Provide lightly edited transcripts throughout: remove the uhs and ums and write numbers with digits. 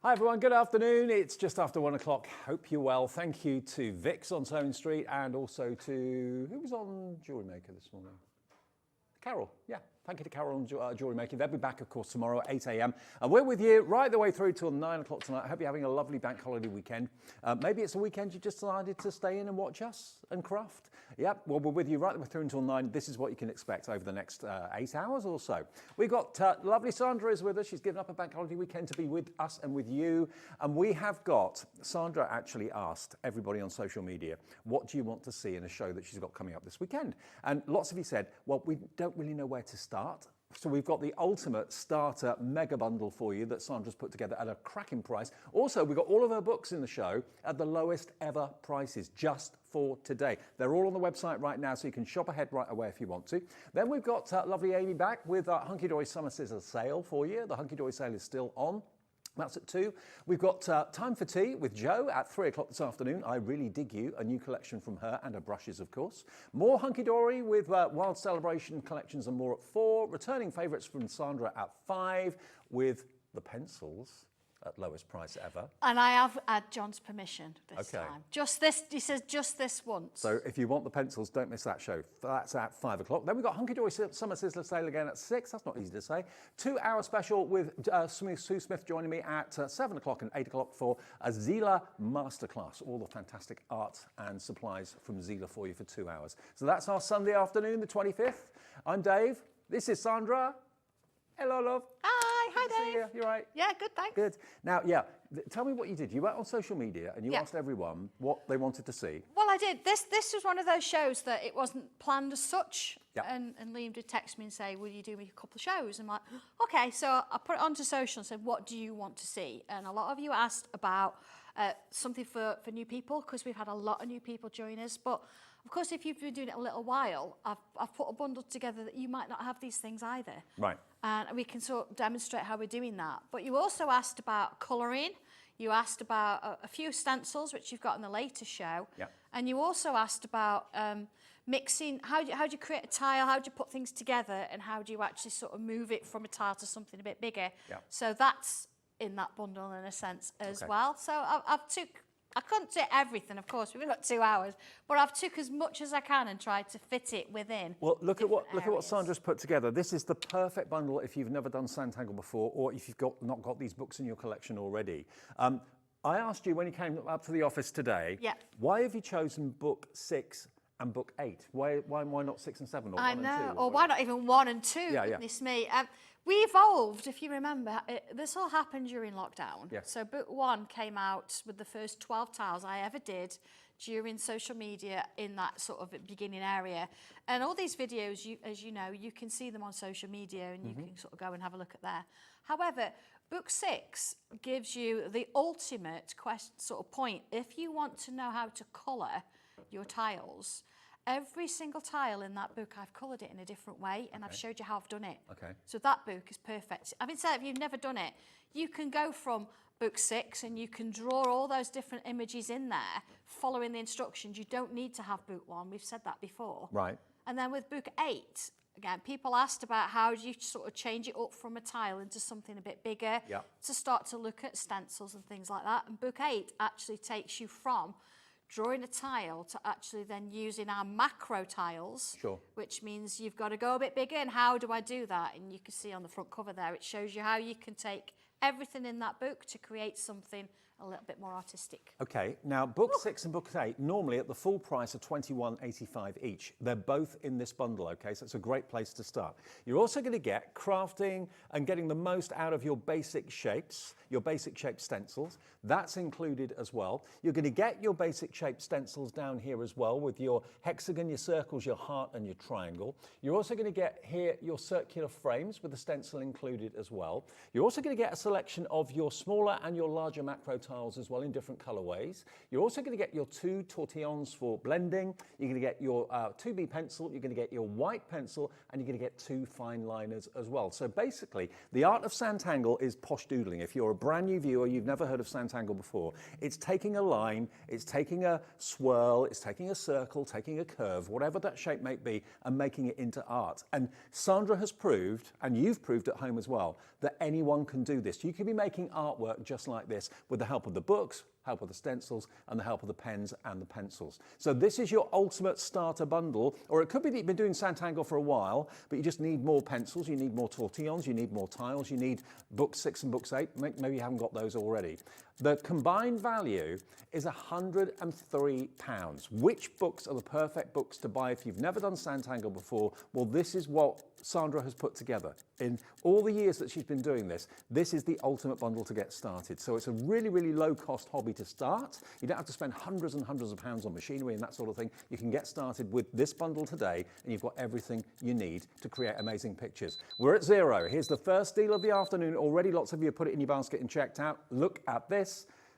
Hi everyone, good afternoon. It's just after 1 o'clock. Hope you're well. Thank you to Vix on Sewing Street and also to, who was on Jewelry Maker this morning? Carol, yeah. Thank you to Carol on Jewelry Making. They'll be back, of course, tomorrow at 8 a.m. And we're with you right the way through till 9 o'clock tonight. I hope you're having a lovely bank holiday weekend. Maybe it's a weekend you just decided to stay in and watch us and craft. Yep, well, we're with you right the way through until 9. This is what you can expect over the next 8 hours or so. We've got lovely Sandra is with us. She's given up a bank holiday weekend to be with us and with you. And we have got, Sandra actually asked everybody on social media, what do you want to see in a show that she's got coming up this weekend? And lots of you said, well, we don't really know where to start. So we've got the ultimate starter mega bundle for you that Sandra's put together at a cracking price. Also, we've got all of her books in the show at the lowest ever prices just for today. They're all on the website right now, so you can shop ahead right away if you want to. Then we've got lovely Amy back with Hunkydory Summer Scissors sale for you. The Hunkydory sale is still on. That's at 2. We've got Time for Tea with Jo at 3 o'clock this afternoon. I Really Dig You, a new collection from her and her brushes, of course. More Hunkydory with Wild Celebration collections and more at 4. Returning favourites from Sandra at 5 with the pencils at lowest price ever. And I have had John's permission this time. Just this, he says just this once. So if you want the pencils, don't miss that show. That's at 5 o'clock. Then we've got Hunkydory Summer Sizzler sale again at 6. That's not easy to say. 2-hour special with Sue Smith joining me at 7 o'clock and 8 o'clock for a Zieler masterclass. All the fantastic art and supplies from Zieler for you for 2 hours. So that's our Sunday afternoon, the 25th. I'm Dave. This is Sandra. Hello, love. Hi, Dave. You right? Yeah, good, thanks. Good. Now, yeah, tell me what you did. You went on social media and you asked everyone what they wanted to see. Well, I did. This was one of those shows that it wasn't planned as such. Yep. And Liam did text me and say, will you do me a couple of shows? I'm like, okay. So I put it onto social and said, what do you want to see? And a lot of you asked about something for new people, because we've had a lot of new people join us. But of course, if you've been doing it a little while, I've put a bundle together that you might not have these things either. Right. And we can sort of demonstrate how we're doing that. But you also asked about colouring. You asked about a few stencils, which you've got in the latest show. Yep. And you also asked about mixing. How do you create a tile? How do you put things together? And how do you actually sort of move it from a tile to something a bit bigger? Yep. So that's in that bundle in a sense as well. So I couldn't do everything, of course. We've got 2 hours, but I've took as much as I can and tried to fit it within. Well, look at what Sandra's put together. This is the perfect bundle if you've never done Sanntangle before, or if you've not got these books in your collection already. I asked you when you came up to the office today, why have you chosen book 6 and book 8? Why not 6 and 7 or 1 and 2? Or why not even 1 and 2? Goodness me. We evolved, if you remember. This all happened during lockdown. Yes. So book 1 came out with the first 12 tiles I ever did during social media in that sort of beginning area. And all these videos, as you know, you can see them on social media and you can sort of go and have a look at there. However, book 6 gives you the ultimate sort of point. If you want to know how to colour your tiles, every single tile in that book, I've coloured it in a different way, and I've showed you how I've done it. Okay. So that book is perfect. Having said, if you've never done it, you can go from book 6 and you can draw all those different images in there, following the instructions. You don't need to have book 1. We've said that before. Right. And then with book 8, again, people asked about how do you sort of change it up from a tile into something a bit bigger to start to look at stencils and things like that. And book 8 actually takes you from drawing a tile to actually then using our macro tiles, which means you've got to go a bit bigger. And how do I do that? And you can see on the front cover there, it shows you how you can take everything in that book to create something a little bit more artistic. Okay, now book 6 and book 8, normally at the full price of $21.85 each. They're both in this bundle, okay, so it's a great place to start. You're also going to get crafting and getting the most out of your basic shapes, your basic shape stencils. That's included as well. You're going to get your basic shape stencils down here as well with your hexagon, your circles, your heart and your triangle. You're also going to get here your circular frames with the stencil included as well. You're also going to get a selection of your smaller and your larger macro tiles as well in different colorways. You're also going to get your 2 tortillons for blending. You're going to get your 2B pencil. You're going to get your white pencil, and you're going to get 2 fine liners as well. So basically, the art of Sanntangle is posh doodling. If you're a brand new viewer, you've never heard of Sanntangle before, it's taking a line, it's taking a swirl, it's taking a circle, taking a curve, whatever that shape may be, and making it into art. And Sandra has proved, and you've proved at home as well, that anyone can do this. You can be making artwork just like this with the help of the books, help of the stencils, and the help of the pens and the pencils. So this is your ultimate starter bundle, or it could be that you've been doing Sanntangle for a while, but you just need more pencils, you need more tortillons, you need more tiles, you need book 6 and books 8. Maybe you haven't got those already. The combined value is £103. Which books are the perfect books to buy if you've never done Sanntangle before? Well, this is what Sandra has put together. In all the years that she's been doing this, this is the ultimate bundle to get started. So it's a really, really low-cost hobby to start. You don't have to spend hundreds and hundreds of pounds on machinery and that sort of thing. You can get started with this bundle today, and you've got everything you need to create amazing pictures. We're at 0. Here's the first deal of the afternoon. Already lots of you have put it in your basket and checked out. Look at this.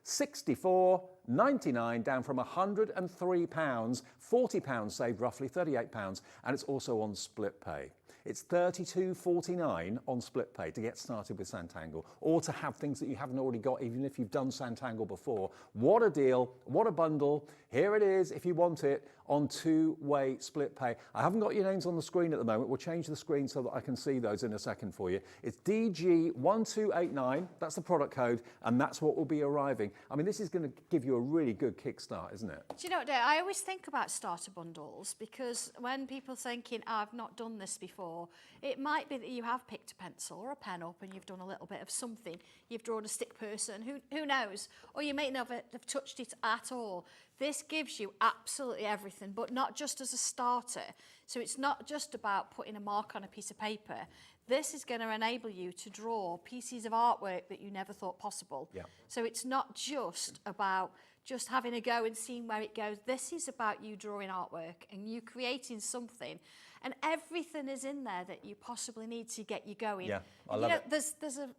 £64.99 down from £103, £40 saved, roughly £38, and it's also on split pay. It's $32.49 on split pay to get started with Sanntangle, or to have things that you haven't already got, even if you've done Sanntangle before. What a deal, what a bundle. Here it is, if you want it, on 2-way split pay. I haven't got your names on the screen at the moment. We'll change the screen so that I can see those in a second for you. It's DG1289, that's the product code, and that's what will be arriving. I mean, this is going to give you a really good kickstart, isn't it? Do you know what, Dave? I always think about starter bundles, because when people are thinking, oh, I've not done this before, it might be that you have picked a pencil or a pen up and you've done a little bit of something. You've drawn a stick person, who knows? Or you may not have touched it at all. This gives you absolutely everything, but not just as a starter. So it's not just about putting a mark on a piece of paper. This is going to enable you to draw pieces of artwork that you never thought possible. Yeah. So it's not just about just having a go and seeing where it goes. This is about you drawing artwork and you creating something. And everything is in there that you possibly need to get you going. Yeah, I love it. There's a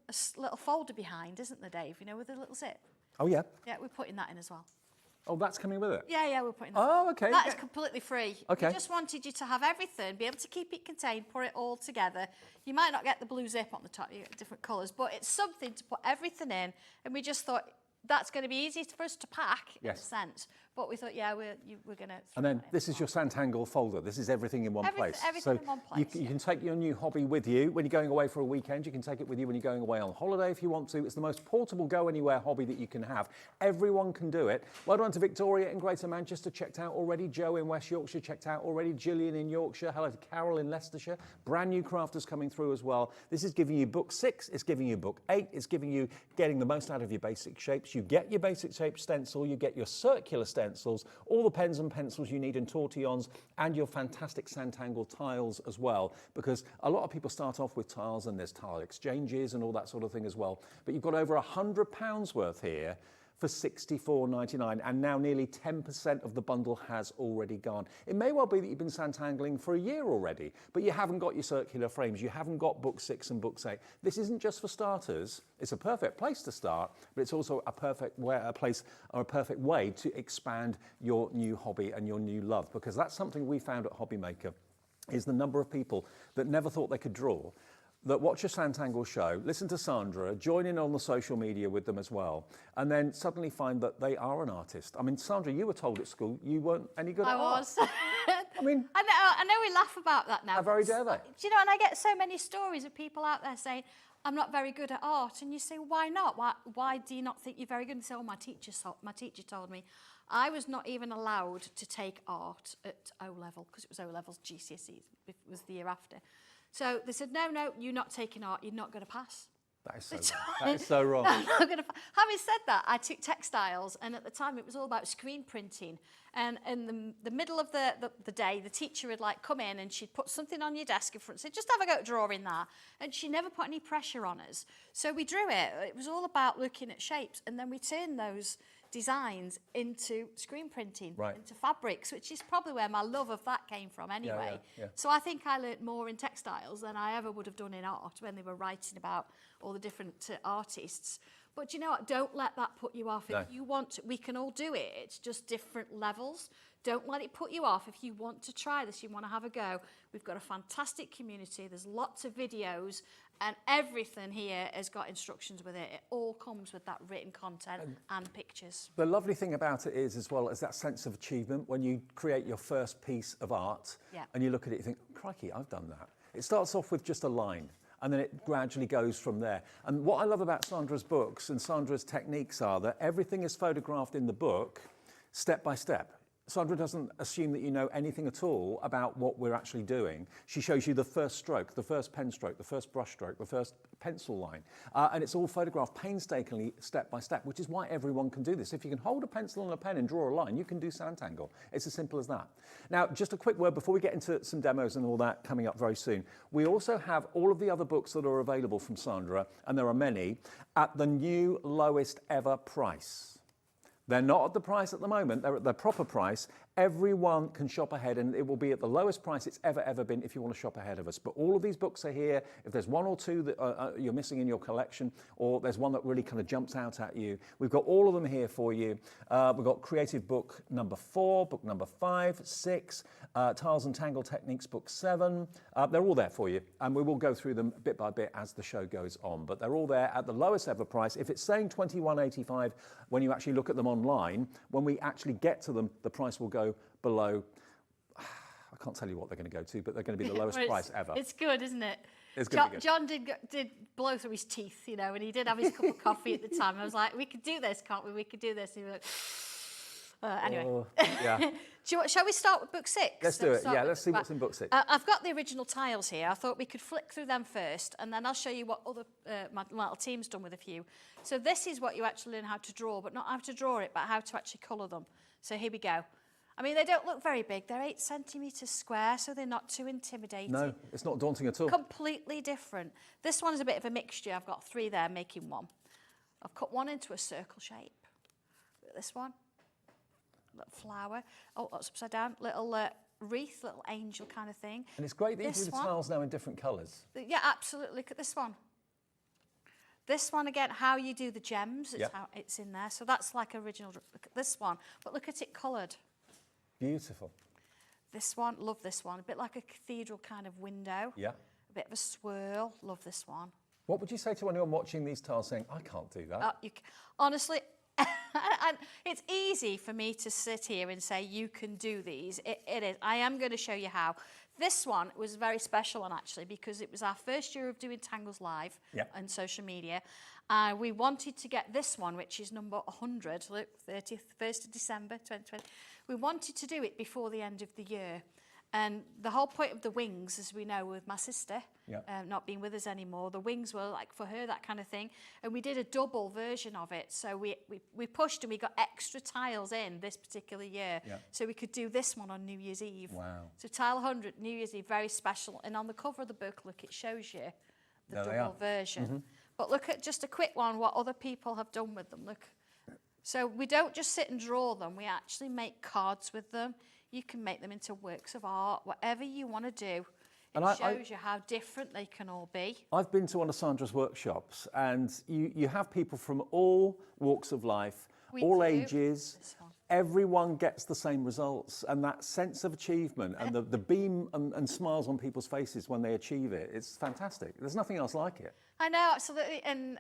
little folder behind, isn't there, Dave? You know, with a little zip. Oh, yeah. Yeah, we're putting that in as well. Oh, that's coming with it? Yeah, we're putting that. Oh, okay. That is completely free. Okay. We just wanted you to have everything, be able to keep it contained, put it all together. You might not get the blue zip on the top, you get different colours, but it's something to put everything in. And we just thought that's going to be easy for us to pack, in a sense. But we thought, yeah, we're going to... And then this is your Sanntangle folder. This is everything in one place. Everything in one place. You can take your new hobby with you when you're going away for a weekend. You can take it with you when you're going away on holiday if you want to. It's the most portable go-anywhere hobby that you can have. Everyone can do it. Well done to Victoria in Greater Manchester, checked out already. Joe in West Yorkshire, checked out already. Gillian in Yorkshire. Hello to Carol in Leicestershire. Brand new crafters coming through as well. This is giving you book 6. It's giving you book 8. It's giving you getting the most out of your basic shapes. You get your basic shape stencil. You get your circular stencils. All the pens and pencils you need in tortillons, and your fantastic Sanntangle tiles as well, because a lot of people start off with tiles and there's tile exchanges and all that sort of thing as well. But you've got over £100 worth here for £64.99, and now nearly 10% of the bundle has already gone. It may well be that you've been Sanntangling for a year already, but you haven't got your circular frames, you haven't got book 6 and book 8. This isn't just for starters. It's a perfect place to start, but it's also a perfect way to expand your new hobby and your new love, because that's something we found at HobbyMaker, is the number of people that never thought they could draw, that watch a Sanntangle show, listen to Sandra, join in on the social media with them as well, and then suddenly find that they are an artist. I mean, Sandra, you were told at school you weren't any good at art. I was. I mean, I know we laugh about that now. how very dare they? Do you know, and I get so many stories of people out there saying, I'm not very good at art. And you say, why not? Why do you not think you're very good? And say, oh, my teacher told me. I was not even allowed to take art at O-level, because it was O-levels, GCSEs, it was the year after. So they said, no, you're not taking art, you're not going to pass. That is so wrong. That is so wrong. No, I'm not going to. Having said that, I took textiles, and at the time it was all about screen printing. And in the middle of the day, the teacher would like come in and she'd put something on your desk in front and say, just have a go at drawing that. And she never put any pressure on us. So we drew it. It was all about looking at shapes, and then we turned those designs into screen printing, into fabrics, which is probably where my love of that came from anyway. Yeah. So I think I learnt more in textiles than I ever would have done in art when they were writing about all the different artists. But do you know what? Don't let that put you off. No. If you want to, we can all do it. It's just different levels. Don't let it put you off. If you want to try this, you want to have a go, we've got a fantastic community. There's lots of videos, and everything here has got instructions with it. It all comes with that written content and pictures. The lovely thing about it is, as well, is that sense of achievement when you create your first piece of art and you look at it, you think, crikey, I've done that. It starts off with just a line, and then it gradually goes from there. And what I love about Sandra's books and Sandra's techniques are that everything is photographed in the book step by step. Sandra doesn't assume that you know anything at all about what we're actually doing. She shows you the first stroke, the first pen stroke, the first brush stroke, the first pencil line. And it's all photographed painstakingly step by step, which is why everyone can do this. If you can hold a pencil and a pen and draw a line, you can do Sanntangle. It's as simple as that. Now, just a quick word before we get into some demos and all that coming up very soon. We also have all of the other books that are available from Sandra, and there are many, at the new lowest ever price. They're not at the price at the moment, they're at the proper price. Everyone can shop ahead, and it will be at the lowest price it's ever been if you want to shop ahead of us. But all of these books are here. If there's one or two that you're missing in your collection, or there's one that really kind of jumps out at you, we've got all of them here for you. We've got Creative Book number 4, Book number 5, 6, Tiles and Tangle Techniques Book 7. They're all there for you, and we will go through them bit by bit as the show goes on. But they're all there at the lowest ever price. If it's saying $21.85 when you actually look at them online, when we actually get to them, the price will go below. I can't tell you what they're going to go to, but they're going to be the lowest price ever. It's good, isn't it? It's going to be good. John did blow through his teeth, you know, and he did have his cup of coffee at the time. I was like, we could do this, can't we? We could do this. And he was like, anyway. Yeah. Shall we start with book 6? Let's do it. Yeah, let's see what's in book 6. I've got the original tiles here. I thought we could flick through them first, and then I'll show you what other my little team's done with a few. So this is what you actually learn how to draw, but not how to draw it, but how to actually colour them. So here we go. I mean, they don't look very big. They're 8 centimetres square, so they're not too intimidating. No, it's not daunting at all. Completely different. This one is a bit of a mixture. I've got 3 there making one. I've cut one into a circle shape. This one, little flower. Oh, that's upside down. Little wreath, little angel kind of thing. And it's great that you do the tiles now in different colours. Yeah, absolutely. Look at this one. This one, again, how you do the gems, it's how it's in there. So that's like original. Look at this one. But look at it coloured. Beautiful. This one, love this one. A bit like a cathedral kind of window. Yeah. A bit of a swirl. Love this one. What would you say to anyone watching these tiles saying, I can't do that? Honestly, and it's easy for me to sit here and say, you can do these. It is. I am going to show you how. This one was a very special one, actually, because it was our first year of doing Tangles Live on social media. We wanted to get this one, which is number 100, look, 1st of December 2020. We wanted to do it before the end of the year. And the whole point of the wings, as we know, with my sister not being with us anymore, the wings were like for her, that kind of thing. And we did a double version of it. So we pushed and we got extra tiles in this particular year. So we could do this one on New Year's Eve. Wow. So tile 100, New Year's Eve, very special. And on the cover of the book, look, it shows you the double version. But look at just a quick one, what other people have done with them. Look. So we don't just sit and draw them. We actually make cards with them. You can make them into works of art, whatever you want to do. It shows you how different they can all be. I've been to one of Sandra's workshops, and you have people from all walks of life, all ages. Everyone gets the same results, and that sense of achievement and the beam and smiles on people's faces when they achieve it, it's fantastic. There's nothing else like it. I know, absolutely. And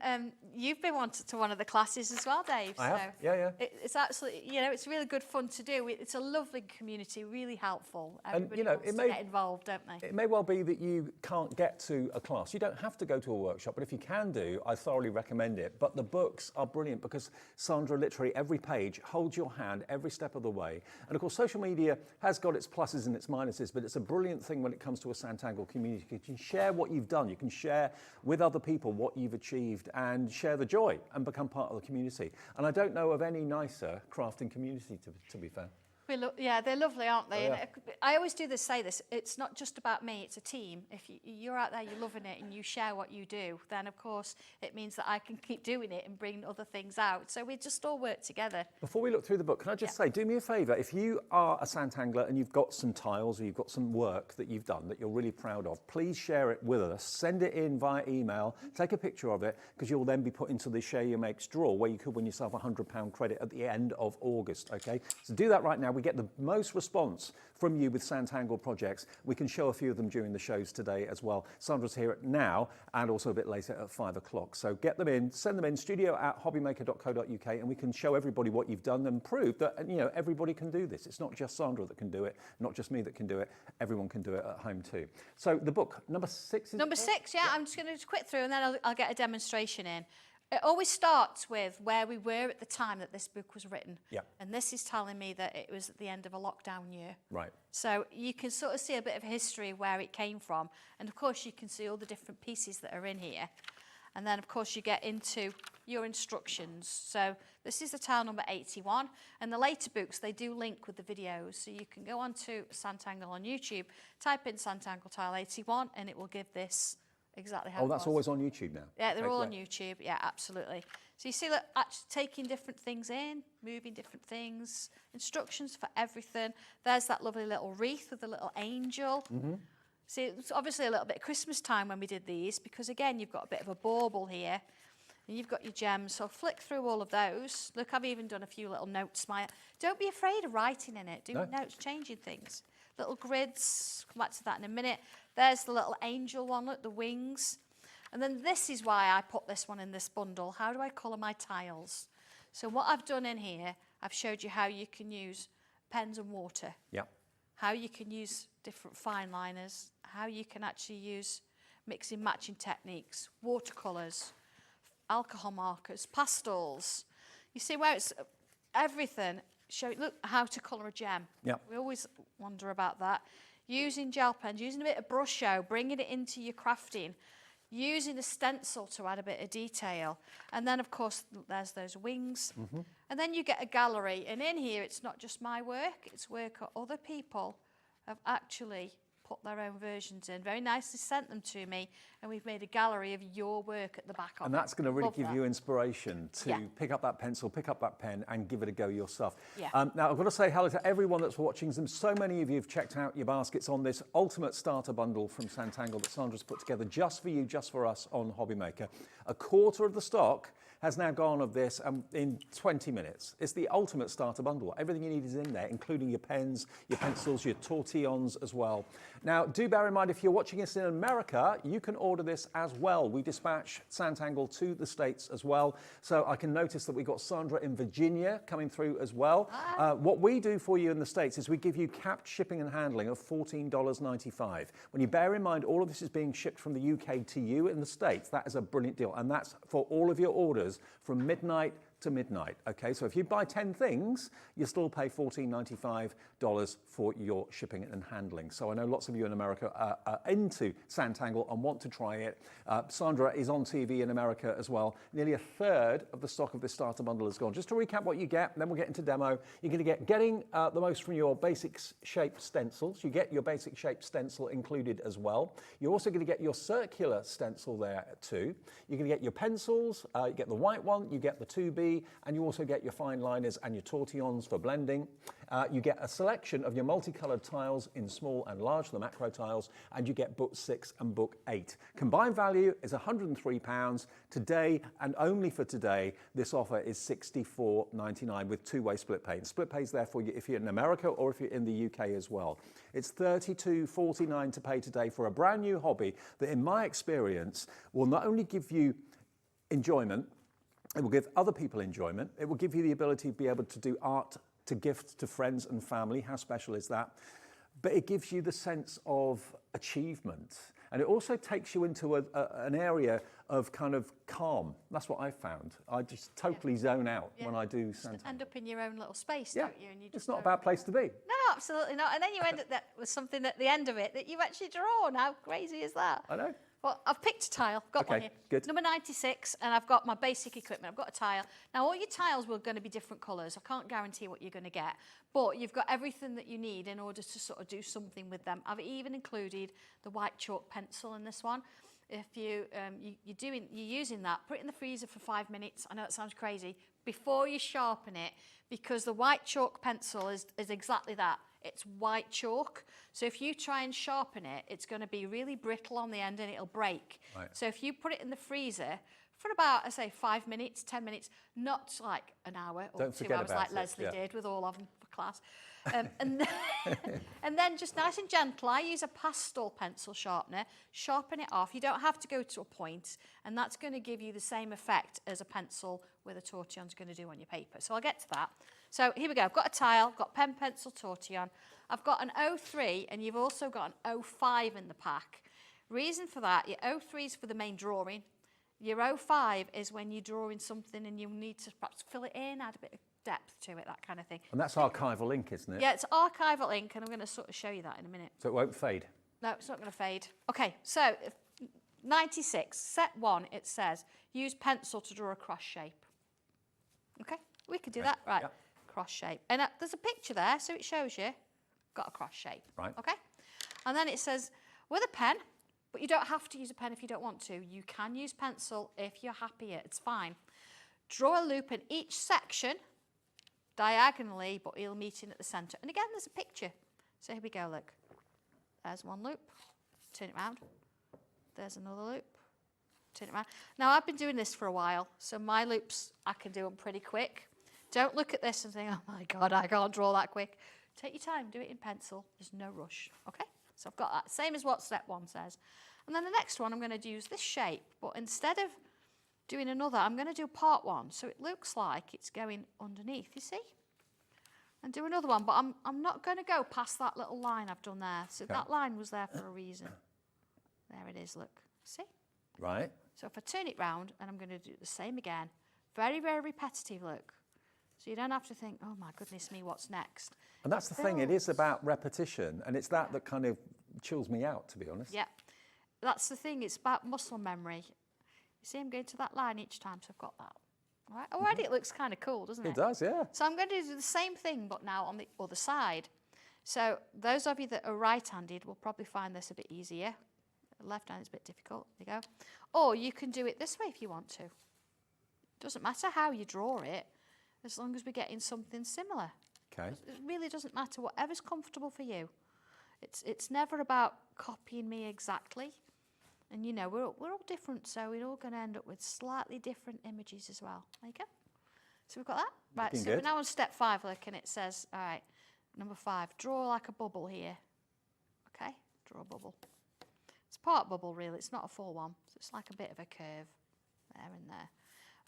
you've been to one of the classes as well, Dave. I have, yeah. It's absolutely, it's really good fun to do. It's a lovely community, really helpful. Everybody and, wants to get involved, don't they? It may well be that you can't get to a class. You don't have to go to a workshop, but if you can do, I thoroughly recommend it. But the books are brilliant because Sandra, literally every page holds your hand every step of the way. And of course, social media has got its pluses and its minuses, but it's a brilliant thing when it comes to a Sanntangle community. You can share what you've done. You can share with other people what you've achieved and share the joy and become part of the community. And I don't know of any nicer crafting community, to be fair. Yeah, they're lovely, aren't they? Oh, yeah. And I always say this, it's not just about me, it's a team. If you're out there, you're loving it and you share what you do, then of course it means that I can keep doing it and bring other things out. So we just all work together. Before we look through the book, can I just say, do me a favour, if you are a Sanntangler and you've got some tiles or you've got some work that you've done that you're really proud of, please share it with us. Send it in via email, take a picture of it, because you'll then be put into the Share Your Makes draw, where you could win yourself a £100 credit at the end of August, okay? So do that right now. We get the most response from you with Sanntangle projects. We can show a few of them during the shows today as well. Sandra's here now and also a bit later at 5 o'clock. So get them in, send them in, studio@hobbymaker.co.uk, and we can show everybody what you've done and prove that, you know, everybody can do this. It's not just Sandra that can do it, not just me that can do it. Everyone can do it at home too. So the book, number 6 is... Number 6, yeah, I'm just going to quick through and then I'll get a demonstration in. It always starts with where we were at the time that this book was written. Yeah. And this is telling me that it was at the end of a lockdown year. Right. So you can sort of see a bit of history where it came from. And of course you can see all the different pieces that are in here. And then of course you get into your instructions. So this is the tile number 81. And the later books, they do link with the videos. So you can go on to Sanntangle on YouTube, type in Sanntangle tile 81 and it will give this exactly how it was. Oh, that's always on YouTube now? Yeah, they're all on YouTube. Yeah, absolutely. So you see, look, actually taking different things in, moving different things, instructions for everything. There's that lovely little wreath with the little angel. Mm-hmm. See, it's obviously a little bit of Christmas time when we did these because, again, you've got a bit of a bauble here and you've got your gems. So flick through all of those. Look, I've even done a few little notes. Don't be afraid of writing in it. Do notes, changing things. Little grids, come back to that in a minute. There's the little angel one, look, the wings. And then this is why I put this one in this bundle. How do I colour my tiles? So what I've done in here, I've showed you how you can use pens and water. Yeah. How you can use different fine liners, how you can actually use mixing matching techniques, watercolours, alcohol markers, pastels. You see where it's everything. Look how to colour a gem. Yeah. We always wonder about that. Using gel pens, using a bit of brush show, bringing it into your crafting, using a stencil to add a bit of detail. And then, of course, there's those wings. Mm-hmm. And then you get a gallery. And in here, it's not just my work, it's work that other people have actually put their own versions in, very nicely sent them to me, and we've made a gallery of your work at the back of it. And that's going to really give you inspiration to pick up that pencil, pick up that pen, and give it a go yourself. Yeah. Now, I've got to say hello to everyone that's watching. So many of you have checked out your baskets on this ultimate starter bundle from Sanntangle that Sandra's put together just for you, just for us on HobbyMaker. A quarter of the stock has now gone of this in 20 minutes. It's the ultimate starter bundle. Everything you need is in there, including your pens, your pencils, your tortillons as well. Now, do bear in mind, if you're watching us in America, you can order this as well. We dispatch Sanntangle to the States as well. So I can notice that we've got Sandra in Virginia coming through as well. What we do for you in the States is we give you capped shipping and handling of $14.95. When you bear in mind all of this is being shipped from the UK to you in the States, that is a brilliant deal. And that's for all of your orders from midnight to midnight. Okay, so if you buy 10 things, you still pay $14.95 for your shipping and handling. So I know lots of you in America are into Sanntangle and want to try it. Sandra is on TV in America as well. Nearly a third of the stock of this starter bundle is gone. Just to recap what you get, then we'll get into demo. You're going to get the most from your basic shape stencils. You get your basic shape stencil included as well. You're also going to get your circular stencil there too. You're going to get your pencils, you get the white one, you get the 2B, and you also get your fine liners and your tortillons for blending. You get a selection of your multicolored tiles in small and large, the macro tiles, and you get book 6 and book 8. Combined value is £103. Today, and only for today, this offer is $64.99 with two-way split pay. And split pay is there for you if you're in America or if you're in the UK as well. It's $32.49 to pay today for a brand new hobby that, in my experience, will not only give you enjoyment, it will give other people enjoyment. It will give you the ability to be able to do art to gift to friends and family. How special is that? But it gives you the sense of achievement. And it also takes you into an area of kind of calm. That's what I've found. I just totally zone out when I do Sanntangle. End up in your own little space, don't you? And you just it's not a bad place to be. No, absolutely not. And then you end up with something at the end of it that you've actually drawn. How crazy is that? I know. Well, I've picked a tile. Got one Okay, here. good. Number 96, and I've got my basic equipment. I've got a tile. Now, all your tiles were going to be different colours. I can't guarantee what you're going to get, but you've got everything that you need in order to sort of do something with them. I've even included the white chalk pencil in this one. If you're using that, put it in the freezer for 5 minutes. I know it sounds crazy. Before you sharpen it, because the white chalk pencil is exactly that. It's white chalk. So if you try and sharpen it, it's going to be really brittle on the end and it'll break. Right. So if you put it in the freezer for about, I say, 5 minutes, 10 minutes, not like an hour or Don't 2 forget hours about like it, Leslie yeah. did with all of them for class. And then just nice and gentle, I use a pastel pencil sharpener, sharpen it off. You don't have to go to a point, and that's going to give you the same effect as a pencil with a tortillon's going to do on your paper. So I'll get to that. So here we go. I've got a tile, got pen, pencil, tortillon. I've got an 03, and you've also got an 05 in the pack. Reason for that, your 03 is for the main drawing. Your 05 is when you're drawing something and you need to perhaps fill it in, add a bit of depth to it, that kind of thing. And that's archival ink, isn't it? Yeah, it's archival ink, and I'm going to sort of show you that in a minute. So it won't fade. No, it's not going to fade. Okay, so 96, set 1, it says, use pencil to draw a cross shape. Okay, we could do that. Right, Yep. Cross shape. And there's a picture there, so it shows you got a cross shape. Right. Okay, and then it says, with a pen, but you don't have to use a pen if you don't want to. You can use pencil if you're happy, it's fine. Draw a loop in each section, diagonally, but it'll meet in at the centre. And again, there's a picture. So here we go, look. There's one loop, turn it round. There's another loop, turn it round. Now, I've been doing this for a while, so my loops, I can do them pretty quick. Don't look at this and think, oh my God, I can't draw that quick. Take your time, do it in pencil. There's no rush, okay? So I've got that, same as what step 1 says. And then the next one, I'm going to use this shape, but instead of doing another, I'm going to do part 1, so it looks like it's going underneath, you see? And do another one, but I'm not going to go past that little line I've done there. So Okay. that line was there for a reason. There it is, look. See? Right. So if I turn it round, and I'm going to do the same again. Very, very repetitive, look. So you don't have to think, oh my goodness me, what's next? And that's the thing, it is about repetition, and it's that that kind of chills me out, to be honest. Yeah. That's the thing, it's about muscle memory. You see, I'm going to that line each time, so I've got that. All right. Already it looks kind of cool, doesn't it? It does, yeah. So I'm going to do the same thing, but now on the other side. So those of you that are right-handed will probably find this a bit easier. Left-handed is a bit difficult. There you go. Or you can do it this way if you want to. Doesn't matter how you draw it, as long as we're getting something similar. Okay. It really doesn't matter, whatever's comfortable for you. It's never about copying me exactly. And you know, we're all different, so we're all going to end up with slightly different images as well. There you go. So we've got that. Right, Looking so we're good. now on step 5, look, and it says, all right, number 5, draw like a bubble here. Okay, draw a bubble. It's part bubble, really. It's not a full one. So it's like a bit of a curve there and there.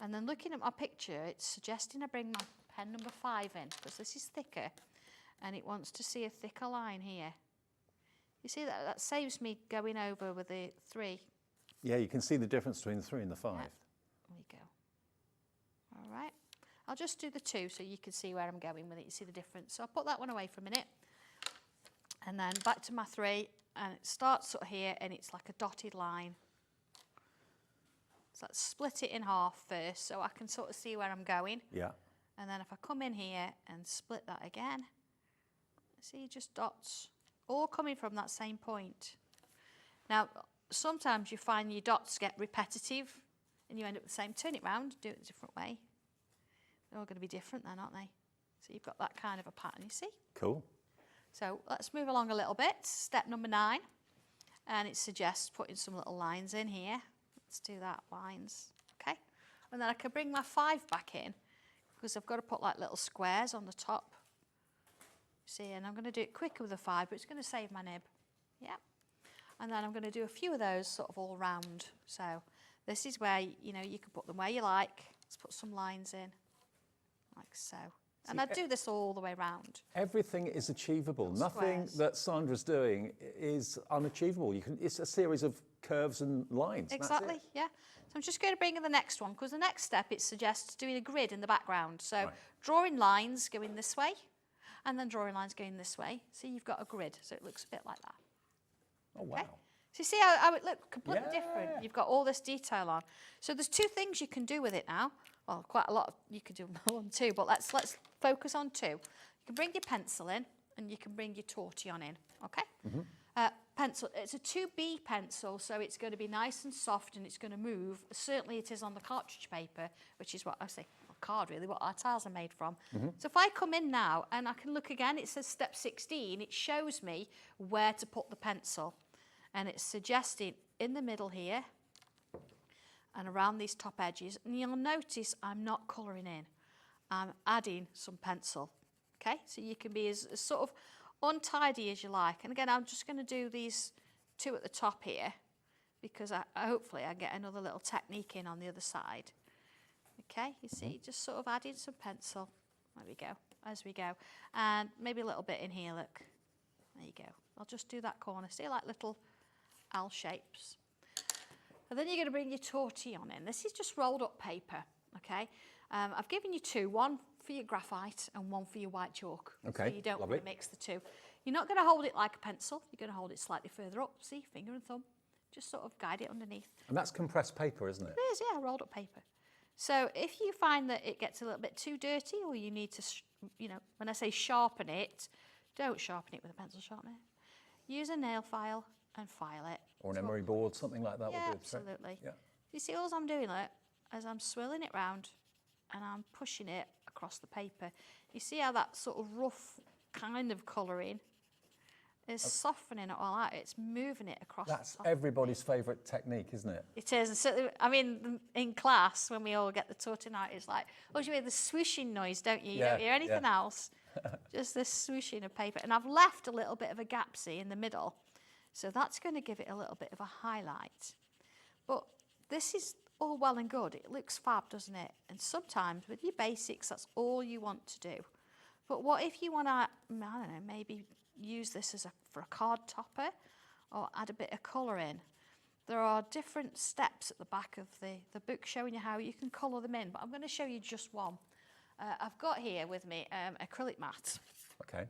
And then looking at my picture, it's suggesting I bring my pen number 5 in, because this is thicker, and it wants to see a thicker line here. You see, that saves me going over with the 3. Yeah, you can see the difference between the 3 and the 5. Yeah. There you go. All right. I'll just do the 2 so you can see where I'm going with it. You see the difference. So I'll put that one away for a minute. And then back to my 3. And it starts sort of here, and it's like a dotted line. So let's split it in half first so I can sort of see where I'm going. Yeah. And then if I come in here and split that again, see, just dots, all coming from that same point. Now, sometimes you find your dots get repetitive and you end up with the same. Turn it round, do it a different way. They're all going to be different then, aren't they? So you've got that kind of a pattern, you see? Cool. So let's move along a little bit. Step number 9. And it suggests putting some little lines in here. Let's do that, lines. Okay. And then I can bring my 5 back in, because I've got to put like little squares on the top. See, and I'm going to do it quicker with a 5, but it's going to save my nib. Yeah. And then I'm going to do a few of those sort of all round. So this is where, you know, you can put them where you like. Let's put some lines in, like so. And I do this all the way round. Everything is achievable. Nothing Squares. that Sandra's doing is unachievable. It's a series of curves and lines. Exactly, That's it. yeah. So I'm just going to bring in the next one, because the next step, it suggests doing a grid in the background. So Right. drawing lines going this way, and then drawing lines going this way. So you've got a grid, so it looks a bit like that. Oh, wow. Okay? So you see how it looks completely different? Yeah. You've got all this detail on. So there's two things you can do with it now. Well, quite a lot. You could do more than two, but let's focus on two. You can bring your pencil in, and you can bring your tortillon in, okay? Pencil, it's a 2B pencil, so it's going to be nice and soft and it's going to move. Certainly it is on the cartridge paper, which is what I say, card really, what our tiles are made from. So if I come in now and I can look again, it says step 16, it shows me where to put the pencil. And it's suggesting in the middle here and around these top edges. And you'll notice I'm not colouring in. I'm adding some pencil, okay? So you can be as sort of untidy as you like. And again, I'm just going to do these two at the top here because hopefully I get another little technique in on the other side. Okay, you see, just sort of adding some pencil. There we go, as we go. And maybe a little bit in here, look. There you go. I'll just do that corner. See, like little L shapes. And then you're going to bring your tortillon in. This is just rolled up paper, okay? I've given you two, one for your graphite and one for your white chalk. Okay, so you don't lovely. want to mix the two. You're not going to hold it like a pencil. You're going to hold it slightly further up. See, finger and thumb. Just sort of guide it underneath. And that's compressed paper, isn't it? It is, yeah, rolled up paper. So if you find that it gets a little bit too dirty or you need to, you know, when I say sharpen it, don't sharpen it with a pencil sharpener. Use a nail file and file it. Or an emery board, something like that Yeah, will do. absolutely. Yeah. You see, all I'm doing, look, as I'm swirling it round and I'm pushing it across the paper. You see how that sort of rough kind of colouring is softening it all out. It's moving it across That's the top. everybody's favourite technique, isn't it? It is. And so, I mean, in class, when we all get the tortillon out, it's like, oh, you hear the swooshing noise, don't you? You don't hear anything else. Just this swooshing of paper. And I've left a little bit of a gap, see, in the middle. So that's going to give it a little bit of a highlight. But this is all well and good. It looks fab, doesn't it? And sometimes with your basics, that's all you want to do. But what if you want to, I don't know, maybe use this as for a card topper or add a bit of colour in? There are different steps at the back of the book showing you how you can colour them in, but I'm going to show you just one. I've got here with me acrylic mat. Okay.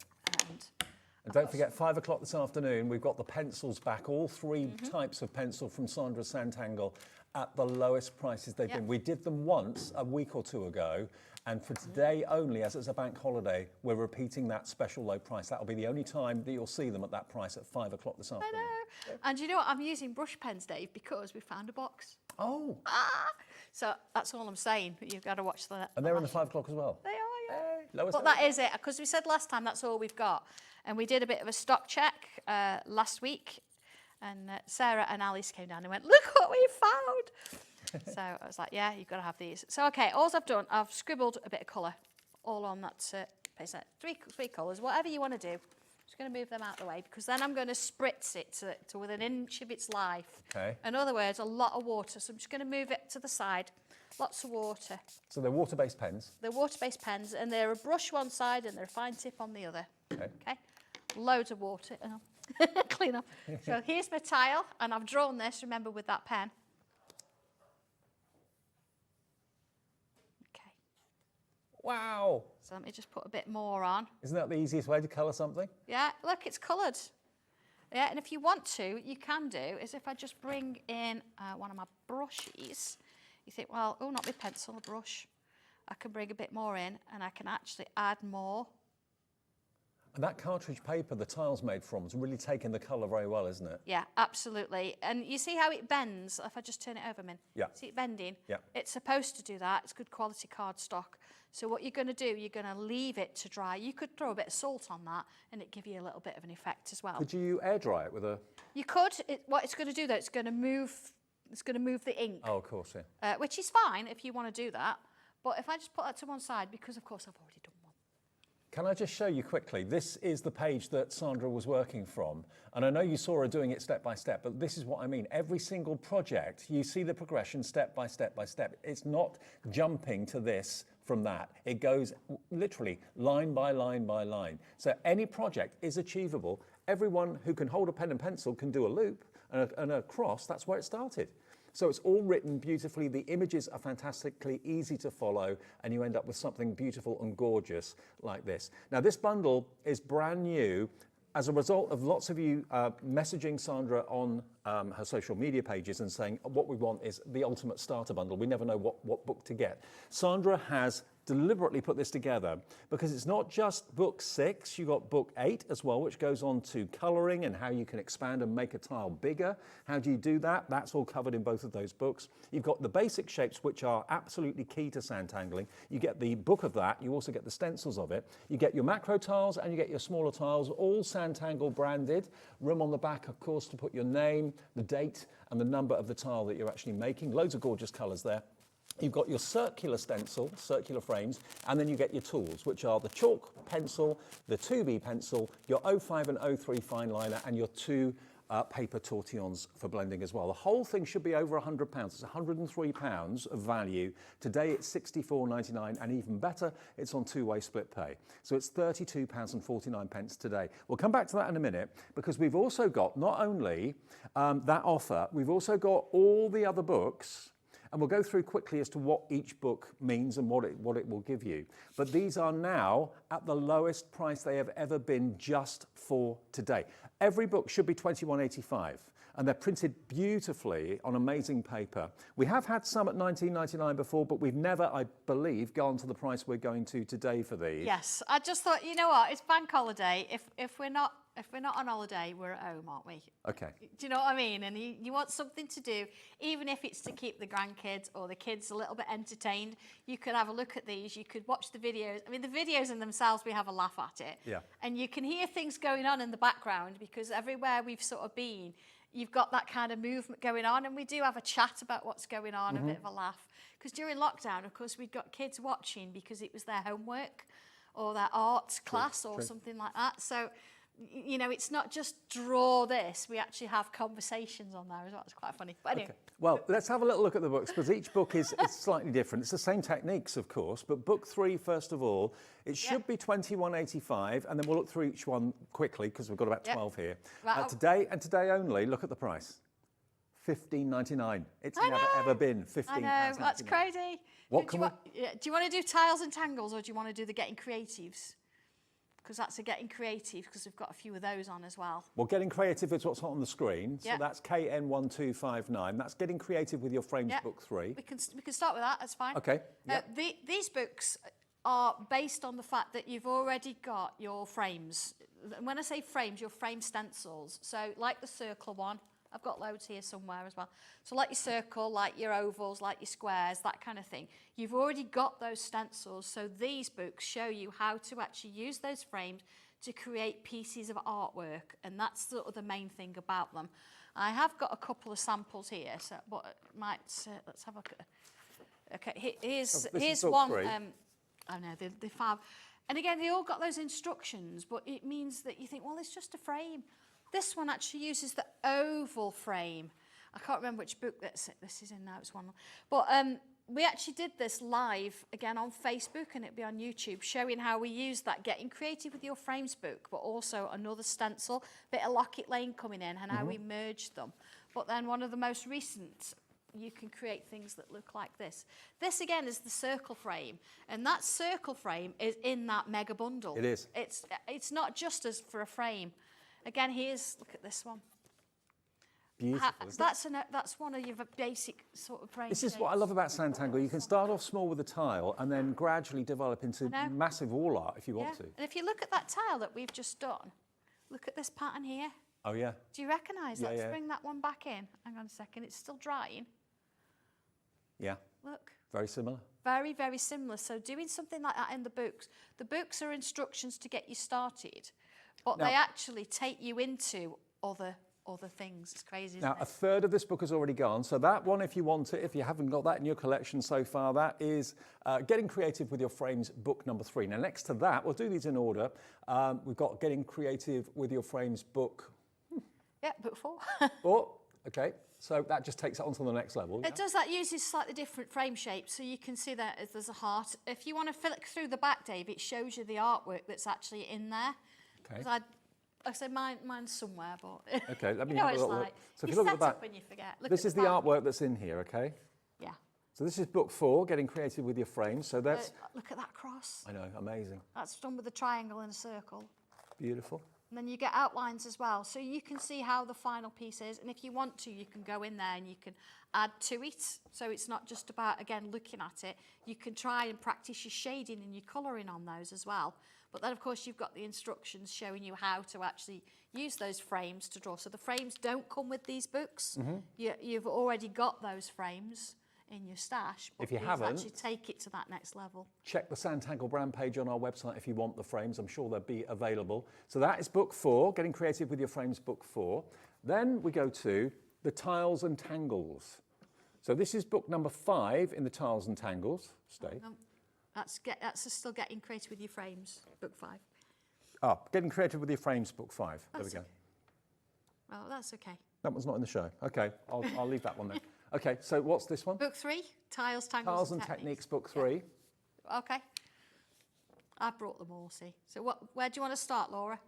And don't forget, 5 o'clock this afternoon, we've got the pencils back, all three types of pencil from Sandra's Sanntangle at the lowest prices they've been. We did them once a week or two ago, and for today only, as it's a bank holiday, we're repeating that special low price. That'll be the only time that you'll see them at that price at 5 o'clock this afternoon. I know. And you know what? I'm using brush pens, Dave, because we found a box. Oh. So that's all I'm saying. But you've got to watch that. And they're in the 5 o'clock as well? They are, yeah. Hey, lowest But that is it, because we said last time that's all we've got. And we did a bit of a stock check last week. And Sarah and Alice came down and went, look what we found. So I was like, yeah, you've got to have these. So, okay, all I've done, I've scribbled a bit of colour all on that paper. Three colours, whatever you want to do. Just going to move them out of the way because then I'm going to spritz it to within an inch of its life. Okay. In other words, a lot of water. So I'm just going to move it to the side. Lots of water. So they're water-based pens? They're water-based pens, and they're a brush one side and they're a fine tip on the other. Okay. Okay. Loads of water. Clean up. So here's my tile, and I've drawn this, remember, with that pen. Okay. Wow. So let me just put a bit more on. Isn't that the easiest way to colour something? Yeah, look, it's coloured. Yeah, and if you want to, you can do, is if I just bring in one of my brushes, you think, well, oh, not my pencil, a brush. I can bring a bit more in, and I can actually add more. And that cartridge paper the tile's made from has really taken the colour very well, isn't it? Yeah, absolutely. And you see how it bends? If I just turn it over, Min. Yeah. See it bending? Yeah. It's supposed to do that. It's good quality cardstock. So what you're going to do, you're going to leave it to dry. You could throw a bit of salt on that and it give you a little bit of an effect as well. Could you air dry it with a... You could. What it's going to do, though, it's going to move the ink. Oh, of course, yeah. Which is fine if you want to do that. But if I just put that to one side, because, of course, I've already done one. Can I just show you quickly? This is the page that Sandra was working from. And I know you saw her doing it step by step, but this is what I mean. Every single project, you see the progression step by step by step. It's not jumping to this from that. It goes literally line by line by line. So any project is achievable. Everyone who can hold a pen and pencil can do a loop and a cross. That's where it started. So it's all written beautifully. The images are fantastically easy to follow, and you end up with something beautiful and gorgeous like this. Now, this bundle is brand new. as a result of lots of you messaging Sandra on her social media pages and saying what we want is the ultimate starter bundle, we never know what book to get. Sandra has deliberately put this together because it's not just book 6, you've got book 8 as well, which goes on to colouring and how you can expand and make a tile bigger. How do you do that? That's all covered in both of those books. You've got the basic shapes, which are absolutely key to sandtangling. You get the book of that, you also get the stencils of it. You get your macro tiles and you get your smaller tiles, all Sanntangle branded. Room on the back, of course, to put your name, the date and the number of the tile that you're actually making. Loads of gorgeous colours there. You've got your circular stencil, circular frames, and then you get your tools, which are the chalk pencil, the 2B pencil, your 05 and 03 fine liner, and your 2 paper tortillons for blending as well. The whole thing should be over £100. It's £103 of value. Today it's £64.99, and even better, it's on 2-way split pay. So it's £32.49 today. We'll come back to that in a minute, because we've also got not only that offer, we've also got all the other books. And we'll go through quickly as to what each book means and what it will give you. But these are now at the lowest price they have ever been just for today. Every book should be £21.85, and they're printed beautifully on amazing paper. We have had some at £19.99 before, but we've never, I believe, gone to the price we're going to today for these. Yes, I just thought, you know what, it's bank holiday. If we're not on holiday, we're at home, aren't we? Okay. Do you know what I mean? And you want something to do, even if it's to keep the grandkids or the kids a little bit entertained. You could have a look at these. You could watch the videos. I mean, the videos in themselves, we have a laugh at it. Yeah. And you can hear things going on in the background, because everywhere we've sort of been, you've got that kind of movement going on, and we do have a chat about what's going on, a bit of a laugh. Because during lockdown, of course, we'd got kids watching because it was their homework or their arts class or something like that. So, you know, it's not just draw this. We actually have conversations on there as well. It's quite funny. But anyway. Okay. Well, let's have a little look at the books, because each book is slightly different. It's the same techniques, of course, but book 3, first of all, it should be £21.85, and then we'll look through each one quickly, because we've got about 12 here. Right. Today only, look at the price. £15.99. It's never ever been £15. I know, that's crazy. Do you want to do tiles and tangles, or do you want to do the getting creatives? Because that's a getting creative, because we've got a few of those on as well. Well, getting creative is what's on the screen. So that's KN1259. That's getting creative with your frames book 3. We can start with that. That's fine. Okay. These books are based on the fact that you've already got your frames. When I say frames, your frame stencils. So like the circle one, I've got loads here somewhere as well. So like your circle, like your ovals, like your squares, that kind of thing. You've already got those stencils. So these books show you how to actually use those frames to create pieces of artwork. And that's sort of the main thing about them. I have got a couple of samples here. So what let's have a look at. Okay, here's one. Oh no, they're fab. And again, they all got those instructions, but it means that you think, well, it's just a frame. This one actually uses the oval frame. I can't remember which book this is in now. It's one. But we actually did this live, again, on Facebook, and it'll be on YouTube, showing how we use that Getting Creative with Your Frames book, but also another stencil, bit of Locket Lane coming in, and how we merged them. But then one of the most recent, you can create things that look like this. This, again, is the circle frame, and that circle frame is in that mega bundle. It is. It's not just as for a frame. Again, look at this one. Beautiful, That's one of your basic sort of frame This is shapes. what I love about Sanntangle. You can start off small with a tile and then gradually develop into massive wall art if you want to. And if you look at that tile that we've just done, look at this pattern here. Oh, yeah. Do you recognise that? Yeah, Let's bring that one back in. Hang on a second. It's still drying. Yeah. Look. Very similar. Very, very similar. So doing something like that in the books are instructions to get you started, but they actually take you into other things. It's crazy, isn't it? Now, a third of this book has already gone. So that one, if you want it, if you haven't got that in your collection so far, that is Getting Creative with Your Frames, book number 3. Now, next to that, we'll do these in order. We've got Getting Creative with Your Frames, book... Yeah, book 4. Okay. So that just takes it on to the next level. It does. That uses slightly different frame shapes, so you can see that there's a heart. If you want to flick through the back, Dave, it shows you the artwork that's actually in there. Okay. I said mine's somewhere, but okay, let me you know have a what it's little like. look. So if you you look set at the back, up when you forget. Look this at is the artwork that's in here, okay? Yeah. So this is book 4, Getting Creative with Your Frames. So that's... Look at that cross. I know, amazing. That's done with a triangle and a circle. Beautiful. And then you get outlines as well. So you can see how the final piece is. And if you want to, you can go in there and you can add to it. So it's not just about, again, looking at it. You can try and practice your shading and your colouring on those as well. But then, of course, you've got the instructions showing you how to actually use those frames to draw. So the frames don't come with these books. You've already got those frames in your stash, but if you haven't, actually take it to that next level. Check the Sanntangle brand page on our website if you want the frames. I'm sure they'll be available. So that is book 4, Getting Creative with Your Frames, book 4. Then we go to the Tiles and Tangles. So this is book number 5 in the Tiles and Tangles. Stay. That's still Getting Creative with Your Frames, book 5. Ah, Getting Creative with Your Frames, book 5. There we go. Okay. Well, that's okay. That one's not in the show. Okay, I'll leave that one then. Okay, so what's this one? Book 3, Tiles, Tangles Tiles and Techniques, book 3. Yeah. Okay. I brought them all, see. So where do you want to start, Laura?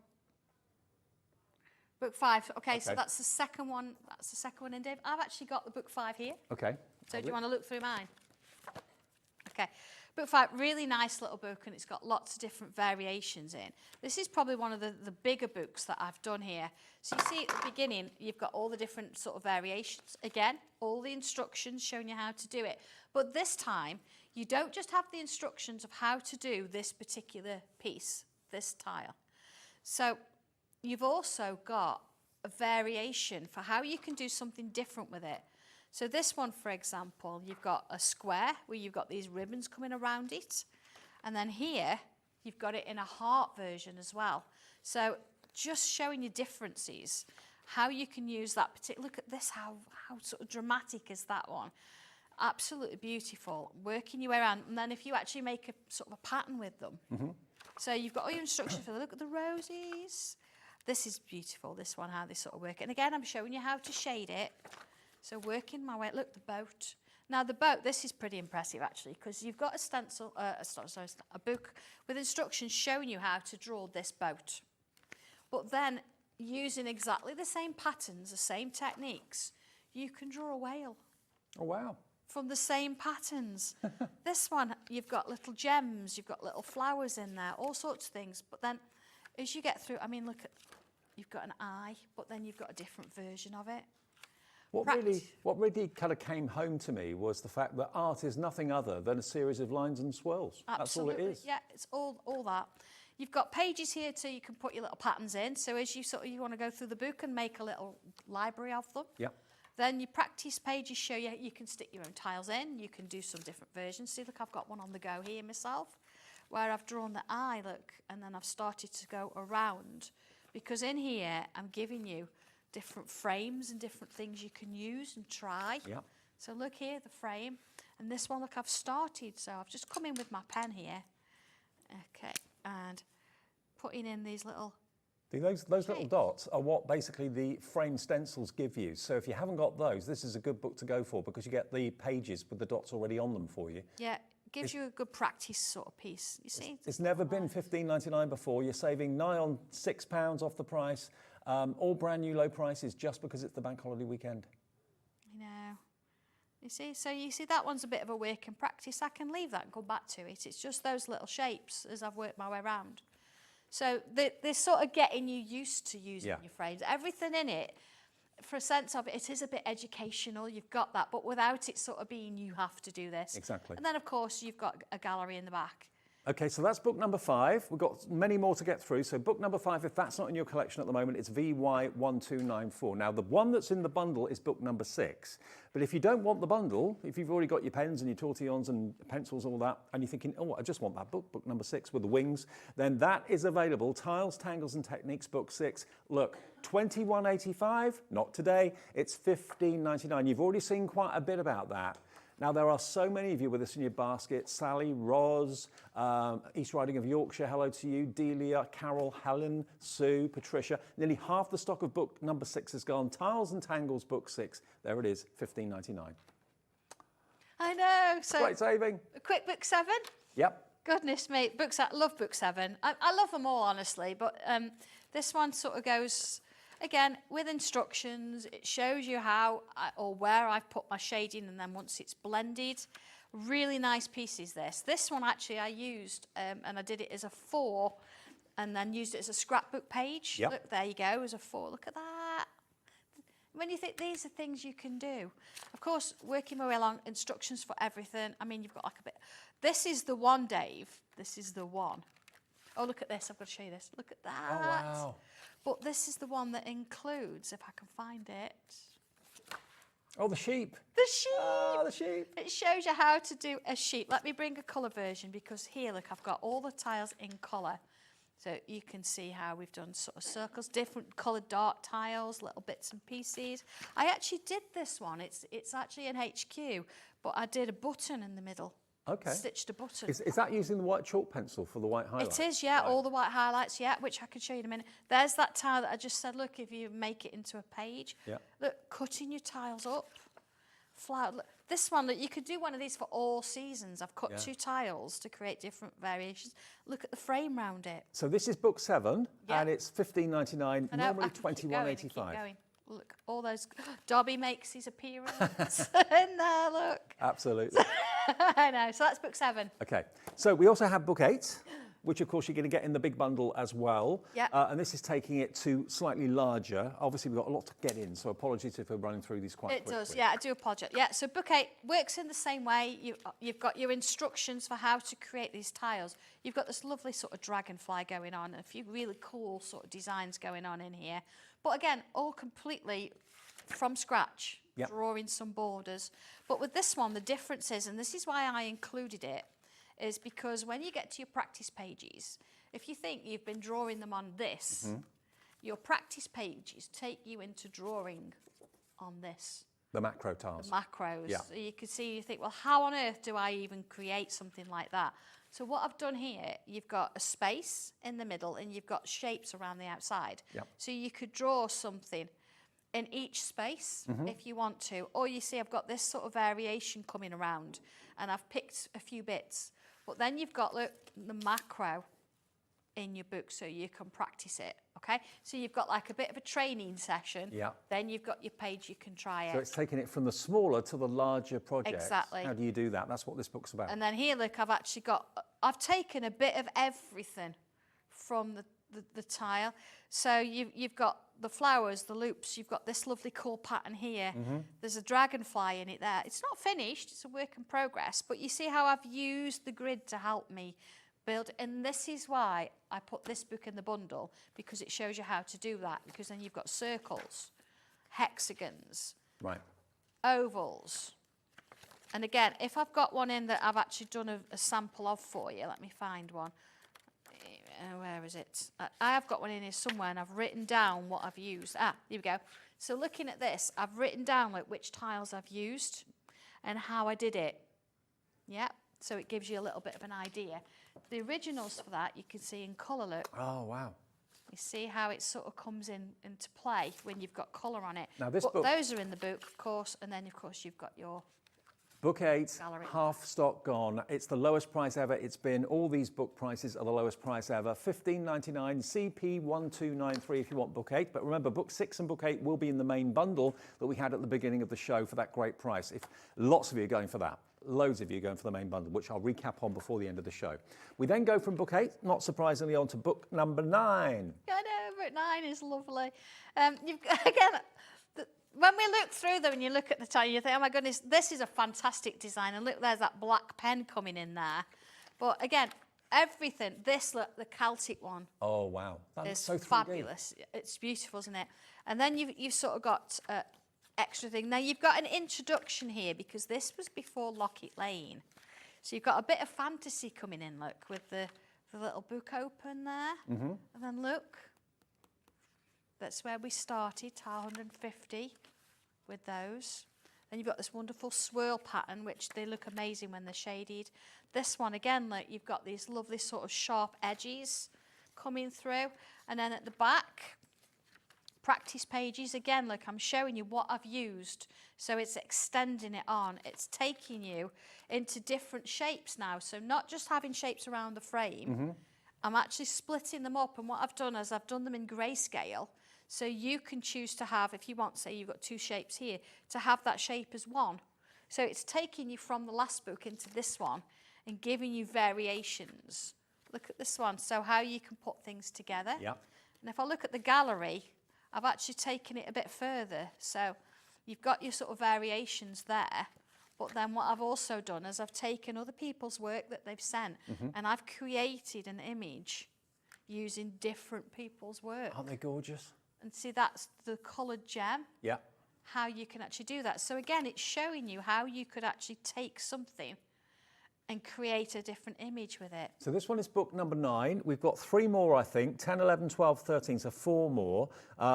Book 5. Okay, so that's the second one. That's the second one in, Dave. I've actually got the book 5 here. Okay. So do you want to look through mine? Okay. Book 5, really nice little book, and it's got lots of different variations in. This is probably one of the bigger books that I've done here. So you see at the beginning, you've got all the different sort of variations. Again, all the instructions showing you how to do it. But this time, you don't just have the instructions of how to do this particular piece, this tile. So you've also got a variation for how you can do something different with it. So this one, for example, you've got a square where you've got these ribbons coming around it. And then here, you've got it in a heart version as well. So just showing you differences, how you can use that particular, look at this, how sort of dramatic is that one. Absolutely beautiful, working your way around. And then if you actually make a sort of a pattern with them. So you've got all your instructions for, look at the roses. This is beautiful, this one, how they sort of work. And again, I'm showing you how to shade it. So working my way, look, the boat. Now the boat, this is pretty impressive actually, because you've got a stencil, a book with instructions showing you how to draw this boat. But then using exactly the same patterns, the same techniques, you can draw a whale. Oh, wow. From the same patterns. This one, you've got little gems, you've got little flowers in there, all sorts of things. But then as you get through, I mean, look at, you've got an eye, but then you've got a different version of it. What really kind of came home to me was the fact that art is nothing other than a series of lines and swirls. Absolutely. That's all it is. Yeah, it's all that. You've got pages here too, you can put your little patterns in. So as you want to go through the book and make a little library of them. Yeah. Then your practice pages show you can stick your own tiles in, you can do some different versions. See, look, I've got one on the go here myself, where I've drawn the eye, look, and then I've started to go around. Because in here, I'm giving you different frames and different things you can use and try. Yeah. So look here, the frame. And this one, look, I've started. So I've just come in with my pen here. Okay, and putting in these little... Those little dots are what basically the frame stencils give you. So if you haven't got those, this is a good book to go for because you get the pages with the dots already on them for you. Yeah, gives you a good practice sort of piece, you see. It's never been $15.99 before. You're saving nigh on £6 off the price. All brand new low prices just because it's the bank holiday weekend. I know. You see, so you see that one's a bit of a work in practice. I can leave that and go back to it. It's just those little shapes as I've worked my way around. So they're sort of getting you used to using your frames. Everything in it, for a sense of it, it is a bit educational. You've got that, but without it sort of being you have to do this. Exactly. And then, of course, you've got a gallery in the back. Okay, so that's book number 5. We've got many more to get through. So book number 5, if that's not in your collection at the moment, it's VY1294. Now, the one that's in the bundle is book number 6. But if you don't want the bundle, if you've already got your pens and your tortillons and pencils, all that, and you're thinking, oh, I just want that book, book number 6 with the wings, then that is available. Tiles, Tangles and Techniques, book 6. Look, $21.85, not today. It's $15.99. You've already seen quite a bit about that. Now, there are so many of you with us in your basket. Sally, Roz, East Riding of Yorkshire, hello to you. Delia, Carol, Helen, Sue, Patricia. Nearly half the stock of book number 6 is gone. Tiles and Tangles, book 6. There it is, $15.99. I know. So great saving. A quick book 7? Yep. Goodness me, I love book 7. I love them all, honestly, but this one sort of goes... Again, with instructions, it shows you how or where I've put my shading, and then once it's blended, really nice pieces this. This one actually I used, and I did it as a 4, and then used it as a scrapbook page. Yep. Look, there you go, as a 4. Look at that. When you think these are things you can do. Of course, working my way along, instructions for everything. I mean, you've got like a bit. This is the one, Dave. This is the one. Oh, look at this. I've got to show you this. Look at that. Oh, wow. But this is the one that includes, if I can find it. Oh, the sheep. The sheep. Oh, the sheep. It shows you how to do a sheep. Let me bring a colour version because here, look, I've got all the tiles in colour. So you can see how we've done sort of circles, different coloured dark tiles, little bits and pieces. I actually did this one. It's actually an HQ, but I did a button in the middle. Okay. Stitched a button. Is that using the white chalk pencil for the white highlights? It is, yeah, Right. all the white highlights, yeah, which I can show you in a minute. There's that tile that I just said, look, if you make it into a page, Yeah. look, cutting your tiles up, flower. Look, this one, look, you could do one of these for all seasons. I've cut 2 tiles to create different variations. Look at the frame round it. So this is book 7, Yeah. and it's $15.99, I know, normally I can keep going and keep $21.85. going. Look, all those. Dobby makes his appearance in there, look. Absolutely. I know, so that's book 7. Okay, so we also have book 8, which of course you're going to get in the big bundle as well. Yeah. And this is taking it to slightly larger. Obviously, we've got a lot to get in, so apologies if we're running through these quite quickly. It does, yeah, I do apologise. Yeah, so book 8 works in the same way. You've got your instructions for how to create these tiles. You've got this lovely sort of dragonfly going on and a few really cool sort of designs going on in here. But again, all completely from scratch, Yep. drawing some borders. But with this one, the difference is, and this is why I included it, is because when you get to your practice pages, if you think you've been drawing them on this, your practice pages take you into drawing on this. The macro tiles. Macros. Yeah. So you can see, you think, well, how on earth do I even create something like that? So what I've done here, you've got a space in the middle and you've got shapes around the outside. Yep. So you could draw something in each space if you want to. Or you see I've got this sort of variation coming around and I've picked a few bits. But then you've got, look, the macro in your book so you can practice it, okay? So you've got like a bit of a training session. Yeah. Then you've got your page you can try So it. it's taking it from the smaller to the larger projects. Exactly. How do you do that? That's what this book's about. And then here, look, I've taken a bit of everything from the tile. So you've got the flowers, the loops, you've got this lovely cool pattern here. There's a dragonfly in it there. It's not finished, it's a work in progress, but you see how I've used the grid to help me build. And this is why I put this book in the bundle, because it shows you how to do that, because then you've got circles, hexagons, Right. ovals. And again, if I've got one in that I've actually done a sample of for you, let me find one. Where is it? I have got one in here somewhere and I've written down what I've used. Here we go. So looking at this, I've written down like which tiles I've used and how I did it. Yeah, so it gives you a little bit of an idea. The originals for that you can see in colour, look. Oh, wow. You see how it sort of comes into play when you've got colour on it. Now this but book- those are in the book, of course, and then of course you've got your Book 8, Gallery. half stock gone. It's the lowest price ever it's been. All these book prices are the lowest price ever. $15.99, CP1293 if you want book 8. But remember, book 6 and book 8 will be in the main bundle that we had at the beginning of the show for that great price. If lots of you are going for that. Loads of you are going for the main bundle, which I'll recap on before the end of the show. We then go from book 8, not surprisingly, on to book number 9. I know, book 9 is lovely. Again, when we look through them and you look at the tile, you think, oh my goodness, this is a fantastic design. And look, there's that black pen coming in there. But again, everything, look, the Celtic one Oh, wow. That is so 3D. fabulous. It's beautiful, isn't it? And then you've sort of got extra thing. Now, you've got an introduction here because this was before Lockett Lane. So you've got a bit of fantasy coming in, look, with the little book open there. And then look, that's where we started, tile 150 with those. Then you've got this wonderful swirl pattern, which they look amazing when they're shaded. This one, again, look, you've got these lovely sort of sharp edges coming through. And then at the back, practice pages. Again, look, I'm showing you what I've used. So it's extending it on. It's taking you into different shapes now. So not just having shapes around the frame. I'm actually splitting them up. And what I've done is I've done them in grayscale. So you can choose to have, if you want, say you've got 2 shapes here, to have that shape as one. So it's taking you from the last book into this one and giving you variations. Look at this one. So how you can put things together. Yeah. And if I look at the gallery, I've actually taken it a bit further. So you've got your sort of variations there. But then what I've also done is I've taken other people's work that they've sent and I've created an image using different people's work. Aren't they gorgeous? And see, that's the coloured gem. Yeah. How you can actually do that. So again, it's showing you how you could actually take something and create a different image with it. So this one is book number 9. We've got 3 more, I think, 10, 11, 12, 13, so 4 more.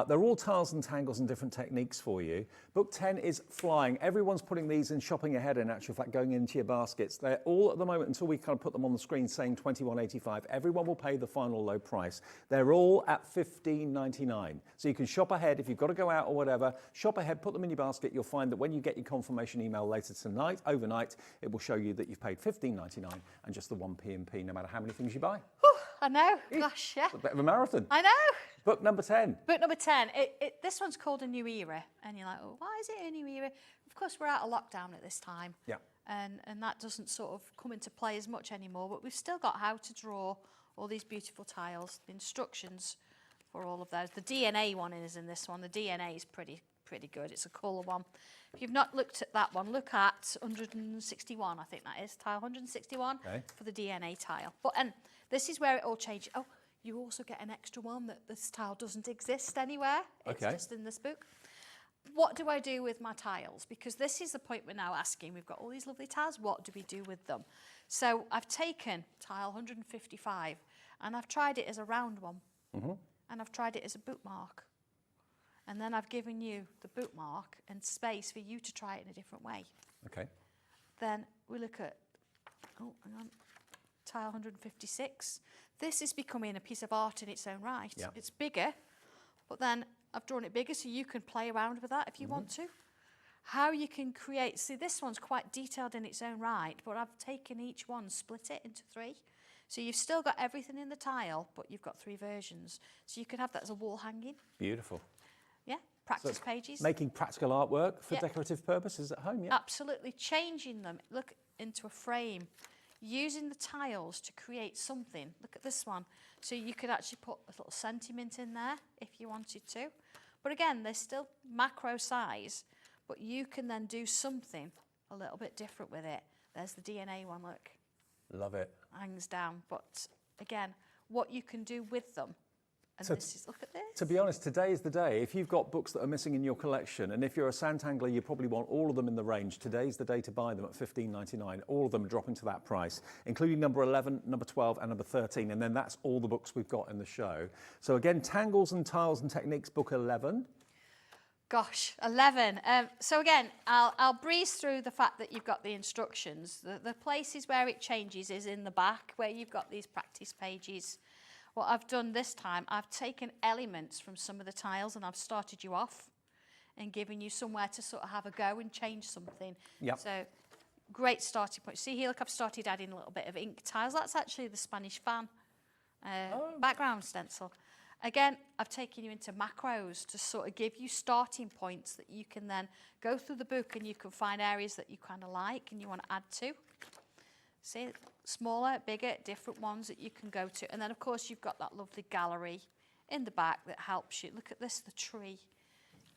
They're all tiles and tangles and different techniques for you. Book 10 is flying. Everyone's putting these in shopping ahead, in actual fact, going into your baskets. They're all at the moment, until we kind of put them on the screen saying $21.85. Everyone will pay the final low price. They're all at $15.99. So you can shop ahead if you've got to go out or whatever. Shop ahead, put them in your basket. You'll find that when you get your confirmation email later tonight, overnight, it will show you that you've paid $15.99 and just the 1 P&P, no matter how many things you buy. Whew, I know, gosh, yeah. A bit of a marathon. I know. Book number 10. Book number 10, this one's called A New Era. And you're like, oh, why is it a new era? Of course, we're out of lockdown at this time. Yeah. And that doesn't sort of come into play as much anymore, but we've still got how to draw all these beautiful tiles, the instructions for all of those. The DNA one is in this one. The DNA is pretty good. It's a colour one. If you've not looked at that one, look at 161, I think that is, tile 161 for the DNA tile. And this is where it all changes. Oh, you also get an extra one that this tile doesn't exist anywhere. It's just in this book. What do I do with my tiles? Because this is the point we're now asking. We've got all these lovely tiles. What do we do with them? So I've taken tile 155 and I've tried it as a round one. And I've tried it as a bookmark. And then I've given you the bookmark and space for you to try it in a different way. Okay. Then we look at, oh, hang on, tile 156. This is becoming a piece of art in its own right. Yeah. It's bigger, but then I've drawn it bigger so you can play around with that if you want to. How you can create, see this one's quite detailed in its own right, but I've taken each one, split it into 3. So you've still got everything in the tile, but you've got 3 versions. So you could have that as a wall hanging. Beautiful. Yeah, practice pages. Making practical artwork for decorative purposes at home, yeah. Absolutely, changing them, look, into a frame. Using the tiles to create something. Look at this one. So you could actually put a little sentiment in there if you wanted to. But again, they're still macro size, but you can then do something a little bit different with it. There's the DNA one, look. Love it. Hangs down. But again, what you can do with them. And So this is, look at this. To be honest, today is the day. If you've got books that are missing in your collection, and if you're a Sanntangler, you probably want all of them in the range. Today's the day to buy them at $15.99. All of them dropping to that price, including number 11, number 12, and number 13. And then that's all the books we've got in the show. So again, Tangles and Tiles and Techniques, book 11. Gosh, 11. So again, I'll breeze through the fact that you've got the instructions. The places where it changes is in the back, where you've got these practice pages. What I've done this time, I've taken elements from some of the tiles and I've started you off and given you somewhere to sort of have a go and change something. Yep. So great starting point. See here, look, I've started adding a little bit of ink tiles. That's actually the Spanish fan background stencil. Again, I've taken you into macros to sort of give you starting points that you can then go through the book and you can find areas that you kind of like and you want to add to. See, smaller, bigger, different ones that you can go to. And then, of course, you've got that lovely gallery in the back that helps you. Look at this, the tree.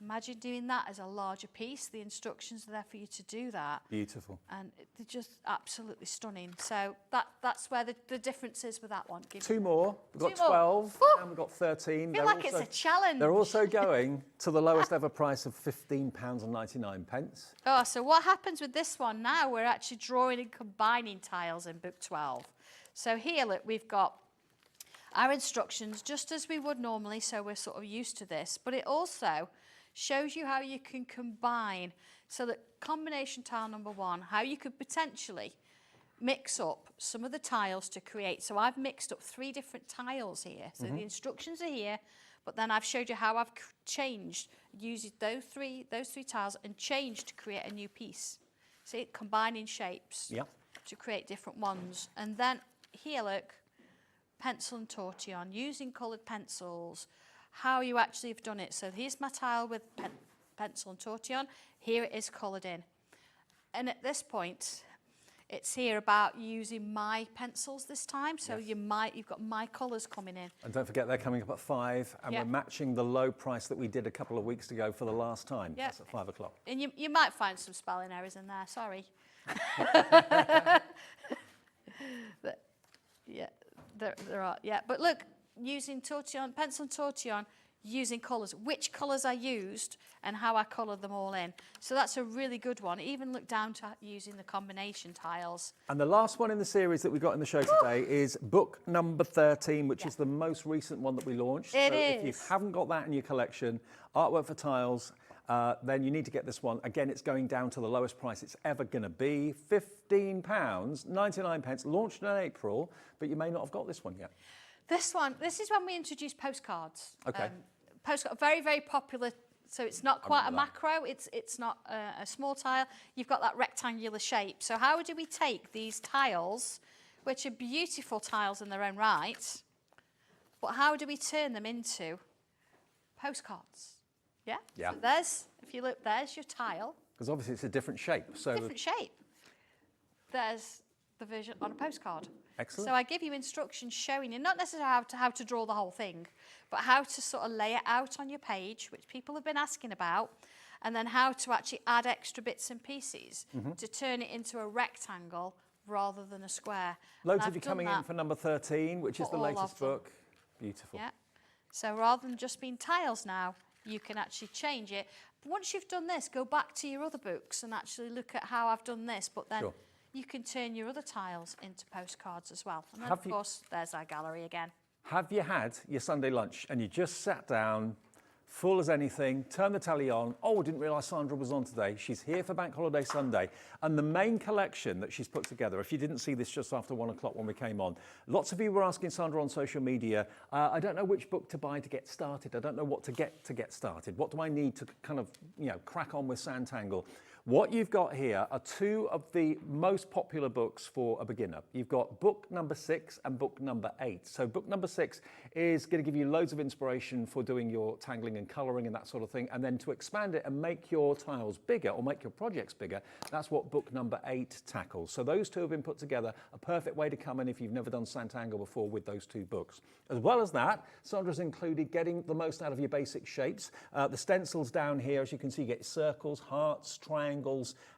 Imagine doing that as a larger piece. The instructions are there for you to do that. Beautiful. And they're just absolutely stunning. So that's where the difference is with that one. 2 more. We've got 2 more. 12 Woo! and we've got 13. I feel like it's a challenge. They're also going to the lowest ever price of £15.99. Oh, so what happens with this one now? We're actually drawing and combining tiles in book 12. So here, look, we've got our instructions just as we would normally, so we're sort of used to this. But it also shows you how you can combine. So that combination tile number 1, how you could potentially mix up some of the tiles to create. So I've mixed up 3 different tiles here. So the instructions are here, but then I've showed you how I've changed, using those three tiles and changed to create a new piece. See, combining shapes to create different ones. And then here, look, pencil and tortillon, using coloured pencils, how you actually have done it. So here's my tile with pencil and tortillon. Here it is coloured in. And at this point, It's here about using my pencils this time. So you've got my colours coming in. And don't forget, they're coming up at 5, and we're matching the low price that we did a couple of weeks ago for the last time. That's at 5 o'clock. And you might find some spelling errors in there, sorry. But, yeah, there are, but look, using tortillon, pencil and tortillon, using colours, which colours I used and how I coloured them all in. So that's a really good one. Even look down to using the combination tiles. And the last one in the series that we've got in the show today is book number 13, which is the most recent one that we launched. If you haven't got that in your collection, Artwork for Tiles, then you need to get this one. Again, it's going down to the lowest price it's ever going to be, £15, 99 pence, launched in April, but you may not have got this one yet. This is when we introduced postcards. Okay. Postcard, very, very popular. So it's not quite a macro, it's not a small tile. You've got that rectangular shape. So how do we take these tiles, which are beautiful tiles in their own right, but how do we turn them into postcards? Yeah? Yeah. So if you look, there's your tile. Because obviously it's a different shape. So Different shape. There's the version on a postcard. Excellent. So I give you instructions showing you not necessarily how to draw the whole thing, but how to sort of lay it out on your page, which people have been asking about, and then how to actually add extra bits and pieces to turn it into a rectangle rather than a square. Loads of you coming in for number 13, which is the latest book. Beautiful. Yeah. So rather than just being tiles now, you can actually change it. But once you've done this, go back to your other books and actually look at how I've done this, but then you can turn your other tiles into postcards as well. And then, of course, there's our gallery again. Have you had your Sunday lunch and you just sat down, full as anything, turned the telly on? Oh, didn't realise Sandra was on today. She's here for Bank Holiday Sunday. And the main collection that she's put together, if you didn't see this just after 1 o'clock when we came on, lots of you were asking Sandra on social media, I don't know which book to buy to get started. I don't know what to get started. What do I need to kind of, crack on with Sanntangle? What you've got here are 2 of the most popular books for a beginner. You've got book number 6 and book number 8. So book number 6 is going to give you loads of inspiration for doing your tangling and colouring and that sort of thing. And then to expand it and make your tiles bigger or make your projects bigger, that's what book number 8 tackles. So those 2 have been put together, a perfect way to come in if you've never done Sanntangle before with those 2 books. As well as that, Sandra's included getting the most out of your basic shapes. The stencils down here, as you can see, you get circles, hearts, triangles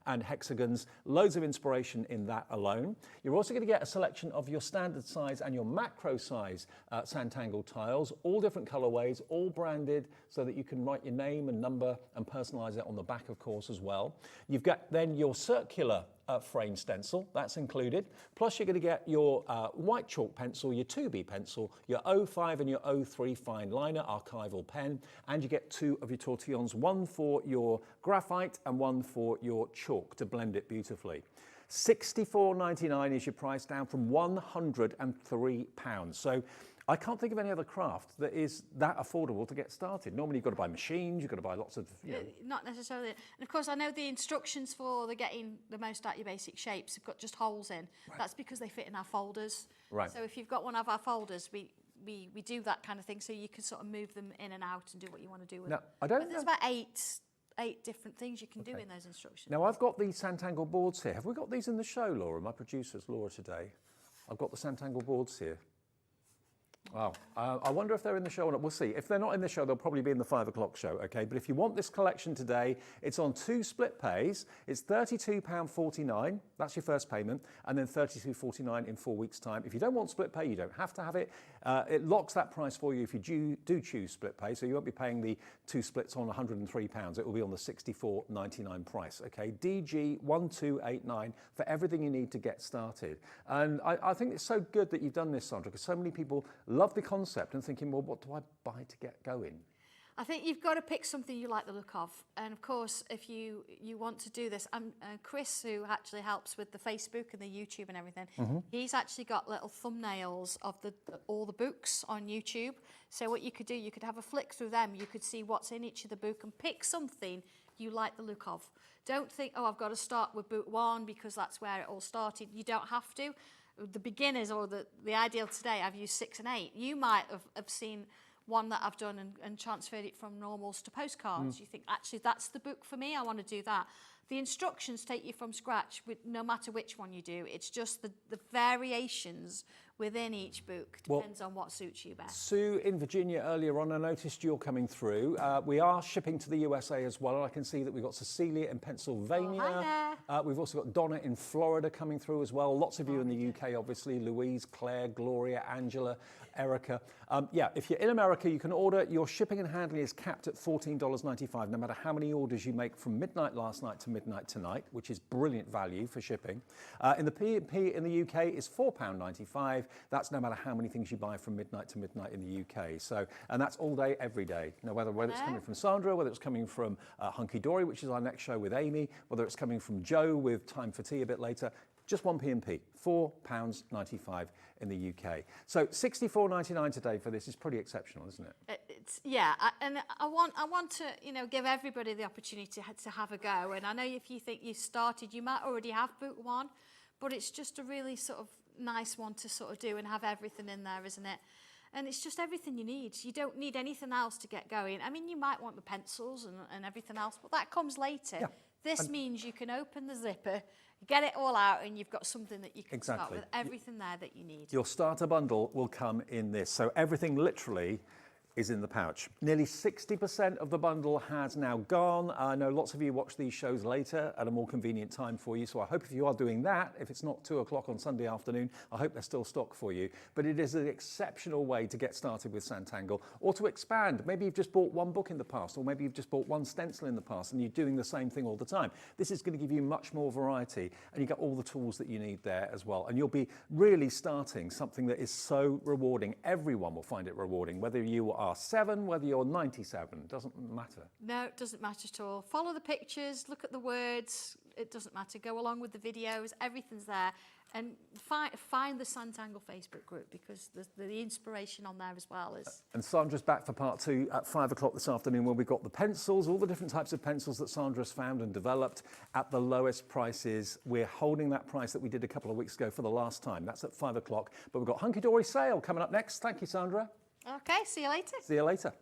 and hexagons. Loads of inspiration in that alone. You're also going to get a selection of your standard size and your macro size Sanntangle tiles, all different colorways, all branded so that you can write your name and number and personalize it on the back, of course, as well. You've got then your circular frame stencil, that's included. Plus you're going to get your white chalk pencil, your 2B pencil, your 05 and your 03 fine liner archival pen, and you get 2 of your tortillons, one for your graphite and one for your chalk to blend it beautifully. £64.99 is your price, down from £103. So I can't think of any other craft that is that affordable to get started. Normally you've got to buy machines, you've got to buy lots of... Not necessarily. And of course I know the instructions for getting the most out of your basic shapes have got just holes in. Right. That's because they fit in our folders. Right. So if you've got one of our folders, we do that kind of thing so you can sort of move them in and out and do what you want to do with them. I don't know. There's about eight different things you can do in those instructions. Now I've got these Sanntangle boards here. Have we got these in the show, Laura? My producer's Laura today. I've got the Sanntangle boards here. Wow. I wonder if they're in the show or not. We'll see. If they're not in the show, they'll probably be in the 5 o'clock show, okay? But if you want this collection today, it's on 2 split pays. It's £32.49. That's your first payment. And then £32.49 in 4 weeks' time. If you don't want split pay, you don't have to have it. It locks that price for you if you do choose split pay. So you won't be paying the 2 splits on £103. It will be on the £64.99 price, okay? DG1289 for everything you need to get started. And I think it's so good that you've done this, Sandra, because so many people love the concept and thinking, well, what do I buy to get going? I think you've got to pick something you like the look of. And of course, if you want to do this, Chris, who actually helps with the Facebook and the YouTube and everything, he's actually got little thumbnails of all the books on YouTube. So what you could do, you could have a flick through them. You could see what's in each of the book and pick something you like the look of. Don't think, oh, I've got to start with book 1 because that's where it all started. You don't have to. The beginners or the ideal today, I've used 6 and 8. You might have seen one that I've done and transferred it from normals to postcards. You think, actually, that's the book for me. I want to do that. The instructions take you from scratch with no matter which one you do. It's just the variations within each book depends on what suits you best. Sue in Virginia earlier on, I noticed you're coming through. We are shipping to the USA as well, and I can see that we've got Cecilia in Pennsylvania. Oh, hi there. We've also got Donna in Florida coming through as well. Lots of you in the UK, obviously. Louise, Claire, Gloria, Angela, Erica. Yeah, if you're in America, you can order. Your shipping and handling is capped at $14.95, no matter how many orders you make from midnight last night to midnight tonight, which is brilliant value for shipping. In the P&P in the UK is £4.95. That's no matter how many things you buy from midnight to midnight in the UK. So, and that's all day, every day. Now, whether it's coming from Sandra, whether it's coming from Hunkydory, which is our next show with Amy, whether it's coming from Joe with Time for Tea a bit later, just one P&P, £4.95 in the UK. So $64.99 today for this is pretty exceptional, isn't it? And I want to give everybody the opportunity to have a go. And I know if you think you've started, you might already have book one, but it's just a really sort of nice one to sort of do and have everything in there, isn't it? And it's just everything you need. You don't need anything else to get going. I mean, you might want the pencils and everything else, but that comes later. Yeah. This means you can open the zipper, get it all out, and you've got something that you can start with everything there that you need. Your starter bundle will come in this. So everything literally is in the pouch. Nearly 60% of the bundle has now gone. I know lots of you watch these shows later at a more convenient time for you, so I hope if you are doing that, if it's not 2 o'clock on Sunday afternoon, I hope there's still stock for you. But it is an exceptional way to get started with Sanntangle, or to expand. Maybe you've just bought one book in the past, or maybe you've just bought one stencil in the past and you're doing the same thing all the time. This is going to give you much more variety, and you get all the tools that you need there as well. And you'll be really starting something that is so rewarding. Everyone will find it rewarding, whether you are 7, whether you're 97, doesn't matter. No, it doesn't matter at all. Follow the pictures, look at the words, it doesn't matter. Go along with the videos, everything's there. And find the Sanntangle Facebook group, because the inspiration on there as well is... And Sandra's back for part 2 at 5 o'clock this afternoon, where we've got the pencils, all the different types of pencils that Sandra's found and developed at the lowest prices. We're holding that price that we did a couple of weeks ago for the last time. That's at 5 o'clock. But we've got Hunkydory sale coming up next. Thank you, Sandra. Okay, see you later. See you later.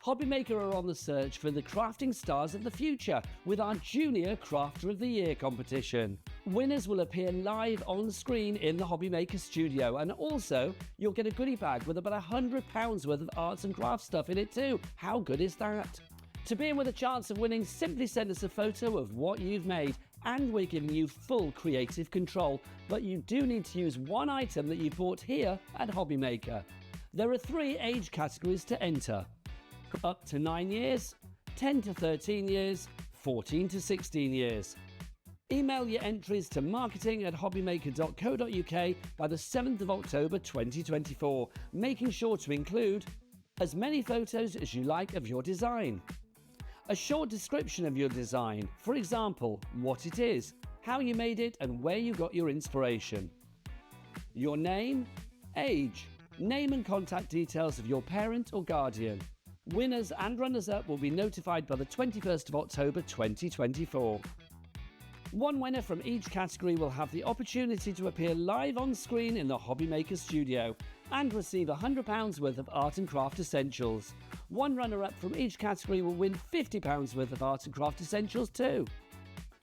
HobbyMaker are on the search for the crafting stars of the future with our Junior Crafter of the Year competition. Winners will appear live on screen in the HobbyMaker studio, and also you'll get a goodie bag with about £100 worth of arts and crafts stuff in it too. How good is that? To be in with a chance of winning, simply send us a photo of what you've made, and we're giving you full creative control, but you do need to use one item that you bought here at HobbyMaker. There are 3 age categories to enter: up to 9 years, 10 to 13 years, 14 to 16 years. Email your entries to marketing@hobbymaker.co.uk by the 7th of October 2024, making sure to include as many photos as you like of your design, a short description of your design, for example, what it is, how you made it and where you got your inspiration, your name, age, name and contact details of your parent or guardian. Winners and runners-up will be notified by the 21st of October 2024. One winner from each category will have the opportunity to appear live on screen in the HobbyMaker studio and receive £100 worth of art and craft essentials. One runner-up from each category will win £50 worth of art and craft essentials too.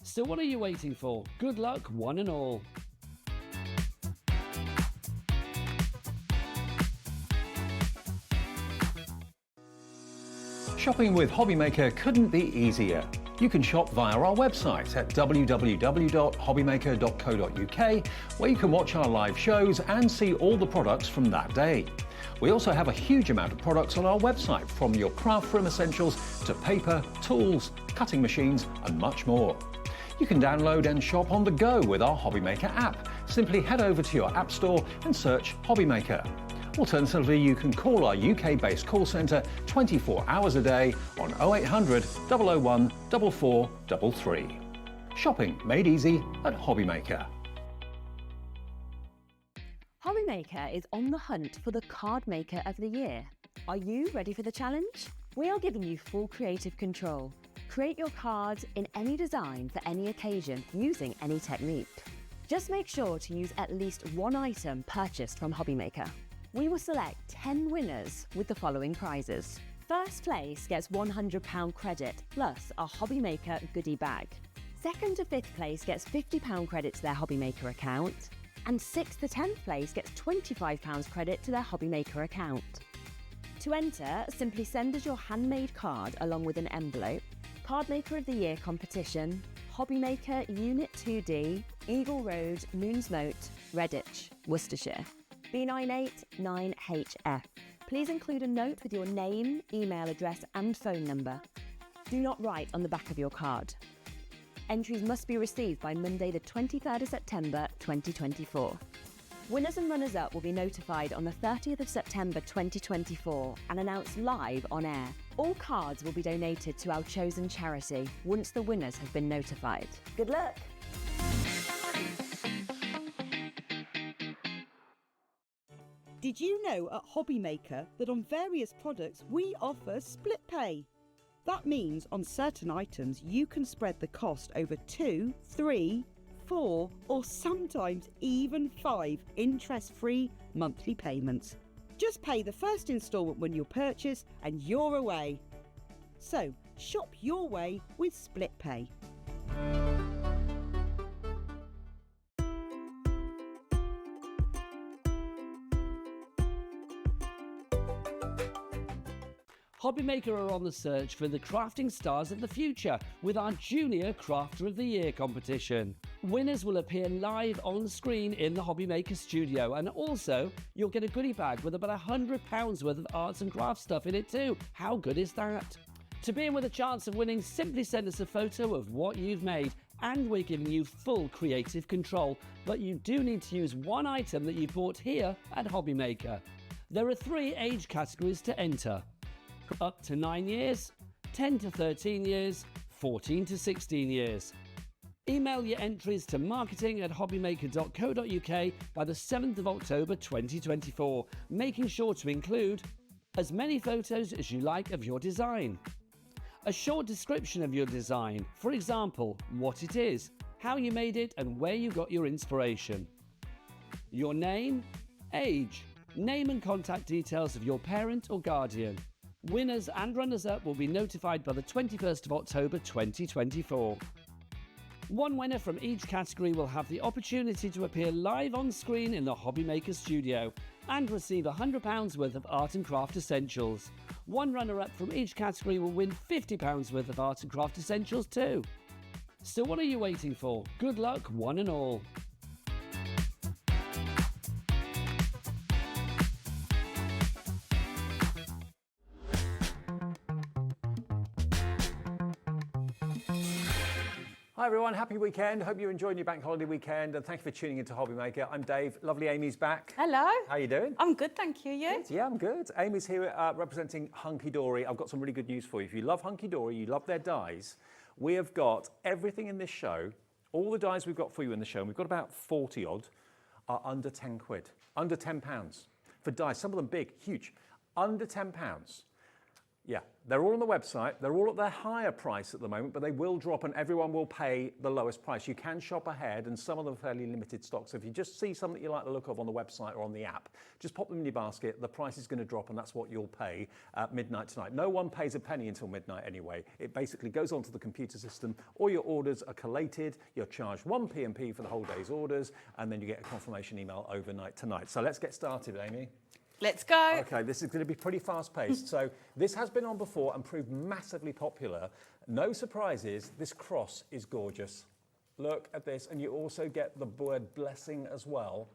So what are you waiting for? Good luck, one and all. Shopping with HobbyMaker couldn't be easier. You can shop via our website at www.hobbymaker.co.uk, where you can watch our live shows and see all the products from that day. We also have a huge amount of products on our website, from your craft room essentials to paper, tools, cutting machines and much more. You can download and shop on the go with our HobbyMaker app. Simply head over to your app store and search HobbyMaker. Alternatively, you can call our UK-based call centre 24 hours a day on 0800 001 4433. Shopping made easy at HobbyMaker. HobbyMaker is on the hunt for the Card Maker of the Year. Are you ready for the challenge? We are giving you full creative control. Create your cards in any design for any occasion using any technique. Just make sure to use at least one item purchased from HobbyMaker. We will select 10 winners with the following prizes. First place gets £100 credit plus a HobbyMaker goodie bag. Second to 5th place gets £50 credit to their HobbyMaker account. And 6th to 10th place gets £25 credit to their HobbyMaker account. To enter, simply send us your handmade card along with an envelope, Card Maker of the Year competition, HobbyMaker Unit 2D, Eagle Road, Moonsmote, Redditch, Worcestershire, B989HF. Please include a note with your name, email address and phone number. Do not write on the back of your card. Entries must be received by Monday the 23rd of September 2024. Winners and runners-up will be notified on the 30th of September 2024 and announced live on air. All cards will be donated to our chosen charity once the winners have been notified. Good luck! Did you know at HobbyMaker that on various products we offer split pay? That means on certain items you can spread the cost over 2, 3, 4 or sometimes even 5 interest-free monthly payments. Just pay the first instalment when you purchase and you're away. So shop your way with split pay. HobbyMaker are on the search for the crafting stars of the future with our Junior Crafter of the Year competition. Winners will appear live on screen in the HobbyMaker studio, and also you'll get a goodie bag with about £100 worth of arts and crafts stuff in it too. How good is that? To be in with a chance of winning, simply send us a photo of what you've made, and we're giving you full creative control, but you do need to use one item that you bought here at HobbyMaker. There are 3 age categories to enter: up to 9 years, 10 to 13 years, 14 to 16 years. Email your entries to marketing@hobbymaker.co.uk by the 7th of October 2024, making sure to include as many photos as you like of your design, a short description of your design, for example, what it is, how you made it and where you got your inspiration, your name, age, name and contact details of your parent or guardian. Winners and runners-up will be notified by the 21st of October 2024. One winner from each category will have the opportunity to appear live on screen in the HobbyMaker studio and receive £100 worth of art and craft essentials. One runner-up from each category will win £50 worth of art and craft essentials too. So what are you waiting for? Good luck, one and all. Hi everyone, happy weekend. Hope you're enjoying your bank holiday weekend, and thank you for tuning into HobbyMaker. I'm Dave. Lovely Amy's back. Hello. How you doing? I'm good, thank you. You? Good. Yeah, I'm good. Amy's here representing Hunkydory. I've got some really good news for you. If you love Hunkydory, you love their dies, we have got everything in this show. All the dies we've got for you in the show, and we've got about 40 odd, are under 10 quid, under £10 for dies. Some of them big, huge, under £10. Yeah, they're all on the website. They're all at their higher price at the moment, but they will drop and everyone will pay the lowest price. You can shop ahead, and some of them are fairly limited stock. So if you just see something you like the look of on the website or on the app, just pop them in your basket. The price is going to drop, and that's what you'll pay at midnight tonight. No one pays a penny until midnight anyway. It basically goes onto the computer system. All your orders are collated. You're charged 1 P&P for the whole day's orders, and then you get a confirmation email overnight tonight. So let's get started, Amy. Let's go. Okay, this is going to be pretty fast-paced. So this has been on before and proved massively popular. No surprises, this cross is gorgeous. Look at this, and you also get the word blessing as well.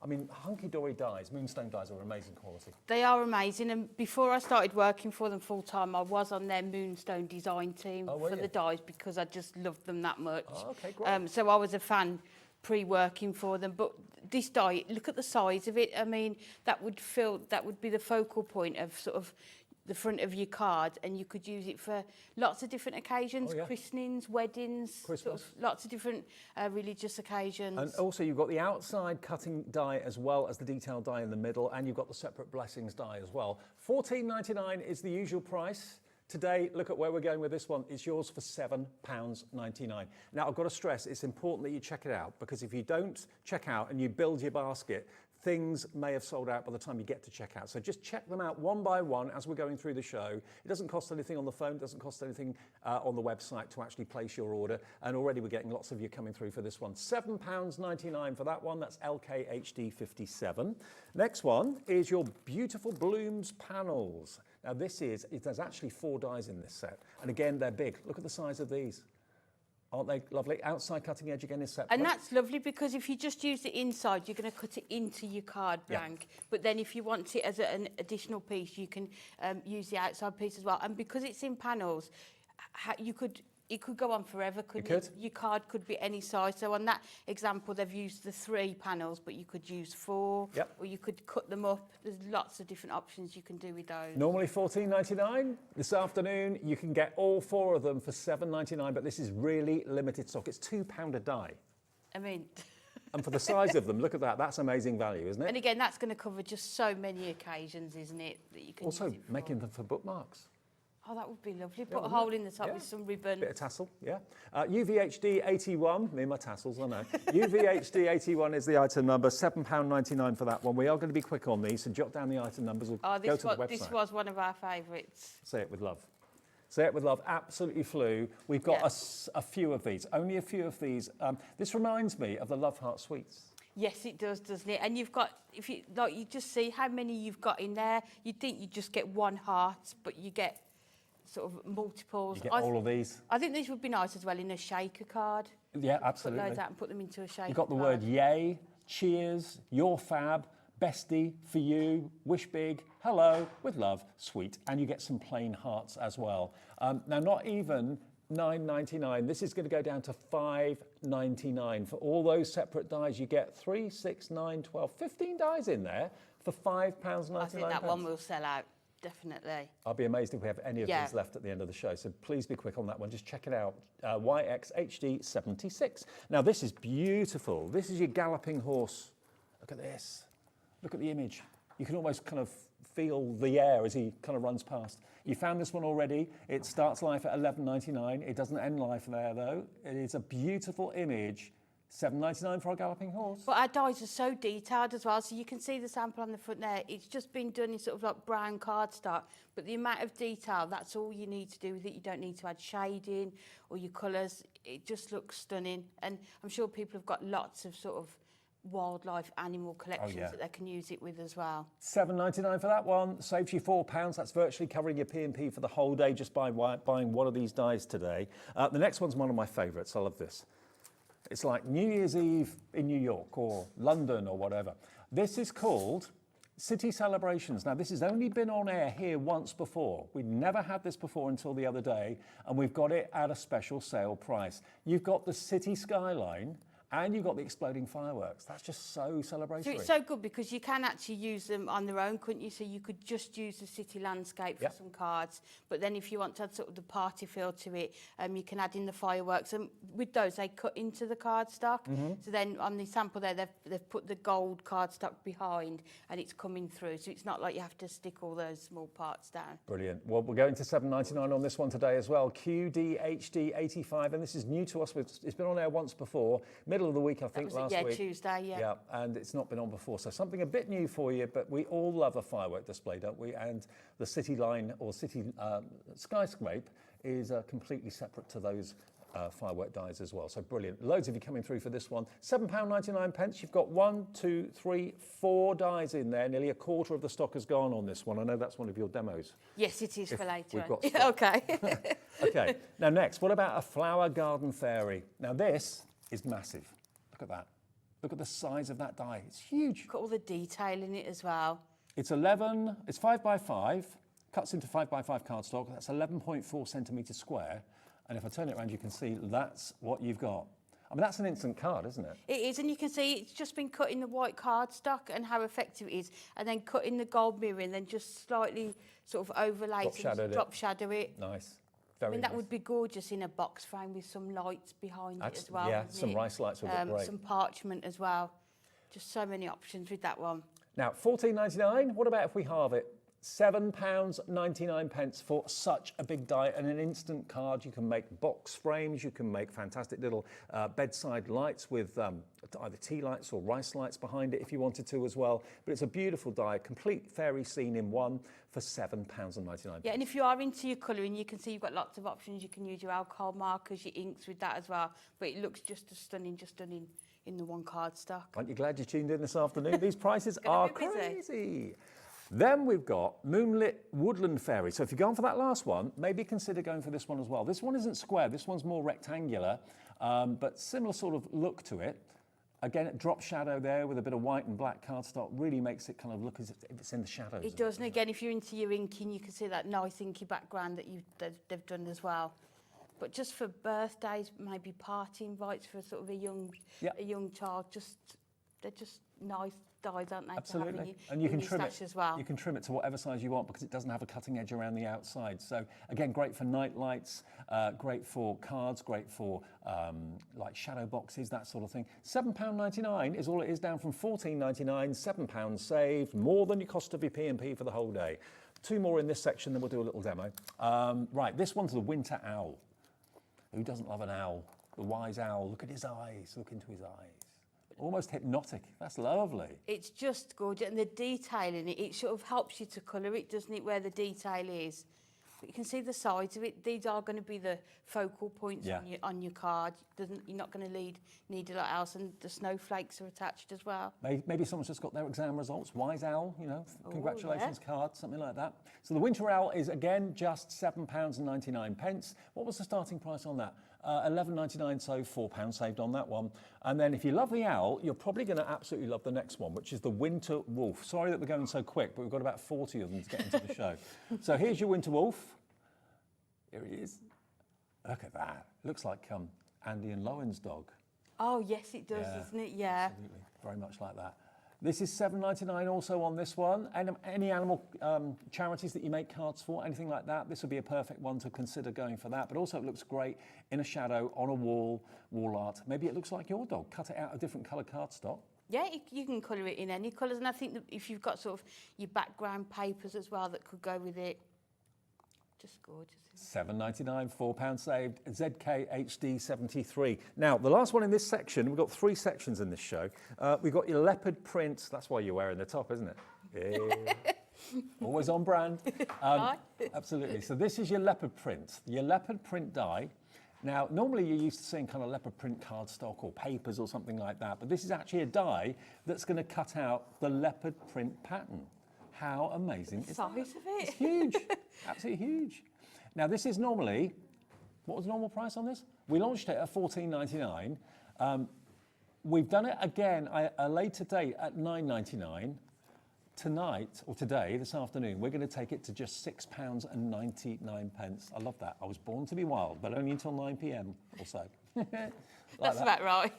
I mean, Hunkydory dies, Moonstone dies are amazing quality. They are amazing, and before I started working for them full-time, I was on their Moonstone design team for the dies because I just loved them that much. Oh, okay, great. So I was a fan pre-working for them, but this die, look at the size of it. I mean, that would be the focal point of sort of the front of your card, and you could use it for lots of different occasions, christenings, weddings, sort of lots of different religious occasions. And also you've got the outside cutting die as well as the detailed die in the middle, and you've got the separate blessings die as well. £14.99 is the usual price. Today, look at where we're going with this one. It's yours for £7.99. Now, I've got to stress, it's important that you check it out, because if you don't check out and you build your basket, things may have sold out by the time you get to checkout. So just check them out one by one as we're going through the show. It doesn't cost anything on the phone, it doesn't cost anything on the website to actually place your order. And already we're getting lots of you coming through for this one. £7.99 for that one. That's LKHD 57. Next one is your beautiful Blooms panels. Now there's actually 4 dies in this set. And again, they're big. Look at the size of these. Aren't they lovely? Outside cutting edge again is separate. And that's lovely because if you just use the inside, you're going to cut it into your card blank. But then if you want it as an additional piece, you can use the outside piece as well. And because it's in panels, it could go on forever, couldn't it? Your card could be any size. So on that example, they've used the 3 panels, but you could use 4, or you could cut them up. There's lots of different options you can do with those. Normally $14.99. This afternoon, you can get all 4 of them for $7.99, but this is really limited stock. It's £2 a die. I mean... And for the size of them, look at that. That's amazing value, isn't it? And again, that's going to cover just so many occasions, isn't it? That you can also, use it for. making them for bookmarks. Oh, that would be lovely. Put a hole in the top with some ribbon. Bit of tassel, yeah. UVHD 81, me and my tassels, I know. UVHD 81 is the item number, £7.99 for that one. We are going to be quick on these, so jot down the item numbers or go to the website. This was one of our favourites. Say it with love. Say it with love, absolutely flew. We've got a few of these, only a few of these. This reminds me of the Love Heart Sweets. Yes, it does, doesn't it? And you've got, if you like, you just see how many you've got in there. You'd think you just get one heart, but you get sort of multiples. You get all of these. I think these would be nice as well in a shaker card. Yeah, absolutely. Put loads out and put them into a shaker You've got the card. word yay, cheers, you're fab, bestie, for you, wish big, hello, with love, sweet. And you get some plain hearts as well. Now, not even $9.99. This is going to go down to $5.99. For all those separate dies, you get 3, 6, 9, 12, 15 dies in there for £5.99. I think that one will sell out. Definitely. I'll be amazed if we have any of these left at the end of the show. So please be quick on that one. Just check it out. YXHD 76. Now this is beautiful. This is your galloping horse. Look at this. Look at the image. You can almost kind of feel the air as he kind of runs past. You found this one already. It starts life at $11.99. It doesn't end life there though. It is a beautiful image. $7.99 for a galloping horse. But our dies are so detailed as well, so you can see the sample on the front there. It's just been done in sort of like brown cardstock, but the amount of detail, that's all you need to do with it. You don't need to add shading or your colours. It just looks stunning. And I'm sure people have got lots of sort of wildlife animal collections that they can use it with as well. $7.99 for that one. Saves you £4. That's virtually covering your P&P for the whole day just by buying one of these dies today. The next one's one of my favourites. I love this. It's like New Year's Eve in New York or London or whatever. This is called City Celebrations. Now, this has only been on air here once before. We'd never had this before until the other day, and we've got it at a special sale price. You've got the city skyline, and you've got the exploding fireworks. That's just so celebratory. So it's so good because you can actually use them on their own, couldn't you? So you could just use the city landscape for some cards. But then if you want to add sort of the party feel to it, you can add in the fireworks. And with those, they cut into the cardstock. So then on the sample there, they've put the gold cardstock behind and it's coming through. So it's not like you have to stick all those small parts down. Brilliant. Well, we're going to $7.99 on this one today as well. QDHD 85, and this is new to us. It's been on air once before. Middle of the week, I think, last week. Tuesday, Yeah, and it's not been on before. So something a bit new for you, but we all love a firework display, don't we? And the city line or city skyscrape is completely separate to those firework dies as well. So brilliant. Loads of you coming through for this one. £7.99. You've got 1, 2, 3, 4 dies in there. Nearly a quarter of the stock has gone on this one. I know that's one of your demos. Yes, it is for later. We've got okay. Okay. Now next, what about a flower garden fairy? Now this is massive. Look at that. Look at the size of that die. It's huge. Got all the detail in it as well. It's 5 by 5, cuts into 5 by 5 cardstock. That's 11.4 centimetres square. And if I turn it around, you can see that's what you've got. I mean, that's an instant card, isn't it? It is, and you can see it's just been cut in the white cardstock and how effective it is, and then cut in the gold mirror and then just slightly sort of overlay it, drop shadow it. Nice. I mean, that would be gorgeous in a box frame with some lights behind it as well. Yeah, some rice lights would look great. Some parchment as well. Just so many options with that one. Now, $14.99. What about if we halve it £7.99 for such a big die and an instant card. You can make box frames, you can make fantastic little bedside lights with either tea lights or rice lights behind it if you wanted to as well. But it's a beautiful die, a complete fairy scene in one for £7.99. Yeah, and if you are into your colouring, you can see you've got lots of options. You can use your alcohol markers, your inks with that as well. But it looks just as stunning in the one card stock. Aren't you glad you tuned in this afternoon? These prices gonna are be busy. crazy. Then we've got Moonlit Woodland Fairy. So if you're going for that last one, maybe consider going for this one as well. This one isn't square, this one's more rectangular, but similar sort of look to it. Again, drop shadow there with a bit of white and black cardstock really makes it kind of look as if it's in the shadows. It does, and again, if you're into your inking, you can see that nice inky background that they've done as well. But just for birthdays, maybe party invites for sort of a young child, they're just nice dies, aren't they? Absolutely. To have in And you can trim it as well. You can trim it to whatever size you want because it doesn't have a cutting edge around the outside. So again, great for night lights, great for cards, great for like shadow boxes, that sort of thing. £7.99 is all it is, down from £14.99, £7 saved, more than your cost of your P&P for the whole day. Two more in this section, then we'll do a little demo. Right, this one's the winter owl. Who doesn't love an owl? The wise owl, look at his eyes, look into his eyes. Almost hypnotic. That's lovely. It's just gorgeous, and the detail in it, it sort of helps you to colour it, doesn't it, where the detail is. But you can see the sides of it. These are going to be the focal points on your card. You're not going to need a lot else, and the snowflakes are attached as well. Maybe someone's just got their exam results. Wise owl, you know, congratulations card, something like that. So the winter owl is, again, just £7.99. What was the starting price on that? £11.99, so £4 saved on that one. And then if you love the owl, you're probably going to absolutely love the next one, which is the winter wolf. Sorry that we're going so quick, but we've got about 40 of them to get into the show. So here's your winter wolf. Here he is. Look at that. Looks like Andy and Lowen's dog. Oh, yes, it does, doesn't it? Yeah. Absolutely. Very much like that. This is £7.99 also on this one. And any animal charities that you make cards for, anything like that, this would be a perfect one to consider going for that. But also it looks great in a shadow, on a wall art. Maybe it looks like your dog. Cut it out of different colour cardstock. Yeah, you can colour it in any colours. And I think that if you've got sort of your background papers as well that could go with it, just gorgeous. £7.99, £4 saved, ZK HD 73. Now, the last one in this section, we've got 3 sections in this show. We've got your leopard print. That's why you're wearing the top, isn't it? Yeah. Always on brand. Absolutely. So this is your leopard print. Your leopard print die. Now, normally you're used to seeing kind of leopard print cardstock or papers or something like that, but this is actually a die that's going to cut out the leopard print pattern. How amazing is that? The size of it. It's huge, absolutely huge. Now this is normally, what was the normal price on this? We launched it at £14.99. We've done it again at a later date at £9.99. Tonight, or today, this afternoon, we're going to take it to just £6.99. I love that. I was born to be wild, but only until 9 p.m. or so. That's about right.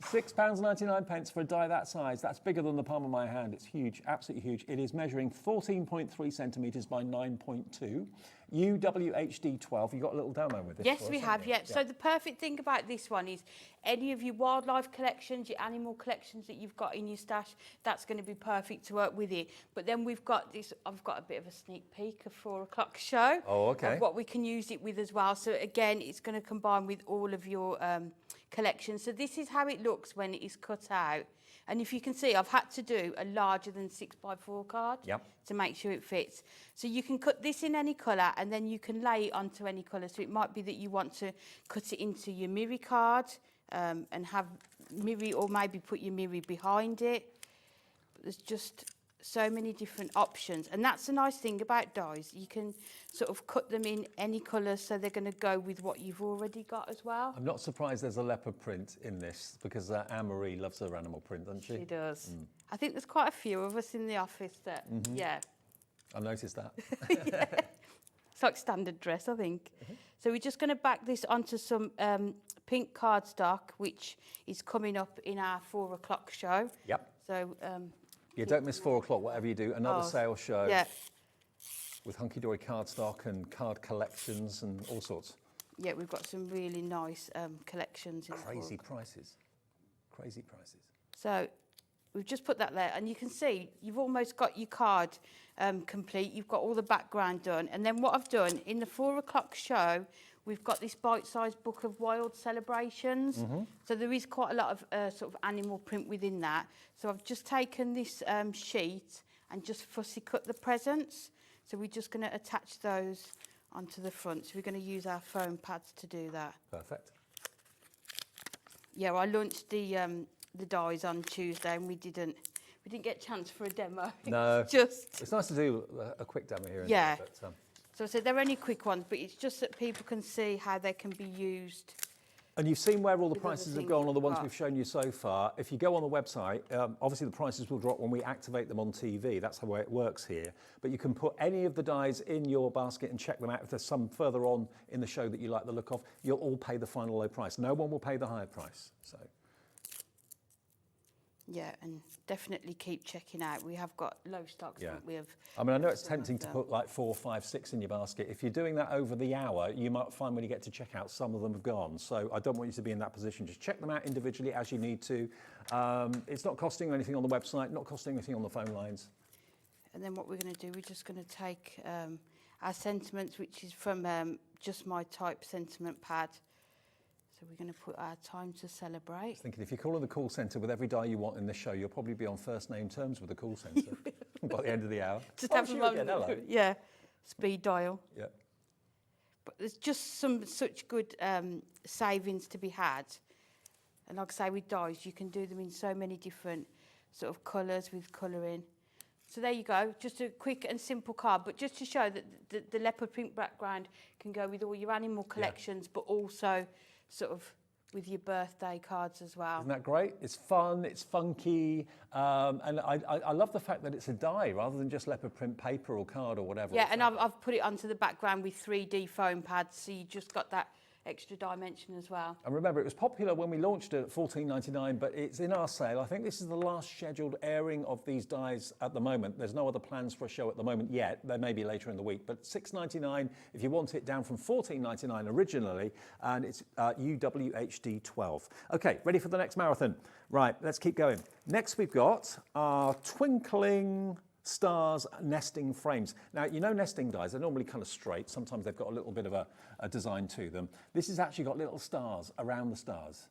£6.99 for a die that size. That's bigger than the palm of my hand. It's huge, absolutely huge. It is measuring 14.3 centimetres by 9.2. UWHD 12. You got a little demo with this? Yes, we have, yeah. So the perfect thing about this one is any of your wildlife collections, your animal collections that you've got in your stash, that's going to be perfect to work with it. But then we've got this, I've got a bit of a sneak peek of 4 o'clock show. Oh, okay. Of what we can use it with as well. So again, it's going to combine with all of your collections. So this is how it looks when it is cut out. And if you can see, I've had to do a larger than 6x4 card to make sure it fits. So you can cut this in any colour and then you can lay it onto any colour. So it might be that you want to cut it into your mirror card and have mirror, or maybe put your mirror behind it. But there's just so many different options, and that's the nice thing about dies. You can sort of cut them in any colour, so they're going to go with what you've already got as well. I'm not surprised there's a leopard print in this, because Anne-Marie loves her animal print, doesn't she? She does. I think there's quite a few of us in the office that, I noticed that. It's like standard dress, I think. So we're just going to back this onto some pink cardstock, which is coming up in our 4 o'clock show. Yep. So yeah, don't miss 4 o'clock, whatever you do. Another sales show with Hunkydory cardstock and card collections and all sorts. Yeah, we've got some really nice collections. In Crazy prices. Crazy prices. So we've just put that there, and you can see you've almost got your card complete. You've got all the background done. And then what I've done, in the 4 o'clock show, we've got this bite-sized book of wild celebrations. So there is quite a lot of sort of animal print within that. So I've just taken this sheet and just fussy cut the presents. So we're just going to attach those onto the front. So we're going to use our foam pads to do that. Perfect. Yeah, I launched the dies on Tuesday, and we didn't get a chance for a demo. No. Just It's nice to do a quick demo here. Yeah. But, so I said they're only quick ones, but it's just that people can see how they can be used. and you've seen where all the With other prices have things gone on the we've ones got. we've shown you so far. If you go on the website, obviously the prices will drop when we activate them on TV. That's the way it works here. But you can put any of the dies in your basket and check them out. If there's some further on in the show that you like the look of, you'll all pay the final low price. No one will pay the higher price. So. Yeah, and definitely keep checking out. We have got low stocks. Yeah. We have. I mean, I know it's tempting to put like 4, 5, 6 in your basket. If you're doing that over the hour, you might find when you get to checkout, some of them have gone. So I don't want you to be in that position. Just check them out individually as you need to. It's not costing you anything on the website, not costing anything on the phone lines. And then what we're going to do, we're just going to take our sentiments, which is from Just My Type sentiment pad. So we're going to put our time to celebrate. Thinking if you're calling the call centre with every die you want in the show, you'll probably be on first name terms with the call centre by the end of the hour. Just Oh, have a sure, moment. again, hello. Yeah, speed dial. Yeah. But there's just some such good savings to be had. And like I say, with dies, you can do them in so many different sort of colours with colouring. So there you go, just a quick and simple card, but just to show that the leopard print background can go with all your animal collections, but also sort of with your birthday cards as well. Isn't that great? It's fun, it's funky, and I love the fact that it's a die rather than just leopard print paper or card or whatever. Yeah, and I've put it onto the background with 3D foam pads, so you just got that extra dimension as well. And remember, it was popular when we launched it at $14.99, but it's in our sale. I think this is the last scheduled airing of these dies at the moment. There's no other plans for a show at the moment yet. There may be later in the week, but $6.99 if you want it, down from $14.99 originally, and it's UWHD 12. Okay, ready for the next marathon? Right, let's keep going. Next we've got our twinkling stars nesting frames. Now, you know nesting dies, they're normally kind of straight. Sometimes they've got a little bit of a design to them. This has actually got little stars around the stars,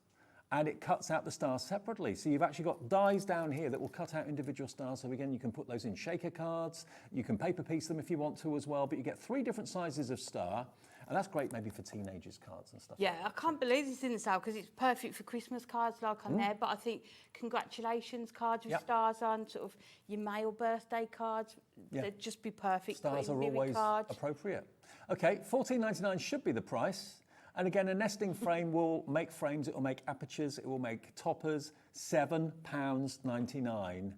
and it cuts out the stars separately. So you've actually got dies down here that will cut out individual stars. So again, you can put those in shaker cards. You can paper piece them if you want to as well, but you get 3 different sizes of star. And that's great maybe for teenagers' cards and stuff. Yeah, I can't believe this is in the sale because it's perfect for Christmas cards like on there. But I think congratulations cards with stars on, sort of your male birthday cards, they'd just be perfect. Stars put in are mirror always cards. appropriate. Okay, $14.99 should be the price. And again, a nesting frame will make frames, it will make apertures, it will make toppers, £7.99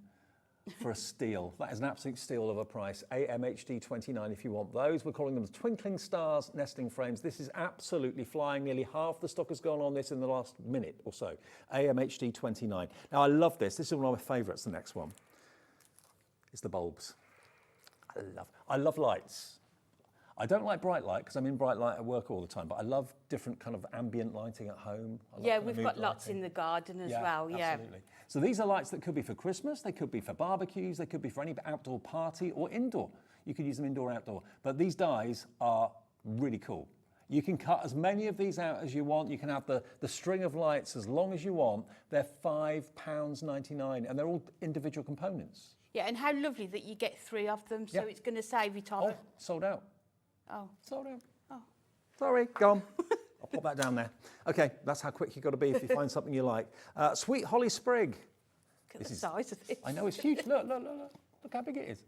for a steal. That is an absolute steal of a price. AMHD 29 if you want those. We're calling them Twinkling Stars nesting frames. This is absolutely flying. Nearly half the stock has gone on this in the last minute or so. AMHD 29. Now I love this. This is one of my favourites, the next one. It's the bulbs. I love lights. I don't like bright light because I'm in bright light at work all the time, but I love different kind of ambient lighting at home. I love Yeah, kind of we've mood got lots lighting. in the garden as well. Yeah. Absolutely. So these are lights that could be for Christmas, they could be for barbecues, they could be for any outdoor party or indoor. You could use them indoor, outdoor. But these dies are really cool. You can cut as many of these out as you want. You can have the string of lights as long as you want. They're £5.99 and they're all individual components. Yeah, and how lovely that you get 3 of them, so Yeah. it's going to save you time. Oh, sold out. Oh. Sold out. Oh. Sorry, gone. I'll pop that down there. Okay, that's how quick you've got to be if you find something you like. Sweet Holly Sprig. Look at This the is- size of it. I know it's huge. Look, look, look, look. Look how big it is.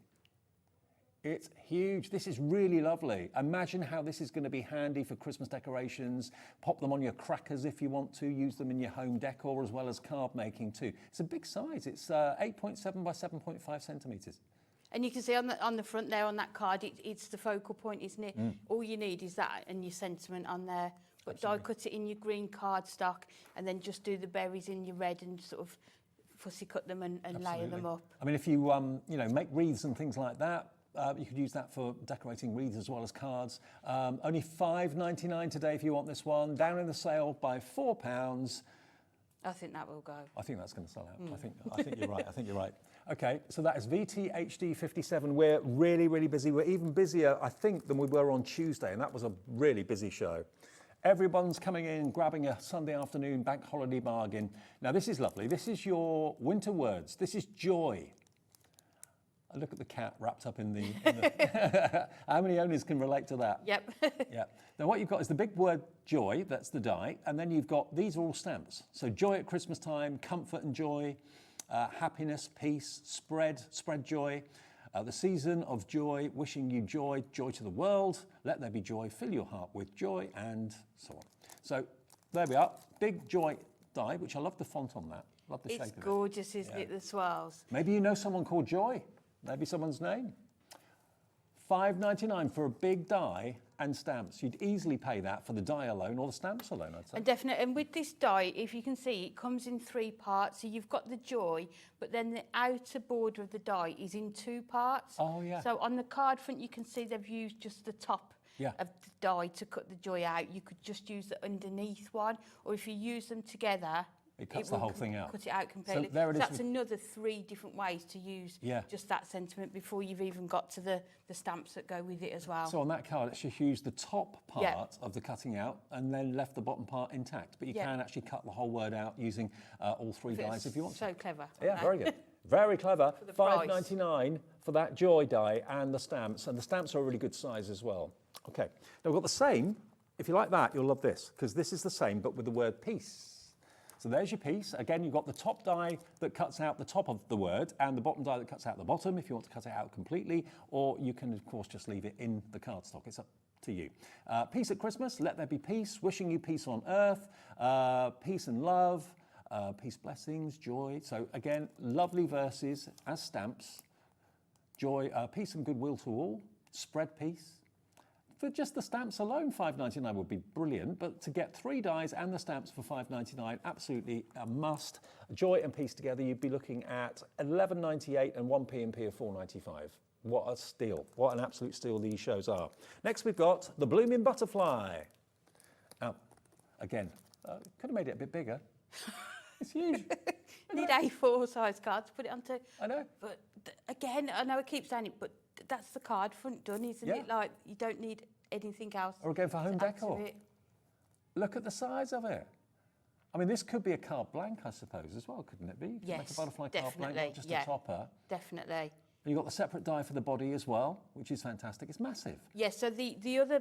It's huge. This is really lovely. Imagine how this is going to be handy for Christmas decorations. Pop them on your crackers if you want to. Use them in your home decor as well as card making too. It's a big size. It's 8.7 by 7.5 centimetres. And you can see on the front there on that card, it's the focal point, isn't it? All you need is that and your sentiment on there. But die cut it in your green cardstock and then just do the berries in your red and sort of fussy cut them and layer them up. I mean, if you make wreaths and things like that, you could use that for decorating wreaths as well as cards. Only £5.99 today if you want this one. Down in the sale by £4. I think that will go. I think that's going to sell out. I think you're right. I think you're right. Okay, so that is VTHD57. We're really, really busy. We're even busier, I think, than we were on Tuesday, and that was a really busy show. Everyone's coming in, grabbing a Sunday afternoon bank holiday bargain. Now, this is lovely. This is your winter words. This is joy. Look at the cat wrapped up in the how many owners can relate to that? Yep. Yeah. Now what you've got is the big word joy, that's the die, and then you've got, these are all stamps. So joy at Christmas time, comfort and joy, happiness, peace, spread joy, the season of joy, wishing you joy, joy to the world, let there be joy, fill your heart with joy, and so on. So there we are, big joy die, which I love the font on that. Love the shape of it. It's gorgeous, isn't it, the swirls? Maybe you know someone called Joy. Maybe someone's name. $5.99 for a big die and stamps. You'd easily pay that for the die alone or the stamps alone, I'd say. And definitely, and with this die, if you can see, it comes in 3 parts. So you've got the joy, but then the outer border of the die is in 2 parts. Oh, yeah. So on the card front, you can see they've used just the top of the die to cut the joy out. You could just use the underneath one, or if you use them together, it cuts the whole thing out. Cut it out completely. So there it is. That's another 3 different ways to use just that sentiment before you've even got to the stamps that go with it as well. So on that card, it's just used the top part of the cutting out and then left the bottom part intact. But you can actually cut the whole word out using all 3 dies if you want. So clever. Yeah, very good. Very clever. $5.99 for that joy die and the stamps. And the stamps are a really good size as well. Okay. Now we've got the same. If you like that, you'll love this, because this is the same, but with the word peace. So there's your piece. Again, you've got the top die that cuts out the top of the word and the bottom die that cuts out the bottom if you want to cut it out completely, or you can, of course, just leave it in the cardstock. It's up to you. Peace at Christmas, let there be peace, wishing you peace on earth, peace and love, peace, blessings, joy. So again, lovely verses as stamps. Joy, peace and goodwill to all, spread peace. For just the stamps alone, $5.99 would be brilliant, but to get 3 dies and the stamps for $5.99, absolutely a must. Joy and peace together, you'd be looking at $11.98 and 1 P&P of $4.95. What a steal. What an absolute steal these shows are. Next, we've got the Blooming Butterfly. Again, could have made it a bit bigger. It's huge. Need A4 size cards, put it onto... I know. But again, I know I keep saying it, but that's the card front done, isn't it? Like, you don't need anything else. Or again for home decor. Look at the size of it. I mean, this could be a carte blanche, I suppose, as well, couldn't it be? Yes, make a butterfly carte blanche, not just yeah, a topper. Definitely. And you've got the separate die for the body as well, which is fantastic. It's massive. Yes, so the other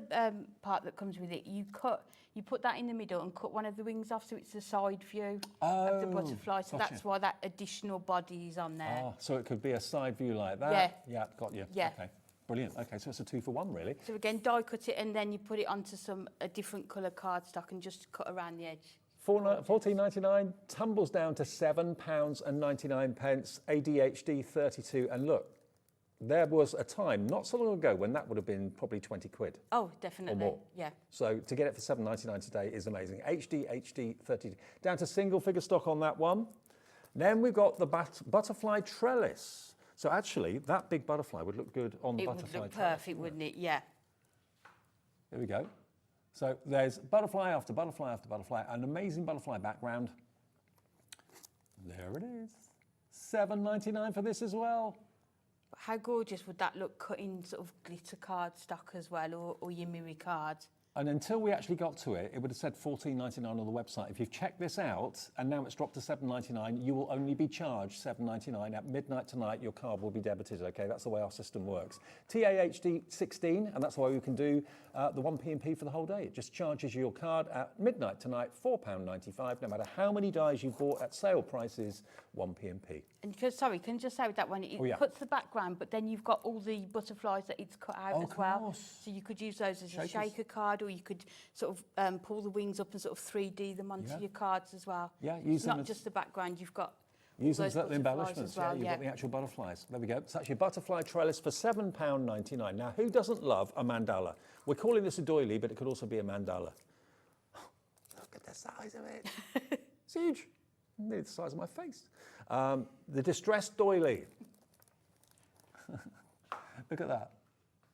part that comes with it, you put that in the middle and cut one of the wings off, so it's the side view of the butterfly. So that's why that additional body is on there. Ah, so it could be a side view like that. Yeah. Yeah, got you. Yeah. Okay, brilliant. Okay, so it's a 2 for 1, really. So again, die cut it and then you put it onto a different colour cardstock and just cut around the edge. $14.99 tumbles down to £7.99. ADHD 32, and look, there was a time not so long ago when that would have been probably 20 quid. Oh, definitely. Or more. Yeah. So to get it for $7.99 today is amazing. HD 32 down to single figure stock on that one. Then we've got the butterfly trellis. So actually, that big butterfly would look good on the butterfly trellis. It would look perfect, wouldn't it? Yeah. Here we go. So there's butterfly after butterfly after butterfly, an amazing butterfly background. There it is. $7.99 for this as well. How gorgeous would that look cut in sort of glitter cardstock as well, or your Miri cards? And until we actually got to it, it would have said $14.99 on the website. If you've checked this out, and now it's dropped to $7.99, you will only be charged $7.99. At midnight tonight, your card will be debited, okay? That's the way our system works. TAHD 16, and that's why we can do the 1 P&P for the whole day. It just charges your card at midnight tonight, £4.95, no matter how many dies you bought at sale prices, 1 P&P. And sorry, can I just say with that one, it cuts the background, but then you've got all the butterflies that it's cut out as well. So you could use those as a shaker card, or you could sort of pull the wings up and sort of 3D them onto your cards as well. Yeah, it's not just the background, you've got use them as little embellishments. Well, you've got the actual butterflies. There we go. It's actually a butterfly trellis for £7.99. Now, who doesn't love a mandala? We're calling this a doily, but it could also be a mandala. Look at the size of it. It's huge. Nearly the size of my face. The distressed doily. Look at that.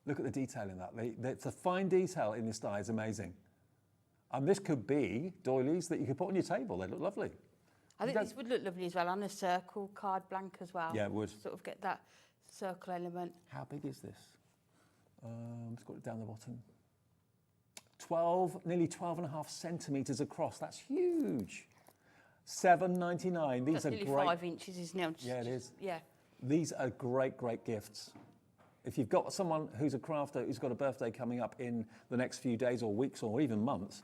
Look at the detail in that. The fine detail in this die is amazing. And this could be doilies that you could put on your table. They look lovely. I think this would look lovely as well on a circle card blank as well. Yeah, it would. Sort of get that circle element. How big is this? It's got it down the bottom. 12, nearly 12.5 centimetres across. That's huge. $7.99. These That's are nearly great. 5 inches, isn't it? Yeah, it is. Yeah. These are great, great gifts. If you've got someone who's a crafter who's got a birthday coming up in the next few days or weeks or even months,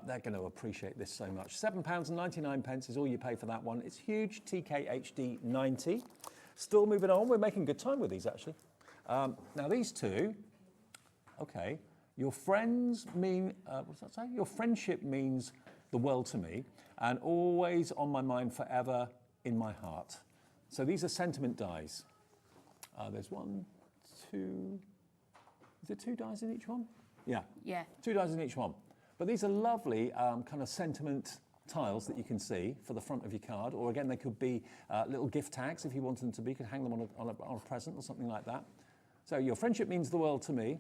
they're going to appreciate this so much. £7.99 is all you pay for that one. It's huge, TKHD 90. Still moving on. We're making good time with these, actually. Now, these two, okay, your friends mean, what's that say? Your friendship means the world to me and always on my mind, forever in my heart. So these are sentiment dies. There's 1, 2, is it 2 dies in each one? Yeah. Yeah. 2 dies in each one. But these are lovely kind of sentiment tiles that you can see for the front of your card, or again, they could be little gift tags if you wanted them to be. You could hang them on a present or something like that. So your friendship means the world to me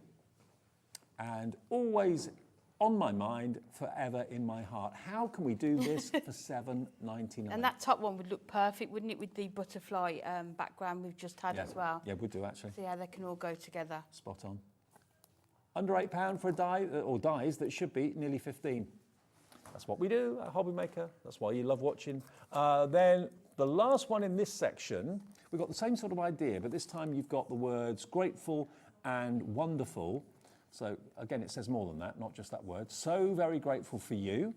and always on my mind, forever in my heart. How can we do this for $7.99? And that top one would look perfect, wouldn't it, with the butterfly background we've just had as well? Yeah, would do actually. See how they can all go together. Spot on. Under £8 for a die, or dies that should be nearly 15. That's what we do at HobbyMaker. That's why you love watching. Then the last one in this section, we've got the same sort of idea, but this time you've got the words grateful and wonderful. So again, it says more than that, not just that word. So very grateful for you,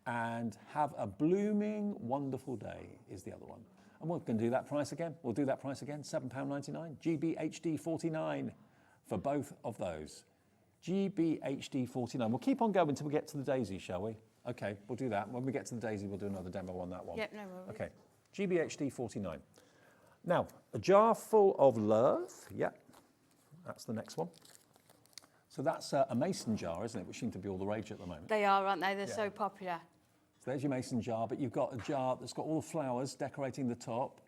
and have a blooming wonderful day is the other one. And we're going to do that price again. We'll do that price again, £7.99. GBHD 49 for both of those. GBHD 49. We'll keep on going until we get to the daisy, shall we? Okay, we'll do that. When we get to the daisy, we'll do another demo on that one. Yep, no worries. Okay, GBHD 49. Now, a jar full of love. Yep, that's the next one. So that's a mason jar, isn't it, which seem to be all the rage at the moment. They are, aren't they? They're so popular. So there's your mason jar, but you've got a jar that's got all the flowers decorating the top.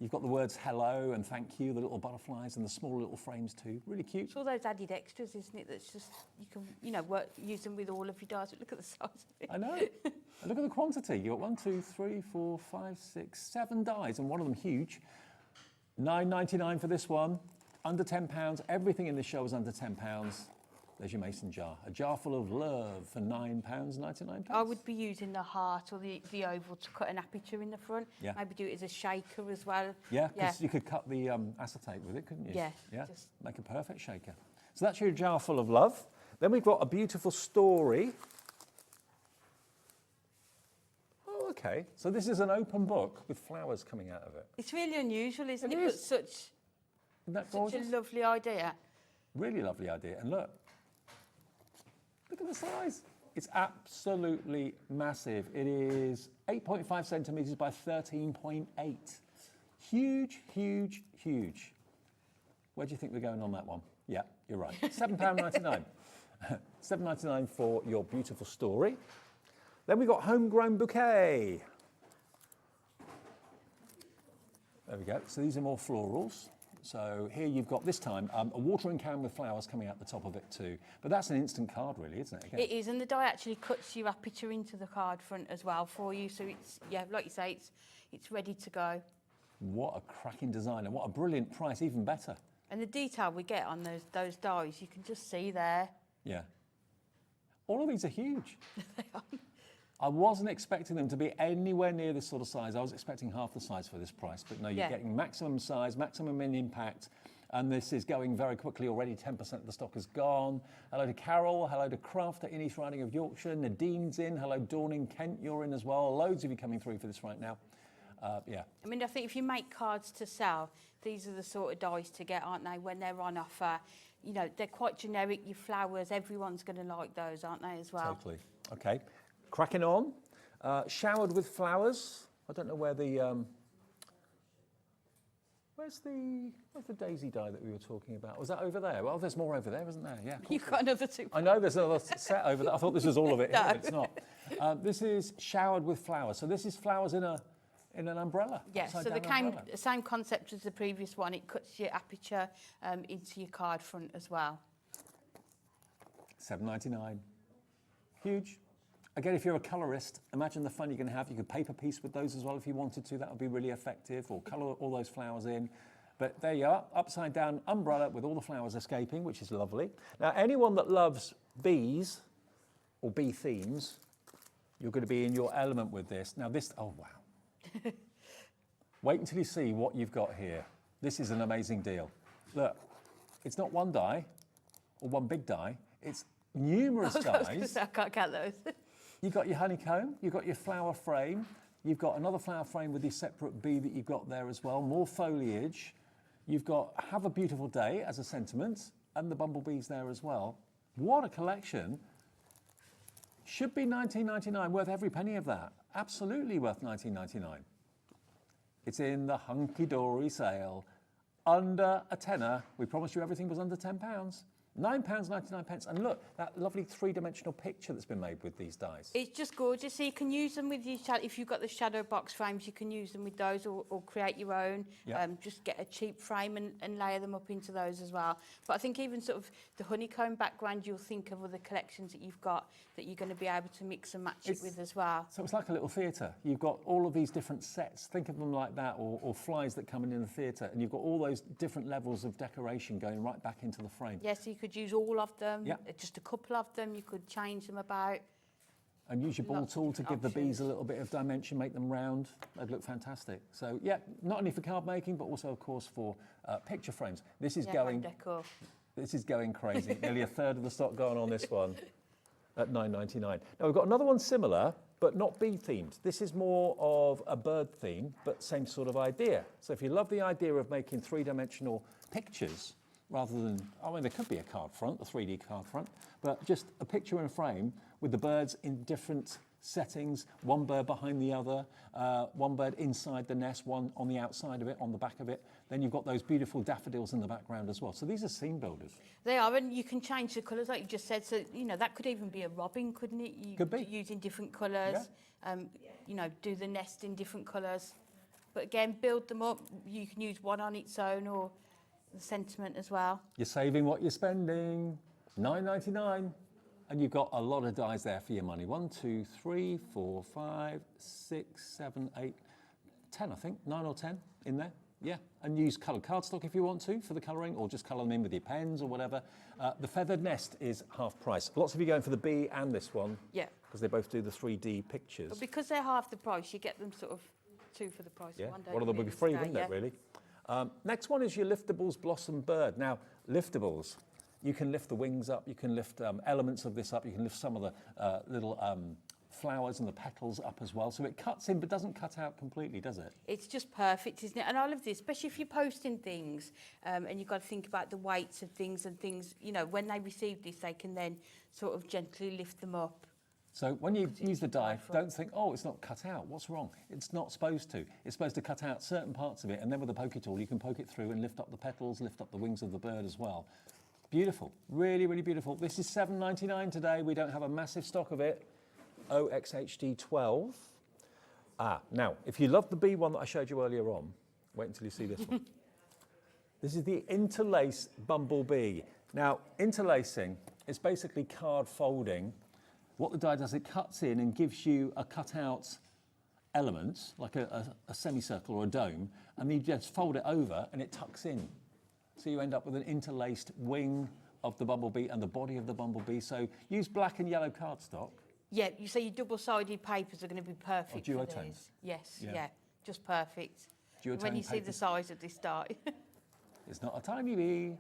You've got the words hello and thank you, the little butterflies and the small little frames too. Really cute. It's all those added extras, isn't it? That's just, you can, use them with all of your dies. Look at the size of it. I know. And look at the quantity. You've got 1, 2, 3, 4, 5, 6, 7 dies, and one of them huge. £9.99 for this one. Under £10. Everything in this show is under £10. There's your mason jar. A jar full of love for £9.99. I would be using the heart or the oval to cut an aperture in the front. Yeah. Maybe do it as a shaker as well. Yeah, because you could cut the acetate with it, couldn't you? Yeah. Yeah, make a perfect shaker. So that's your jar full of love. Then we've got a beautiful story. Oh, okay. So this is an open book with flowers coming out of it. It's really unusual, isn't it? It is. But such Isn't that a gorgeous? lovely idea. Really lovely idea. And look at the size. It's absolutely massive. It is 8.5 centimetres by 13.8. Huge, huge, huge. Where do you think we're going on that one? Yeah, you're right. £7.99. £7.99 for your beautiful story. Then we've got homegrown bouquet. There we go. So these are more florals. So here you've got, this time, a watering can with flowers coming out the top of it too. But that's an instant card really, isn't it? Again. It is, and the die actually cuts your aperture into the card front as well for you. So it's, like you say, it's ready to go. What a cracking design and what a brilliant price, even better. And the detail we get on those dies, you can just see there. Yeah. All of these are huge. They are. I wasn't expecting them to be anywhere near this sort of size. I was expecting half the size for this price, but no, you're getting maximum size, maximum in impact, and this is going very quickly already. 10% of the stock is gone. Hello to Carol, hello to Crafter in East Riding of Yorkshire, Nadine's in, hello Dawn in Kent, you're in as well. Loads of you coming through for this right now. Yeah. I mean, I think if you make cards to sell, these are the sort of dies to get, aren't they, when they're on offer. You know, they're quite generic, your flowers, everyone's going to like those, aren't they, as well? Totally. Okay. Cracking on. Showered with flowers. I don't know where the... Where's the daisy die that we were talking about? Was that over there? Well, there's more over there, isn't there? Yeah. You've got another two. I know there's another set over there. I thought this was all of it, No. but it's not. This is showered with flowers. So this is flowers in an umbrella. Yes, so the same concept as the previous one. It cuts your aperture into your card front as well. $7.99. Huge. Again, if you're a colorist, imagine the fun you're going to have. You could paper piece with those as well if you wanted to. That would be really effective, or color all those flowers in. But there you are, upside down umbrella with all the flowers escaping, which is lovely. Now, anyone that loves bees or bee themes, you're going to be in your element with this. Now this, oh wow. Wait until you see what you've got here. This is an amazing deal. Look, it's not one die or one big die, it's numerous dies. I can't count those. You've got your honeycomb, you've got your flower frame, you've got another flower frame with your separate bee that you've got there as well, more foliage. You've got Have a Beautiful Day as a sentiment, and the bumblebees there as well. What a collection. Should be $19.99, worth every penny of that. Absolutely worth $19.99. It's in the Hunkydory sale. Under a tenner. We promised you everything was under £10. £9.99. And look, that lovely three-dimensional picture that's been made with these dies. It's just gorgeous. So you can use them with your if you've got the shadow box frames, you can use them with those, or create your own. Yep. Just get a cheap frame and layer them up into those as well. But I think even sort of the honeycomb background, you'll think of other collections that you've got that you're going to be able to mix and match it with as well. So it's like a little theatre. You've got all of these different sets. Think of them like that, or flies that come in the theatre, and you've got all those different levels of decoration going right back into the frame. Yes, you could use all of them. Yep. Just a couple of them. You could change them about. And use your ball Lots of tool to give different the bees a options. little bit of dimension, make them round. They'd look fantastic. So yeah, not only for card making, but also of course for picture frames. This is Home decor. This is going crazy. Nearly a third of the stock going on this one at $9.99. Now we've got another one similar, but not bee themed. This is more of a bird theme, but same sort of idea. So if you love the idea of making three-dimensional pictures, rather than, I mean, there could be a card front, a 3D card front, but just a picture in a frame with the birds in different settings, one bird behind the other, one bird inside the nest, one on the outside of it, on the back of it. Then you've got those beautiful daffodils in the background as well. So these are scene builders. They are, and you can change the colours like you just said. So, you know, that could even be a robin, couldn't it? You Could be. Using different colours, you know, do the nest in different colours. But again, build them up. You can use one on its own or the sentiment as well. You're saving what you're spending, $9.99. And you've got a lot of dies there for your money. 1, 2, 3, 4, 5, 6, 7, 8, 10, I think. 9 or 10 in there. Yeah. And use coloured cardstock if you want to for the colouring, or just colour them in with your pens or whatever. The feathered nest is half price. Lots of you going for the bee and this one. Yeah. Because they both do the 3D pictures. But because they're half the price, you get them sort of 2 for the price Yeah. of 1. One of them would be free, wouldn't it, really? Next one is your Liftables Blossom Bird. Now, Liftables, you can lift the wings up, you can lift elements of this up, you can lift some of the little flowers and the petals up as well. So it cuts in but doesn't cut out completely, does it? It's just perfect, isn't it? And I love this, especially if you're posting things and you've got to think about the weights of things and things, you know, when they receive this, they can then sort of gently lift them up. So when you use the die, don't think, oh, it's not cut out. What's wrong? It's not supposed to. It's supposed to cut out certain parts of it, and then with a pokey tool, you can poke it through and lift up the petals, lift up the wings of the bird as well. Beautiful. Really, really beautiful. This is $7.99 today. We don't have a massive stock of it. OXHD12. Now, if you love the bee one that I showed you earlier on, wait until you see this one. This is the interlace bumblebee. Now, interlacing is basically card folding. What the die does, it cuts in and gives you a cut-out element, like a semicircle or a dome, and then you just fold it over and it tucks in. So you end up with an interlaced wing of the bumblebee and the body of the bumblebee. So use black and yellow cardstock. Yeah, you say your double-sided papers are going to be perfect for duotones. these. Yes, Yeah. yeah, just perfect. Duotone When you see the papers. size of this die. It's not a tiny bee,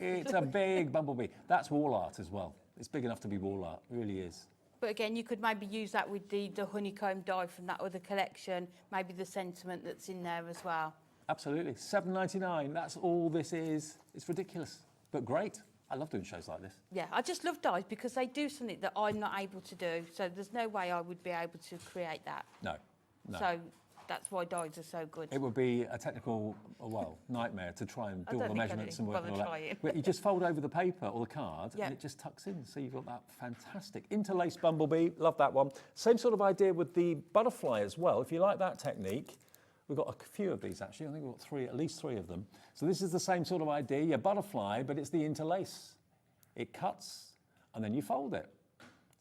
it's a big bumblebee. That's wall art as well. It's big enough to be wall art, it really is. But again, you could maybe use that with the honeycomb die from that other collection, maybe the sentiment that's in there as well. Absolutely, $7.99, that's all this is. It's ridiculous, but great. I love doing shows like this. Yeah, I just love dies because they do something that I'm not able to do. So there's no way I would be able to create that. No. So that's why dies are so good. It would be a technical, nightmare to try and do all don't the think I'd measurements even and work bother and all trying. that. But you just fold over the paper or the card Yeah. and it just tucks in. So you've got that fantastic interlaced bumblebee. Love that one. Same sort of idea with the butterfly as well. If you like that technique, we've got a few of these actually. I think we've got at least three of them. So this is the same sort of idea. Your butterfly, but it's the interlace. It cuts and then you fold it.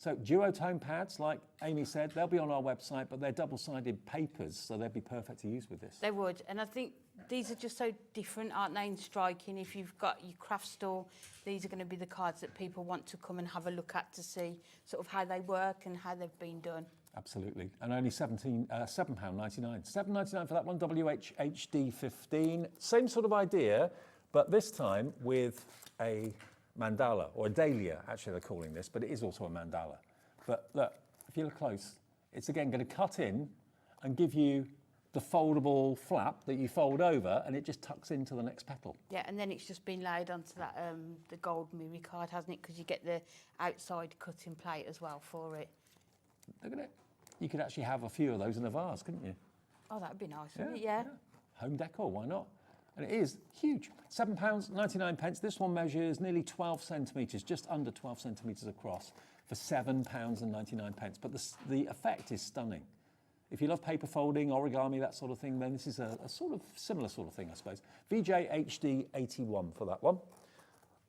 So duotone pads, like Amy said, they'll be on our website, but they're double-sided papers, so they'd be perfect to use with this. They would, and I think these are just so different, aren't they, in striking? If you've got your craft store, these are going to be the cards that people want to come and have a look at to see sort of how they work and how they've been done. Absolutely, and only £7.99. £7.99 for that one, WHHD 15. Same sort of idea, but this time with a mandala, or a dahlia, actually they're calling this, but it is also a mandala. But look, if you look close, it's again going to cut in and give you the foldable flap that you fold over, and it just tucks into the next petal. Yeah, and then it's just been laid onto that the gold mirror card, hasn't it? Because you get the outside cutting plate as well for it. Look at it. You could actually have a few of those in a vase, couldn't you? Oh, that'd be nice, wouldn't it? Yeah. Home decor, why not? And it is huge. £7.99. This one measures nearly 12 centimetres, just under 12 centimetres across, for £7.99. But the effect is stunning. If you love paper folding, origami, that sort of thing, then this is a sort of similar sort of thing, I suppose. VJHD 81 for that one.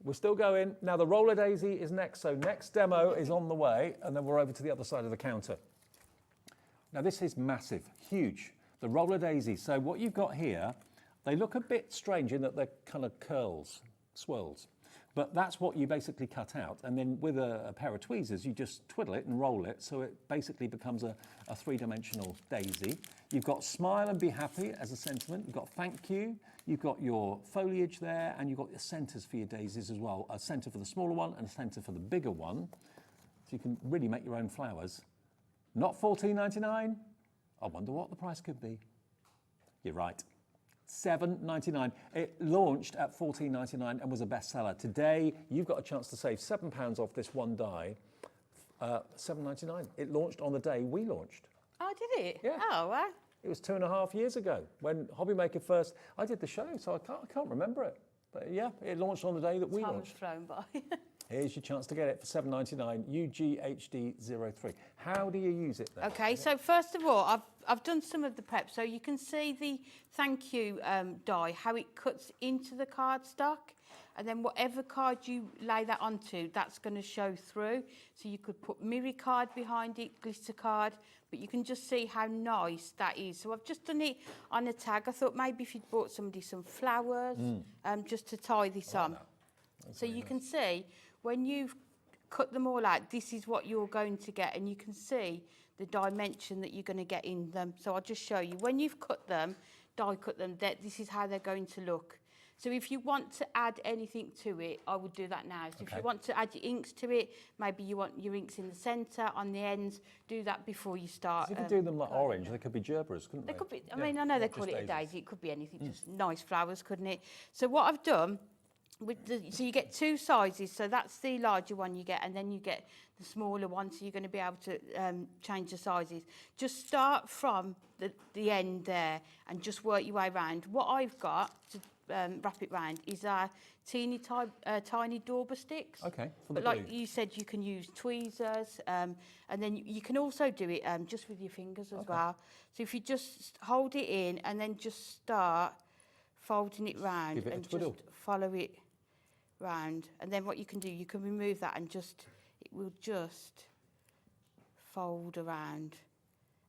We're still going. Now the roller daisy is next, so next demo is on the way, and then we're over to the other side of the counter. Now this is massive, huge. The roller daisy. So what you've got here, they look a bit strange in that they're kind of curls, swirls. But that's what you basically cut out. And then with a pair of tweezers, you just twiddle it and roll it. So it basically becomes a three-dimensional daisy. You've got smile and be happy as a sentiment. You've got thank you. You've got your foliage there, and you've got your centers for your daisies as well. A center for the smaller one and a center for the bigger one. So you can really make your own flowers. Not $14.99. I wonder what the price could be. You're right. $7.99. It launched at $14.99 and was a bestseller. Today, you've got a chance to save £7 off this one die. $7.99. It launched on the day we launched. Oh, did it? Yeah. Oh, wow. It was 2.5 years ago when HobbyMaker first. I did the show, so I can't remember it. But yeah, it launched on the day that we Time launched. has flown by. Here's your chance to get it for $7.99. UGHD03. How do you use it then? Okay, so first of all, I've done some of the prep, so you can see the thank you die, how it cuts into the cardstock, and then whatever card you lay that onto, that's going to show through. So you could put mirror card behind it, glitter card, but you can just see how nice that is. So I've just done it on a tag. I thought maybe if you'd bought somebody some flowers, just to tie this on. So you can see when you've cut them all out, this is what you're going to get, and you can see the dimension that you're going to get in them. So I'll just show you. When you've cut them, die cut them, this is how they're going to look. So if you want to add anything to it, I would do that now. So if you want to add your inks to it, maybe you want your inks in the centre, on the ends, do that before you start. If you do them like orange, they could be gerberas, couldn't they? They could be, I mean, I know they call it a daisy, it could be anything, just nice flowers, couldn't it? So what I've done, so you get two sizes, so that's the larger one you get, and then you get the smaller one, so you're going to be able to change the sizes. Just start from the end there and just work your way around. What I've got to wrap it round is our tiny dauber sticks. Okay, for the but like you said, you can use tweezers, and then you can also do it just with your fingers as well. So if you just hold it in and then just start folding it round and just follow it round, and then what you can do, you can remove that and just, it will just fold around.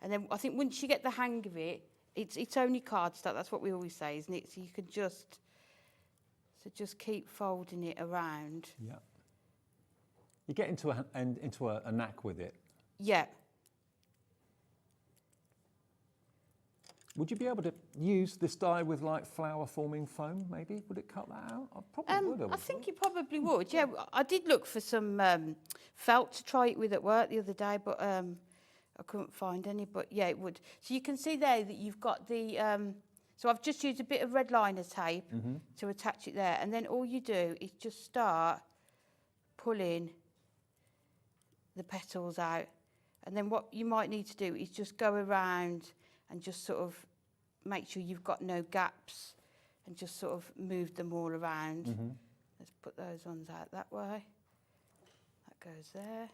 And then I think once you get the hang of it, it's only cardstock, that's what we always say, isn't it? So you can just keep folding it around. Yeah. You get into a knack with it. Yeah. Would you be able to use this die with like flower forming foam, maybe? Would it cut that out? I probably would. I think you probably would, yeah. I did look for some felt to try it with at work the other day, but I couldn't find any, but yeah, it would. So you can see there that you've got the, so I've just used a bit of red liner tape to attach it there, and then all you do is just start pulling the petals out. And then what you might need to do is just go around and just sort of make sure you've got no gaps and just sort of move them all around. Let's put those ones out that way. That goes there.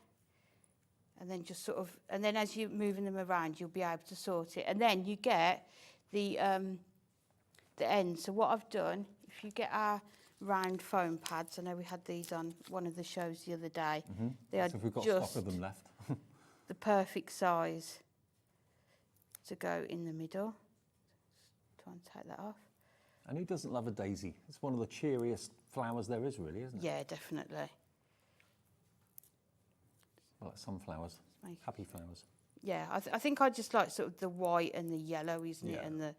And then just sort of, and then as you're moving them around, you'll be able to sort it. And then you get the end. So what I've done, if you get our round foam pads. I know we had these on one of the shows the other day. They are So if we've got just stock of them left. the perfect size to go in the middle. Try and take that off. And who doesn't love a daisy? It's one of the cheeriest flowers there is, really, isn't it? Yeah, definitely. Well, like sunflowers, Make- happy flowers. Yeah, I think I just like sort of the white and the yellow, isn't it? Yeah.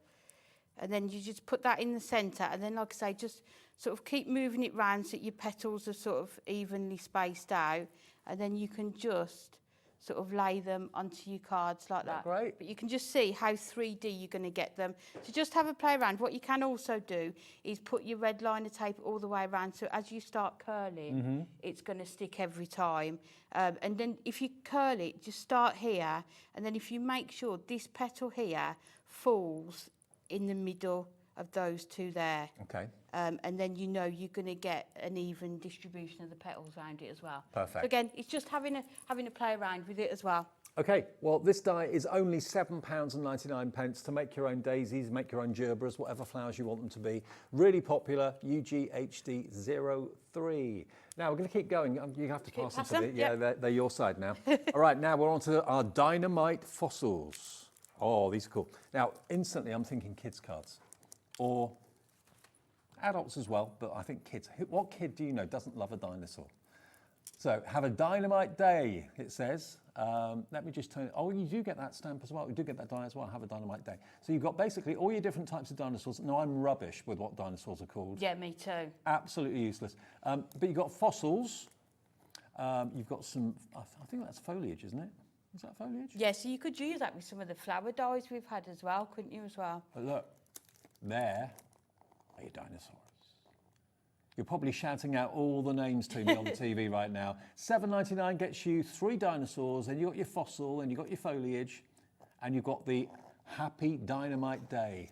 And then you just put that in the centre, and then, like I say, just sort of keep moving it round so that your petals are sort of evenly spaced out, and then you can just sort of lay them onto your cards like that. Great. But you can just see how 3D you're going to get them. So just have a play around. What you can also do is put your red liner tape all the way around, so as you start curling, it's going to stick every time. And then if you curl it, just start here, and then if you make sure this petal here falls in the middle of those two there. Okay. And then you know you're going to get an even distribution of the petals around it as well. Perfect. So again, it's just having a play around with it as well. Okay, well, this die is only £7.99 to make your own daisies, make your own gerberas, whatever flowers you want them to be. Really popular, UGHD03. Now, we're going to keep going. You have to pass them pass to them? the... Yeah, they're your side now. All right, now we're on to our dynamite fossils. Oh, these are cool. Now, instantly, I'm thinking kids' cards. Or adults as well, but I think kids. What kid do you know doesn't love a dinosaur? So, have a dynamite day, it says. Let me just turn it. Oh, you do get that stamp as well. You do get that die as well. Have a dynamite day. So you've got basically all your different types of dinosaurs. No, I'm rubbish with what dinosaurs are called. Yeah, me too. Absolutely useless. But you've got fossils. You've got some, I think that's foliage, isn't it? Is that foliage? Yeah, so you could use that with some of the flower dyes we've had as well, couldn't you as well? But look, there are your dinosaurs. You're probably shouting out all the names to me on the TV right now. $7.99 gets you 3 dinosaurs, and you've got your fossil, and you've got your foliage, and you've got the Happy Dynamite Day.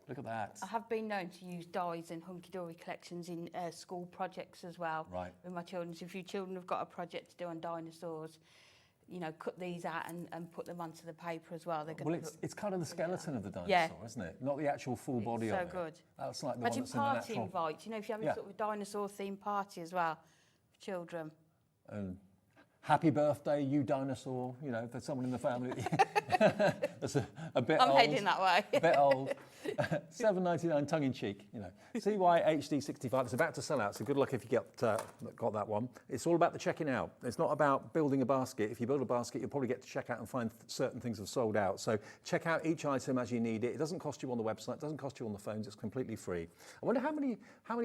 Look at that. I have been known to use dyes and Hunkydory collections in school projects as well. Right. With my children. So if your children have got a project to do on dinosaurs, you know, cut these out and put them onto the paper as well. They're Well, going it's kind of the skeleton of the dinosaur, Yeah. isn't it? Not the actual full body of so it. good. That's like the Imagine one that's in the party natural. invite, you know, if you have Yeah. a sort of dinosaur themed party as well for children. And happy birthday, you dinosaur. You know, if there's someone in the family that's a bit I'm old. heading that way. A bit old. $7.99 tongue in cheek, you know. CYHD65, it's about to sell out, so good luck if you got that one. It's all about the checking out. It's not about building a basket. If you build a basket, you'll probably get to check out and find certain things have sold out. So check out each item as you need it. It doesn't cost you on the website, it doesn't cost you on the phones, it's completely free. I wonder how many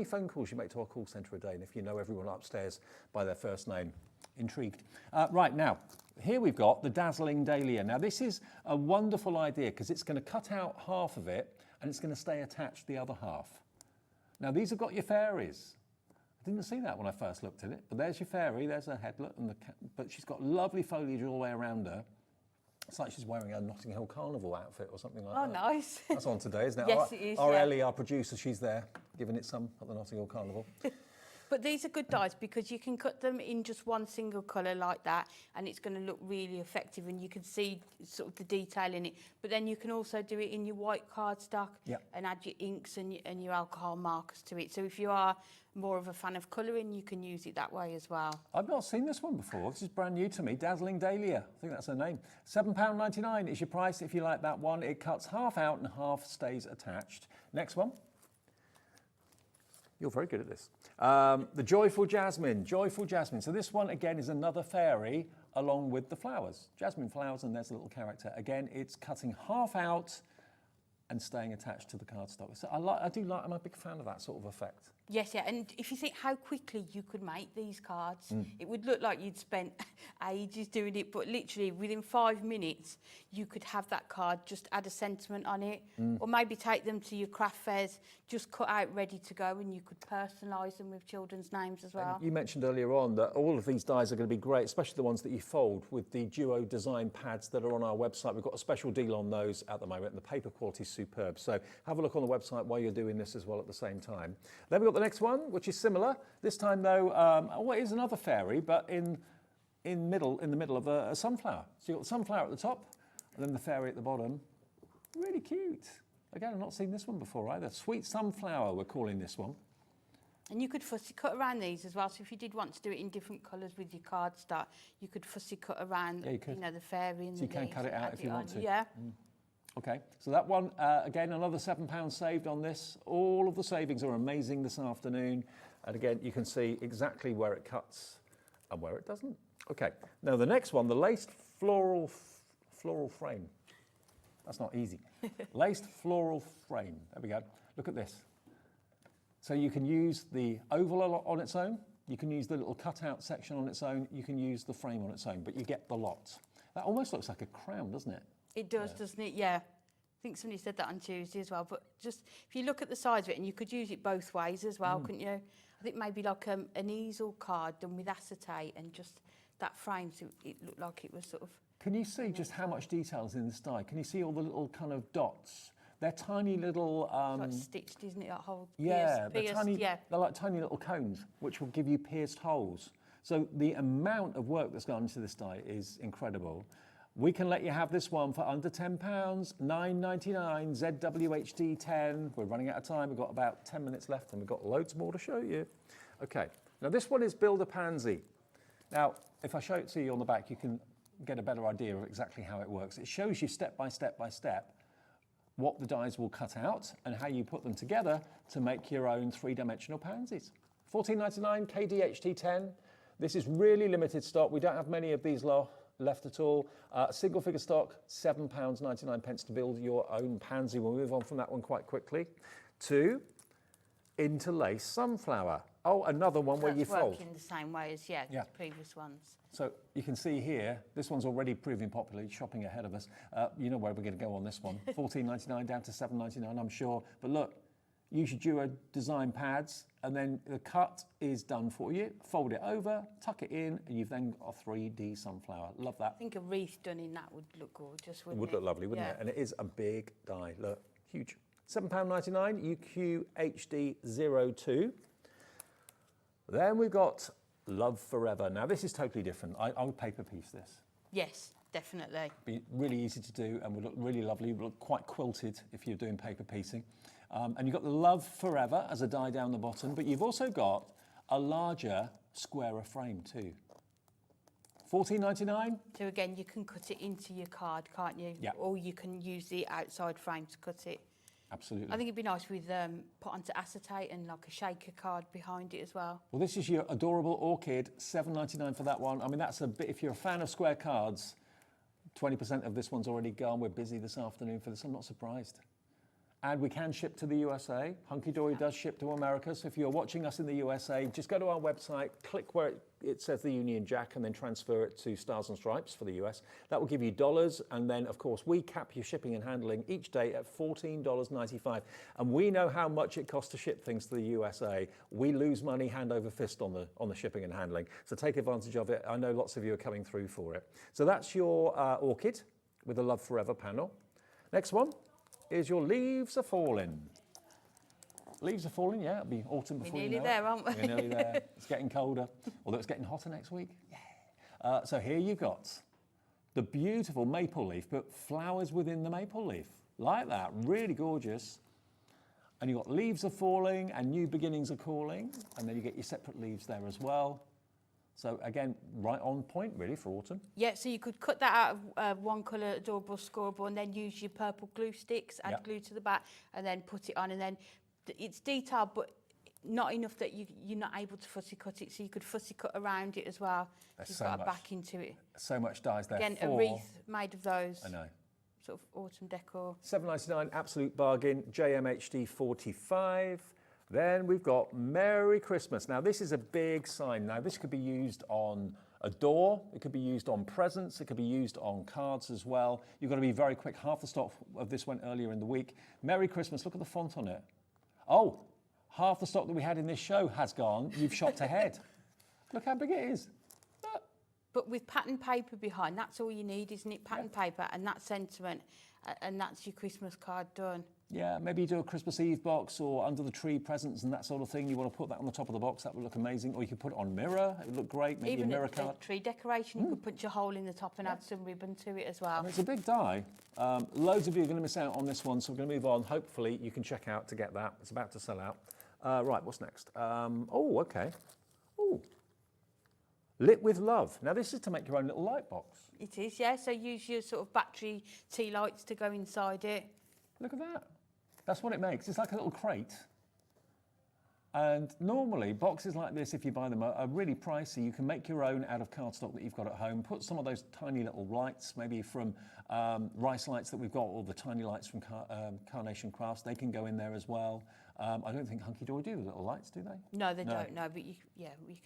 phone calls you make to our call centre a day, and if you know everyone upstairs by their first name. Intrigued. Right, now, here we've got the Dazzling Dahlia. Now, this is a wonderful idea because it's going to cut out half of it and it's going to stay attached the other half. Now, these have got your fairies. I didn't see that when I first looked at it, but there's your fairy, there's her headlet, but she's got lovely foliage all the way around her. It's like she's wearing a Notting Hill Carnival outfit or something like that. Oh, nice. That's on today, isn't it? Yes, it is, Our yeah. Ellie, our producer, she's there, giving it some at the Notting Hill Carnival. But these are good dyes because you can cut them in just one single colour like that, and it's going to look really effective, and you can see sort of the detail in it. But then you can also do it in your white cardstock and add your inks and your alcohol markers to it. So if you are more of a fan of colouring, you can use it that way as well. I've not seen this one before. This is brand new to me. Dazzling Dahlia. I think that's her name. £7.99 is your price if you like that one. It cuts half out and half stays attached. Next one. You're very good at this. The Joyful Jasmine. Joyful Jasmine. So this one, again, is another fairy along with the flowers. Jasmine flowers, and there's a little character. Again, it's cutting half out and staying attached to the cardstock. So I'm a big fan of that sort of effect. Yes, yeah, and if you think how quickly you could make these cards, it would look like you'd spent ages doing it, but literally within 5 minutes, you could have that card, just add a sentiment on it, or maybe take them to your craft fairs, just cut out ready to go, and you could personalise them with children's names as well. You mentioned earlier on that all of these dies are going to be great, especially the ones that you fold with the Duo design pads that are on our website. We've got a special deal on those at the moment, and the paper quality is superb. So have a look on the website while you're doing this as well at the same time. Then we've got the next one, which is similar. This time, though, it is another fairy, but in the middle of a sunflower. So you've got the sunflower at the top, and then the fairy at the bottom. Really cute. Again, I've not seen this one before either. Sweet Sunflower, we're calling this one. And you could fussy cut around these as well. So if you did want to do it in different colours with your cardstock, you could fussy cut around, Yeah, you could. know, the fairy and So the you can leaves cut it and out add if you on. want to. Yeah. Okay, so that one, again, another £7 saved on this. All of the savings are amazing this afternoon. And again, you can see exactly where it cuts and where it doesn't. Okay, now the next one, the laced floral frame. That's not easy. Laced floral frame. There we go. Look at this. So you can use the oval on its own. You can use the little cutout section on its own. You can use the frame on its own, but you get the lot. That almost looks like a crown, doesn't it? It does, doesn't it? Yeah. I think somebody said that on Tuesday as well. But just if you look at the size of it, and you could use it both ways as well, couldn't you? I think maybe like an easel card done with acetate and just that frame, so it looked like it was sort of... Can you see just how much detail is in this die? Can you see all the little kind of dots? They're tiny little... like stitched, isn't it? That whole yeah, pierced, tiny, yeah. they're like tiny little cones, which will give you pierced holes. So the amount of work that's gone into this die is incredible. We can let you have this one for under £10, $9.99, ZWHD 10. We're running out of time. We've got about 10 minutes left and we've got loads more to show you. Okay, now this one is Build a Pansy. Now, if I show it to you on the back, you can get a better idea of exactly how it works. It shows you step by step by step what the dies will cut out and how you put them together to make your own three-dimensional pansies. $14.99, KDHT 10. This is really limited stock. We don't have many of these left at all. Single figure stock, £7.99 to build your own pansy. We'll move on from that one quite quickly to interlace sunflower. Oh, another one where you fold. Working the same way as the previous ones. So you can see here, this one's already proving popular, shopping ahead of us. You know where we're going to go on this one. $14.99 down to $7.99, I'm sure. But look, use your Duo design pads, and then the cut is done for you. Fold it over, tuck it in, and you've then got a 3D sunflower. Love that. I think a wreath done in that would look gorgeous, wouldn't it? It would look lovely, wouldn't it? And it is a big die. Look, huge. £7.99, UQHD02. Then we've got Love Forever. Now, this is totally different. I would paper piece this. Yes, definitely. Be really easy to do and would look really lovely. Would look quite quilted if you're doing paper piecing. And you've got the Love Forever as a die down the bottom, but you've also got a larger, squarer frame too. $14.99. So again, you can cut it into your card, can't you? Yeah. Or you can use the outside frame to cut it. Absolutely. I think it'd be nice with put onto acetate and like a shaker card behind it as well. Well, this is your adorable orchid, $7.99 for that one. I mean, that's a bit, if you're a fan of square cards, 20% of this one's already gone. We're busy this afternoon for this. I'm not surprised. And we can ship to the USA. Hunkydory does ship to America. So if you're watching us in the USA, just go to our website, click where it says the Union Jack, and then transfer it to Stars and Stripes for the US. That will give you dollars. And then, of course, we cap your shipping and handling each day at $14.95. And we know how much it costs to ship things to the USA. We lose money hand over fist on the shipping and handling. So take advantage of it. I know lots of you are coming through for it. So that's your orchid with the Love Forever panel. Next one is your Leaves Are Falling. Leaves are falling, yeah, it'll be autumn before you know it. We're nearly there, aren't we? We're nearly there. It's getting colder, although it's getting hotter next week. Yeah. So here you've got the beautiful maple leaf, but flowers within the maple leaf. Like that, really gorgeous. And you've got Leaves Are Falling and New Beginnings Are Calling, and then you get your separate leaves there as well. So again, right on point really for autumn. Yeah, so you could cut that out of one colour adorable scorable and then use your purple glue sticks, add glue to the back, and then put it on. And then it's detailed, but not enough that you're not able to fussy cut it. So you could fussy cut around it as well. There's You've so got a much, back into it. So much dies there. Again, a wreath made of those. I know. Sort of autumn decor. $7.99, absolute bargain. JMHD 45. Then we've got Merry Christmas. Now this is a big sign. Now this could be used on a door, it could be used on presents, it could be used on cards as well. You've got to be very quick. Half the stock of this went earlier in the week. Merry Christmas, look at the font on it. Oh, half the stock that we had in this show has gone. You've shopped ahead. Look how big it is. But with pattern paper behind, that's all you need, isn't it? Pattern paper and that sentiment, and that's your Christmas card done. Yeah, maybe you do a Christmas Eve box or under the tree presents and that sort of thing. You want to put that on the top of the box, that would look amazing. Or you could put it on mirror, it would look great. Maybe Even a mirror a card. tree decoration, you could punch a hole in the top and add some ribbon to it as well. I mean, it's a big die. Loads of you are going to miss out on this one, so we're going to move on. Hopefully you can check out to get that. It's about to sell out. Right, what's next? Oh, okay. Oh, lit with love. Now this is to make your own little light box. It is, yeah. So use your sort of battery tea lights to go inside it. Look at that. That's what it makes. It's like a little crate. And normally boxes like this, if you buy them, are really pricey. You can make your own out of cardstock that you've got at home. Put some of those tiny little lights, maybe from rice lights that we've got, or the tiny lights from Carnation Crafts. They can go in there as well. I don't think Hunkydory do the little lights, do they? No, they don't. No, but you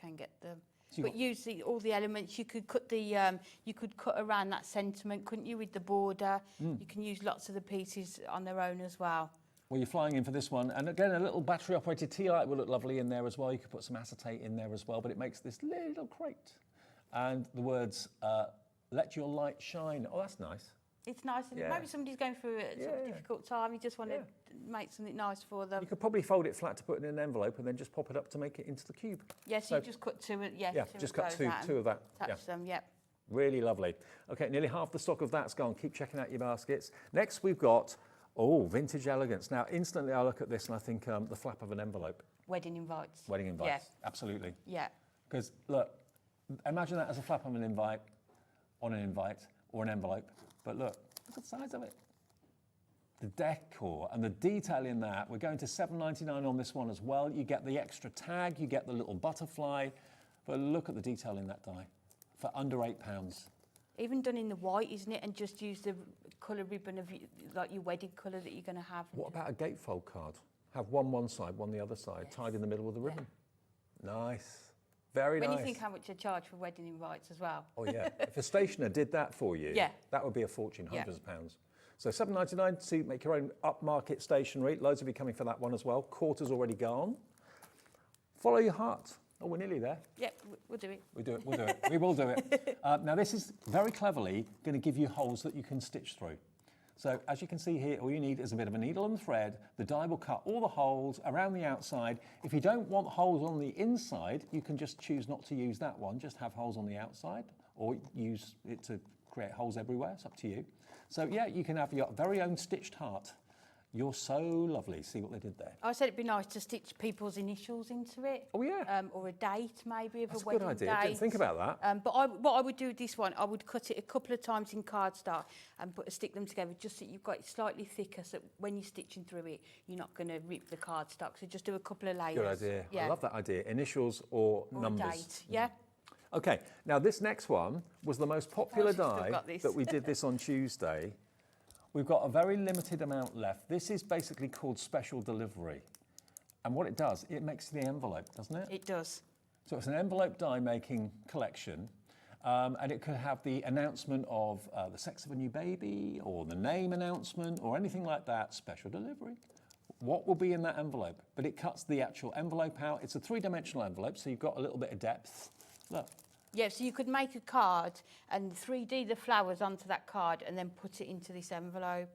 can get them. So But use all the elements. You could cut you could cut around that sentiment, couldn't you, with the border? You can use lots of the pieces on their own as well. Well, you're flying in for this one. And again, a little battery-operated tea light will look lovely in there as well. You could put some acetate in there as well, but it makes this little crate. And the words, let your light shine. Oh, that's nice. It's nice. And maybe somebody's going through a sort of difficult time. You just want to make something nice for them. You could probably fold it flat to put it in an envelope and then just pop it up to make it into the cube. Yes, So- you just cut two. Just cut two of that. Touch them. Yep. Really lovely. Okay, nearly half the stock of that's gone. Keep checking out your baskets. Next, we've got, vintage elegance. Now, instantly I look at this and I think the flap of an envelope. Wedding invites. Wedding invites. Absolutely. Yeah. Because, look, imagine that as a flap of an invite, on an invite, or an envelope. But look at the size of it. The decor and the detail in that. We're going to $7.99 on this one as well. You get the extra tag, you get the little butterfly. But look at the detail in that die for under £8. Even done in the white, isn't it? And just use the colour ribbon of like your wedding colour that you're going to have. What about a gatefold card? Have one side, one the other side, tied in the middle with the ribbon. Nice. Very nice. When you think how much I charge for wedding invites as well. Oh, yeah. If a stationer did that for you, that would be a fortune, hundreds of pounds. So $7.99 to make your own upmarket stationery. Loads of you coming for that one as well. Quarter's already gone. Follow your heart. Oh, we're nearly there. Yeah, we'll do it. We'll do it. We will do it. Now, this is very cleverly going to give you holes that you can stitch through. So as you can see here, all you need is a bit of a needle and thread. The die will cut all the holes around the outside. If you don't want holes on the inside, you can just choose not to use that one. Just have holes on the outside, or use it to create holes everywhere. It's up to you. So yeah, you can have your very own stitched heart. You're so lovely. See what they did there? I said it'd be nice to stitch people's initials into it. Oh, yeah. Or a date, maybe, of That's a wedding a good idea. date. Didn't think about that. But what I would do with this one, I would cut it a couple of times in cardstock and stick them together just so you've got it slightly thicker, so when you're stitching through it, you're not going to rip the cardstock. So just do a couple of layers. Good idea. Yeah. I love that idea. Initials or numbers. A date, yeah. Okay, now this next one was the most popular she's still die got this. that we did this on Tuesday. We've got a very limited amount left. This is basically called special delivery. And what it does, it makes the envelope, doesn't it? It does. So it's an envelope die making collection. And it could have the announcement of the sex of a new baby or the name announcement or anything like that, special delivery. What will be in that envelope? But it cuts the actual envelope out. It's a three-dimensional envelope, so you've got a little bit of depth. Look. Yeah, so you could make a card and 3D the flowers onto that card and then put it into this envelope.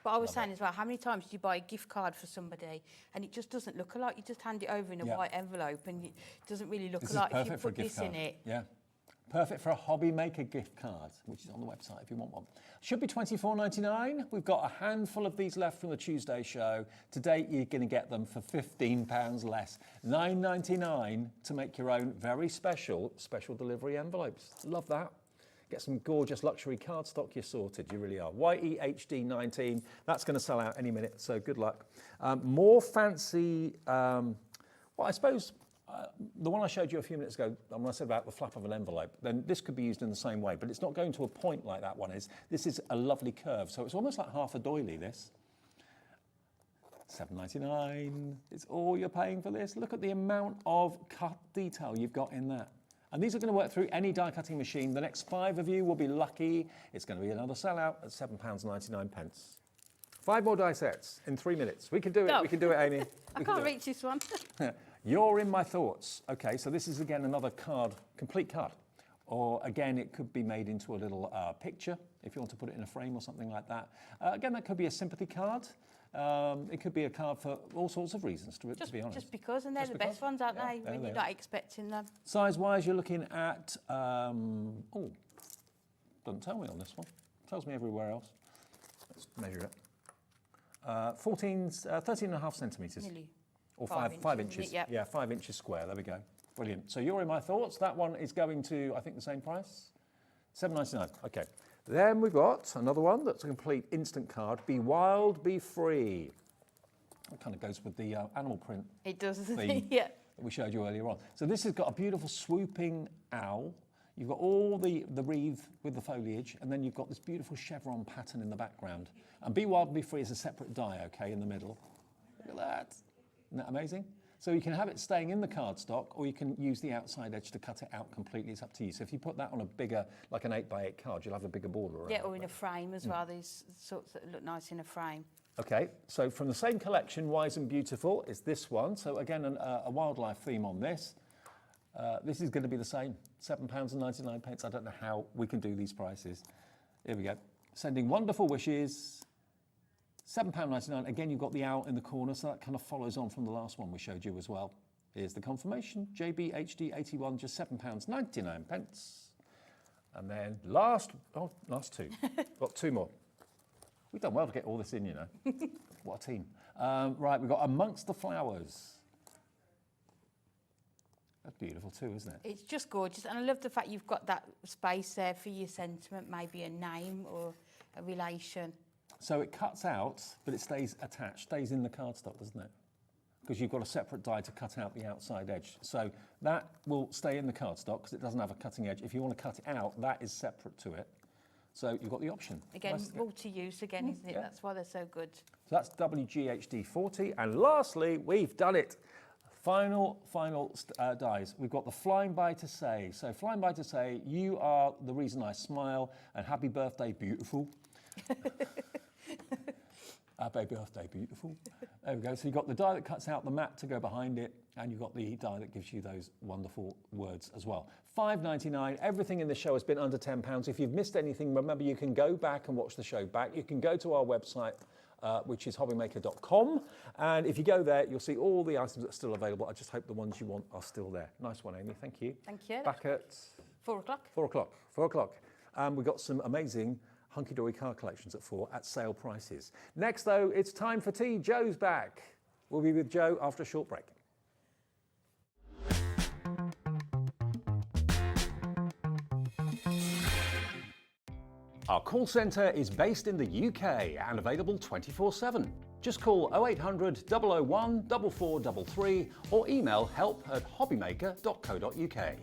But I was saying as well, how many times do you buy a gift card for somebody and it just doesn't look alike? You just hand it over in a white envelope and it doesn't really look alike if you put this in it. Yeah. Perfect for a HobbyMaker gift card, which is on the website if you want one. Should be $24.99. We've got a handful of these left from the Tuesday show. Today, you're going to get them for £15 less. $9.99 to make your own very special delivery envelopes. Love that. Get some gorgeous luxury cardstock, you're sorted. You really are. YEHD19. That's going to sell out any minute, so good luck. More fancy, well, I suppose, the one I showed you a few minutes ago, when I said about the flap of an envelope, then this could be used in the same way, but it's not going to a point like that one is. This is a lovely curve, so it's almost like half a doily, this. $7.99, it's all you're paying for this. Look at the amount of cut detail you've got in that. And these are going to work through any die cutting machine. The next 5 of you will be lucky. It's going to be another sellout at £7.99. 5 more die sets in 3 minutes. We can do it, Go. we can do it, Amy. I can't reach this one. You're in my thoughts. Okay, so this is again another card, complete card. Or again, it could be made into a little picture if you want to put it in a frame or something like that. Again, that could be a sympathy card. It could be a card for all sorts of reasons, to be honest. Just because, and they're Just the best because. ones, aren't Yeah, they? there When they you're are. not expecting them. Size-wise, you're looking at, doesn't tell me on this one. Tells me everywhere else. Let's measure it. 13.5 centimetres. Nearly. or 5 5 inches, inches. yep. Yeah, 5 inches square. There we go. Brilliant. So you're in my thoughts. That one is going to, I think, the same price, $7.99. Okay. Then we've got another one that's a complete instant card. Be wild, be free. It kind of goes with the animal print It does, doesn't theme it? Yeah. that we showed you earlier on. So this has got a beautiful swooping owl. You've got all the wreath with the foliage, and then you've got this beautiful chevron pattern in the background. And Be Wild, Be Free is a separate die, okay, in the middle. Look at that. Isn't that amazing? So you can have it staying in the cardstock, or you can use the outside edge to cut it out completely. It's up to you. So if you put that on a bigger, like an 8x8 card, you'll have a bigger border around Yeah, it. or in a frame as well. These sorts that look nice in a frame. Okay, so from the same collection, Wise and Beautiful, is this one. So again, a wildlife theme on this. This is going to be the same, £7.99. I don't know how we can do these prices. Here we go. Sending wonderful wishes, £7.99. Again, you've got the owl in the corner, so that kind of follows on from the last one we showed you as well. Here's the confirmation, JBHD81, just £7.99. And then last two. Got two more. We've done well to get all this in, you know. What a team. Right, we've got Amongst the Flowers. That's beautiful too, isn't it? It's just gorgeous, and I love the fact you've got that space there for your sentiment, maybe a name or a relation. So it cuts out, but it stays attached, stays in the cardstock, doesn't it? Because you've got a separate die to cut out the outside edge. So that will stay in the cardstock because it doesn't have a cutting edge. If you want to cut it out, that is separate to it. So you've got the option. Again, Nice. multi-use again, isn't it? Yeah. That's why they're so good. So that's WGHD 40. And lastly, we've done it. Final dies. We've got the Flying By to Say. So Flying By to Say, you are the reason I smile, and happy birthday, beautiful. Happy birthday, beautiful. There we go. So you've got the die that cuts out the map to go behind it, and you've got the die that gives you those wonderful words as well. $5.99. Everything in the show has been under £10. If you've missed anything, remember you can go back and watch the show back. You can go to our website, which is hobbymaker.com. And if you go there, you'll see all the items that are still available. I just hope the ones you want are still there. Nice one, Amy. Thank you. Thank you. Back at 4 o'clock. 4 o'clock. 4 o'clock. We've got some amazing Hunkydory card collections at 4 at sale prices. Next, though, it's time for tea. Joe's back. We'll be with Joe after a short break. Our call centre is based in the UK and available 24/7. Just call 0800 001 4433 or email help@hobbymaker.co.uk.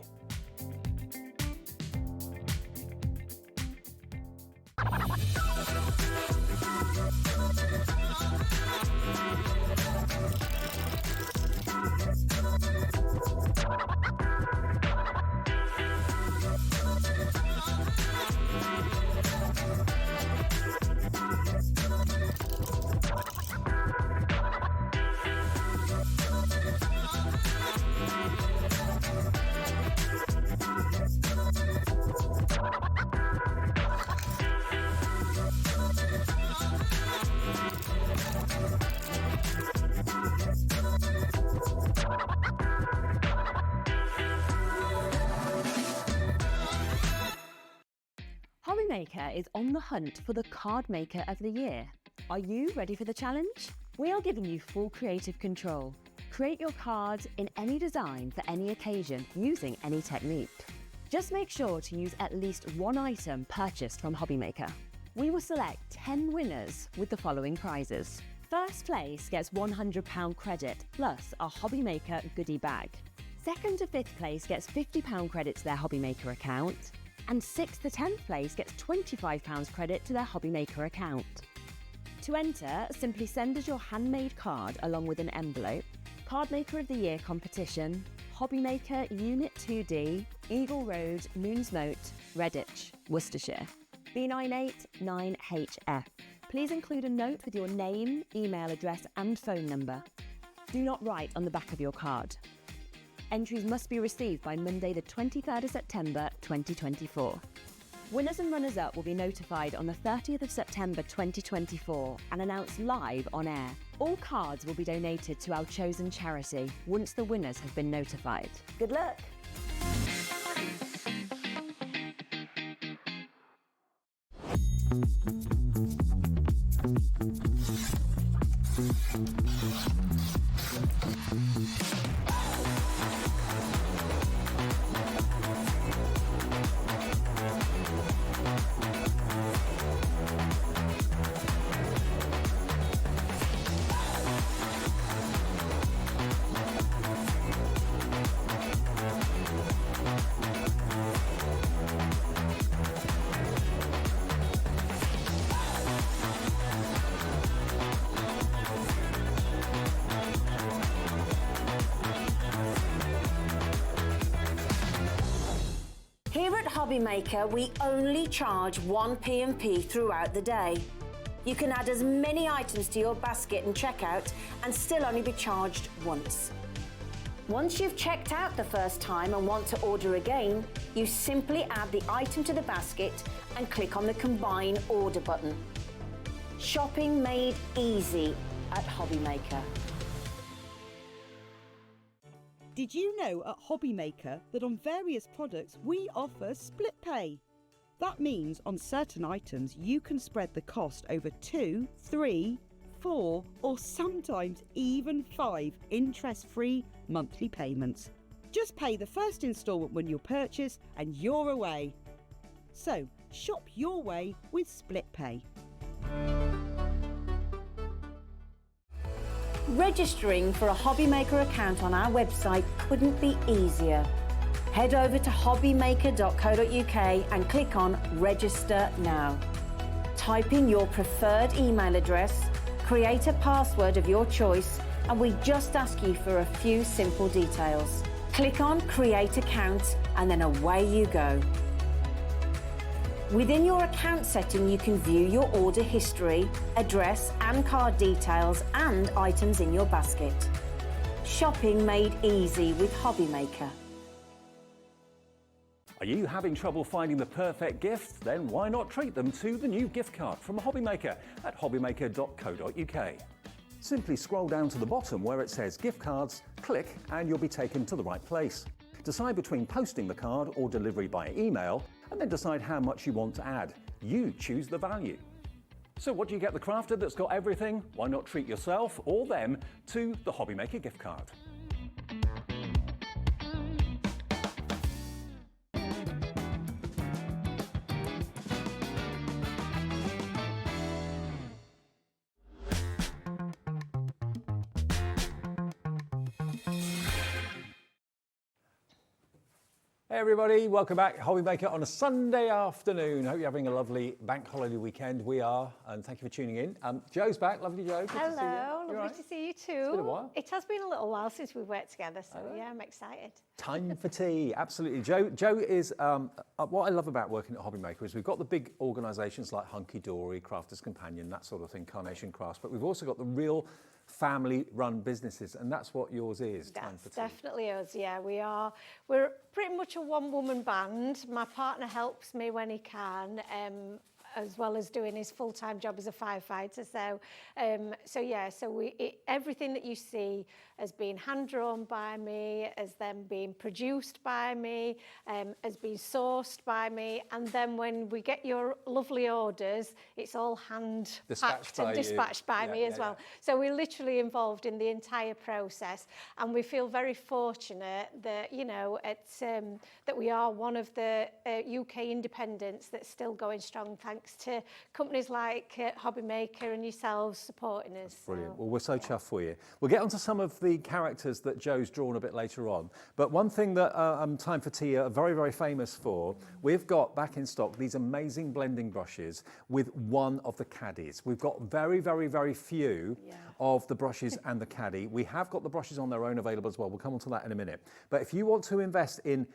HobbyMaker is on the hunt for the Card Maker of the Year. Are you ready for the challenge? We are giving you full creative control. Create your cards in any design for any occasion using any technique. Just make sure to use at least one item purchased from HobbyMaker. We will select 10 winners with the following prizes. First place gets £100 credit plus a HobbyMaker goodie bag. Second to fifth place gets £50 credit to their HobbyMaker account. And 6th to 10th place gets £25 credit to their HobbyMaker account. To enter, simply send us your handmade card along with an envelope. Card Maker of the Year competition, HobbyMaker Unit 2D, Eagle Road, Moonsmote, Redditch, Worcestershire. B989HF. Please include a note with your name, email address and phone number. Do not write on the back of your card. Entries must be received by Monday the 23rd of September 2024. Winners and runners-up will be notified on the 30th of September 2024 and announced live on air. All cards will be donated to our chosen charity once the winners have been notified. Good luck! Here at HobbyMaker, we only charge 1 P&P throughout the day. You can add as many items to your basket and checkout and still only be charged once. Once you've checked out the first time and want to order again, you simply add the item to the basket and click on the Combine Order button. Shopping made easy at HobbyMaker. Did you know at HobbyMaker that on various products we offer split pay? That means on certain items you can spread the cost over 2, 3, 4 or sometimes even 5 interest-free monthly payments. Just pay the first instalment when you purchase and you're away. So shop your way with split pay. Registering for a HobbyMaker account on our website couldn't be easier. Head over to hobbymaker.co.uk and click on Register Now. Type in your preferred email address, create a password of your choice, and we just ask you for a few simple details. Click on Create Account and then away you go. Within your account setting, you can view your order history, address and card details and items in your basket. Shopping made easy with HobbyMaker. Are you having trouble finding the perfect gift? Then why not treat them to the new gift card from HobbyMaker at hobbymaker.co.uk. Simply scroll down to the bottom where it says gift cards, click and you'll be taken to the right place. Decide between posting the card or delivery by email and then decide how much you want to add. You choose the value. So what do you get the crafter that's got everything? Why not treat yourself or them to the HobbyMaker gift card? Hey everybody, welcome back. HobbyMaker on a Sunday afternoon. Hope you're having a lovely bank holiday weekend. We are, and thank you for tuning in. Joe's back, lovely Joe. Good to see you. Hello, You all lovely right? to see you too. It's been a while. It has been a little while since we worked together, so yeah, I'm excited. Time for tea, absolutely. Joe is, what I love about working at HobbyMaker is we've got the big organisations like Hunkydory, Crafters Companion, that sort of thing, Carnation Crafts, but we've also got the real family-run businesses, and that's what yours is. Time for That's tea. definitely us, yeah. We're pretty much a one-woman band. My partner helps me when he can, as well as doing his full-time job as a firefighter. So everything that you see has been hand-drawn by me, has then been produced by me, has been sourced by me, and then when we get your lovely orders, it's all hand-packed and dispatched by me as well. So we're literally involved in the entire process, and we feel very fortunate that, you know, that we are one of the UK independents that's still going strong, thanks to companies like HobbyMaker and yourselves supporting us. Brilliant. Well, we're so chuffed for you. We'll get onto some of the characters that Joe's drawn a bit later on. But one thing that Time for Tea are very, very famous for, we've got back in stock these amazing blending brushes with one of the caddies. We've got very, very, very few of the brushes and the caddy. We have got the brushes on their own available as well. We'll come on to that in a minute. But if you want to invest in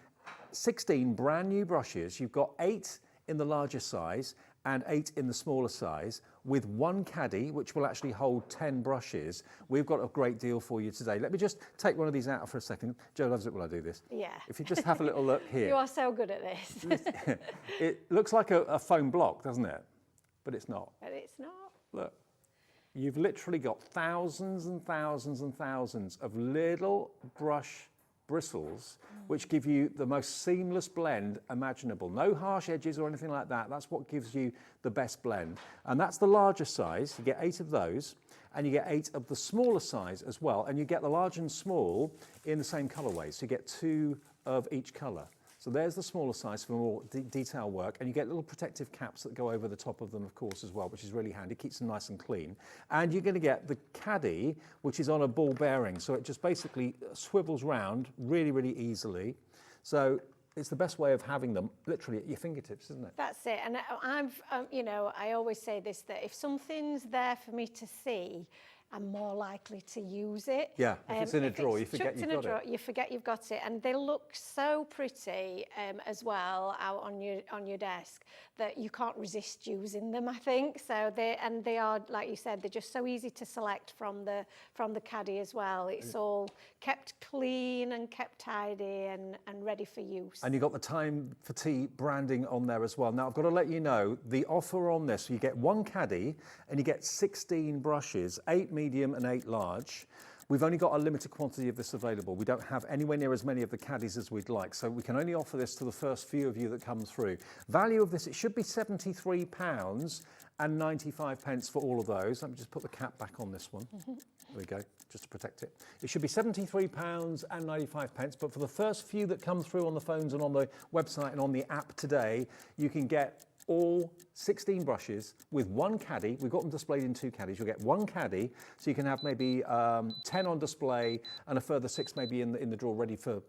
16 brand new brushes, you've got 8 in the larger size and 8 in the smaller size with one caddy, which will actually hold 10 brushes. We've got a great deal for you today. Let me just take one of these out for a second. Joe loves it when I do this. Yeah. If you just have a little look here. You are so good at this. It looks like a foam block, doesn't it? But it's not. But it's not. Look, you've literally got thousands and thousands and thousands of little brush bristles which give you the most seamless blend imaginable. No harsh edges or anything like that. That's what gives you the best blend. And that's the larger size. You get 8 of those, and you get 8 of the smaller size as well. And you get the large and small in the same colorway. So you get 2 of each color. So there's the smaller size for more detail work, and you get little protective caps that go over the top of them, of course, as well, which is really handy. Keeps them nice and clean. And you're going to get the caddy, which is on a ball bearing, so it just basically swivels round really, really easily. So it's the best way of having them literally at your fingertips, isn't it? That's it. And you know, I always say this, that if something's there for me to see, are more likely to use it. Yeah, if it's in a if drawer, it's you forget chucked you've in a got drawer, it. you forget you've got it, and they look so pretty as well out on your desk that you can't resist using them, I think. So they are, like you said, they're just so easy to select from the caddy as well. It's all kept clean and kept tidy and ready for use. And you've got the Time for Tea branding on there as well. Now, I've got to let you know, the offer on this, you get 1 caddy and you get 16 brushes, 8 medium and 8 large. We've only got a limited quantity of this available. We don't have anywhere near as many of the caddies as we'd like, so we can only offer this to the first few of you that come through. Value of this, it should be £73.95 for all of those. Let me just put the cap back on this one. There we go, just to protect it. It should be £73.95, but for the first few that come through on the phones and on the website and on the app today, you can get all 16 brushes with 1 caddy. We've got them displayed in 2 caddies. You'll get 1 caddy, so you can have maybe 10 on display and a further 6 maybe in the drawer ready for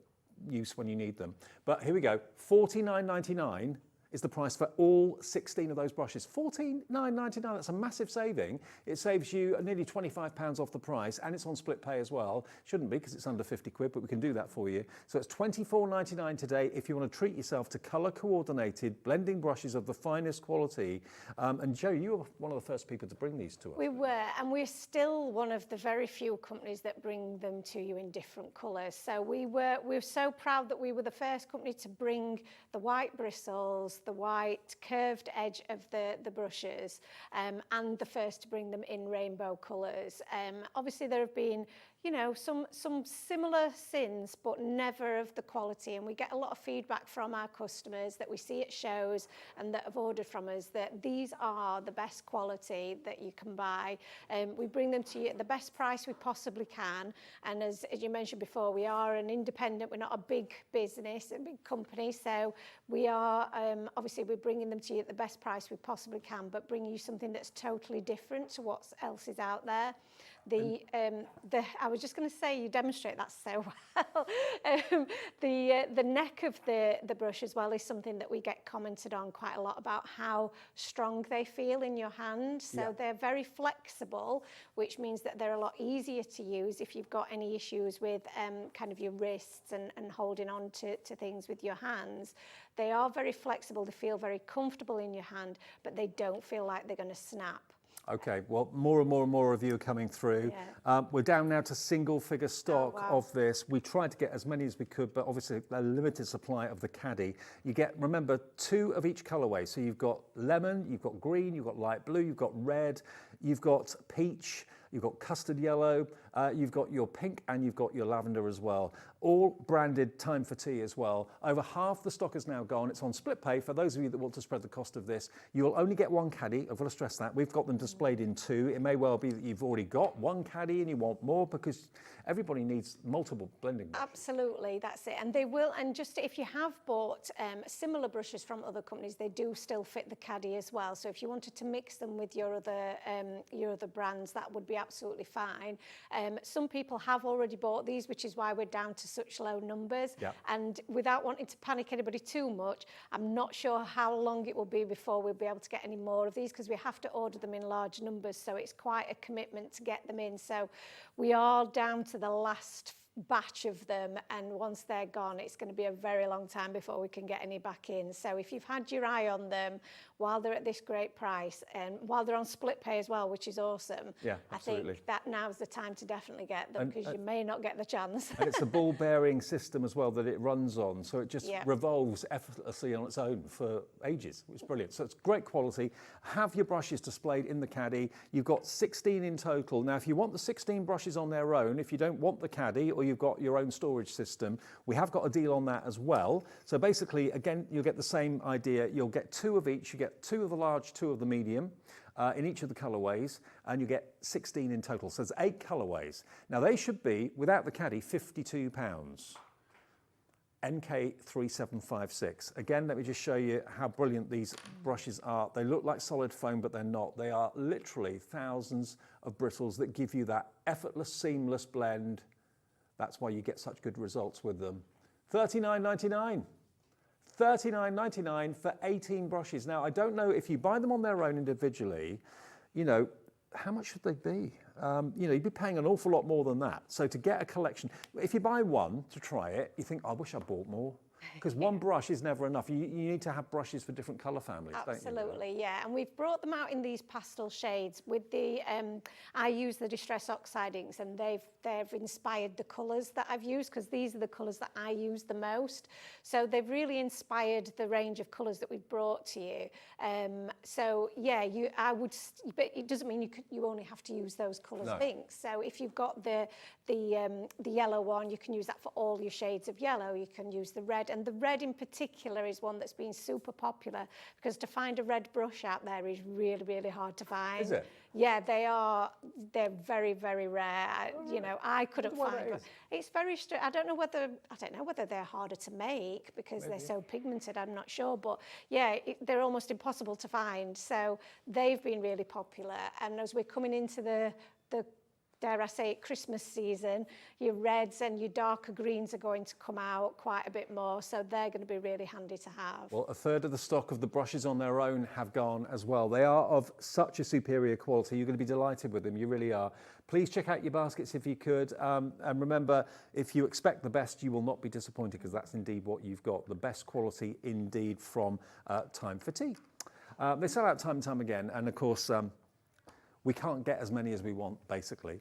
use when you need them. But here we go, £49.99 is the price for all 16 of those brushes. £49.99, that's a massive saving. It saves you nearly £25 off the price, and it's on split pay as well. Shouldn't be, because it's under 50 quid, but we can do that for you. So it's £24.99 today if you want to treat yourself to colour coordinated blending brushes of the finest quality. And Jo, you were one of the first people to bring these to us. We were, and we're still one of the very few companies that bring them to you in different colours. So we're so proud that we were the first company to bring the white bristles, the white curved edge of the brushes, and the first to bring them in rainbow colours. Obviously there have been, you know, some similar since, but never of the quality, and we get a lot of feedback from our customers that we see at shows and that have ordered from us that these are the best quality that you can buy. We bring them to you at the best price we possibly can, and as you mentioned before, we are an independent, we're not a big business, a big company, so we are obviously we're bringing them to you at the best price we possibly can, but bringing you something that's totally different to what else is out there. I was just going to say, you demonstrate that so well. The neck of the brush as well is something that we get commented on quite a lot about how strong they feel in your hand. So they're very flexible, which means that they're a lot easier to use if you've got any issues with kind of your wrists and holding on to things with your hands. They are very flexible, they feel very comfortable in your hand, but they don't feel like they're going to snap. Okay, well, more and more of you are coming through. Yeah. We're down now to single figure stock of this. We tried to get as many as we could, but obviously a limited supply of the caddy. You get, remember, 2 of each colourway. So you've got lemon, you've got green, you've got light blue, you've got red, you've got peach, you've got custard yellow, you've got your pink, and you've got your lavender as well. All branded Time for Tea as well. Over half the stock is now gone. It's on split pay. For those of you that want to spread the cost of this, you'll only get 1 caddy. I've got to stress that. We've got them displayed in 2. It may well be that you've already got 1 caddy and you want more, because everybody needs multiple blending brushes. Absolutely, that's it. And they will, and just if you have bought similar brushes from other companies, they do still fit the caddy as well. So if you wanted to mix them with your other brands, that would be absolutely fine. Some people have already bought these, which is why we're down to such low numbers. Yeah. And without wanting to panic anybody too much, I'm not sure how long it will be before we'll be able to get any more of these, because we have to order them in large numbers, so it's quite a commitment to get them in. So we are down to the last batch of them, and once they're gone, it's going to be a very long time before we can get any back in. So if you've had your eye on them while they're at this great price, and while they're on split pay as well, which is awesome, Yeah, absolutely. I think that now's the time to definitely get them, because you may not get the chance. And it's a ball bearing system as well that it runs on, so it just revolves effortlessly on its own for ages. It's brilliant. So it's great quality. Have your brushes displayed in the caddy. You've got 16 in total. Now, if you want the 16 brushes on their own, if you don't want the caddy, or you've got your own storage system, we have got a deal on that as well. So basically, again, you'll get the same idea. You'll get 2 of each. You get 2 of the large, 2 of the medium. In each of the colourways, and you get 16 in total. So there's 8 colourways. Now they should be, without the caddy, £52. NK3756. Again, let me just show you how brilliant these brushes are. They look like solid foam, but they're not. They are literally thousands of bristles that give you that effortless, seamless blend. That's why you get such good results with them. $39.99. $39.99 for 18 brushes. Now, I don't know if you buy them on their own individually, you know, how much should they be? you know, you'd be paying an awful lot more than that. So to get a collection, if you buy one to try it, you think, I wish I bought more. Because one brush is never enough. You need to have brushes for different colour families, don't you? Absolutely, yeah. And we've brought them out in these pastel shades with the, I use the Distress Oxide inks, and they've inspired the colours that I've used, because these are the colours that I use the most. So they've really inspired the range of colours that we've brought to you. So yeah, but it doesn't mean you only have to use those colours of inks. So if you've got the yellow one, you can use that for all your shades of yellow. You can use the red. And the red in particular is one that's been super popular, because to find a red brush out there is really, really hard to find. Is it? Yeah, they're very, very rare. You know, I couldn't find one. It's very I don't know whether they're harder to make because they're so pigmented, I'm not sure, but yeah, they're almost impossible to find. So they've been really popular, and as we're coming into the dare I say it, Christmas season, your reds and your darker greens are going to come out quite a bit more, so they're going to be really handy to have. Well, a third of the stock of the brushes on their own have gone as well. They are of such a superior quality. You're going to be delighted with them. You really are. Please check out your baskets if you could. And remember, if you expect the best, you will not be disappointed, because that's indeed what you've got. The best quality indeed from Time for Tea. They sell out time and time again. And of course, we can't get as many as we want, basically.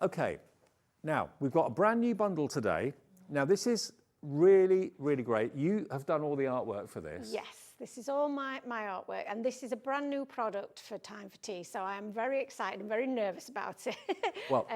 Okay, now we've got a brand new bundle today. Now this is really, really great. You have done all the artwork for this. Yes, this is all my artwork, and this is a brand new product for Time for Tea, so I am very excited and very nervous about it. Well,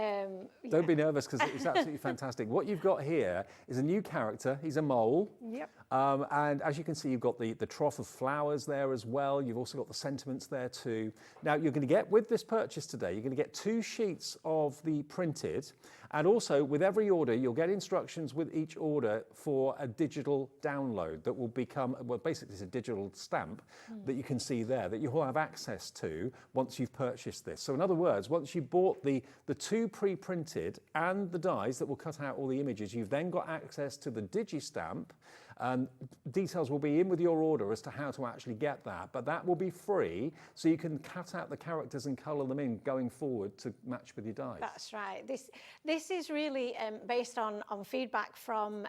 don't be nervous, because it's absolutely fantastic. What you've got here is a new character. He's a mole. Yep. And as you can see, you've got the trough of flowers there as well. You've also got the sentiments there too. Now, you're going to get, with this purchase today, you're going to get 2 sheets of the printed. And also, with every order, you'll get instructions with each order for a digital download that will become, well, basically it's a digital stamp that you can see there, that you'll have access to once you've purchased this. So in other words, once you bought the 2 pre-printed and the dies that will cut out all the images, you've then got access to the digi-stamp. Details will be in with your order as to how to actually get that, but that will be free, so you can cut out the characters and colour them in going forward to match with your dies. That's right. This is really based on feedback from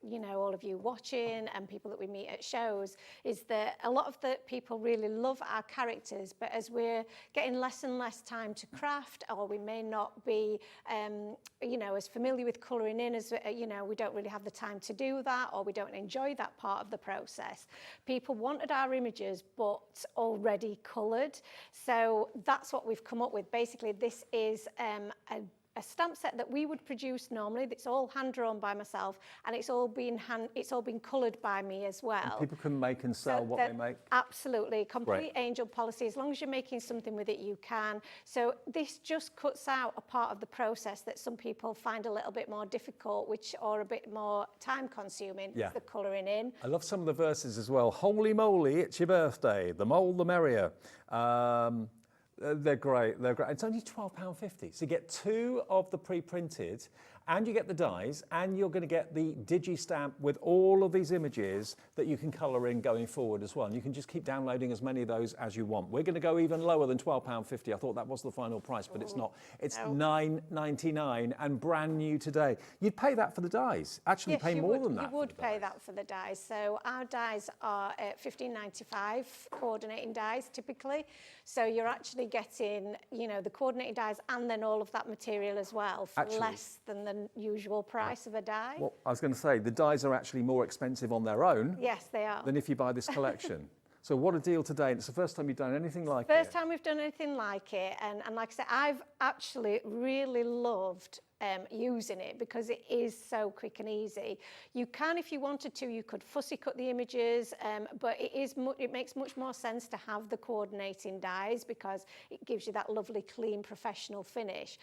you know, all of you watching and people that we meet at shows, is that a lot of the people really love our characters, but as we're getting less and less time to craft, or we may not be you know, as familiar with colouring in as, you know, we don't really have the time to do that, or we don't enjoy that part of the process. People wanted our images but already coloured, so that's what we've come up with. Basically, this is a stamp set that we would produce normally. It's all hand drawn by myself, and it's all been coloured by me as well. And people can make and sell what they make. Absolutely, complete angel policy. As long as you're making something with it, you can. So this just cuts out a part of the process that some people find a little bit more difficult, or a bit more time consuming. Yeah. Is the colouring in. I love some of the verses as well. Holy moly, it's your birthday. The mole, the merrier. They're great, they're great. It's only £12.50. So you get 2 of the pre-printed, and you get the dies, and you're going to get the digi-stamp with all of these images that you can colour in going forward as well. And you can just keep downloading as many of those as you want. We're going to go even lower than £12.50. I thought that was the final price, but it's not. It's $9.99 and brand new today. You'd pay that for the dies. Actually, Yes, pay more than that. You would pay that for the dies. So our dies are $15.95 coordinating dies typically. So you're actually getting, you know, the coordinating dies and then all of that material as well for less than the usual price of a die. Well, I was going to say, the dies are actually more expensive on their own. Yes, they are. Than if you buy this collection. So what a deal today. And it's the first time you've done anything like it. First time we've done anything like it. And like I said, I've actually really loved using it because it is so quick and easy. You can, if you wanted to, you could fussy cut the images, but it makes much more sense to have the coordinating dies because it gives you that lovely, clean, professional finish.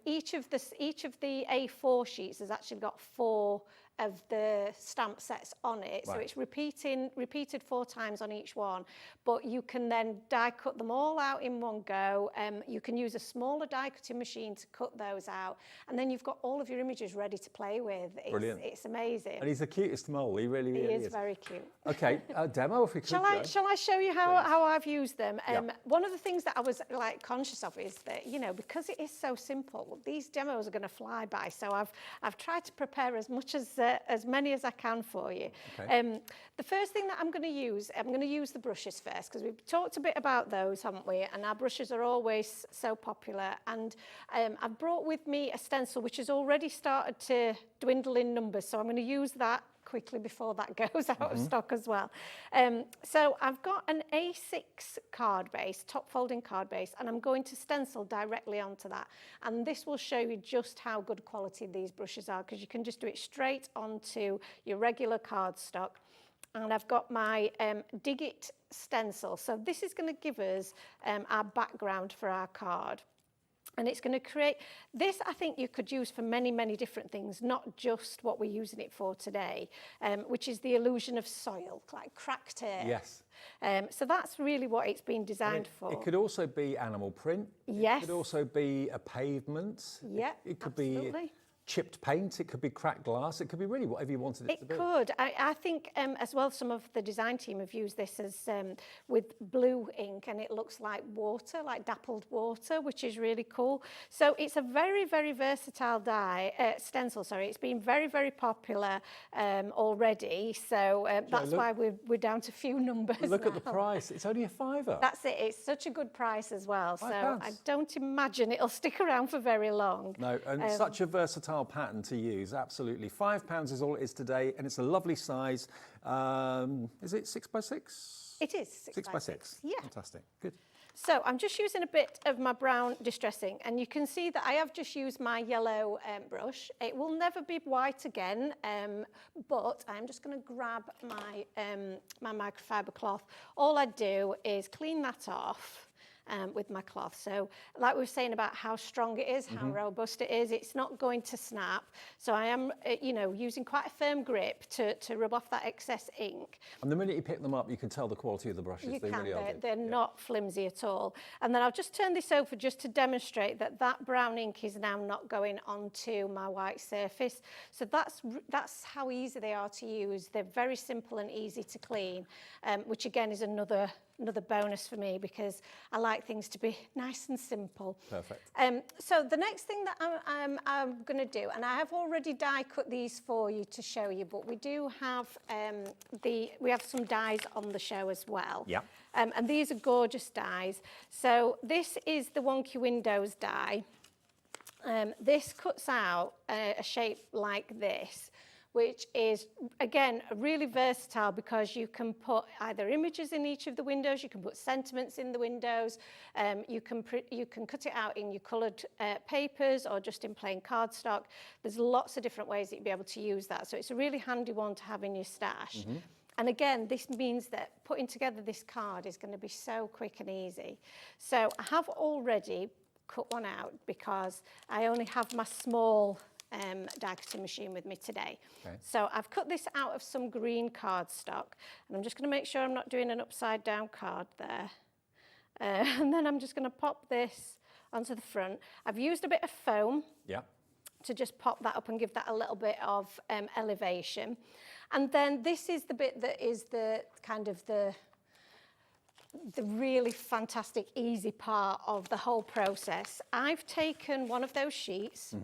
Each of the A4 sheets has actually got 4 of the stamp sets on it. So Right. it's repeated 4 times on each one, but you can then die cut them all out in one go. You can use a smaller die cutting machine to cut those out, and then you've got all of your images ready to play with. Brilliant. It's amazing. And he's the cutest mole. He really, He really is very cute. Okay, demo if we could. Shall I show you how I've used them? Yeah. One of the things that I was like conscious of is that, you know, because it is so simple, these demos are going to fly by. So I've tried to prepare as many as I can for you. Okay. The first thing that I'm going to use the brushes first, because we've talked a bit about those, haven't we? And our brushes are always so popular. And I've brought with me a stencil which has already started to dwindle in numbers. So I'm going to use that quickly before that goes out of stock as well. So I've got an A6 card base, top folding card base, and I'm going to stencil directly onto that. And this will show you just how good quality these brushes are, because you can just do it straight onto your regular cardstock. And I've got my Dig It stencil. So this is going to give us our background for our card. And it's going to create, this I think you could use for many, many different things, not just what we're using it for today, which is the illusion of soil, like cracked earth. Yes. So that's really what it's been designed for. It could also be animal print. Yes. It could also be a pavement. Yeah, It could absolutely. be chipped paint. It could be cracked glass. It could be really whatever you wanted it to be. It could. I think as well some of the design team have used this as with blue ink, and it looks like water, like dappled water, which is really cool. So it's a very, very versatile stencil. Sorry, it's been very, very popular already. So that's why we're down to few numbers. Look now. at the price. It's only £5. That's it. It's such a good price as well. So £5. I don't imagine it'll stick around for very long. No, and such a versatile pattern to use, absolutely. £5 is all it is today, and it's a lovely size. Is it 6x6? It is 6x6. Yeah. Fantastic. Good. So I'm just using a bit of my brown distressing, and you can see that I have just used my yellow brush. It will never be white again, but I'm just going to grab my, my microfiber cloth. All I do is clean that off. With my cloth. So like we were saying about how strong it is, how robust it is, it's not going to snap. So I am, you know, using quite a firm grip to rub off that excess ink. And the minute you pick them up, you can tell the quality of the brushes. You they can, really are good. they're not flimsy at all. And then I'll just turn this over just to demonstrate that that brown ink is now not going onto my white surface. So that's how easy they are to use. They're very simple and easy to clean, which again is another bonus for me, because I like things to be nice and simple. Perfect. So the next thing that I'm going to do, and I have already die cut these for you to show you, but we do have we have some dies on the show as well. Yeah. And these are gorgeous dies. So this is the Wonky Windows die. This cuts out a shape like this, which is, again, really versatile, because you can put either images in each of the windows, you can put sentiments in the windows, you can cut it out in your coloured papers or just in plain cardstock. There's lots of different ways that you'll be able to use that. So it's a really handy one to have in your stash. And again, this means that putting together this card is going to be so quick and easy. So I have already cut one out, because I only have my small die cutting machine with me today. Okay. So I've cut this out of some green cardstock, and I'm just going to make sure I'm not doing an upside down card there. And then I'm just going to pop this onto the front. I've used a bit of foam to just pop that up and give that a little bit of elevation. And then this is the bit that is the kind of the really fantastic, easy part of the whole process. I've taken one of those sheets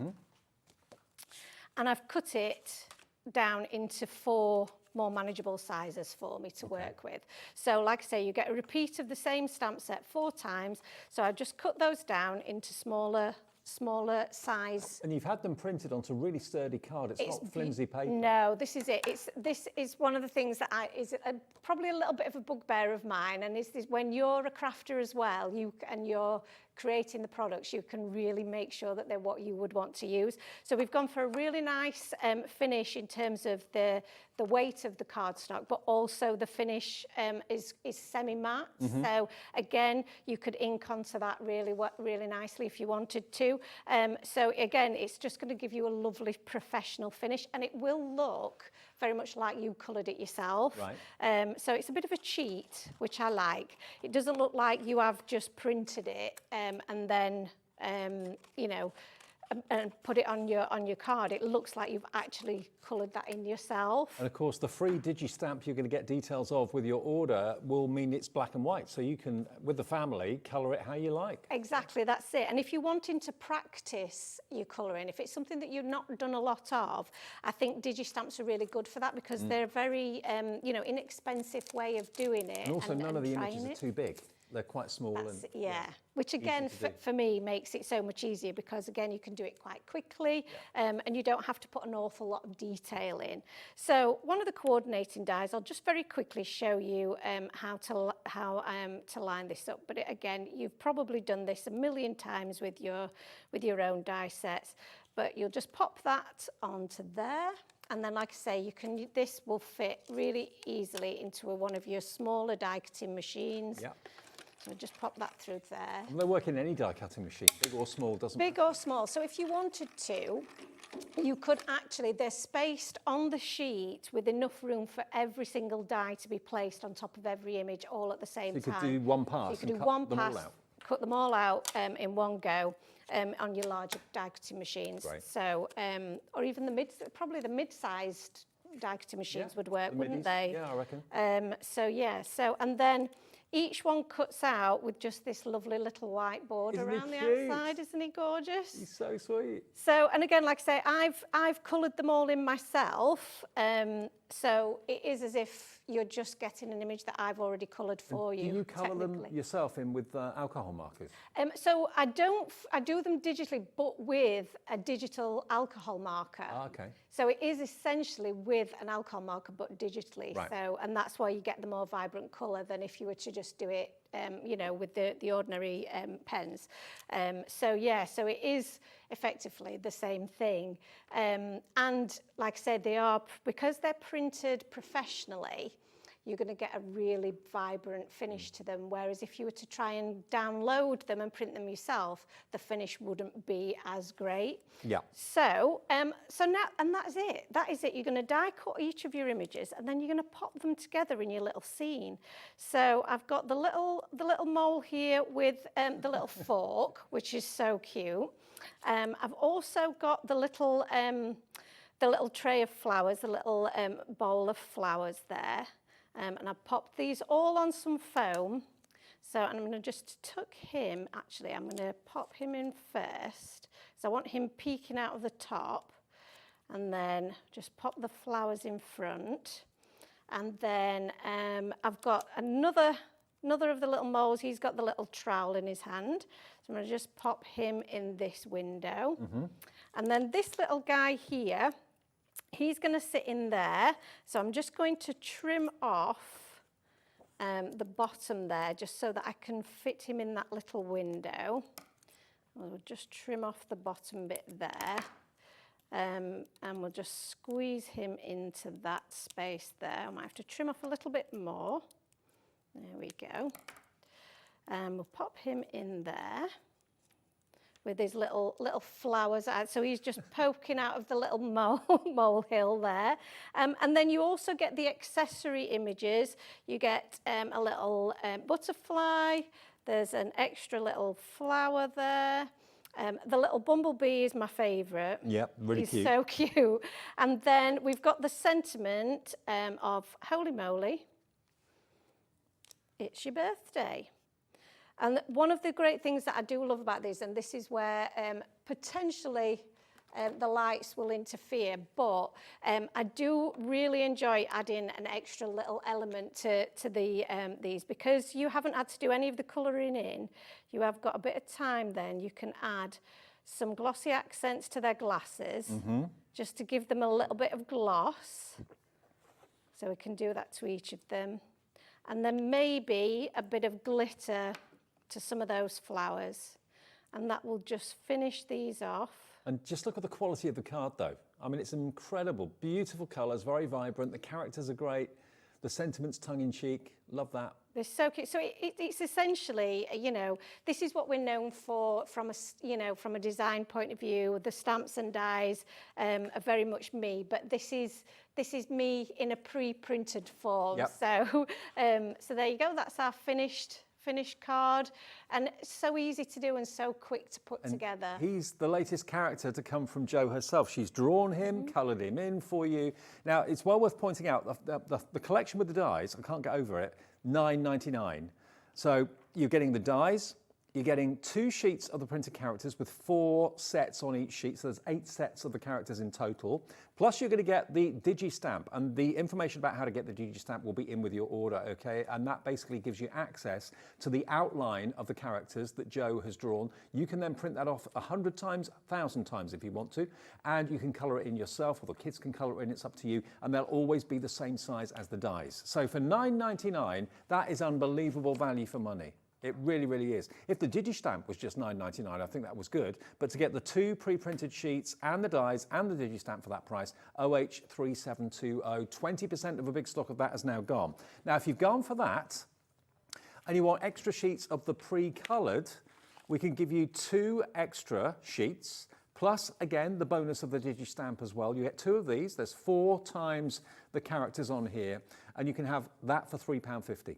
and I've cut it down into 4 more manageable sizes for me to work with. So like I say, you get a repeat of the same stamp set 4 times. So I've just cut those down into smaller size. And you've had them printed onto really sturdy card. It's not flimsy paper. No, this is it. This is one of the things that is probably a little bit of a bugbear of mine, and is when you're a crafter as well, you're creating the products, you can really make sure that they're what you would want to use. So we've gone for a really nice finish in terms of the weight of the cardstock, but also the finish is semi-matte. So again, you could ink onto that really nicely if you wanted to. So again, it's just going to give you a lovely professional finish, and it will look very much like you coloured it yourself. Right. So it's a bit of a cheat, which I like. It doesn't look like you have just printed it and then, you know, and put it on your card. It looks like you've actually coloured that in yourself. And of course, the free digi-stamp you're going to get details of with your order will mean it's black and white. So you can, with the family, colour it how you like. Exactly, that's it. And if you're wanting to practice your colouring, if it's something that you've not done a lot of, I think digi-stamps are really good for that, because they're a very, you know, inexpensive way of doing it. And also, none of the images trying are too big. They're quite small. That's, and yeah, which again for me makes it so much easier, because again you can do it quite quickly, and you don't have to put an awful lot of detail in. So one of the coordinating dies, I'll just very quickly show you how to line this up. But again, you've probably done this a million times with your own die sets, but you'll just pop that onto there. And then, like I say, this will fit really easily into one of your smaller die cutting machines. Yeah. So just pop that through there. And they work in any die cutting machine, big or small, doesn't matter. Big or small. So if you wanted to, you could actually, they're spaced on the sheet with enough room for every single die to be placed on top of every image all at the same time. So you could do one pass, so you could and do cut one them pass, all out. cut them all out in one go. On your larger die cutting machines. Right. So, or even probably the mid-sized die cutting machines would work, the wouldn't middies. they? Yeah, I reckon. So yeah, and then each one cuts out with just this lovely little white border Isn't he around the cute? outside. Isn't he gorgeous? He's so sweet. So, and again, like I say, I've coloured them all in myself. So it is as if you're just getting an image that I've already coloured for you. Do you colour them technically. yourself in with alcohol markers? So I do them digitally, but with a digital alcohol marker. Ah, okay. So it is essentially with an alcohol marker, but digitally. Right. So, and that's why you get the more vibrant colour than if you were to just do it, you know, with the ordinary pens. So yeah, so it is effectively the same thing. And like I said, because they're printed professionally, you're going to get a really vibrant finish to them. Whereas if you were to try and download them and print them yourself, the finish wouldn't be as great. Yeah. So now, and that's it. That is it. You're going to die cut each of your images, and then you're going to pop them together in your little scene. So I've got the little mole here with the little fork, which is so cute. I've also got the little tray of flowers, the little bowl of flowers there. And I've popped these all on some foam. So I'm going to just tuck him, actually, I'm going to pop him in first. So I want him peeking out of the top. And then just pop the flowers in front. And then I've got another of the little moles. He's got the little trowel in his hand. So I'm going to just pop him in this window. And then this little guy here, he's going to sit in there. So I'm just going to trim off the bottom there, just so that I can fit him in that little window. We'll just trim off the bottom bit there. And we'll just squeeze him into that space there. I might have to trim off a little bit more. There we go. And we'll pop him in there with his little flowers. So he's just poking out of the little molehill there. And then you also get the accessory images. You get a little butterfly. There's an extra little flower there. The little bumblebee is my favourite. Yep, really cute. He's so cute. And then we've got the sentiment of holy moly, it's your birthday. And one of the great things that I do love about these, and this is where potentially the lights will interfere, but I do really enjoy adding an extra little element to these, because you haven't had to do any of the colouring in. You have got a bit of time then. You can add some glossy accents to their glasses, just to give them a little bit of gloss. So we can do that to each of them. And then maybe a bit of glitter to some of those flowers. and that will just finish these off. And just look at the quality of the card though. I mean, it's incredible, beautiful colours, very vibrant. The characters are great. The sentiment's tongue-in-cheek. Love that. They're so cute. So it's essentially, you know, this is what we're known for from a, you know, from a design point of view. The stamps and dies are very much me, but this is me in a pre-printed form. Yep. So so there you go. That's our finished card, and it's so easy to do and so quick to put together. He's the latest character to come from Jo herself. She's drawn him, coloured him in for you. Now, it's well worth pointing out the collection with the dies, I can't get over it, $9.99. So you're getting the dies, you're getting 2 sheets of the printed characters with 4 sets on each sheet, so there's 8 sets of the characters in total. Plus you're going to get the digi-stamp, and the information about how to get the digi-stamp will be in with your order, okay? And that basically gives you access to the outline of the characters that Jo has drawn. You can then print that off 100 times, 1,000 times if you want to, and you can colour it in yourself, or the kids can colour it in, it's up to you, and they'll always be the same size as the dies. So for $9.99, that is unbelievable value for money. It really, really is. If the digi-stamp was just $9.99, I think that was good. But to get the 2 pre-printed sheets and the dies and the digi-stamp for that price, OH3720, 20% of a big stock of that has now gone. Now, if you've gone for that and you want extra sheets of the pre-coloured, we can give you 2 extra sheets, plus, again, the bonus of the digi-stamp as well. You get 2 of these. There's 4 times the characters on here, and you can have that for £3.50.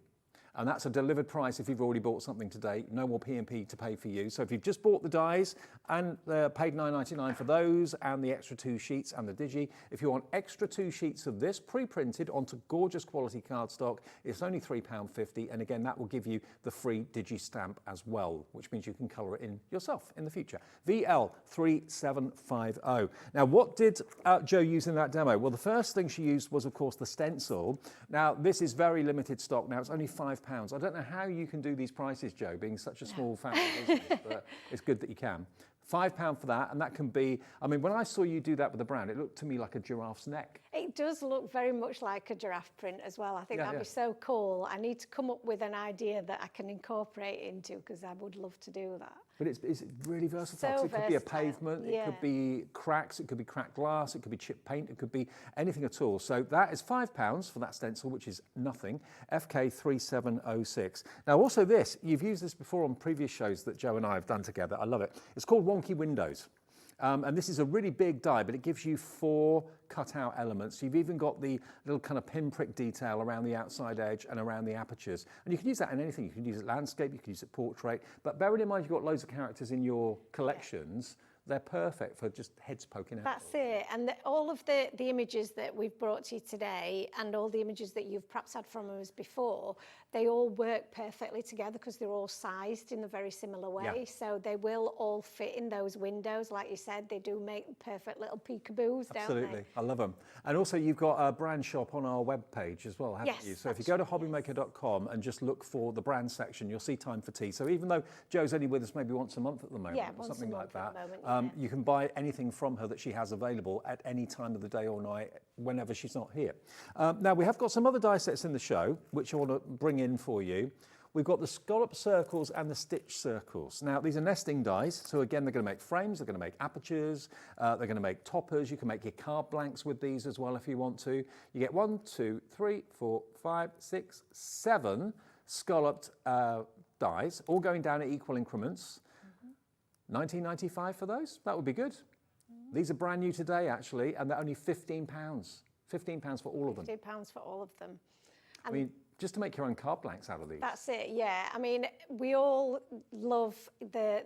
And that's a delivered price if you've already bought something today. No more P&P to pay for you. So if you've just bought the dies and paid $9.99 for those and the extra 2 sheets and the digi, if you want extra 2 sheets of this pre-printed onto gorgeous quality cardstock, it's only £3.50. And again, that will give you the free digi-stamp as well, which means you can colour it in yourself in the future. VL3750. Now, what did Jo use in that demo? Well, the first thing she used was, of course, the stencil. Now, this is very limited stock. Now, it's only £5. I don't know how you can do these prices, Jo, being such a small family business, but it's good that you can. £5 for that, and that can be, I mean, when I saw you do that with the brand, it looked to me like a giraffe's neck. It does look very much like a giraffe print as well. I think that'd be so cool. I need to come up with an idea that I can incorporate into, because I would love to do that. But it's really versatile. So It could be a pavement, it could be cracks, it could be cracked glass, it could be chipped paint, it could be anything at all. So that is £5 for that stencil, which is nothing. FK3706. Now also this, you've used this before on previous shows that Jo and I have done together. I love it. It's called Wonky Windows. And this is a really big die, but it gives you 4 cut-out elements. You've even got the little kind of pinprick detail around the outside edge and around the apertures. And you can use that in anything. You can use it landscape, you can use it portrait. But bearing in mind you've got loads of characters in your collections, they're perfect for just heads poking out. That's it. And all of the images that we've brought to you today, and all the images that you've perhaps had from us before, they all work perfectly together because they're all sized in a very similar way. Yeah. So they will all fit in those windows. Like you said, they do make perfect little peekaboos, don't they? Absolutely, I love them. And also you've got a brand shop on our webpage as well, haven't you? So if you go to hobbymaker.com and just look for the brand section, you'll see Time for Tea. So even though Jo's only with us maybe once a month at the moment, or something like that, you can buy anything from her that she has available at any time of the day or night, whenever she's not here. Now we have got some other die sets in the show, which I want to bring in for you. We've got the scallop circles and the stitch circles. Now these are nesting dies, so again they're going to make frames, they're going to make apertures, they're going to make toppers. You can make your card blanks with these as well if you want to. You get 1, 2, 3, 4, 5, 6, 7 scalloped dies, all going down at equal increments. $19.95 for those? That would be good. These are brand new today, actually, and they're only £15. £15 for all of them. £15 for all of them. I mean, just to make your own card blanks out of these. That's it, yeah. I mean, we all love the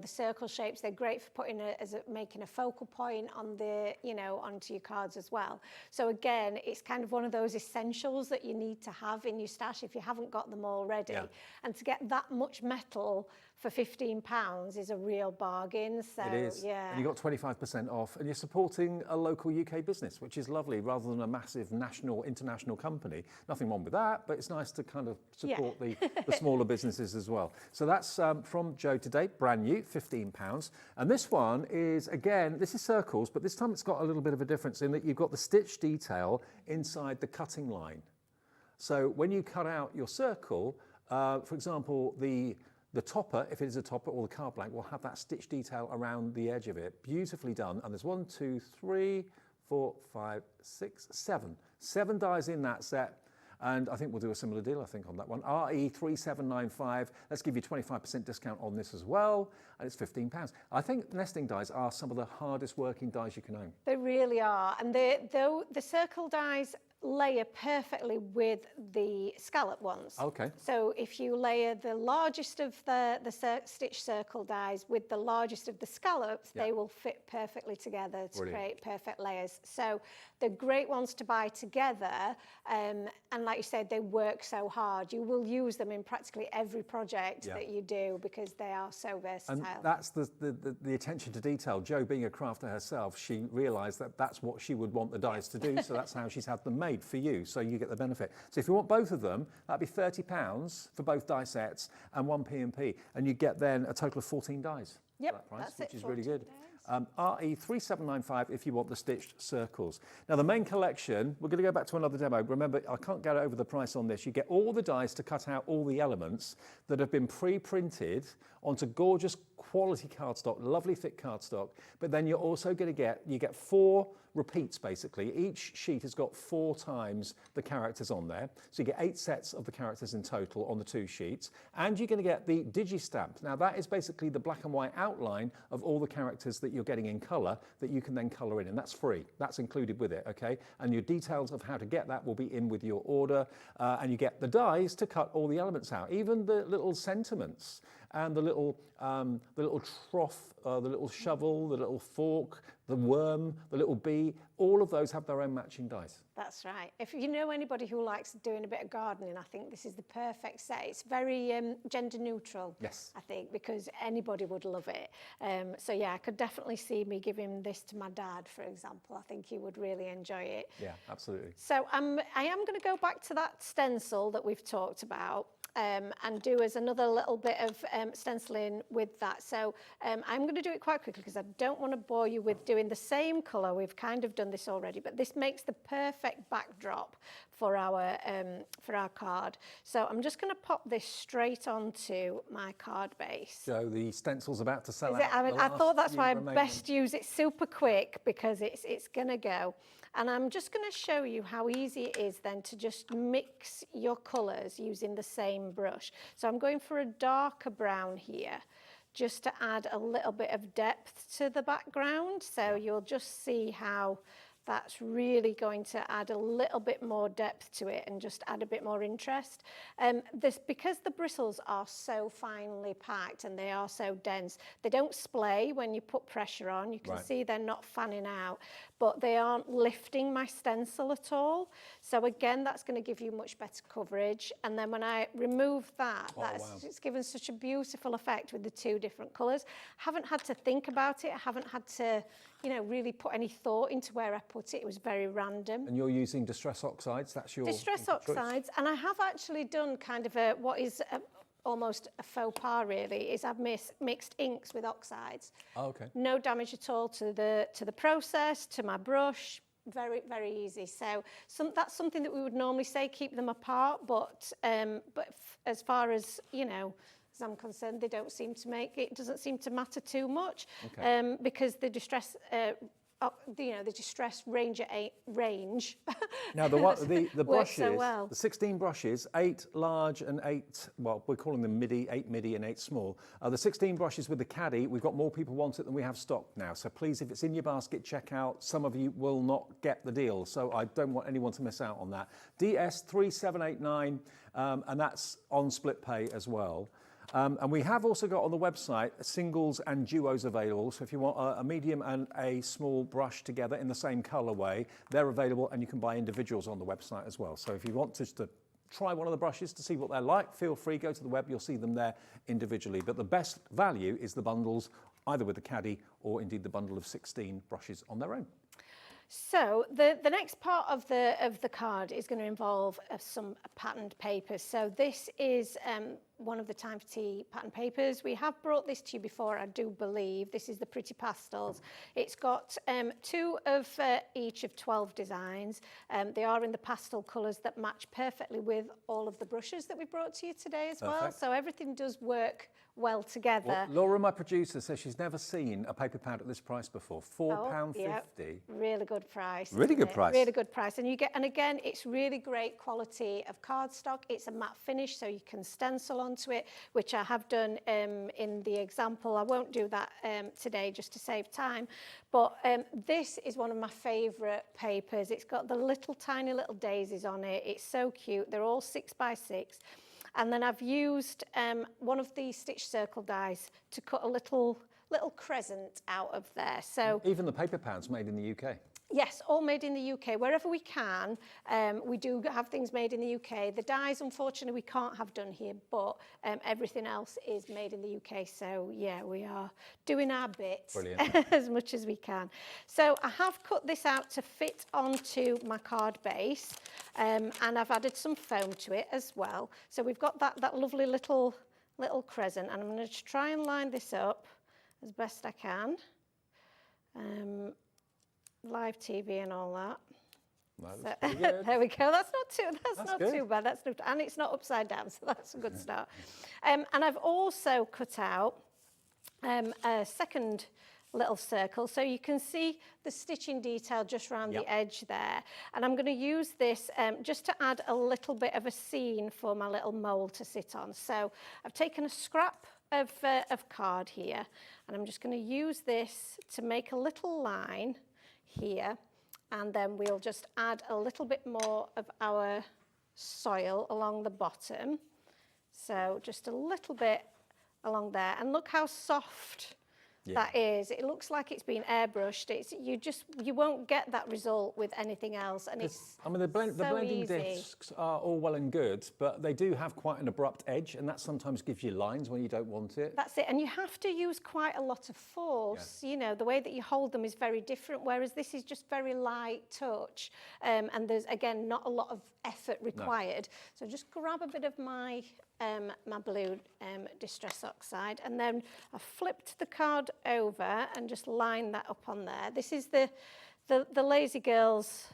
circle shapes. They're great for putting making a focal point on the, onto your cards as well. So again, it's kind of one of those essentials that you need to have in your stash if you haven't got them already. Yeah. And to get that much metal for £15 is a real bargain. So, it is. Yeah. And you got 25% off, and you're supporting a local UK business, which is lovely, rather than a massive national, international company. Nothing wrong with that, but it's nice to kind of support the smaller businesses as well. So that's from Jo today, brand new, £15. And this one is, again, this is circles, but this time it's got a little bit of a difference in that you've got the stitch detail inside the cutting line. So when you cut out your circle, for example, the The topper, if it is a topper, or the card blank, will have that stitch detail around the edge of it. Beautifully done. And there's 1, 2, 3, 4, 5, 6, 7. 7 dies in that set. And I think we'll do a similar deal, I think, on that one. RE3795. Let's give you 25% discount on this as well. And it's £15. I think nesting dies are some of the hardest working dies you can own. They really are. And the circle dies layer perfectly with the scallop ones. Okay. So if you layer the largest of the stitch circle dies with the largest of the scallops, they will fit perfectly together to create perfect layers. So they're great ones to buy together. And like you said, they work so hard. You will use them in practically every project that you do because they are so versatile. And that's the attention to detail. Jo, being a crafter herself, she realised that that's what she would want the dies to do. So that's how she's had them made for you, so you get the benefit. So if you want both of them, that'd be £30 for both die sets and 1 P&P, and you get then a total of 14 dies. Yep, for that price, that's which it, is really good. 14 RE3795 if you want the stitched circles. Now the main collection, we're going to go back to another demo. Remember, I can't get over the price on this. You get all the dies to cut out all the elements that have been pre-printed onto gorgeous quality cardstock, lovely thick cardstock, but then you're also going to get 4 repeats basically. Each sheet has got 4 times the characters on there. So you get 8 sets of the characters in total on the 2 sheets. And you're going to get the digi-stamp. Now that is basically the black and white outline of all the characters that you're getting in colour that you can then colour in, and that's free. That's included with it, okay? And your details of how to get that will be in with your order. And you get the dies to cut all the elements out, even the little sentiments and the little trough, the little shovel, the little fork, the worm, the little bee, all of those have their own matching dies. That's right. If you know anybody who likes doing a bit of gardening, I think this is the perfect set. It's very gender neutral, yes, I think, because anybody would love it. So yeah, I could definitely see me giving this to my dad, for example. I think he would really enjoy it. Yeah, absolutely. So I am going to go back to that stencil that we've talked about. And do as another little bit of stenciling with that. So I'm going to do it quite quickly because I don't want to bore you with doing the same colour. We've kind of done this already, but this makes the perfect backdrop for our card. So I'm just going to pop this straight onto my card base. So the stencil's about to sell out. I thought that's why I best use it super quick because it's going to go. And I'm just going to show you how easy it is then to just mix your colours using the same brush. So I'm going for a darker brown here, just to add a little bit of depth to the background. So you'll just see how that's really going to add a little bit more depth to it and just add a bit more interest. Because the bristles are so finely packed and they are so dense, they don't splay when you put pressure on. You can see they're not fanning out, but they aren't lifting my stencil at all. So again, that's going to give you much better coverage. And then when I remove that, it's given such a beautiful effect with the 2 different colours. Haven't had to think about it. I haven't had to, really put any thought into where I put it. It was very random. And you're using Distress Oxides, that's your Distress Oxides, and I have actually done kind of almost a faux pas really, is I've mixed inks with oxides. Oh, okay. No damage at all to the process, to my brush. Very, very easy. So that's something that we would normally say keep them apart, but as far as, as I'm concerned, it doesn't seem to matter too much, because the distress the distress range. Now the brushes, so well. the 16 brushes, 8 large and 8, well, we're calling them midi, 8 midi and 8 small. The 16 brushes with the caddy, we've got more people want it than we have stock now. So please, if it's in your basket, check out. Some of you will not get the deal, so I don't want anyone to miss out on that. DS3789, and that's on split pay as well. And we have also got on the website singles and duos available. So if you want a medium and a small brush together in the same colorway, they're available, and you can buy individuals on the website as well. So if you want to try one of the brushes to see what they're like, feel free, go to the web, you'll see them there individually. But the best value is the bundles, either with the caddy or indeed the bundle of 16 brushes on their own. So the next part of the card is going to involve some patterned papers. So this is one of the Time for Tea pattern papers. We have brought this to you before, I do believe. This is the Pretty Pastels. It's got 2 of each of 12 designs. They are in the pastel colours that match perfectly with all of the brushes that we brought to you today as well. So everything does work well together. Well, Laura, my producer, says she's never seen a paper pad at this price before. £4.50. Yep. Really good price. Really good price. Really good price. And you get, and again, it's really great quality of cardstock. It's a matte finish, so you can stencil onto it, which I have done in the example. I won't do that today just to save time. But this is one of my favourite papers. It's got the little tiny little daisies on it. It's so cute. They're all 6 by 6. And then I've used one of the stitch circle dies to cut a little crescent out of there. So even the paper pads made in the UK. Yes, all made in the UK. Wherever we can, we do have things made in the UK. The dies, unfortunately, we can't have done here, but everything else is made in the UK. So, yeah, we are doing our bit as much as we can. So I have cut this out to fit onto my card base, and I've added some foam to it as well. So we've got that lovely little crescent, and I'm going to try and line this up as best I can. Live TV and all that. So, there we go. That's not too bad. That's not, and it's not upside down, so that's a good start. And I've also cut out a second little circle, so you can see the stitching detail just around the edge there. And I'm going to use this just to add a little bit of a scene for my little mould to sit on. So I've taken a scrap of card here, and I'm just going to use this to make a little line here, and then we'll just add a little bit more of our soil along the bottom. So just a little bit along there, and look how soft that is. It looks like it's been airbrushed. You won't get that result with anything else, and it's I mean, the blending discs are all well and good, but they do have quite an abrupt edge, and that sometimes gives you lines when you don't want it. That's it, and you have to use quite a lot of force. You know, the way that you hold them is very different, whereas this is just very light touch, and there's, again, not a lot of effort required. So just grab a bit of my my blue Distress Oxide, and then I flipped the card over and just line that up on there. This is the lazy girl's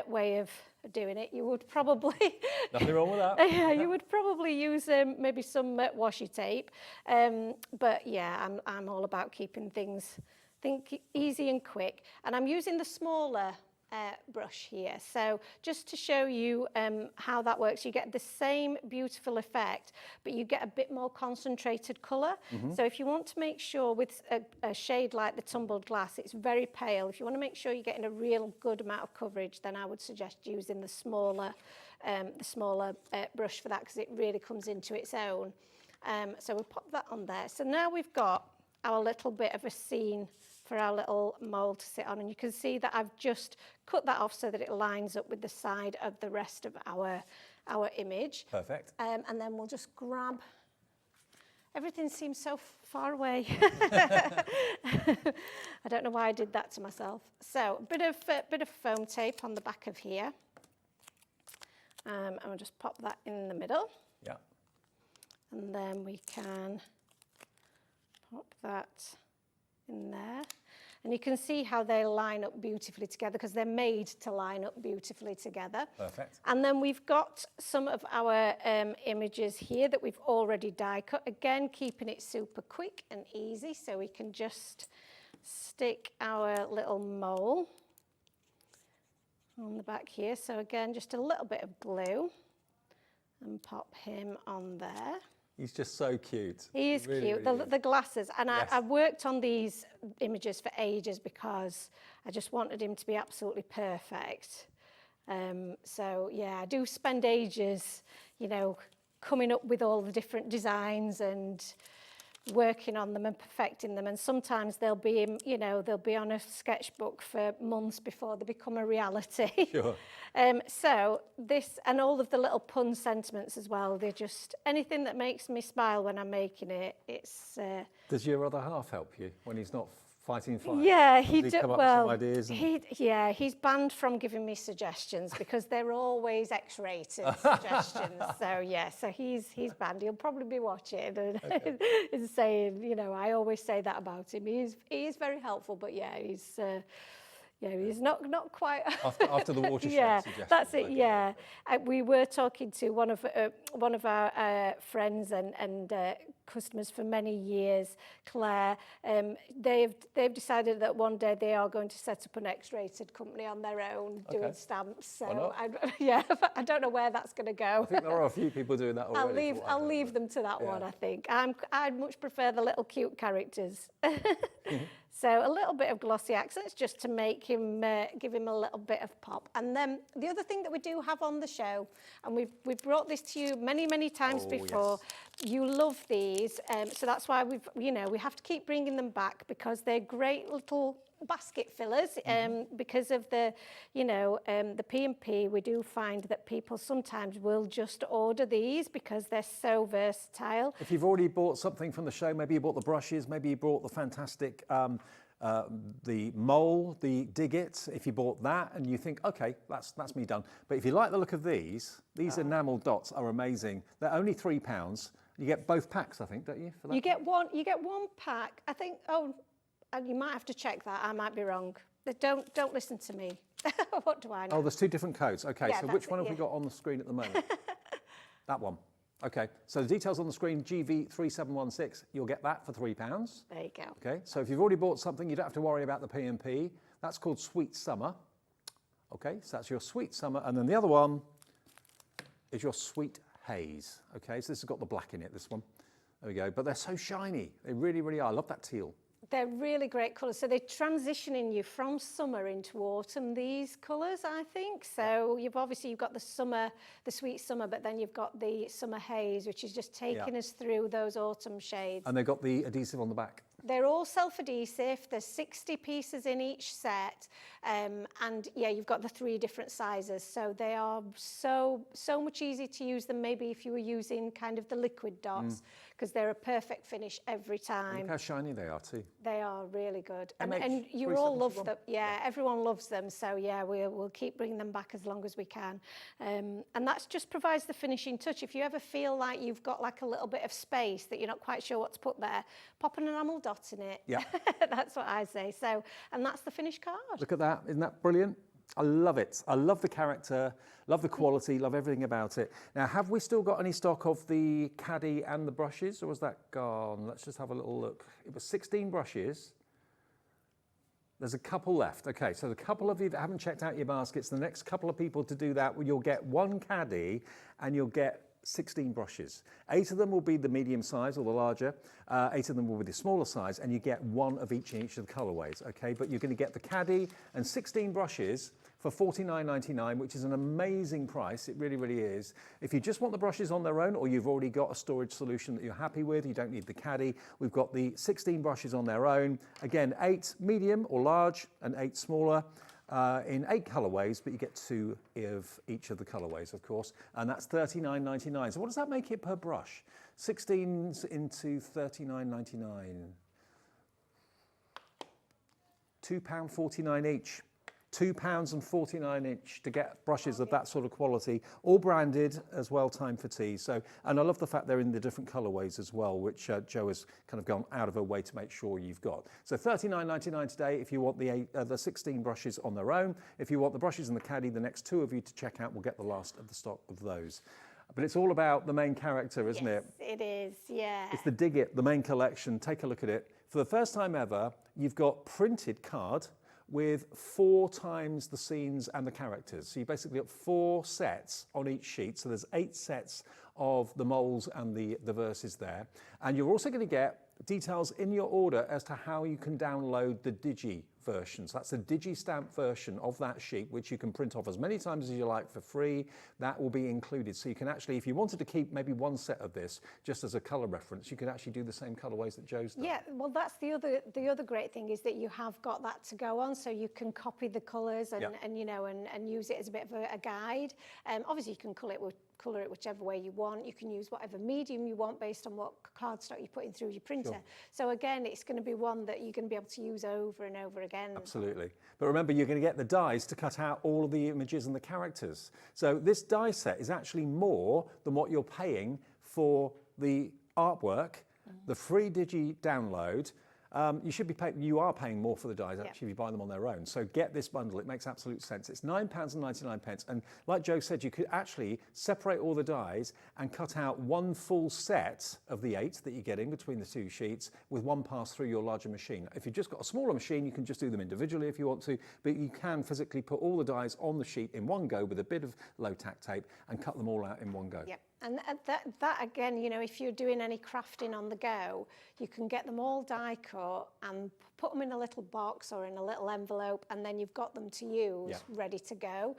way of doing it. You would probably nothing wrong with that. Yeah, you would probably use maybe some washi tape, but yeah, I'm all about keeping things easy and quick, and I'm using the smaller brush here. So just to show you how that works, you get the same beautiful effect, but you get a bit more concentrated colour. So if you want to make sure with a shade like the tumbled glass, it's very pale. If you want to make sure you're getting a real good amount of coverage, then I would suggest using the smaller brush for that, because it really comes into its own. So we'll pop that on there. So now we've got our little bit of a scene for our little mould to sit on, and you can see that I've just cut that off so that it lines up with the side of the rest of our image. Perfect. And then we'll just grab, everything seems so far away. I don't know why I did that to myself. So a bit of foam tape on the back of here, and we'll just pop that in the middle. Yeah. And then we can pop that in there, and you can see how they line up beautifully together, because they're made to line up beautifully together. Perfect. And then we've got some of our images here that we've already die cut, again keeping it super quick and easy, so we can just stick our little mole on the back here. So again, just a little bit of glue and pop him on there. He's just so cute. He is really, cute, really the glasses. And yes. I worked on these images for ages because I just wanted him to be absolutely perfect. So yeah, I do spend ages, you know, coming up with all the different designs and working on them and perfecting them. And sometimes they'll be, you know, they'll be on a sketchbook for months before they become a reality. Sure. So this, and all of the little pun sentiments as well, they're just, anything that makes me smile when I'm making it, it's... Does your other half help you when he's not fighting fire? Yeah, Does he come did. up with Well, some ideas and... he's banned from giving me suggestions because they're always X-rated suggestions. So yeah, so he's banned. He'll probably be watching and saying, you know, I always say that about him. He is very helpful, but yeah, he's not quite after the watershed yeah, suggestions, that's it. okay. Yeah, we were talking to one of our friends and customers for many years, Claire. They've decided that one day they are going to set up an X-rated company on their own doing stamps. So I don't know where that's going to go. I think there are a few people doing that already. I'll leave them to that one. I think I'd much prefer the little cute characters. So a little bit of glossy accents just to make him, give him a little bit of pop. And then the other thing that we do have on the show, and we've brought this to you many times before. Yes. You love these, so that's why we have to keep bringing them back because they're great little basket fillers. Because of the P&P, we do find that people sometimes will just order these because they're so versatile. If you've already bought something from the show, maybe you bought the brushes, maybe you bought the fantastic the mole, the dig it. If you bought that and you think, okay, that's me done. But if you like the look of these enamel dots are amazing. They're only £3. You get both packs, I think, don't you? For that? You get one pack. I think. Oh, you might have to check that. I might be wrong. But don't listen to me. What do I know? Oh, there's two different codes. Okay, Yeah, so which one have we got on the screen at the moment? That one. Okay, so the details on the screen, GV3716, you'll get that for £3. There you go. Okay, so if you've already bought something, you don't have to worry about the P&P. That's called Sweet Summer. Okay, so that's your Sweet Summer. And then the other one is your Sweet Haze. Okay, so this has got the black in it, this one. There we go. But they're so shiny. They really, really are. I love that teal. They're really great colours. So they're transitioning you from summer into autumn, these colours, I think. So you've got the sweet summer, but then you've got the summer haze, which is just taking us through those autumn shades. And they've got the adhesive on the back. They're all self-adhesive. There's 60 pieces in each set. And yeah, you've got the 3 different sizes. So they are so much easier to use than maybe if you were using kind of the liquid dots, because they're a perfect finish every time. Look how shiny they are too. They are really good. And you all love them. Yeah, everyone loves them. So yeah, we'll keep bringing them back as long as we can. And that just provides the finishing touch. If you ever feel like you've got like a little bit of space that you're not quite sure what to put there, pop an enamel dot in it. Yeah. That's what I say. So, and that's the finished card. Look at that. Isn't that brilliant? I love it. I love the character, love the quality, love everything about it. Now, have we still got any stock of the caddy and the brushes, or was that gone? Let's just have a little look. It was 16 brushes. There's a couple left. Okay, so the couple of you that haven't checked out your baskets, the next couple of people to do that, you'll get 1 caddy and you'll get 16 brushes. 8 of them will be the medium size or the larger, 8 of them will be the smaller size, and you get 1 of each in each of the colorways, okay? But you're going to get the caddy and 16 brushes for $49.99, which is an amazing price. It really, really is. If you just want the brushes on their own, or you've already got a storage solution that you're happy with, you don't need the caddy, we've got the 16 brushes on their own. Again, 8 medium or large and 8 smaller. In 8 colorways, but you get 2 of each of the colorways, of course, and that's $39.99. So what does that make it per brush? 16 into $39.99. £2.49 each. £2.49 each to get brushes of that sort of quality, all branded as well, time for tea. So, and I love the fact they're in the different colorways as well, which Jo has kind of gone out of her way to make sure you've got. So $39.99 today if you want the 16 brushes on their own. If you want the brushes and the caddy, the next 2 of you to check out will get the last of the stock of those. But it's all about the main character, isn't it? It is, yeah. It's the Dig It, the main collection. Take a look at it. For the first time ever, you've got printed card with 4 times the scenes and the characters. So you basically got 4 sets on each sheet. So there's 8 sets of the moles and the verses there. And you're also going to get details in your order as to how you can download the Digi version. So that's a Digi stamp version of that sheet, which you can print off as many times as you like for free. That will be included. So you can actually, if you wanted to keep maybe 1 set of this just as a color reference, you can actually do the same colorways that Jo's done. Yeah, well, that's the other great thing is that you have got that to go on, so you can copy the colors and you know and use it as a bit of a guide. Obviously, you can colour it with colour it whichever way you want. You can use whatever medium you want based on what cardstock you're putting through your printer. Sure. So again, it's going to be one that you're going to be able to use over and over again. Absolutely. But remember, you're going to get the dies to cut out all of the images and the characters. So this die set is actually more than what you're paying for the artwork, the free digi download. You are paying more for the dies actually if you buy them on their own. So get this bundle, it makes absolute sense. It's £9.99, and like Joe said, you could actually separate all the dies and cut out one full set of the 8 that you get in between the 2 sheets with one pass through your larger machine. If you've just got a smaller machine, you can just do them individually if you want to, but you can physically put all the dies on the sheet in one go with a bit of low tack tape and cut them all out in one go. Yep. And that again, you know, if you're doing any crafting on the go, you can get them all die cut and put them in a little box or in a little envelope, and then you've got them to use ready to go,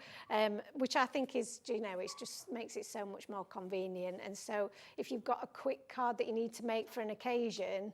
which I think is, you know, it just makes it so much more convenient. And so if you've got a quick card that you need to make for an occasion,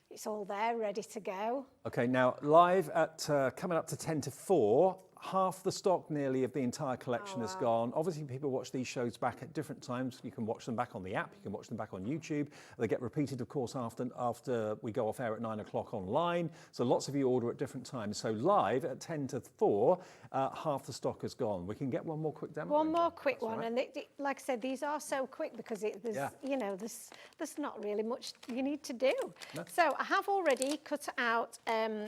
it's all there ready to go. Okay, now live at coming up to 10 to 4, half the stock nearly of the entire collection is gone. Obviously, people watch these shows back at different times. You can watch them back on the app, you can watch them back on YouTube. They get repeated, of course, after we go off air at 9 o'clock online. So lots of you order at different times. So live at 10 to 4, half the stock is gone. We can get one more quick demo. One more quick one, right. And like I said, these are so quick because there's you know, there's not really much you need to do. No. So I have already cut out a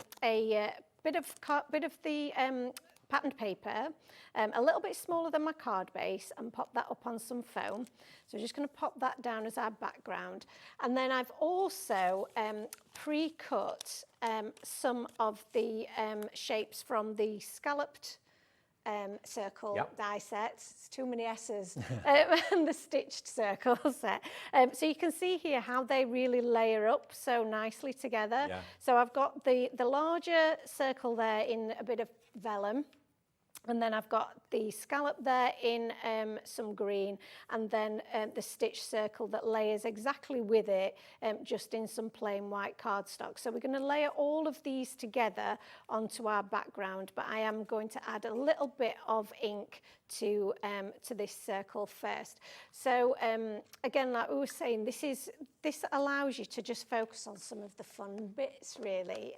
bit of the patterned paper, a little bit smaller than my card base, and pop that up on some foam. So we're just going to pop that down as our background. And then I've also pre-cut some of the shapes from the scalloped circle die sets. It's too many S's. And the stitched circle set. So you can see here how they really layer up so nicely together. Yeah. So I've got the larger circle there in a bit of vellum. And then I've got the scallop there in some green, and then the stitch circle that layers exactly with it, just in some plain white cardstock. So we're going to layer all of these together onto our background, but I am going to add a little bit of ink to this circle first. So again, like we were saying, this allows you to just focus on some of the fun bits, really.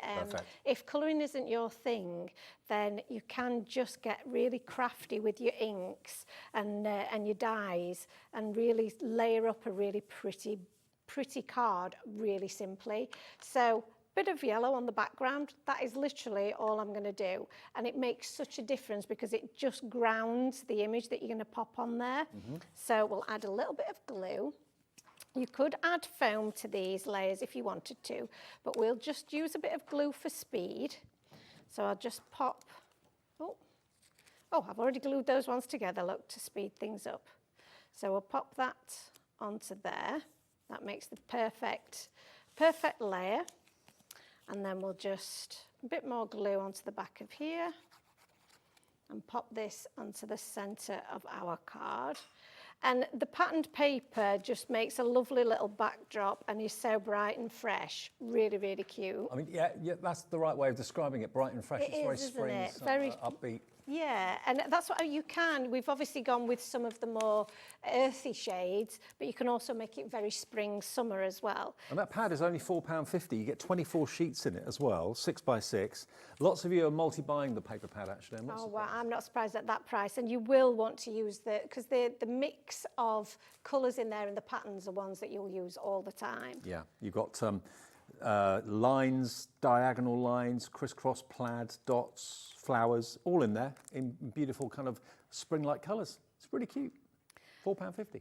If colouring isn't your thing, then you can just get really crafty with your inks and your dyes and really layer up a really pretty card really simply. So bit of yellow on the background, that is literally all I'm going to do, and it makes such a difference because it just grounds the image that you're going to pop on there. So we'll add a little bit of glue. You could add foam to these layers if you wanted to, but we'll just use a bit of glue for speed. So I'll just pop, I've already glued those ones together, look, to speed things up. So we'll pop that onto there. That makes the perfect layer. And then we'll just a bit more glue onto the back of here and pop this onto the centre of our card. And the patterned paper just makes a lovely little backdrop and is so bright and fresh. Really, really cute. I mean, yeah, that's the right way of describing it, bright and fresh. It's very spring, very upbeat. Yeah, and that's what you can. We've obviously gone with some of the more earthy shades, but you can also make it very spring, summer as well. And that pad is only £4.50. You get 24 sheets in it as well, 6x6. Lots of you are multi-buying the paper pad, actually. I'm not surprised at that price. And you will want to use because the mix of colours in there and the patterns are ones that you'll use all the time. Yeah, you've got lines, diagonal lines, crisscross, plaid, dots, flowers, all in there in beautiful kind of spring-like colours. It's really cute. £4.50.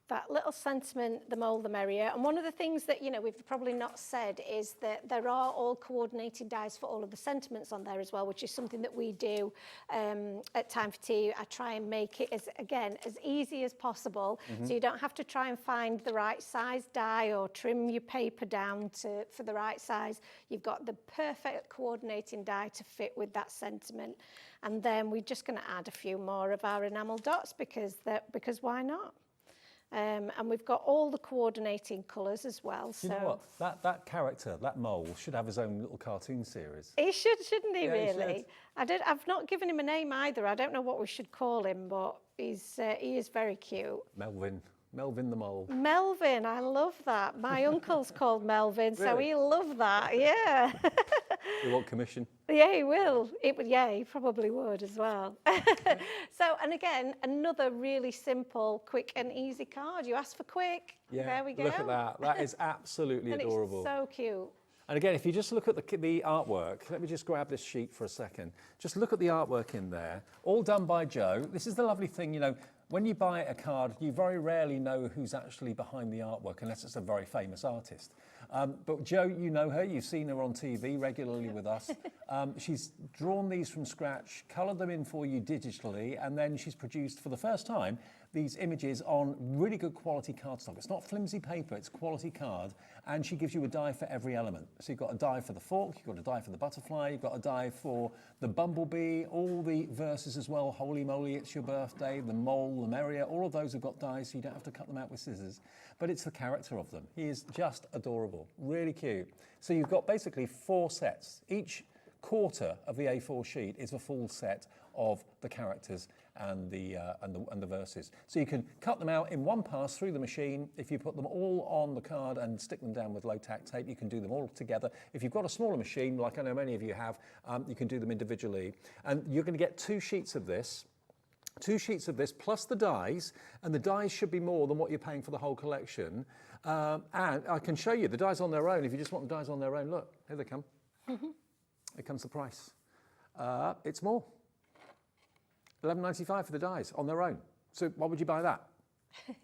That little sentiment, the more the merrier. And one of the things that, you know, we've probably not said is that there are all coordinated dies for all of the sentiments on there as well, which is something that we do at Time for Tea. I try and make it, as easy as possible. So you don't have to try and find the right size die or trim your paper down for the right size. You've got the perfect coordinating die to fit with that sentiment. And then we're just going to add a few more of our enamel dots because why not? And we've got all the coordinating colours as well. So you know what? That character, that mole, should have his own little cartoon series. He should, shouldn't he? Yeah, really? He should. I've not given him a name either. I don't know what we should call him, but he is very cute. Melvin the mole. Melvin, I love that. My uncle's called Melvin, so Really? he'll love that, yeah. You want commission? Yeah, he will. Yeah, he probably would as well. So, and again, another really simple, quick and easy card. You ask for quick, there we go. Look at that. That is absolutely And adorable. it's so cute. And again, if you just look at the artwork, let me just grab this sheet for a second. Just look at the artwork in there, all done by Joe. This is the lovely thing, you know, when you buy a card, you very rarely know who's actually behind the artwork, unless it's a very famous artist. But Joe, you know her, you've seen her on TV regularly with us. She's drawn these from scratch, coloured them in for you digitally, and then she's produced for the first time these images on really good quality cardstock. It's not flimsy paper, it's quality card, and she gives you a die for every element. So you've got a die for the fork, you've got a die for the butterfly, you've got a die for the bumblebee, all the verses as well, holy moly, it's your birthday, the mole, the merrier, all of those have got dies, so you don't have to cut them out with scissors. But it's the character of them. He is just adorable, really cute. So you've got basically 4 sets. Each quarter of the A4 sheet is a full set of the characters and the verses. So you can cut them out in one pass through the machine. If you put them all on the card and stick them down with low-tack tape, you can do them all together. If you've got a smaller machine, like I know many of you have, you can do them individually. And you're going to get 2 sheets of this. 2 sheets of this plus the dies, and the dies should be more than what you're paying for the whole collection. And I can show you the dies on their own. If you just want the dies on their own, look, here they come. Here comes the price. It's more. $11.95 for the dies on their own. So why would you buy that?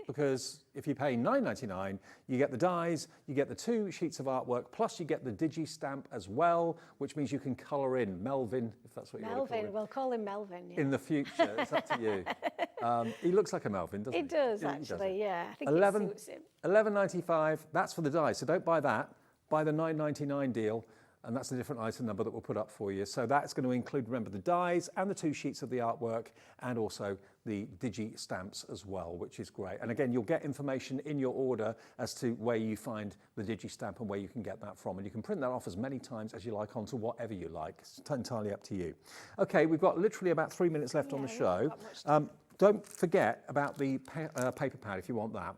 Because if you pay $9.99, you get the dies, you get the 2 sheets of artwork, plus you get the digi stamp as well, which means you can colour in Melvin, if that's what you want to call him. Melvin, we'll call him Melvin. Yeah. In the future, it's up to you. He looks like a Melvin, doesn't he? He does, actually, yeah. I think it suits him. $11.95, that's for the dies, so don't buy that. Buy the $9.99 deal, and that's a different item number that we'll put up for you. So that's going to include, remember, the dies and the 2 sheets of the artwork, and also the digi stamps as well, which is great. And again, you'll get information in your order as to where you find the digi stamp and where you can get that from. And you can print that off as many times as you like onto whatever you like. It's entirely up to you. Okay, we've got literally about 3 minutes left on the show. Don't forget about the paper pad if you want that.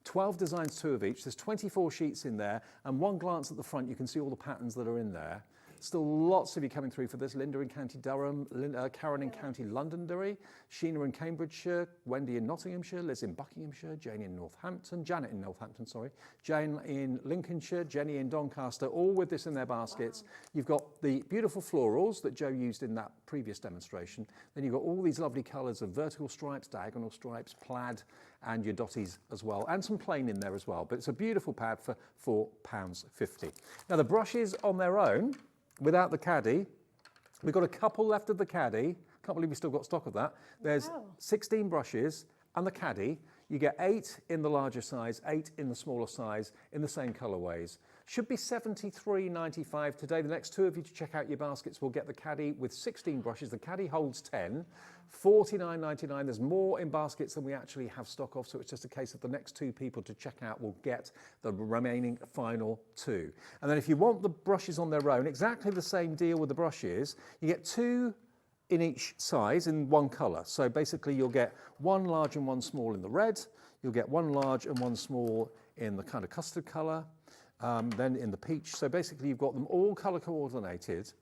12 designs, 2 of each. There's 24 sheets in there, and one glance at the front, you can see all the patterns that are in there. Still lots of you coming through for this. Linda in County Durham, Karen in County Londonderry, Sheena in Cambridgeshire, Wendy in Nottinghamshire, Liz in Buckinghamshire, Jane in Northampton, Janet in Northampton, sorry, Jane in Lincolnshire, Jenny in Doncaster, all with this in their baskets. Wow. You've got the beautiful florals that Joe used in that previous demonstration. Then you've got all these lovely colours of vertical stripes, diagonal stripes, plaid, and your dotties as well, and some plain in there as well. But it's a beautiful pad for £4.50. Now the brushes on their own, without the caddy, we've got a couple left of the caddy. Can't believe we still got stock of that. There's 16 brushes and the caddy. You get 8 in the larger size, 8 in the smaller size, in the same colourways. Should be $73.95 today. The next 2 of you to check out your baskets will get the caddy with 16 brushes. The caddy holds 10, $49.99. There's more in baskets than we actually have stock of, so it's just a case of the next 2 people to check out will get the remaining final 2. And then if you want the brushes on their own, exactly the same deal with the brushes. You get 2 in each size in one colour. So basically you'll get 1 large and 1 small in the red. You'll get 1 large and 1 small in the kind of custard colour. Then in the peach. So basically you've got them all colour coordinated,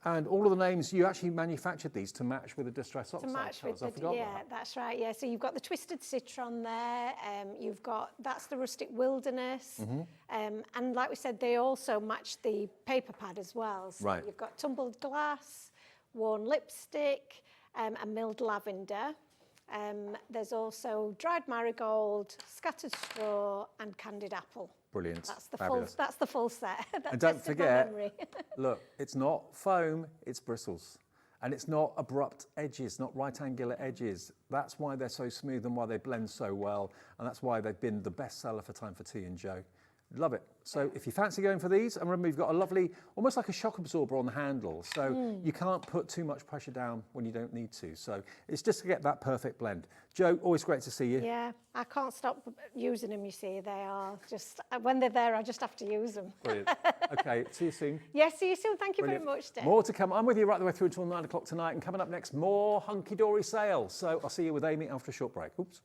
and all of the names, you actually manufactured these to match with the Distress Oxide colours. I forgot that. That's right, yeah. So you've got the Twisted Citron there, you've got, that's the Rustic Wilderness, and like we said, they also match the paper pad as well. So you've got tumbled glass, worn lipstick, and milled lavender. There's also dried marigold, scattered straw, and candied apple. Brilliant. That's the full set. And don't forget, look, it's not foam, it's bristles. And it's not abrupt edges, not right angular edges. That's why they're so smooth and why they blend so well. And that's why they've been the best seller for Time for Tea and Joe. Love it. So if you fancy going for these, and remember you've got a lovely, almost like a shock absorber on the handle, so you can't put too much pressure down when you don't need to. So it's just to get that perfect blend. Jo, always great to see you. Yeah, I can't stop using them, you see. They are just, when they're there, I just have to use them. Brilliant. Okay, see you soon. Yes, see you soon. Thank you Brilliant. very much, Dave. More to come. I'm with you right the way through until 9 o'clock tonight, and coming up next, more Hunkydory sales. So I'll see you with Amy after a short break. Oops.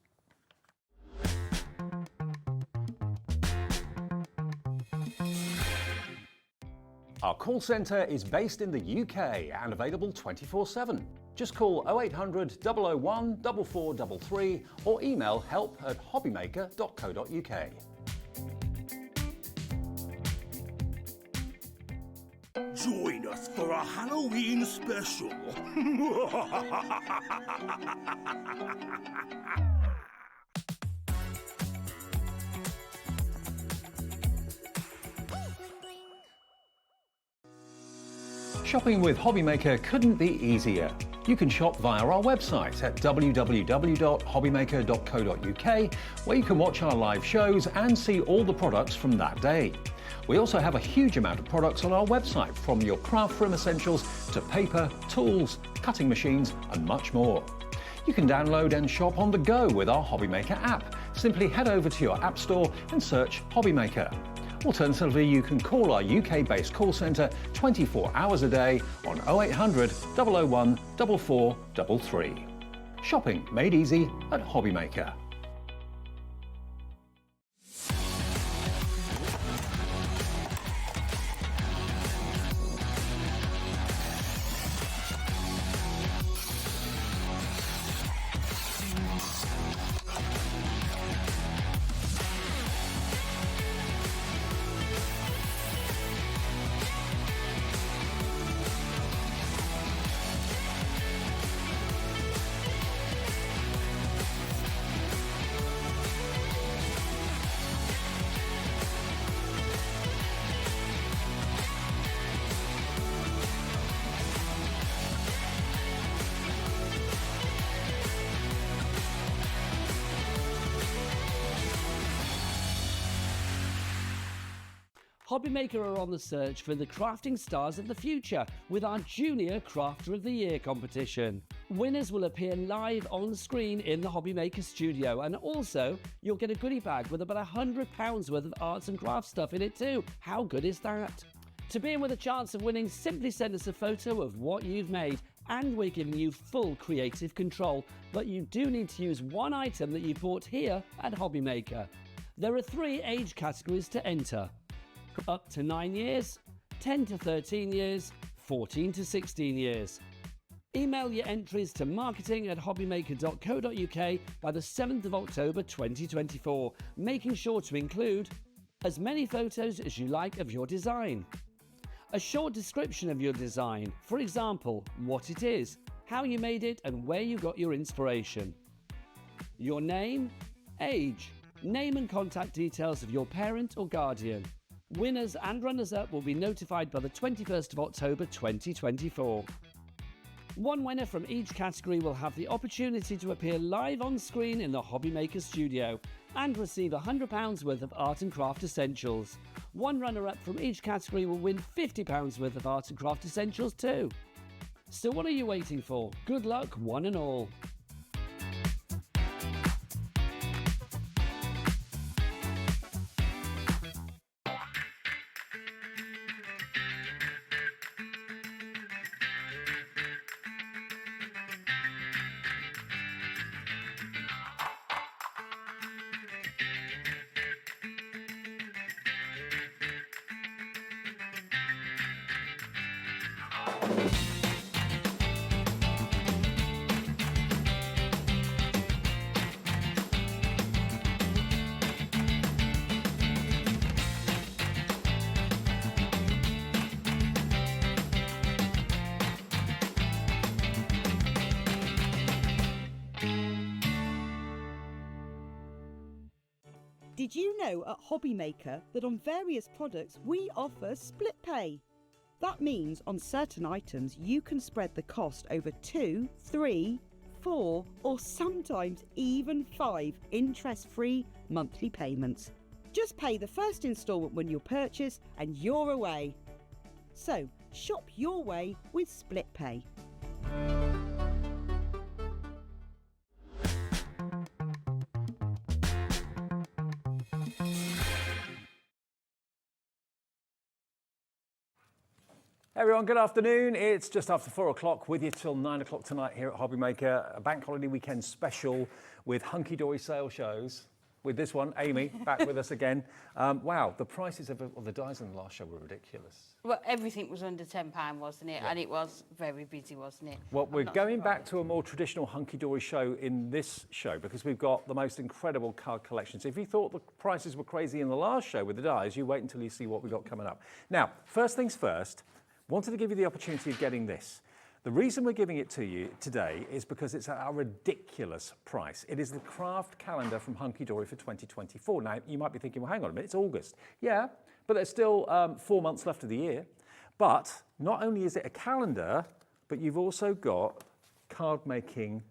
Our call centre is based in the UK and available 24/7. Just call 0800 001 4433 or email help@hobbymaker.co.uk. Join us for a Halloween special. Shopping with HobbyMaker couldn't be easier. You can shop via our website at www.hobbymaker.co.uk, where you can watch our live shows and see all the products from that day. We also have a huge amount of products on our website, from your craft room essentials to paper, tools, cutting machines and much more. You can download and shop on the go with our HobbyMaker app. Simply head over to your app store and search HobbyMaker. Alternatively, you can call our UK-based call centre 24 hours a day on 0800 001 4433. Shopping made easy at HobbyMaker. HobbyMaker are on the search for the crafting stars of the future with our Junior Crafter of the Year competition. Winners will appear live on screen in the HobbyMaker studio, and also you'll get a goodie bag with about £100 worth of arts and crafts stuff in it too. How good is that? To be in with a chance of winning, simply send us a photo of what you've made, and we're giving you full creative control, but you do need to use one item that you bought here at HobbyMaker. There are 3 age categories to enter: up to 9 years, 10 to 13 years, 14 to 16 years. Email your entries to marketing@hobbymaker.co.uk by the 7th of October 2024, making sure to include as many photos as you like of your design, a short description of your design, for example, what it is, how you made it and where you got your inspiration, your name, age, name and contact details of your parent or guardian. Winners and runners-up will be notified by the 21st of October 2024. One winner from each category will have the opportunity to appear live on screen in the HobbyMaker studio and receive £100 worth of art and craft essentials. One runner-up from each category will win £50 worth of art and craft essentials too. So what are you waiting for? Good luck, one and all. Did you know at HobbyMaker that on various products we offer split pay? That means on certain items you can spread the cost over 2, 3, 4 or sometimes even 5 interest-free monthly payments. Just pay the first instalment when you purchase and you're away. So, shop your way with Split Pay. Everyone, good afternoon. It's just after 4 o'clock with you till 9 o'clock tonight here at HobbyMaker, a bank holiday weekend special with Hunkydory sale shows. With this one, Amy, back with us again. Wow, the prices of the dies in the last show were ridiculous. Well, everything was under £10, wasn't it? Yeah. And it was very busy, wasn't it? Well, we're going back to a more traditional Hunkydory show in this show because we've got the most incredible card collections. If you thought the prices were crazy in the last show with the dies, you wait until you see what we've got coming up. Now, first things first, wanted to give you the opportunity of getting this. The reason we're giving it to you today is because it's at a ridiculous price. It is the craft calendar from Hunkydory for 2024. Now, you might be thinking, well, hang on a minute, it's August. Yeah, but there's still 4 months left of the year. But not only is it a calendar, but you've also got card making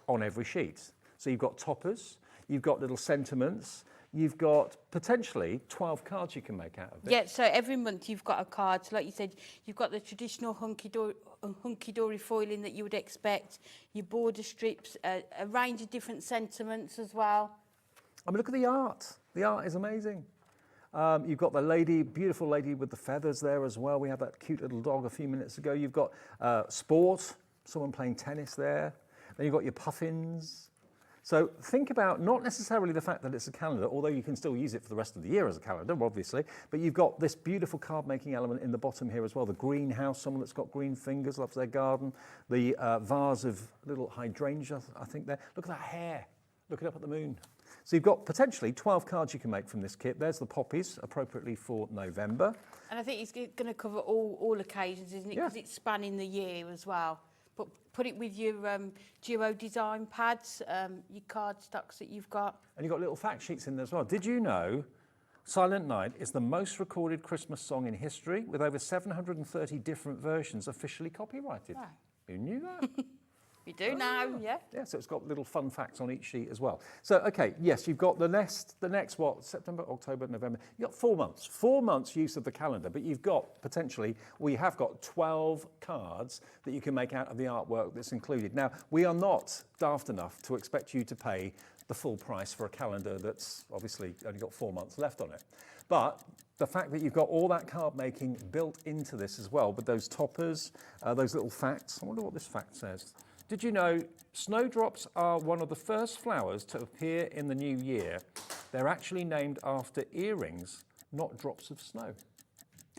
on every sheet. So you've got toppers, you've got little sentiments, you've got potentially 12 cards you can make out of it. Yeah, so every month you've got a card. So like you said, you've got the traditional Hunkydory foiling that you would expect, your border strips, a range of different sentiments as well. I mean, look at the art. The art is amazing. You've got the lady, beautiful lady with the feathers there as well. We had that cute little dog a few minutes ago. You've got sport, someone playing tennis there. Then you've got your puffins. So think about not necessarily the fact that it's a calendar, although you can still use it for the rest of the year as a calendar, obviously, but you've got this beautiful card making element in the bottom here as well. The greenhouse, someone that's got green fingers, loves their garden. The vase of little hydrangea, I think there. Look at that hair, looking up at the moon. So you've got potentially 12 cards you can make from this kit. There's the poppies, appropriately for November. And I think it's going to cover all occasions, isn't it? Because it's spanning the year as well. But put it with your duo design pads, your card stocks that you've got. And you've got little fact sheets in there as well. Did you know Silent Night is the most recorded Christmas song in history with over 730 different versions officially copyrighted? Wow. Who knew that? You do now, yeah. Yeah, so it's got little fun facts on each sheet as well. So, okay, yes, you've got the next what, September, October, November. You've got 4 months. 4 months use of the calendar, but you've got potentially, we have got 12 cards that you can make out of the artwork that's included. Now, we are not daft enough to expect you to pay the full price for a calendar that's obviously only got 4 months left on it. But the fact that you've got all that card making built into this as well, with those toppers, those little facts. I wonder what this fact says. Did you know snowdrops are one of the first flowers to appear in the new year? They're actually named after earrings, not drops of snow.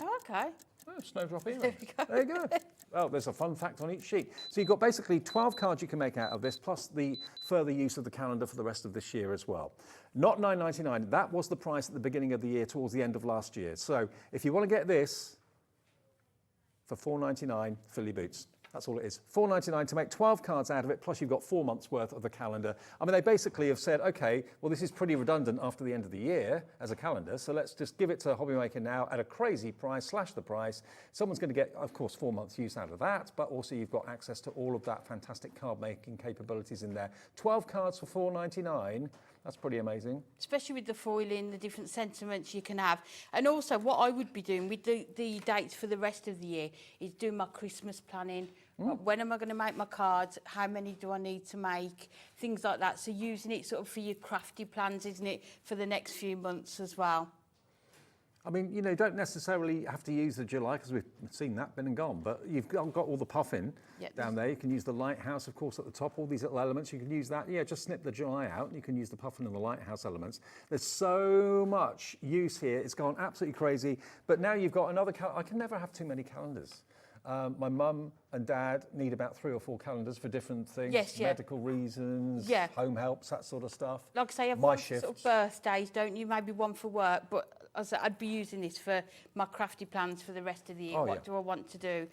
Oh, okay. Oh, snowdrop earrings. There you go. Well, there's a fun fact on each sheet. So you've got basically 12 cards you can make out of this, plus the further use of the calendar for the rest of this year as well. Not $9.99. That was the price at the beginning of the year towards the end of last year. So if you want to get this for $4.99, fill your boots. That's all it is. $4.99 to make 12 cards out of it, plus you've got 4 months worth of the calendar. I mean, they basically have said, okay, well, this is pretty redundant after the end of the year as a calendar, so let's just give it to HobbyMaker now at a crazy price, slash the price. Someone's going to get, of course, 4 months use out of that, but also you've got access to all of that fantastic card making capabilities in there. 12 cards for $4.99. That's pretty amazing. Especially with the foiling, the different sentiments you can have. And also what I would be doing with the dates for the rest of the year is doing my Christmas planning. When am I going to make my cards? How many do I need to make? Things like that. So using it sort of for your crafty plans, isn't it, for the next few months as well. I mean, you know, you don't necessarily have to use the July because we've seen that, been and gone, but you've got all the puffin down there. You can use the lighthouse, of course, at the top, all these little elements. You can use that. Yeah, just snip the July out and you can use the puffin and the lighthouse elements. There's so much use here. It's gone absolutely crazy. But now you've got another I can never have too many calendars. My mum and dad need about 3 or 4 calendars for different things. Yes, yeah. Medical reasons, home helps, that sort of stuff. Like I say, you have one for sort of birthdays, don't you? Maybe one for work, but as I'd be using this for my crafty plans for the rest of the year. What do I want to do?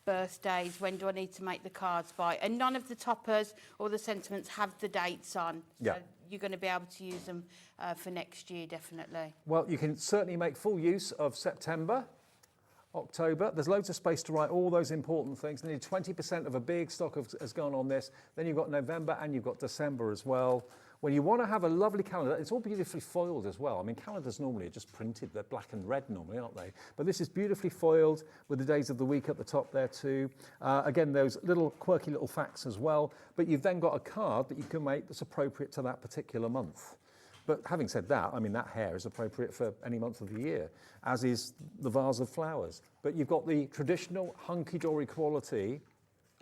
Birthdays, when do I need to make the cards by? And none of the toppers or the sentiments have the dates on. So you're going to be able to use them for next year, definitely. Well, you can certainly make full use of September, October. There's loads of space to write all those important things. Nearly 20% of a big stock has gone on this. Then you've got November and you've got December as well. When you want to have a lovely calendar, it's all beautifully foiled as well. I mean, calendars normally are just printed, they're black and red normally, aren't they? But this is beautifully foiled with the days of the week at the top there too. Again, those little quirky little facts as well. But you've then got a card that you can make that's appropriate to that particular month. But having said that, I mean, that hair is appropriate for any month of the year, as is the vase of flowers. But you've got the traditional hunky-dory quality.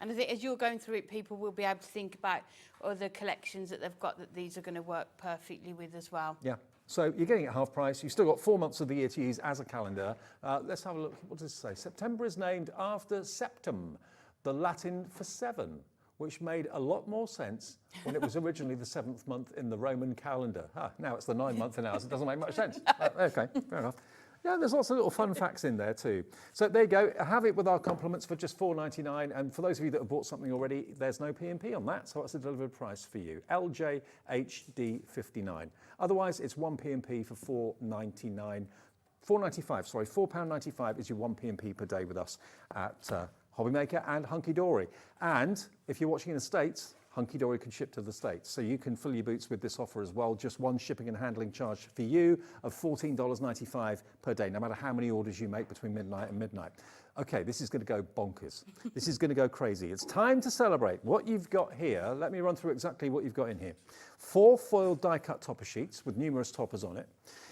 And I think as you're going through it, people will be able to think about other collections that they've got that these are going to work perfectly with as well. Yeah. So you're getting it half price. You've still got 4 months of the year to use as a calendar. Let's have a look. What does it say? September is named after septum, the Latin for 7, which made a lot more sense when it was originally the 7th month in the Roman calendar. Now it's the 9th month in ours. It doesn't make much sense. Okay, fair enough. Yeah, there's lots of little fun facts in there too. So there you go. Have it with our compliments for just $4.99. And for those of you that have bought something already, there's no P&P on that. So that's a delivered price for you. LJHD59. Otherwise, it's 1 P&P for £4.95. Sorry, £4.95 is your 1 P&P per day with us at HobbyMaker and Hunkydory. And if you're watching in the States, Hunkydory can ship to the States. So you can fill your boots with this offer as well. Just one shipping and handling charge for you of $14.95 per day, no matter how many orders you make between midnight and midnight. Okay, this is going to go bonkers. This is going to go crazy. It's time to celebrate. What you've got here, let me run through exactly what you've got in here. 4 foiled die-cut topper sheets with numerous toppers on it.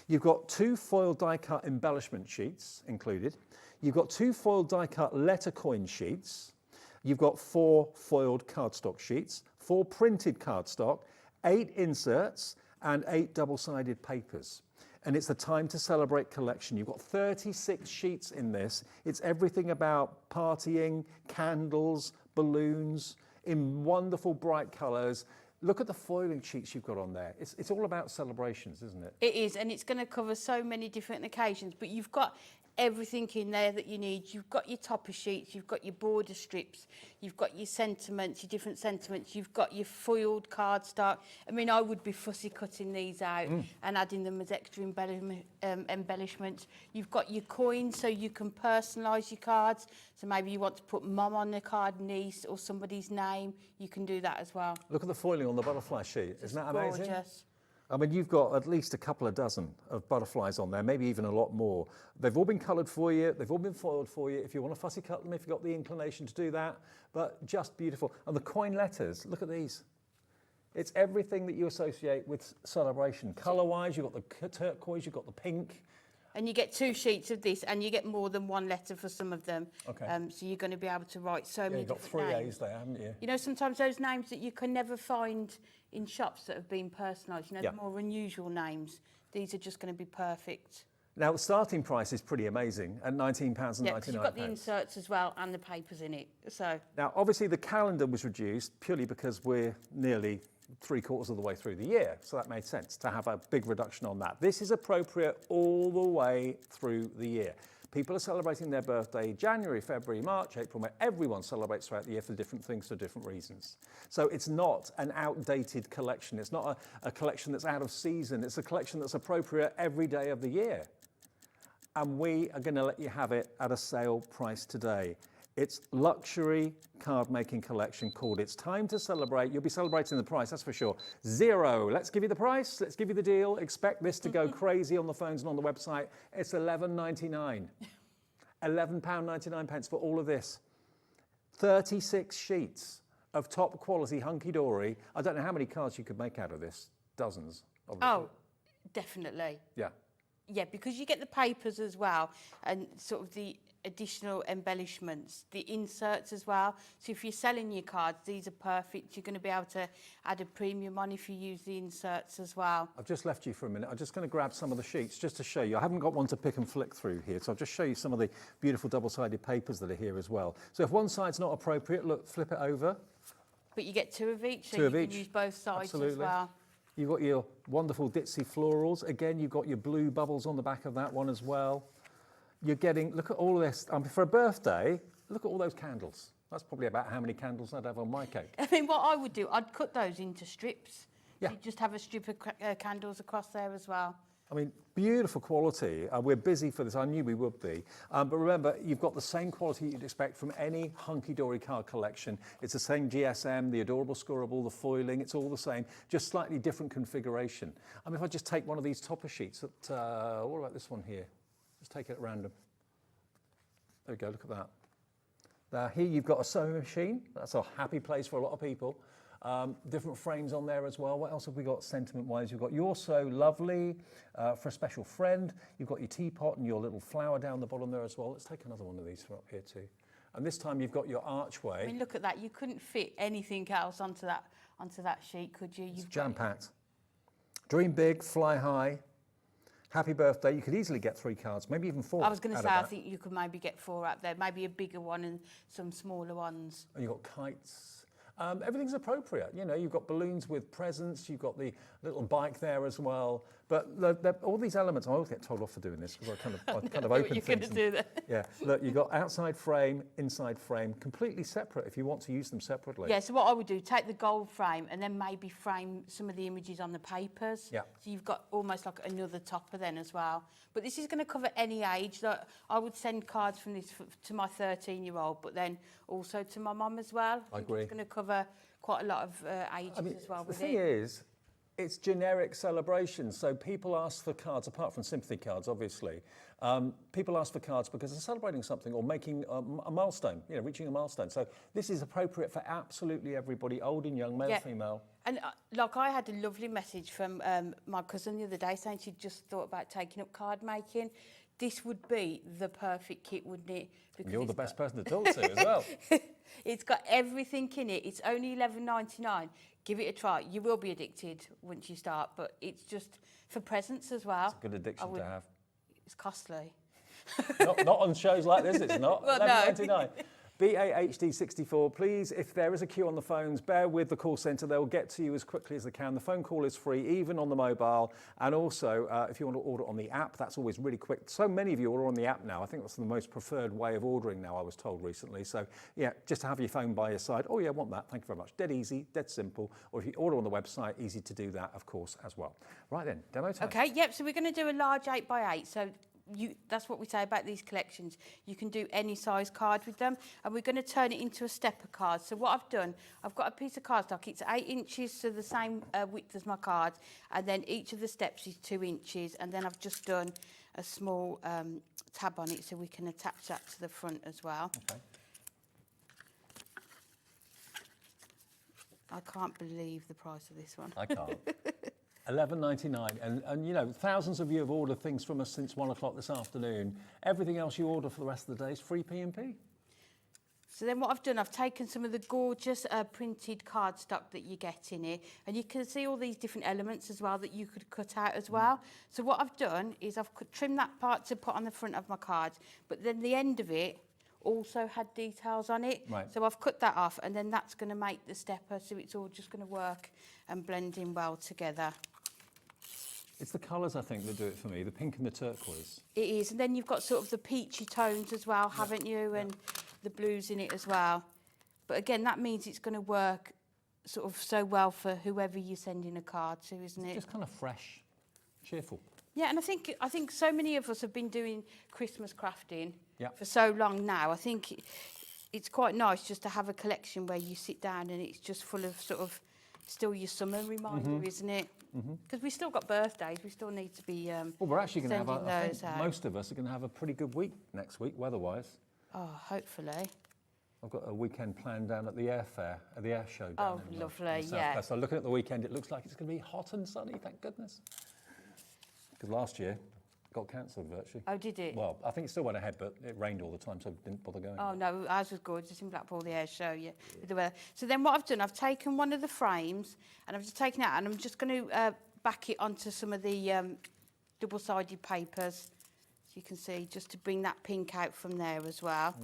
You've got 2 foiled die-cut embellishment sheets included. You've got 2 foiled die-cut letter coin sheets. You've got 4 foiled cardstock sheets, 4 printed cardstock, 8 inserts, and 8 double-sided papers. And it's the Time to Celebrate collection. You've got 36 sheets in this. It's everything about partying, candles, balloons, in wonderful bright colours. Look at the foiling sheets you've got on there. It's all about celebrations, isn't it? It is, and it's going to cover so many different occasions, but you've got everything in there that you need. You've got your topper sheets, you've got your border strips, you've got your sentiments, your different sentiments, you've got your foiled cardstock. I mean, I would be fussy cutting these out and adding them as extra embellishments. You've got your coins, so you can personalise your cards. So maybe you want to put mum on the card, niece, or somebody's name. You can do that as well. Look at the foiling on the butterfly sheet. Isn't that amazing? Gorgeous. I mean, you've got at least a couple of dozen of butterflies on there, maybe even a lot more. They've all been coloured for you. They've all been foiled for you. If you want to fussy cut them, if you've got the inclination to do that, but just beautiful. And the coin letters, look at these. It's everything that you associate with celebration. Colour-wise, you've got the turquoise, you've got the pink. And you get 2 sheets of this, and you get more than 1 letter for some of them. Okay. So you're going to be able to write so many different names. You've got 3 A's there, haven't you? You know, sometimes those names that you can never find in shops that have been personalised, you know, the more unusual names, these are just going to be perfect. Now, the starting price is pretty amazing at £19.99. Yeah, you've got the inserts as well and the papers in it. So now, obviously, the calendar was reduced purely because we're nearly 3/4 of the way through the year, so that made sense to have a big reduction on that. This is appropriate all the way through the year. People are celebrating their birthday January, February, March, April, May. Everyone celebrates throughout the year for different things for different reasons. So it's not an outdated collection. It's not a collection that's out of season. It's a collection that's appropriate every day of the year. And we are going to let you have it at a sale price today. It's luxury card making collection called It's Time to Celebrate. You'll be celebrating the price, that's for sure. $0. Let's give you the price. Let's give you the deal. Expect this to go crazy on the phones and on the website. It's £11.99. £11.99 for all of this. 36 sheets of top quality hunky-dory. I don't know how many cards you could make out of this. Dozens, obviously. Oh, definitely. Yeah. Yeah, because you get the papers as well and sort of the additional embellishments, the inserts as well. So if you're selling your cards, these are perfect. You're going to be able to add a premium on if you use the inserts as well. I've just left you for a minute. I'm just going to grab some of the sheets just to show you. I haven't got one to pick and flick through here, so I'll just show you some of the beautiful double-sided papers that are here as well. So if one side's not appropriate, look, flip it over. But you get 2 of each, so Two of you each. can use both sides Absolutely. as well. You've got your wonderful ditzy florals. Again, you've got your blue bubbles on the back of that one as well. You're getting, look at all of this. For a birthday, look at all those candles. That's probably about how many candles I'd have on my cake. I mean, what I would do, I'd cut those into strips. Yeah. You'd just have a strip of candles across there as well. I mean, beautiful quality. We're busy for this. I knew we would be. But remember, you've got the same quality you'd expect from any Hunkydory card collection. It's the same GSM, the adorable scorable, the foiling. It's all the same, just slightly different configuration. I mean, if I just take one of these topper sheets, what about this one here? Just take it at random. There we go, look at that. Now here you've got a sewing machine. That's a happy place for a lot of people. Different frames on there as well. What else have we got sentiment-wise? You've got You're So Lovely for a special friend. You've got your teapot and your little flower down the bottom there as well. Let's take another one of these from up here too. And this time you've got your archway. I mean, look at that. You couldn't fit anything else onto that sheet, could you? It's jam-packed. Dream big, fly high. Happy birthday. You could easily get 3 cards, maybe even 4. I was going to say, I think you could maybe get 4 out there, maybe a bigger one and some smaller ones. And you've got kites. Everything's appropriate. You know, you've got balloons with presents, you've got the little bike there as well. But all these elements, I always get told off for doing this because I kind of open you're things. You're going to do that. Yeah, look, you've got outside frame, inside frame, completely separate if you want to use them separately. Yeah, so what I would do, take the gold frame and then maybe frame some of the images on the papers. Yeah. So you've got almost like another topper then as well. But this is going to cover any age. Like, I would send cards from this to my 13-year-old, but then also to my mum as well. I agree. It's going to cover quite a lot of ages as well with the thing is, it's generic celebrations. So people ask for cards, apart from sympathy cards, obviously. People ask for cards because they're celebrating something or making a milestone, you know, reaching a milestone. So this is appropriate for absolutely everybody, old and young, male, female. And like I had a lovely message from my cousin the other day saying she just thought about taking up card making. This would be the perfect kit, wouldn't it? Because you're the best person to talk to as well. It's got everything in it. It's only $11.99. Give it a try. You will be addicted once you start, but it's just for presents as well. It's a good addiction to have. It's costly. not on shows like this, it's not. Well, $11.99. no. BAHD64, please, if there is a queue on the phones, bear with the call centre. They'll get to you as quickly as they can. The phone call is free, even on the mobile. And also, if you want to order on the app, that's always really quick. So many of you are on the app now. I think that's the most preferred way of ordering now, I was told recently. So, yeah, just to have your phone by your side. Oh, yeah, want that. Thank you very much. Dead easy, dead simple. Or if you order on the website, easy to do that, of course, as well. Right then, demo time. Okay, yep, so we're going to do a large 8x8. So that's what we say about these collections. You can do any size card with them, and we're going to turn it into a stepper card. So what I've done, I've got a piece of cardstock. It's 8 inches, so the same width as my card, and then each of the steps is 2 inches, and then I've just done a small tab on it so we can attach that to the front as well. Okay. I can't believe the price of this one. I can't. $11.99, and you know, thousands of you have ordered things from us since 1 o'clock this afternoon. Everything else you order for the rest of the day is free P&P. So then what I've done, I've taken some of the gorgeous printed cardstock that you get in here, and you can see all these different elements as well that you could cut out as well. So what I've done is I've trimmed that part to put on the front of my card, but then the end of it also had details on it. Right. So I've cut that off, and then that's going to make the stepper, so it's all just going to work and blend in well together. It's the colours, I think, that do it for me, the pink and the turquoise. It is, and then you've got sort of the peachy tones as well, haven't you? And the blues in it as well. But again, that means it's going to work sort of so well for whoever you're sending a card to, isn't it? Just kind of fresh, cheerful. Yeah, and I think so many of us have been doing Christmas crafting Yep. for so long now. I think it's quite nice just to have a collection where you sit down and it's just full of sort of still your summer reminder, isn't it? Because we still got birthdays, we still need to be Well, we're actually going to have, sending I those think out. most of us are going to have a pretty good week next week, weather-wise. Oh, hopefully. I've got a weekend planned down at the air fair, at the air show down in lovely, in South yeah. Coast. So looking at the weekend, it looks like it's going to be hot and sunny, thank goodness. Because last year, got cancelled virtually. Oh, did it? Well, I think it still went ahead, but it rained all the time, so I didn't bother going. Oh, no, ours was good, just in Blackpool, the air show, yeah, with the weather. So then what I've done, I've taken one of the frames, and I've just taken it out, and I'm just going to back it onto some of the double-sided papers, so you can see, just to bring that pink out from there as well.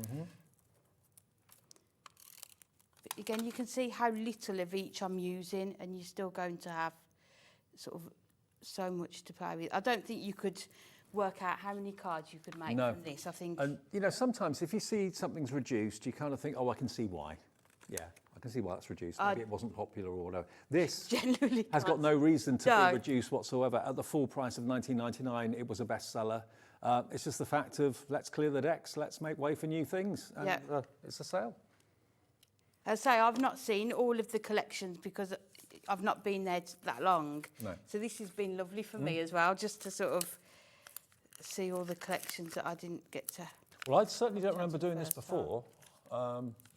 But again, you can see how little of each I'm using, and you're still going to have sort of so much to play with. I don't think you could work out how many cards you could make from this, I think. And, you know, sometimes if you see something's reduced, you kind of think, oh, I can see why. Yeah, can see why that's reduced. Maybe it wasn't popular or whatever. This Generally has got can't no reason to No. be reduced whatsoever. At the full price of $19.99, it was a bestseller. It's just the fact of let's clear the decks, let's make way for new things. And it's a sale. As I say, I've not seen all of the collections because I've not been there that long. No. So this has been lovely for me as well, just to sort of see all the collections that I didn't get to. Well, I certainly don't remember doing this before.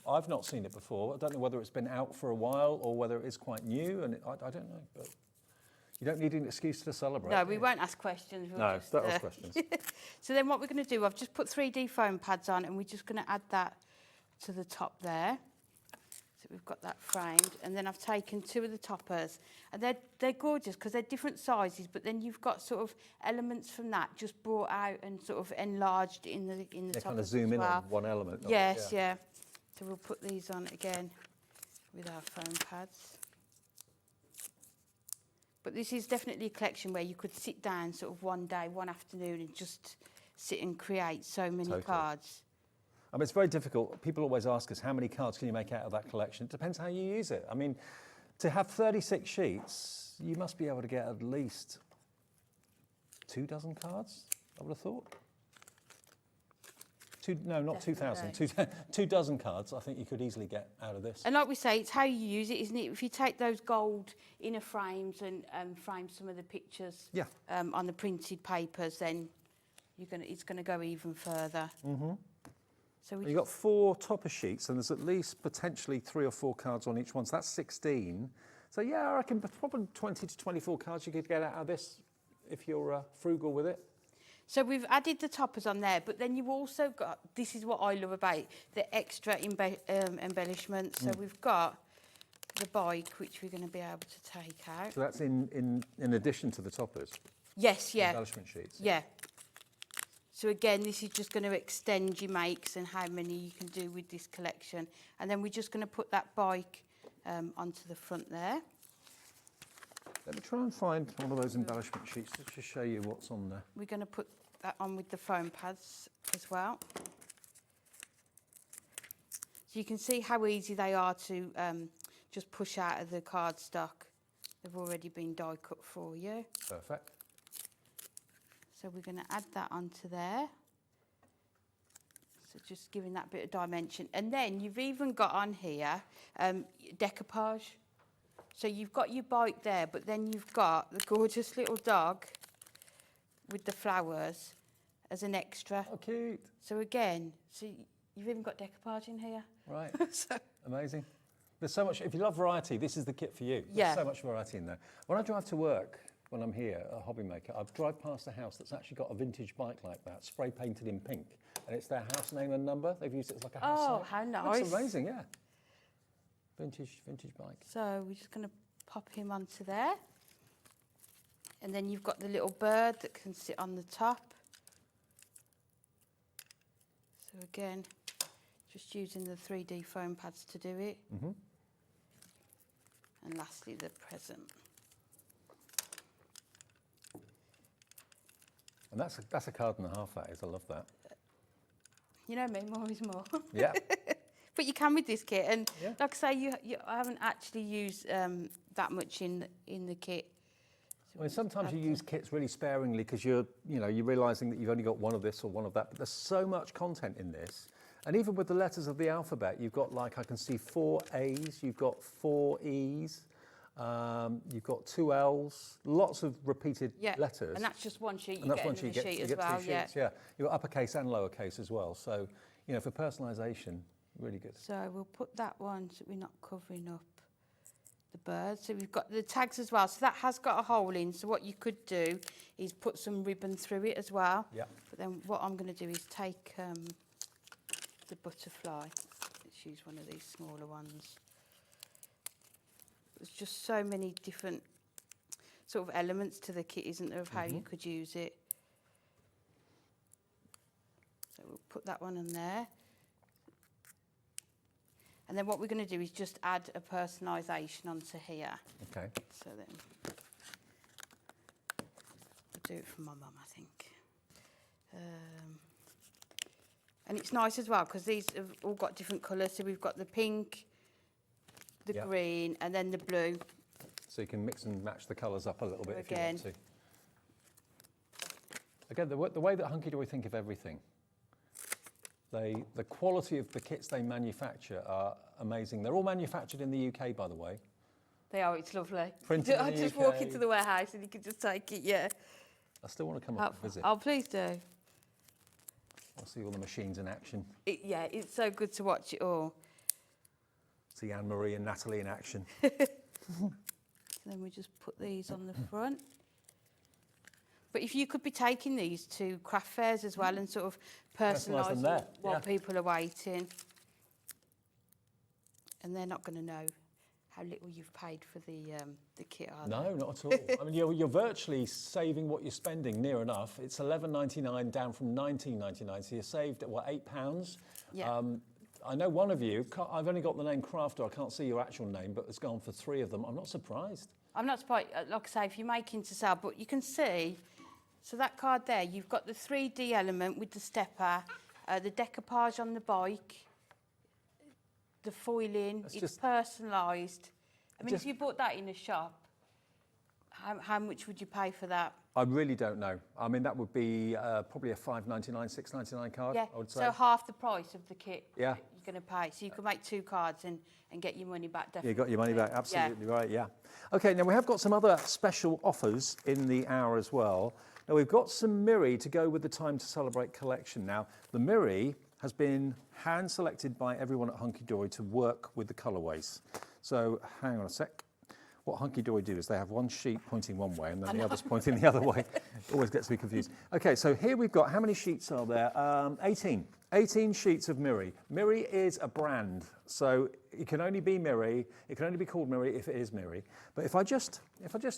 I've not seen it before. I don't know whether it's been out for a while or whether it is quite new, and I don't know. But you don't need an excuse to celebrate. No, we won't ask questions. We'll No, just, don't ask questions. So then what we're going to do, I've just put 3D foam pads on, and we're just going to add that to the top there. So we've got that framed, and then I've taken 2 of the toppers, and they're gorgeous because they're different sizes, but then you've got sort of elements from that just brought out and sort of enlarged in the They toppers kind of zoom as in well. on one element. of it, Yes, yeah. So we'll put these on again with our foam pads. But this is definitely a collection where you could sit down sort of one day, one afternoon, and just sit and create so many Totally. cards. I mean, it's very difficult. People always ask us, how many cards can you make out of that collection? It depends how you use it. I mean, to have 36 sheets, you must be able to get at least 2 dozen cards, I would have thought. Not 2,000. 2 dozen cards, I think you could easily get out of this. And like we say, it's how you use it, isn't it? If you take those gold inner frames and frame some of the pictures on the printed papers, then it's going to go even further. Mm-hmm. So You've got 4 topper sheets, and there's at least potentially 3 or 4 cards on each one, so that's 16. So yeah, I reckon probably 20 to 24 cards you could get out of this if you're frugal with it. So we've added the toppers on there, but then you've also got, this is what I love about the extra embellishments. So we've got the bike, which we're going to be able to take out. So that's in addition to the toppers? Yes, yeah. Embellishment sheets? Yeah. So again, this is just going to extend your makes and how many you can do with this collection. And then we're just going to put that bike onto the front there. Let me try and find one of those embellishment sheets to just show you what's on there. We're going to put that on with the foam pads as well. So you can see how easy they are to just push out of the cardstock. They've already been die cut for you. Perfect. So we're going to add that onto there. So just giving that bit of dimension. And then you've even got on here decoupage. So you've got your bike there, but then you've got the gorgeous little dog with the flowers as an extra. Oh, cute. So again, you've even got decoupage in here. Right. So Amazing. There's so much. If you love variety, this is the kit for you. Yeah. There's so much variety in there. When I drive to work, when I'm here at HobbyMaker, I drive past a house that's actually got a vintage bike like that, spray painted in pink, and it's their house name and number. They've used it as like a house Oh, sign. how nice. Looks amazing, yeah. Vintage bike. So we're just going to pop him onto there. And then you've got the little bird that can sit on the top. So again, just using the 3D foam pads to do it. Mm-hmm. And lastly, the present. And that's a card and a half, that is. I love that. You know me, more is more. Yeah. But you can with this kit, and Yeah. like I say, I haven't actually used that much in the kit. I mean, sometimes you use kits really sparingly because you're realising that you've only got one of this or one of that, but there's so much content in this. And even with the letters of the alphabet, you've got, like, I can see 4 A's, you've got 4 E's, you've got 2 L's, lots of repeated letters. And that's just one sheet. And that's one sheet. You get You another sheet get as well. 2 sheets, yeah. You've got uppercase and lowercase as well. So, for personalisation, really good. So we'll put that one so we're not covering up the bird. So we've got the tags as well. So that has got a hole in. So what you could do is put some ribbon through it as well. Yeah. But then what I'm going to do is take the butterfly. Let's use one of these smaller ones. There's just so many different sort of elements to the kit, isn't there, of how you could use it. So we'll put that one on there. And then what we're going to do is just add a personalisation onto here. Okay. So then I'll do it for my mum, I think. And it's nice as well because these have all got different colours. So we've got the pink, the Yeah. green, and then the blue. So you can mix and match the colours up a little bit if you Again. want to. Again, the way that Hunkydory think of everything, the quality of the kits they manufacture are amazing. They're all manufactured in the UK, by the way. They are, it's lovely. Printed in I the just UK. walk into the warehouse and you can just take it, yeah. I still want to come up and visit. Oh, please do. I'll see all the machines in action. Yeah, it's so good to watch it all. See Anne-Marie and Natalie in action. Then we just put these on the front. But if you could be taking these to craft fairs as well and sort of Personalise them personalising there, what yeah. people are waiting. And they're not going to know how little you've paid for the kit, are they? No, not at all. I mean, you're virtually saving what you're spending, near enough. It's $11.99 down from $19.99, so you saved at, what, £8? Yeah. I know one of you, I've only got the name Crafter, I can't see your actual name, but it's gone for 3 of them. I'm not surprised. I'm not surprised, like I say, if you're making to sell, but you can see, so that card there, you've got the 3D element with the stepper, the decoupage on the bike, the foiling, That's it's just- personalised. I mean, just- if you bought that in a shop, how much would you pay for that? I really don't know. I mean, that would be probably a $5.99, $6.99 card, Yeah, I would say. so half the price of the kit Yeah. you're going to pay. So you can make 2 cards and get your money back, definitely. You got your money back, absolutely right, yeah. Okay, now we have got some other special offers in the hour as well. Now we've got some Miri to go with the Time to Celebrate collection. Now, the Miri has been hand selected by everyone at Hunkydory to work with the colourways. So hang on a sec. What Hunkydory do is they have one sheet pointing one way and then the other's pointing the other way. It always gets me confused. Okay, so here we've got, how many sheets are there? 18. 18 sheets of Miri. Miri is a brand, so it can only be Miri. It can only be called Miri if it is Miri. But if I just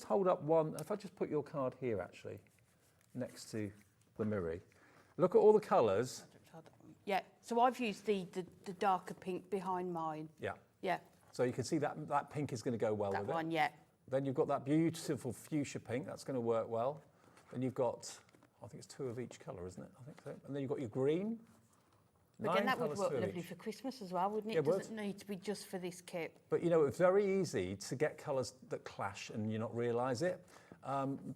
hold up one, if I just put your card here actually, next to the Miri, look at all the colours. Yeah, so I've used the darker pink behind mine. Yeah. Yeah, So you can see that pink is going to go well that with one, it. yeah. Then you've got that beautiful fuchsia pink. That's going to work well. Then you've got, I think it's 2 of each colour, isn't it? I think so. And then you've got your green. But again, 9 that would colours, work 2 of lovely each. for Christmas as well, wouldn't it? Yeah, it It would. doesn't need to be just for this kit. But you know, it's very easy to get colours that clash and you not realise it.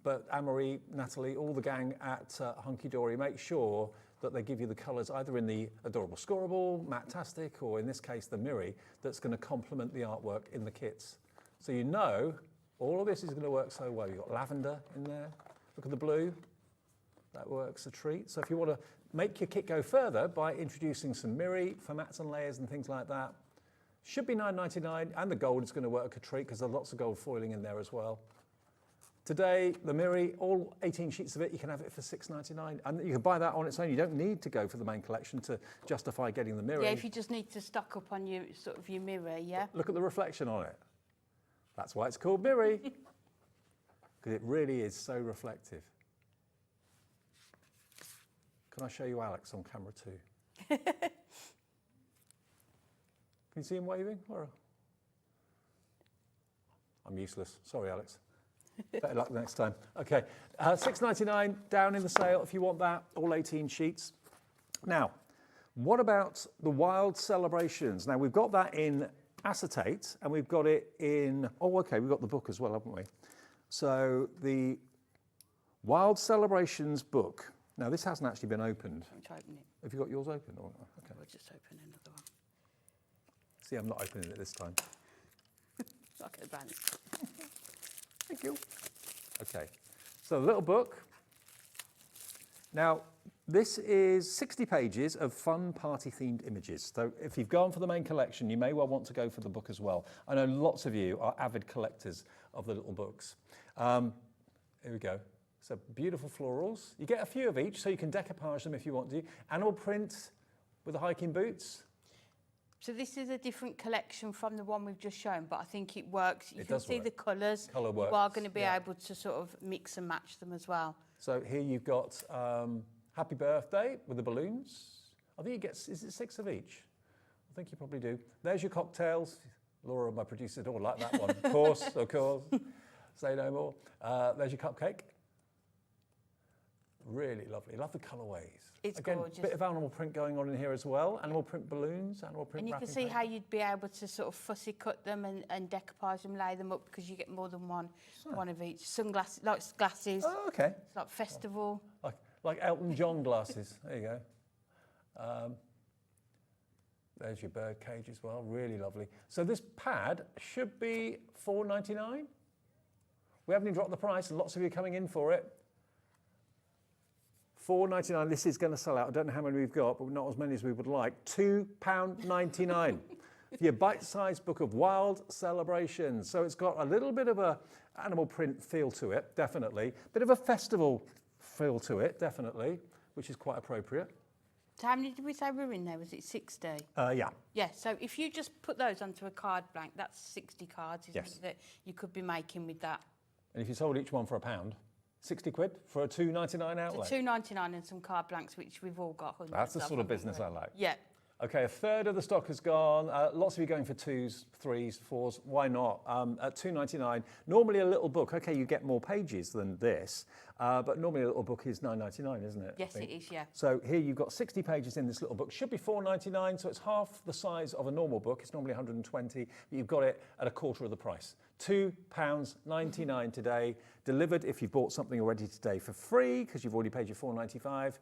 But Anne-Marie, Natalie, all the gang at Hunkydory make sure that they give you the colours either in the Adorable Scoreable, Matte-tastic, or in this case the Miri, that's going to complement the artwork in the kits. So you know all of this is going to work so well. You've got lavender in there. Look at the blue. That works a treat. So if you want to make your kit go further by introducing some Miri for mats and layers and things like that, should be $9.99, and the gold is going to work a treat because there's lots of gold foiling in there as well. Today, the Miri, all 18 sheets of it, you can have it for $6.99. And you can buy that on its own. You don't need to go for the main collection to justify getting the Miri. Yeah, if you just need to stock up on your sort of your mirror, yeah. Look at the reflection on it. That's why it's called Miri. Because it really is so reflective. Can I show you Alex on camera too? Can you see him waving? I'm useless. Sorry, Alex. Better luck next time. Okay, $6.99 down in the sale if you want that, all 18 sheets. Now, what about the Wild Celebrations? Now, we've got that in acetate and we've got it in, oh, okay, we've got the book as well, haven't we? So the Wild Celebrations book. Now, this hasn't actually been opened. Let me try open it. Have you got yours open? Or, okay. We'll just open another one. See, I'm not opening it this time. Like advance. Thank you. Okay, so the little book. Now, this is 60 pages of fun party-themed images. So if you've gone for the main collection, you may well want to go for the book as well. I know lots of you are avid collectors of the little books. Here we go. So beautiful florals. You get a few of each, so you can decoupage them if you want to. Animal print with the hiking boots. So this is a different collection from the one we've just shown, but I think it works. You It can does see work. the colours. Colour You are works, going to be yeah. able to sort of mix and match them as well. So here you've got Happy Birthday with the balloons. I think you get, is it 6 of each? I think you probably do. There's your cocktails. Laura, my producer, don't like that one. Of course. Say no more. There's your cupcake. Really lovely. Love the colourways. It's Again, gorgeous. bit of animal print going on in here as well. Animal print balloons, animal print And you can wrapping see paper. how you'd be able to sort of fussy cut them and decoupage them, lay them up, because you get more than one of each. Sunglasses, like glasses. Oh, okay. It's like festival. Like Elton John glasses. There you go. There's your bird cage as well. Really lovely. So this pad should be $4.99. We haven't even dropped the price, and lots of you are coming in for it. $4.99. This is going to sell out. I don't know how many we've got, but not as many as we would like. £2.99 for your bite-sized book of wild celebrations. So it's got a little bit of a animal print feel to it, definitely. Bit of a festival feel to it, definitely, which is quite appropriate. So how many did we say were in there? Was it 60? Yeah. Yeah, so if you just put those onto a card blank, that's 60 cards, isn't Yes. it, that you could be making with that. And if you sold each one for £1, 60 quid for a £2.99 outlay. So £2.99 and some card blanks, which we've all got hundreds That's the of, sort of haven't business we? I like. Yeah. Okay, a third of the stock has gone. Lots of you going for 2s, 3s, 4s. Why not? At $2.99, normally a little book. Okay, you get more pages than this, but normally a little book is $9.99, isn't it? Yes, it is, yeah. So here you've got 60 pages in this little book. Should be $4.99, so it's half the size of a normal book. It's normally $120, but you've got it at a quarter of the price. £2.99 today. Delivered if you've bought something already today for free, because you've already paid your $4.95.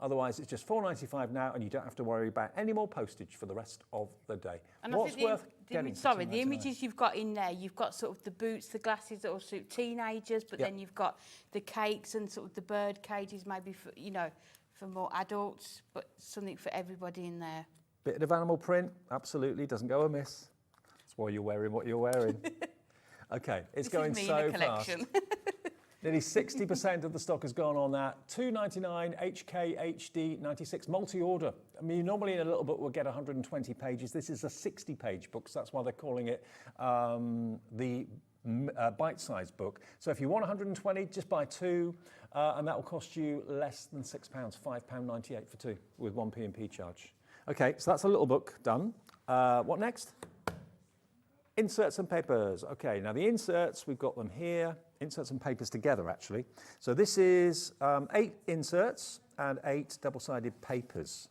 Otherwise, it's just $4.95 now, and you don't have to worry about any more postage for the rest of the day. And What's worth getting? Sorry, the images you've got in there, you've got sort of the boots, the glasses that will suit teenagers, but then you've got the cakes and sort of the bird cages, maybe for, you know, for more adults, but something for everybody in there. Bit of animal print, absolutely, doesn't go amiss. That's why you're wearing what you're wearing. Okay, it's going so fast. Nearly 60% of the stock has gone on that. $2.99 HK HD96 multi-order. I mean, normally in a little book we'll get 120 pages. This is a 60-page book, so that's why they're calling it the bite-sized book. So if you want 120, just buy 2, and that will cost you less than £6, £5.98 for 2 with 1 P&P charge. Okay, so that's a little book done. What next? Inserts and papers. Okay, now the inserts, we've got them here. Inserts and papers together, actually. So this is 8 inserts and 8 double-sided papers.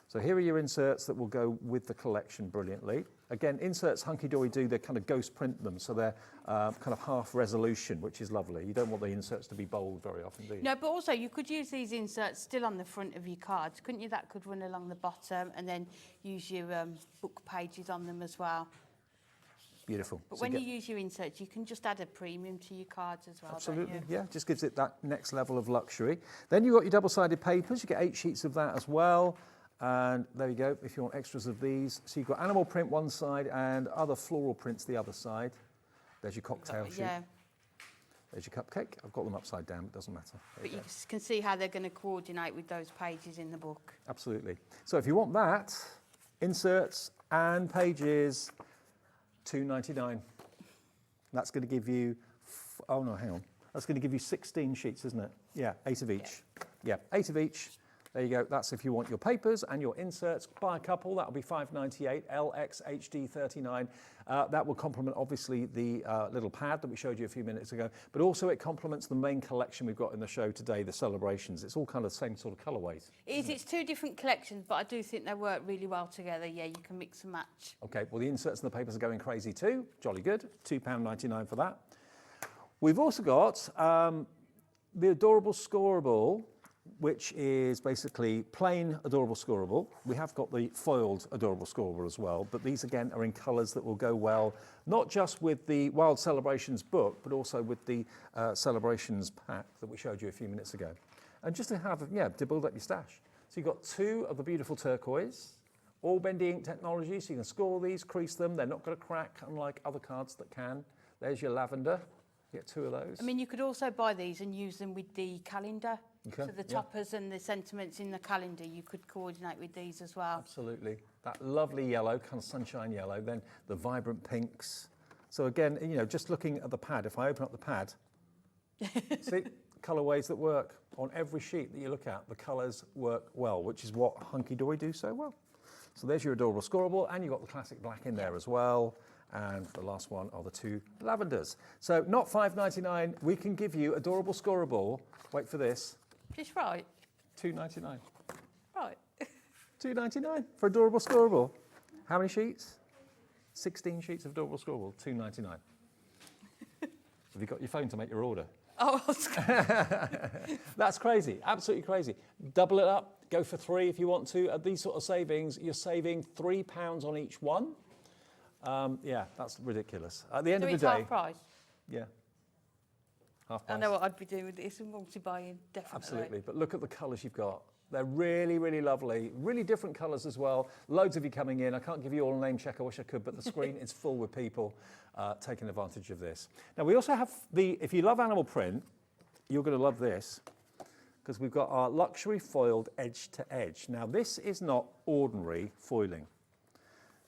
So here are your inserts that will go with the collection brilliantly. Again, inserts Hunkydory do, they kind of ghost print them, so they're kind of half resolution, which is lovely. You don't want the inserts to be bold very often, do you? No, but also you could use these inserts still on the front of your cards, couldn't you? That could run along the bottom and then use your book pages on them as well. Beautiful. But So when you use your inserts, you can just add a premium to your cards as well. absolutely, don't you? yeah, just gives it that next level of luxury. Then you've got your double-sided papers. You get 8 sheets of that as well. And there you go, if you want extras of these. So you've got animal print one side and other floral prints the other side. There's your cocktail sheet. Yeah, There's your cupcake. I've got them upside down, it doesn't matter. There but you you go. can see how they're going to coordinate with those pages in the book. Absolutely. So if you want that, inserts and pages, $2.99. That's going to give you, oh no, hang on. That's going to give you 16 sheets, isn't it? Yeah, 8 of each. Yeah, 8 of each. There you go. That's if you want your papers and your inserts. Buy a couple. That'll be $5.98. LX HD 39. That will complement, obviously, the little pad that we showed you a few minutes ago. But also it complements the main collection we've got in the show today, the celebrations. It's all kind of the same sort of colourways. It's 2 different collections, but I do think they work really well together. Yeah, you can mix and match. Okay, well, the inserts and the papers are going crazy too. Jolly good. £2.99 for that. We've also got the Adorable Scoreable, which is basically plain Adorable Scoreable. We have got the foiled Adorable Scoreable as well, but these again are in colours that will go well, not just with the Wild Celebrations book, but also with the Celebrations pack that we showed you a few minutes ago. And just to have, to build up your stash. So you've got 2 of the beautiful turquoise, all bendy ink technology, so you can score these, crease them, they're not going to crack, unlike other cards that can. There's your lavender, you get 2 of those. I mean, you could also buy these and use them with the calendar. Okay, So the toppers and the sentiments in the calendar, you could coordinate with these as well. Absolutely. That lovely yellow, kind of sunshine yellow, then the vibrant pinks. So again, just looking at the pad, if I open up the pad, see, colourways that work on every sheet that you look at, the colours work well, which is what Hunkydory do so well. So there's your Adorable Scoreable, and you've got the classic black in there as well. And the last one are the 2 lavenders. So not $5.99, we can give you Adorable Scoreable, wait for this, Just right. $2.99. Right. $2.99 for adorable scoreable. How many sheets? 16 sheets of adorable scoreable, $2.99. Have you got your phone to make your order? Oh, That's crazy, absolutely crazy. Double it up, go for 3 if you want to. At these sort of savings, you're saving £3 on each one. Yeah, that's ridiculous. At the end so of the it's day, half price. yeah, half price. I know what I'd be doing with this and multi-buying, definitely. Absolutely, but look at the colours you've got. They're really, really lovely. Really different colours as well. Loads of you coming in. I can't give you all a name check. I wish I could, but the screen is full with people taking advantage of this. Now, we also have if you love animal print, you're going to love this because we've got our luxury foiled edge to edge. Now, this is not ordinary foiling.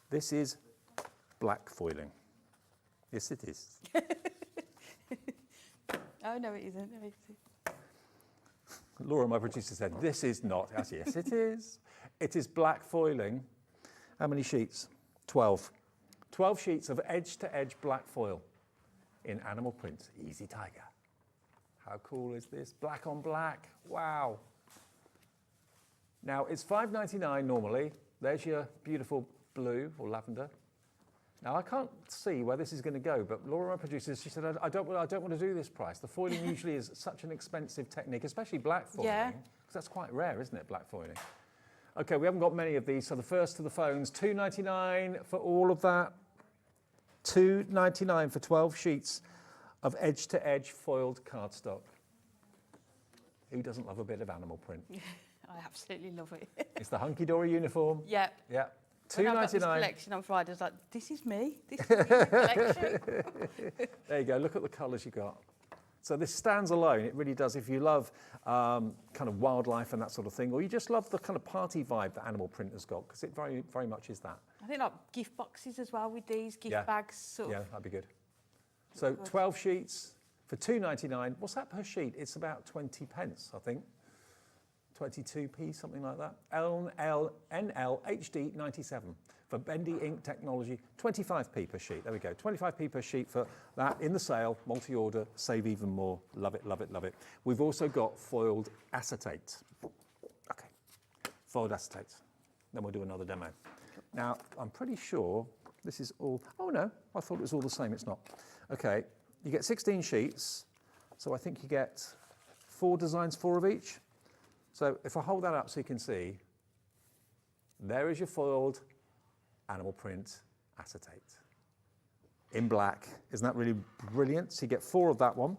This is black foiling. Yes, it is. Oh, no, it isn't. No, it isn't. Laura, my producer, said, this is not. Yes, it is. It is black foiling. How many sheets? 12. 12 sheets of edge-to-edge black foil in animal print. Easy Tiger. How cool is this? Black on black. Wow. Now, it's $5.99 normally. There's your beautiful blue or lavender. Now, I can't see where this is going to go, but Laura, my producer, she said, I don't want to do this price. The foiling usually is such an expensive technique, especially black foiling, because that's quite rare, isn't it, black foiling? Okay, we haven't got many of these, so the first to the phones, $2.99 for all of that. $2.99 for 12 sheets of edge-to-edge foiled cardstock. Who doesn't love a bit of animal print? I absolutely love it. It's the Hunkydory uniform. Yep. Yeah. When I got this collection on Friday, I was like, this is me. This is me collection. There you go. Look at the colours you got. So this stands alone. It really does. If you love kind of wildlife and that sort of thing, or you just love the kind of party vibe that animal print has got, because it very, very much is that. I think like gift boxes as well with these, gift bags. Sort Yeah, of. that'd be good. So 12 sheets for $2.99. What's that per sheet? It's about 20 pence, I think. 22p, something like that. NLHD 97 for bendy ink technology, 25p per sheet. There we go, 25p per sheet for that in the sale, multi-order, save even more. Love it, love it, love it. We've also got foiled acetate. Okay, foiled acetate. Then we'll do another demo. Now, I'm pretty sure this is all, oh no, I thought it was all the same, it's not. Okay, you get 16 sheets, so I think you get 4 designs, 4 of each. So if I hold that up so you can see, there is your foiled animal print acetate in black. Isn't that really brilliant? So you get 4 of that one.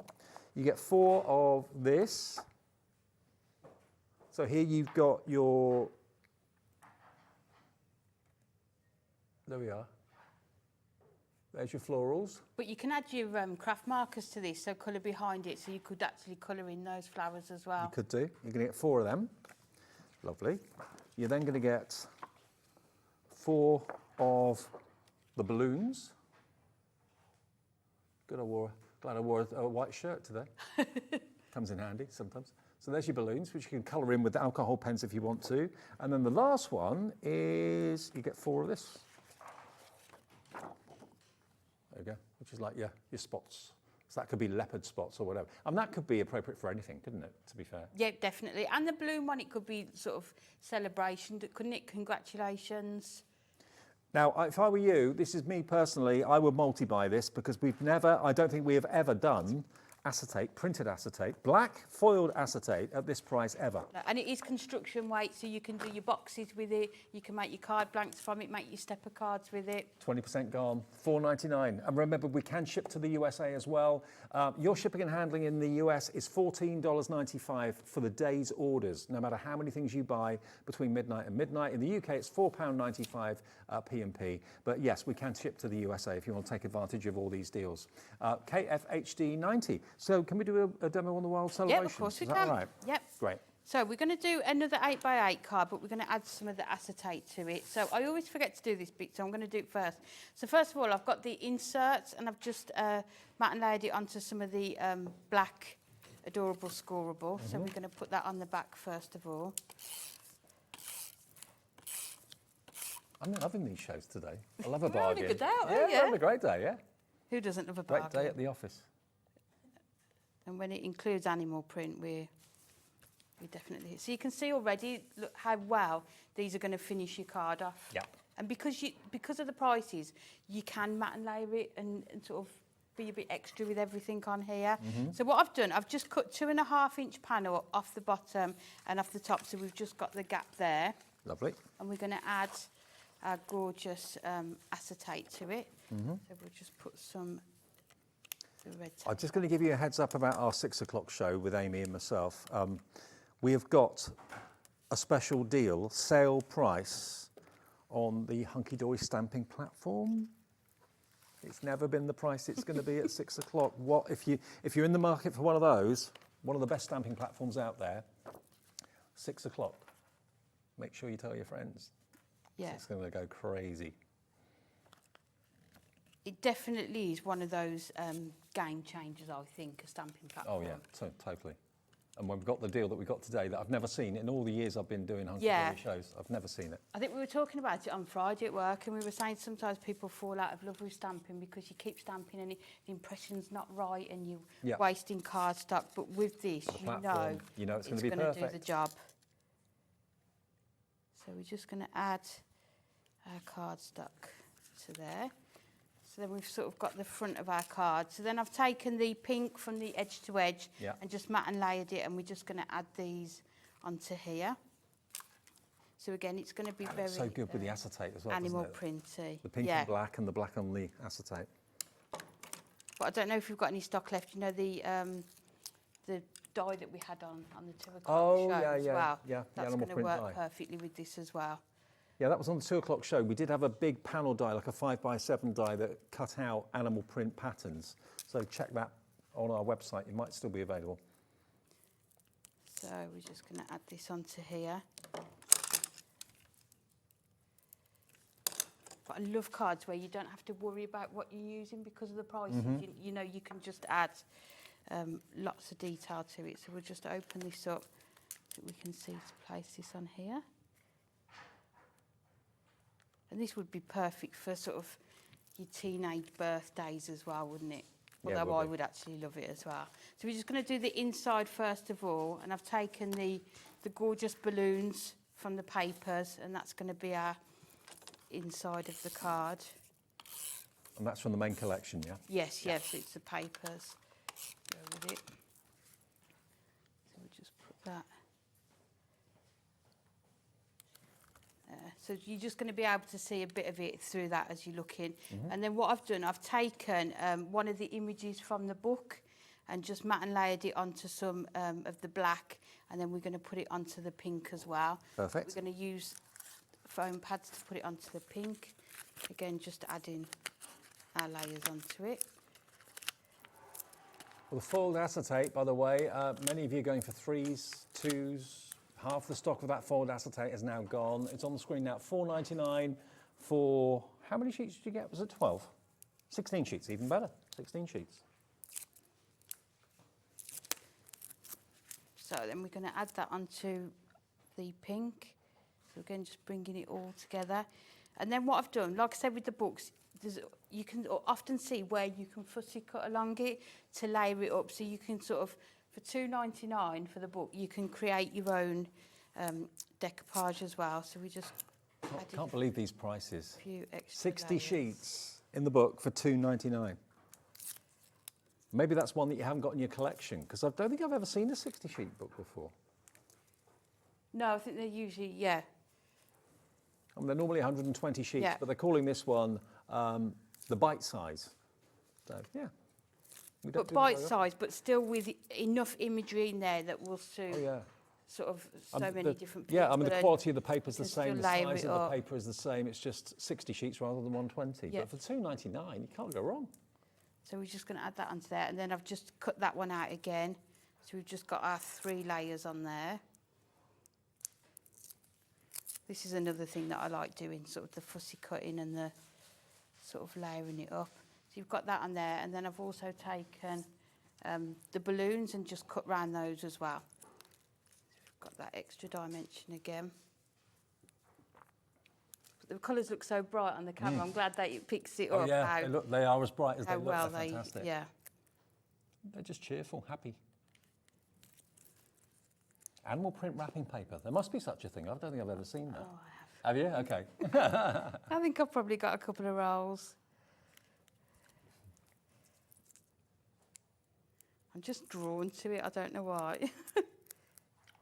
You get 4 of this. So here you've got your, there we are. There's your florals. But you can add your craft markers to this, so colour behind it, so you could actually colour in those flowers as well. You could do. You're going to get 4 of them. Lovely. You're then going to get 4 of the balloons. Glad I wore a white shirt today. Comes in handy sometimes. So there's your balloons, which you can colour in with the alcohol pens if you want to. And then the last one is you get 4 of this. There you go, which is like your spots. So that could be leopard spots or whatever. And that could be appropriate for anything, couldn't it, to be fair? Yeah, definitely. And the balloon one, it could be sort of celebration, couldn't it? Congratulations. Now, if I were you, this is me personally, I would multi-buy this because I don't think we have ever done acetate, printed acetate, black foiled acetate at this price ever. And it is construction weight, so you can do your boxes with it, you can make your card blanks from it, make your stepper cards with it. 20% gone, $4.99. And remember, we can ship to the USA as well. Your shipping and handling in the US is $14.95 for the day's orders, no matter how many things you buy between midnight and midnight. In the UK, it's £4.95 P&P. But yes, we can ship to the USA if you want to take advantage of all these deals. KFHD 90. So can we do a demo on the wild celebrations? Yeah, of course we Is can. that right? Yep. Great. So we're going to do another 8x8 card, but we're going to add some of the acetate to it. So I always forget to do this bit, so I'm going to do it first. So first of all, I've got the inserts, and I've just matte and layered it onto some of the black adorable scoreable. So we're going to put that on the back first of all. I'm loving these shows today. I love a We're having bargain. a good day, aren't we? Yeah, Yeah. we're having a great day, yeah. Who doesn't love a Great bargain? day at the office. And when it includes animal print, we're we definitely. So you can see already, look how well these are going to finish your card off. Yeah. And because of the prices, you can matte and layer it and sort of be a bit extra with everything on here. So what I've done, I've just cut 2.5-inch panel off the bottom and off the top, so we've just got the gap there. Lovely. And we're going to add our gorgeous acetate to it. So we'll just put some the red I'm just going to give you a heads up about our 6 o'clock show with Amy and myself. We have got a special deal, sale price, on the Hunkydory stamping platform. It's never been the price it's going to be at 6 o'clock. What if you're in the market for one of those, one of the best stamping platforms out there, 6 o'clock. Make sure you tell your friends. Yeah. It's going to go crazy. It definitely is one of those game changers, I think, a stamping platform. Oh yeah, totally. And we've got the deal that we got today that I've never seen in all the years I've been doing Hunkydory shows. I've never seen it. I think we were talking about it on Friday at work, and we were saying sometimes people fall out of love with stamping because you keep stamping and the impression's not right and you're wasting cardstock. But with this, you know it's going to be perfect. Do the job. So we're just going to add our cardstock to there. So then we've sort of got the front of our card. So then I've taken the pink from the edge to edge and just matte and layered it, and we're just going to add these onto here. So again, it's going to be very so good with the acetate as well, animal doesn't it? printy. The pink and black, and the black on the acetate. But I don't know if we've got any stock left. You know the dye that we had on the 2 o'clock show as well. Yeah, that's going to work perfectly with this as well. Yeah, that was on the 2 o'clock show. We did have a big panel die, like a 5x7 die that cut out animal print patterns. So check that on our website. It might still be available. So we're just going to add this onto here. But I love cards where you don't have to worry about what you're using because of the prices. You know, you can just add lots of detail to it. So we'll just open this up so we can see to place this on here. And this would be perfect for sort of your teenage birthdays as well, wouldn't it? Although I would actually love it as well. So we're just going to do the inside first of all, and I've taken the gorgeous balloons from the papers, and that's going to be our inside of the card. And that's from the main collection, yeah? Yes, it's the papers. Go with it. So we'll just put that. So you're just going to be able to see a bit of it through that as you're looking. And then what I've done, I've taken one of the images from the book and just matte and layered it onto some of the black, and then we're going to put it onto the pink as well. Perfect. We're going to use foam pads to put it onto the pink. Again, just adding our layers onto it. Well, the foiled acetate, by the way, many of you are going for 3s, 2s. Half the stock of that foiled acetate is now gone. It's on the screen now, $4.99 for, how many sheets did you get? Was it 12? 16 sheets, even better, 16 sheets. So then we're going to add that onto the pink. So again, just bringing it all together. And then what I've done, like I said with the books, you can often see where you can fussy cut along it to layer it up. So you can sort of, for $2.99 for the book, you can create your own decoupage as well. So we just Can't believe these prices. a few extra 60 layers. sheets in the book for $2.99. Maybe that's one that you haven't got in your collection, because I don't think I've ever seen a 60-sheet book before. No, I think they're usually, I mean, they're normally 120 sheets, but they're calling this one the bite size. So, yeah. But bite size, but still with enough imagery in there that will suit sort of so many different people. Yeah, I mean, the quality of the paper is the still same, the layer size it of up. the paper is the same. It's just 60 sheets rather than 120. Yeah. But for $2.99, you can't go wrong. So we're just going to add that onto there, and then I've just cut that one out again. So we've just got our 3 layers on there. This is another thing that I like doing, sort of the fussy cutting and the sort of layering it up. So you've got that on there, and then I've also taken the balloons and just cut round those as well. So we've got that extra dimension again. But the colours look so bright on the camera. I'm glad that it picks it up. Yeah, they are as bright as they how look. well They're fantastic. yeah. They're just cheerful, happy. Animal print wrapping paper. There must be such a thing. I don't think I've ever seen that. Oh, I have. Have you? Okay. I think I've probably got a couple of rolls. I'm just drawn to it. I don't know why.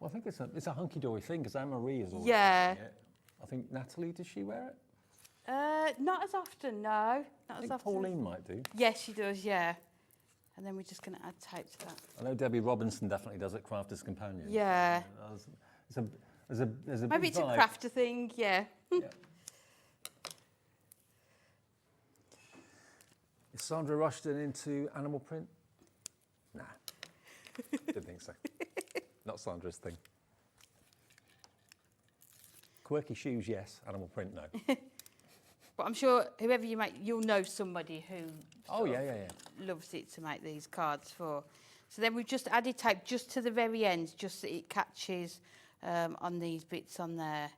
Well, I think it's a hunky-dory thing because Anne-Marie is always Yeah. wearing it. I think Natalie, does she wear it? Not as often, no. Not I as think often. Pauline might do. Yes, she does, yeah. And then we're just going to add tape to that. I know Debbie Robinson definitely does it, Crafter's Companion. Yeah. There's a Maybe big it's a vibe. crafter thing, yeah. Yeah. Is Sandra Rushton into animal print? Nah. Didn't think so. Not Sandra's thing. Quirky shoes, yes. Animal print, no. But I'm sure whoever you make, you'll know somebody who Oh, yeah. loves it to make these cards for. So then we've just added tape just to the very end, just so it catches on these bits on there.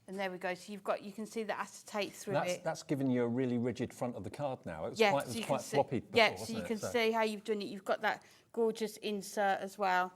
And there we go. So you can see the acetate through it. That's given you a really rigid front of the card now. It was Yeah, quite, so it you was can quite see- floppy before, Yeah, so wasn't you it? can see how you've done it. You've got that gorgeous insert as well.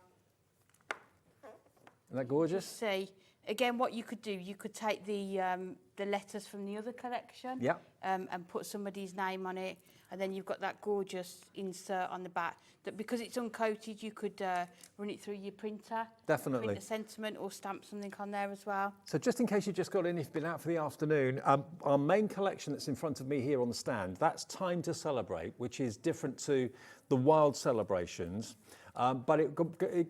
Isn't that gorgeous? See, again, what you could do, you could take the letters from the other collection, Yeah. and put somebody's name on it, and then you've got that gorgeous insert on the back. That because it's uncoated, you could run it through your printer, Definitely. print a sentiment or stamp something on there as well. So just in case you just got in, if you've been out for the afternoon, our main collection that's in front of me here on the stand, that's Time to Celebrate, which is different to the wild celebrations, but it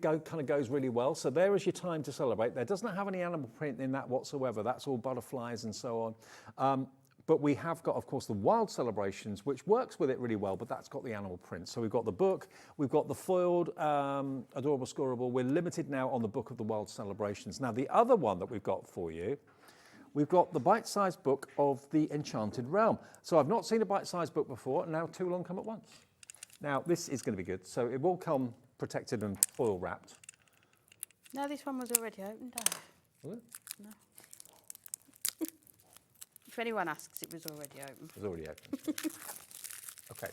kind of goes really well. So there is your Time to Celebrate. There doesn't have any animal print in that whatsoever. That's all butterflies and so on. But we have got, of course, the wild celebrations, which works with it really well, but that's got the animal print. So we've got the book, we've got the foiled Adorable Scoreable. We're limited now on the book of the wild celebrations. Now, the other one that we've got for you, we've got the bite-sized book of the Enchanted Realm. So I've not seen a bite-sized book before, and now two will come at once. Now, this is going to be good. So it will come protected and foil wrapped. No, this one was already opened. Will it? No. If anyone asks, it was already open. It was already open. Okay.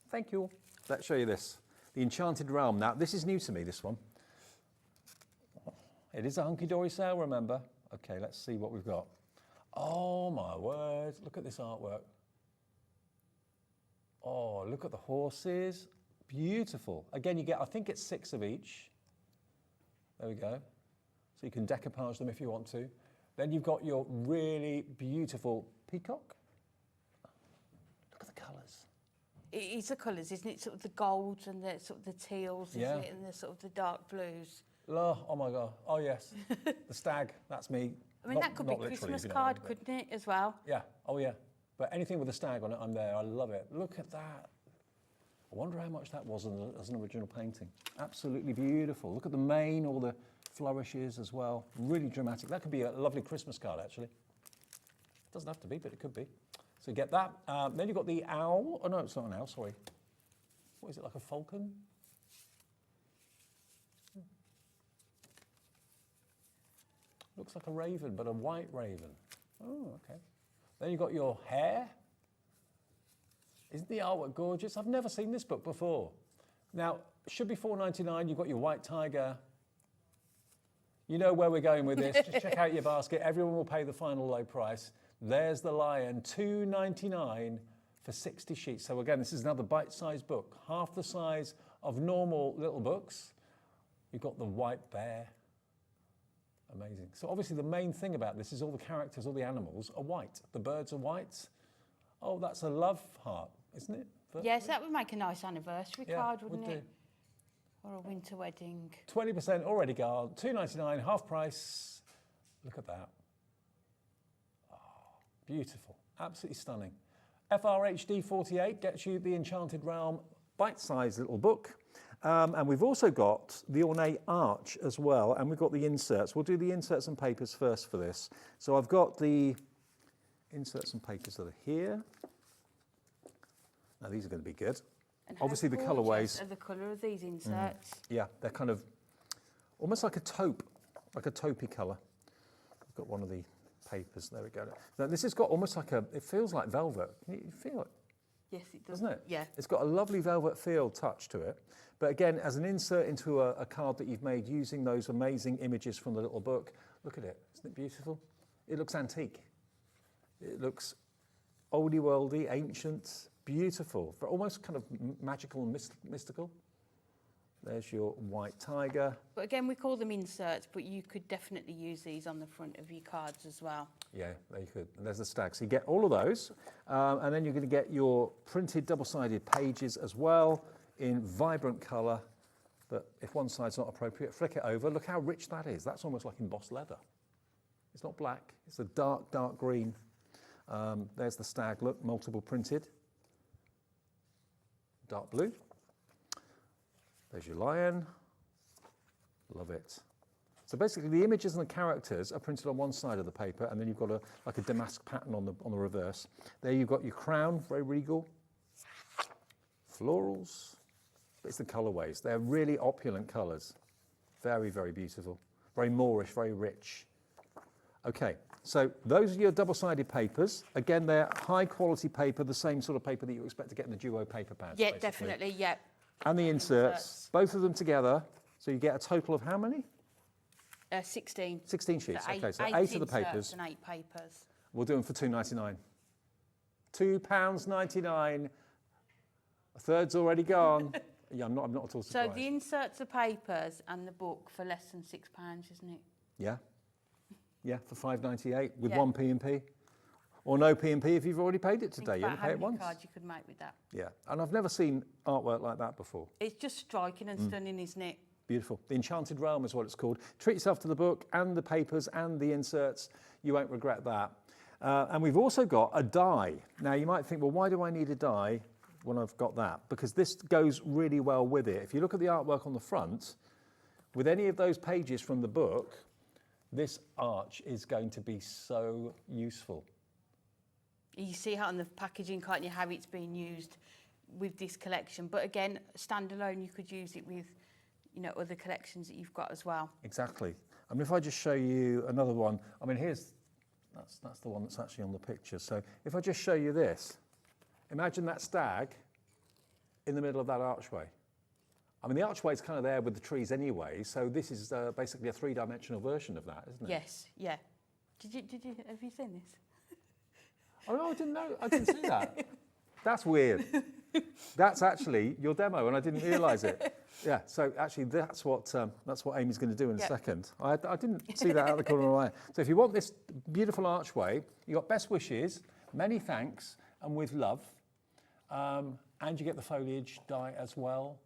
Thank you. Let's show you this. The Enchanted Realm. Now, this is new to me, this one. It is a hunky-dory sale, remember? Okay, let's see what we've got. Oh, my word. Look at this artwork. Oh, look at the horses. Beautiful. Again, you get, I think it's 6 of each. There we go. So you can decoupage them if you want to. Then you've got your really beautiful peacock. Look at the colours. It's the colours, isn't it? Sort of the golds and the sort of the teals, Yeah. isn't it? And the sort of the dark blues. Oh my God. Oh yes. The stag, that's me. I mean, that could be a Christmas card, couldn't it, as well? Yeah. Oh yeah. But anything with a stag on it, I'm there. I love it. Look at that. I wonder how much that was as an original painting. Absolutely beautiful. Look at the mane, all the flourishes as well. Really dramatic. That could be a lovely Christmas card, actually. Doesn't have to be, but it could be. So you get that. Then you've got the owl. Oh no, it's not an owl. Sorry. What is it, like a falcon? Looks like a raven, but a white raven. Oh, okay. Then you've got your hare. Isn't the artwork gorgeous? I've never seen this book before. Now, it should be $4.99. You've got your white tiger. You know where we're going with this. Just check out your basket. Everyone will pay the final low price. There's the lion, $2.99 for 60 sheets. So again, this is another bite-sized book, half the size of normal little books. You've got the white bear. Amazing. So obviously the main thing about this is all the characters, all the animals are white. The birds are white. Oh, that's a love heart, isn't it? Yes, that would make a nice anniversary card, wouldn't would it? Or a winter wedding. 20% already gone, $2.99, half price. Look at that. Oh, beautiful, absolutely stunning. FRHD 48 gets you the Enchanted Realm bite-sized little book. And we've also got the ornate arch as well, and we've got the inserts. We'll do the inserts and papers first for this. So I've got the inserts and papers that are here. Now these are going to be good. And how Obviously the gorgeous colourways. are the colour of these inserts. Yeah, they're kind of almost like a taupe, like a taupey colour. I've got one of the papers, there we go. Now this has got almost like it feels like velvet. Can you feel it? Yes, it does. Doesn't it? Yeah. It's got a lovely velvet feel touch to it. But again, as an insert into a card that you've made using those amazing images from the little book, look at it. Isn't it beautiful? It looks antique. It looks oldie worldy, ancient, beautiful, but almost kind of magical and mystical. There's your white tiger. But again, we call them inserts, but you could definitely use these on the front of your cards as well. Yeah, there you could. And there's the stag. So you get all of those, and then you're going to get your printed double-sided pages as well in vibrant colour. But if one side's not appropriate, flick it over. Look how rich that is. That's almost like embossed leather. It's not black. It's a dark, dark green. There's the stag. Look, multiple printed. Dark blue. There's your lion. Love it. So basically the images and the characters are printed on one side of the paper, and then you've got like a damask pattern on the reverse. There you've got your crown, very regal. Florals. It's the colourways. They're really opulent colours. Very, very beautiful. Very Moorish, very rich. Okay, so those are your double-sided papers. Again, they're high quality paper, the same sort of paper that you expect to get in the duo paper pads. Yeah, basically. definitely, yeah. And the inserts, both of them together. So you get a total of how many? 16. 16 sheets. So Okay, so 8 8 of the inserts papers. and 8 papers. We'll do them for £2.99. £2.99. A third's already gone. Yeah, I'm not at all surprised. So the inserts are papers and the book for less than £6, isn't it? Yeah. Yeah, for £5.98 with Yeah. one P&P. Or no P&P if you've already paid it today. Think You about haven't paid it how many once. cards you could make with that. Yeah, and I've never seen artwork like that before. It's just striking and stunning, isn't it? Beautiful. The Enchanted Realm is what it's called. Treat yourself to the book and the papers and the inserts. You won't regret that. And we've also got a die. Now, you might think, well, why do I need a die when I've got that? Because this goes really well with it. If you look at the artwork on the front, with any of those pages from the book, this arch is going to be so useful. You see how on the packaging, can't you, how it's being used with this collection. But again, standalone, you could use it with, you know, other collections that you've got as well. Exactly. I mean, if I just show you another one, I mean, that's the one that's actually on the picture. So if I just show you this, imagine that stag in the middle of that archway. I mean, the archway is kind of there with the trees anyway, so this is basically a three-dimensional version of that, isn't it? Yes, yeah. Have you seen this? Oh, no, I didn't know. I didn't see that. That's weird. That's actually your demo, and I didn't realise it. Yeah, so actually that's what Amy's going to do in a second. I didn't see that out of the corner of my eye. So if you want this beautiful archway, you've got best wishes, many thanks, and with love. And you get the foliage die as well.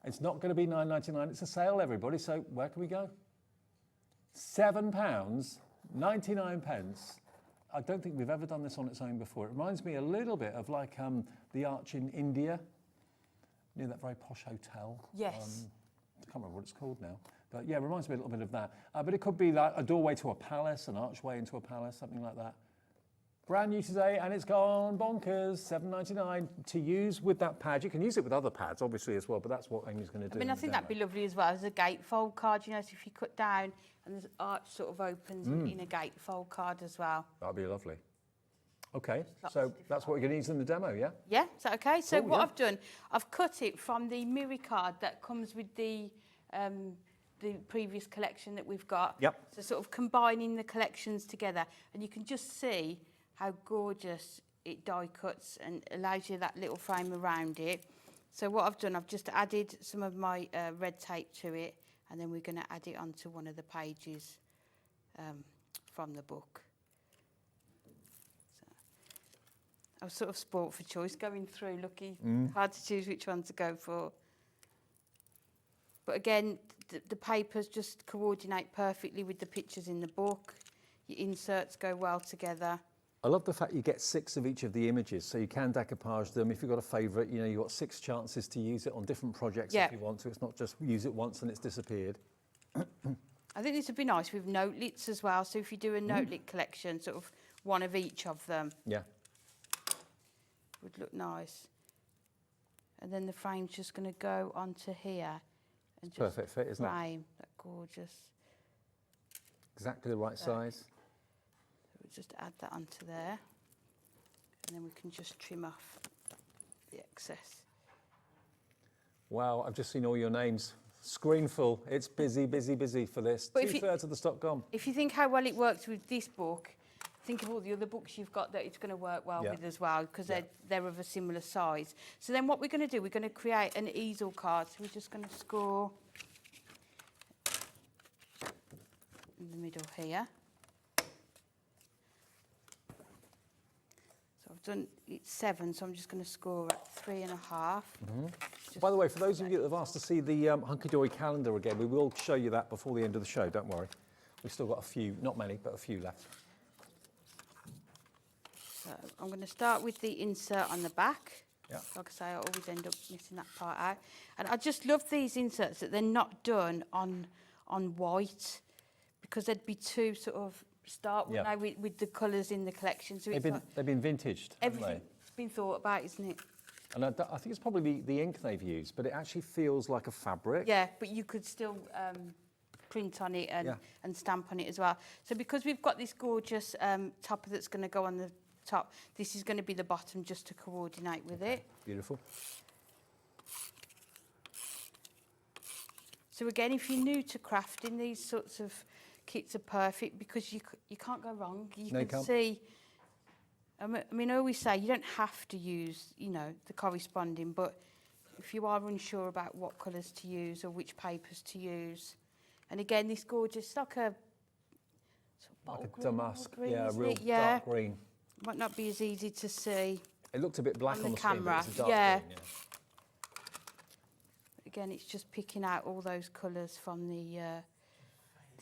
It's not going to be £9.99. It's a sale, everybody. So where can we go? £7.99. I don't think we've ever done this on its own before. It reminds me a little bit of like the arch in India, near that very posh hotel. Yes. I can't remember what it's called now. But yeah, it reminds me a little bit of that. But it could be like a doorway to a palace, an archway into a palace, something like that. Brand new today, and it's gone bonkers, £7.99 to use with that pad. You can use it with other pads, obviously, as well, but that's what Amy's going to do. I mean, I think that'd be lovely as well as a gatefold card, you know, so if you cut down and the arch sort of opens in a gatefold card as well. That'd be lovely. Okay, so that's what we're going to use in the demo, yeah? Yeah, is that okay? So Cool, what yeah. I've done, I've cut it from the mirror card that comes with the previous collection that we've got. Yep. So sort of combining the collections together, and you can just see how gorgeous it die cuts and allows you that little frame around it. So what I've done, I've just added some of my red tape to it, and then we're going to add it onto one of the pages from the book. So I was sort of sport for choice going through, looking hard to choose which one to go for. But again, the papers just coordinate perfectly with the pictures in the book. Your inserts go well together. I love the fact you get 6 of each of the images, so you can decoupage them. If you've got a favourite, you know, you've got 6 chances to use it on different projects if you want to. It's not just use it once and it's disappeared. I think this would be nice with notelets as well. So if you do a notelet collection, sort of one of each of them. Yeah. Would look nice. And then the frame's just going to go onto here. And just Perfect fit, isn't it? frame that gorgeous. Exactly the right size. We'll just add that onto there. And then we can just trim off the excess. Wow, I've just seen all your names. Screen full. It's busy, busy, busy for this. But if you- 2/3 of the stock gone. If you think how well it works with this book, think of all the other books you've got that it's going to work well Yeah. with as well, because Yeah. they're of a similar size. So then what we're going to do, we're going to create an easel card. So we're just going to score in the middle here. So I've done, it's 7, so I'm just going to score at 3.5. By the way, for those of you that have asked to see the Hunkydory calendar again, we will show you that before the end of the show, don't worry. We've still got a few, not many, but a few left. So I'm going to start with the insert on the back. Yeah. Like I say, I always end up missing that part out. And I just love these inserts that they're not done on white, because they'd be too sort of stark Yeah. now with the colours in the collection. So They've been vintaged, haven't they? everything's been thought about, isn't it? And I think it's probably the ink they've used, but it actually feels like a fabric. Yeah, but you could still print on it and stamp on it as well. So because we've got this gorgeous topper that's going to go on the top, this is going to be the bottom just to coordinate with it. Beautiful. So again, if you're new to crafting, these sorts of kits are perfect because you can't go wrong. You No, you can can't. see. I mean, I always say you don't have to use, the corresponding, but if you are unsure about what colours to use or which papers to use, and again, this gorgeous, like a sort of bottle Like a green or damask, green, yeah, isn't real it? Yeah. dark green. Might not be as easy to see. It looked a bit black On on the the screen, but camera, it's a dark yeah. green, Again, it's just picking out all those colours from the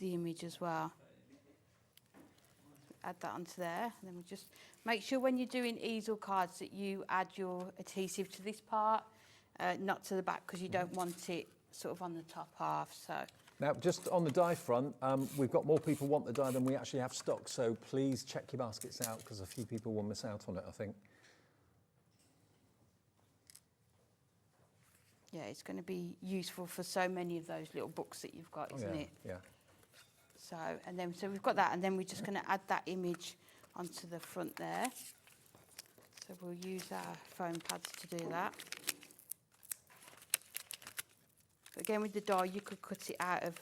image as well. Add that onto there, and then we just make sure when you're doing easel cards that you add your adhesive to this part, not to the back, because you don't want it sort of on the top half. So Now, just on the die front, we've got more people want the die than we actually have stock, so please check your baskets out, because a few people will miss out on it, I think. yeah, it's going to be useful for so many of those little books that you've got, isn't it? Yeah. So, and then so we've got that, and then we're just going to add that image onto the front there. So we'll use our foam pads to do that. Again, with the die, you could cut it out of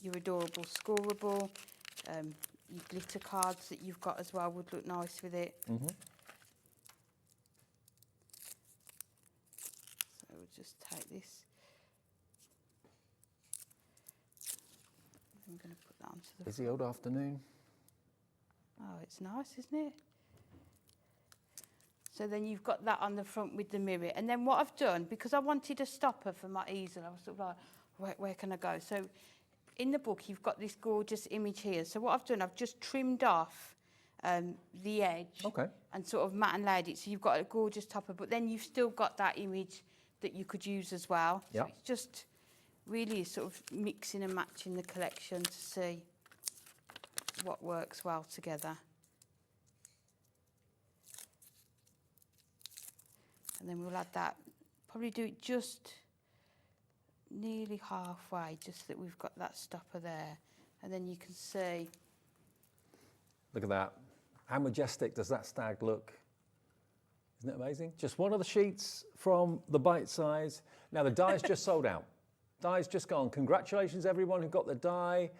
your adorable scoreable, your glitter cards that you've got as well would look nice with it. Mm-hmm. So we'll just take this. I'm going to put that onto the Busy old afternoon. Oh, it's nice, isn't it? So then you've got that on the front with the mirror. And then what I've done, because I wanted a stopper for my easel, I was sort of like, where can I go? So in the book, you've got this gorgeous image here. So what I've done, I've just trimmed off the edge and sort of matte and laid it. So you've got a gorgeous topper, but then you've still got that image that you could use as well. Yeah. So it's just really sort of mixing and matching the collection to see what works well together. And then we'll add that, probably do it just nearly halfway, just that we've got that stopper there. And then you can see. Look at that. How majestic does that stag look? Isn't it amazing? Just one of the sheets from the bite size. Now the die's just sold out. Die's just gone. Congratulations everyone who got the die.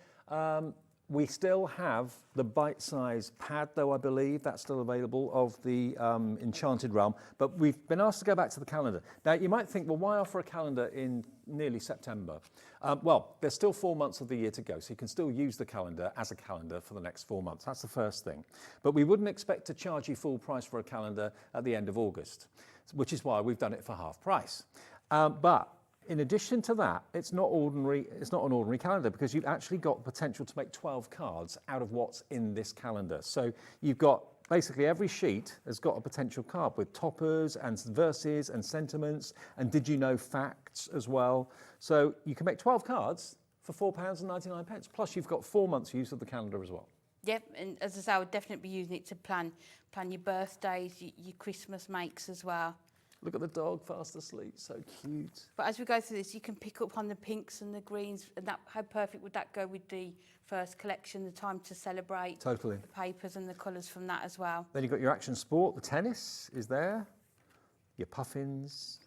We still have the bite-size pad, though, I believe. That's still available, of the Enchanted Realm. But we've been asked to go back to the calendar. Now, you might think, well, why offer a calendar in nearly September? Well, there's still 4 months of the year to go, so you can still use the calendar as a calendar for the next 4 months. That's the first thing. But we wouldn't expect to charge you full price for a calendar at the end of August, which is why we've done it for half price. But in addition to that, it's not an ordinary calendar, because you've actually got potential to make 12 cards out of what's in this calendar. So you've got basically every sheet has got a potential card with toppers and verses and sentiments and did you know facts as well. So you can make 12 cards for £4.99. Plus you've got 4 months use of the calendar as well. Yep, and as I say, I would definitely be using it to plan your birthdays, your Christmas makes as well. Look at the dog fast asleep, so cute. But as we go through this, you can pick up on the pinks and the greens, and that, how perfect would that go with the first collection, the time to celebrate. Totally. The papers and the colours from that as well. Then you've got your action sport, the tennis is there. your puffins.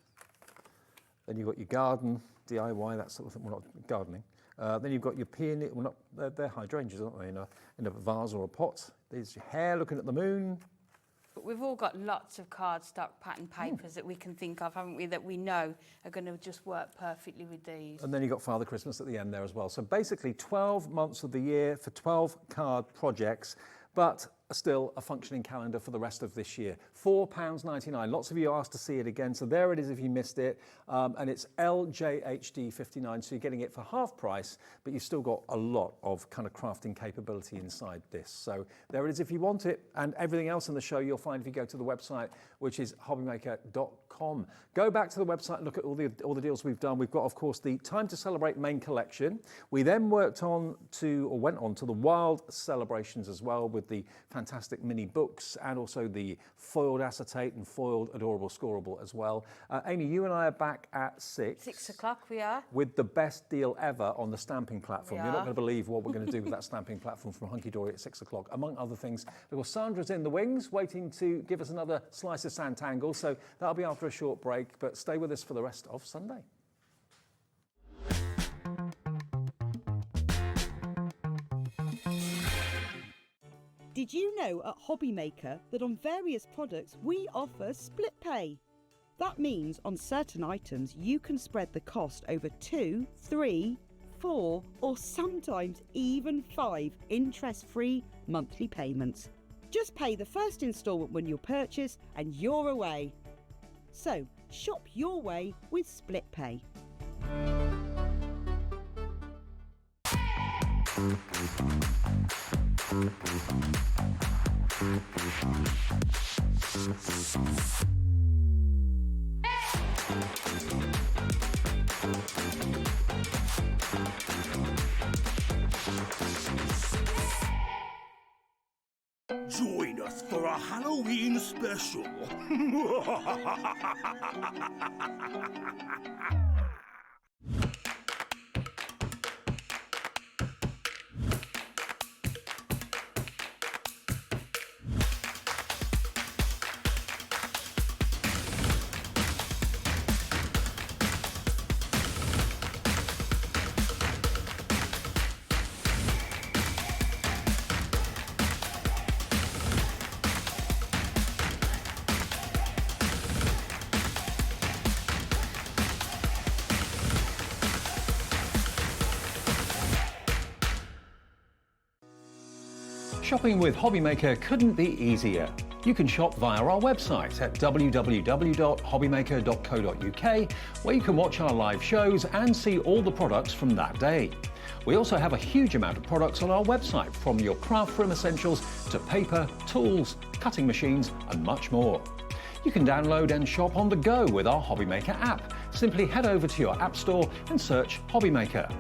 Then you've got your garden, DIY, that sort of thing. Well, not gardening. Then you've got your peony, well, not, they're hydrangeas, aren't they, in a vase or a pot. There's your hare looking at the moon. But we've all got lots of cardstock pattern papers that we can think of, haven't we, that we know are going to just work perfectly with these. And then you've got Father Christmas at the end there as well. So basically 12 months of the year for 12 card projects, but still a functioning calendar for the rest of this year. £4.99. Lots of you asked to see it again, so there it is if you missed it. And it's LJHD 59, so you're getting it for half price, but you've still got a lot of kind of crafting capability inside this. So there it is if you want it, and everything else in the show you'll find if you go to the website, which is hobbymaker.com. Go back to the website and look at all the deals we've done. We've got, of course, the Time to Celebrate main collection. We then went on to the Wild celebrations as well, with the fantastic mini books and also the foiled acetate and foiled adorable scoreable as well. Amy, you and I are back at 6. 6 o'clock we are. With the best deal ever on the stamping platform. We You're not are. going to believe what we're going to do with that stamping platform from Hunkydory at 6 o'clock, among other things. Because Sandra's in the wings, waiting to give us another slice of Sanntangle, so that'll be after a short break, but stay with us for the rest of Sunday. Did you know at HobbyMaker that on various products we offer split pay? That means on certain items you can spread the cost over 2, 3, 4 or sometimes even 5 interest-free monthly payments. Just pay the first instalment when you purchase and you're away. So shop your way with split pay. Join us for a Halloween special. Shopping with HobbyMaker couldn't be easier. You can shop via our website at www.hobbymaker.co.uk, where you can watch our live shows and see all the products from that day. We also have a huge amount of products on our website, from your craft room essentials to paper, tools, cutting machines and much more. You can download and shop on the go with our HobbyMaker app. Simply head over to your app store and search HobbyMaker.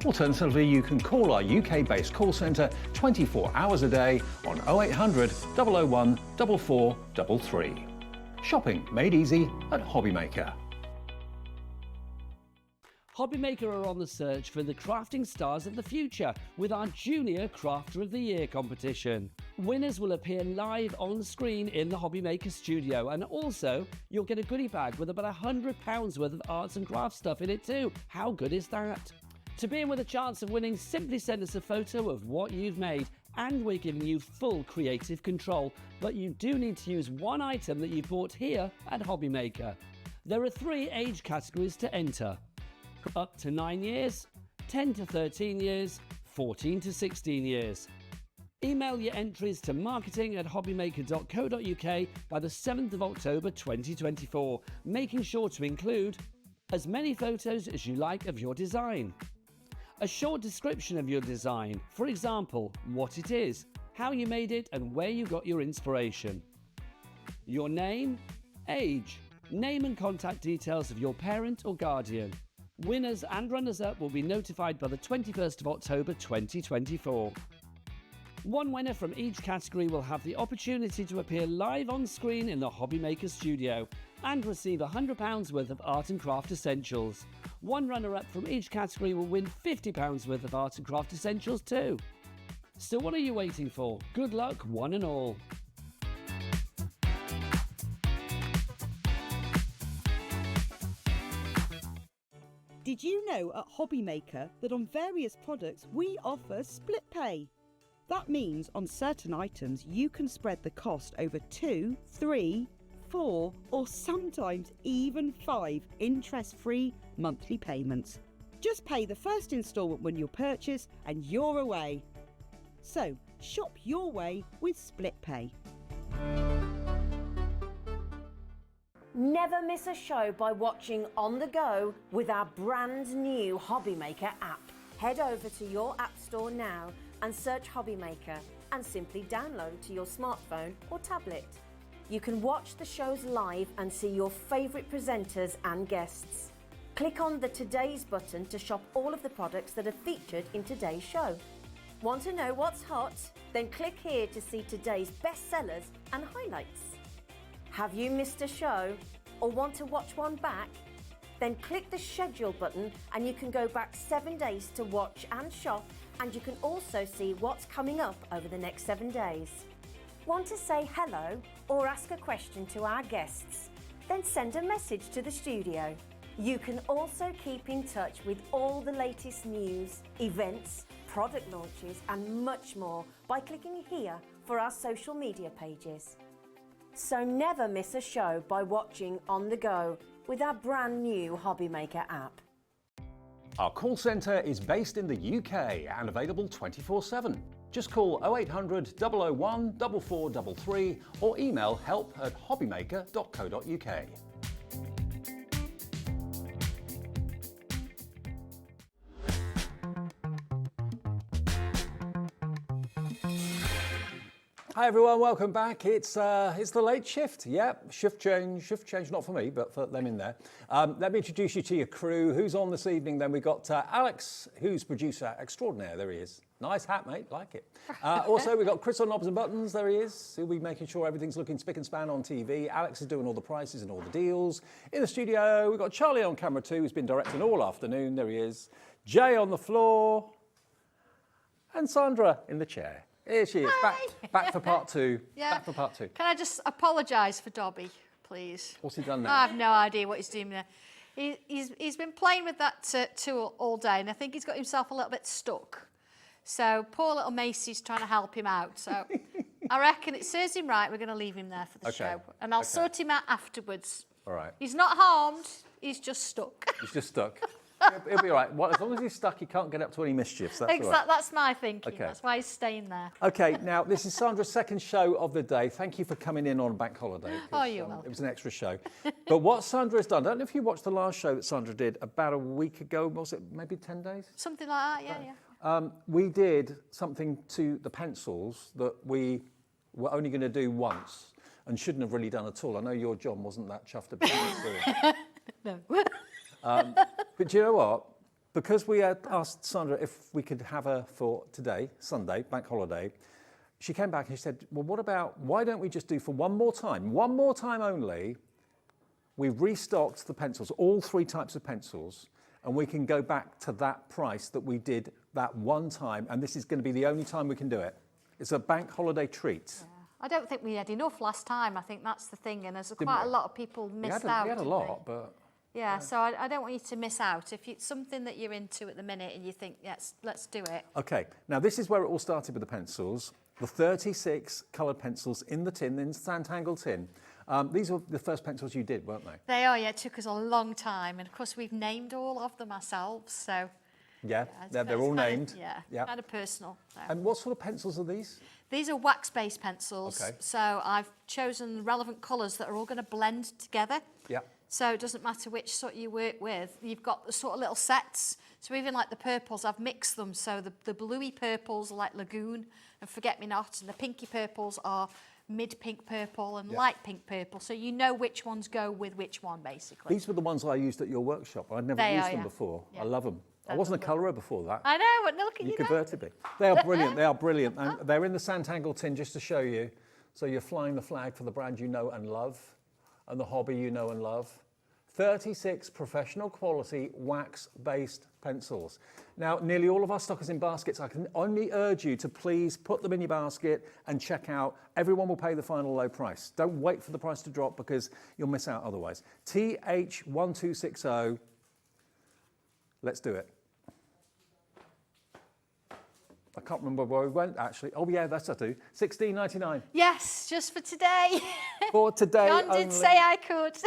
Alternatively, you can call our UK-based call centre 24 hours a day on 0800 001 4433. Shopping made easy at HobbyMaker. HobbyMaker are on the search for the crafting stars of the future with our Junior Crafter of the Year competition. Winners will appear live on screen in the HobbyMaker studio, and also you'll get a goodie bag with about £100 worth of arts and crafts stuff in it too. How good is that? To be in with a chance of winning, simply send us a photo of what you've made, and we're giving you full creative control, but you do need to use one item that you've bought here at HobbyMaker. There are 3 age categories to enter: up to 9 years, 10 to 13 years, 14 to 16 years. Email your entries to marketing@hobbymaker.co.uk by the 7th of October 2024, making sure to include as many photos as you like of your design, a short description of your design, for example, what it is, how you made it and where you got your inspiration, your name, age, name and contact details of your parent or guardian. Winners and runners-up will be notified by the 21st of October 2024. One winner from each category will have the opportunity to appear live on screen in the HobbyMaker studio and receive £100 worth of art and craft essentials. One runner-up from each category will win £50 worth of art and craft essentials too. So what are you waiting for? Good luck, one and all. Did you know at HobbyMaker that on various products we offer split pay? That means on certain items you can spread the cost over 2, 3, 4 or sometimes even 5 interest-free monthly payments. Just pay the first instalment when you purchase and you're away. So shop your way with split pay. Never miss a show by watching on the go with our brand new HobbyMaker app. Head over to your app store now and search HobbyMaker and simply download to your smartphone or tablet. You can watch the shows live and see your favourite presenters and guests. Click on the Today's button to shop all of the products that are featured in today's show. Want to know what's hot? Then click here to see today's bestsellers and highlights. Have you missed a show or want to watch one back? Then click the schedule button and you can go back 7 days to watch and shop, and you can also see what's coming up over the next 7 days. Want to say hello or ask a question to our guests? Then send a message to the studio. You can also keep in touch with all the latest news, events, product launches and much more by clicking here for our social media pages. So never miss a show by watching on the go with our brand new HobbyMaker app. Our call centre is based in the UK and available 24/7. Just call 0800 001 4433 or email help@hobbymaker.co.uk. Hi everyone, welcome back. It's the late shift. Yep, shift change not for me, but for them in there. Let me introduce you to your crew. Who's on this evening then? We've got Alex, who's producer extraordinaire. There he is. Nice hat, mate, like it. Also, we've got Chris on knobs and buttons. There he is. He'll be making sure everything's looking spick and span on TV. Alex is doing all the prices and all the deals. In the studio, we've got Charlie on camera too, who's been directing all afternoon. There he is. Jay on the floor. And Sandra in the chair. Here she is, back for part two. Yeah. Back for part two. Can I just apologise for Dobby, please? What's he done now? I have no idea what he's doing there. He's been playing with that tool all day, and I think he's got himself a little bit stuck. So poor little Macy's trying to help him out. So I reckon it serves him right. We're going to leave him there for the show, and I'll sort him out afterwards. All right. He's not harmed. He's just stuck. He's just stuck. He'll be all right. Well, as long as he's stuck, he can't get up to any mischiefs. That's all right. That's my thinking. Okay. That's why he's staying there. Okay, now this is Sandra's second show of the day. Thank you for coming in on a bank holiday. Oh, you're welcome. It was an extra show. But what Sandra has done, I don't know if you watched the last show that Sandra did about a week ago, was it maybe 10 days? Something like that, yeah. We did something to the pencils that we were only going to do once and shouldn't have really done at all. I know your John wasn't that chuffed about it. No. But do you know what? Because we had asked Sandra if we could have her for today, Sunday, bank holiday, she came back and she said, well, why don't we just do for one more time only, we've restocked the pencils, all 3 types of pencils, and we can go back to that price that we did that one time, and this is going to be the only time we can do it. It's a bank holiday treat. Yeah. I don't think we had enough last time. I think that's the thing, and there's quite a lot of people missed out. We had a lot, but... Yeah, so I don't want you to miss out. If it's something that you're into at the minute and you think, yes, let's do it. Okay, now this is where it all started with the pencils. The 36 coloured pencils in the tin, in Sanntangle tin. These were the first pencils you did, weren't they? They are, yeah. It took us a long time. And, of course, we've named all of them ourselves, so... Yeah, they're all named. Yeah, kind of personal. So. And what sort of pencils are these? These are wax-based pencils. Okay. So I've chosen relevant colours that are all going to blend together. Yeah. So it doesn't matter which sort you work with. You've got the sort of little sets. So even like the purples, I've mixed them. So the bluey purples are like Lagoon and Forget-Me-Not, and the pinky purples are mid-pink purple and light pink purple. So you know which ones go with which one, basically. These were the ones I used at your workshop. I'd never used them before. Yeah. I love them. I wasn't a colourer before that. I know, but look at you converted me. They are brilliant. They are brilliant. And they're in the Sanntangle tin just to show you. So you're flying the flag for the brand you know and love and the hobby you know and love. 36 professional quality wax-based pencils. Now, nearly all of our stock is in baskets. I can only urge you to please put them in your basket and check out. Everyone will pay the final low price. Don't wait for the price to drop because you'll miss out otherwise. TH1260. Let's do it. I can't remember where we went, actually. Oh, yeah, that's I do. $16.99. Yes, just for today. For today John only. did say I could.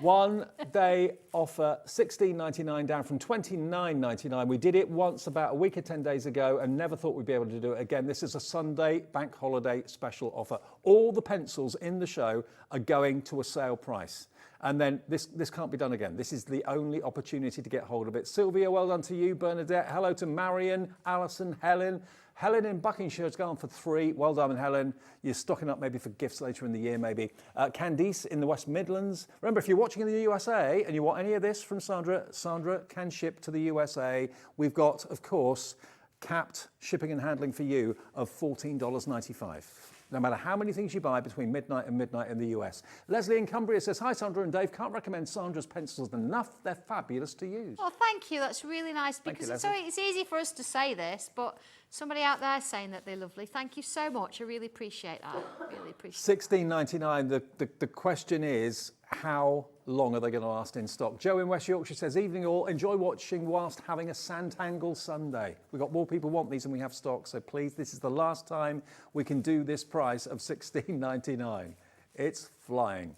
1 day offer, $16.99 down from $29.99. We did it once about a week or 10 days ago and never thought we'd be able to do it again. This is a Sunday bank holiday special offer. All the pencils in the show are going to a sale price. And then this can't be done again. This is the only opportunity to get hold of it. Sylvia, well done to you. Bernadette, hello to Marion, Alison, Helen. Helen in Buckinghamshire has gone for 3. Well done, Helen. You're stocking up maybe for gifts later in the year, maybe. Candice in the West Midlands. Remember, if you're watching in the USA and you want any of this from Sandra, Sandra can ship to the USA. We've got, of course, capped shipping and handling for you of $14.95. No matter how many things you buy between midnight and midnight in the US. Leslie in Cumbria says, hi Sandra and Dave, can't recommend Sandra's pencils enough. They're fabulous to use. Oh, thank you. That's really nice because Thank you, it's easy for us to say this, but somebody out there saying that they're lovely. Thank you so much. I really appreciate that. Really appreciate $16.99. The question is, how long are they going to last in stock? Joe in West Yorkshire says, evening all, enjoy watching whilst having a Sanntangle Sunday. We've got more people want these than we have stock, so please, this is the last time we can do this price of $16.99. It's flying.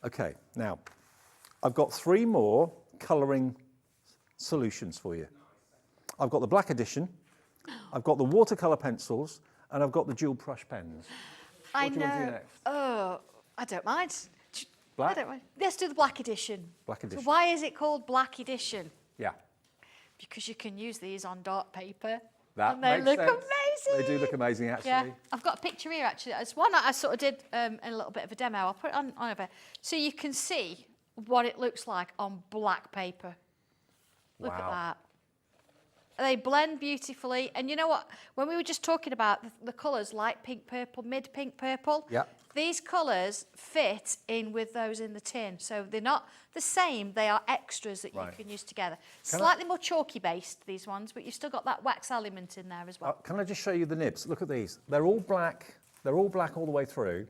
Okay, now, I've got 3 more colouring solutions for you. I've got the black edition, I've got the watercolour pencils, and I've got the dual brush pens. What do you want to do next? Oh, I don't mind. Black? I don't mind. Let's do the black edition. Black edition. So why is it called black edition? Yeah. Because you can use these on dark paper. That and they makes look sense. amazing. They do look amazing, actually. Yeah, I've got a picture here, actually. It's one that I sort of did in a little bit of a demo. I'll put it on over. So you can see what it looks like on black paper. Look at that. They blend beautifully. And you know what? When we were just talking about the colours, light pink, purple, mid pink, purple, these colours fit in with those in the tin. So they're not the same. They are extras that you can use together. Slightly more chalky based, these ones, but you've still got that wax element in there as well. Can I just show you the nibs? Look at these. They're all black. They're all black all the way through.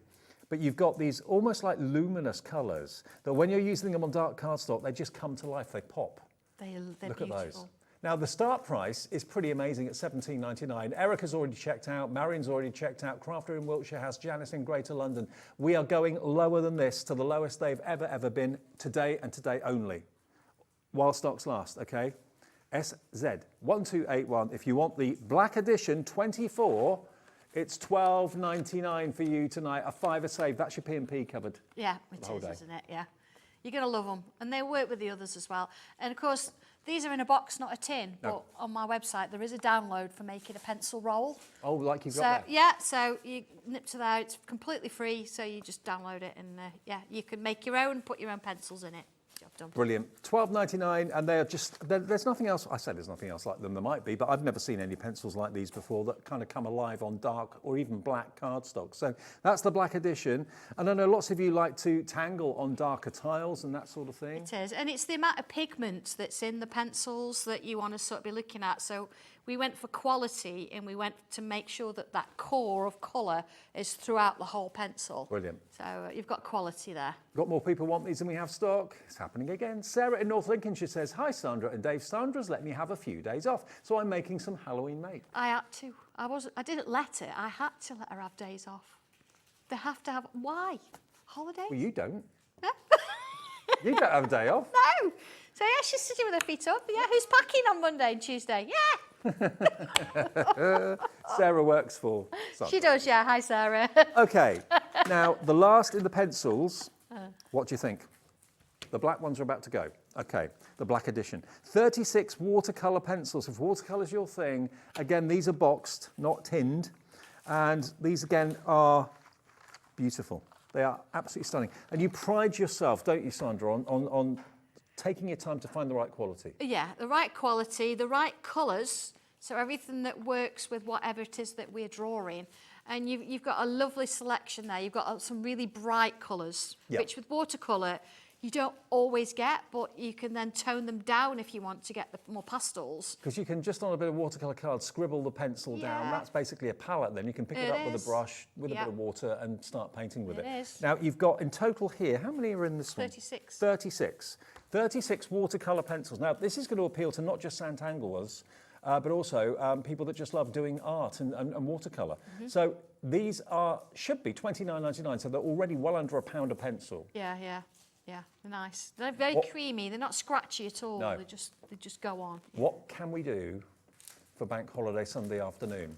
But you've got these almost like luminous colours that when you're using them on dark cardstock, they just come to life. They pop. They're Look beautiful. at those. Now, the start price is pretty amazing at $17.99. Erica's already checked out. Marion's already checked out. Crafter in Wiltshire has. Janice in Greater London. We are going lower than this to the lowest they've ever been today and today only, while stocks last, okay? SZ1281. If you want the black edition 24, it's $12.99 for you tonight. A $5 save. That's your P&P covered. Yeah, it is, isn't it? Yeah. You're going to love them. And they work with the others as well. And of course, these are in a box, not a tin. No. But on my website, there is a download for making a pencil roll. Oh, like you've got there? Yeah, so you nip to there. It's completely free. So you just download it and yeah, you can make your own, put your own pencils in it. Job done. Brilliant. $12.99, and they're just, there's nothing else. I say there's nothing else like them. There might be, but I've never seen any pencils like these before that kind of come alive on dark or even black cardstock. So that's the black edition. And I know lots of you like to tangle on darker tiles and that sort of thing. It is, and it's the amount of pigment that's in the pencils that you want to sort of be looking at. So we went for quality, and we went to make sure that that core of colour is throughout the whole pencil. Brilliant. So you've got quality there. Got more people want these than we have stock. It's happening again. Sarah in North Lincolnshire says, hi Sandra and Dave. Sandra's let me have a few days off, so I'm making some Halloween make. I had to. I didn't let it. I had to let her have days off. They have to have. Why? Holidays? Well, you don't. You don't have a day off. No. So yeah, she's sitting with her feet up. Yeah, who's packing on Monday and Tuesday? Yeah. Sarah works for Sandra. She does, yeah. Hi, Sarah. Okay, now the last in the pencils, what do you think? The black ones are about to go. Okay, the black edition. 36 watercolour pencils. If watercolour's your thing, again, these are boxed, not tinned. And these, again, are beautiful. They are absolutely stunning. And you pride yourself, don't you, Sandra, on taking your time to find the right quality. Yeah, the right quality, the right colours, so everything that works with whatever it is that we're drawing. And you've got a lovely selection there. You've got some really bright colours, which with watercolour you don't always get, but you can then tone them down if you want to get the more pastels. Because you can just on a bit of watercolour card scribble the pencil down. That's basically a palette then. You can pick it up with a brush, with a bit of water and start painting with it. It is. Now you've got in total here, how many are in this one? 36. 36. 36 watercolour pencils. Now, this is going to appeal to not just Sanntanglers, but also people that just love doing art and watercolour. So these should be $29.99, so they're already well under £1 a pencil. Yeah, they're nice. They're very creamy. They're not scratchy at all. No. They just go on. What can we do for Bank Holiday Sunday afternoon?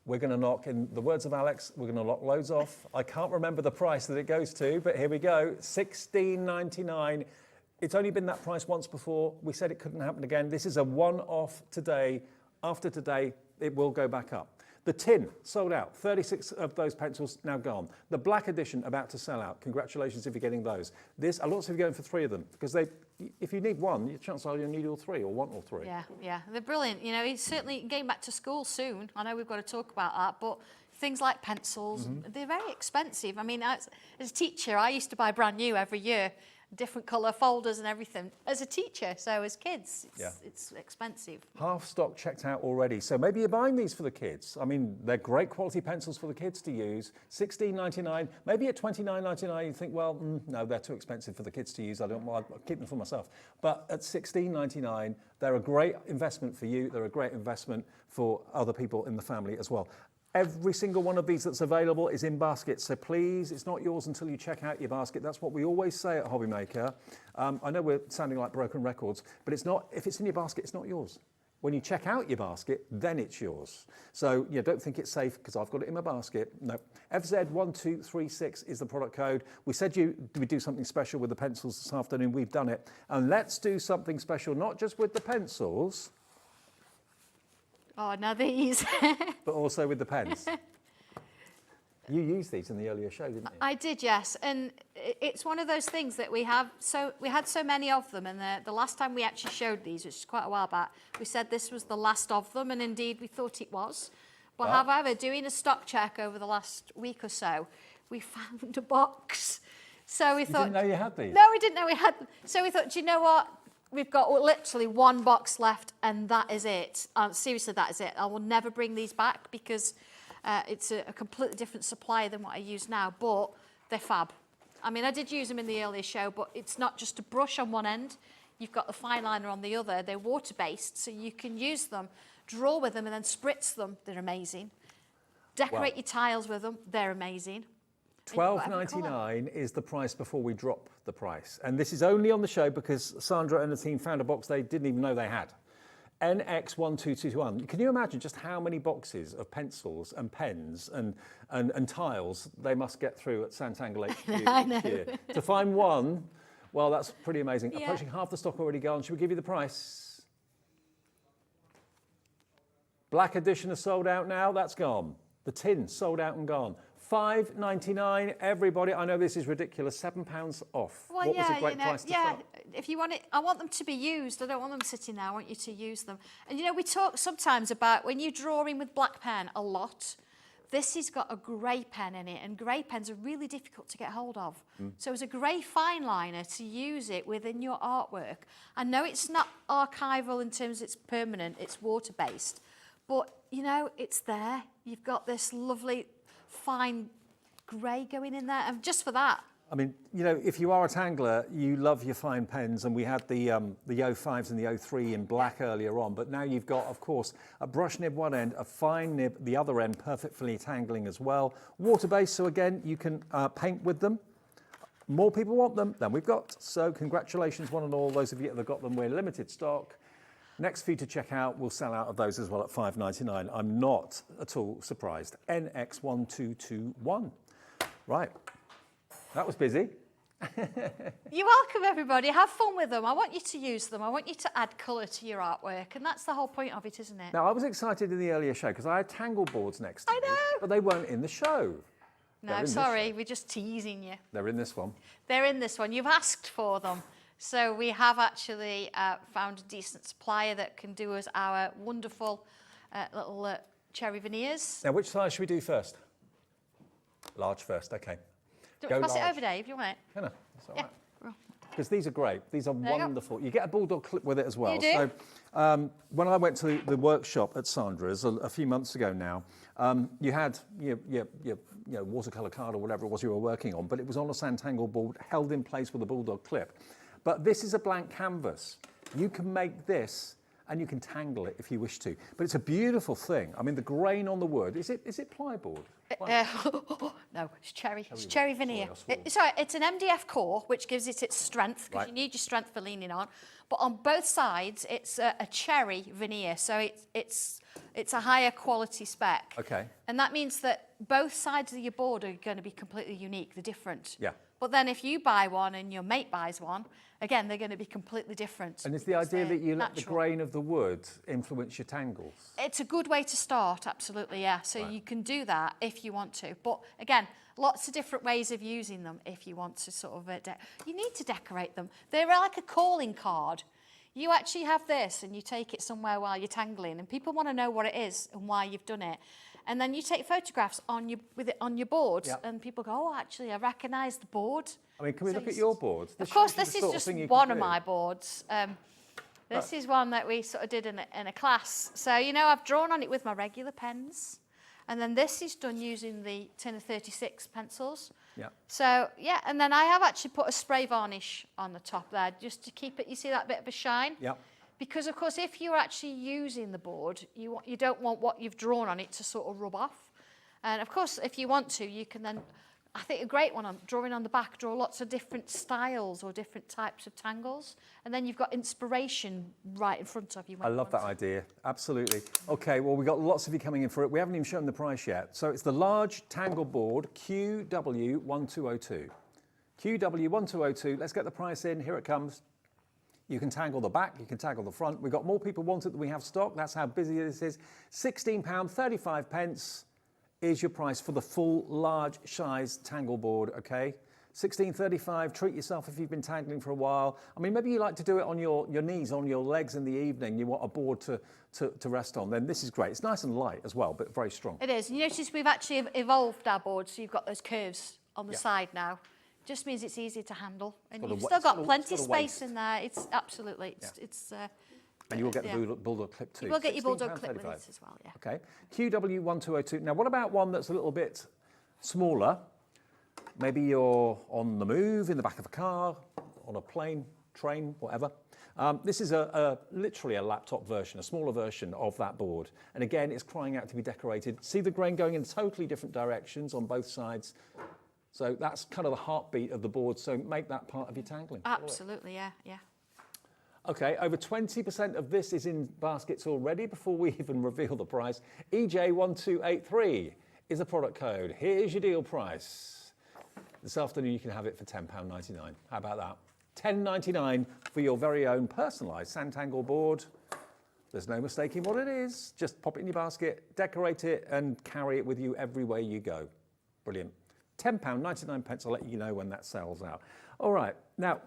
We're going to knock, in the words of Alex, we're going to knock loads off. I can't remember the price that it goes to, but here we go, $16.99. It's only been that price once before. We said it couldn't happen again. This is a one-off today. After today, it will go back up. The tin, sold out. 36 of those pencils now gone. The black edition, about to sell out. Congratulations if you're getting those. A lot of you are going for 3 of them, because if you need one, your chances are you'll need all 3 or want all 3. Yeah, they're brilliant. You know, it's certainly getting back to school soon. I know we've got to talk about that, but things like pencils, they're very expensive. I mean, as a teacher, I used to buy brand new every year, different colour folders and everything as a teacher. So as kids, it's expensive. Half stock checked out already. So maybe you're buying these for the kids. I mean, they're great quality pencils for the kids to use. $16.99, maybe at $29.99 you think, well, no, they're too expensive for the kids to use. I'll keep them for myself. But at $16.99, they're a great investment for you. They're a great investment for other people in the family as well. Every single one of these that's available is in baskets, so please, it's not yours until you check out your basket. That's what we always say at HobbyMaker. I know we're sounding like broken records, but it's not. If it's in your basket, it's not yours. When you check out your basket, then it's yours. So don't think it's safe because I've got it in my basket. No. FZ1236 is the product code. We said we'd do something special with the pencils this afternoon. We've done it. And let's do something special, not just with the pencils, Oh, now these. but also with the pens. You used these in the earlier show, didn't you? I did, yes. And it's one of those things that we had so many of them, and the last time we actually showed these, which is quite a while back, we said this was the last of them, and indeed we thought it was. But however, doing a stock check over the last week or so, we found a box. So we thought... You didn't know you had these? No, we didn't know we had them. So we thought, do you know what? We've got literally one box left, and that is it. Seriously, that is it. I will never bring these back because it's a completely different supplier than what I use now, but they're fab. I mean, I did use them in the earlier show, but it's not just a brush on one end. You've got the fine liner on the other. They're water-based, so you can use them, draw with them, and then spritz them. They're amazing. Decorate your tiles with them. They're amazing. $12.99 is the price before we drop the price. And this is only on the show because Sandra and the team found a box they didn't even know they had. NX12221. Can you imagine just how many boxes of pencils and pens and tiles they must get through at Sanntangle HQ I know. each year? To find one, well, that's pretty amazing. Yeah. Approaching half the stock already gone. Should we give you the price? Black edition is sold out now. That's gone. The tin sold out and gone. $5.99, everybody. I know this is ridiculous. £7 off. Well, what was a great price to start? If you want it, I want them to be used. I don't want them sitting there. I want you to use them. And we talk sometimes about when you're drawing with black pen a lot. This has got a grey pen in it, and grey pens are really difficult to get hold of. So as a grey fine liner to use it within your artwork. I know it's not archival in terms it's permanent. It's water based, but it's there. You've got this lovely fine grey going in there, and just for that. I mean, if you are a tangler, you love your fine pens, and we had the 05s and the 03 in black earlier on, but now you've got, of course, a brush nib one end, a fine nib the other end, perfectly tangling as well. Water-based, so again, you can paint with them. More people want them than we've got, so congratulations one and all, those of you that have got them. We're limited stock. Next few to check out, we'll sell out of those as well at $5.99. I'm not at all surprised. NX1221. Right, that was busy. You're welcome, everybody. Have fun with them. I want you to use them. I want you to add colour to your artwork, and that's the whole point of it, isn't it? Now, I was excited in the earlier show because I had tangle boards next to me, but they weren't in the show. No, sorry, we're just teasing you. They're in this one. They're in this one. You've asked for them. So we have actually found a decent supplier that can do us our wonderful little cherry veneers. Now, which size should we do first? Large first, okay. Do you want to pass it over, Dave? Do you want it? No, that's all right. Because these are great. These are wonderful. You get a bulldog clip with it as well. You do? So when I went to the workshop at Sandra's a few months ago now, you had your watercolour card or whatever it was you were working on, but it was on a Sanntangle board held in place with a bulldog clip. But this is a blank canvas. You can make this and you can tangle it if you wish to. But it's a beautiful thing. I mean, the grain on the wood, is it plyboard? No, it's cherry. It's cherry veneer. Sorry, it's an MDF core, which gives it its strength, because you need your strength for leaning on. But on both sides, it's a cherry veneer, so it's a higher quality spec. Okay. And that means that both sides of your board are going to be completely unique. They're different. Yeah. But then if you buy one and your mate buys one, again, they're going to be completely different. And is the idea that you let the grain of the wood influence your tangles? It's a good way to start, absolutely, yeah. So you can do that if you want to. But again, lots of different ways of using them if you want to sort of... you need to decorate them. They're like a calling card. You actually have this and you take it somewhere while you're tangling, and people want to know what it is and why you've done it. And then you take photographs with it on your board, and people go, oh, actually, I recognise the board. I mean, can we look at your board? Of course, this is just one of my boards. This is one that we sort of did in a class. So, you know, I've drawn on it with my regular pens. And then this is done using the tin of 36 pencils. Yeah. So, yeah, and then I have actually put a spray varnish on the top there just to keep it, you see that bit of a shine? Yeah. Because, of course, if you're actually using the board, you don't want what you've drawn on it to sort of rub off. And, of course, if you want to, you can then, I think a great one on drawing on the back, draw lots of different styles or different types of tangles. And then you've got inspiration right in front of you. I love that idea. Absolutely. OK, well, we've got lots of you coming in for it. We haven't even shown the price yet. So it's the large tangle board QW1202. QW1202. Let's get the price in. Here it comes. You can tangle the back, you can tangle the front. We've got more people want it than we have stock. That's how busy this is. £16.35 is your price for the full large size tangle board, okay? £16.35, treat yourself if you've been tangling for a while. I mean, maybe you like to do it on your knees, on your legs in the evening. You want a board to rest on, then this is great. It's nice and light as well, but very strong. It is. You notice we've actually evolved our board, so you've got those curves on the side now. Just means it's easy to handle, and you've still got plenty of space in there. It's absolutely, and you will get the bulldog clip too. You will get your bulldog clip with this as well, yeah. Okay, QW1202. Now, what about one that's a little bit smaller? Maybe you're on the move, in the back of a car, on a plane, train, whatever. This is literally a laptop version, a smaller version of that board. And again, it's crying out to be decorated. See the grain going in totally different directions on both sides. So that's kind of the heartbeat of the board, so make that part of your tangling. Absolutely, yeah. Okay, over 20% of this is in baskets already before we even reveal the price. EJ1283 is the product code. Here's your deal price. This afternoon you can have it for £10.99. How about that? £10.99 for your very own personalised Sanntangle board. There's no mistaking what it is. Just pop it in your basket, decorate it, and carry it with you everywhere you go. Brilliant. £10.99. I'll let you know when that sells out. All right, now,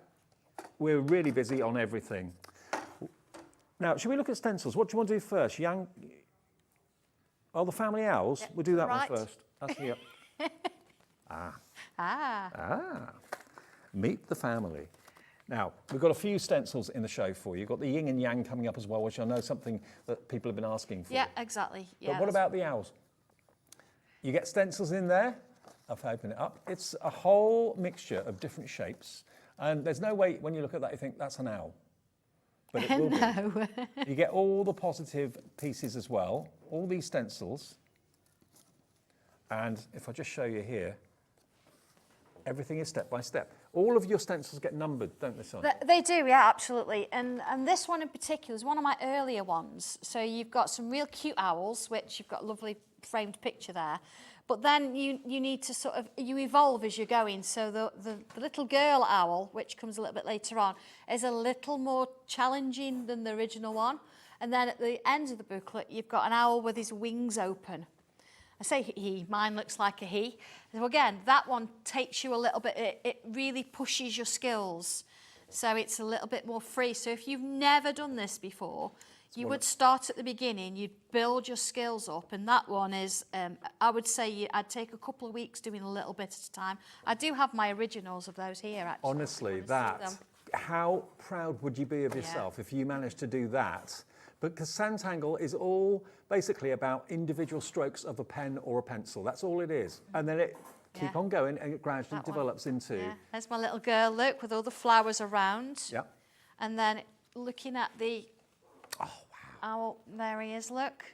we're really busy on everything. Now, should we look at stencils? What do you want to do first? The family owls? We'll do that one first. That's here. Meet the family. Now, we've got a few stencils in the show for you. You've got the yin and yang coming up as well, which I know is something that people have been asking for. Yeah, exactly. Yeah, but what about the owls? You get stencils in there. I've opened it up. It's a whole mixture of different shapes. And there's no way, when you look at that, you think that's an owl. But it will be. You get all the positive pieces as well, all these stencils. And if I just show you here, everything is step by step. All of your stencils get numbered, don't they, Sandra? They do, yeah, absolutely. And this one in particular is one of my earlier ones. So you've got some real cute owls, which you've got a lovely framed picture there. But then you need to sort of, you evolve as you're going. So the little girl owl, which comes a little bit later on, is a little more challenging than the original one. And then at the end of the booklet, you've got an owl with his wings open. I say he, mine looks like a he. So again, that one takes you a little bit, it really pushes your skills. So it's a little bit more free. So if you've never done this before, you would start at the beginning, you'd build your skills up, and that one is, I would say I'd take a couple of weeks doing a little bit at a time. I do have my originals of those here, actually. Honestly, how proud would you be of yourself if you managed to do that? Because Sanntangle is all basically about individual strokes of a pen or a pencil. That's all it is. And then keep on going, and it gradually That one. develops into. Yeah, there's my little girl, look, with all the flowers around. Yeah. And then looking at the owl, there he is, look.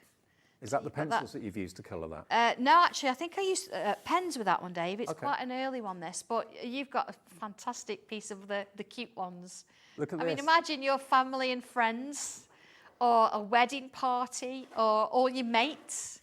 Is that the But pencils that you've used to colour that? No, actually, I think I used pens with that one, Dave. It's Okay. quite an early one, this, but you've got a fantastic piece of the cute ones. Look at I this. mean, imagine your family and friends, or a wedding party, or all your mates,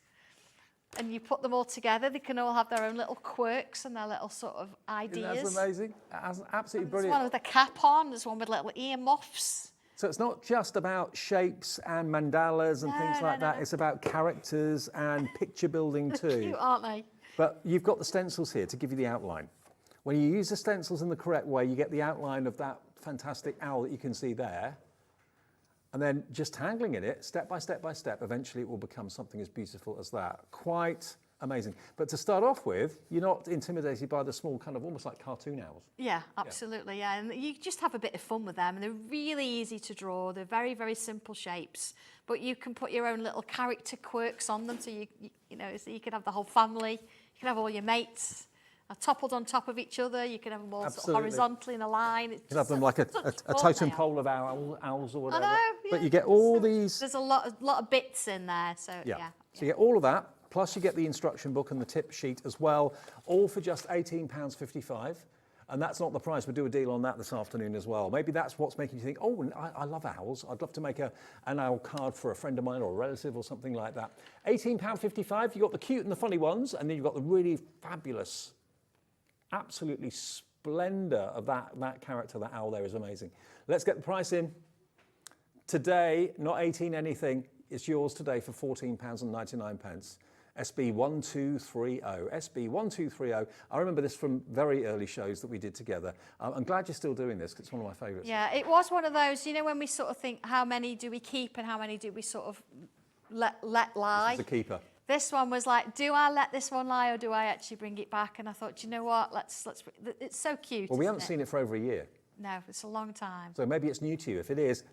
and you put them all together. They can all have their own little quirks and their little sort of ideas. Isn't that amazing? That's absolutely There's brilliant. one with a cap on, there's one with little ear muffs. So it's not just about shapes and mandalas and No, things no, like that. no. It's about characters and picture building too. Cute, aren't they? But you've got the stencils here to give you the outline. When you use the stencils in the correct way, you get the outline of that fantastic owl that you can see there. And then just tangling in it, step by step by step, eventually it will become something as beautiful as that. Quite amazing. But to start off with, you're not intimidated by the small kind of almost like cartoon owls. Yeah, absolutely, yeah. And you just have a bit of fun with them. And they're really easy to draw. They're very, very simple shapes. But you can put your own little character quirks on them. So, you know, so you can have the whole family. You can have all your mates toppled on top of each other. You can have them all sort of horizontally in a line. You can have them like a totem pole of owls or whatever. I know, But yeah. you get all So these... There's a lot of bits in there. So, yeah. So you get all of that, plus you get the instruction book and the tip sheet as well, all for just £18.55. And that's not the price. We'll do a deal on that this afternoon as well. Maybe that's what's making you think, oh, I love owls. I'd love to make an owl card for a friend of mine or a relative or something like that. £18.55, you've got the cute and the funny ones, and then you've got the really fabulous, absolutely splendor of that character. That owl there is amazing. Let's get the price in. Today, not 18 anything, it's yours today for £14.99. SB1230, SB1230. I remember this from very early shows that we did together. I'm glad you're still doing this, because it's one of my favourites. Yeah, it was one of those, you know, when we sort of think, how many do we keep and how many do we sort of let lie? This is a keeper. This one was like, do I let this one lie or do I actually bring it back? And I thought, do you know what, let's it's so cute. Well, we haven't seen it for over a year. No, it's a long time. So maybe it's new to you. If it is,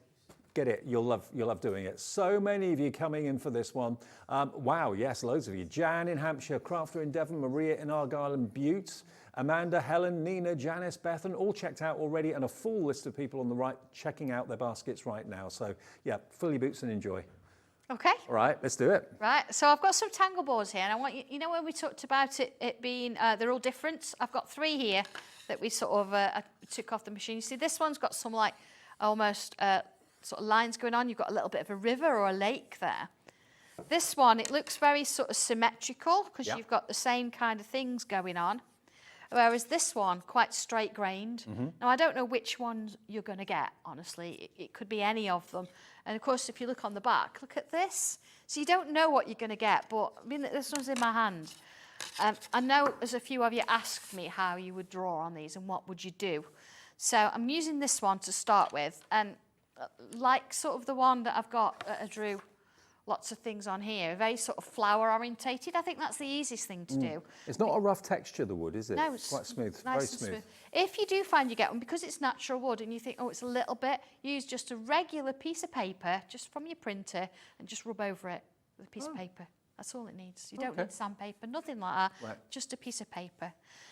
get it. You'll love doing it. So many of you coming in for this one. Wow, yes, loads of you. Jan in Hampshire, Crafter in Devon, Maria in Argyll and Butte, Amanda, Helen, Nina, Janice, Bethan, all checked out already, and a full list of people on the right checking out their baskets right now. So yeah, fill your boots and enjoy. Okay. All right, let's do it. Right, so I've got some tangle boards here, and I want you know when we talked about it being, they're all different? I've got 3 here that we sort of I took off the machine. You see, this one's got some like almost sort of lines going on. You've got a little bit of a river or a lake there. This one, it looks very sort of symmetrical because you've got the same kind of things going on. Whereas this one, quite straight grained. Now, I don't know which one you're going to get, honestly. It could be any of them. And of course, if you look on the back, look at this. So you don't know what you're going to get, but I mean, this one's in my hand. I know as a few of you asked me how you would draw on these and what would you do. So I'm using this one to start with. And like sort of the one that I've got that I drew lots of things on here, very sort of flower orientated. I think that's the easiest thing to do. It's not a rough texture, the wood, is it? No, it's quite smooth, nice very and smooth. If you do find you get one, because it's natural wood and you think, oh, it's a little bit, use just a regular piece of paper, just from your printer, and just rub over it with a piece of paper. That's all it needs. You don't need sandpaper, nothing like that, just a piece of paper.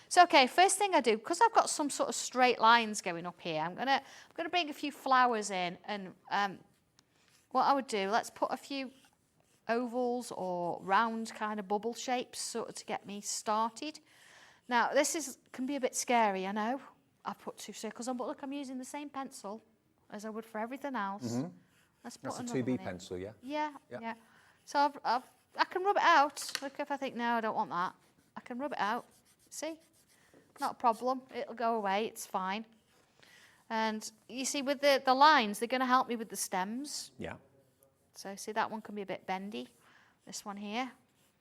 So, okay, first thing I do, because I've got some sort of straight lines going up here, I'm gonna bring a few flowers in, and what I would do, let's put a few ovals or round kind of bubble shapes sort of to get me started. Now, this can be a bit scary, I know. I put 2 circles on, but look, I'm using the same pencil as I would for everything else. Let's put That's a another 2B one in. pencil, yeah? Yeah. So I can rub it out. Look, if I think, no, I don't want that, I can rub it out. See? Not a problem. It'll go away. It's fine. And you see, with the lines, they're going to help me with the stems. Yeah. So see, that one can be a bit bendy. This one here,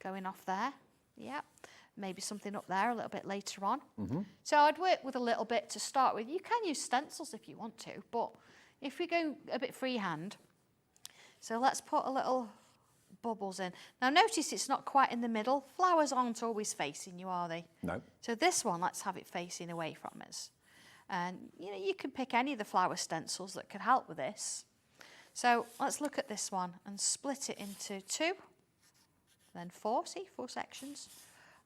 going off there. Yeah. Maybe something up there a little bit later on. So I'd work with a little bit to start with. You can use stencils if you want to, but if we go a bit freehand, so let's put a little bubbles in. Now notice it's not quite in the middle. Flowers aren't always facing you, are they? No. So this one, let's have it facing away from us. And you know, you can pick any of the flower stencils that could help with this. So let's look at this one and split it into 2, then 4, see, 4 sections.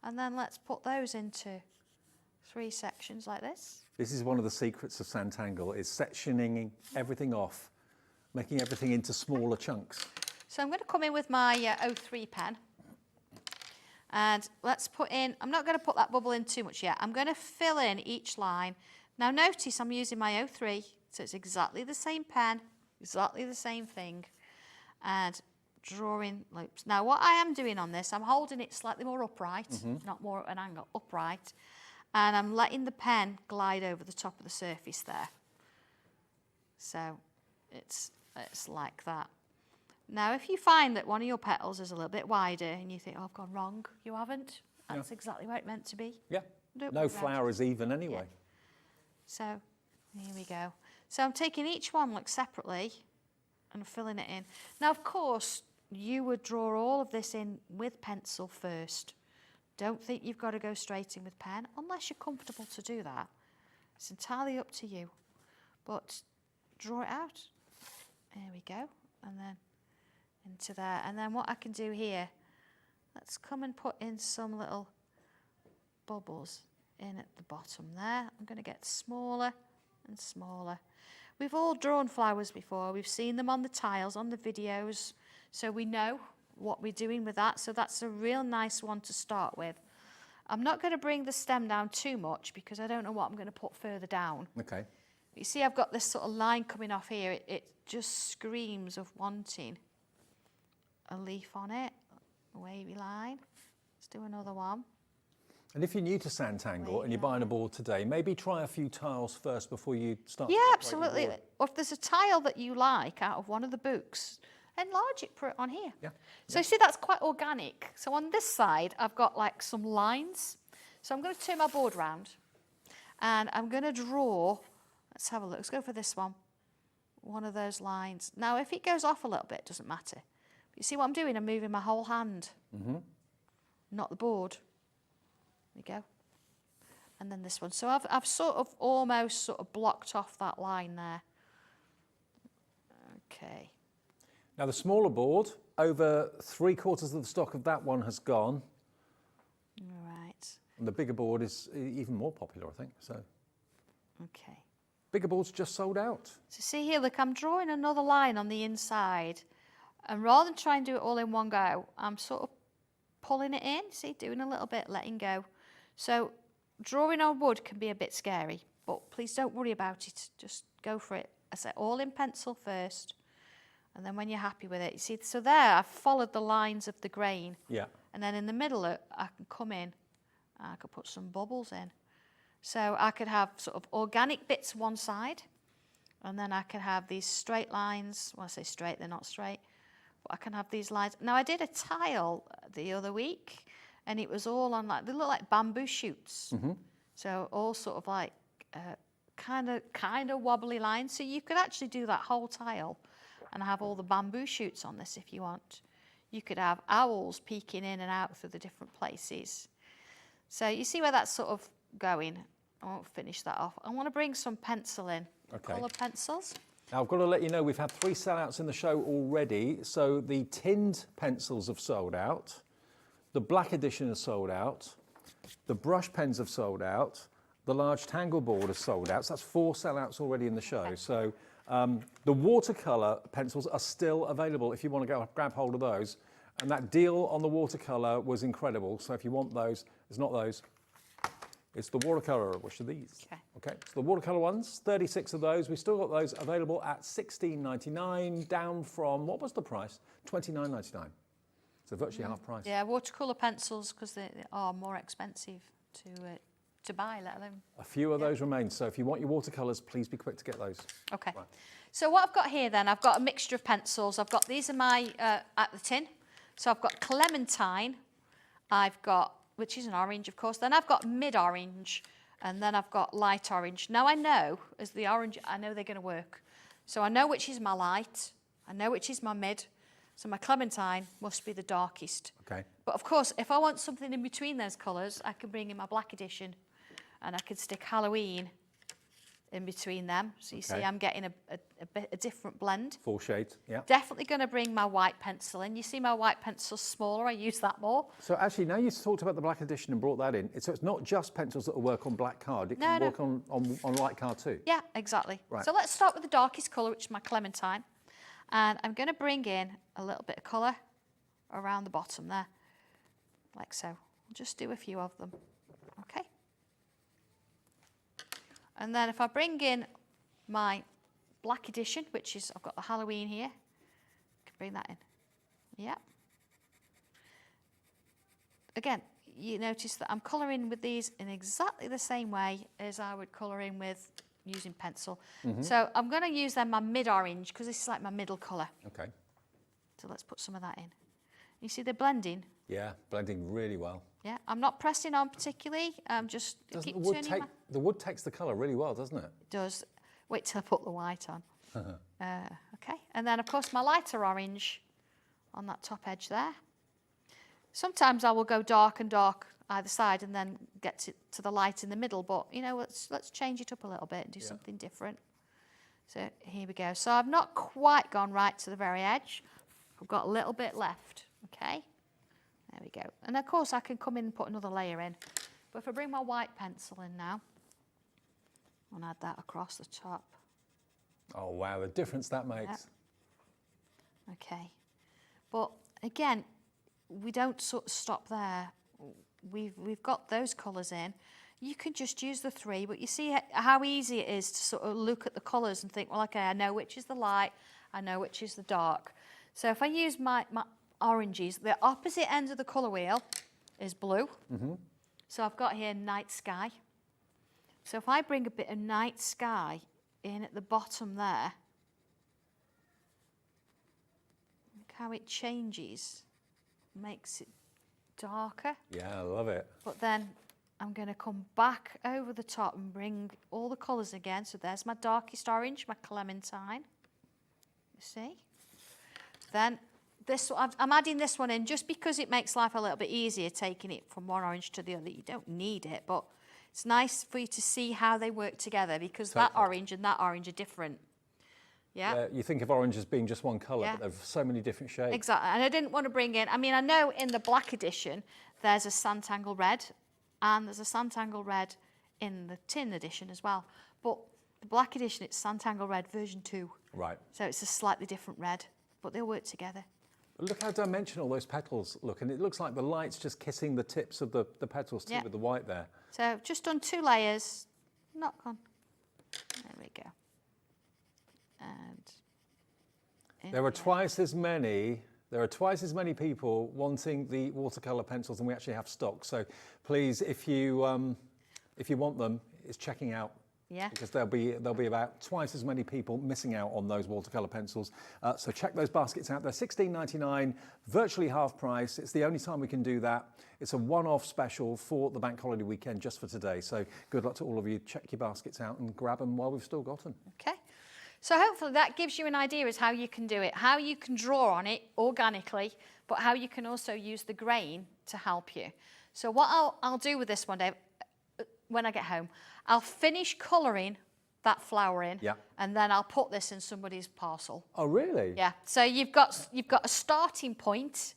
And then let's put those into 3 sections like this. This is one of the secrets of Sanntangle, is sectioning everything off, making everything into smaller chunks. So I'm going to come in with my 03 pen. And let's put in, I'm not going to put that bubble in too much yet. I'm going to fill in each line. Now notice I'm using my 03, so it's exactly the same pen, exactly the same thing. And drawing loops. Now what I am doing on this, I'm holding it slightly more upright, not more at an angle, upright. And I'm letting the pen glide over the top of the surface there. So it's like that. Now, if you find that one of your petals is a little bit wider and you think, oh, I've gone wrong, you haven't. That's exactly where it meant to be. Yeah, Don't no worry about flower it. is even anyway. Yeah. So, here we go. So I'm taking each one like separately and filling it in. Now, of course, you would draw all of this in with pencil first. Don't think you've got to go straight in with pen, unless you're comfortable to do that. It's entirely up to you. But draw it out. There we go. And then into there. And then what I can do here, let's come and put in some little bubbles in at the bottom there. I'm going to get smaller and smaller. We've all drawn flowers before. We've seen them on the tiles, on the videos. So we know what we're doing with that. So that's a real nice one to start with. I'm not going to bring the stem down too much because I don't know what I'm going to put further down. Okay. You see I've got this sort of line coming off here. It just screams of wanting a leaf on it, a wavy line. Let's do another one. And if you're new to Sanntangle and you're buying a board today, maybe try a few tiles first before you start. Yeah, to absolutely. board. Or if there's a tile that you like out of one of the books, enlarge it, put it on here. Yeah. So you see that's quite organic. So on this side, I've got like some lines. So I'm going to turn my board round and I'm going to draw, let's have a look, let's go for this one of those lines. Now, if it goes off a little bit, it doesn't matter. But you see what I'm doing? I'm moving my whole hand, not the board. There we go. And then this one. So I've sort of almost sort of blocked off that line there. Okay. Now the smaller board, over 3/4 of the stock of that one has gone. All right. And the bigger board is even more popular, I think. So Okay. bigger board's just sold out. So see here, look, I'm drawing another line on the inside. And rather than try and do it all in one go, I'm sort of pulling it in, see, doing a little bit, letting go. So drawing on wood can be a bit scary, but please don't worry about it. Just go for it. I say all in pencil first. And then when you're happy with it, you see, so there I've followed the lines of the grain. Yeah. And then in the middle, I can come in, I could put some bubbles in. So I could have sort of organic bits one side, and then I could have these straight lines. Well, I say straight, they're not straight. But I can have these lines. Now, I did a tile the other week, and it was all on like, they look like bamboo shoots. So all sort of like kind of wobbly lines. So you could actually do that whole tile and have all the bamboo shoots on this if you want. You could have owls peeking in and out through the different places. So you see where that's sort of going. I won't finish that off. I want to bring some pencil in, colour pencils. Now I've got to let you know we've had 3 sellouts in the show already. So the tinned pencils have sold out, the black edition has sold out, the brush pens have sold out, the large tangle board has sold out. So that's 4 sellouts already in the show. Okay. So the watercolour pencils are still available if you want to go grab hold of those. And that deal on the watercolour was incredible. So if you want those, it's not those. It's the watercolour, which are these. Okay, so the watercolour ones, 36 of those. We've still got those available at $16.99, down from, what was the price? $29.99. So virtually half price. Yeah, watercolour pencils, because they are more expensive to buy, let alone. A few of those remain. So if you want your watercolours, please be quick to get those. Okay. Right. So what I've got here then, I've got a mixture of pencils. I've got, these are my, at the tin. So I've got clementine, I've got, which is an orange, of course. Then I've got mid-orange, and then I've got light orange. Now I know, as the orange, I know they're going to work. So I know which is my light, I know which is my mid. So my clementine must be the darkest. Okay. But of course, if I want something in between those colours, I can bring in my black edition, and I can stick Halloween in between them. So you see Okay. I'm getting a different blend. 4 shades, yeah. Definitely going to bring my white pencil in. You see my white pencil smaller, I use that more. So actually, now you talked about the black edition and brought that in. So it's not just pencils that will work on black card. It No, can no. work on light card too. Yeah, exactly. Right. So let's start with the darkest colour, which is my clementine. And I'm going to bring in a little bit of colour around the bottom there, like so. I'll just do a few of them, okay? And then if I bring in my black edition, which is, I've got the Halloween here, I can bring that in. Yep. Again, you notice that I'm colouring with these in exactly the same way as I would colour in with using pencil. So I'm going to use then my mid-orange, because this is like my middle colour. Okay. So let's put some of that in. You see they're blending? Yeah, blending really well. Yeah, I'm not pressing on particularly. I'm just Doesn't keep the wood turning take the wood takes the colour really well, doesn't it? does. Wait till I put the white on. Okay, and then of course my lighter orange on that top edge there. Sometimes I will go dark and dark either side and then get to the light in the middle, but you know, let's change it up a little bit and do something different. So here we go. So I've not quite gone right to the very edge. I've got a little bit left, okay? There we go. And of course I can come in and put another layer in. But if I bring my white pencil in now, and add that across the top. Oh wow, the difference that makes. Yep. Okay. But again, we don't sort of stop there. We've got those colours in. You can just use the 3, but you see how easy it is to sort of look at the colours and think, well, okay, I know which is the light, I know which is the dark. So if I use my oranges, the opposite end of the colour wheel is blue. So I've got here night sky. So if I bring a bit of night sky in at the bottom there, look how it changes, makes it darker. Yeah, I love it. But then I'm going to come back over the top and bring all the colours again. So there's my darkest orange, my clementine. You see? Then this, I'm adding this one in just because it makes life a little bit easier taking it from one orange to the other. You don't need it, but it's nice for you to see how they work together because that orange and that orange are different. Yeah. You think of orange as being just one colour, Yeah. but there's so many different shades. Exactly, and I didn't want to bring in, I mean, I know in the black edition, there's a Sanntangle red, and there's a Sanntangle red in the tin edition as well. But the black edition, it's Sanntangle red version 2. Right. So it's a slightly different red, but they'll work together. Look how dimensional those petals look, and it looks like the light's just kissing the tips of the petals too, Yeah. with the white there. So I've just done 2 layers, not gone. There we go. And There are twice as many people wanting the watercolour pencils than we actually have stock. So please, if you want them, it's checking out. Yeah. Because there'll be about twice as many people missing out on those watercolour pencils. So check those baskets out. They're $16.99, virtually half price. It's the only time we can do that. It's a one-off special for the bank holiday weekend just for today. So good luck to all of you. Check your baskets out and grab them while we've still got them. Okay. So hopefully that gives you an idea as how you can do it, how you can draw on it organically, but how you can also use the grain to help you. So what I'll do with this one, Dave, when I get home, I'll finish colouring that flower in, Yeah. and then I'll put this in somebody's parcel. Oh, really? Yeah. So you've got a starting point,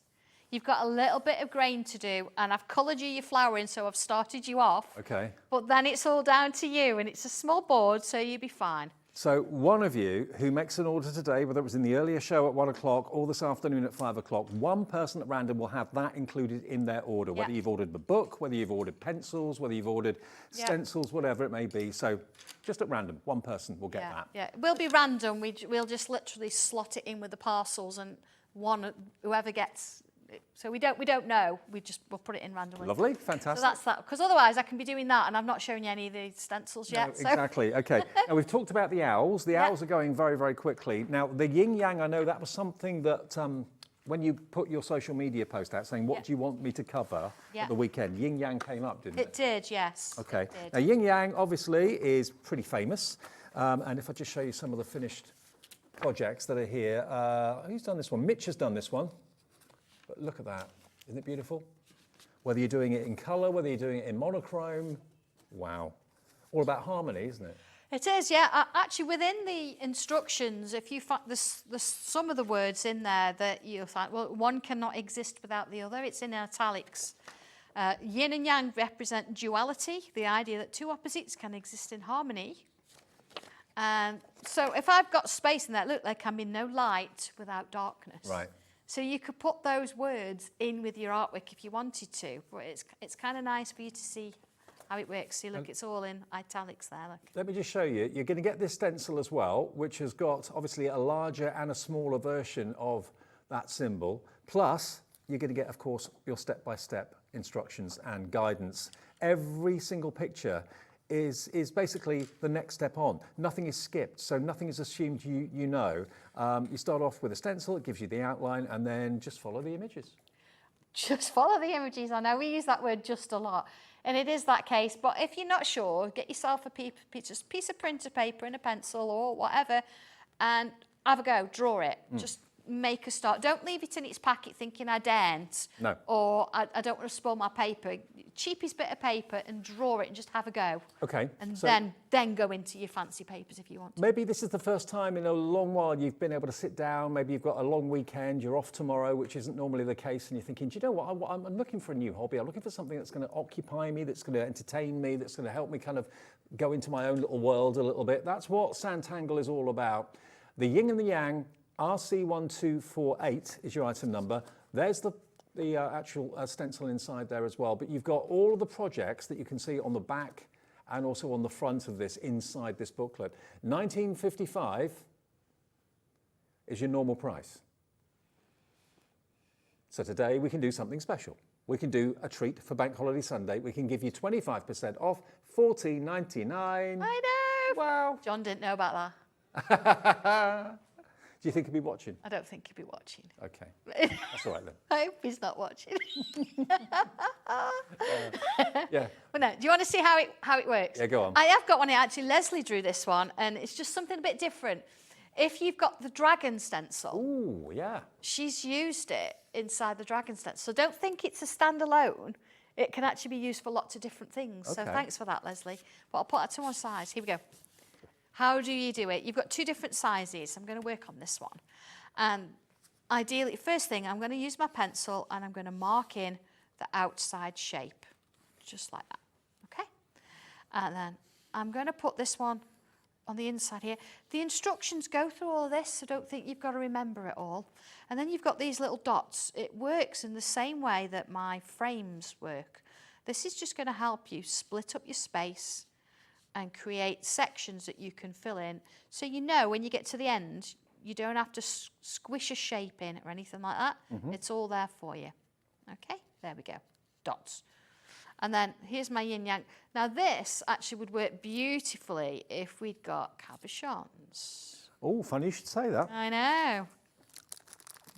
you've got a little bit of grain to do, and I've coloured you your flower in, so I've started you off. Okay. But then it's all down to you, and it's a small board, so you'll be fine. So one of you who makes an order today, whether it was in the earlier show at 1 o'clock or this afternoon at 5 o'clock, one person at random will have that included in their order, whether Yeah. you've ordered the book, whether you've ordered pencils, whether you've ordered Yeah. stencils, whatever it may be. So just at random, one person will get that. Yeah, it will be random. We'll just literally slot it in with the parcels, and whoever gets. So we don't know. We'll put it in randomly. Lovely, fantastic. So that's that. Because otherwise, I can be doing that, and I've not shown you any of the stencils yet. No, So. exactly. Okay. Now we've talked about the owls. The owls are going very, very quickly. Now the yin yang, I know that was something that when you put your social media post out saying, what do you want me to cover at the weekend? Yin yang came up, didn't it? It did, yes. Okay. It did. Now yin yang obviously is pretty famous. And if I just show you some of the finished projects that are here. Who's done this one? Mitch has done this one. But look at that. Isn't it beautiful? Whether you're doing it in colour, whether you're doing it in monochrome. Wow. All about harmony, isn't it? It is, yeah. Actually, within the instructions, if you find there's some of the words in there that you'll find, well, one cannot exist without the other. It's in italics. Yin and yang represent duality, the idea that two opposites can exist in harmony. And so if I've got space in there, look, there can be no light without darkness. Right. So you could put those words in with your artwork if you wanted to, but it's kind of nice for you to see how it works. See, look, it's all in italics there. Look. Let me just show you. You're going to get this stencil as well, which has got obviously a larger and a smaller version of that symbol. Plus, you're going to get, of course, your step-by-step instructions and guidance. Every single picture is basically the next step on. Nothing is skipped, so nothing is assumed you know. You start off with a stencil, it gives you the outline, and then just follow the images. Just follow the images. I know we use that word just a lot, and it is that case. But if you're not sure, get yourself a piece of printer paper and a pencil or whatever, and have a go. Draw it. Just make a start. Don't leave it in its packet thinking I daren't. No. Or I don't want to spoil my paper. Cheapest bit of paper and draw it and just have a go. Okay. And so then go into your fancy papers if you want to. maybe this is the first time in a long while you've been able to sit down. Maybe you've got a long weekend, you're off tomorrow, which isn't normally the case, and you're thinking, do you know what, I'm looking for a new hobby. I'm looking for something that's going to occupy me, that's going to entertain me, that's going to help me kind of go into my own little world a little bit. That's what Sanntangle is all about. The yin and the yang, RC1248 is your item number. There's the actual stencil inside there as well, but you've got all of the projects that you can see on the back and also on the front of this inside this booklet. $19.55 is your normal price. So today we can do something special. We can do a treat for Bank Holiday Sunday. We can give you 25% off, $14.99. I know. Wow. John didn't know about that. Do you think he'll be watching? I don't think he'll be watching. Okay, that's all right then. I hope he's not watching. Yeah. Well, no. Do you want to see how it works? Yeah, go on. I have got one here. Actually, Leslie drew this one, and it's just something a bit different. If you've got the dragon stencil, Ooh, yeah. she's used it inside the dragon stencil. So don't think it's a standalone. It can actually be used for lots of different things. So Okay. thanks for that, Leslie. But I'll put that to one side. Here we go. How do you do it? You've got two different sizes. I'm going to work on this one. And ideally, first thing, I'm going to use my pencil and I'm going to mark in the outside shape, just like that, okay? And then I'm going to put this one on the inside here. The instructions go through all of this, so don't think you've got to remember it all. And then you've got these little dots. It works in the same way that my frames work. This is just going to help you split up your space and create sections that you can fill in. So you know when you get to the end, you don't have to squish a shape in or anything like that. It's all there for you. Okay, there we go, dots. And then here's my yin yang. Now this actually would work beautifully if we'd got cabochons. Oh, funny you should say that. I know. There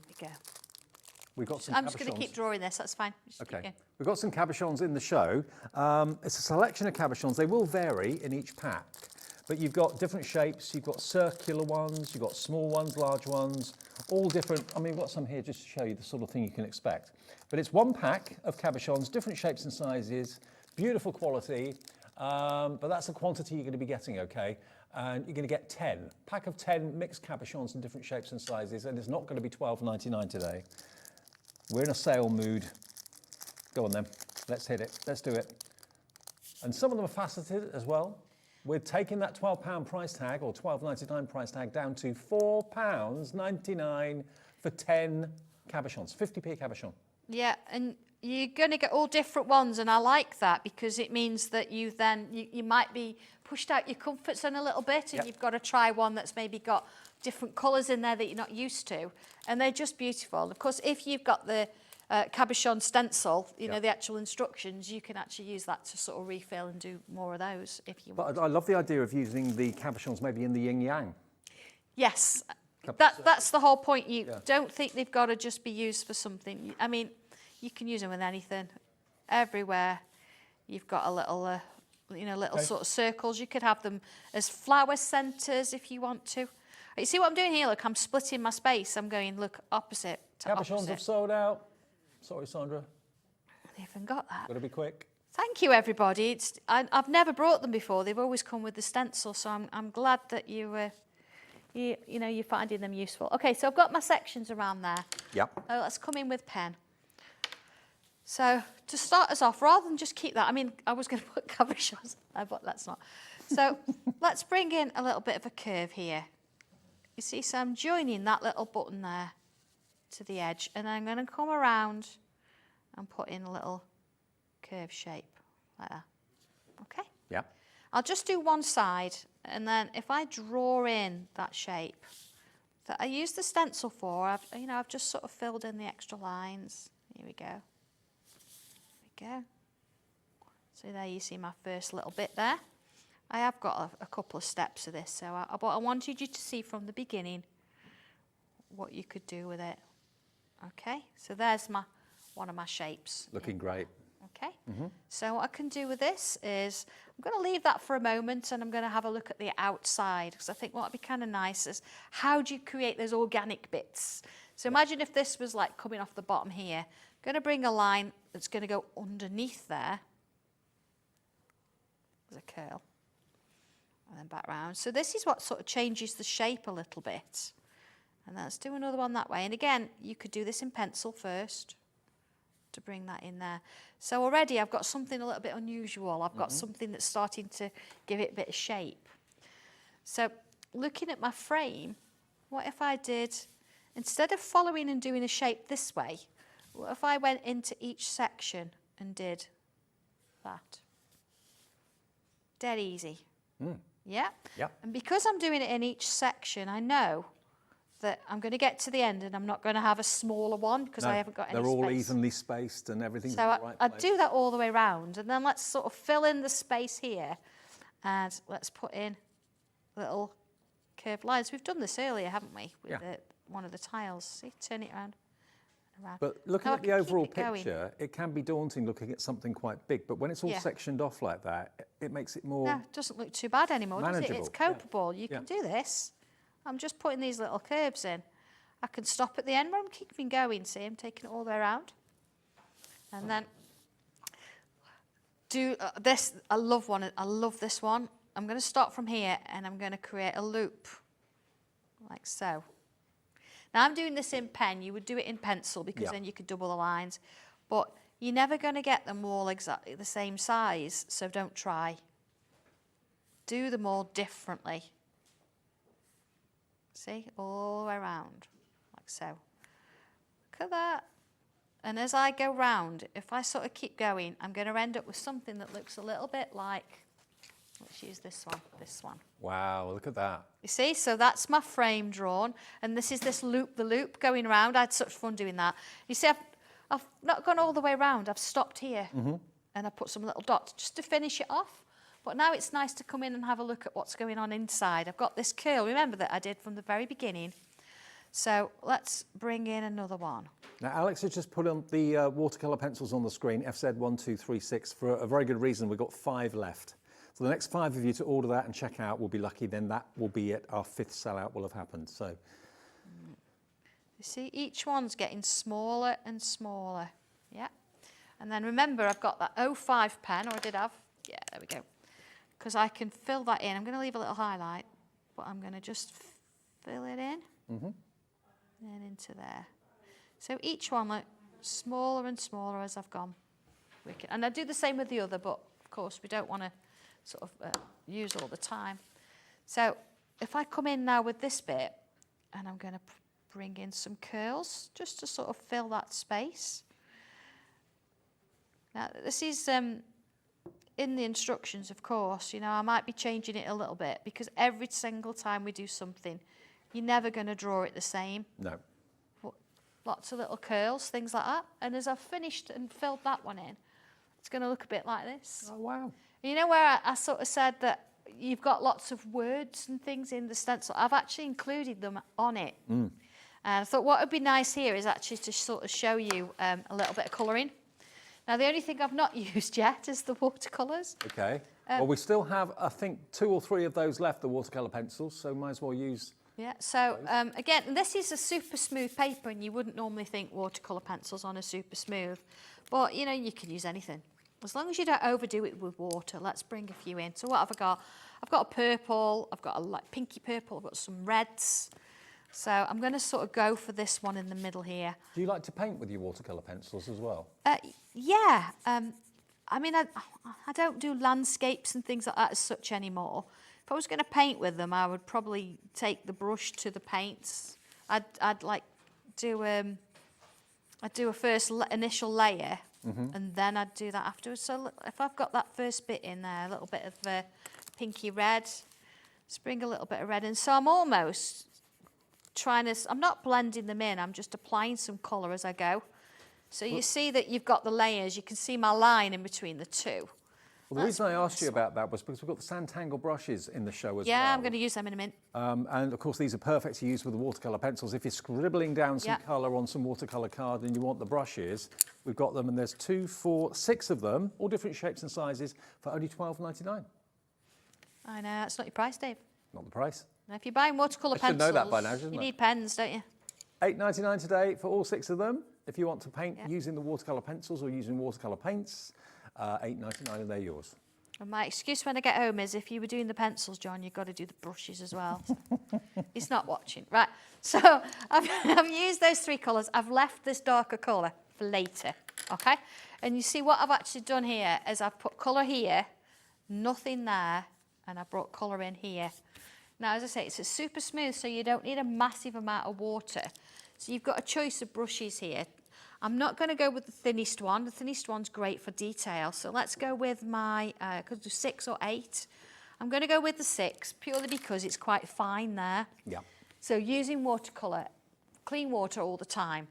we go. We've got some I'm just going to cabochons. keep drawing this, that's fine. Just keep Okay, going. we've got some cabochons in the show. It's a selection of cabochons. They will vary in each pack, but you've got different shapes. You've got circular ones, you've got small ones, large ones, all different. I mean, we've got some here just to show you the sort of thing you can expect. But it's one pack of cabochons, different shapes and sizes, beautiful quality, but that's the quantity you're going to be getting, okay? And you're going to get 10. Pack of 10 mixed cabochons in different shapes and sizes, and it's not going to be $12.99 today. We're in a sale mood. Go on then, let's hit it, let's do it. And some of them are faceted as well. We're taking that £12 price tag, or $12.99 price tag, down to £4.99 for 10 cabochons, 50p a cabochon. Yeah, and you're going to get all different ones, and I like that because it means that you might be pushed out your comfort zone a little bit, and you've got to try one that's maybe got different colours in there that you're not used to, and they're just beautiful. Of course, if you've got the cabochon stencil, you know, the actual instructions, you can actually use that to sort of refill and do more of those if you want. But I love the idea of using the cabochons maybe in the yin-yang. Yes, that's the whole point. You don't think they've got to just be used for something. I mean, you can use them with anything, everywhere. You've got a little, little sort of circles. You could have them as flower centres if you want to. You see what I'm doing here? Look, I'm splitting my space. I'm going, look, opposite to Cabochons opposite. have sold out. Sorry, Sandra. I haven't got that. Got to be quick. Thank you, everybody. I've never brought them before. They've always come with the stencil, so I'm glad that you're finding them useful. Okay, so I've got my sections around there. Yep. So let's come in with pen. So to start us off, rather than just keep that, I mean, I was going to put cover shots, but let's not. So let's bring in a little bit of a curve here. You see, so I'm joining that little button there to the edge, and I'm going to come around and put in a little curve shape like that. Okay? Yeah. I'll just do one side, and then if I draw in that shape that I use the stencil for, I've just sort of filled in the extra lines. Here we go. There we go. So there you see my first little bit there. I have got a couple of steps of this, so but I wanted you to see from the beginning what you could do with it. Okay, so there's one of my shapes. Looking great. Okay, so what I can do with this is I'm going to leave that for a moment, and I'm going to have a look at the outside, because I think what would be kind of nice is how do you create those organic bits? So imagine if this was like coming off the bottom here. I'm going to bring a line that's going to go underneath there. There's a curl. And then back round. So this is what sort of changes the shape a little bit. And let's do another one that way. And again, you could do this in pencil first to bring that in there. So already I've got something a little bit unusual. I've got something that's starting to give it a bit of shape. So looking at my frame, what if I did, instead of following and doing a shape this way, what if I went into each section and did that? Dead easy. Yeah? Yeah. And because I'm doing it in each section, I know that I'm going to get to the end and I'm not going to have a smaller one because I haven't got any space. They're all evenly spaced and everything's in So the right I place. do that all the way around, and then let's sort of fill in the space here, and let's put in little curved lines. We've done this earlier, haven't we, with one of the tiles. See, turn it around. But looking Now I at the can keep overall it going. picture, it can be daunting looking at something quite big, but when it's all sectioned off like that, it makes it more No, it doesn't look too bad anymore, does it? manageable. It's copable. You can do this. I'm just putting these little curves in. I can stop at the end where I'm keeping going. See, I'm taking it all the way around. And then do this. I love this one. I'm going to start from here and I'm going to create a loop like so. Now I'm doing this in pen. You would do it in pencil because then you could double the lines. But you're never going to get them all exactly the same size, so don't try. Do them all differently. See, all the way around, like so. Look at that. And as I go round, if I sort of keep going, I'm going to end up with something that looks a little bit like, let's use this one. Wow, look at that. You see, so that's my frame drawn, and this is this loop, the loop going around. I had such fun doing that. You see, I've not gone all the way around. I've stopped here, and I put some little dots just to finish it off. But now it's nice to come in and have a look at what's going on inside. I've got this curl, remember, that I did from the very beginning. So let's bring in another one. Now, Alex has just put on the watercolour pencils on the screen, FZ1236, for a very good reason. We've got 5 left. So the next 5 of you to order that and check out will be lucky. Then that will be it. Our 5th sellout will have happened. So, you see, each one's getting smaller and smaller. Yeah. And then remember, I've got that 05 pen, or I did have. Yeah, there we go. Because I can fill that in. I'm going to leave a little highlight, but I'm going to just fill it in and into there. So each one looks smaller and smaller as I've gone. And I do the same with the other, but of course we don't want to sort of use all the time. So if I come in now with this bit, and I'm going to bring in some curls just to sort of fill that space. Now this is in the instructions, of course. You know, I might be changing it a little bit because every single time we do something, you're never going to draw it the same. no. But lots of little curls, things like that. And as I've finished and filled that one in, it's going to look a bit like this. Oh, wow. You know where I sort of said that you've got lots of words and things in the stencil? I've actually included them on it. And I thought what would be nice here is actually to sort of show you a little bit of colouring. Now, the only thing I've not used yet is the watercolours. Okay. Well, we still have, I think, 2 or 3 of those left, the watercolour pencils, so might as well use... Yeah, so again, this is a super smooth paper, and you wouldn't normally think watercolour pencils on a super smooth. But, you know, you can use anything. as long as you don't overdo it with water. Let's bring a few in. So what have I got? I've got a purple, I've got a like pinky purple, I've got some reds. So I'm going to sort of go for this one in the middle here. Do you like to paint with your watercolour pencils as well? Yeah. I mean, I don't do landscapes and things like that as such anymore. If I was going to paint with them, I would probably take the brush to the paints. I'd like do I'd do a first initial layer, and then I'd do that afterwards. So if I've got that first bit in there, a little bit of pinky red, let's bring a little bit of red in. So I'm almost trying to, I'm not blending them in, I'm just applying some colour as I go. So you see that you've got the layers, you can see my line in between the two. Well, the reason I asked you about that was because we've got the Sanntangle brushes in the show as well. Yeah, I'm going to use them in a minute. And of course, these are perfect to use with the watercolour pencils. If you're scribbling down some colour on some watercolour card and you want the brushes, we've got them, and there's 2, 4, 6 of them, all different shapes and sizes, for only $12.99. I know, that's not your price, Dave. Not the price. Now, if you're buying watercolour I should pencils, know that by now, shouldn't you I? need pens, don't you? $8.99 today for all 6 of them. If you want to paint using the watercolour pencils or using watercolour paints, $8.99 and they're yours. And my excuse when I get home is if you were doing the pencils, John, you've got to do the brushes as well. He's not watching. Right, so I've used those 3 colours. I've left this darker colour for later, okay? And you see what I've actually done here is I've put colour here, nothing there, and I brought colour in here. Now, as I say, it's super smooth, so you don't need a massive amount of water. So you've got a choice of brushes here. I'm not going to go with the thinnest one. The thinnest one's great for detail. So let's go with my, could do 6 or 8. I'm going to go with the 6 purely because it's quite fine there. Yeah. So using watercolour, clean water all the time.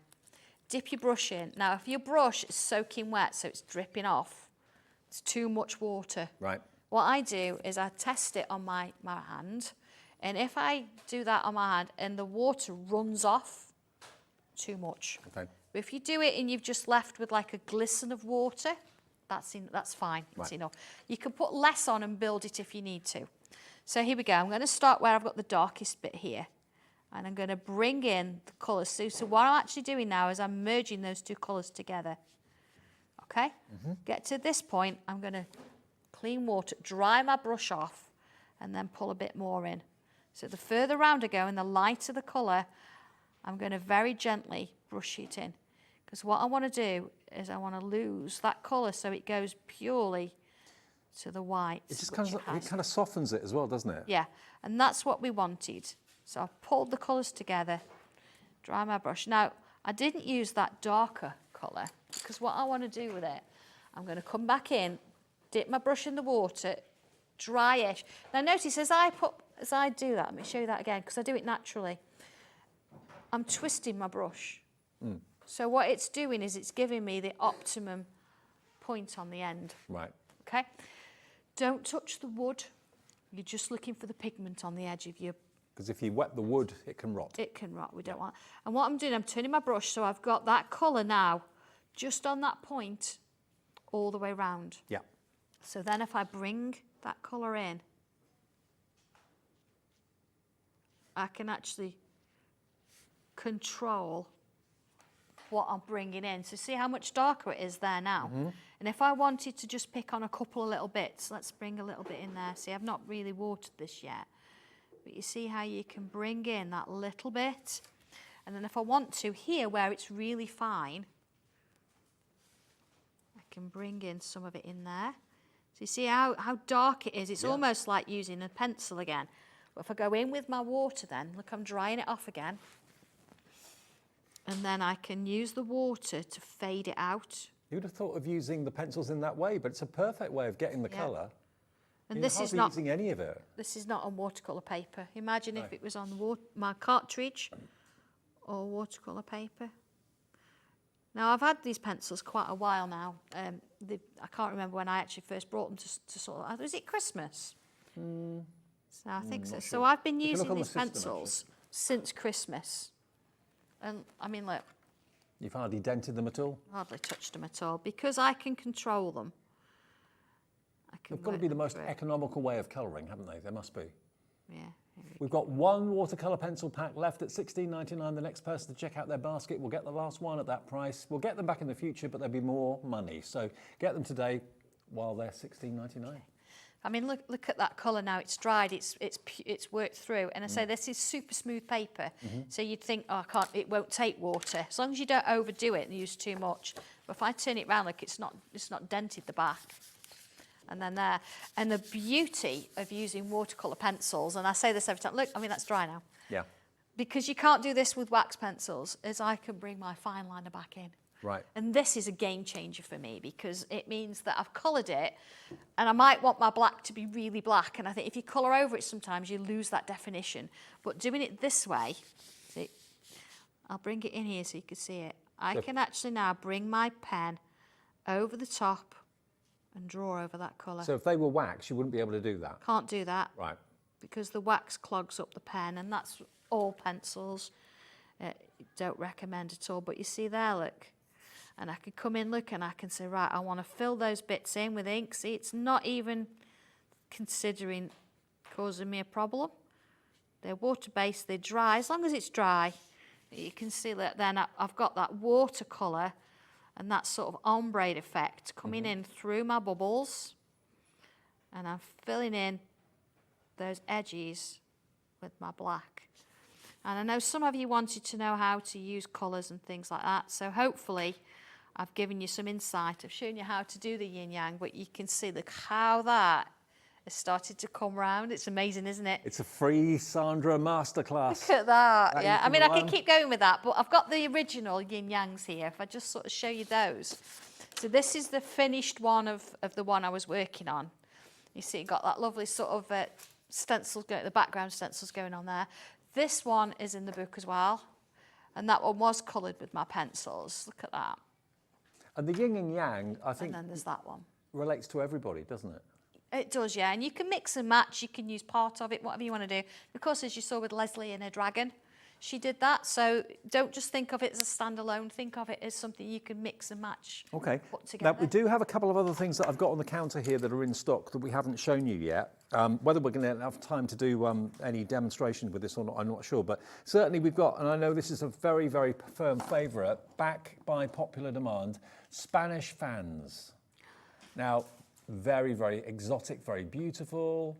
Dip your brush in. Now, if your brush is soaking wet, so it's dripping off, it's too much water. Right. What I do is I test it on my hand. And if I do that on my hand and the water runs off, too much. Okay. But if you do it and you've just left with like a glisten of water, that's fine. That's enough. You can put less on and build it if you need to. So here we go. I'm going to start where I've got the darkest bit here. And I'm going to bring in the colours. So what I'm actually doing now is I'm merging those 2 colours together. Okay? Get to this point, I'm going to clean water, dry my brush off, and then pull a bit more in. So the further round I go and the lighter the colour, I'm going to very gently brush it in. Because what I want to do is I want to lose that colour so it goes purely to the white. It just kind of softens it as well, doesn't it? Yeah, and that's what we wanted. So I've pulled the colours together, dry my brush. Now, I didn't use that darker colour because what I want to do with it, I'm going to come back in, dip my brush in the water, dryish. Now notice as I do that, let me show you that again because I do it naturally. I'm twisting my brush. So what it's doing is it's giving me the optimum point on the end. Right. Okay? Don't touch the wood. You're just looking for the pigment on the edge of your... Because if you wet the wood, it can rot. It can rot. We don't want... And what I'm doing, I'm turning my brush so I've got that colour now just on that point all the way round. Yeah. So then if I bring that colour in, I can actually control what I'm bringing in. So see how much darker it is there now? And if I wanted to just pick on a couple of little bits, let's bring a little bit in there. See, I've not really watered this yet. But you see how you can bring in that little bit? And then if I want to, here where it's really fine, I can bring in some of it in there. So you see how dark it is? It's almost like using a pencil again. But if I go in with my water then, look, I'm drying it off again. And then I can use the water to fade it out. You would have thought of using the pencils in that way, but it's a perfect way of getting the colour. And You're hardly using any of it. This is not on watercolour paper. Imagine if it was on my cartridge or watercolour paper. Now, I've had these pencils quite a while now. I can't remember when I actually first brought them to sort of... Was it Christmas? So I think so. Sure. So I've been using on these the system, pencils since Christmas. And, I mean, look. You've hardly dented them at all? Hardly touched them at all. Because I can control them. They've got to be the most economical way of colouring, haven't they? There must be. Yeah. We've got 1 watercolour pencil pack left at $16.99. The next person to check out their basket will get the last one at that price. We'll get them back in the future, but there'll be more money. So get them today. while they're $16.99. I mean, look at that colour now. It's dried. It's worked through. And I say this is super smooth paper. So you'd think, oh, it won't take water as long as you don't overdo it and use too much. But if I turn it round, like it's not dented the back. And then there. And the beauty of using watercolour pencils, and I say this every time. Look, I mean that's dry now. Yeah. Because you can't do this with wax pencils, is I can bring my fine liner back in. Right. And this is a game changer for me because it means that I've coloured it and I might want my black to be really black. And I think if you colour over it sometimes you lose that definition. But doing it this way, see, I'll bring it in here so you can see it. I can actually now bring my pen over the top and draw over that colour. So if they were wax, you wouldn't be able to do that? Can't do that. Right. Because the wax clogs up the pen, and that's all pencils. Don't recommend at all. But you see there, look. And I can come in, look, and I can say, right, I want to fill those bits in with ink. See, it's not even considering causing me a problem. They're water-based, they're dry. As long as it's dry, you can see that then I've got that watercolour and that sort of ombre effect coming in through my bubbles. And I'm filling in those edges with my black. And I know some of you wanted to know how to use colours and things like that. So hopefully I've given you some insight. I've shown you how to do the yin yang, but you can see how that has started to come round. It's amazing, isn't it? It's a free Sandra masterclass. Look at that. Yeah, I mean, I could keep going with that, but I've got the original yin yangs here. If I just sort of show you those. So this is the finished one of the one I was working on. You see, it got that lovely sort of stencils, the background stencils going on there. This one is in the book as well, and that one was coloured with my pencils. Look at that. And the yin and yang, I think, and then there's that one. Relates to everybody, doesn't it? It does, yeah. And you can mix and match. You can use part of it, whatever you want to do. Of course, as you saw with Leslie in her dragon, she did that. So don't just think of it as a standalone. Think of it as something you can mix and match. Okay. Put together. Now, we do have a couple of other things that I've got on the counter here that are in stock that we haven't shown you yet. Whether we're going to have time to do any demonstration with this or not, I'm not sure. But certainly we've got, and I know this is a very, very firm favourite, back by popular demand, Spanish fans. Now, very, very exotic, very beautiful,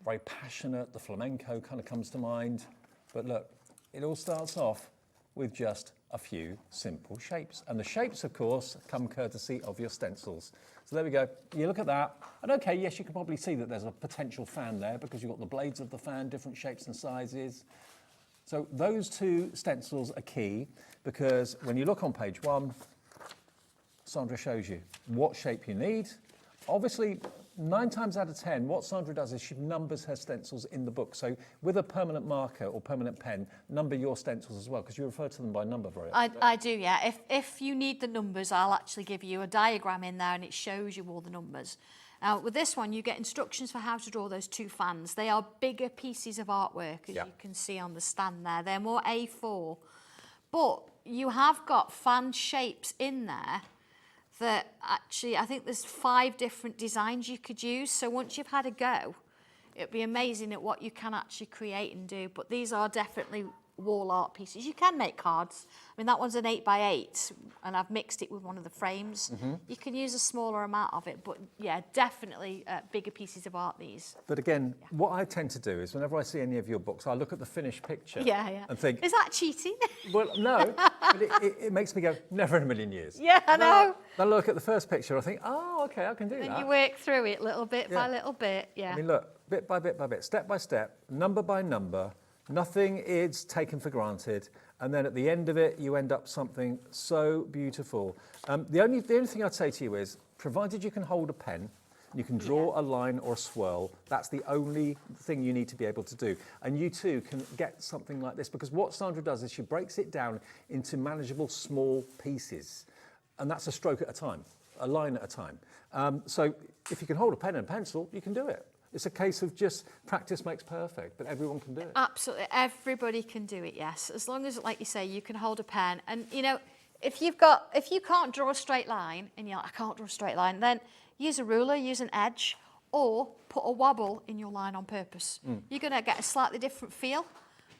very passionate. The flamenco kind of comes to mind. But look, it all starts off with just a few simple shapes. And the shapes, of course, come courtesy of your stencils. So there we go. You look at that, and okay, yes, you can probably see that there's a potential fan there because you've got the blades of the fan, different shapes and sizes. So those two stencils are key because when you look on page 1, Sandra shows you what shape you need. Obviously, 9 times out of 10, what Sandra does is she numbers her stencils in the book. So with a permanent marker or permanent pen, number your stencils as well, because you refer to them by number very often. I do, yeah. If you need the numbers, I'll actually give you a diagram in there and it shows you all the numbers. Now, with this one, you get instructions for how to draw those two fans. They are bigger pieces of artwork, as you can see on the stand there. They're more A4. But you have got fan shapes in there that actually, I think there's 5 different designs you could use. So once you've had a go, it'd be amazing at what you can actually create and do. But these are definitely wall art pieces. You can make cards. I mean, that one's an 8x8, and I've mixed it with one of the frames. You can use a smaller amount of it, but yeah, definitely bigger pieces of art, these. But again, what I tend to do is whenever I see any of your books, I look at the finished picture and think... Is that cheating? Well, no, but it makes me go, never in a million years. Yeah, I know. Then I look at the first picture, I think, oh, okay, I can do that. And you work through it little bit by little bit, yeah. I mean, look, bit by bit by bit, step by step, number by number, nothing is taken for granted, and then at the end of it, you end up something so beautiful. The only thing I'd say to you is, provided you can hold a pen, you can draw a line or a swirl, that's the only thing you need to be able to do. And you too can get something like this, because what Sandra does is she breaks it down into manageable small pieces, and that's a stroke at a time, a line at a time. So if you can hold a pen and pencil, you can do it. It's a case of just practice makes perfect, but everyone can do it. Absolutely, everybody can do it, yes. As long as, like you say, you can hold a pen. And, you know, if you can't draw a straight line, and you're like, I can't draw a straight line, then use a ruler, use an edge, or put a wobble in your line on purpose. You're going to get a slightly different feel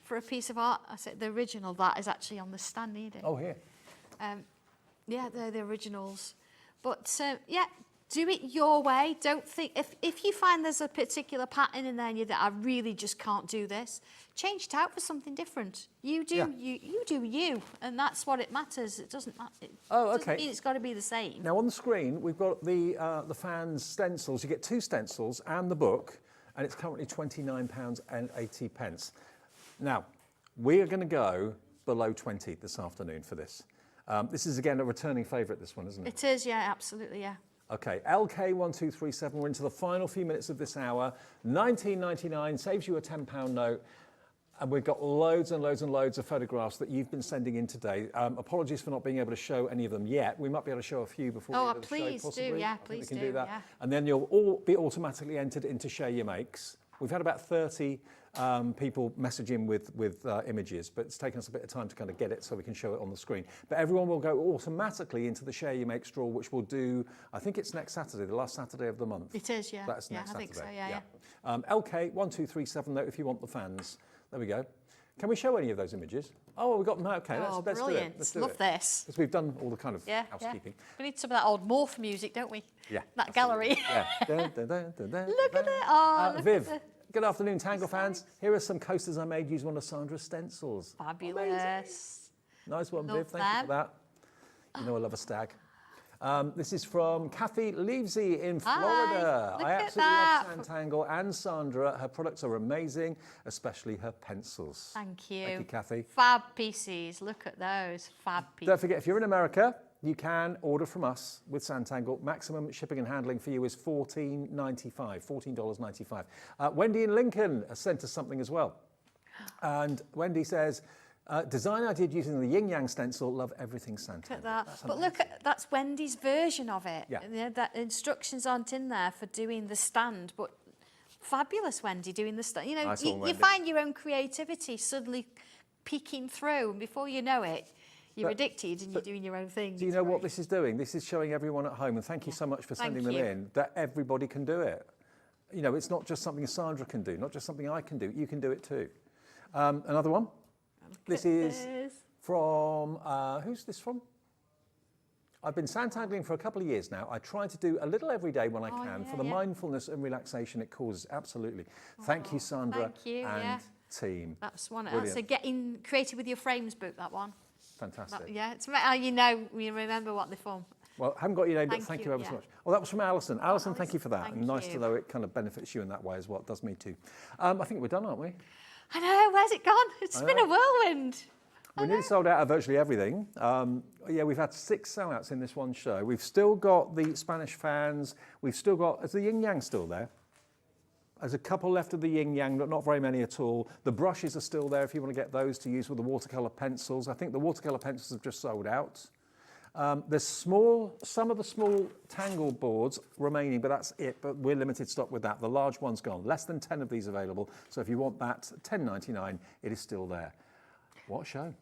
for a piece of art. I said the original of that is actually on the stand, Edith. Oh, here. Yeah, they're the originals. But, yeah, Do it your way. Don't think, if you find there's a particular pattern in there and you think, I really just can't do this, change it out for something different. You do you do you, and that's what it matters. It doesn't matter. Doesn't mean it's got to be the same. Now on the screen, we've got the fans stencils. You get 2 stencils and the book, and it's currently £29.80. Now, we are going to go below 20 this afternoon for this. This is, again, a returning favourite, this one, isn't it? It is, yeah, absolutely, yeah. Okay, LK1237, we're into the final few minutes of this hour. £19.99 saves you a £10 note. And we've got loads and loads and loads of photographs that you've been sending in today. Apologies for not being able to show any of them yet. We might be able to show a few before we end the show, please possibly. do, yeah, I think please we can do that. yeah. And then you'll all be automatically entered into Share Your Makes. We've had about 30 people message in with images, but it's taken us a bit of time to kind of get it so we can show it on the screen. But everyone will go automatically into the Share Your Make draw, which we'll do, I think it's next Saturday, the last Saturday of the month. It is, yeah. That's next I think so, Saturday. yeah. LK1237 though, if you want the fans. There we go. Can we show any of those images? Oh, we've got them. Okay, let's brilliant. do it. Let's do Love it. this. Because we've done all the kind of housekeeping. We need some of that old morph music, don't we? Yeah. That gallery. Yeah. Look Look at it. Oh, look Viv, at the good afternoon, Tangle fans. Here are some coasters I made using one of Sandra's stencils. fabulous. Nice one, Love Viv. Thank you for that. You know I love a stag. This is from Kathy Leavesy in Florida. Look I at absolutely that. love Sanntangle and Sandra. Her products are amazing, especially her pencils. Thank you. Thank you, Kathy. Fab pieces. Look at those. Fab pieces. Don't forget, if you're in America, you can order from us with Sanntangle. Maximum shipping and handling for you is $14.95. Wendy in Lincoln has sent us something as well. And Wendy says, design I did using the yin yang stencil, love everything Sanntangle. Look at that. But look, that's Wendy's version of it. Yeah. You know, that instructions aren't in there for doing the stand, but fabulous, Wendy, doing the stand. You know, Nice one, you Wendy. find your own creativity suddenly peeking through, and before you know it, you're addicted and you're doing your own thing. Do you know what this is doing? This is showing everyone at home, and thank you so much for sending them you. in, that everybody can do it. You know, it's not just something Sandra can do, not just something I can do. You can do it too. Another one. This is from, who's this from? I've been Sanntangling for a couple of years now. I try to do a little every day when I can for the mindfulness and relaxation it causes. Absolutely. Thank you, Sandra thank you, and team. That's one. Brilliant. So getting creative with your frames book, that one. Fantastic. Yeah, it's you remember what they're from. Well, I haven't got your name, but thank you ever so much. Oh, that was from Alison. Alison, thank you for that. thank And nice to you. know it kind of benefits you in that way as well. It does me too. I think we're done, aren't we? I know, where's it gone? It's been a whirlwind. We nearly sold out of virtually everything. Yeah, we've had 6 sellouts in this one show. We've still got the Spanish fans. We've still got, is the yin yang still there? There's a couple left of the yin yang, but not very many at all. The brushes are still there if you want to get those to use with the watercolour pencils. I think the watercolour pencils have just sold out. There's some of the small Tangle boards remaining, but that's it. But we're limited stock with that. The large one's gone. Less than 10 of these available. So if you want that, $10.99, it is still there. What a show.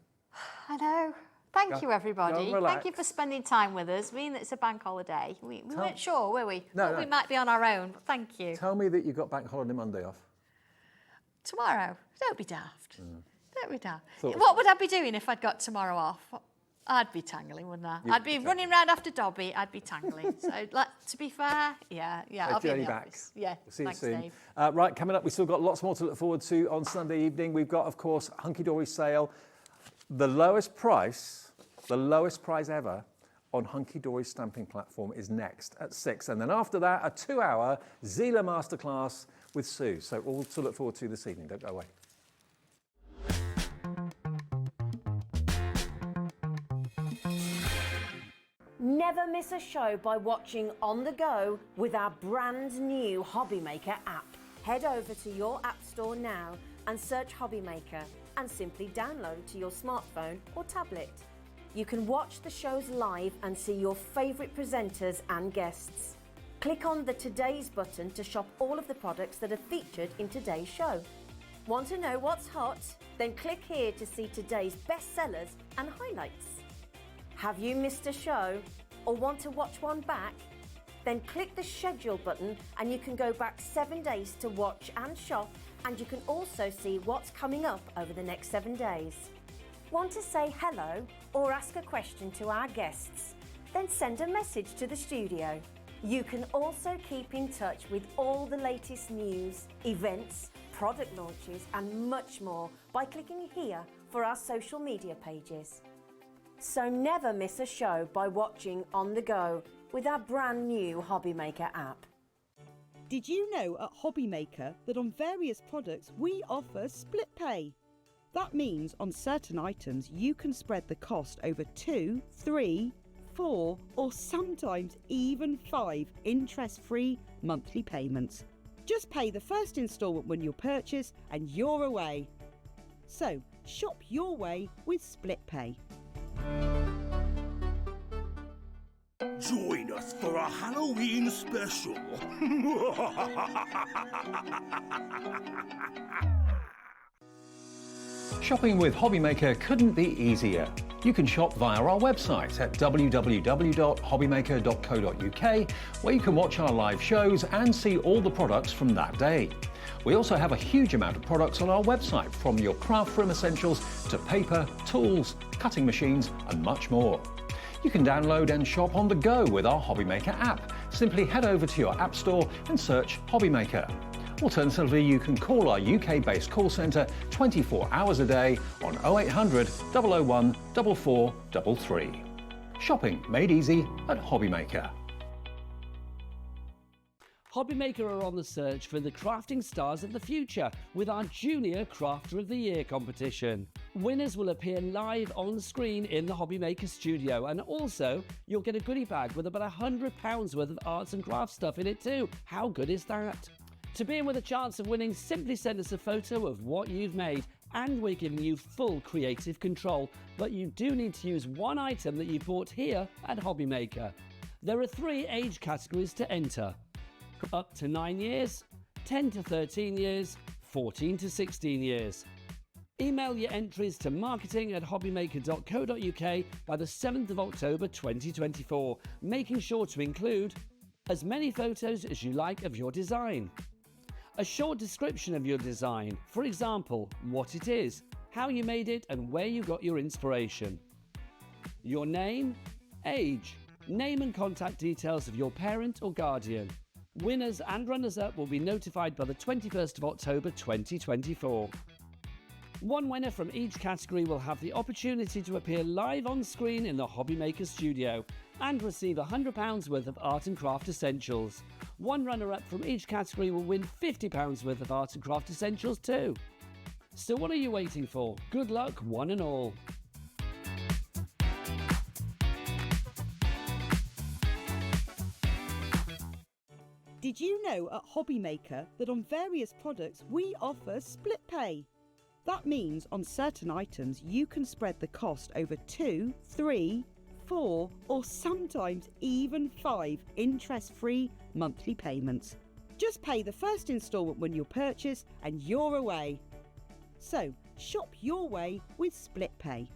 I know. Thank you, everybody. relax. Thank you for spending time with us. Being that it's a bank holiday, we weren't sure, were we? No, Thought no. we might be on our own, but thank you. Tell me that you got Bank Holiday Monday off. Tomorrow. Don't be daft. Don't be daft. Thought- What would I be doing if I'd got tomorrow off? I'd be tangling, wouldn't I? I'd be running round after Dobby. I'd be tangling. So, to be fair, yeah, I'll be in journey the back. office. Yeah, We'll see you thanks, soon. Dave. Right, coming up, we've still got lots more to look forward to on Sunday evening. We've got, of course, Hunkydory sale. The lowest price ever on Hunkydory stamping platform is next at 6. And then after that, a 2-hour Zieler masterclass with Sue. So all to look forward to this evening. Don't go away. Never miss a show by watching on the go with our brand new HobbyMaker app. Head over to your app store now and search HobbyMaker and simply download to your smartphone or tablet. You can watch the shows live and see your favourite presenters and guests. Click on the Today's button to shop all of the products that are featured in today's show. Want to know what's hot? Then click here to see today's bestsellers and highlights. Have you missed a show or want to watch one back? Then click the schedule button and you can go back 7 days to watch and shop, and you can also see what's coming up over the next 7 days. Want to say hello or ask a question to our guests? Then send a message to the studio. You can also keep in touch with all the latest news, events, product launches and much more by clicking here for our social media pages. So never miss a show by watching on the go with our brand new HobbyMaker app. Did you know at HobbyMaker that on various products we offer split pay? That means on certain items you can spread the cost over 2, 3, 4 or sometimes even 5 interest-free monthly payments. Just pay the first instalment when you purchase and you're away. So shop your way with split pay. Join us for a Halloween special. Shopping with HobbyMaker couldn't be easier. You can shop via our website at www.hobbymaker.co.uk, where you can watch our live shows and see all the products from that day. We also have a huge amount of products on our website, from your craft room essentials to paper, tools, cutting machines and much more. You can download and shop on the go with our HobbyMaker app. Simply head over to your app store and search HobbyMaker. Alternatively, you can call our UK-based call centre 24 hours a day on 0800 001 4433. Shopping made easy at HobbyMaker. HobbyMaker are on the search for the crafting stars of the future with our Junior Crafter of the Year competition. Winners will appear live on screen in the HobbyMaker studio, and also you'll get a goodie bag with about £100 worth of arts and crafts stuff in it too. How good is that? To be in with a chance of winning, simply send us a photo of what you've made, and we're giving you full creative control, but you do need to use one item that you bought here at HobbyMaker. There are 3 age categories to enter: up to 9 years, 10 to 13 years, 14 to 16 years. Email your entries to marketing@hobbymaker.co.uk by the 7th of October 2024, making sure to include as many photos as you like of your design, a short description of your design, for example, what it is, how you made it and where you got your inspiration, your name, age, name and contact details of your parent or guardian. Winners and runners-up will be notified by the 21st of October 2024. One winner from each category will have the opportunity to appear live on screen in the HobbyMaker studio and receive £100 worth of art and craft essentials. One runner-up from each category will win £50 worth of art and craft essentials too. So what are you waiting for? Good luck, one and all. Did you know at HobbyMaker that on various products we offer split pay? That means on certain items you can spread the cost over 2, 3, 4 or sometimes even 5 interest-free monthly payments. Just pay the first instalment when you purchase and you're away. So shop your way with split pay.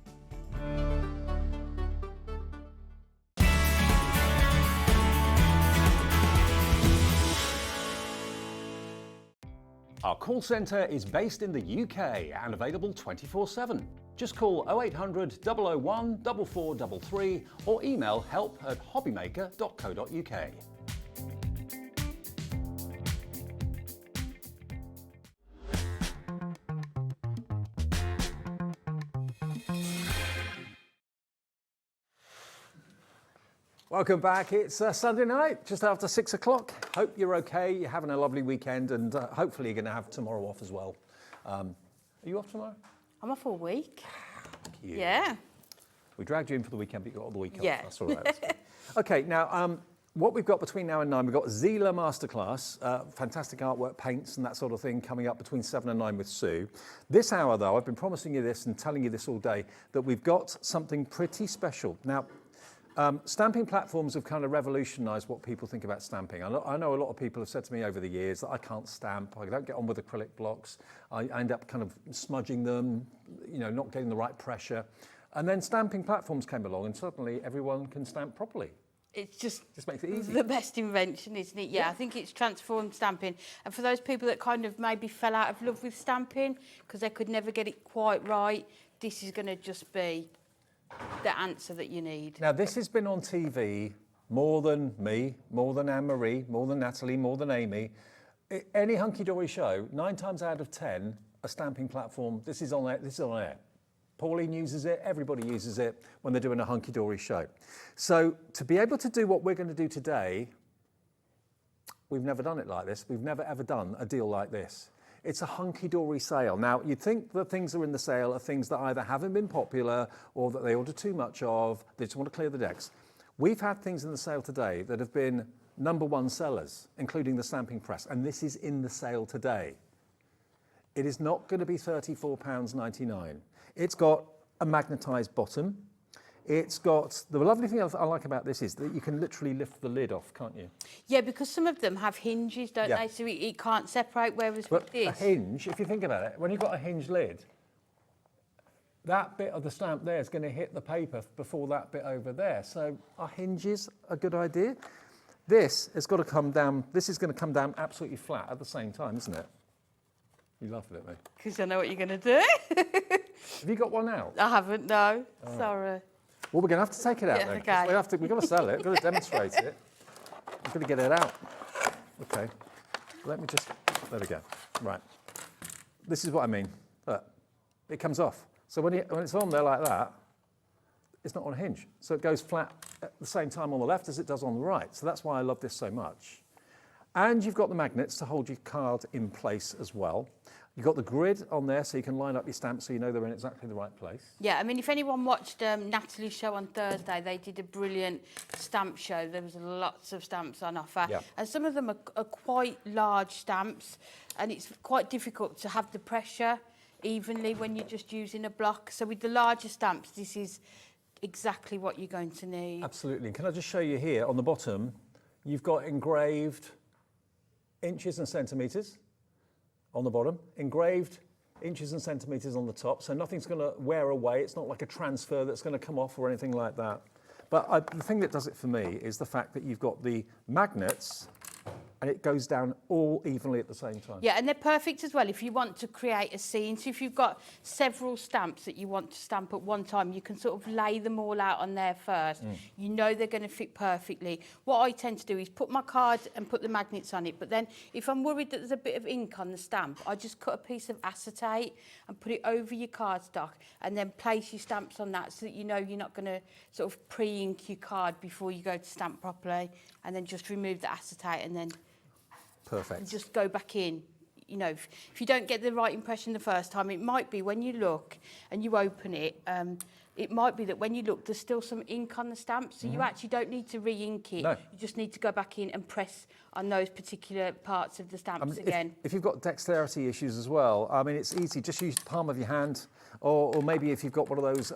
Our call centre is based in the UK and available 24/7. Just call 0800 001 4433 or email help@hobbymaker.co.uk. Welcome back. It's Sunday night, just after 6 o'clock. Hope you're okay. You're having a lovely weekend, and hopefully you're going to have tomorrow off as well. Are you off tomorrow? I'm off all week. Cute. Yeah. We dragged you in for the weekend, but you got all the week off. Yeah. That's all right. That's good. Okay, now what we've got between now and 9, we've got Zieler Masterclass, fantastic artwork, paints and that sort of thing coming up between 7 and 9 with Sue. This hour, though, I've been promising you this and telling you this all day, that we've got something pretty special. Now, stamping platforms have kind of revolutionised what people think about stamping. I know a lot of people have said to me over the years that I can't stamp, I don't get on with acrylic blocks, I end up kind of smudging them, you know, not getting the right pressure. And then stamping platforms came along and suddenly everyone can stamp properly. It's just makes it easy. The best invention, isn't it? Yeah, I think it's transformed stamping. And for those people that kind of maybe fell out of love with stamping because they could never get it quite right, this is going to just be the answer that you need. Now, this has been on TV more than me, more than Anne-Marie, more than Natalie, more than Amy. Any Hunkydory show, 9 times out of 10, a stamping platform, this is on air. Pauline uses it, everybody uses it when they're doing a Hunkydory show. So to be able to do what we're going to do today, we've never done it like this. We've never ever done a deal like this. It's a Hunkydory sale. Now, you'd think that things that are in the sale are things that either haven't been popular or that they order too much of, they just want to clear the decks. We've had things in the sale today that have been #1 sellers, including the stamping press, and this is in the sale today. It is not going to be £34.99. It's got a magnetised bottom. It's got, the lovely thing I like about this is that you can literally lift the lid off, can't you? Yeah, because some of them have hinges, don't they? So it can't separate, whereas with this... a hinge, if you think about it, when you've got a hinged lid, that bit of the stamp there is going to hit the paper before that bit over there. So are hinges a good idea? This has got to come down, this is going to come down absolutely flat at the same time, isn't it? You laughing at me? Because I know what you're going to do. Have you got one out? I haven't, no. Oh. Sorry. Well, we're going to have to take it out then. Okay. We've got to sell it, we've got to demonstrate it. We've got to get it out. Okay. Let me just, there we go. Right. This is what I mean. Look, it comes off. So when it's on there like that, it's not on a hinge. So it goes flat at the same time on the left as it does on the right. So that's why I love this so much. And you've got the magnets to hold your card in place as well. You've got the grid on there so you can line up your stamps so you know they're in exactly the right place. Yeah, I mean, if anyone watched Natalie's show on Thursday, they did a brilliant stamp show. There was lots of stamps on offer. Yeah. And some of them are quite large stamps, and it's quite difficult to have the pressure evenly when you're just using a block. So with the larger stamps, this is exactly what you're going to need. Absolutely. And can I just show you here on the bottom, you've got engraved inches and centimetres on the bottom, engraved inches and centimetres on the top, so nothing's going to wear away. It's not like a transfer that's going to come off or anything like that. But the thing that does it for me is the fact that you've got the magnets and it goes down all evenly at the same time. Yeah, and they're perfect as well if you want to create a scene. So if you've got several stamps that you want to stamp at one time, you can sort of lay them all out on there first. You know they're going to fit perfectly. What I tend to do is put my card and put the magnets on it, but then if I'm worried that there's a bit of ink on the stamp, I just cut a piece of acetate and put it over your cardstock and then place your stamps on that so that you know you're not going to sort of pre-ink your card before you go to stamp properly, and then just remove the acetate and then Perfect. and just go back in. You know, if you don't get the right impression the first time, it might be when you look and you open it, it might be that when you look, there's still some ink on the stamp, so you actually don't need to re-ink it. No. You just need to go back in and press on those particular parts of the stamps again. If you've got dexterity issues as well, I mean, it's easy. Just use the palm of your hand, or maybe if you've got one of those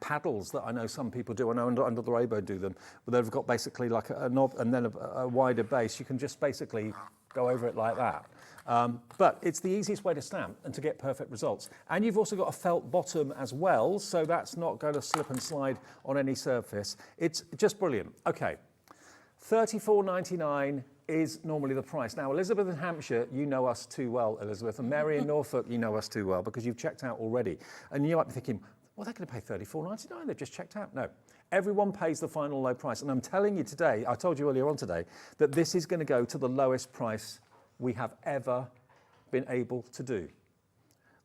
paddles that I know some people do, I know under the rainbow do them, where they've got basically like a knob and then a wider base. You can just basically go over it like that. But it's the easiest way to stamp and to get perfect results. And you've also got a felt bottom as well, so that's not going to slip and slide on any surface. It's just brilliant. Okay, $34.99 is normally the price. Now, Elizabeth in Hampshire, you know us too well, Elizabeth, and Mary in Norfolk, you know us too well because you've checked out already. And you might be thinking, well, they're going to pay $34.99, they've just checked out. No, everyone pays the final low price. And I'm telling you today, I told you earlier on today, that this is going to go to the lowest price we have ever been able to do.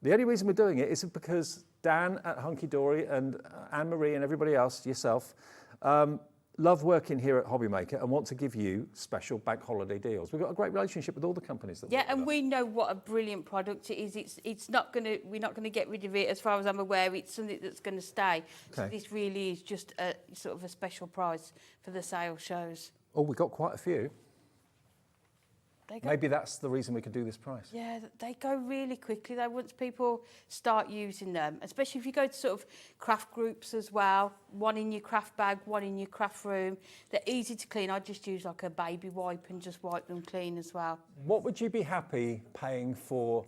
The only reason we're doing it is because Dan at Hunkydory and Anne-Marie and everybody else, yourself, love working here at HobbyMaker and want to give you special bank holiday deals. We've got a great relationship with all the companies that Yeah, and we know what a brilliant product it is. It's not going to, we're not going to get rid of it as far as I'm aware. It's something that's going to stay. So this really is just a sort of a special price for the sale shows. Oh, we've got quite a few. Maybe that's the reason we could do this price. Yeah, they go really quickly though once people start using them, especially if you go to sort of craft groups as well, one in your craft bag, one in your craft room. They're easy to clean. I just use like a baby wipe and just wipe them clean as well. What would you be happy paying for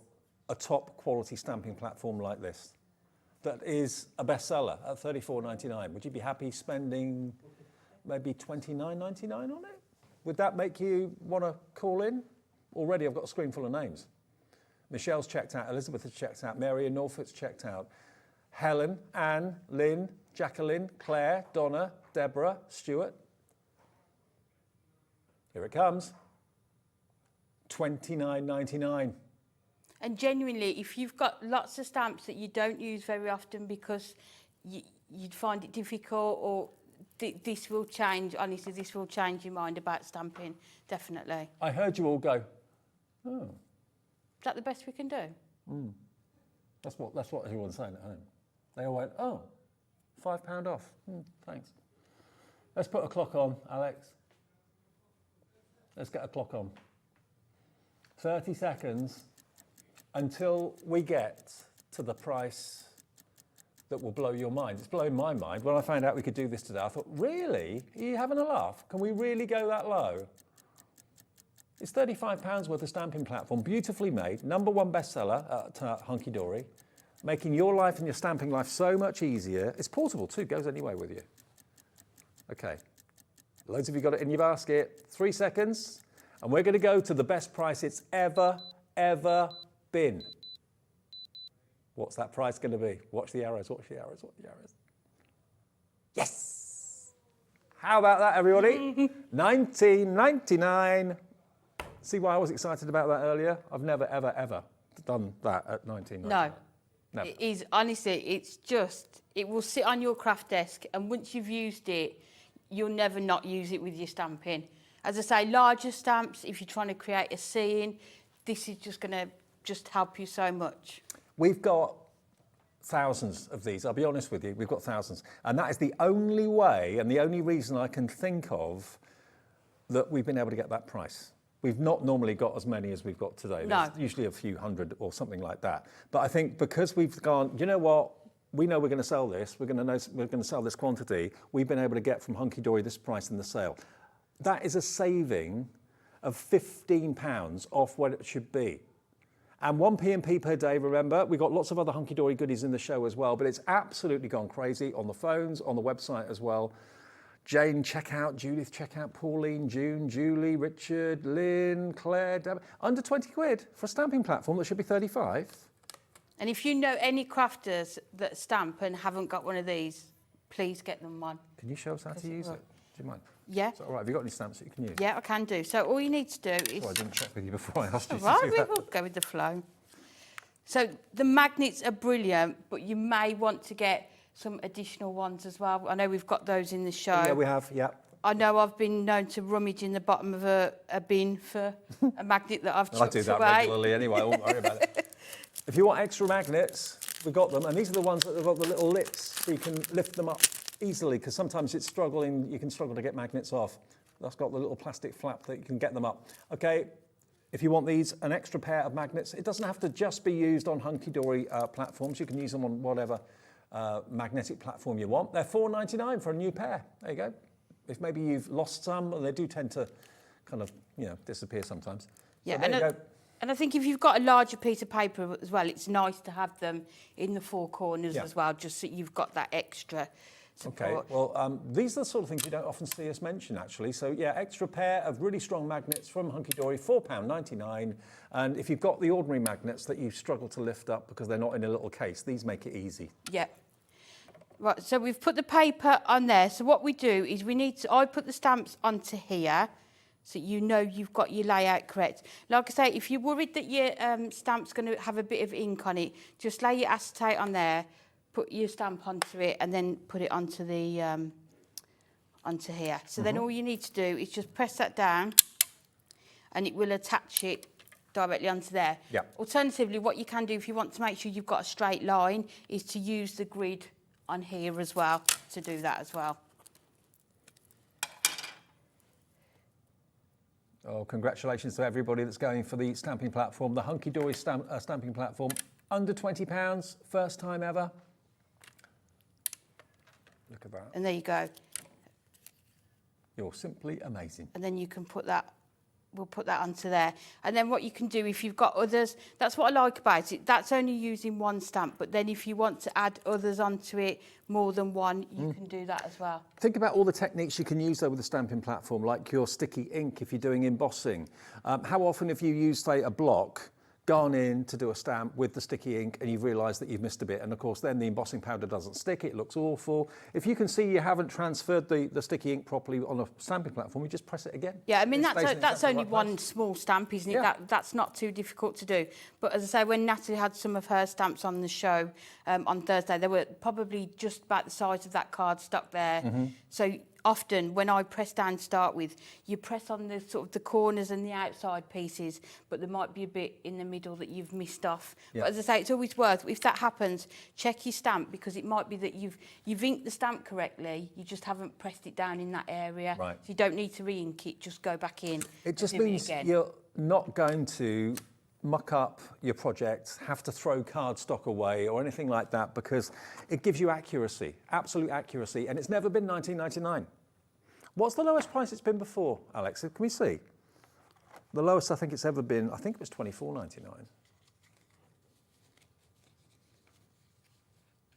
a top quality stamping platform like this that is a bestseller at $34.99? Would you be happy spending maybe $29.99 on it? Would that make you want to call in? Already I've got a screen full of names. Michelle's checked out, Elizabeth has checked out, Mary in Norfolk's checked out. Helen, Anne, Lynn, Jacqueline, Claire, Donna, Deborah, Stuart. Here it comes. $29.99. And genuinely, if you've got lots of stamps that you don't use very often because you'd find it difficult, or this will change, honestly, this will change your mind about stamping, definitely. I heard you all go, oh. Is that the best we can do? That's what everyone's saying at home. They all went, oh, £5 off. Thanks. Let's put a clock on, Alex. Let's get a clock on. 30 seconds until we get to the price that will blow your mind. It's blowing my mind. When I found out we could do this today, I thought, really? Are you having a laugh? Can we really go that low? It's £35 worth of stamping platform, beautifully made, #1 bestseller at Hunkydory, making your life and your stamping life so much easier. It's portable too, goes anywhere with you. Okay, loads of you got it in your basket. 3 seconds, and we're going to go to the best price it's ever been. What's that price going to be? Watch the arrows, watch the arrows, watch the arrows. Yes! How about that, everybody? $19.99. See why I was excited about that earlier? I've never, ever done that at $19.99. No. Never. It is, honestly, it's just, it will sit on your craft desk, and once you've used it, you'll never not use it with your stamping. As I say, larger stamps, if you're trying to create a scene, this is just going to just help you so much. We've got thousands of these, I'll be honest with you, we've got thousands. And that is the only way and the only reason I can think of that we've been able to get that price. We've not normally got as many as we've got today. No. There's usually a few hundred or something like that. But I think because we've gone, you know what, we know we're going to sell this, we're going to sell this quantity, we've been able to get from Hunkydory this price in the sale. That is a saving of £15 off what it should be. And 1 P&P per day, remember. We've got lots of other Hunkydory goodies in the show as well, but it's absolutely gone crazy on the phones, on the website as well. Jane, check out. Judith, check out. Pauline, June, Julie, Richard, Lynn, Claire, Deb. Under 20 quid for a stamping platform that should be 35. And if you know any crafters that stamp and haven't got one of these, please get them one. Can you show us how to use it? Do you mind? Yeah. Is that all right? Have you got any stamps that you can use? Yeah, I can do. So all you need to do is... Sorry, I didn't check with you before I asked you to Right, do we that. will go with the flow. So the magnets are brilliant, but you may want to get some additional ones as well. I know we've got those in the show. Yeah, we have, yeah. I know I've been known to rummage in the bottom of a bin for a magnet that I've chucked away. I do that regularly anyway, I won't worry about it. If you want extra magnets, we've got them, and these are the ones that have got the little lips, so you can lift them up easily, because sometimes it's struggling, you can struggle to get magnets off. That's got the little plastic flap that you can get them up. Okay, if you want these, an extra pair of magnets, it doesn't have to just be used on Hunkydory platforms, you can use them on whatever magnetic platform you want. They're $4.99 for a new pair, there you go. If maybe you've lost some, and they do tend to kind of, you know, disappear sometimes. Yeah, so there you go. And I think if you've got a larger piece of paper as well, it's nice to have them in the four corners as well, just so you've got that extra support. Okay, well, these are the sort of things you don't often see us mention, actually. So, yeah, extra pair of really strong magnets from Hunkydory, £4.99. And if you've got the ordinary magnets that you struggle to lift up because they're not in a little case, these make it easy. Yeah. Right, so we've put the paper on there. So what we do is I put the stamps onto here, so you know you've got your layout correct. Like I say, if you're worried that your stamp's going to have a bit of ink on it, just lay your acetate on there, put your stamp onto it, and then put it onto the onto here. So then all you need to do is just press that down, and it will attach it directly onto there. Yeah. Alternatively, what you can do if you want to make sure you've got a straight line is to use the grid on here as well to do that as well. Oh, congratulations to everybody that's going for the stamping platform, the Hunkydory stamping platform. Under £20, first time ever. Look at that. And there you go. You're simply amazing. And then you can put that, we'll put that onto there. And then what you can do if you've got others, that's what I like about it. That's only using one stamp, but then if you want to add others onto it, more than one, you can do that as well. Think about all the techniques you can use though with the stamping platform, like your sticky ink if you're doing embossing. How often have you used, say, a block, gone in to do a stamp with the sticky ink and you've realised that you've missed a bit, and of course then the embossing powder doesn't stick, it looks awful. If you can see you haven't transferred the sticky ink properly on a stamping platform, you just press it again. Yeah, I mean, It stays in that's exactly only the right one place. small stamp, isn't it? Yeah. That's not too difficult to do. But as I say, when Natalie had some of her stamps on the show on Thursday, they were probably just about the size of that card stock there. So often when I press down to start with, you press on the sort of the corners and the outside pieces, but there might be a bit in the middle that you've missed off. Yeah. But as I say, it's always worth, if that happens, check your stamp, because it might be that you've inked the stamp correctly, you just haven't pressed it down in that area. Right. So you don't need to re-ink it, just go back in. It just and do means again. you're not going to muck up your project, have to throw cardstock away or anything like that, because it gives you accuracy, absolute accuracy, and it's never been $19.99. What's the lowest price it's been before, Alex? Can we see? The lowest I think it's ever been, I think it was $24.99.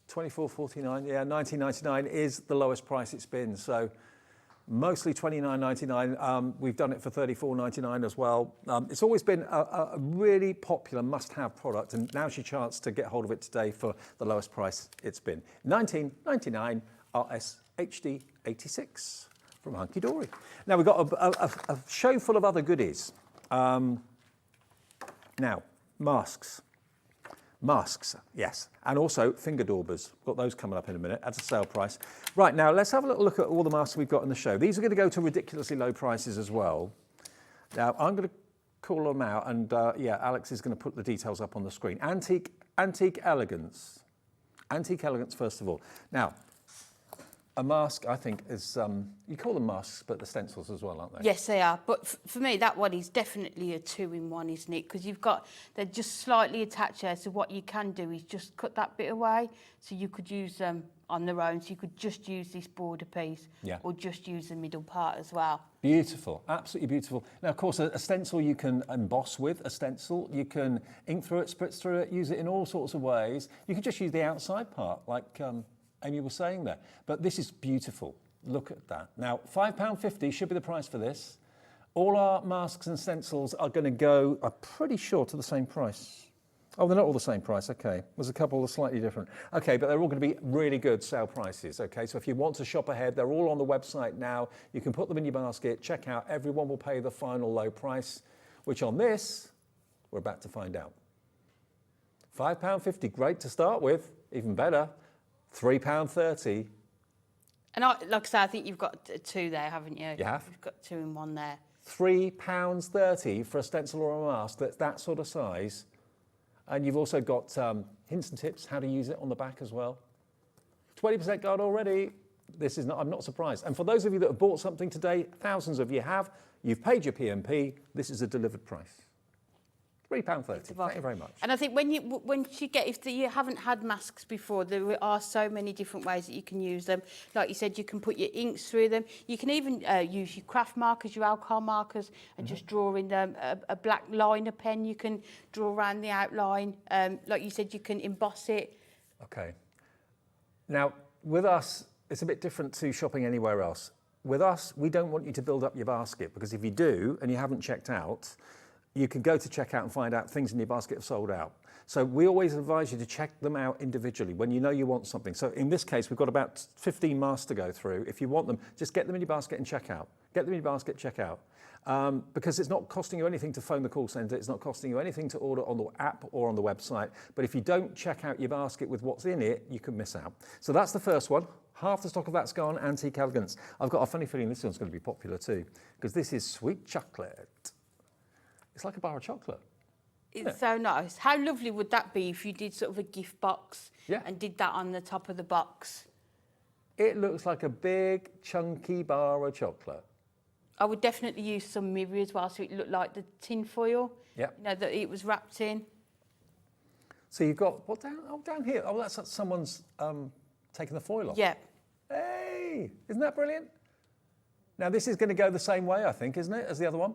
$24.49, yeah, $19.99 is the lowest price it's been. So mostly $29.99. We've done it for $34.99 as well. It's always been a really popular must-have product, and now's your chance to get hold of it today for the lowest price it's been. $19.99 RS HD 86 from Hunkydory. Now we've got a show full of other goodies. Now, masks. Masks, yes, and also finger daubers. Got those coming up in a minute at a sale price. Right, now let's have a little look at all the masks we've got in the show. These are going to go to ridiculously low prices as well. Now, I'm going to call them out, and yeah, Alex is going to put the details up on the screen. Antique Elegance. Antique Elegance, first of all. Now, a mask, I think, is, you call them masks, but they're stencils as well, aren't they? Yes, they are. But for me, that one is definitely a two-in-one, isn't it? Because they're just slightly attached there. So what you can do is just cut that bit away. So you could use them on their own. So you could just use this border piece, Yeah, or just use the middle part as well. Beautiful, absolutely beautiful. Now, of course, a stencil you can emboss with, a stencil. You can ink through it, spritz through it, use it in all sorts of ways. You could just use the outside part, like Amy was saying there. But this is beautiful. Look at that. Now, £5.50 should be the price for this. All our masks and stencils are going to go, I'm pretty sure, to the same price. Oh, they're not all the same price, okay. There's a couple that are slightly different. Okay, but they're all going to be really good sale prices, okay? So if you want to shop ahead, they're all on the website now. You can put them in your basket, check out. Everyone will pay the final low price, which on this, we're about to find out. £5.50, great to start with, even better. £3.30. And like I say, I think you've got two there, haven't you? You have. You've got two in one there. £3.30 for a stencil or a mask that's that sort of size. And you've also got hints and tips how to use it on the back as well. 20% guard already. This is not, I'm not surprised. And for those of you that have bought something today, thousands of you have, you've paid your P&P, this is a delivered price. £3.30. Thank you very much. And I think if you haven't had masks before, there are so many different ways that you can use them. Like you said, you can put your inks through them. You can even use your craft markers, your alcohol markers, and just draw in them. A black liner pen, you can draw around the outline. Like you said, you can emboss it. Okay. Now, with us, it's a bit different to shopping anywhere else. With us, we don't want you to build up your basket, because if you do and you haven't checked out, you can go to checkout and find out things in your basket have sold out. So we always advise you to check them out individually when you know you want something. So in this case, we've got about 15 masks to go through. If you want them, just get them in your basket and check out. Get them in your basket, check out. Because it's not costing you anything to phone the call centre. It's not costing you anything to order on the app or on the website. But if you don't check out your basket with what's in it, you can miss out. So that's the first one. Half the stock of that's gone, Antique Elegance. I've got a funny feeling this one's going to be popular too, because this is sweet chocolate. It's like a bar of chocolate. It's so nice. How lovely would that be if you did sort of a gift box and did that on the top of the box? It looks like a big, chunky bar of chocolate. I would definitely use some mirror as well, so it looked like the tin foil. Yeah. You know, that it was wrapped in. So you've got, what down? Oh, down here. Oh, that's someone's taken the foil off. Yeah. Hey, isn't that brilliant? Now this is going to go the same way, I think, isn't it, as the other one?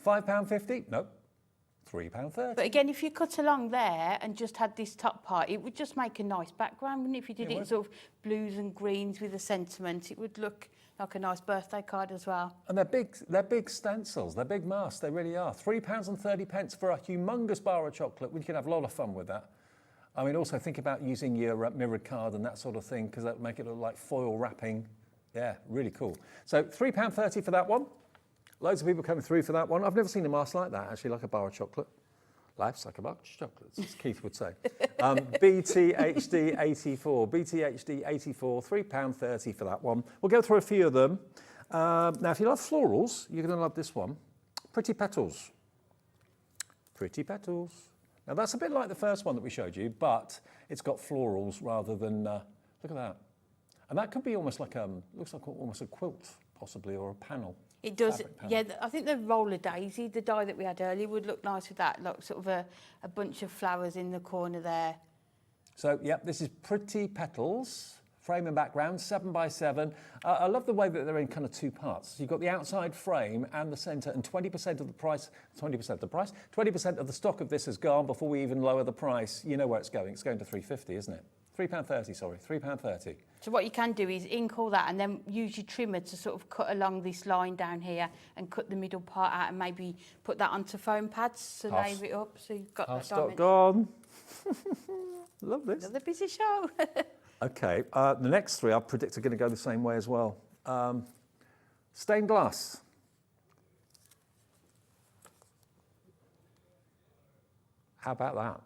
£5.50? No, £3.30. But again, if you cut along there and just had this top part, it would just make a nice background, wouldn't it? If you did it in sort of blues and greens with a sentiment, it would look like a nice birthday card as well. And they're big stencils, they're big masks, they really are. £3.30 for a humongous bar of chocolate. We can have a lot of fun with that. I mean, also think about using your mirrored card and that sort of thing, because that would make it look like foil wrapping. Yeah, really cool. So £3.30 for that one. Loads of people coming through for that one. I've never seen a mask like that, actually, like a bar of chocolate. Life's like a box of chocolates, as Keith would say. BTHD 84, BTHD 84, £3.30 for that one. We'll go through a few of them. Now, if you love florals, you're going to love this one. Pretty Petals. Pretty Petals. Now, that's a bit like the first one that we showed you, but it's got florals rather than, look at that. And that could be almost like, looks like almost a quilt, possibly, or a panel. It does, yeah. I think the roller daisy, the die that we had earlier, would look nice with that, like sort of a bunch of flowers in the corner there. So, yep, this is Pretty Petals, frame and background, 7x7. I love the way that they're in kind of two parts. So you've got the outside frame and the centre, and 20% of the price, 20% of the stock of this has gone before we even lower the price. You know where it's going. It's going to £3.50, isn't it? £3.30, sorry, £3.30. So what you can do is ink all that and then use your trimmer to sort of cut along this line down here and cut the middle part out and maybe put that onto foam pads to layer it up. So you've got that stock gone. Love this. Another busy show. Okay, the next three I predict are going to go the same way as well. Stained glass. How about that?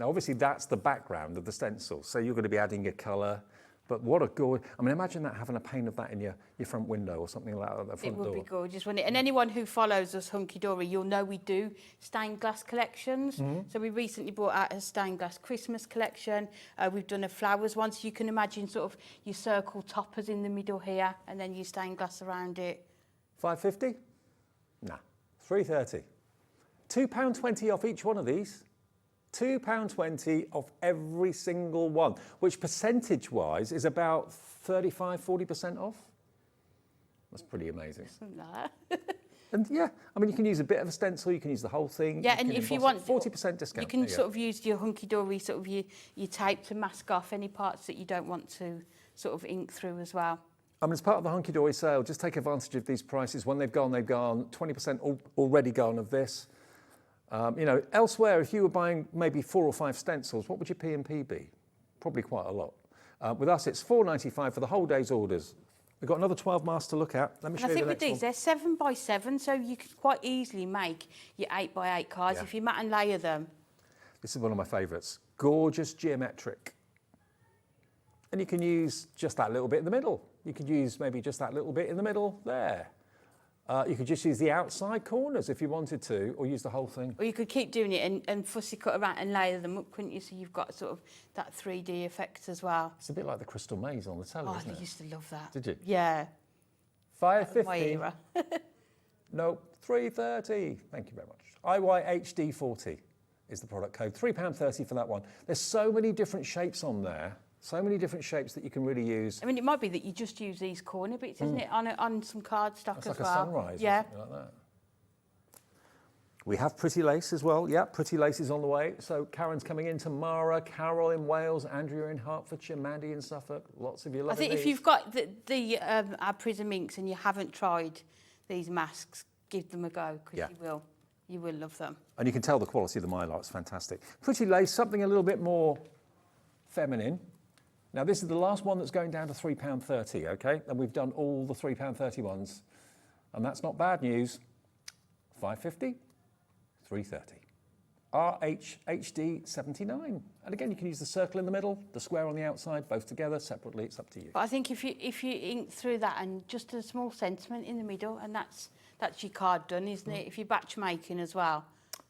Now, obviously, that's the background of the stencil, so you're going to be adding your colour. But what a gorgeous... I mean, imagine that, having a pane of that in your front window or something like that at the front door. It would be gorgeous, wouldn't it? And anyone who follows us, Hunkydory, you'll know we do stained glass collections. So we recently brought out a stained glass Christmas collection. We've done a flowers one, so you can imagine sort of your circle toppers in the middle here and then your stained glass around it. £5.50? Nah, £3.30. £2.20 off each one of these. £2.20 off every single one, which percentage-wise is about 35–40% off. That's pretty amazing. And yeah, I mean, you can use a bit of a stencil, you can use the whole thing. Yeah, and if you want 40% discount. You can sort of use your Hunkydory, sort of your tape to mask off any parts that you don't want to sort of ink through as well. I mean, as part of the Hunkydory sale, just take advantage of these prices. When they've gone, 20% already gone of this. You know, elsewhere, if you were buying maybe 4 or 5 stencils, what would your P&P be? Probably quite a lot. With us, it's £4.95 for the whole day's orders. We've got another 12 masks to look at. Let me show you the next one. I think with these, they're 7x7, so you can quite easily make your 8x8 cards if you mat and layer them. This is one of my favourites. Gorgeous geometric. And you can use just that little bit in the middle. You could use maybe just that little bit in the middle there. You could just use the outside corners if you wanted to, or use the whole thing. Or you could keep doing it and fussy cut around and layer them up, couldn't you? So you've got sort of that 3D effect as well. It's a bit like the crystal maze on the telly, isn't it? I used to love that. Did you? Yeah. £5.50. My era. No, £3.30. Thank you very much. IYHD40 is the product code. £3.30 for that one. There's so many different shapes on there. So many different shapes that you can really use. I mean, it might be that you just use these corner bits, isn't it, on some cardstock as well? It's like a sunrise yeah. or something like that. We have Pretty Lace as well. Yeah, Pretty Lace is on the way. So Karen's coming in, Tamara, Carol in Wales, Andrea in Hertfordshire, Maddie in Suffolk. Lots of you loving I think these. if you've got our Prism inks and you haven't tried these masks, give them a go, because you will love them. And you can tell the quality of the Mylar's fantastic. Pretty Lace, something a little bit more feminine. Now, this is the last one that's going down to £3.30, OK? And we've done all the £3.30 ones. And that's not bad news. £5.50, £3.30. RHHD 79. And again, you can use the circle in the middle, the square on the outside, both together, separately, it's up to you. But I think if you ink through that and just a small sentiment in the middle, and that's your card done, isn't it? If you're batch making as well.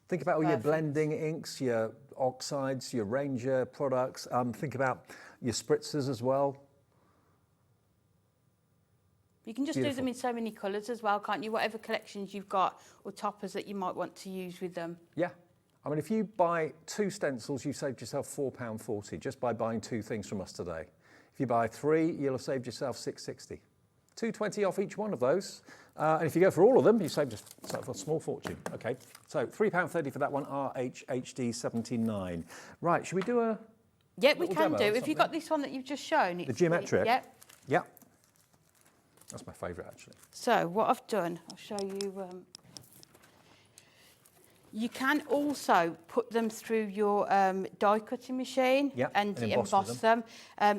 Think about all your blending inks, your oxides, your Ranger products. Think about your spritzers as well. You can just do them in so many colours as well, can't you? Whatever collections you've got or toppers that you might want to use with them. Yeah. I mean, if you buy 2 stencils, you've saved yourself £4.40 just by buying 2 things from us today. If you buy 3, you'll have saved yourself £6.60. £2.20 off each one of those. And if you go for all of them, you save yourself a small fortune. OK, so £3.30 for that one, RHHD 79. Right, should we do a... Yeah, we can do. If you've got this one that you've just shown. The geometric? Yeah. Yeah. That's my favourite, actually. So what I've done, I'll show you. You can also put them through your die cutting machine and emboss them.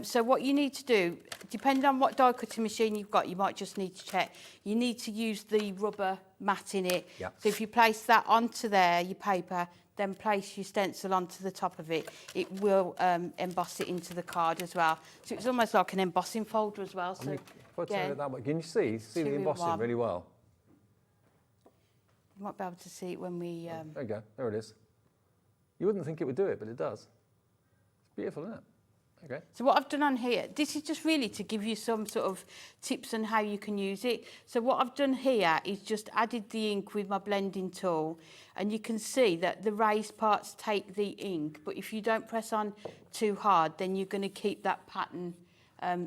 So what you need to do, depending on what die cutting machine you've got, you might just need to check. You need to use the rubber mat in it. Yep. So if you place that onto there, your paper, then place your stencil onto the top of it, it will emboss it into the card as well. So it's almost like an embossing folder as well. So again, that way. Can you see the embossing really well? You might be able to see it when we... There you go, there it is. You wouldn't think it would do it, but it does. It's beautiful, isn't it? Okay. So what I've done on here, this is just really to give you some sort of tips on how you can use it. So what I've done here is just added the ink with my blending tool, and you can see that the raised parts take the ink, but if you don't press on too hard, then you're going to keep that pattern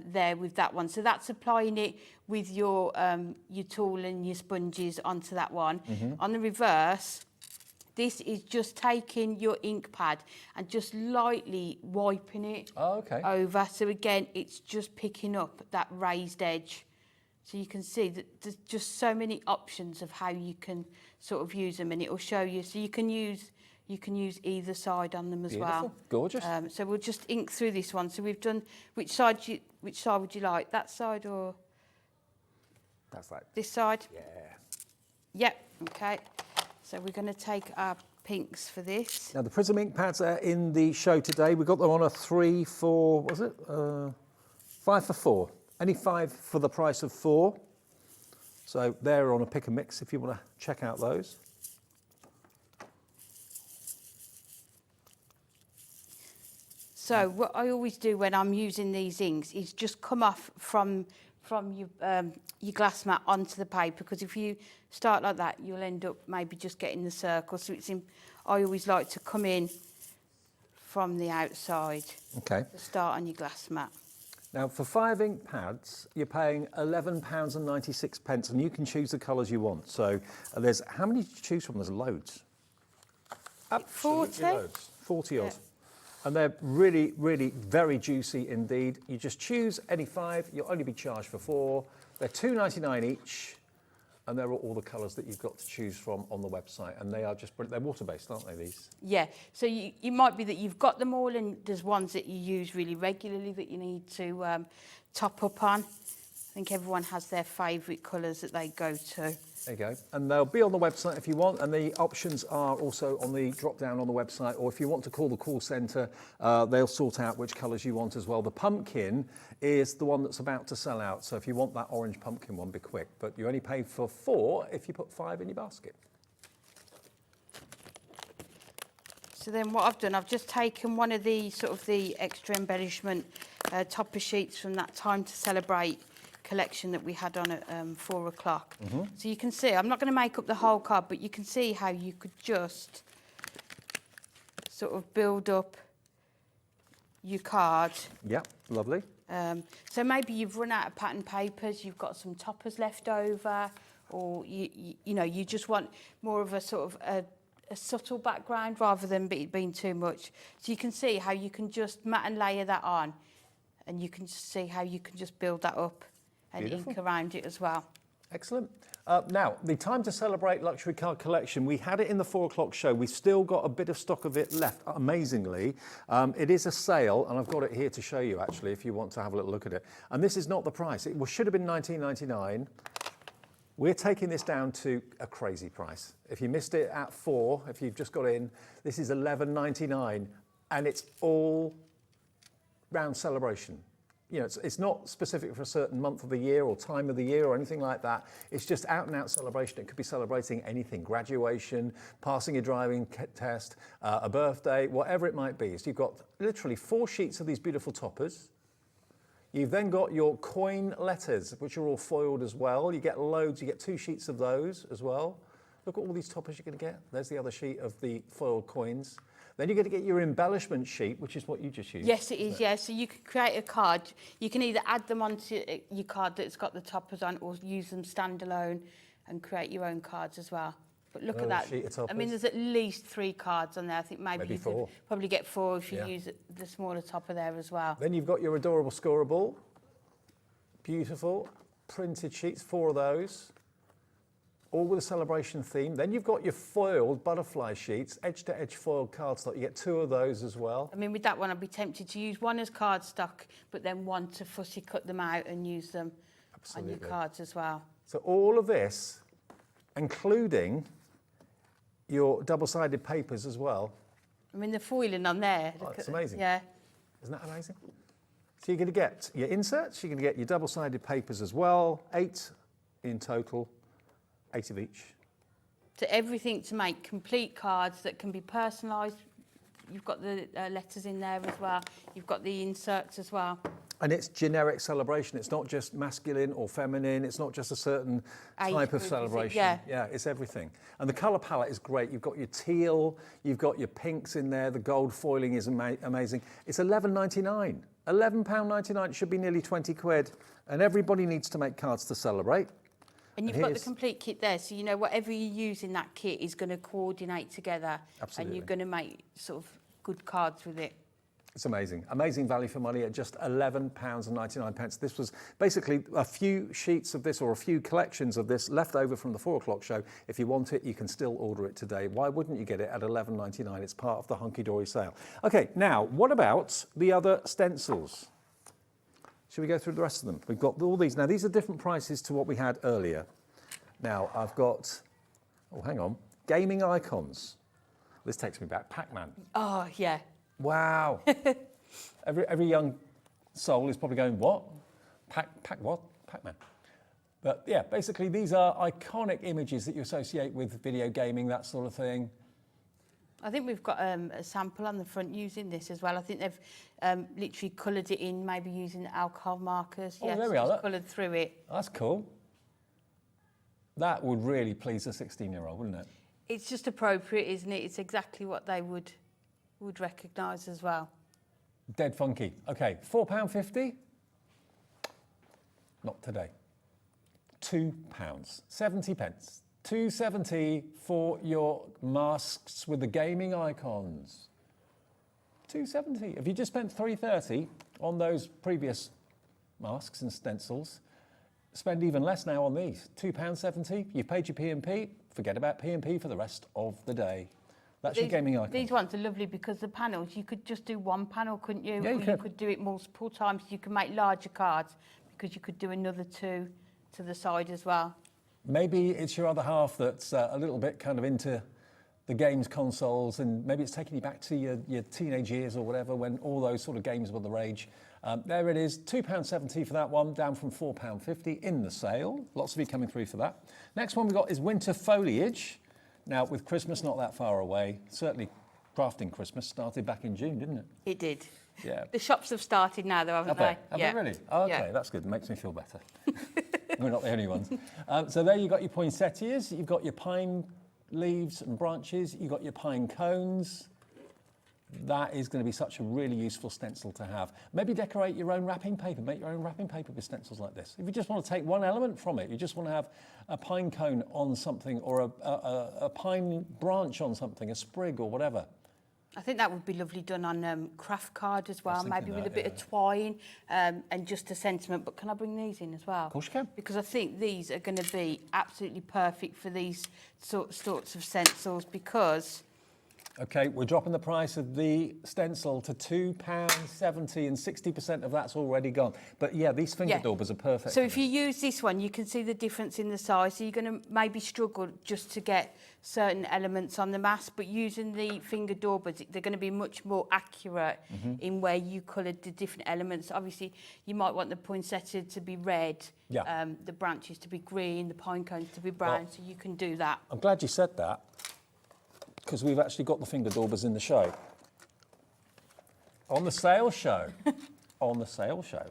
there with that one. So that's applying it with your tool and your sponges onto that one. On the reverse, this is just taking your ink pad and just lightly wiping it over. So again, it's just picking up that raised edge. So you can see that there's just so many options of how you can sort of use them, and it will show you. So you can use either side on them as well. Gorgeous. So we'll just ink through this one. So we've done, which side would you like? That side or? That's like this side? Yeah. Yep, okay. So we're going to take our pinks for this. Now the Prism ink pads are in the show today. We got them on a 3 for, what was it? 5 for 4. Any 5 for the price of 4. So they're on a pick and mix if you want to check out those. So what I always do when I'm using these inks is just come off from your glass mat onto the paper, because if you start like that, you'll end up maybe just getting the circle. So I always like to come in from the outside. Okay. To start on your glass mat. Now for 5 ink pads, you're paying £11.96, and you can choose the colours you want. So there's, how many to choose from? There's loads. Absolutely 40? Loads. 40 odd. And they're really, really very juicy indeed. You just choose any 5, you'll only be charged for 4. They're £2.99 each, and they're all the colours that you've got to choose from on the website. And they are just, they're water-based, aren't they, these? Yeah, so you might be that you've got them all, and there's ones that you use really regularly that you need to top up on. I think everyone has their favourite colours that they go to. There you go. And they'll be on the website if you want, and the options are also on the drop-down on the website, or if you want to call the call centre, they'll sort out which colours you want as well. The pumpkin is the one that's about to sell out, so if you want that orange pumpkin one, be quick. But you only pay for 4 if you put 5 in your basket. So then what I've done, I've just taken one of the sort of the extra embellishment topper sheets from that Time to Celebrate collection that we had on at 4 o'clock. So you can see, I'm not going to make up the whole card, but you can see how you could just sort of build up your card. Yep, lovely. So maybe you've run out of pattern papers, you've got some toppers left over, or you know, you just want more of a sort of a subtle background rather than being too much. So you can see how you can just mat and layer that on, and you can just see how you can just build that up and ink around it as well. Excellent. Now, the Time to Celebrate luxury card collection, we had it in the 4 o'clock show. We've still got a bit of stock of it left, amazingly. It is a sale, and I've got it here to show you, actually, if you want to have a little look at it. And this is not the price. It should have been $19.99. We're taking this down to a crazy price. If you missed it at 4, if you've just got in, this is $11.99, and it's all round celebration. You know, it's not specific for a certain month of the year or time of the year or anything like that. It's just out and out celebration. It could be celebrating anything, graduation, passing a driving test, a birthday, whatever it might be. So you've got literally 4 sheets of these beautiful toppers. You've then got your coin letters, which are all foiled as well. You get loads, you get 2 sheets of those as well. Look at all these toppers you're going to get. There's the other sheet of the foiled coins. Then you're going to get your embellishment sheet, which is what you just used. Yes, it is, yeah. So you could create a card. You can either add them onto your card that's got the toppers on, or use them standalone and create your own cards as well. But look at that. Sheet of toppers. I mean, there's at least 3 cards on there. I think maybe you 4. could probably get 4 if you use the smaller topper there as well. Then you've got your adorable scoreable. Beautiful. printed sheets, 4 of those, all with a celebration theme. Then you've got your foiled butterfly sheets, edge-to-edge foiled cardstock. You get 2 of those as well. I mean, with that one, I'd be tempted to use one as cardstock, but then one to fussy cut them out and use them on your cards as well. So all of this, including your double-sided papers as well. I mean, the foiling on there. Oh, it's amazing. Yeah. Isn't that amazing? So you're going to get your inserts, you're going to get your double-sided papers as well, 8 in total, 8 of each. So everything to make complete cards that can be personalised. You've got the letters in there as well. You've got the inserts as well. And it's generic celebration. It's not just masculine or feminine. It's not just a certain type of celebration. Yeah, it's everything. And the colour palette is great. You've got your teal, you've got your pinks in there. The gold foiling is amazing. It's £11.99. £11.99. It should be nearly 20 quid. And everybody needs to make cards to celebrate. And you've got the complete kit there, so you know whatever you use in that kit is going to coordinate together. Absolutely. And you're going to make sort of good cards with it. It's amazing. Amazing value for money at just £11.99. This was basically a few sheets of this or a few collections of this left over from the 4 o'clock show. If you want it, you can still order it today. Why wouldn't you get it at £11.99? It's part of the Hunkydory sale. Okay, now, what about the other stencils? Should we go through the rest of them? We've got all these. Now, these are different prices to what we had earlier. Now, I've got, oh, hang on, gaming icons. This takes me back, Pac-Man. Oh, yeah. Wow. every young soul is probably going, what? What? Pac-Man. But yeah, basically these are iconic images that you associate with video gaming, that sort of thing. I think we've got a sample on the front using this as well. I think they've literally coloured it in, maybe using alcohol markers. Oh, yes, there we are. Coloured through it. That's cool. That would really please a 16-year-old, wouldn't it? It's just appropriate, isn't it? It's exactly what they would recognise as well. Dead funky. Okay, £4.50? Not today. £2, 70 pence. £2.70 for your masks with the gaming icons. £2.70. If you just spent £3.30 on those previous masks and stencils, spend even less now on these. £2.70. You've paid your P&P. Forget about P&P for the rest of the day. That's your gaming icon. These ones are lovely because the panels, you could just do one panel, couldn't you? Yeah, you could do it multiple times. You can make larger cards because you could do another 2 to the side as well. Maybe it's your other half that's a little bit kind of into the games consoles, and maybe it's taking you back to your teenage years or whatever when all those sort of games were the rage. There it is, £2.70 for that one, down from £4.50 in the sale. Lots of you coming through for that. Next one we've got is winter foliage. Now, with Christmas not that far away, certainly crafting Christmas started back in June, didn't it? It did. Yeah. The shops have started now, though, haven't they? Have they really? Oh, okay, that's good. Makes me feel better. We're not the only ones. So there you've got your poinsettias, you've got your pine leaves and branches, you've got your pine cones. That is going to be such a really useful stencil to have. Maybe decorate your own wrapping paper, make your own wrapping paper with stencils like this. If you just want to take one element from it, you just want to have a pine cone on something or a pine branch on something, a sprig or whatever. I think that would be lovely done on craft card as well, maybe with a bit of twine and just a sentiment. But can I bring these in as well? Of course you can. Because I think these are going to be absolutely perfect for these sorts of stencils because... Okay, we're dropping the price of the stencil to £2.70 and 60% of that's already gone. But yeah, these finger daubers are perfect. So if you use this one, you can see the difference in the size. So you're going to maybe struggle just to get certain elements on the mask, but using the finger daubers, they're going to be much more accurate in where you coloured the different elements. Obviously, you might want the poinsettia to be red, the branches to be green, the pine cones to be brown, so you can do that. I'm glad you said that, because we've actually got the finger daubers in the show. On the sale show. On the sale show.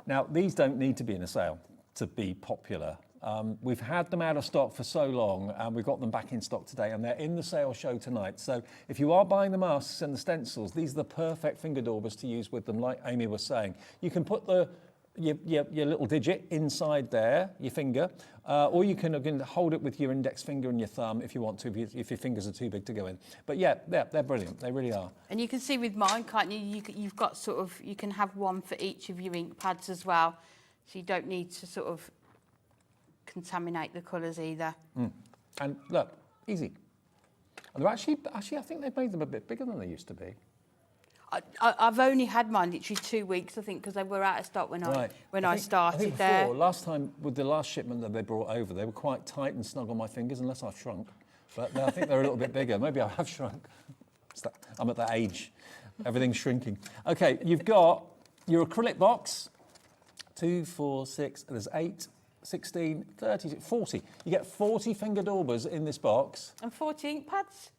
Now, these don't need to be in a sale to be popular. We've had them out of stock for so long, and we've got them back in stock today, and they're in the sale show tonight. So if you are buying the masks and the stencils, these are the perfect finger daubers to use with them, like Amy was saying. You can put your little digit inside there, your finger, or you can again hold it with your index finger and your thumb if you want to, if your fingers are too big to go in. But yeah, they're brilliant. They really are. And you can see with mine, can't you? You've got sort of, you can have one for each of your ink pads as well. So you don't need to sort of contaminate the colours either. And look, easy. And they're actually, I think they've made them a bit bigger than they used to be. I've only had mine literally 2 weeks, I think, because they were out of stock when I started I think there. before, last time, with the last shipment that they brought over, they were quite tight and snug on my fingers, unless I've shrunk. But I think they're a little bit bigger. Maybe I have shrunk. I'm at that age. Everything's shrinking. Okay, you've got your acrylic box. 2, 4, 6, there's 8, 16, 30, 40. You get 40 finger daubers in this box. And 40 ink pads.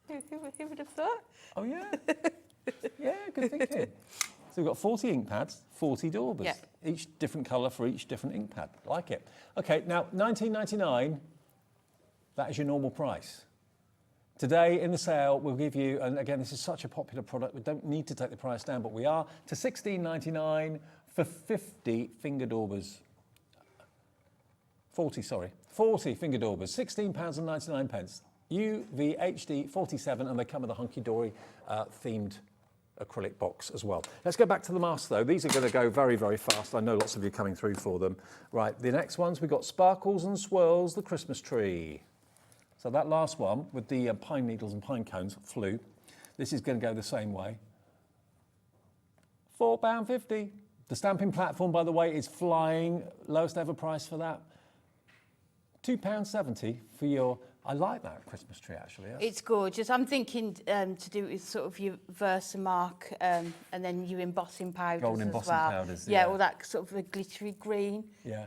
Who would have thought? Oh, yeah. Yeah, good thinking. So we've got 40 ink pads, 40 daubers. Yeah. Each different colour for each different ink pad. Like it. Okay, now, $19.99, that is your normal price. Today, in the sale, we'll give you, and again, this is such a popular product, we don't need to take the price down, but we are, to $16.99 for 50 finger daubers. 40 finger daubers, £16.99. UVHD 47, and they come with a Hunkydory themed acrylic box as well. Let's go back to the masks though. These are going to go very, very fast. I know lots of you are coming through for them. Right, the next ones, we've got Sparkles and Swirls, the Christmas tree. So that last one with the pine needles and pine cones flew. This is going to go the same way. £4.50. The stamping platform, by the way, is flying. Lowest ever price for that. £2.70 for your... I like that Christmas tree, actually. It's gorgeous. I'm thinking to do with sort of your Versamark and then your embossing powders Gold as embossing well. powders, yeah, all that sort of a glittery green. Yeah,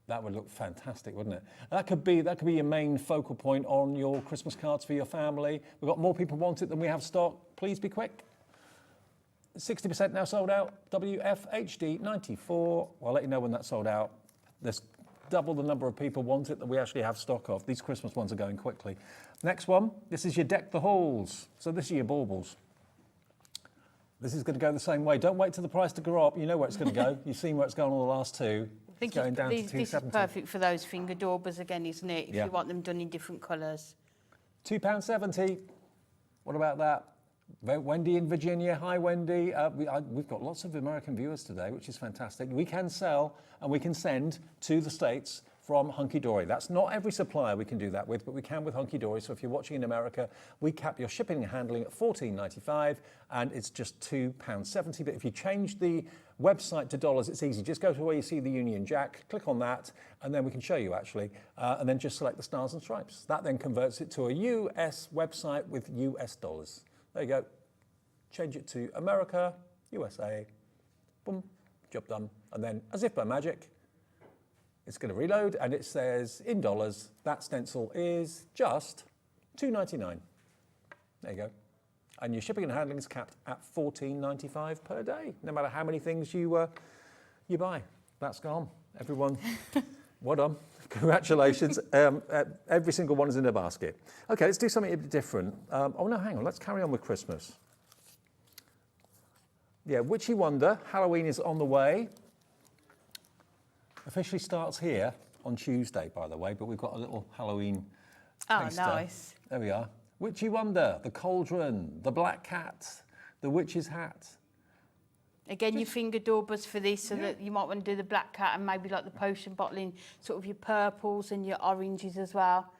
that would look fantastic, wouldn't it? That could be your main focal point on your Christmas cards for your family. We've got more people want it than we have stock. Please be quick. 60% now sold out. WFHD 94. Well, I'll let you know when that's sold out. There's double the number of people want it that we actually have stock of. These Christmas ones are going quickly. Next one, this is your Deck the Halls. So this is your baubles. This is going to go the same way. Don't wait till the price to go up. You know where it's going to go. You've seen where it's gone on the last two. I think it's going down to $2.70. This is perfect for those finger daubers again, isn't it? If Yeah. you want them done in different colours. £2.70. What about that? Wendy in Virginia. Hi, Wendy. We've got lots of American viewers today, which is fantastic. We can sell and we can send to the States from Hunkydory. That's not every supplier we can do that with, but we can with Hunkydory. So if you're watching in America, we cap your shipping and handling at $14.95, and it's just £2.70. But if you change the website to dollars, it's easy. Just go to where you see the Union Jack, click on that, and then we can show you actually, and then just select the stars and stripes. That then converts it to a US website with US dollars. There you go. Change it to America, USA, boom, job done. And then, as if by magic, it's going to reload, and it says in dollars, that stencil is just $2.99. There you go. And your shipping and handling is capped at $14.95 per day, no matter how many things you buy. That's gone. Everyone, well done. Congratulations. Every single one is in a basket. Okay, let's do something a bit different. Oh, no, hang on. Let's carry on with Christmas. Yeah, Witchy Wonder. Halloween is on the way. Officially starts here on Tuesday, by the way, but we've got a little Halloween taster. Nice. There we are. Witchy Wonder, the cauldron, the black cat, the witch's hat. Again, your finger daubers for this, so that you might want to do the black cat and maybe like the potion bottling, sort of your purples and your oranges as well.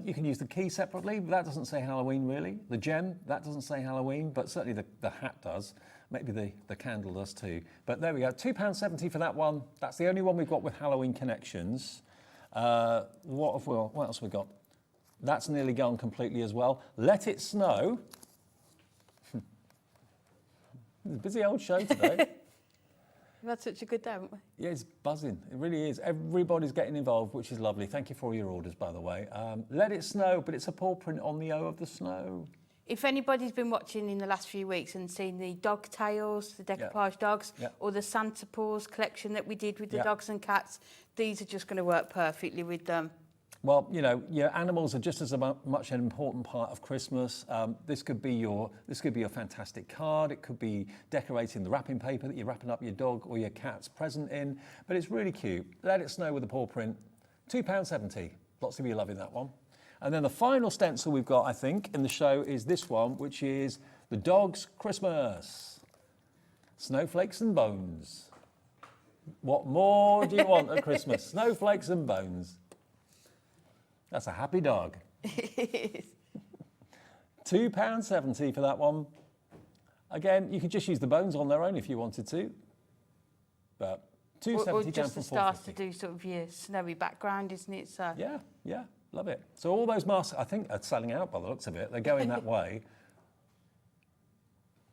You can use the key separately, but that doesn't say Halloween really. The gem, that doesn't say Halloween, but certainly the hat does. Maybe the candle does too. But there we go, £2.70 for that one. That's the only one we've got with Halloween connections. What else have we got? That's nearly gone completely as well. Let It Snow. It's a busy old show today. We've had such a good day, haven't we? Yeah, it's buzzing. It really is. Everybody's getting involved, which is lovely. Thank you for all your orders, by the way. Let It Snow, but it's a paw print on the O of the snow. If anybody's been watching in the last few weeks and seen the dog tails, the decoupage dogs, or the Santa Paws collection that we did with the dogs and cats, these are just going to work perfectly with them. Well, you know, your animals are just as much an important part of Christmas. This could be your fantastic card. It could be decorating the wrapping paper that you're wrapping up your dog or your cat's present in. But it's really cute. Let It Snow with the paw print. £2.70. Lots of you loving that one. And then the final stencil we've got, I think, in the show is this one, which is the Dog's Christmas. Snowflakes and Bones. What more do you want at Christmas? Snowflakes and bones. That's a happy dog. £2.70 for that one. Again, you could just use the bones on their own if you wanted to. But £2.70 or just from the stars to £4.50. do sort of your snowy background, isn't it? So Yeah, yeah, love it. So all those masks, I think, are selling out by the looks of it. They're going that way.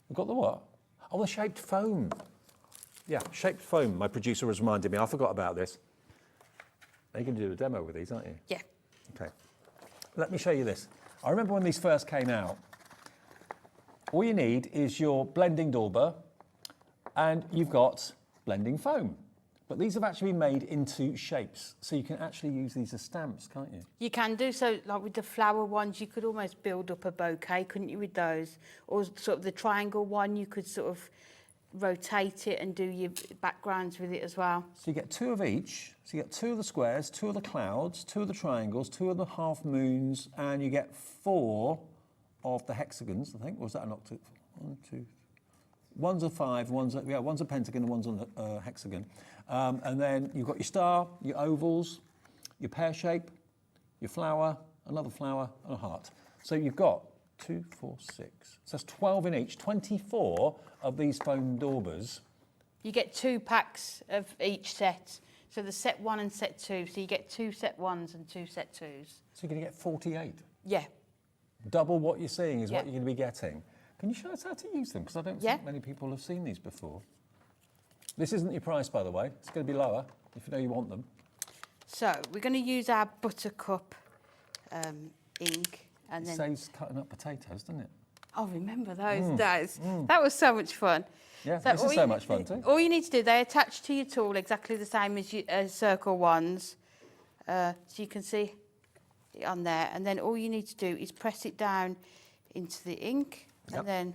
We've got the what? Oh, the shaped foam. Yeah, shaped foam. My producer has reminded me. I forgot about this. Are you going to do a demo with these, aren't you? yeah. Okay. Let me show you this. I remember when these first came out, all you need is your blending dauber and you've got blending foam. But these have actually been made into shapes. So you can actually use these as stamps, can't you? You can do so, like with the flower ones, you could almost build up a bouquet, couldn't you, with those? Or sort of the triangle one, you could sort of rotate it and do your backgrounds with it as well. So you get 2 of each. So you get 2 of the squares, 2 of the clouds, 2 of the triangles, 2 of the half moons, and you get 4 of the hexagons, I think. Or was that an octave? 1, 2, 3. One's a 5, one's a pentagon, and one's a hexagon. And then you've got your star, your ovals, your pear shape, your flower, another flower, and a heart. So you've got 2, 4, 6. So that's 12 in each, 24 of these foam daubers. You get 2 packs of each set. So the set 1 and set 2. So you get 2 set 1s and 2 set 2s. So you're going to get 48. Yeah. Double what you're seeing is Yeah. what you're going to be getting. Can you show us how to use them? Because I don't think many people have seen these before. This isn't your price, by the way. It's going to be lower if you know you want them. So we're going to use our buttercup ink. And It then saves cutting up potatoes, doesn't it? I remember those days. That was so much fun. Yeah, this is so much fun too. All you need to do, they attach to your tool exactly the same as circle ones. So you can see it on there. And then all you need to do is press it down into the ink. Yep. And then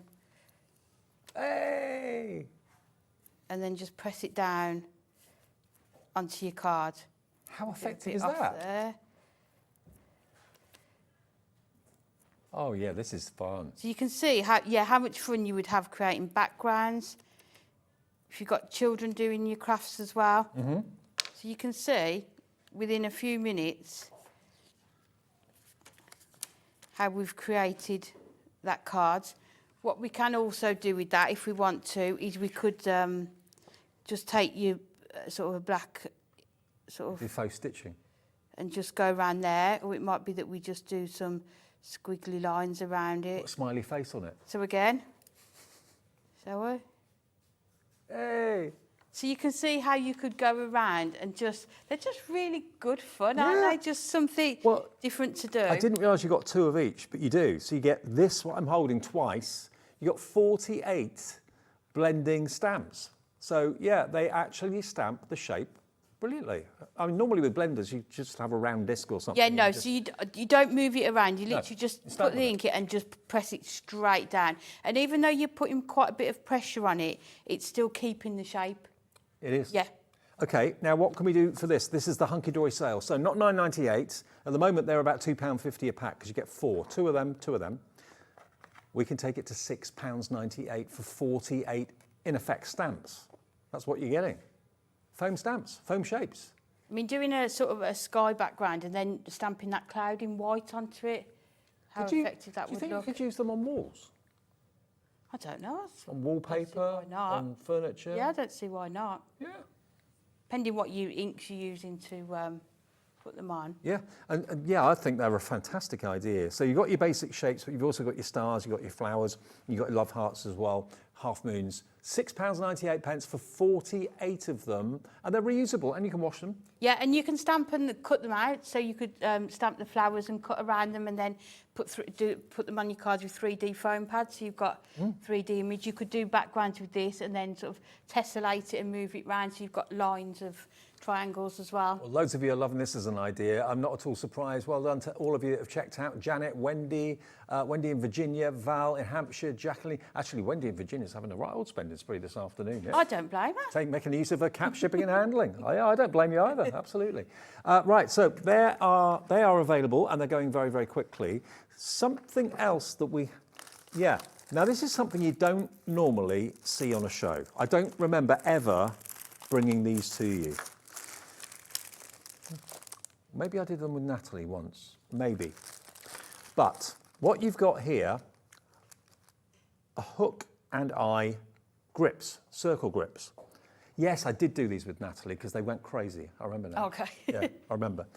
Hey! and then just press it down onto your card. How Get a effective bit is off that? there. Oh yeah, this is fun. So you can see how much fun you would have creating backgrounds. If you've got children doing your crafts as well. Mm-hmm. So you can see within a few minutes how we've created that card. What we can also do with that, if we want to, is we could just take your sort of a black sort Do of faux stitching. and just go around there, or it might be that we just do some squiggly lines around Put a it. smiley face on it. So again, shall we? Hey! So you can see how you could go around and they're just really good fun, aren't Yeah. they? Just something Well, different to do. I didn't realise you got 2 of each, but you do. So you get this, what I'm holding, twice. You got 48 blending stamps. So yeah, they actually stamp the shape brilliantly. I mean, normally with blenders, you just have a round disc or something. Yeah, no, and just- so you don't move it around. You No, literally just you start put the with it. ink in and just press it straight down. And even though you're putting quite a bit of pressure on it, it's still keeping the shape. It is. Yeah. Okay, now what can we do for this? This is the Hunkydory sale. So not £9.98. At the moment, they're about £2.50 a pack because you get 4. 2 of them. We can take it to £6.98 for 48, in effect, stamps. That's what you're getting. Foam stamps, foam shapes. I mean, doing a sort of a sky background and then stamping that cloud in white onto it, how effective that do you would think look. you could use them on walls? I don't know. On wallpaper? why not. On furniture? Yeah, I don't see why not. Yeah. Depending what inks you're using to put them on. Yeah, and yeah, I think they're a fantastic idea. So you've got your basic shapes, but you've also got your stars, you've got your flowers, you've got your love hearts as well, half moons. £6.98 for 48 of them, and they're reusable, and you can wash them. Yeah, and you can stamp and cut them out. So you could stamp the flowers and cut around them, and then put them on your cards with 3D foam pads. So you've got 3D image. You could do backgrounds with this, and then sort of tessellate it and move it round. So you've got lines of triangles as well. Well, loads of you are loving this as an idea. I'm not at all surprised. Well done to all of you that have checked out. Janet, Wendy in Virginia, Val in Hampshire, Jacqueline. Actually, Wendy in Virginia is having a right old spending spree this afternoon. Yeah? I don't blame her. Making use of her cap shipping and handling. I don't blame you either, absolutely. Right, so they are available and they're going very, very quickly. Something else that now this is something you don't normally see on a show. I don't remember ever bringing these to you. Maybe I did them with Natalie once, maybe. But what you've got here are hook and eye grips, circle grips. Yes, I did do these with Natalie because they went crazy. I remember now. Okay. Yeah, I remember.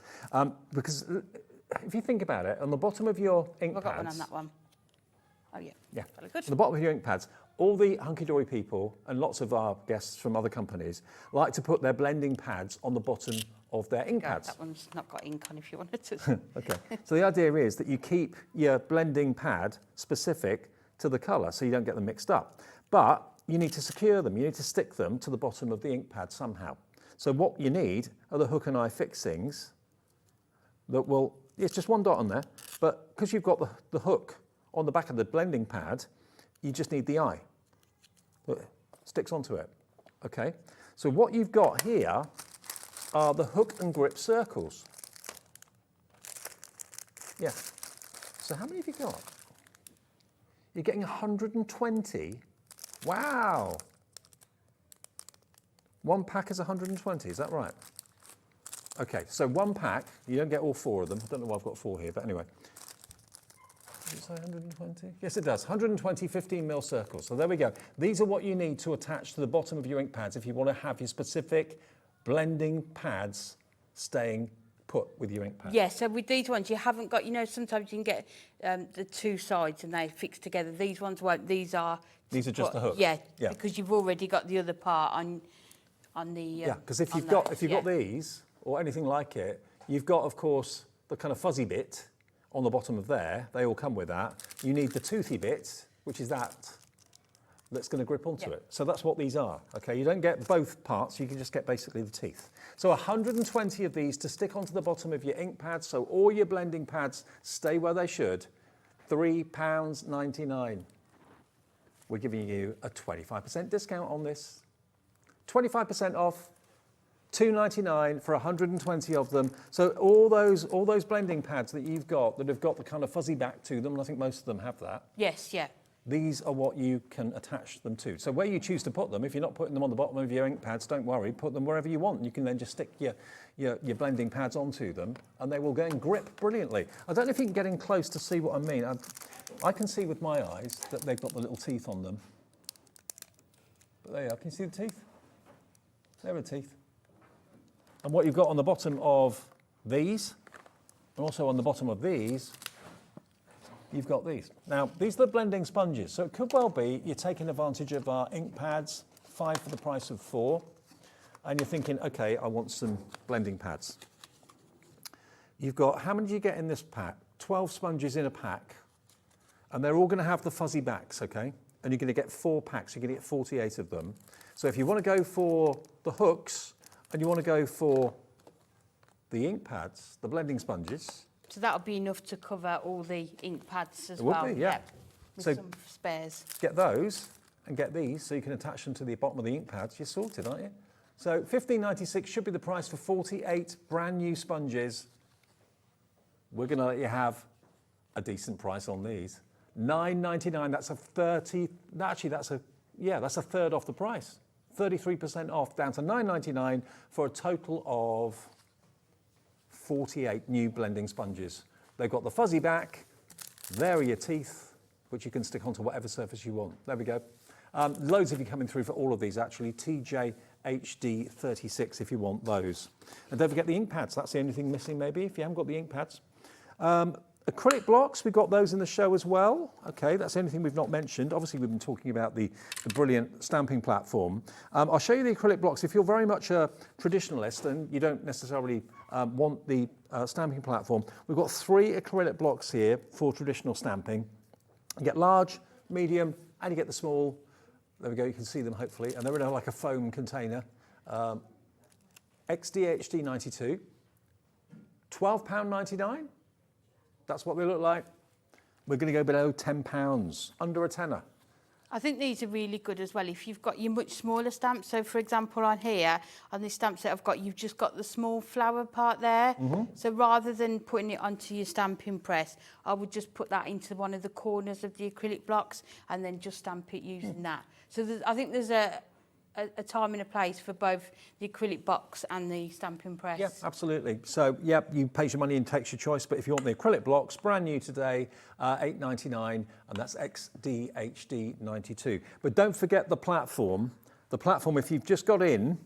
Because if you think about it, on the bottom of your ink I've pads... got one on that one. Oh, yeah. Yeah. Very good. On the bottom of your ink pads, all the Hunkydory people and lots of our guests from other companies like to put their blending pads on the bottom of their ink pads. That one's not got ink on if you wanted to. Okay. So the idea is that you keep your blending pad specific to the colour so you don't get them mixed up. But you need to secure them. You need to stick them to the bottom of the ink pad somehow. So what you need are the hook and eye fixings that will... It's just one dot on there, but because you've got the hook on the back of the blending pad, you just need the eye. It sticks onto it. Okay. So what you've got here are the hook and grip circles. Yeah. So how many have you got? You're getting 120. Wow. One pack is 120, is that right? Okay, so one pack, you don't get all 4 of them. I don't know why I've got 4 here, but anyway. Does it say 120? Yes, it does. 120 15mm circles. So there we go. These are what you need to attach to the bottom of your ink pads if you want to have your specific blending pads staying put with your ink pad. Yeah, so with these ones, you haven't got, you know, sometimes you can get the 2 sides and they fix together. These ones won't. These are just the hook. Yeah, yeah, because you've already got the other part on the. Yeah, because if you've got these or anything like it, you've got, of course, the kind of fuzzy bit on the bottom of there. They all come with that. You need the toothy bit, which is that's going to grip onto it. So that's what these are. Okay, you don't get both parts. You can just get basically the teeth. So 120 of these to stick onto the bottom of your ink pads, so all your blending pads stay where they should. £3.99. We're giving you a 25% discount on this. 25% off, £2.99 for 120 of them. So all those blending pads that you've got that have got the kind of fuzzy back to them, and I think most of them have that. Yes, yeah. These are what you can attach them to. So where you choose to put them, if you're not putting them on the bottom of your ink pads, don't worry, put them wherever you want. You can then just stick your blending pads onto them and they will go and grip brilliantly. I don't know if you can get in close to see what I mean. I can see with my eyes that they've got the little teeth on them. But there you are, can you see the teeth? There are the teeth. And what you've got on the bottom of these, and also on the bottom of these, you've got these. Now, these are the blending sponges, so it could well be you're taking advantage of our ink pads, 5 for the price of 4, and you're thinking, okay, I want some blending pads. You've got, how many do you get in this pack? 12 sponges in a pack, and they're all going to have the fuzzy backs, okay? And you're going to get 4 packs, you're going to get 48 of them. So if you want to go for the hooks, and you want to go for the ink pads, the blending sponges, So that'll be enough to cover all the ink pads as it well. would be, yeah. With So some spares. get those and get these so you can attach them to the bottom of the ink pads. You're sorted, aren't you? So $15.96 should be the price for 48 brand new sponges. We're going to let you have a decent price on these. $9.99. That's a 30. Actually, that's a third off the price. 33% off, down to $9.99 for a total of 48 new blending sponges. They've got the fuzzy back. There are your teeth, which you can stick onto whatever surface you want. There we go. Loads of you coming through for all of these, actually. TJHD36 if you want those. And don't forget the ink pads. That's the only thing missing, maybe, if you haven't got the ink pads. Acrylic blocks, we've got those in the show as well. Okay, that's the only thing we've not mentioned. Obviously, we've been talking about the brilliant stamping platform. I'll show you the acrylic blocks. If you're very much a traditionalist and you don't necessarily want the stamping platform, we've got 3 acrylic blocks here for traditional stamping. You get large, medium, and you get the small. There we go, you can see them hopefully. And they're in like a foam container. XDHD92, £12.99. That's what they look like. We're going to go below £10, under a tenner. I think these are really good as well if you've got your much smaller stamps. So, for example, on here, on this stamp set I've got, you've just got the small flower part there. So rather than putting it onto your stamping press, I would just put that into one of the corners of the acrylic blocks and then just stamp it using that. So I think there's a a time and a place for both the acrylic box and the stamping press. Yeah, absolutely. So, yeah, you pay your money and takes your choice. But if you want the acrylic blocks, brand new today, $8.99, and that's XDHD92. But don't forget the platform. The platform, if you've just got in,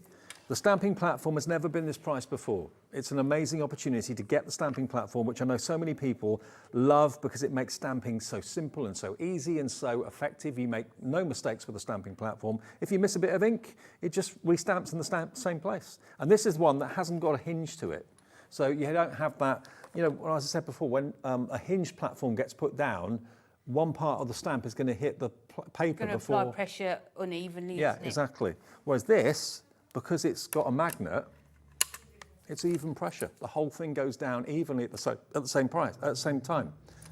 the stamping platform has never been this price before. It's an amazing opportunity to get the stamping platform, which I know so many people love because it makes stamping so simple and so easy and so effective. You make no mistakes with the stamping platform. If you miss a bit of ink, it just restamps in the same place. And this is one that hasn't got a hinge to it. So you don't have that, you know, as I said before, when a hinged platform gets put down, one part of the stamp is going to hit the paper before. Apply pressure unevenly. Yeah, isn't it? exactly. Whereas this, because it's got a magnet, it's even pressure. The whole thing goes down evenly at the same time.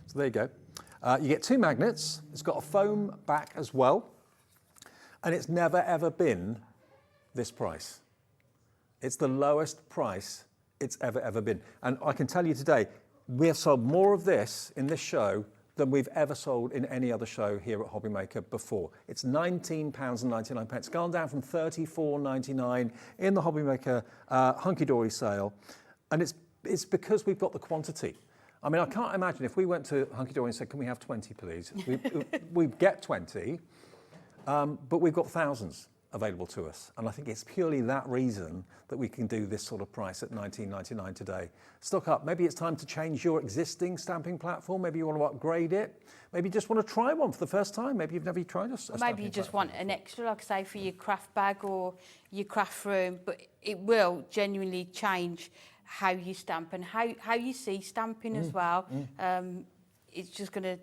So there you go. You get 2 magnets. It's got a foam back as well, and it's never ever been this price. It's the lowest price it's ever been. And I can tell you today, we have sold more of this in this show than we've ever sold in any other show here at HobbyMaker before. It's £19.99, gone down from $34.99 in the HobbyMaker Hunkydory sale. And it's because we've got the quantity. I mean, I can't imagine if we went to Hunkydory and said, can we have 20, please? We'd get 20, but we've got thousands available to us. And I think it's purely that reason that we can do this sort of price at $19.99 today. Stock up. Maybe it's time to change your existing stamping platform. Maybe you want to upgrade it. Maybe you just want to try one for the first time. Maybe you've never tried a Maybe you just want an extra, like I say, for your craft bag or your craft room, but it will genuinely change how you stamp and how you see stamping as well. It's just going to,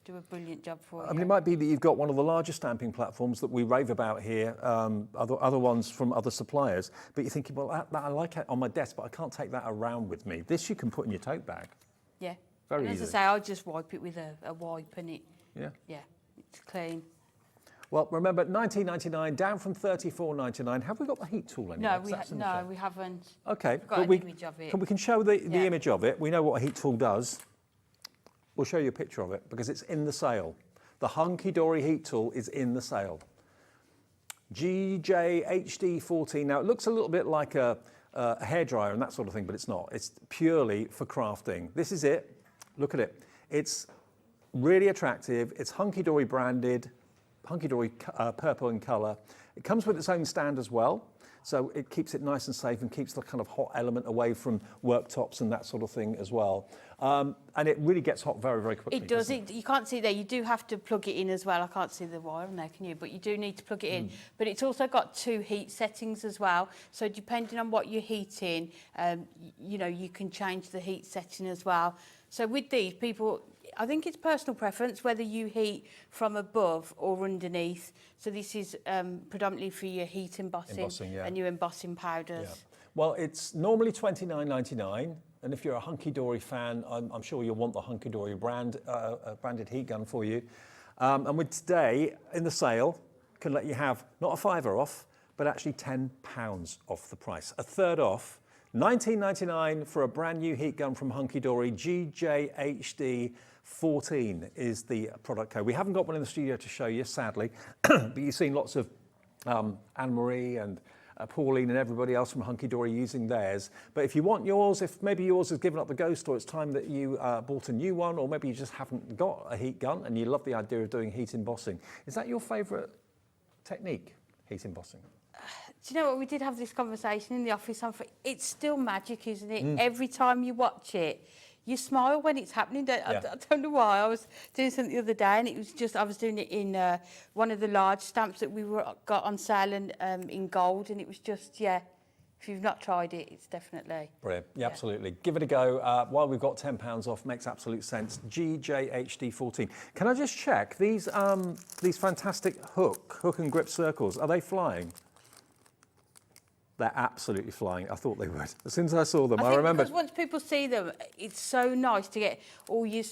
do a brilliant job for you. I mean, it might be that you've got one of the larger stamping platforms that we rave about here, other ones from other suppliers, but you're thinking, well, that I like it on my desk, but I can't take that around with me. This you can put in your tote bag. Yeah. Very and easy. As I say, I'll just wipe it with a wipe and it, it's clean. Well, remember, $19.99, down from $34.99. Have we got the heat tool anywhere? No, we haven't. Okay, We've got an image of it. we can show the image of it. We know what a heat tool does. We'll show you a picture of it because it's in the sale. The Hunkydory heat tool is in the sale. GJHD14. Now, it looks a little bit like a hairdryer and that sort of thing, but it's not. It's purely for crafting. This is it. Look at it. It's really attractive. It's Hunkydory branded, Hunkydory purple in colour. It comes with its own stand as well. So it keeps it nice and safe and keeps the kind of hot element away from worktops and that sort of thing as well. And it really gets hot very, very quickly. It does. You can't see there. You do have to plug it in as well. I can't see the wire on there, can you? But you do need to plug it in. But it's also got 2 heat settings as well. So depending on what you're heating, you can change the heat setting as well. So with these people, I think it's personal preference whether you heat from above or underneath. So this is predominantly for your heat embossing and your embossing powders. Yeah. Well, it's normally $29.99, and if you're a Hunkydory fan, I'm sure you'll want the Hunkydory branded heat gun for you. And with today in the sale, can let you have not a £5 off, but actually £10 off the price, a third off. $19.99 for a brand new heat gun from Hunkydory. GJHD14 is the product code. We haven't got one in the studio to show you, sadly, but you've seen lots of Anne-Marie and Pauline and everybody else from Hunkydory using theirs. But if you want yours, if maybe yours has given up the ghost or it's time that you bought a new one, or maybe you just haven't got a heat gun and you love the idea of doing heat embossing, is that your favourite technique, heat embossing? Do you know what? We did have this conversation in the office. It's still magic, isn't it? Every time you watch it, you smile when it's happening. I don't know why. I was doing something the other day, and it was just I was doing it in one of the large stamps that we got on sale and in gold, and it was just If you've not tried it, it's definitely brilliant. Yeah, absolutely. Give it a go. While we've got £10 off, makes absolute sense. GJHD14. Can I just check these fantastic hook and grip circles? Are they flying? They're absolutely flying. I thought they would. As soon as I saw them, I think remembered. because once people see them, it's so nice to get all your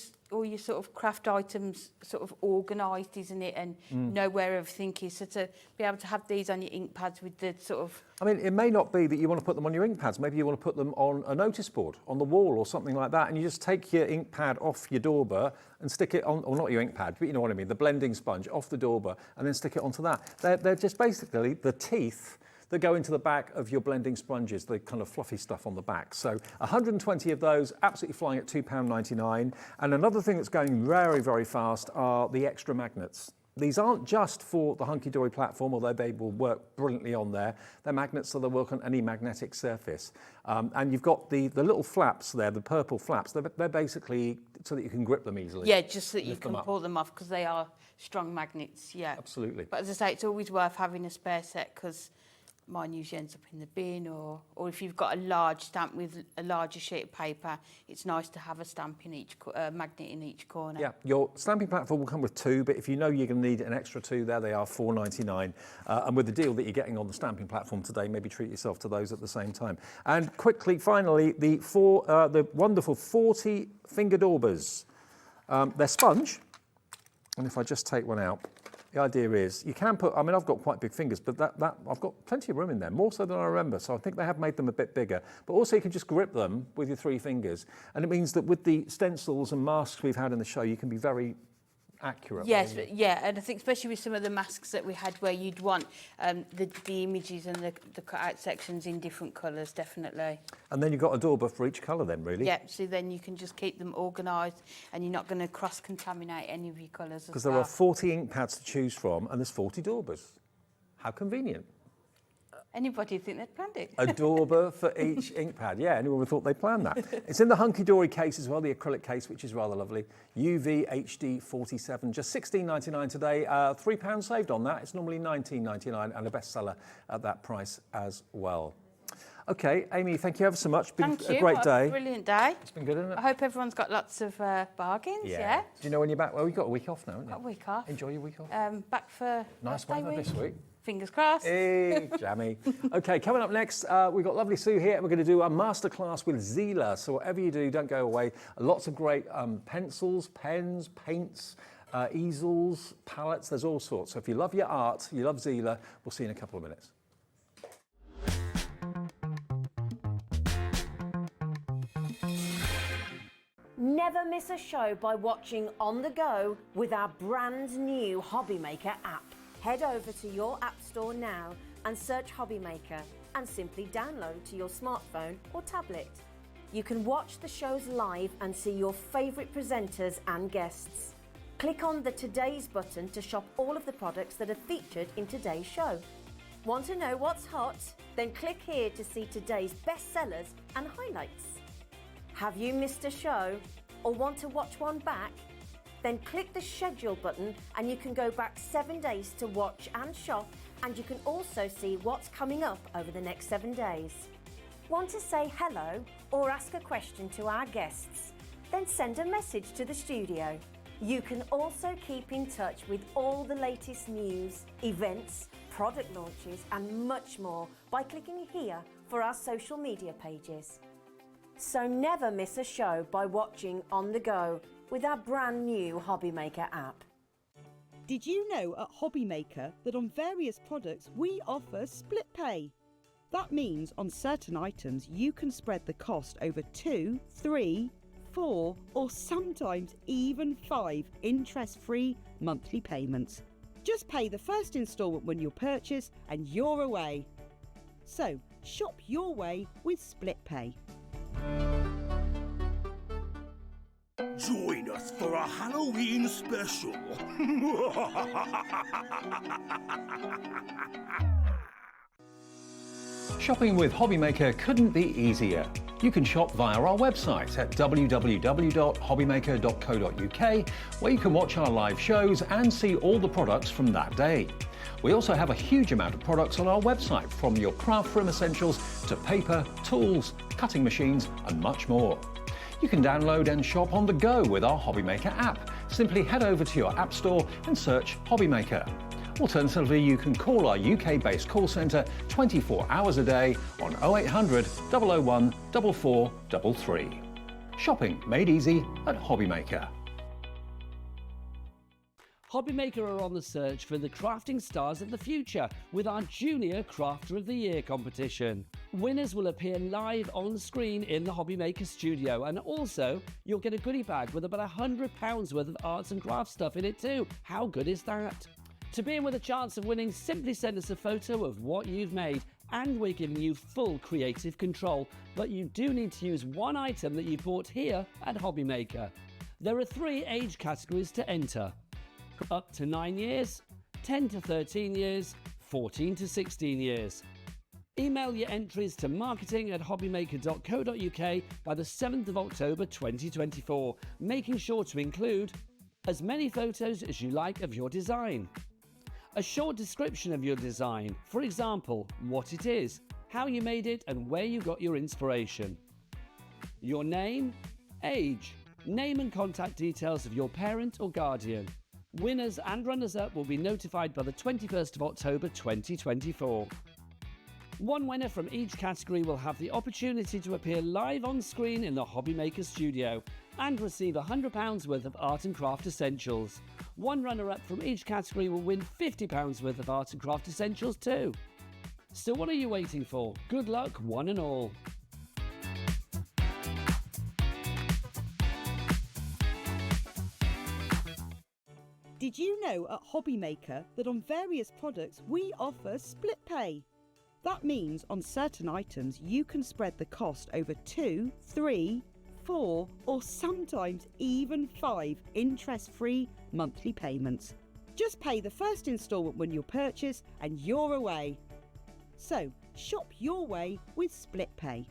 sort of craft items sort of organised, isn't it? And know where everything is. So to be able to have these on your ink pads with the sort of... I mean, it may not be that you want to put them on your ink pads. Maybe you want to put them on a notice board, on the wall or something like that. And you just take your ink pad off your dauber and stick it on, or not your ink pad, but you know what I mean, the blending sponge off the dauber and then stick it onto that. They're just basically the teeth that go into the back of your blending sponges, the kind of fluffy stuff on the back. So 120 of those, absolutely flying at £2.99. And another thing that's going very, very fast are the extra magnets. These aren't just for the Hunkydory platform, although they will work brilliantly on there. They're magnets, so they'll work on any magnetic surface. And you've got the little flaps there, the purple flaps. They're basically so that you can grip them easily. Yeah, just so that you can pull them off, because they are strong magnets, yeah. Absolutely. But as I say, it's always worth having a spare set, because mine usually ends up in the bin, or if you've got a large stamp with a larger sheet of paper, it's nice to have a stamp in each magnet in each corner. Yeah, your stamping platform will come with 2, but if you know you're going to need an extra 2, there they are, £4.99. And with the deal that you're getting on the stamping platform today, maybe treat yourself to those at the same time. And quickly, finally, the wonderful 40 finger daubers. They're sponge, and if I just take one out, the idea is you can put, I mean, I've got quite big fingers, but I've got plenty of room in there, more so than I remember. So I think they have made them a bit bigger. But also you can just grip them with your 3 fingers. And it means that with the stencils and masks we've had in the show, you can be very accurate. Yes, yeah, and I think especially with some of the masks that we had where you'd want the images and the cut-out sections in different colours, definitely. And then you've got a dauber for each colour then, really? Yeah, so then you can just keep them organised and you're not going to cross-contaminate any of your colours as well. Because there are 40 ink pads to choose from and there's 40 daubers. How convenient. Anybody would think they'd planned it. A dauber for each ink pad. Yeah, anyone would have thought they'd planned that. It's in the Hunkydory case as well, the acrylic case, which is rather lovely. UV HD 47, just £16.99 today. £3 saved on that. It's normally $19.99 and a bestseller at that price as well. Okay, Amy, thank you ever so much. Been a great day. A brilliant day. It's been good, isn't it? I hope everyone's got lots of bargains, yeah? Do you know when you're back? Well, we've got a week off now, haven't you? Got a week off. Enjoy your week off. Back for nice weather this week. Fingers crossed. Hey, jammy. Okay, coming up next, we've got lovely Sue here. We're going to do a masterclass with Zieler. So whatever you do, don't go away. Lots of great pencils, pens, paints, easels, palettes. There's all sorts. So if you love your art, you love Zieler, we'll see you in a couple of minutes. Never miss a show by watching on the go with our brand new HobbyMaker app. Head over to your app store now and search HobbyMaker and simply download to your smartphone or tablet. You can watch the shows live and see your favourite presenters and guests. Click on the Today's button to shop all of the products that are featured in today's show. Want to know what's hot? Then click here to see today's bestsellers and highlights. Have you missed a show or want to watch one back? Then click the schedule button and you can go back 7 days to watch and shop, and you can also see what's coming up over the next 7 days. Want to say hello or ask a question to our guests? Then send a message to the studio. You can also keep in touch with all the latest news, events, product launches and much more by clicking here for our social media pages. So never miss a show by watching on the go with our brand new HobbyMaker app. Did you know at HobbyMaker that on various products we offer split pay? That means on certain items you can spread the cost over 2, 3, 4 or sometimes even 5 interest-free monthly payments. Just pay the first instalment when you purchase and you're away. So shop your way with split pay. Join us for a Halloween special. Shopping with HobbyMaker couldn't be easier. You can shop via our website at www.hobbymaker.co.uk, where you can watch our live shows and see all the products from that day. We also have a huge amount of products on our website, from your craft room essentials to paper, tools, cutting machines and much more. You can download and shop on the go with our HobbyMaker app. Simply head over to your app store and search HobbyMaker. Alternatively, you can call our UK-based call centre 24 hours a day on 0800 001 4433. Shopping made easy at HobbyMaker. HobbyMaker are on the search for the crafting stars of the future with our Junior Crafter of the Year competition. Winners will appear live on screen in the HobbyMaker studio, and also you'll get a goodie bag with about £100 worth of arts and crafts stuff in it too. How good is that? To be in with a chance of winning, simply send us a photo of what you've made, and we're giving you full creative control, but you do need to use one item that you bought here at HobbyMaker. There are 3 age categories to enter: up to 9 years, 10 to 13 years, 14 to 16 years. Email your entries to marketing@hobbymaker.co.uk by the 7th of October 2024, making sure to include as many photos as you like of your design, a short description of your design, for example, what it is, how you made it and where you got your inspiration, your name, age, name and contact details of your parent or guardian. Winners and runners-up will be notified by the 21st of October 2024. One winner from each category will have the opportunity to appear live on screen in the HobbyMaker studio and receive £100 worth of art and craft essentials. One runner-up from each category will win £50 worth of art and craft essentials too. So what are you waiting for? Good luck, one and all. Did you know at HobbyMaker that on various products we offer split pay? That means on certain items you can spread the cost over 2, 3, 4 or sometimes even 5 interest-free monthly payments. Just pay the first instalment when you purchase and you're away. So shop your way with split pay.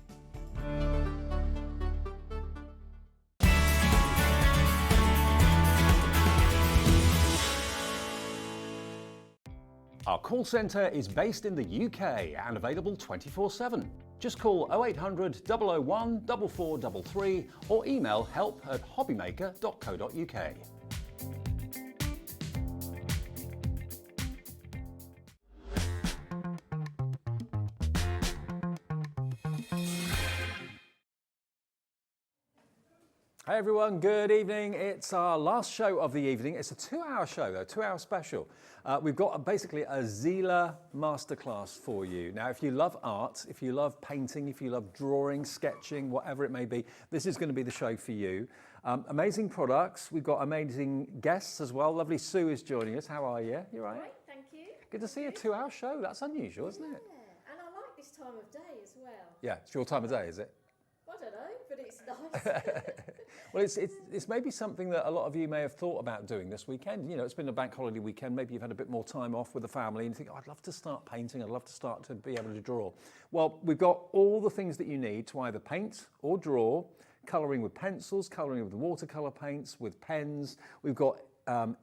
Our call centre is based in the UK and available 24/7. Just call 0800 001 4433 or email help@hobbymaker.co.uk. Hey everyone, good evening. It's our last show of the evening. It's a 2-hour show though, 2-hour special. We've got basically a Zieler masterclass for you. Now, if you love art, if you love painting, if you love drawing, sketching, whatever it may be, this is going to be the show for you. Amazing products. We've got amazing guests as well. Lovely Sue is joining us. How are you? You all right? Great, thank you. Good to see a 2-hour show. That's unusual, isn't it? Yeah, and I like this time of day as well. Yeah, it's your time of day, is it? I don't know, but it's nice. Well, it's maybe something that a lot of you may have thought about doing this weekend. You know, it's been a bank holiday weekend. Maybe you've had a bit more time off with the family and you think, oh, I'd love to start painting. I'd love to start to be able to draw. Well, we've got all the things that you need to either paint or draw, colouring with pencils, colouring with watercolour paints, with pens. We've got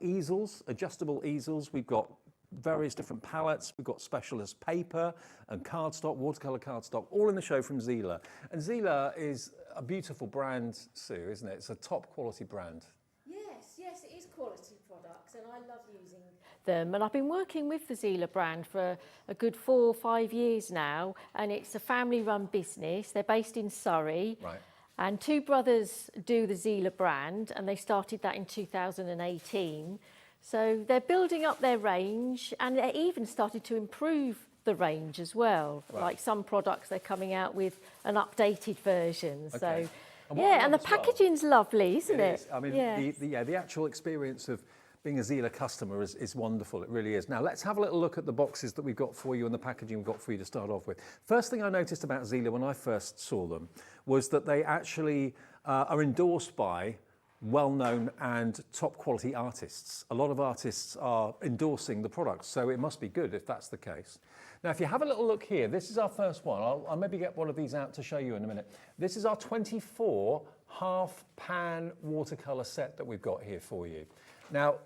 easels, adjustable easels. We've got various different palettes. We've got specialist paper and cardstock, watercolour cardstock, all in the show from Zieler. And Zieler is a beautiful brand, Sue, isn't it? It's a top quality brand. Yes, it is quality products and I love using them. And I've been working with the Zieler brand for a good 4 or 5 years now, and it's a family-run business. They're based in Surrey. Right. And 2 brothers do the Zieler brand, and they started that in 2018. So they're building up their range, and they even started to improve the range as well. Right. Like some products, they're coming out with an updated version. Okay. So, And what I yeah, love and the as well- packaging's lovely, isn't it? is. I mean, Yeah. the actual experience of being a Zieler customer is wonderful. It really is. Now, let's have a little look at the boxes that we've got for you and the packaging we've got for you to start off with. First thing I noticed about Zieler when I first saw them was that they actually are endorsed by well-known and top quality artists. A lot of artists are endorsing the products, so it must be good if that's the case. Now, if you have a little look here, this is our first one. I'll maybe get one of these out to show you in a minute. This is our 24 half pan watercolor set that we've got here for you. Now,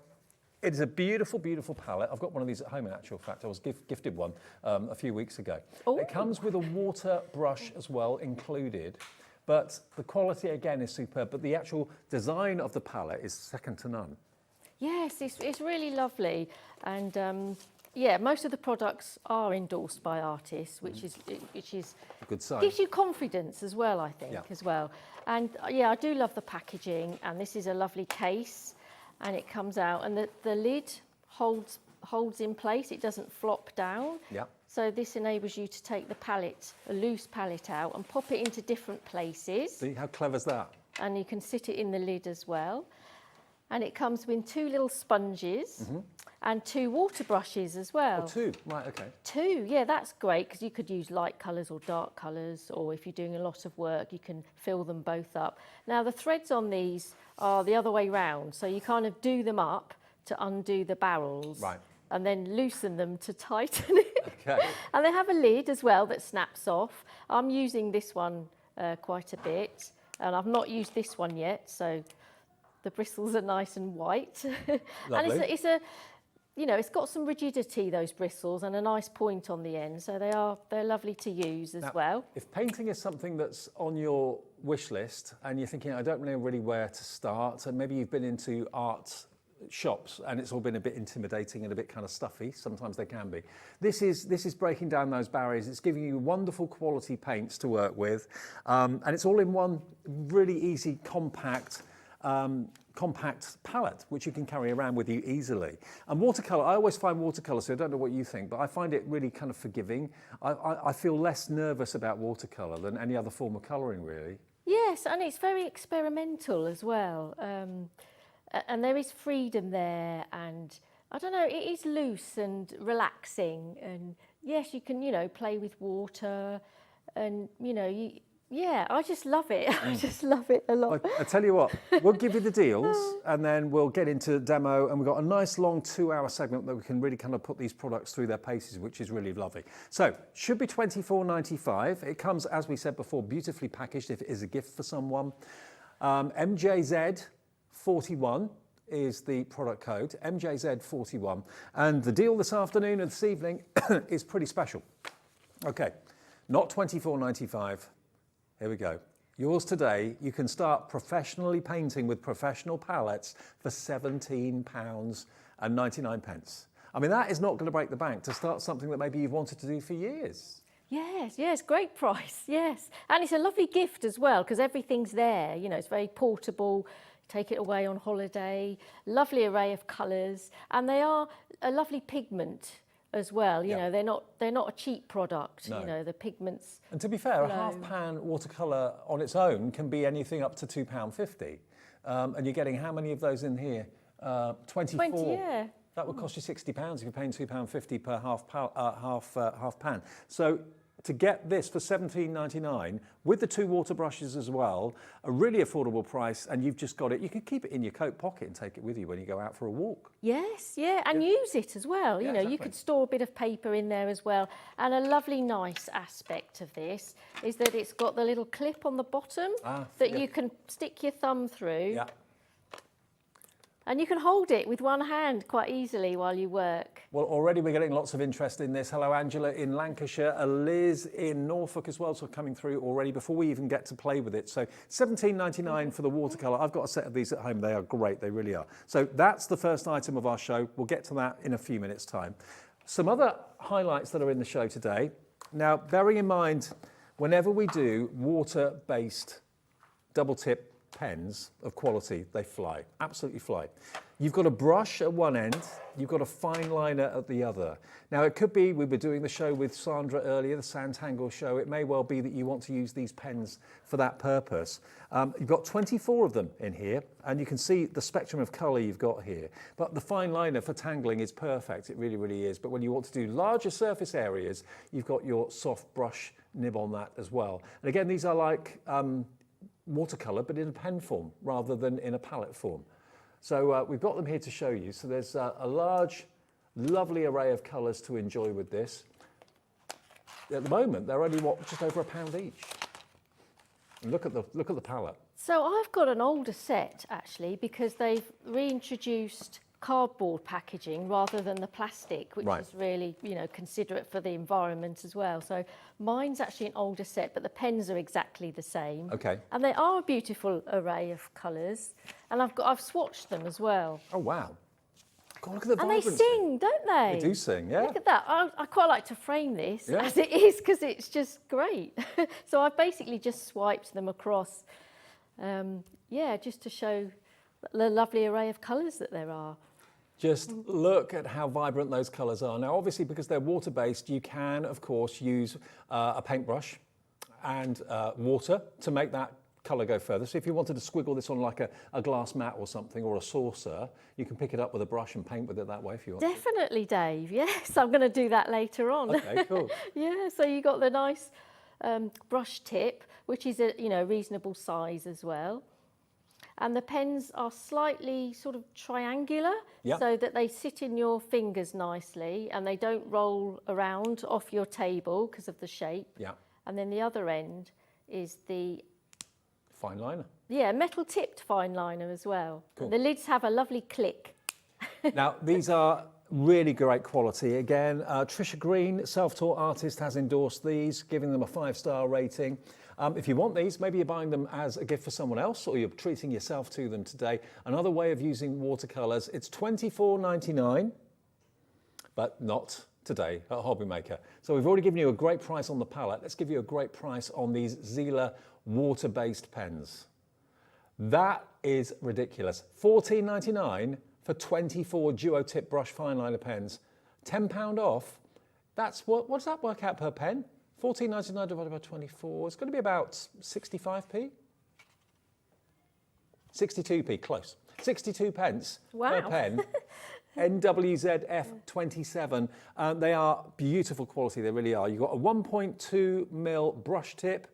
it is a beautiful, beautiful palette. I've got one of these at home in actual fact. I was gifted one a few weeks ago. Ooh. It comes with a water brush as well included. But the quality, again, is superb. But the actual design of the palette is second to none. Yes, it's really lovely. And yeah, most of the products are endorsed by artists, which is A good sign. gives you confidence as well, I think, Yeah. as well. And yeah, I do love the packaging, and this is a lovely case, and it comes out, and the lid holds in place. It doesn't flop down. Yeah. So this enables you to take the palette, a loose palette out, and pop it into different places. See, how clever's that? And you can sit it in the lid as well. And it comes with 2 little sponges and 2 water brushes as well. Oh, 2, right, okay. 2, yeah, that's great, because you could use light colours or dark colours, or if you're doing a lot of work, you can fill them both up. Now, the threads on these are the other way round, so you kind of do them up to undo the barrels. Right. And then loosen them to tighten it. Okay. And they have a lid as well that snaps off. I'm using this one quite a bit, and I've not used this one yet, so the bristles are nice and white. Lovely. And it's a, you know, it's got some rigidity, those bristles, and a nice point on the end, so they're lovely to use as well. If painting is something that's on your wish list and you're thinking, I don't know really where to start, and maybe you've been into art shops and it's all been a bit intimidating and a bit kind of stuffy, sometimes they can be. This is breaking down those barriers. It's giving you wonderful quality paints to work with, and it's all in one really easy, compact palette, which you can carry around with you easily. And watercolour, I always find watercolour, so I don't know what you think, but I find it really kind of forgiving. I feel less nervous about watercolour than any other form of colouring, really. Yes, and it's very experimental as well. And there is freedom there, and I don't know, it is loose and relaxing. And yes, you can, you know, play with water, and, you know, yeah, I just love it. I just love it a lot. I tell you what, we'll give you the deals and then we'll get into demo, and we've got a nice long 2-hour segment that we can really kind of put these products through their paces, which is really lovely. So, should be $24.95. It comes, as we said before, beautifully packaged if it is a gift for someone. MJZ41 is the product code, MJZ41. And the deal this afternoon and this evening is pretty special. Okay, not $24.95. Here we go. Yours today, you can start professionally painting with professional palettes for £17.99. I mean, that is not going to break the bank to start something that maybe you've wanted to do for years. Yes, great price, yes. And it's a lovely gift as well, because everything's there. You know, it's very portable. Take it away on holiday. Lovely array of colours, and they are a lovely pigment as well. You know, they're not a cheap product. No. You know, the pigments. And to be fair, a half-pan watercolour on its own can be anything up to £2.50. And you're getting how many of those in here? 24. 20, yeah. That would cost you £60 if you're paying £2.50 per half pan. So to get this for $17.99 with the 2 water brushes as well, a really affordable price, and you've just got it. You can keep it in your coat pocket and take it with you when you go out for a walk. Yes, yeah, and use it as well. You know, exactly. You could store a bit of paper in there as well. And a lovely, nice aspect of this is that it's got the little clip on the bottom that you can stick your thumb through. Yeah. And you can hold it with one hand quite easily while you work. Well, already we're getting lots of interest in this. Hello, Angela in Lancashire, Liz in Norfolk as well, so coming through already before we even get to play with it. So $17.99 for the watercolour. I've got a set of these at home. They are great. They really are. So that's the first item of our show. We'll get to that in a few minutes' time. Some other highlights that are in the show today. Now, bearing in mind, whenever we do water-based double-tip pens of quality, they fly, absolutely fly. You've got a brush at one end, you've got a fine liner at the other. Now it could be, we were doing the show with Sandra earlier, the Sanntangle show, it may well be that you want to use these pens for that purpose. You've got 24 of them in here, and you can see the spectrum of colour you've got here. But the fine liner for tangling is perfect, it really, really is. But when you want to do larger surface areas, you've got your soft brush nib on that as well. And again, these are like watercolour, but in a pen form rather than in a palette form. So we've got them here to show you. So there's a large, lovely array of colours to enjoy with this. At the moment, they're only just over £1 each. And look at the palette. So I've got an older set actually, because they've reintroduced cardboard packaging rather than the plastic, which is really, you know, considerate for the environment as well. So mine's actually an older set, but the pens are exactly the same. Okay. And they are a beautiful array of colours, and I've swatched them as well. Oh wow! God, look at the And they vibrancy. sing, don't they? They do sing, yeah. Look at that. I quite like to frame this Yeah. as it is because it's just great. So I've basically just swiped them across, just to show the lovely array of colours that there are. Just look at how vibrant those colours are. Now, obviously, because they're water-based, you can, of course, use a paintbrush and water to make that colour go further. So if you wanted to squiggle this on like a glass mat or something, or a saucer, you can pick it up with a brush and paint with it that way if you want. Definitely, Dave. Yes, I'm going to do that later on. Okay, cool. Yeah, so you got the nice brush tip, which is a reasonable size as well. And the pens are slightly sort of triangular, so that they sit in your fingers nicely and they don't roll around off your table because of the shape. Yeah. And then the other end is the fine liner. Yeah, metal tipped fine liner as well. Cool. The lids have a lovely click. Now, these are really great quality. Again, Trisha Green, self-taught artist, has endorsed these, giving them a 5-star rating. If you want these, maybe you're buying them as a gift for someone else, or you're treating yourself to them today. Another way of using watercolours, it's $24.99, but not today at HobbyMaker. So we've already given you a great price on the palette. Let's give you a great price on these Zieler water-based pens. That is ridiculous. $14.99 for 24 duo-tip brush fine liner pens. £10 off. That's what does that work out per pen? $14.99 divided by 24. It's going to be about 65p. 62p, close. 62 pence per pen. NWZF27. They are beautiful quality, they really are. You've got a 1.2mm brush tip,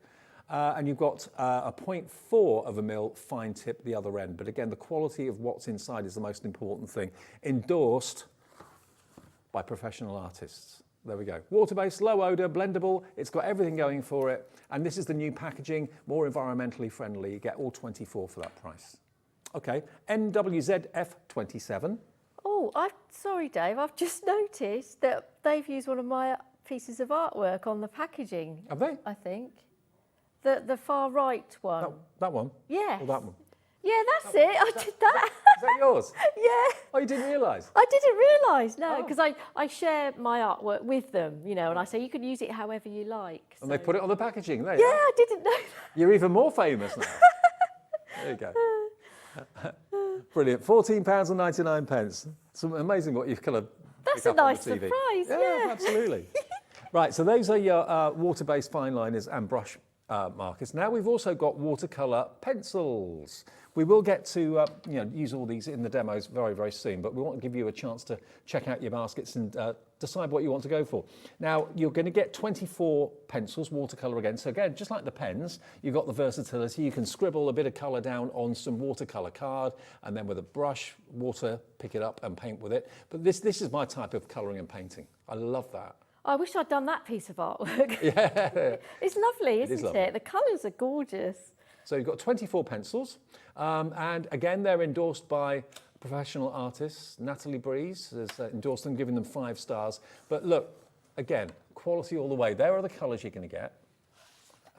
and you've got a 0.4 of a mil fine tip the other end. But again, the quality of what's inside is the most important thing. Endorsed by professional artists. There we go. Water-based, low odour, blendable. It's got everything going for it. And this is the new packaging, more environmentally friendly. You get all 24 for that price. Okay, NWZF27. Oh, sorry, Dave. I've just noticed that they've used one of my pieces of artwork on the packaging. Have they? I think. The far right one. That one? Yes. Or that one? Yeah, that's it. I did that. Is that yours? Yeah. Oh, you didn't realise? I didn't realise, no, because I share my artwork with them, and I say you can use it however you like. And they put it on the packaging. There yeah, I didn't know that. You're even more famous now. There you go. Brilliant. £14.99. It's amazing what you've kind of. That's a nice surprise. Yeah, absolutely. Right, so those are your water-based fine liners and brush markers. Now we've also got watercolour pencils. We will get to use all these in the demos very, very soon, but we want to give you a chance to check out your baskets and decide what you want to go for. Now, you're going to get 24 pencils, watercolour again. So again, just like the pens, you've got the versatility. You can scribble a bit of colour down on some watercolour card, and then with a brush, water, pick it up and paint with it. But this is my type of colouring and painting. I love that. I wish I'd done that piece of artwork. Yeah. It's lovely, isn't lovely. it? The colours are gorgeous. So you've got 24 pencils, and again, they're endorsed by professional artists. Natalie Breeze has endorsed them, giving them 5 stars. But look, again, quality all the way. There are the colours you're going to get.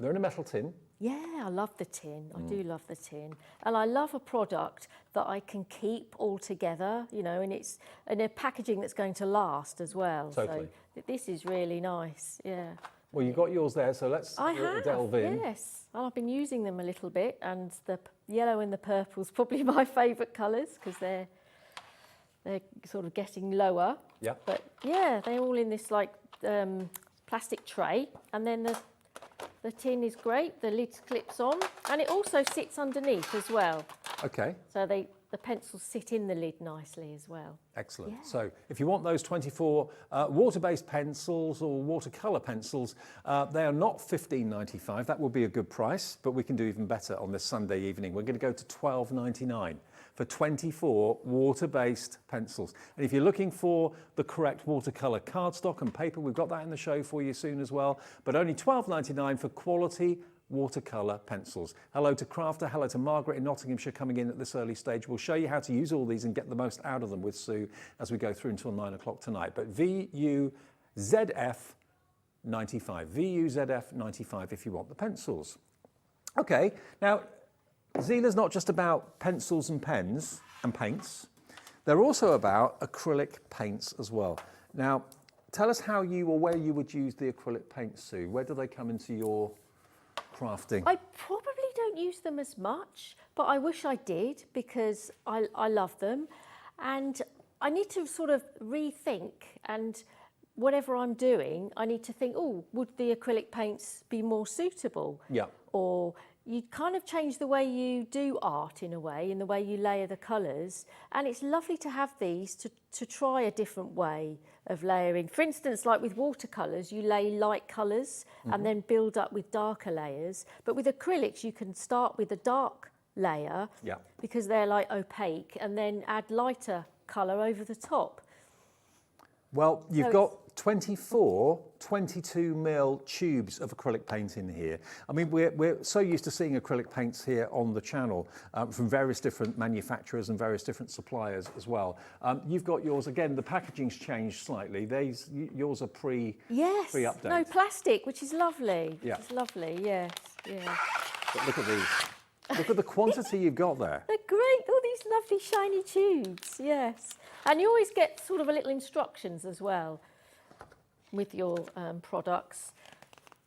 They're in a metal tin. Yeah, I love the tin. I do love the tin. And I love a product that I can keep all together, and it's in a packaging that's going to last as well. Totally. So this is really nice, yeah. Well, you've got yours there, so let's delve in. Yes. And I've been using them a little bit, and the yellow and the purple is probably my favourite colours because they're sort of getting lower. Yeah. But yeah, they're all in this like plastic tray, and then the tin is great. The lid clips on, and it also sits underneath as well. Okay. So the pencils sit in the lid nicely as well. Excellent. Yeah. So if you want those 24 water-based pencils or watercolour pencils, they are not $15.95. That would be a good price, but we can do even better on this Sunday evening. We're going to go to $12.99 for 24 water-based pencils. And if you're looking for the correct watercolour cardstock and paper, we've got that in the show for you soon as well, but only $12.99 for quality watercolour pencils. Hello to Crafter, hello to Margaret in Nottinghamshire coming in at this early stage. We'll show you how to use all these and get the most out of them with Sue as we go through until 9 o'clock tonight. But VUZF95, VUZF95 if you want the pencils. Okay, now Zieler's not just about pencils and pens and paints. They're also about acrylic paints as well. Now, tell us how you or where you would use the acrylic paints, Sue. Where do they come into your crafting? I probably don't use them as much, but I wish I did because I love them. And I need to sort of rethink, and whatever I'm doing, I need to think, oh, would the acrylic paints be more suitable? Yeah. Or you kind of change the way you do art in a way, in the way you layer the colours. And it's lovely to have these to try a different way of layering. For instance, like with watercolours, you lay light colours and then build up with darker layers. But with acrylics, you can start with a dark layer because they're like opaque, and then add lighter colour over the top. Well, you've got 24 22mm tubes of acrylic paint in here. I mean, we're so used to seeing acrylic paints here on the channel from various different manufacturers and various different suppliers as well. You've got yours, again, the packaging's changed slightly. Yours are pre-update. No plastic, which is lovely. Yeah. It's lovely, yes, yeah. But look at these. Look at the quantity you've got there. They're great, all these lovely shiny tubes, yes. And you always get sort of a little instructions as well with your products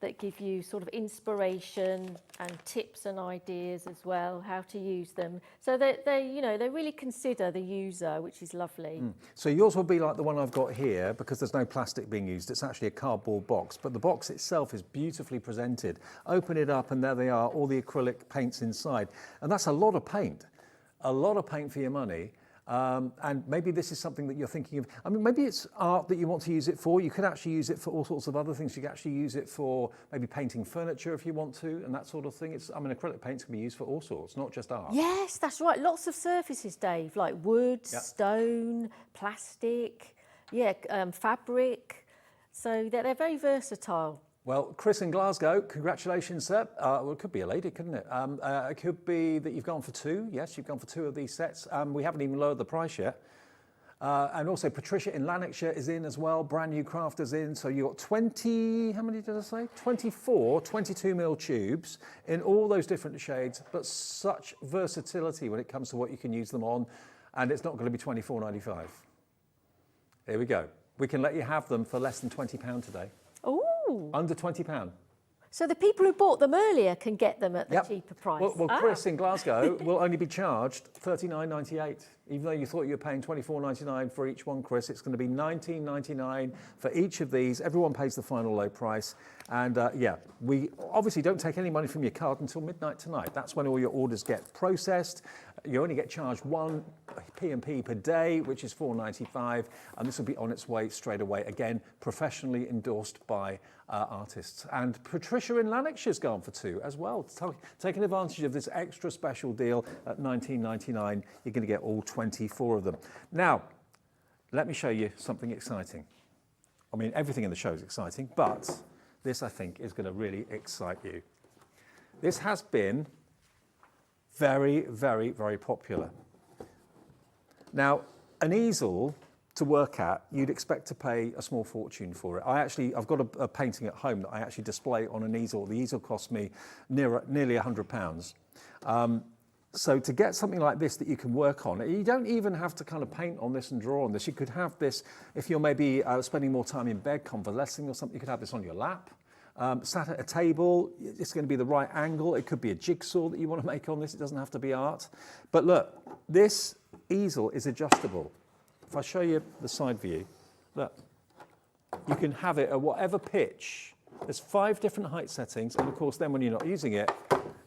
that give you sort of inspiration and tips and ideas as well, how to use them. So they really consider the user, which is lovely. So yours will be like the one I've got here, because there's no plastic being used. It's actually a cardboard box, but the box itself is beautifully presented. Open it up and there they are, all the acrylic paints inside. And that's a lot of paint for your money. And maybe this is something that you're thinking of. I mean, maybe it's art that you want to use it for. You could actually use it for all sorts of other things. You could actually use it for maybe painting furniture if you want to, and that sort of thing. I mean, acrylic paints can be used for all sorts, not just art. Yes, that's right. Lots of surfaces, Dave, like wood, stone, plastic, fabric. So they're very versatile. Well, Chris in Glasgow, congratulations, sir. Well, it could be a lady, couldn't it? It could be that you've gone for two. Yes, you've gone for two of these sets. We haven't even lowered the price yet. And also Patricia in Lanarkshire is in as well. Brand new crafters in. So you've got 20, how many did I say? 24 22mm tubes in all those different shades, but such versatility when it comes to what you can use them on. And it's not going to be £24.95. Here we go. We can let you have them for less than £20 today. Ooh. Under £20. So the people who bought them earlier can get them at the cheaper price. Well, Chris in Glasgow will only be charged £39.98. Even though you thought you were paying £24.99 for each one, Chris, it's going to be £19.99 for each of these. Everyone pays the final low price. And we obviously don't take any money from your card until midnight tonight. That's when all your orders get processed. You only get charged one P&P per day, which is £4.95, and this will be on its way straight away. Again, professionally endorsed by artists. And Patricia in Lanarkshire's gone for two as well. Taking advantage of this extra special deal at £19.99, you're going to get all 24 of them. Now, let me show you something exciting. I mean, everything in the show is exciting, but this, I think, is going to really excite you. This has been very, very, very popular. Now, an easel to work at, you'd expect to pay a small fortune for it. I've got a painting at home that I actually display on an easel. The easel cost me nearly £100. So to get something like this that you can work on, you don't even have to kind of paint on this and draw on this. You could have this, if you're maybe spending more time in bed, convalescing or something, you could have this on your lap. Sat at a table, it's going to be the right angle. It could be a jigsaw that you want to make on this. It doesn't have to be art. But look, this easel is adjustable. If I show you the side view, look, you can have it at whatever pitch. There's 5 different height settings, and of course then when you're not using it,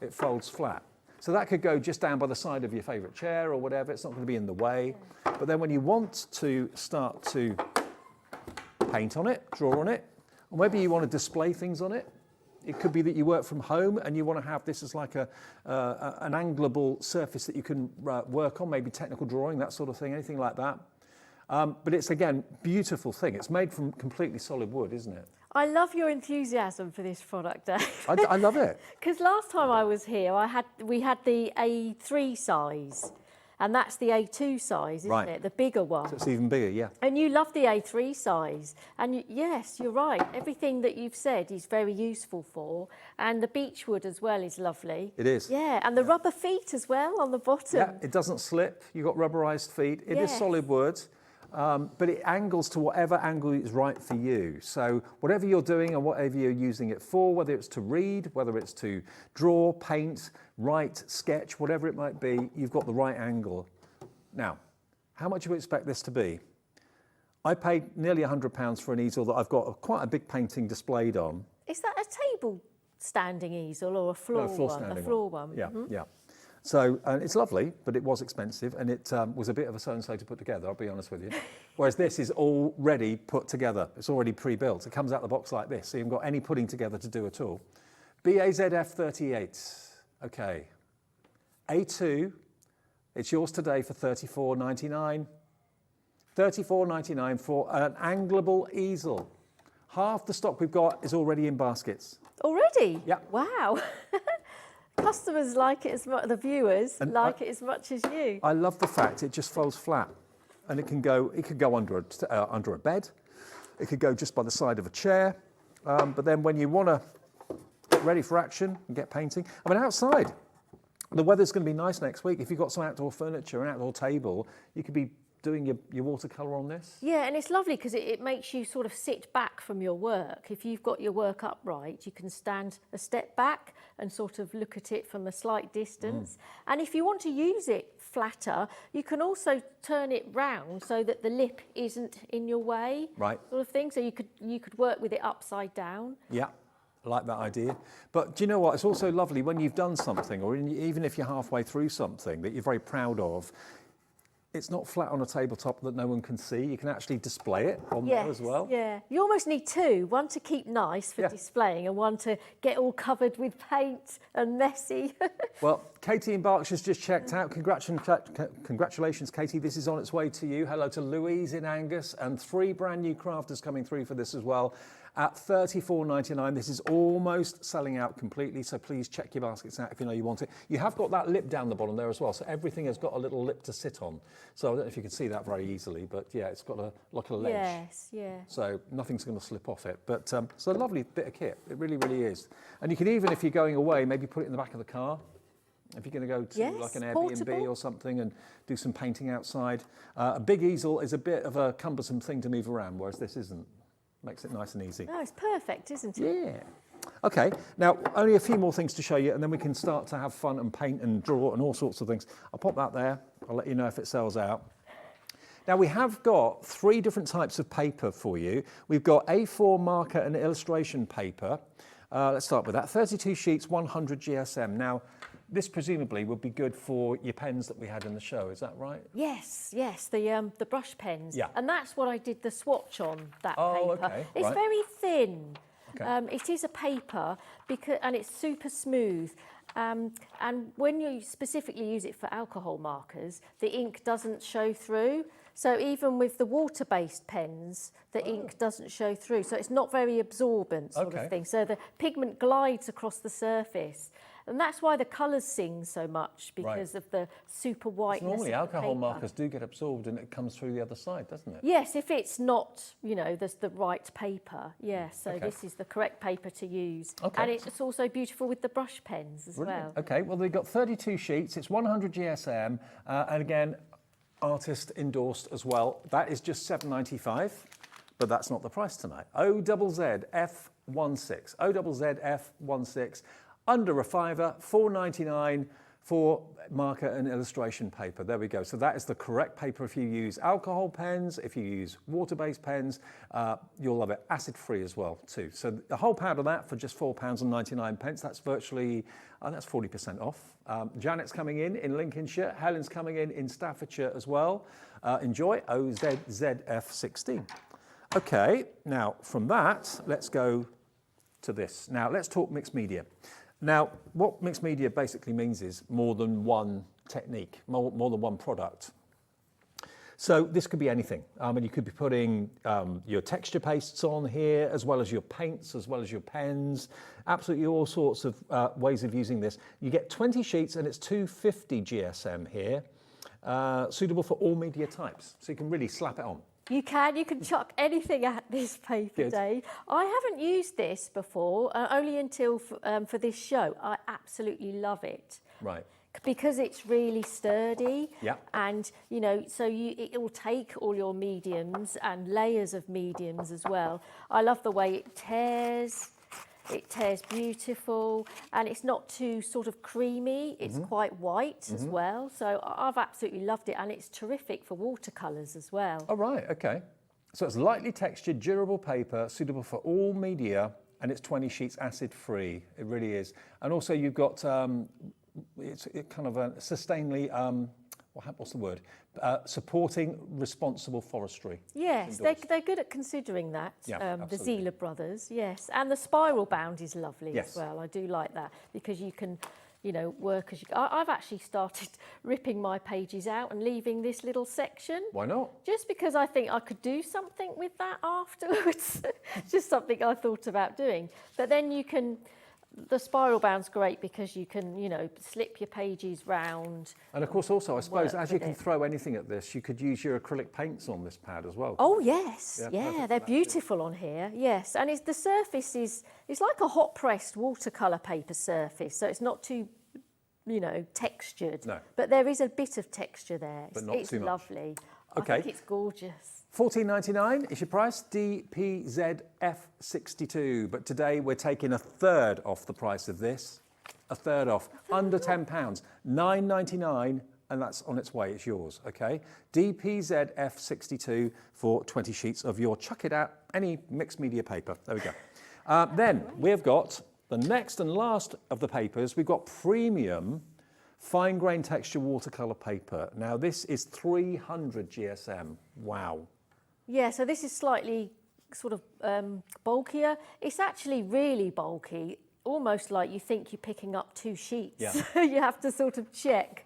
it folds flat. So that could go just down by the side of your favourite chair or whatever. It's not going to be in the way. But then when you want to start to paint on it, draw on it, or maybe you want to display things on it, it could be that you work from home and you want to have this as like an angleable surface that you can work on, maybe technical drawing, that sort of thing, anything like that. But it's, again, beautiful thing. It's made from completely solid wood, isn't it? I love your enthusiasm for this product, Dave. I love it. Because last time I was here, we had the A3 size, And that's the A2 size, isn't Right. it? The bigger one. So it's even bigger, yeah. And you love the A3 size. And yes, you're right. Everything that you've said is very useful for. And the beechwood as well is lovely. It is. Yeah, and the rubber feet as well on the bottom. Yeah, it doesn't slip. You've got rubberized feet. It is Yes. solid wood, but it angles to whatever angle is right for you. So whatever you're doing and whatever you're using it for, whether it's to read, whether it's to draw, paint, write, sketch, whatever it might be, you've got the right angle. Now, how much do you expect this to be? I paid nearly £100 for an easel that I've got quite a big painting displayed on. Is that a table standing easel or a floor, No, floor one? standing A floor one. Yeah, yeah. So it's lovely, but it was expensive, and it was a bit of a so-and-so to put together, I'll be honest with you. Whereas this is already put together. It's already pre-built. It comes out the box like this, so you haven't got any putting together to do at all. BAZF38. Okay. A2. It's yours today for $34.99. $34.99 for an angleable easel. Half the stock we've got is already in baskets. Already? Yeah. Wow. Customers like it as much, the viewers like it as much as you. I love the fact it just folds flat, and it could go under a bed, it could go just by the side of a chair, but then when you want to get ready for action and get painting, I mean outside, the weather's going to be nice next week. If you've got some outdoor furniture, an outdoor table, you could be doing your watercolour on this. Yeah, and it's lovely because it makes you sort of sit back from your work. If you've got your work upright, you can stand a step back and sort of look at it from a slight distance. And if you want to use it flatter, you can also turn it round so that the lip isn't in your way, Right. sort of thing. So you could work with it upside down. Yeah, I like that idea. But do you know what? It's also lovely when you've done something, or even if you're halfway through something that you're very proud of, it's not flat on a tabletop that no one can see. You can actually display it on there as well. Yeah, you almost need two, one to keep nice for displaying and one to get all covered with paint and messy. Well, Katie in Berkshire's just checked out. Congratulations, Katie. This is on its way to you. Hello to Louise in Angus, and 3 brand new crafters coming through for this as well. At $34.99, this is almost selling out completely, so please check your baskets out if you know you want it. You have got that lip down the bottom there as well, so everything has got a little lip to sit on. So I don't know if you can see that very easily, but yeah, it's got like a ledge. Yes, yeah. So nothing's going to slip off it. But it's a lovely bit of kit. It really, really is. And you can even, if you're going away, maybe put it in the back of the car. If you're going to go to like an Airbnb portable. or something and do some painting outside. A big easel is a bit of a cumbersome thing to move around, whereas this isn't. Makes it nice and easy. No, it's perfect, isn't it? Yeah. Okay, now only a few more things to show you, and then we can start to have fun and paint and draw and all sorts of things. I'll pop that there. I'll let you know if it sells out. Now we have got 3 different types of paper for you. We've got A4 marker and illustration paper. Let's start with that. 32 sheets, 100 GSM. Now, this presumably would be good for your pens that we had in the show, is that right? Yes, the brush pens. Yeah. And that's what I did the swatch on, that Oh, paper. okay, It's right. very thin. Okay. It is a paper and it's super smooth. And when you specifically use it for alcohol markers, the ink doesn't show through. So even with the water-based pens, the ink doesn't show through. So it's not very absorbent sort of thing. So the pigment glides across the surface. And that's why the colours sing so much, because of the super whiteness Normally of the alcohol paper. markers do get absorbed and it comes through the other side, doesn't it? Yes, if it's not, there's the right paper. Yes, so Okay. this is the correct paper to use. Okay. And it's also beautiful with the brush pens as Brilliant. well. Okay, well, they've got 32 sheets. It's 100 GSM. And again, artist endorsed as well. That is just $7.95, but that's not the price tonight. OZZF16. OZZF16. Under a £5, $4.99 for marker and illustration paper. There we go. So that is the correct paper if you use alcohol pens, if you use water-based pens, you'll love it. Acid-free as well too. So the whole pound of that for just £4.99. That's virtually, that's 40% off. Janet's coming in Lincolnshire. Helen's coming in Staffordshire as well. Enjoy, OZZF16. Okay, now from that, let's go to this. Now let's talk mixed media. Now, what mixed media basically means is more than one technique, more than one product. So this could be anything. And you could be putting your texture pastes on here, as well as your paints, as well as your pens, absolutely all sorts of ways of using this. You get 20 sheets and it's 250 GSM here. suitable for all media types. So you can really slap it on. You can chuck anything at this paper, Good. Dave. I haven't used this before, only until for this show. I absolutely love it. Right. Because it's really sturdy. Yeah. And, you know, so it will take all your mediums and layers of mediums as well. I love the way it tears. It tears beautiful, and it's not too sort of creamy. It's quite white as well. So I've absolutely loved it, and it's terrific for watercolours as well. Oh, right, okay. So it's lightly textured, durable paper, suitable for all media, and it's 20 sheets acid-free. It really is. And also you've got, it's kind of a sustainably, what's the word? Supporting responsible forestry. Yes, they're good at considering that, Yeah, the absolutely. Zieler brothers, yes. And the spiral bound is lovely Yes. as well. I do like that because you can, you know, work as you... I've actually started ripping my pages out and leaving this little section. Why not? Just because I think I could do something with that afterwards. Just something I thought about doing. But then you can... The spiral bound's great because you can, you know, slip your pages round. And of course also, I suppose, work as you with can it. throw anything at this, you could use your acrylic paints on this pad as well. Oh yes, Yeah, yeah, perfect for they're that too. beautiful on here. Yes, and the surface is like a hot pressed watercolor paper surface, so it's not too, you know, textured. No. But there is a bit of texture there. But not it's too much. lovely. Okay. I think it's gorgeous. $14.99 is your price, DPZF62. But today we're taking a third off the price of this. A third off, under £10, $9.99, and that's on its way, it's yours, okay? DPZF62 for 20 sheets of your chuck it at any mixed media paper. There we go. Then we've got the next and last of the papers. We've got premium fine grain texture watercolor paper. Now this is 300 GSM. Wow. Yeah, so this is slightly sort of bulkier. It's actually really bulky, almost like you think you're picking up 2 sheets. Yeah. You have to sort of check.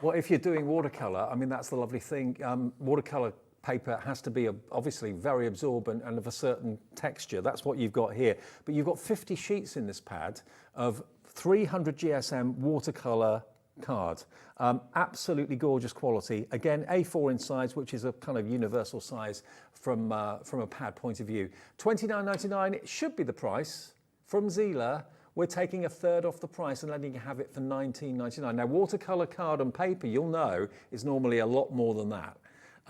Well, if you're doing watercolor, I mean, that's the lovely thing. Watercolor paper has to be obviously very absorbent and of a certain texture. That's what you've got here. But you've got 50 sheets in this pad of 300 GSM watercolor card. Absolutely gorgeous quality. Again, A4 in size, which is a kind of universal size from a pad point of view. $29.99 should be the price from Zieler. We're taking a third off the price and letting you have it for $19.99. Now, watercolor card and paper, you'll know, is normally a lot more than that.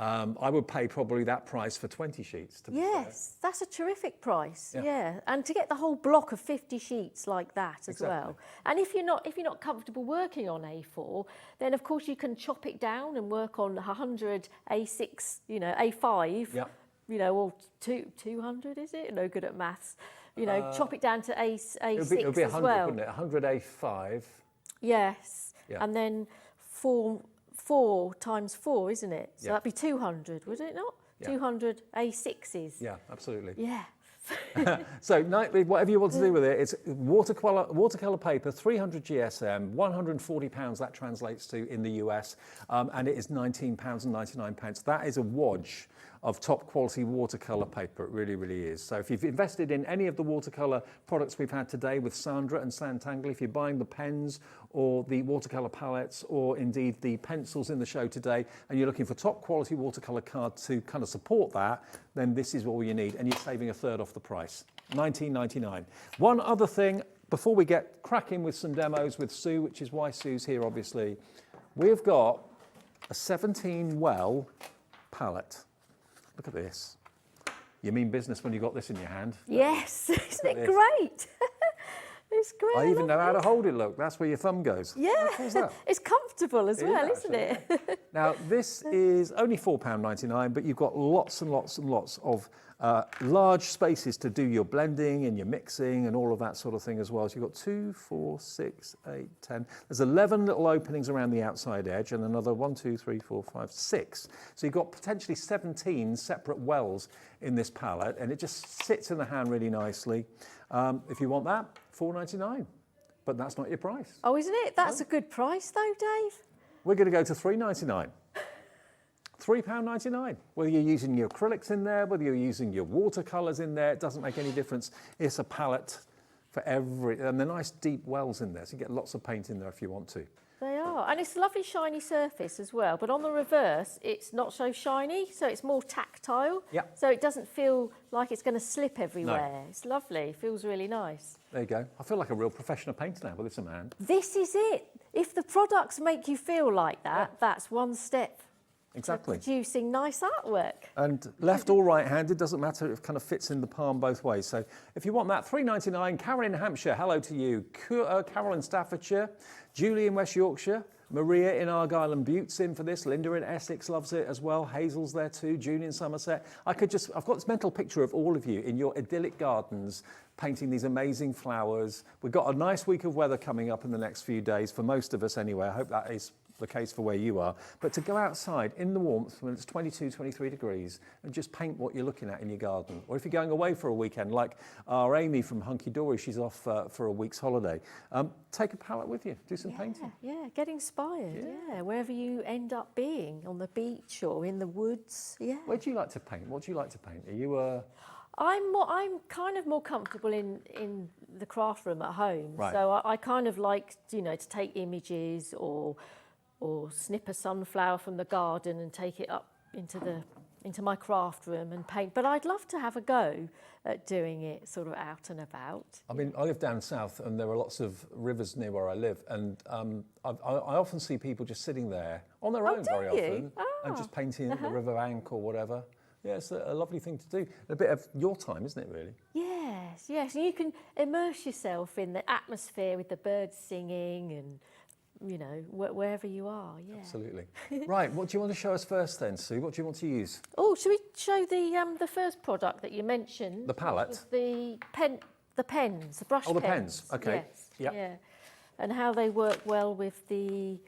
I would pay probably that price for 20 sheets. To be fair. Yes, that's a terrific price. Yeah. Yeah, and to get the whole block of 50 sheets like that as Exactly. well. And if you're not comfortable working on A4, then of course you can chop it down and work on 100 A6, you know, A5. Yeah. You know, or 200 is it? No good at maths. You know, chop it down to A6 It would be 100, as well. wouldn't it? 100 A5. Yes, Yeah. and then 4 times 4, isn't it? So Yeah. that'd be 200, would it not? Yeah. 200 A6s. Yeah, absolutely. Yeah. So whatever you want to do with it, it's watercolor paper, 300 GSM, £140 that translates to in the US, and it is £19.99. That is a wodge of top quality watercolor paper. It really, really is. So if you've invested in any of the watercolor products we've had today with Sandra and Sanntangle, if you're buying the pens or the watercolor palettes or indeed the pencils in the show today, and you're looking for top quality watercolor card to kind of support that, then this is all you need, and you're saving a third off the price. $19.99. One other thing before we get cracking with some demos with Sue, which is why Sue's here obviously, we've got a 17 well palette. Look at this. You mean business when you got this in your hand. Yes, isn't it this. great? It's great. I even love know how to it. hold it, look. That's where your thumb goes. Yeah, How cool is that? it's comfortable as It well, is isn't it? Now, this is only £4.99, but you've got lots and lots and lots of large spaces to do your blending and your mixing and all of that sort of thing as well. So you've got 2, 4, 6, 8, 10. There's 11 little openings around the outside edge and another 1, 2, 3, 4, 5, 6. So you've got potentially 17 separate wells in this palette, and it just sits in the hand really nicely. If you want that, $4.99. But that's not your price. Oh, isn't it? That's a good price though, Dave. We're going to go to $3.99. £3.99. Whether you're using your acrylics in there, whether you're using your watercolours in there, it doesn't make any difference. It's a palette for and the nice deep wells in there, so you get lots of paint in there if you want to. They are, and it's a lovely shiny surface as well, but on the reverse it's not so shiny, so it's more tactile. Yep. So it doesn't feel like it's going to slip everywhere. It's lovely, it feels really nice. There you go. I feel like a real professional painter now with this in my hand. This is it. If the products make you feel like that, that's one step Exactly. to producing nice artwork. And left or right-handed, doesn't matter, it kind of fits in the palm both ways. So if you want that, £3.99. Karen in Hampshire, hello to you. Carol in Staffordshire, Julie in West Yorkshire, Maria in Argyll and Butte's in for this, Linda in Essex loves it as well, Hazel's there too, June in Somerset. I've got this mental picture of all of you in your idyllic gardens painting these amazing flowers. We've got a nice week of weather coming up in the next few days, for most of us anyway. I hope that is the case for where you are. But to go outside in the warmth when it's 22, 23 degrees and just paint what you're looking at in your garden. Or if you're going away for a weekend, like our Amy from Hunkydory, she's off for a week's holiday. Take a palette with you, do some painting. Yeah, get inspired, wherever you end up being, on the beach or in the woods, Where do you like to paint? What do you like to paint? Are you I'm kind of more comfortable in the craft room at home. Right. So I kind of like, to take images or snip a sunflower from the garden and take it up into my craft room and paint. But I'd love to have a go at doing it sort of out and about. I mean, I live down south and there are lots of rivers near where I live, and I often see people just sitting there on their own very often and just painting the river bank or whatever. Yeah, it's a lovely thing to do. A bit of your time, isn't it, really? Yes. And you can immerse yourself in the atmosphere with the birds singing and, wherever you are, Absolutely. Right, what do you want to show us first then, Sue? What do you want to use? Oh, should we show the first product that you mentioned? The palette? The pens, the brush pens. Oh, the pens, okay. Yes, Yep. yeah. And how they work well with the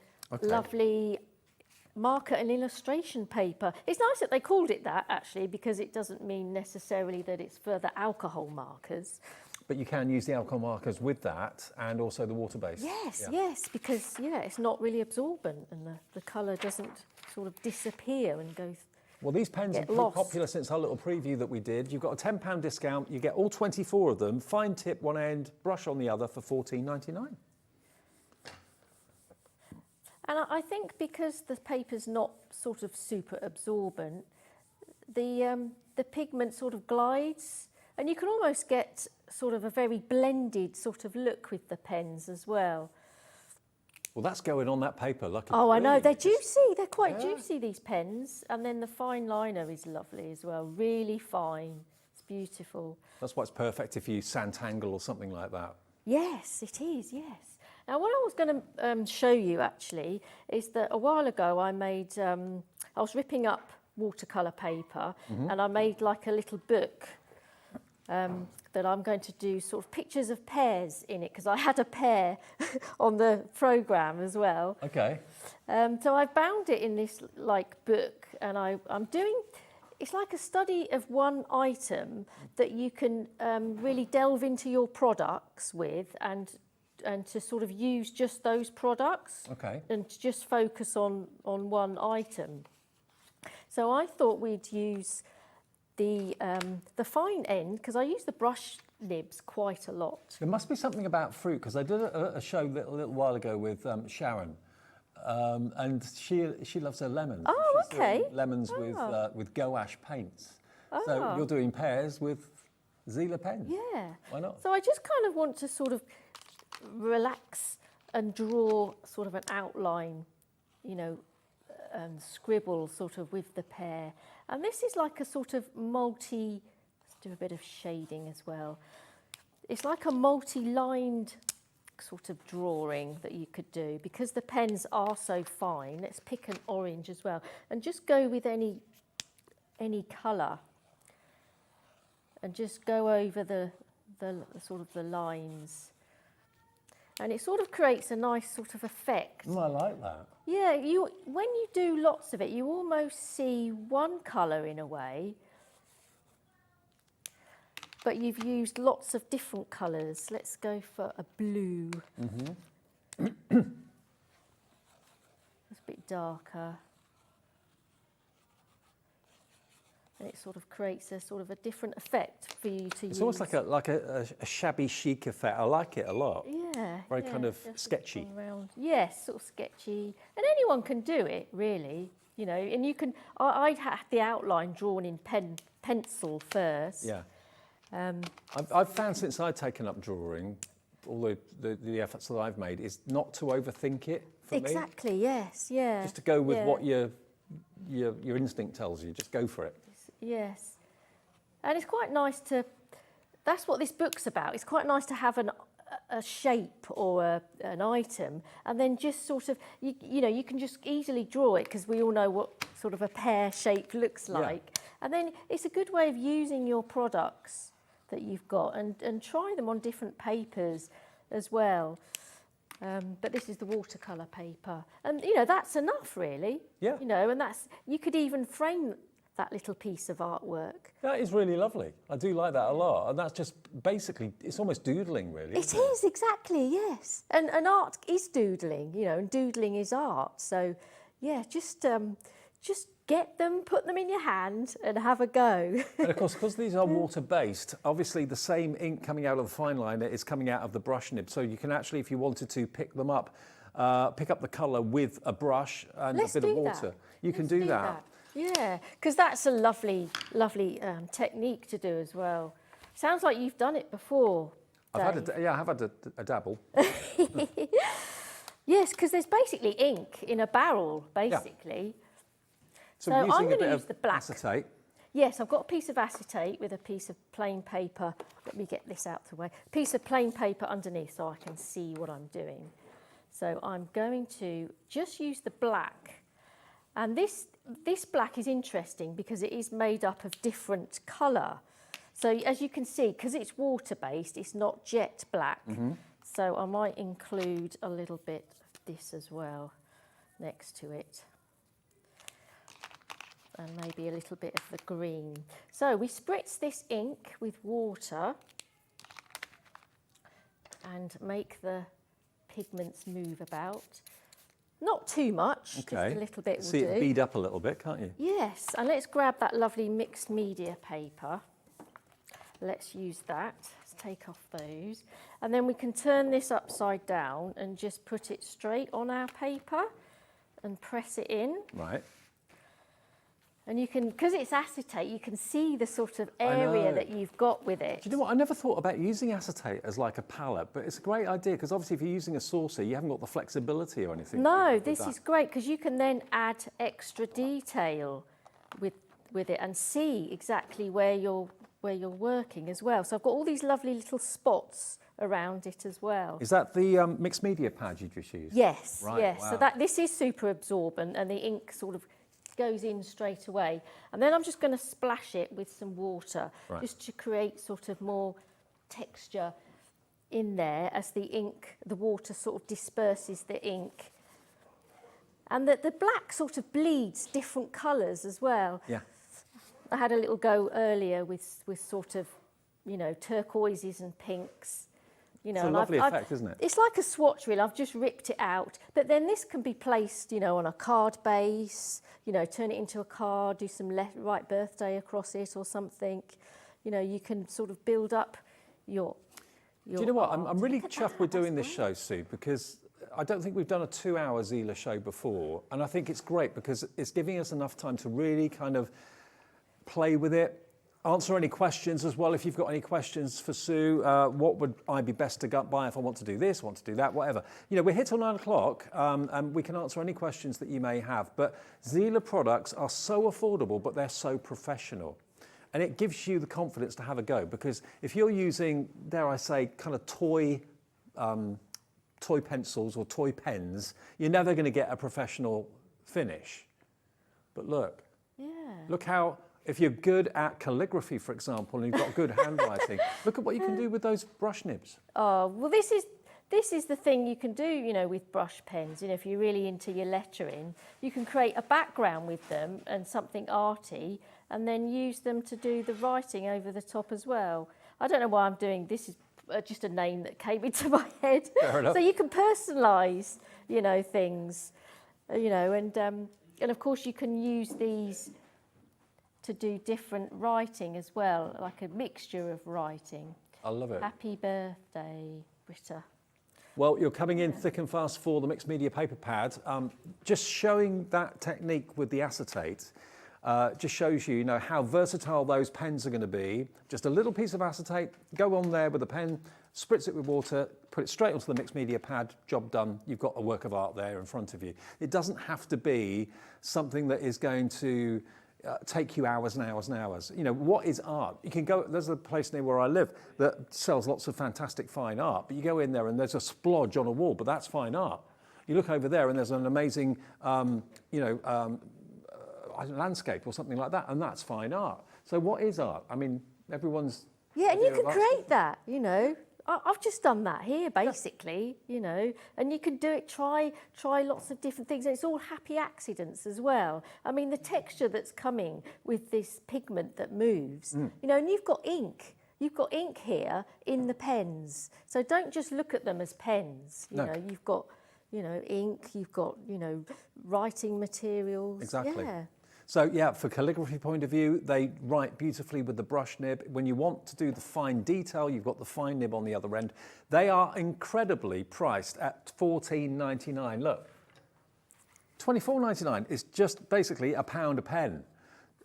lovely marker and illustration paper. It's nice that they called it that, actually, because it doesn't mean necessarily that it's for the alcohol markers. But you can use the alcohol markers with that and also the water-based. Yes, because it's not really absorbent and the colour doesn't sort of disappear and go. Well, these pens are pretty popular since our little preview that we did. You've got a £10 discount. You get all 24 of them. Fine tip one end, brush on the other for £14.99. And I think because the paper's not sort of super absorbent, the pigment sort of glides, and you can almost get sort of a very blended sort of look with the pens as well. Well, that's going on that paper, lucky. Oh, I know, they're juicy. They're quite juicy, these pens. And then the fine liner is lovely as well, really fine. It's beautiful. That's why it's perfect if you use Sanntangle or something like that. Yes, it is, yes. Now, what I was going to show you, actually, is that a while ago I was ripping up watercolour paper and I made like a little book that I'm going to do sort of pictures of pears in it, because I had a pear on the programme as well. Okay. So I bound it in this like book, and I'm doing, it's like a study of one item that you can really delve into your products with and to sort of use just those products. Okay. And to just focus on one item. So I thought we'd use the fine end, because I use the brush nibs quite a lot. There must be something about fruit, because I did a show a little while ago with Sharon, and she loves her lemons. Oh, She's okay. doing lemons with gouache paints. So you're doing pears with Zieler pens. Yeah. Why not? So I just kind of want to sort of relax and draw sort of an outline, and scribble sort of with the pear. And this is like a sort of let's do a bit of shading as well. It's like a multi-lined sort of drawing that you could do, because the pens are so fine. Let's pick an orange as well and just go with any colour and just go over the sort of the lines. And it sort of creates a nice sort of effect. I like that. Yeah, when you do lots of it, you almost see one colour in a way, but you've used lots of different colours. Let's go for a blue. It's a bit darker. and it sort of creates a sort of a different effect for you to use. It's almost like a shabby chic effect. I like it a lot. Yeah. Very kind of sketchy. Yes, sort of sketchy. And anyone can do it, really, you know, and you can, I'd had the outline drawn in pencil first. Yeah. I've found since I've taken up drawing, all the efforts that I've made, is not to overthink it for me. Exactly, yes, yeah. Just to go with what your instinct tells you. Just go for it. Yes. And it's quite nice to, that's what this book's about. It's quite nice to have a shape or an item, and then just sort of, you know, you can just easily draw it because we all know what sort of a pear shape looks like. Yeah. And then it's a good way of using your products that you've got and try them on different papers as well. But this is the watercolour paper. And, you know, that's enough, really. Yeah. You know, and that's, you could even frame that little piece of artwork. That is really lovely. I do like that a lot. And that's just basically, it's almost doodling, really. It is, exactly, yes. And art is doodling, you know, and doodling is art. So, yeah, just get them, put them in your hand and have a go. And of course, because these are water-based, obviously the same ink coming out of the fine liner is coming out of the brush nib. So you can actually, if you wanted to pick them up, pick up the colour with a brush and a bit of water. You can do that. Yeah, because that's a lovely technique to do as well. Sounds like you've done it before, Dave. I have had a dabble. Yes, because there's basically ink in a barrel, basically. Yeah. So I'm going to use the black acetate. Yes, I've got a piece of acetate with a piece of plain paper. Let me get this out the way. A piece of plain paper underneath so I can see what I'm doing. So I'm going to just use the black. And this black is interesting because it is made up of different colour. So as you can see, because it's water-based, it's not jet black. Mm-hmm. So I might include a little bit of this as well next to it. And maybe a little bit of the green. So we spritz this ink with water and make the pigments move about. Not too much, just a little bit will See it bead up a little bit, can't you? Yes, and let's grab that lovely mixed media paper. Let's use that. Let's take off those. And then we can turn this upside down and just put it straight on our paper and press it in. Right. And you can, because it's acetate, you can see the sort of area that you've got with it. Do you know what? I never thought about using acetate as like a palette, but it's a great idea because obviously if you're using a saucer, you haven't got the flexibility or anything. No, this is great because you can then add extra detail with it and see exactly where you're working as well. So I've got all these lovely little spots around it as well. Is that the mixed media pad you just used? Yes, right, yes. wow. So this is super absorbent and the ink sort of goes in straight away. And then I'm just going to splash it with some water just to create sort of more texture in there as the water sort of disperses the ink. And the black sort of bleeds different colours as well. Yeah. I had a little go earlier with sort of, you know, turquoises and pinks. You know, it's a lovely effect, isn't it? It's like a swatch reel. I've just ripped it out. But then this can be placed, you know, on a card base, you know, turn it into a card, do some write birthday across it or something. You know, you can sort of build up your Do you know what? I'm really chuffed we're doing this show, Sue, because I don't think we've done a 2-hour Zieler show before. And I think it's great because it's giving us enough time to really kind of play with it. Answer any questions as well. If you've got any questions for Sue, what would I be best to gut by if I want to do this, want to do that, whatever. You know, we're here till 9 o'clock and we can answer any questions that you may have. But Zieler products are so affordable, but they're so professional. And it gives you the confidence to have a go because if you're using, dare I say, kind of toy pencils or toy pens, you're never going to get a professional finish. But look, look how... If you're good at calligraphy, for example, and you've got good handwriting, look at what you can do with those brush nibs. Oh, well, this is the thing you can do, you know, with brush pens. You know, if you're really into your lettering, you can create a background with them and something arty, and then use them to do the writing over the top as well. I don't know why I'm doing this. Is just a name that came into my head. Fair enough. So you can personalise, you know, things, you know, and of course you can use these to do different writing as well, like a mixture of writing. I love it. Happy birthday, Britta. Well, you're coming in thick and fast for the mixed media paper pad. Just showing that technique with the acetate just shows you, how versatile those pens are going to be. Just a little piece of acetate, go on there with a pen, spritz it with water, put it straight onto the mixed media pad, job done. You've got a work of art there in front of you. It doesn't have to be something that is going to take you hours and hours and hours. What is art? You can go, there's a place near where I live that sells lots of fantastic fine art, but you go in there and there's a splodge on a wall, but that's fine art. You look over there and there's an amazing, landscape or something like that, and that's fine art. So what is art? I mean, everyone's... Yeah, and you can create that, I've just done that here, basically, and you can do it, try lots of different things. And it's all happy accidents as well. I mean, the texture that's coming with this pigment that moves, and you've got ink. You've got ink here in the pens. So don't just look at them as pens. You've got, ink, you've got, writing materials. Exactly. Yeah. So yeah, for calligraphy point of view, they write beautifully with the brush nib. When you want to do the fine detail, you've got the fine nib on the other end. They are incredibly priced at $14.99. Look, $24.99 is just basically £1 a pen.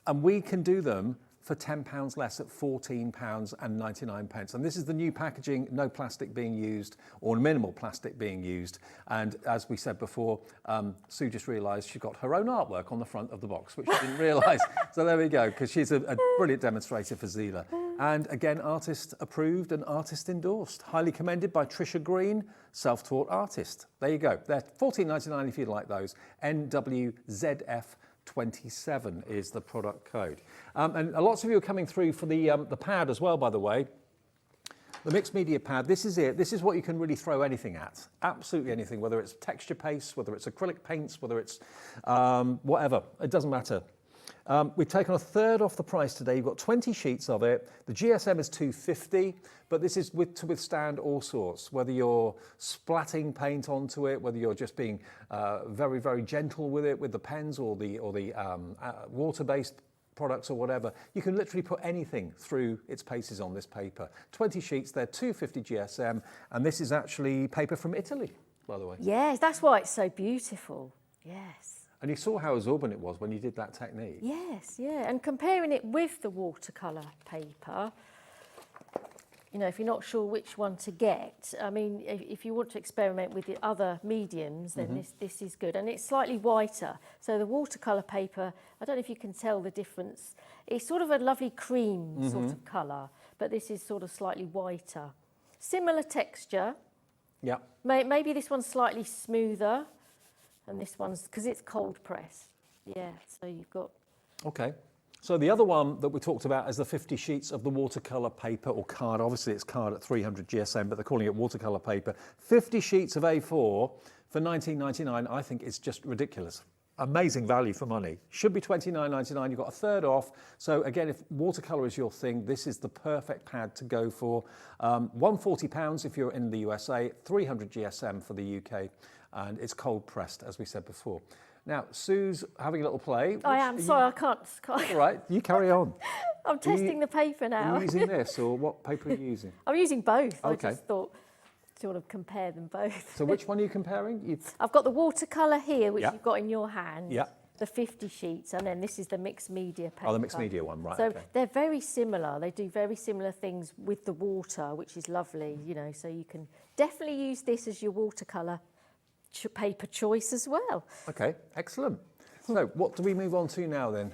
And we can do them for £10 less at £14.99. And this is the new packaging, no plastic being used or minimal plastic being used. And as we said before, Sue just realised she got her own artwork on the front of the box, which she didn't realise. So there we go, because she's a brilliant demonstrator for Zieler. And again, artist approved and artist endorsed. Highly commended by Trisha Green, self-taught artist. There you go. They're £14.99 if you'd like those. NWZF27 is the product code. And lots of you are coming through for the pad as well, by the way. The mixed media pad, this is it. This is what you can really throw anything at. Absolutely anything, whether it's texture paste, whether it's acrylic paints, whether it's whatever. It doesn't matter. We've taken a third off the price today. You've got 20 sheets of it. The GSM is $2.50, but this is to withstand all sorts, whether you're splatting paint onto it, whether you're just being very, very gentle with it, with the pens or the water-based products or whatever. You can literally put anything through its paces on this paper. 20 sheets, they're $2.50 GSM, and this is actually paper from Italy, by the way. Yes, that's why it's so beautiful. Yes. And you saw how absorbent it was when you did that technique. Yes, yeah, and comparing it with the watercolour paper, if you're not sure which one to get, I mean, if you want to experiment with the other mediums, then this is good. And it's slightly whiter. So the watercolour paper, I don't know if you can tell the difference. It's sort of a lovely cream sort of colour, but this is sort of slightly whiter. Similar texture. Yeah. Maybe this one's slightly smoother. And this one's, because it's cold pressed. Yeah, so you've got... Okay. So the other one that we talked about is the 50 sheets of the watercolour paper, or card. Obviously it's card at 300 GSM, but they're calling it watercolour paper. 50 sheets of A4 for $19.99, I think is just ridiculous. Amazing value for money. Should be $29.99, you've got a third off. So again, if watercolour is your thing, this is the perfect pad to go for. £140 if you're in the USA, 300 GSM for the UK. And it's cold pressed, as we said before. Now, Sue's having a little play. I am, sorry, I can't. All right, you carry on. I'm testing the paper now. Are you using this, or what paper are you using? I'm using both. Okay. I just thought, sort of compare them both. So which one are you comparing? I've got the watercolour here, which you've got in your hand. Yeah. The 50 sheets, and then this is the mixed media paper. Oh, the mixed media one, right. So okay. they're very similar. They do very similar things with the water, which is lovely, so you can definitely use this as your watercolour paper choice as well. Okay, excellent. So what do we move on to now then?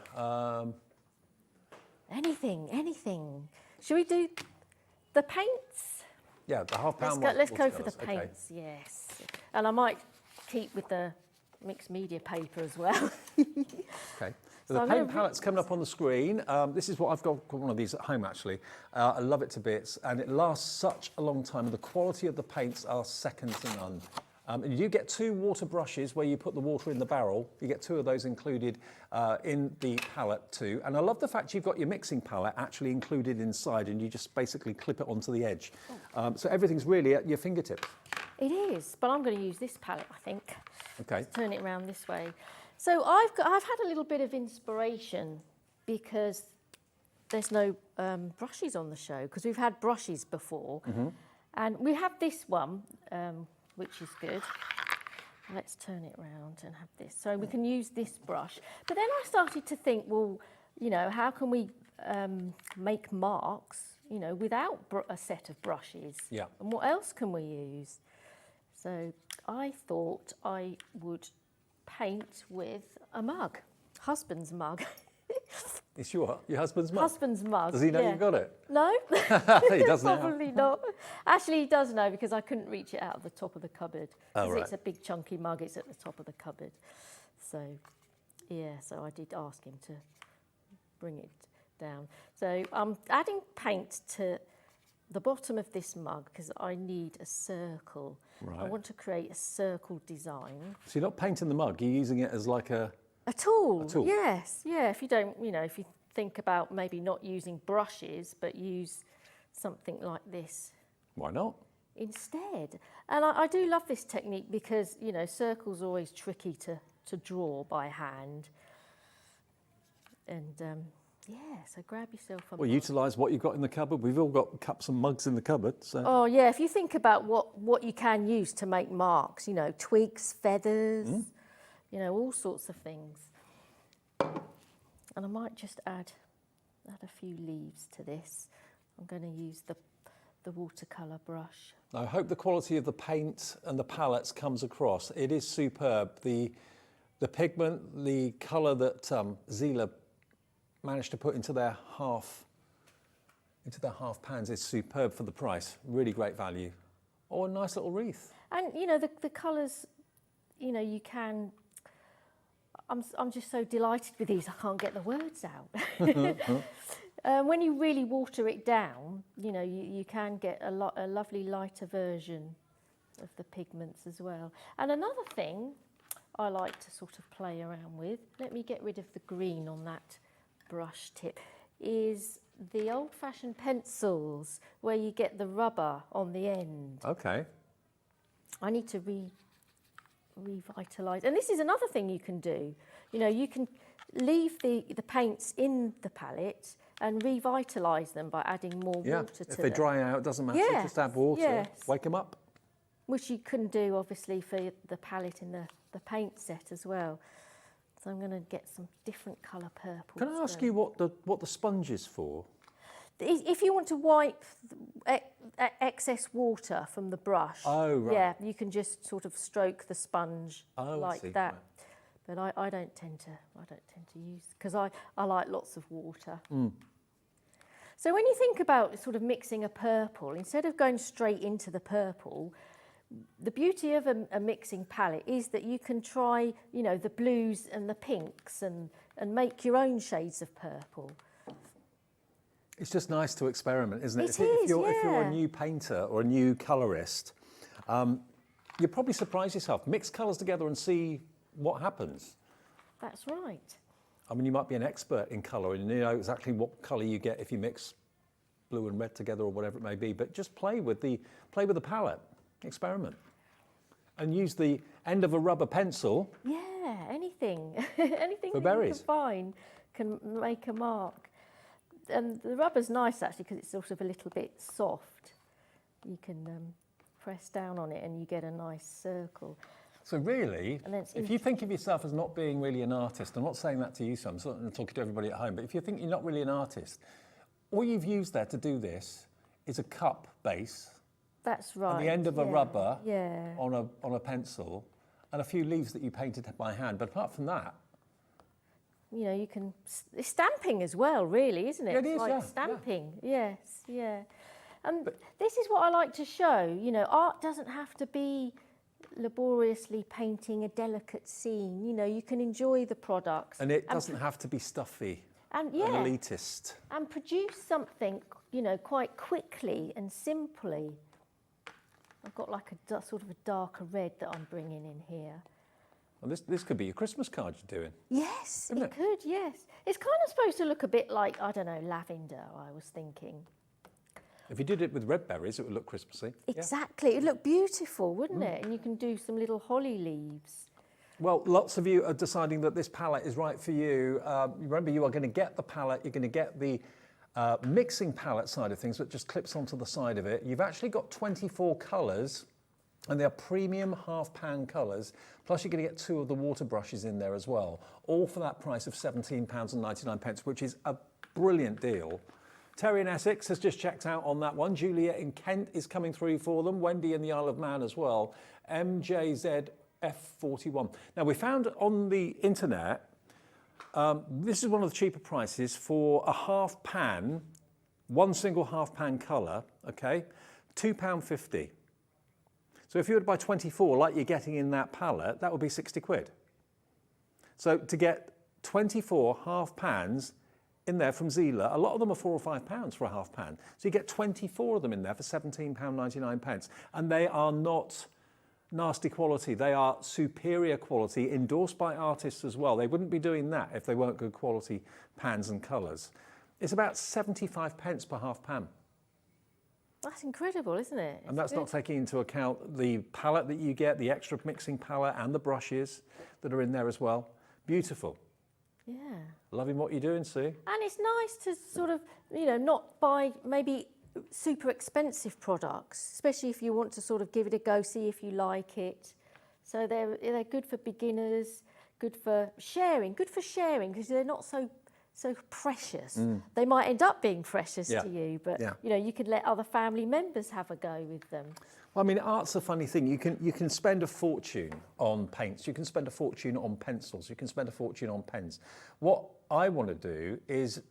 Anything. Should we do the paints? Yeah, the £1/2 Let's go for the watercolours, paints, yes. And I might keep with the mixed media paper as well. Okay. So the paint palette's coming up on the screen. This is what I've got one of these at home actually. I love it to bits, and it lasts such a long time, and the quality of the paints are second to none. And you get 2 water brushes where you put the water in the barrel. You get 2 of those included in the palette too. And I love the fact you've got your mixing palette actually included inside, and you just basically clip it onto the edge. So everything's really at your fingertips. It is, but I'm going to use this palette, I think. Okay. Let's turn it around this way. So I've had a little bit of inspiration because there's no brushes on the show, because we've had brushes before. And we have this one, which is good. Let's turn it around and have this. So we can use this brush. But then I started to think, well, you know, how can we make marks, you know, without a set of brushes? Yeah. And what else can we use? So I thought I would paint with a mug, husband's mug. It's your husband's mug? Husband's mug. Does he know yeah. you've got it? No. He doesn't know. Probably not. Actually, he does know, because I couldn't reach it out of the top of the cupboard. Oh, 'Cause right. it's a big chunky mug, it's at the top of the cupboard. So, yeah, so I did ask him to bring it down. So I'm adding paint to the bottom of this mug because I need a circle. Right. I want to create a circle design. So you're not painting the mug, you're using it as like a tool. A tool. Yes, yeah. If you don't, you know, if you think about maybe not using brushes, but use something like this Why not? instead. And I do love this technique because, you know, circles are always tricky to draw by hand. And yeah, so grab yourself a Well, mug. utilise what you've got in the cupboard. We've all got cups and mugs in the cupboard. So. Oh yeah, if you think about what you can use to make marks, you know, twigs, feathers, you know, all sorts of things. And I might just add a few leaves to this. I'm going to use the watercolour brush. I hope the quality of the paint and the palettes comes across. It is superb. The pigment, the colour that Zieler managed to put into their half pans is superb for the price. Really great value. Oh, a nice little wreath. And you know, the colours, you know, you can. I'm just so delighted with these. I can't get the words out. When you really water it down, you know, you can get a lovely lighter version of the pigments as well. And another thing I like to sort of play around with, let me get rid of the green on that brush tip, is the old-fashioned pencils where you get the rubber on the end. Okay. I need to revitalise. And this is another thing you can do. You know, you can leave the paints in the palette and revitalise them by adding more water to them. If they dry out, it doesn't matter. Yes, Just add water. yes. Wake them up. Which you couldn't do, obviously, for the palette in the paint set as well. So I'm going to get some different colour purples. Can I ask you what the sponge is for? If you want to wipe excess water from the brush, Oh, right. yeah, you can just sort of stroke the sponge Oh, I like see, that. right. But I don't tend to use, because I like lots of water. So when you think about sort of mixing a purple, instead of going straight into the purple, the beauty of a mixing palette is that you can try, you know, the blues and the pinks and make your own shades of purple. It's just nice to experiment, isn't it? It if is, you're yeah. a new painter or a new colourist, you'll probably surprise yourself. Mix colours together and see what happens. That's right. I mean, you might be an expert in colour and you know exactly what colour you get if you mix blue and red together or whatever it may be. But just play with the palette, experiment, and use the end of a rubber pencil. Yeah, anything, anything For that berries. you can find can make a mark. And the rubber's nice actually because it's sort of a little bit soft. You can press down on it and you get a nice circle. So really, And then it's if you think of yourself as not being really an artist, I'm not saying that to you, so I'm sort of talking to everybody at home, but if you think you're not really an artist, all you've used there to do this is a cup base, That's right. and the end of a yeah, rubber yeah. on a pencil, and a few leaves that you painted by hand. But apart from that, You know, you can, it's stamping as well, really, isn't it? Yeah, it It's is, like yeah, stamping, yes, yeah. And this is what I like to show, you know, art doesn't have to be laboriously painting a delicate scene. You know, you can enjoy the products. and it doesn't have to be stuffy and and elitist. and produce something, you know, quite quickly and simply. I've got like a sort of a darker red that I'm bringing in here. And this could be your Christmas card you're doing. Yes, Isn't it it? could, yes. It's kind of supposed to look a bit like, I don't know, lavender, I was thinking. If you did it with red berries, it would look Christmassy. Yeah. Exactly. It'd look beautiful, wouldn't it? And you can do some little holly leaves. Well, lots of you are deciding that this palette is right for you. Remember, you are going to get the palette, you're going to get the mixing palette side of things that just clips onto the side of it. You've actually got 24 colours, and they are premium half-pan colours, plus you're going to get 2 of the water brushes in there as well, all for that price of £17.99, which is a brilliant deal. Terry in Essex has just checked out on that one. Julia in Kent is coming through for them. Wendy in the Isle of Man as well. MJZF41. Now, we found on the internet, this is one of the cheaper prices for a half pan, one single half pan colour, okay, £2.50. So if you were to buy 24 like you're getting in that palette, that would be 60 quid. So to get 24 half pans in there from Zieler, a lot of them are £4 or £5 for a half pan. So you get 24 of them in there for £17.99. And they are not nasty quality, they are superior quality, endorsed by artists as well. They wouldn't be doing that if they weren't good quality pans and colours. It's about 75 pence per half pan. That's incredible, isn't it? And that's not taking into account the palette that you get, the extra mixing palette and the brushes that are in there as well. Beautiful. Yeah. Loving what you're doing, Sue. And it's nice to sort of, you know, not buy maybe super expensive products, especially if you want to sort of give it a go, see if you like it. So they're good for beginners, good for sharing because they're not so precious. They might end up being precious to you, but you know, you could let other family members have a go with them. Well, I mean, art's a funny thing. You can spend a fortune on paints, you can spend a fortune on pencils, you can spend a fortune on pens. What I want to do is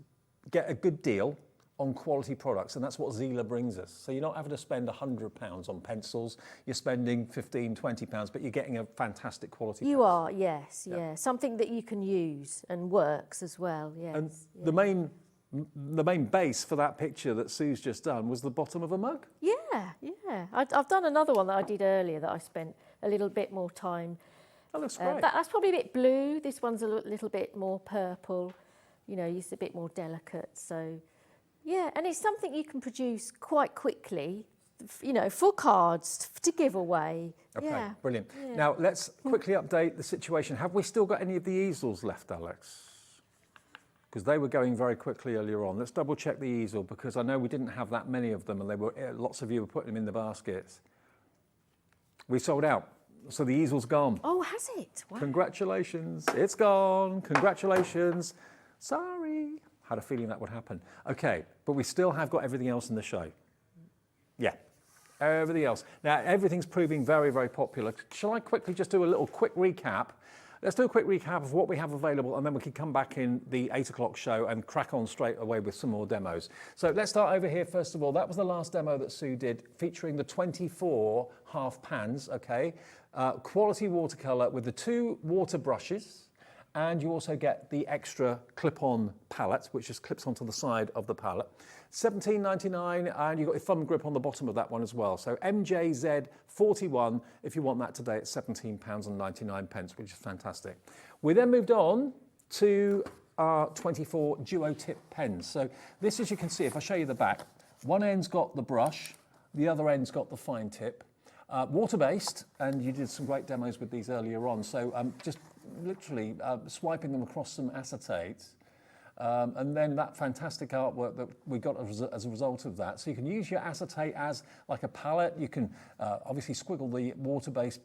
get a good deal on quality products, and that's what Zieler brings us. So you're not having to spend £100 on pencils, you're spending £15, £20, but you're getting a fantastic quality You pencil. are, yes, yeah. Something that you can use and works as well, yes. And the main base for that picture that Sue's just done was the bottom of a mug. Yeah, yeah. I've done another one that I did earlier that I spent a little bit more time. That looks great. That's probably a bit blue. This one's a little bit more purple. You know, it's a bit more delicate, so... Yeah, and it's something you can produce quite quickly, you know, for cards to give away. Okay, yeah. Brilliant. Yeah. Now, let's quickly update the situation. Have we still got any of the easels left, Alex? Because they were going very quickly earlier on. Let's double check the easel, because I know we didn't have that many of them, and they were lots of you were putting them in the baskets. We sold out, so the easel's gone. Oh, has it? Wow. Congratulations, it's gone. Congratulations. Sorry. Had a feeling that would happen. Okay, but we still have got everything else in the show. Yeah, everything else. Now, everything's proving very, very popular. Shall I quickly just do a little quick recap? Let's do a quick recap of what we have available, and then we can come back in the 8 o'clock show and crack on straight away with some more demos. So let's start over here first of all. That was the last demo that Sue did, featuring the 24 half pans, okay? Quality watercolour with the 2 water brushes, and you also get the extra clip-on palette, which just clips onto the side of the palette. £17.99, and you've got your thumb grip on the bottom of that one as well. So MJZ41, if you want that today, it's £17.99, which is fantastic. We then moved on to our 24 duo tip pens. So this, as you can see, if I show you the back, one end's got the brush, the other end's got the fine tip. Water-based, and you did some great demos with these earlier on. So just literally swiping them across some acetate, and then that fantastic artwork that we got as a result of that. So you can use your acetate as like a palette. You can obviously squiggle the water-based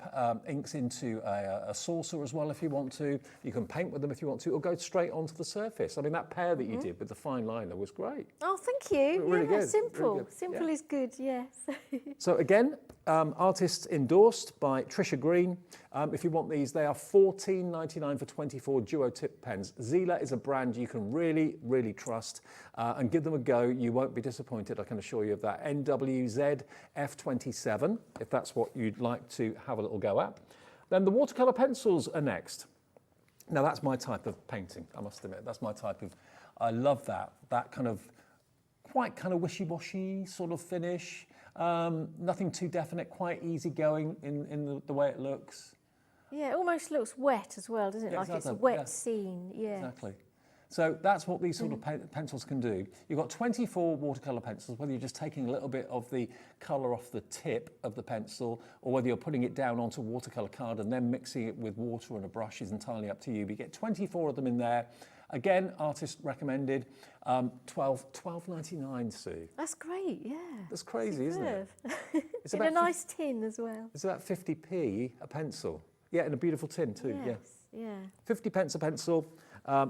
inks into a saucer as well if you want to. You can paint with them if you want to, or go straight onto the surface. I mean, that pair that you did with the fine liner was great. Oh, thank you. Really good. Simple. Really good. Simple is good, yes. So again, artists endorsed by Trisha Green. If you want these, they are $14.99 for 24 duo tip pens. Zieler is a brand you can really, really trust, and give them a go. You won't be disappointed, I can assure you of that. NWZ F27, if that's what you'd like to have a little go at. Then the watercolour pencils are next. Now that's my type of painting, I must admit. That's my type of, I love that kind of, quite kind of wishy-washy sort of finish. Nothing too definite, quite easy going in the way it looks. Yeah, it almost looks wet as well, doesn't it? Yeah, like exactly. it's a wet scene, yeah. Exactly. So that's what these sort of pencils can do. You've got 24 watercolour pencils, whether you're just taking a little bit of the colour off the tip of the pencil, or whether you're putting it down onto a watercolour card and then mixing it with water and a brush is entirely up to you. But you get 24 of them in there. Again, artist recommended, $12.99, Sue. That's great, yeah. That's crazy, isn't it? It's in a nice tin as well. It's about 50p a pencil. Yeah, in a beautiful tin too, Yes, yeah. 50 pence a pencil,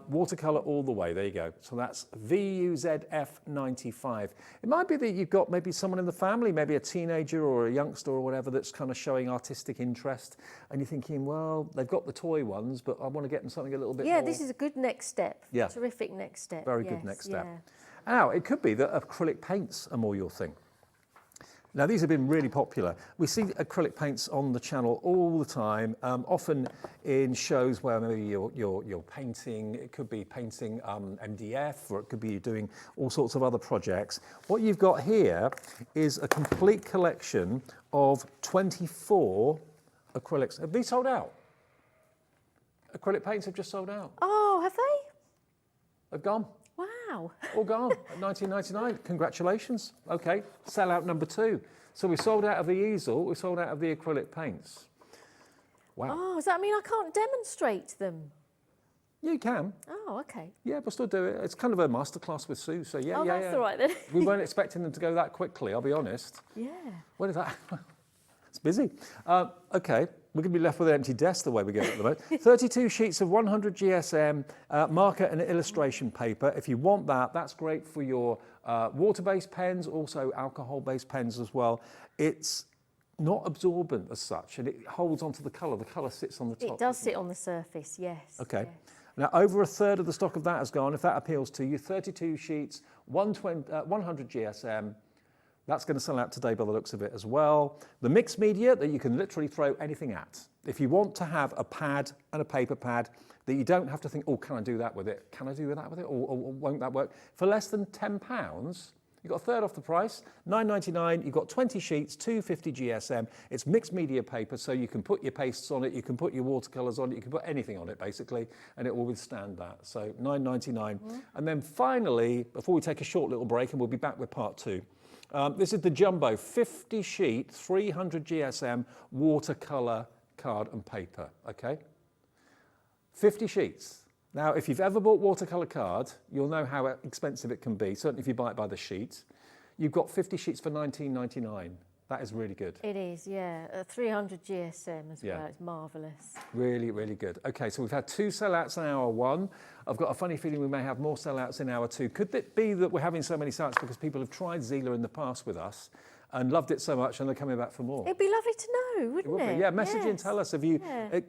watercolour all the way, there you go. So that's VUZF95. It might be that you've got maybe someone in the family, maybe a teenager or a youngster or whatever that's kind of showing artistic interest, and you're thinking, well, they've got the toy ones, but I want to get them something a little bit more. Yeah, this is a good next step. Yeah. Terrific next step. Very good next step. Yeah. Now, it could be that acrylic paints are more your thing. Now, these have been really popular. We see acrylic paints on the channel all the time, often in shows where maybe you're painting. It could be painting MDF, or it could be doing all sorts of other projects. What you've got here is a complete collection of 24 acrylics. Have these sold out? Acrylic paints have just sold out. Oh, have they? They've gone. Wow. All gone at $19.99. Congratulations. Okay, sellout number 2. So we sold out of the easel, we sold out of the acrylic paints. Wow. Oh, does that mean I can't demonstrate them? Yeah, you can. Oh, okay. Yeah, we'll still do it. It's kind of a masterclass with Sue, so yeah, Oh, yeah, that's yeah. all right then. We weren't expecting them to go that quickly, I'll be honest. Yeah. When is that? It's busy. Okay, we're going to be left with an empty desk the way we go at the moment. 32 sheets of 100 GSM marker and illustration paper. If you want that, that's great for your water-based pens, also alcohol-based pens as well. It's not absorbent as such, and it holds onto the colour. The colour sits on the top. It does sit on the surface, yes. Okay. Yes. Now, over a third of the stock of that has gone. If that appeals to you, 32 sheets, 100 GSM. That's going to sell out today by the looks of it as well. The mixed media that you can literally throw anything at. If you want to have a pad and a paper pad that you don't have to think, oh, can I do that with it? Can I do that with it? Or won't that work? For less than £10, you've got a third off the price, $9.99. You've got 20 sheets, 250 GSM. It's mixed media paper, so you can put your pastes on it, you can put your watercolours on it, you can put anything on it, basically, and it will withstand that. So $9.99. And then finally, before we take a short little break, and we'll be back with part 2, this is the Jumbo 50 sheet, 300 GSM watercolour card and paper, okay? 50 sheets. Now, if you've ever bought watercolour card, you'll know how expensive it can be, certainly if you buy it by the sheet. You've got 50 sheets for $19.99. That is really good. It is, yeah. 300 GSM as well. It's marvellous. Really, really good. Okay, so we've had 2 sellouts in hour 1. I've got a funny feeling we may have more sellouts in hour 2. Could it be that we're having so many sellouts because people have tried Zieler in the past with us and loved it so much and they're coming back for more? It'd be lovely to know, wouldn't it? Yeah, message in, tell us. Have you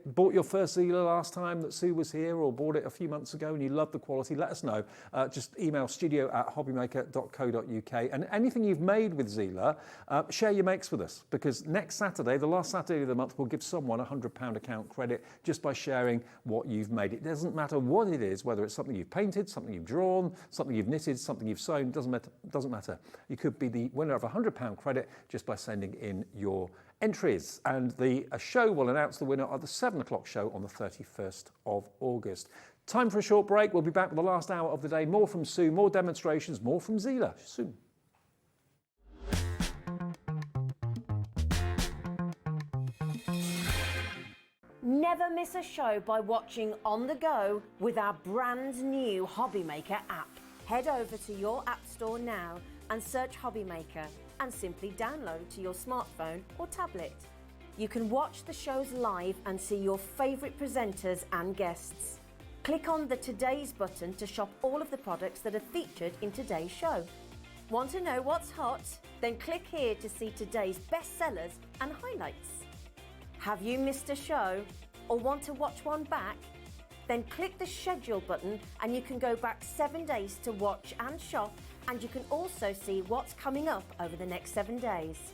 bought your first Zieler last time that Sue was here, or bought it a few months ago and you love the quality? Let us know. Just email studio@hobbymaker.co.uk. And anything you've made with Zieler, share your makes with us, because next Saturday, the last Saturday of the month, we'll give someone a £100 account credit just by sharing what you've made. It doesn't matter what it is, whether it's something you've painted, something you've drawn, something you've knitted, something you've sewn, doesn't matter. You could be the winner of a £100 credit just by sending in your entries. And a show will announce the winner of the 7 o'clock show on the 31st of August. Time for a short break. We'll be back with the last hour of the day. More from Sue, more demonstrations, more from Zieler soon. Never miss a show by watching on the go with our brand new HobbyMaker app. Head over to your app store now and search HobbyMaker and simply download to your smartphone or tablet. You can watch the shows live and see your favourite presenters and guests. Click on the Today's button to shop all of the products that are featured in today's show. Want to know what's hot? Then click here to see today's bestsellers and highlights. Have you missed a show or want to watch one back? Then click the schedule button and you can go back 7 days to watch and shop, and you can also see what's coming up over the next 7 days.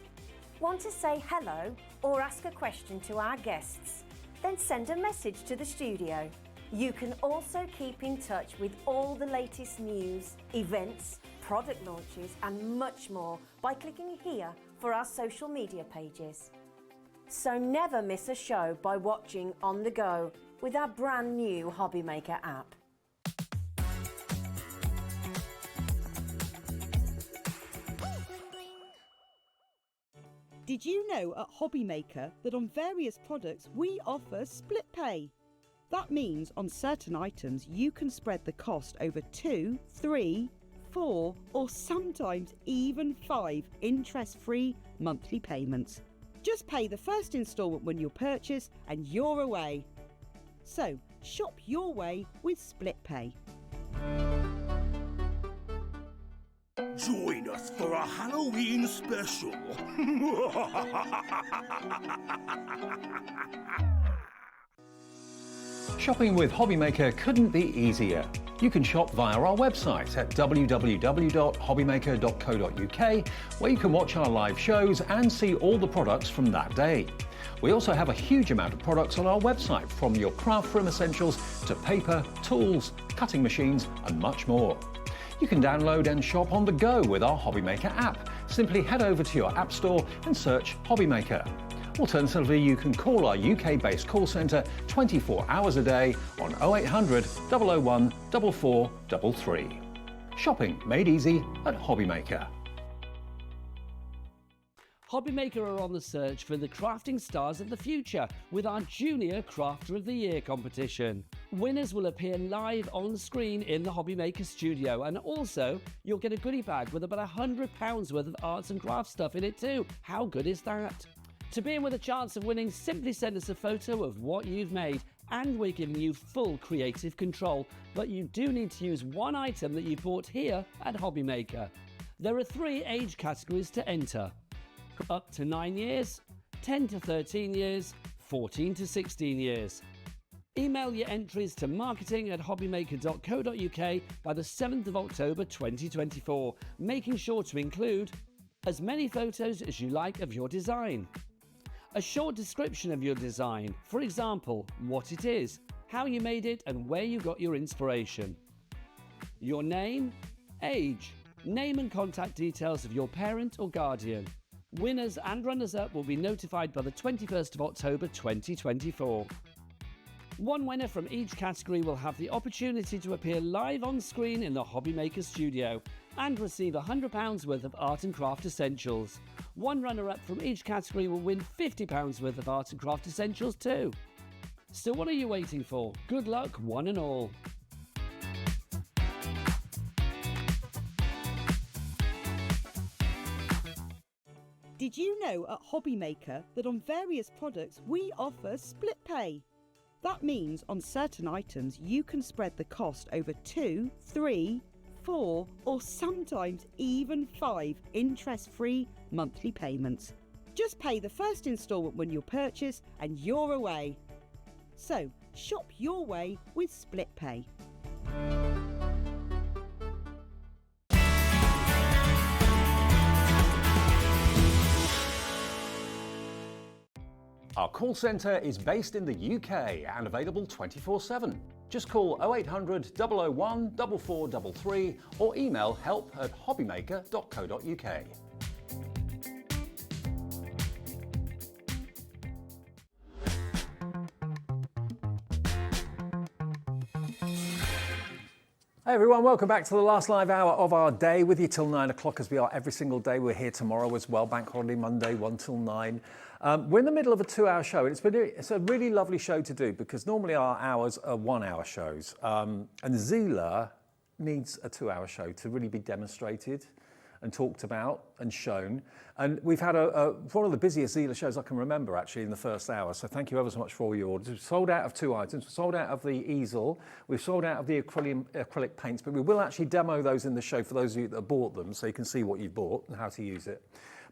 Want to say hello or ask a question to our guests? Then send a message to the studio. You can also keep in touch with all the latest news, events, product launches and much more by clicking here for our social media pages. So never miss a show by watching on the go with our brand new HobbyMaker app. Did you know at HobbyMaker that on various products we offer split pay? That means on certain items you can spread the cost over 2, 3, 4 or sometimes even 5 interest-free monthly payments. Just pay the first instalment when you purchase and you're away. So shop your way with split pay. Join us for a Halloween special. Shopping with HobbyMaker couldn't be easier. You can shop via our website at www.hobbymaker.co.uk, where you can watch our live shows and see all the products from that day. We also have a huge amount of products on our website, from your craft room essentials to paper, tools, cutting machines and much more. You can download and shop on the go with our HobbyMaker app. Simply head over to your app store and search HobbyMaker. Alternatively, you can call our UK-based call centre 24 hours a day on 0800 001 4433. Shopping made easy at HobbyMaker. HobbyMaker are on the search for the crafting stars of the future with our Junior Crafter of the Year competition. Winners will appear live on screen in the HobbyMaker studio, and also you'll get a goodie bag with about £100 worth of arts and crafts stuff in it too. How good is that? To be in with a chance of winning, simply send us a photo of what you've made, and we're giving you full creative control, but you do need to use one item that you bought here at HobbyMaker. There are 3 age categories to enter: up to 9 years, 10 to 13 years, 14 to 16 years. Email your entries to marketing@hobbymaker.co.uk by the 7th of October 2024, making sure to include as many photos as you like of your design, a short description of your design, for example, what it is, how you made it and where you got your inspiration, your name, age, name and contact details of your parent or guardian. Winners and runners-up will be notified by the 21st of October 2024. One winner from each category will have the opportunity to appear live on screen in the HobbyMaker studio and receive £100 worth of art and craft essentials. One runner-up from each category will win £50 worth of art and craft essentials too. So what are you waiting for? Good luck, one and all. Did you know at HobbyMaker that on various products we offer split pay? That means on certain items you can spread the cost over 2, 3, 4 or sometimes even 5 interest-free monthly payments. Just pay the first instalment when you purchase and you're away. So shop your way with split pay. Our call centre is based in the UK and available 24/7. Just call 0800 001 4433 or email help@hobbymaker.co.uk. Hey everyone, welcome back to the last live hour of our day, with you till 9 o'clock as we are every single day. We're here tomorrow as well, Bank Holiday Monday, 1 till 9. We're in the middle of a 2-hour show, and it's a really lovely show to do because normally our hours are 1-hour shows. And Zieler needs a 2-hour show to really be demonstrated and talked about and shown. And we've had one of the busiest Zieler shows I can remember actually in the first hour. So thank you ever so much for all your orders. We've sold out of 2 items. We've sold out of the easel. We've sold out of the acrylic paints, but we will actually demo those in the show for those of you that bought them so you can see what you've bought and how to use it.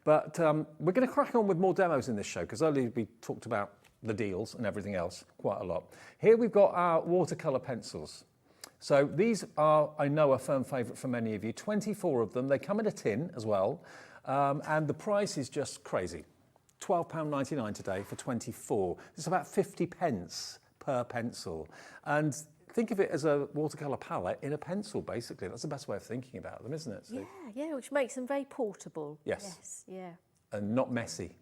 But we're going to crack on with more demos in this show because earlier we talked about the deals and everything else quite a lot. Here we've got our watercolour pencils. So these are, I know, a firm favourite for many of you. 24 of them. They come in a tin as well. And the price is just crazy. £12.99 today for 24. It's about 50 pence per pencil. And think of it as a watercolour palette in a pencil, basically. That's the best way of thinking about them, isn't it, Sue? Yeah, which makes them very portable. Yes. Yeah. And not messy.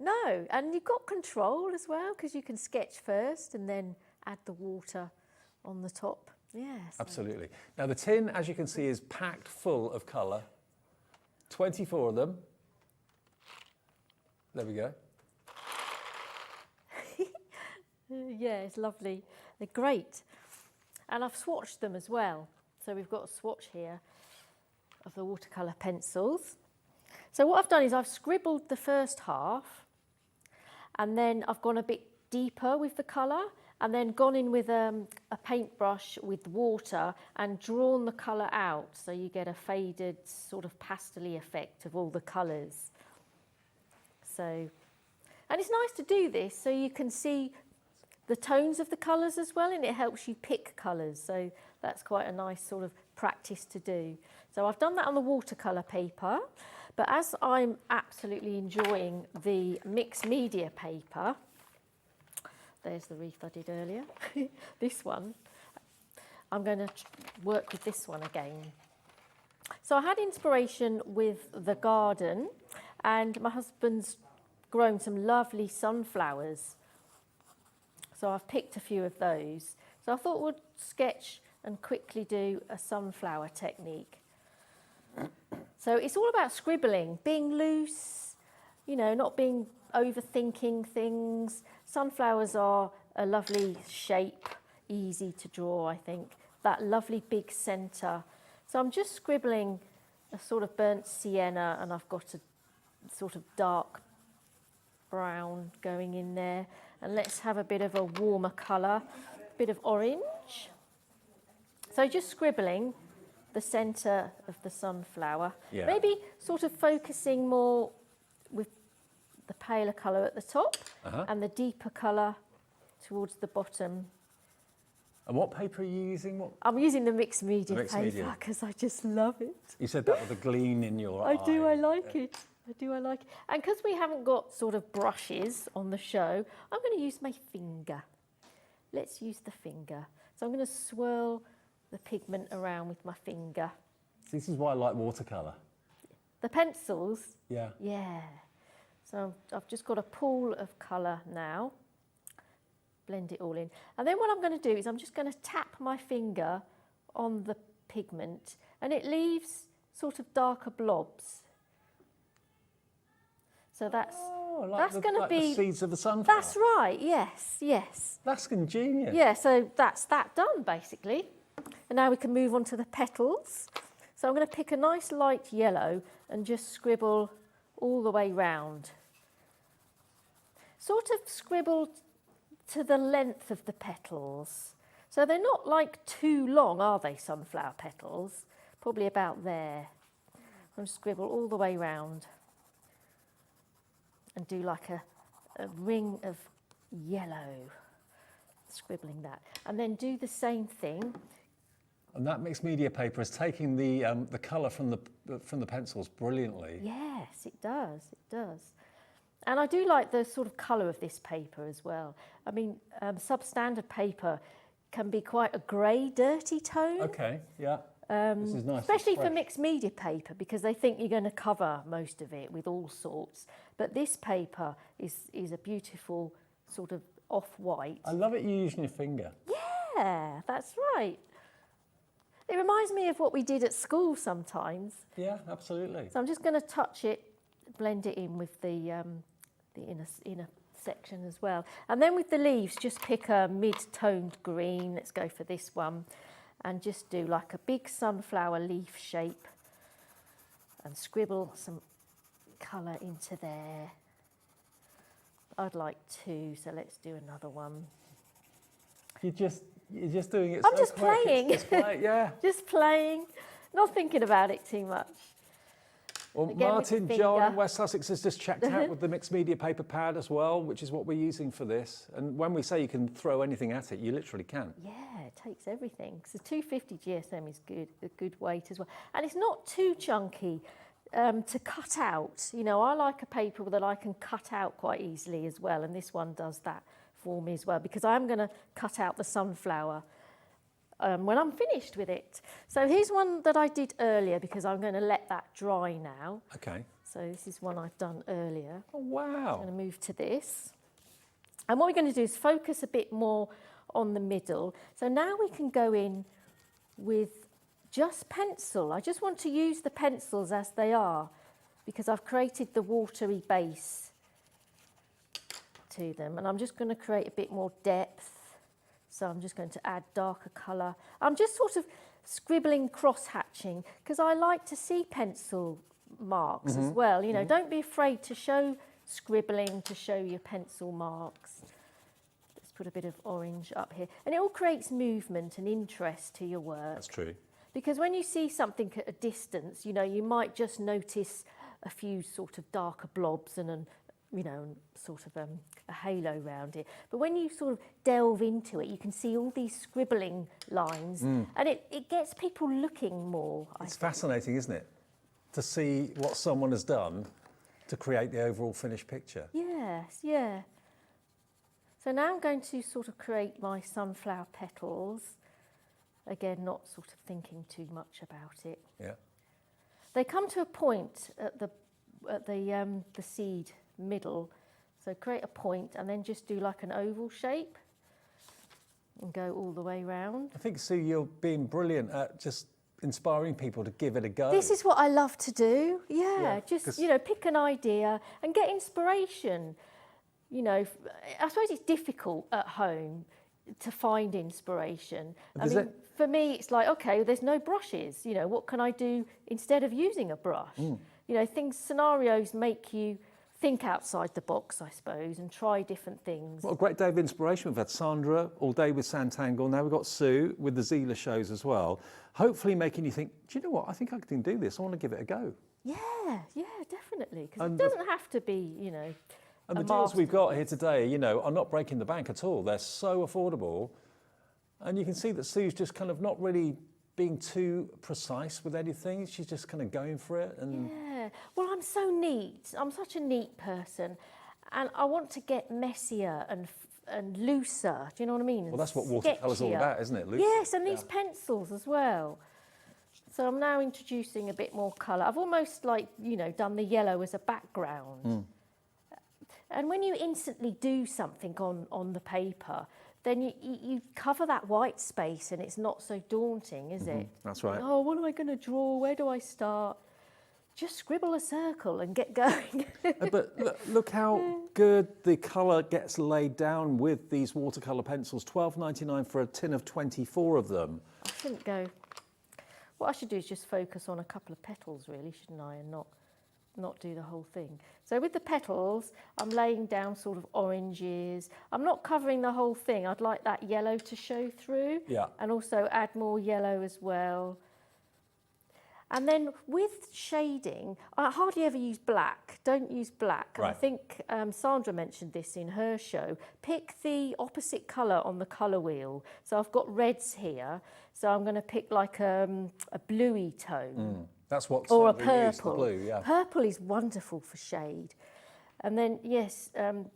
No, and you've got control as well because you can sketch first and then add the water on the top. Yes. Absolutely. Now the tin, as you can see, is packed full of colour. 24 of them. there we go. Yeah, it's lovely. They're great. And I've swatched them as well. So we've got a swatch here of the watercolour pencils. So what I've done is I've scribbled the first half, and then I've gone a bit deeper with the colour, and then gone in with a paintbrush with water and drawn the colour out, so you get a faded sort of pastel-y effect of all the colours. So, and it's nice to do this so you can see the tones of the colours as well, and it helps you pick colours, so that's quite a nice sort of practice to do. So I've done that on the watercolour paper, but as I'm absolutely enjoying the mixed media paper, there's the wreath I did earlier, this one, I'm going to work with this one again. So I had inspiration with the garden, and my husband's grown some lovely sunflowers. So I've picked a few of those. So I thought we'd sketch and quickly do a sunflower technique. So it's all about scribbling, being loose, you know, not being overthinking things. Sunflowers are a lovely shape, easy to draw, I think. That lovely big centre. So I'm just scribbling a sort of burnt sienna, and I've got a sort of dark brown going in there. And let's have a bit of a warmer colour, a bit of orange. So just scribbling the centre of the sunflower. Yeah. Maybe sort of focusing more with the paler colour at the top and the deeper colour towards the bottom. And what paper are you using? What? I'm using the mixed media mixed paper media. because I just love it. You said that with a gleam in your eye. I do, I like it. I do, I like it. And because we haven't got sort of brushes on the show, I'm going to use my finger. Let's use the finger. So I'm going to swirl the pigment around with my finger. This is why I like watercolour. The pencils? Yeah. Yeah. So I've just got a pool of colour now. Blend it all in. And then what I'm going to do is I'm just going to tap my finger on the pigment, and it leaves sort of darker blobs. So that's going to be the seeds of the sunflower. That's right. Yes, yes. That's ingenious. Yeah. So that's that done basically. And now we can move on to the petals. So I'm going to pick a nice light yellow and just scribble all the way round. Sort of scribble to the length of the petals. So they're not like too long, are they, sunflower petals? Probably about there. I'm going to scribble all the way round and do like a ring of yellow, scribbling that. And then do the same thing. And that mixed media paper is taking the colour from the pencils brilliantly. Yes, it does, it does. And I do like the sort of colour of this paper as well. I mean, substandard paper can be quite a grey, dirty tone. Okay, yeah. This is nice. Especially for mixed media paper, because they think you're going to cover most of it with all sorts. But this paper is a beautiful sort of off-white. I love it you using your finger. Yeah, that's right. It reminds me of what we did at school sometimes. Yeah, absolutely. So I'm just going to touch it, blend it in with the inner section as well. And then with the leaves, just pick a mid-toned green. Let's go for this one. And just do like a big sunflower leaf shape and scribble some colour into there. I'd like two, so let's do another one. You're just doing it. I'm so just quick. playing. It's play, yeah. Just playing, not thinking about it too much. Well, Again, Martin with the John finger. in West Sussex has just checked out with the mixed media paper pad as well, which is what we're using for this. And when we say you can throw anything at it, you literally can. Yeah, it takes everything. So 250 GSM is good, a good weight as well. And it's not too chunky to cut out. You know, I like a paper that I can cut out quite easily as well. And this one does that for me as well, because I'm going to cut out the sunflower when I'm finished with it. So here's one that I did earlier, because I'm going to let that dry now. Okay. So this is one I've done earlier. Oh, wow. I'm going to move to this. And what we're going to do is focus a bit more on the middle. So now we can go in with just pencil. I just want to use the pencils as they are, because I've created the watery base to them, and I'm just going to create a bit more depth. So I'm just going to add darker colour. I'm just sort of scribbling, cross-hatching, because I like to see pencil marks as well. You know, don't be afraid to show scribbling, to show your pencil marks. Let's put a bit of orange up here. And it all creates movement and interest to your work. That's true. Because when you see something at a distance, you know, you might just notice a few sort of darker blobs and you know, sort of a halo around it. But when you sort of delve into it, you can see all these scribbling lines, and it gets people looking more. It's fascinating, isn't it? To see what someone has done to create the overall finished picture. Yes, yeah. So now I'm going to sort of create my sunflower petals. Again, not sort of thinking too much about it. Yeah. They come to a point at the seed middle, so create a point and then just do like an oval shape and go all the way round. I think, Sue, you're being brilliant at just inspiring people to give it a go. This is what I love to do. Yeah, just, you know, pick an idea and get inspiration. You know, I suppose it's difficult at home to find inspiration. I mean, for me, it's like, okay, there's no brushes. You know, what can I do instead of using a brush? You know, scenarios make you think outside the box, I suppose, and try different things. What a great day of inspiration. We've had Sandra all day with Sanntangle. Now we've got Sue with the Zieler shows as well. Hopefully making you think, do you know what? I think I can do this. I want to give it a go. Yeah, definitely. Because it doesn't have to be, you know, and the deals we've got here today, you know, are not breaking the bank at all. They're so affordable. And you can see that Sue's just kind of not really being too precise with anything. She's just kind of going for it. And yeah, well, I'm so neat. I'm such a neat person. And I want to get messier and looser. Do you know what I mean? Well, that's what watercolour's all about, isn't it? Looser. Yes, and these pencils as well. So I'm now introducing a bit more colour. I've almost like, you know, done the yellow as a background. And when you instantly do something on the paper, then you cover that white space and it's not so daunting, is it? That's right. Oh, what am I going to draw? Where do I start? Just scribble a circle and get going. But look how good the colour gets laid down with these watercolour pencils. $12.99 for a tin of 24 of them. I shouldn't go. What I should do is just focus on a couple of petals, really, shouldn't I? And not do the whole thing. So with the petals, I'm laying down sort of oranges. I'm not covering the whole thing. I'd like that yellow to show through. Yeah. And also add more yellow as well. And then with shading, I hardly ever use black. Don't use black. Right. I think Sandra mentioned this in her show. Pick the opposite colour on the colour wheel. So I've got reds here. So I'm going to pick like a bluey tone. That's what or a Sandra used, the purple. blue, yeah. Purple is wonderful for shade. And then, yes,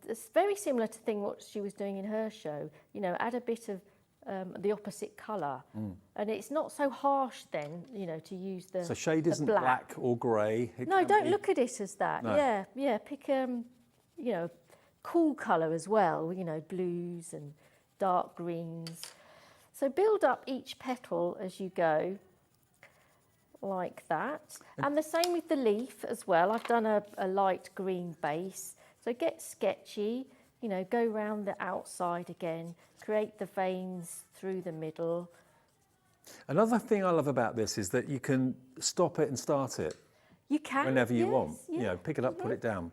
it's very similar to what she was doing in her show. You know, add a bit of the opposite colour. And it's not so harsh then, you know, to use the So shade isn't black or grey. No, don't look at it as that. No. Yeah, pick, you know, cool colour as well, you know, blues and dark greens. So build up each petal as you go. Like that. And the same with the leaf as well. I've done a light green base. So get sketchy, you know, go round the outside again, create the veins through the middle. Another thing I love about this is that you can stop it and start it. You can. Whenever you yes, want. Yeah. You know, pick it up, put it down.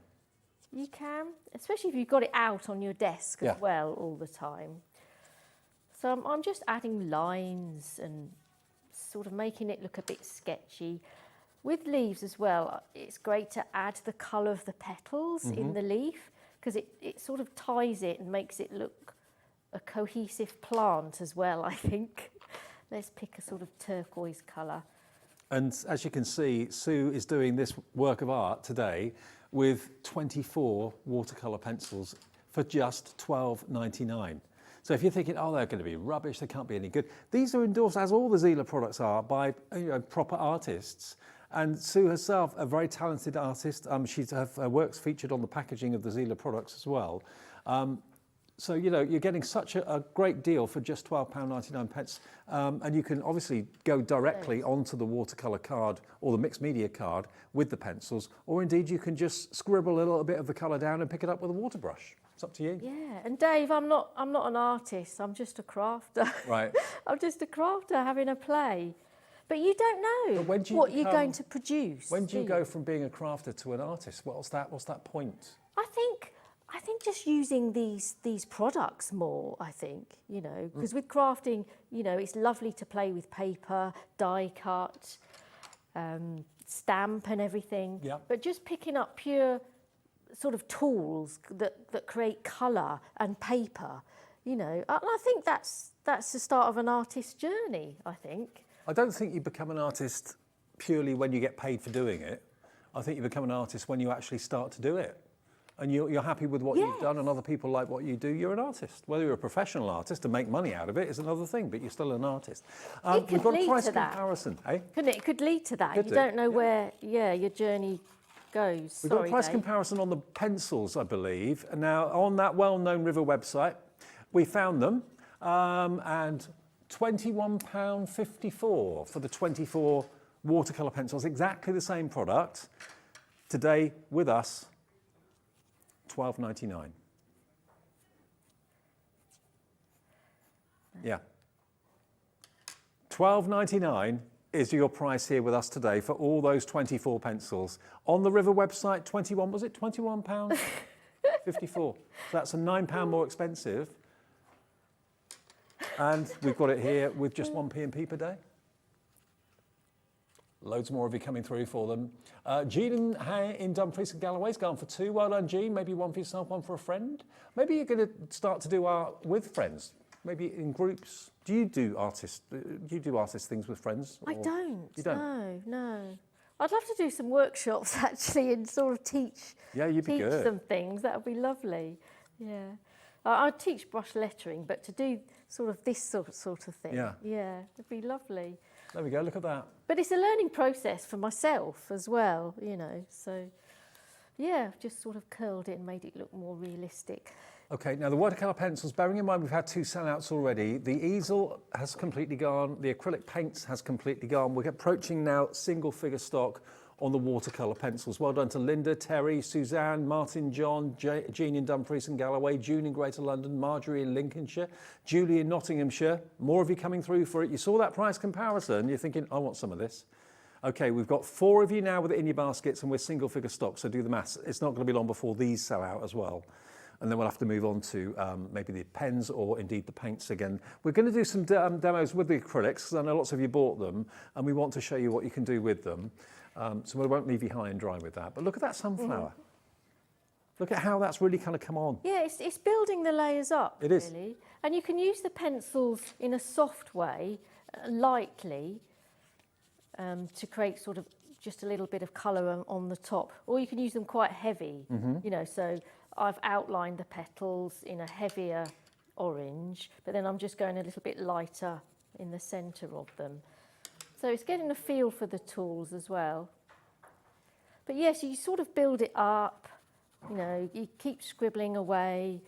You can, especially if you've got it out on your desk as well all the time. So I'm just adding lines and sort of making it look a bit sketchy. With leaves as well, it's great to add the colour of the petals in the leaf because it sort of ties it and makes it look a cohesive plant as well, I think. Let's pick a sort of turquoise colour. And as you can see, Sue is doing this work of art today with 24 watercolour pencils for just $12.99. So if you're thinking, oh, they're going to be rubbish, they can't be any good, these are endorsed, as all the Zieler products are, by proper artists. And Sue herself, a very talented artist, she's her works featured on the packaging of the Zieler products as well. So, you know, you're getting such a great deal for just £12.99. And you can obviously go directly onto the watercolour card or the mixed media card with the pencils, or indeed you can just scribble a little bit of the colour down and pick it up with a water brush. It's up to you. Yeah, and Dave, I'm not an artist. I'm just a crafter. Right. I'm just a crafter having a play. But you don't know But when do you what you're become- going to produce. When do you do go from being a crafter to an artist? What's that point? I think just using these products more, I think, you know, because with crafting, you know, it's lovely to play with paper, die cut, stamp and everything. Yeah. But just picking up pure sort of tools that create colour and paper, you know, I think that's the start of an artist's journey, I think. I don't think you become an artist purely when you get paid for doing it. I think you become an artist when you actually start to do it. And you're happy with what you've done and other people like what you do, you're an artist. Whether you're a professional artist and make money out of it is another thing, but you're still an artist. We've got a price comparison, eh? Couldn't it? It could lead to that. Could you do, don't know where, your journey goes. We've got a Sorry, price Dave. comparison on the pencils, I believe. And now, on that well-known River website, we found them, and £21.54 for the 24 watercolour pencils, exactly the same product. Today, with us, $12.99. Yeah. $12.99 is your price here with us today for all those 24 pencils. On the River website, £21.54. So that's a £9 more expensive. And we've got it here with just 1 P&P per day. Loads more of you coming through for them. Jean in Dumfries and Galloway's gone for 2. Well done, Jean. Maybe 1 for yourself, 1 for a friend. Maybe you're going to start to do art with friends, maybe in groups. Do you do artist things with friends? I don't. You don't? No. I'd love to do some workshops actually and sort of teach. Yeah, you'd be good. Some things. That would be lovely. Yeah. I teach brush lettering, but to do sort of this sort of thing. Yeah. Yeah, it'd be lovely. There we go. Look at that. But it's a learning process for myself as well, you know. So, yeah, I've just sort of curled it and made it look more realistic. Okay, now the watercolour pencils, bearing in mind we've had 2 sellouts already, the easel has completely gone, the acrylic paints has completely gone. We're approaching now single figure stock on the watercolour pencils. Well done to Linda, Terry, Suzanne, Martin, John, Jean in Dumfries and Galloway, June in Greater London, Marjorie in Lincolnshire, Julie in Nottinghamshire. More of you coming through for it. You saw that price comparison, you're thinking, I want some of this. Okay, we've got 4 of you now with it in your baskets and we're single figure stock, so do the maths. It's not going to be long before these sell out as well. And then we'll have to move on to maybe the pens or indeed the paints again. We're going to do some demos with the acrylics, because I know lots of you bought them, and we want to show you what you can do with them. So we won't leave you high and dry with that. But look at that sunflower. Look at how that's really kind of come on. Yeah, it's building the layers up, It is. really. And you can use the pencils in a soft way, lightly, to create sort of just a little bit of colour on the top. Or you can use them quite heavy, you know, so I've outlined the petals in a heavier orange, but then I'm just going a little bit lighter in the centre of them. So it's getting a feel for the tools as well. But yes, you sort of build it up, you know, you keep scribbling away,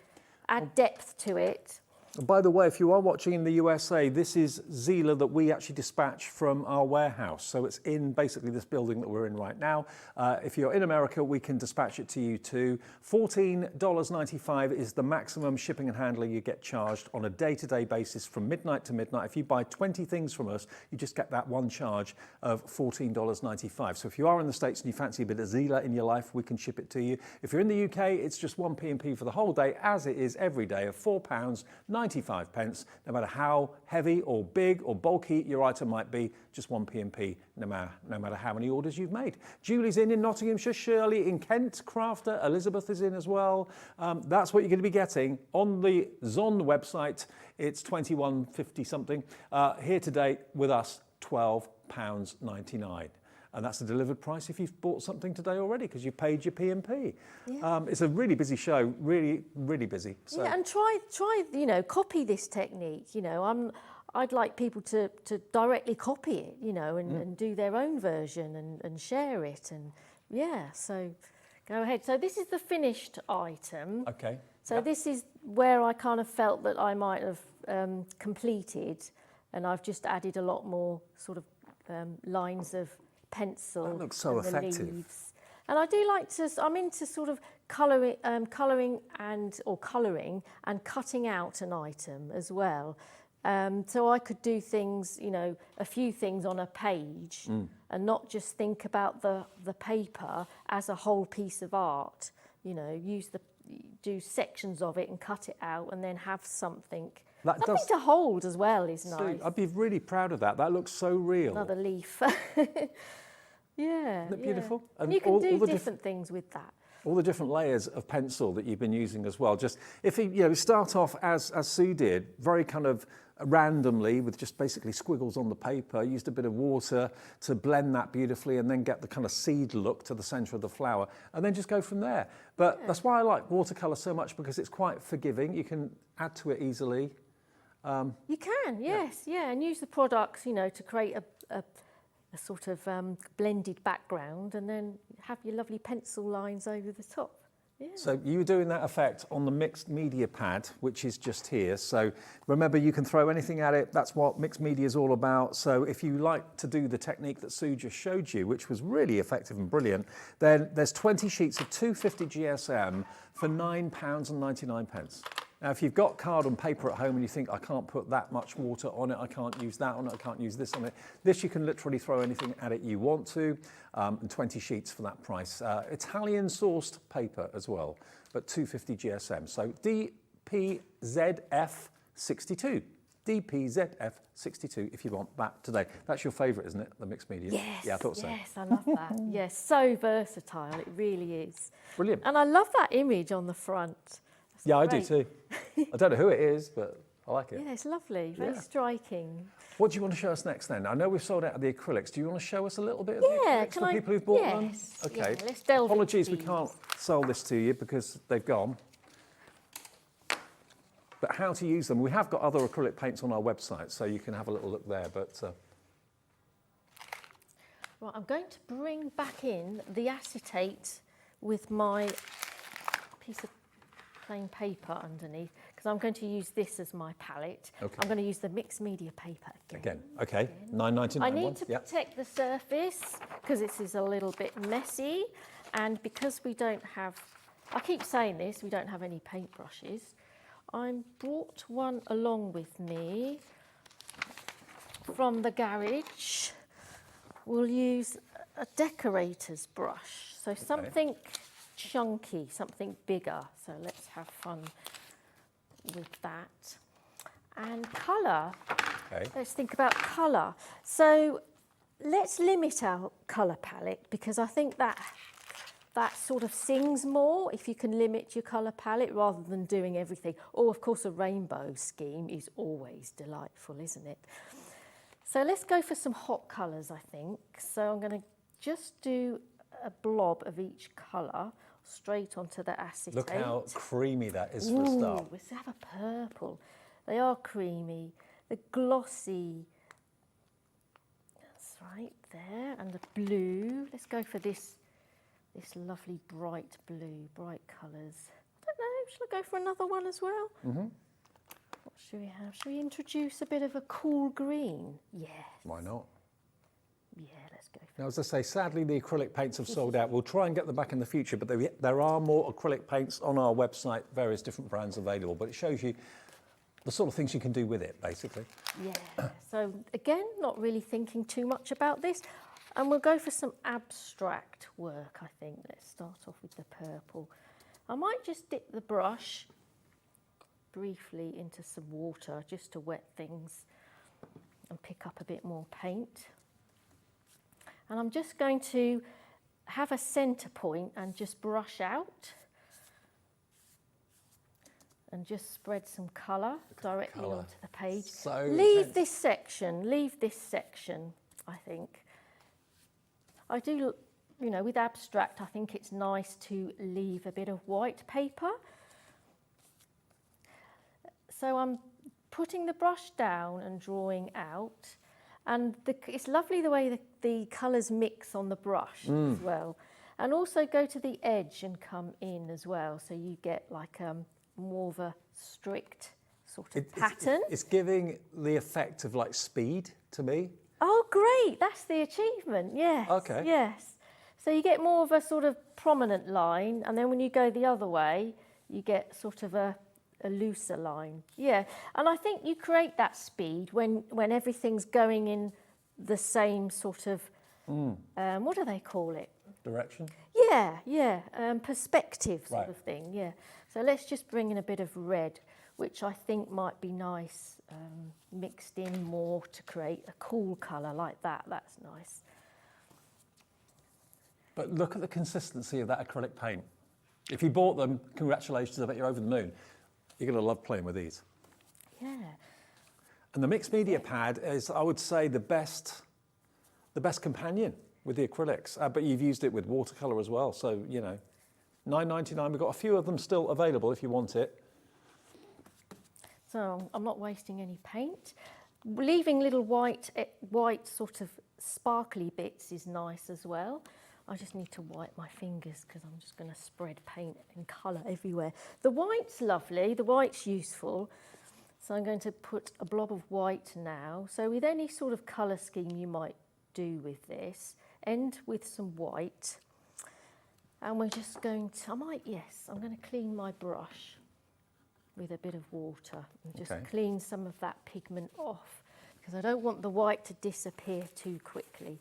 add depth to it. And by the way, if you are watching in the USA, this is Zieler that we actually dispatch from our warehouse. So it's in basically this building that we're in right now. If you're in America, we can dispatch it to you too. $14.95 is the maximum shipping and handling you get charged on a day-to-day basis from midnight to midnight. If you buy 20 things from us, you just get that one charge of $14.95. So if you are in the States and you fancy a bit of Zieler in your life, we can ship it to you. If you're in the UK, it's just 1 P&P for the whole day, as it is every day, of £4.95, no matter how heavy or big or bulky your item might be, just 1 P&P, no matter how many orders you've made. Julie's in Nottinghamshire, Shirley in Kent, Crafter, Elizabeth is in as well. That's what you're going to be getting on the Zon website. It's £21.50 something. Here today with us, £12.99. And that's the delivered price if you've bought something today already, because you paid your P&P. Yeah. It's a really busy show, really, really busy. So. Yeah, and try, you know, copy this technique. You know, I'd like people to directly copy it, you know, and do their own version and share it. And yeah, so go ahead. So this is the finished item. Okay. So this is where I kind of felt that I might have completed, and I've just added a lot more sort of lines of pencil. That looks so and the effective. leaves. And I do like to, I'm into sort of colouring and cutting out an item as well. So I could do things, you know, a few things on a page and not just think about the paper as a whole piece of art. You know, do sections of it and cut it out and then have something to hold as well is nice. I'd be really proud of that. That looks so real. Another leaf. Yeah. Isn't it beautiful? And you can do different things with that. All the different layers of pencil that you've been using as well. Just if you start off as Sue did, very kind of randomly with just basically squiggles on the paper, used a bit of water to blend that beautifully and then get the kind of seed look to the centre of the flower and then just go from there. But that's why I like watercolour so much, because it's quite forgiving. You can add to it easily. You can, yes, and use the products, you know, to create a sort of blended background and then have your lovely pencil lines over the top. Yeah. So you were doing that effect on the mixed media pad, which is just here. So remember, you can throw anything at it. That's what mixed media is all about. So if you like to do the technique that Sue just showed you, which was really effective and brilliant, then there's 20 sheets of 250 GSM for £9.99. Now, if you've got card and paper at home and you think, I can't put that much water on it, I can't use that on it, I can't use this on it, this you can literally throw anything at it you want to, and 20 sheets for that price. Italian-sourced paper as well, but 250 GSM. So DPZF62. DPZF62 if you want that today. That's your favourite, isn't it, the mixed media? Yes, yeah, I thought so. Yes, I love that. Yes, so versatile, it really is. Brilliant. And I love that image on the front. Yeah, I do too. I don't know who it is, but I like it. Yeah, it's lovely, very striking. What do you want to show us next then? I know we've sold out of the acrylics. Do you want to show us a little bit of the acrylics for people who've bought them? Okay. Yeah, let's delve Apologies, into we can't sell this to you because they've gone. But how to use them? We have got other acrylic paints on our website, so you can have a little look there. But Right, I'm going to bring back in the acetate with my piece of plain paper underneath, because I'm going to use this as my palette. Okay. I'm going to use the mixed media paper again. Okay, £9.99. I need to protect the surface because this is a little bit messy, and because we don't have, I keep saying this, we don't have any paintbrushes. I brought one along with me from the garage. We'll use a decorator's brush, so something chunky, something bigger. So let's have fun with that. And colour. Okay. Let's think about colour. So let's limit our colour palette, because I think that sort of sings more if you can limit your colour palette rather than doing everything. Or of course a rainbow scheme is always delightful, isn't it? So let's go for some hot colours, I think. So I'm going to just do a blob of each colour straight onto the acetate. Look how creamy that is for a start. Let's have a purple. They are creamy. They're glossy. That's right there. And the blue. Let's go for this lovely bright blue, bright colours. I don't know, shall I go for another one as well? What should we have? Should we introduce a bit of a cool green? Yes. Why not? Yeah, let's go for Now, as I say, sadly, the acrylic paints have sold out. We'll try and get them back in the future, but there are more acrylic paints on our website, various different brands available, but it shows you the sort of things you can do with it, basically. Yeah, so again, not really thinking too much about this. And we'll go for some abstract work, I think. Let's start off with the purple. I might just dip the brush briefly into some water just to wet things and pick up a bit more paint. And I'm just going to have a centre point and just brush out and just spread some colour directly onto the page. So leave this section, I think. I do, you know, with abstract, I think it's nice to leave a bit of white paper. So I'm putting the brush down and drawing out. And it's lovely the way the colours mix on the brush as well. And also go to the edge and come in as well. So you get like more of a strict sort of pattern. It's giving the effect of like speed to me. Oh, great. That's the achievement. Yes. Okay. Yes. So you get more of a sort of prominent line, and then when you go the other way, you get sort of a looser line. Yeah, and I think you create that speed when everything's going in the same sort of, what do they call it? Direction? Yeah, perspective sort Right. of thing, yeah. So let's just bring in a bit of red, which I think might be nice, mixed in more to create a cool colour like that. That's nice. But look at the consistency of that acrylic paint. If you bought them, congratulations, I bet you're over the moon. You're going to love playing with these. Yeah. And the mixed media pad is, I would say, the best companion with the acrylics. But you've used it with watercolour as well. So, you know, $9.99. We've got a few of them still available if you want it. So I'm not wasting any paint. Leaving little white sort of sparkly bits is nice as well. I just need to wipe my fingers because I'm just going to spread paint and colour everywhere. The white's lovely, the white's useful. So I'm going to put a blob of white now. So with any sort of colour scheme you might do with this, end with some white. And we're just going to, I'm going to clean my brush with a bit of water and just clean some of that pigment off because I don't want the white to disappear too quickly.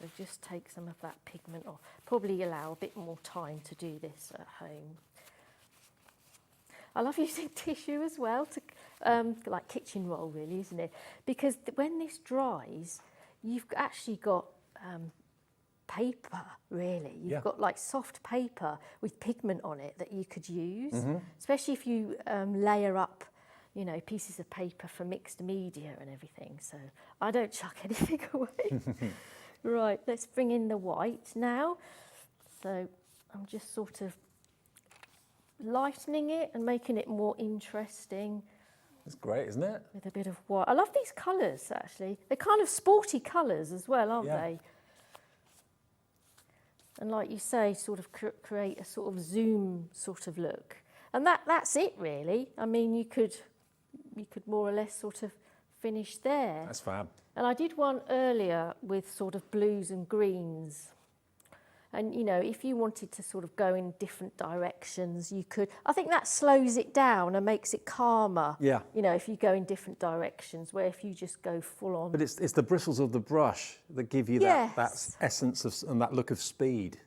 So just take some of that pigment off. Probably allow a bit more time to do this at home. I love using tissue as well, to like kitchen roll really, isn't it? Because when this dries, you've actually got paper, really. You've got like soft paper with pigment on it that you could use, especially if you layer up, you know, pieces of paper for mixed media and everything. So I don't chuck anything away. Right, let's bring in the white now. So I'm just sort of lightening it and making it more interesting. It's great, isn't it? With a bit of white. I love these colours, actually. They're kind of sporty colours as well, aren't they? And like you say, sort of create a sort of zoom sort of look. And that's it, really. I mean, you could more or less sort of finish there. That's fab. And I did one earlier with sort of blues and greens. And, you know, if you wanted to sort of go in different directions, you could. I think that slows it down and makes it calmer. Yeah. You know, if you go in different directions, where if you just go full on. But it's the bristles of the brush that give you that essence of, and that look of speed.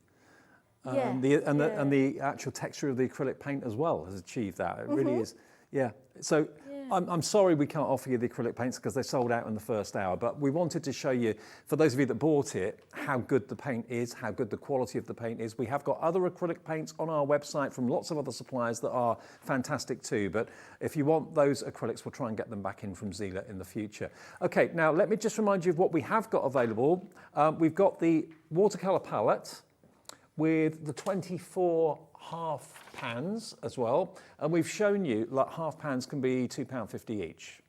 And the actual texture of the acrylic paint as well has achieved that. It really is. Yeah. So I'm sorry we can't offer you the acrylic paints because they sold out in the first hour, but we wanted to show you, for those of you that bought it, how good the paint is, how good the quality of the paint is. We have got other acrylic paints on our website from lots of other suppliers that are fantastic too, but if you want those acrylics, we'll try and get them back in from Zieler in the future. Okay, now let me just remind you of what we have got available. We've got the watercolour palette with the 24 half pans as well, and we've shown you like half pans can be £2.50 each,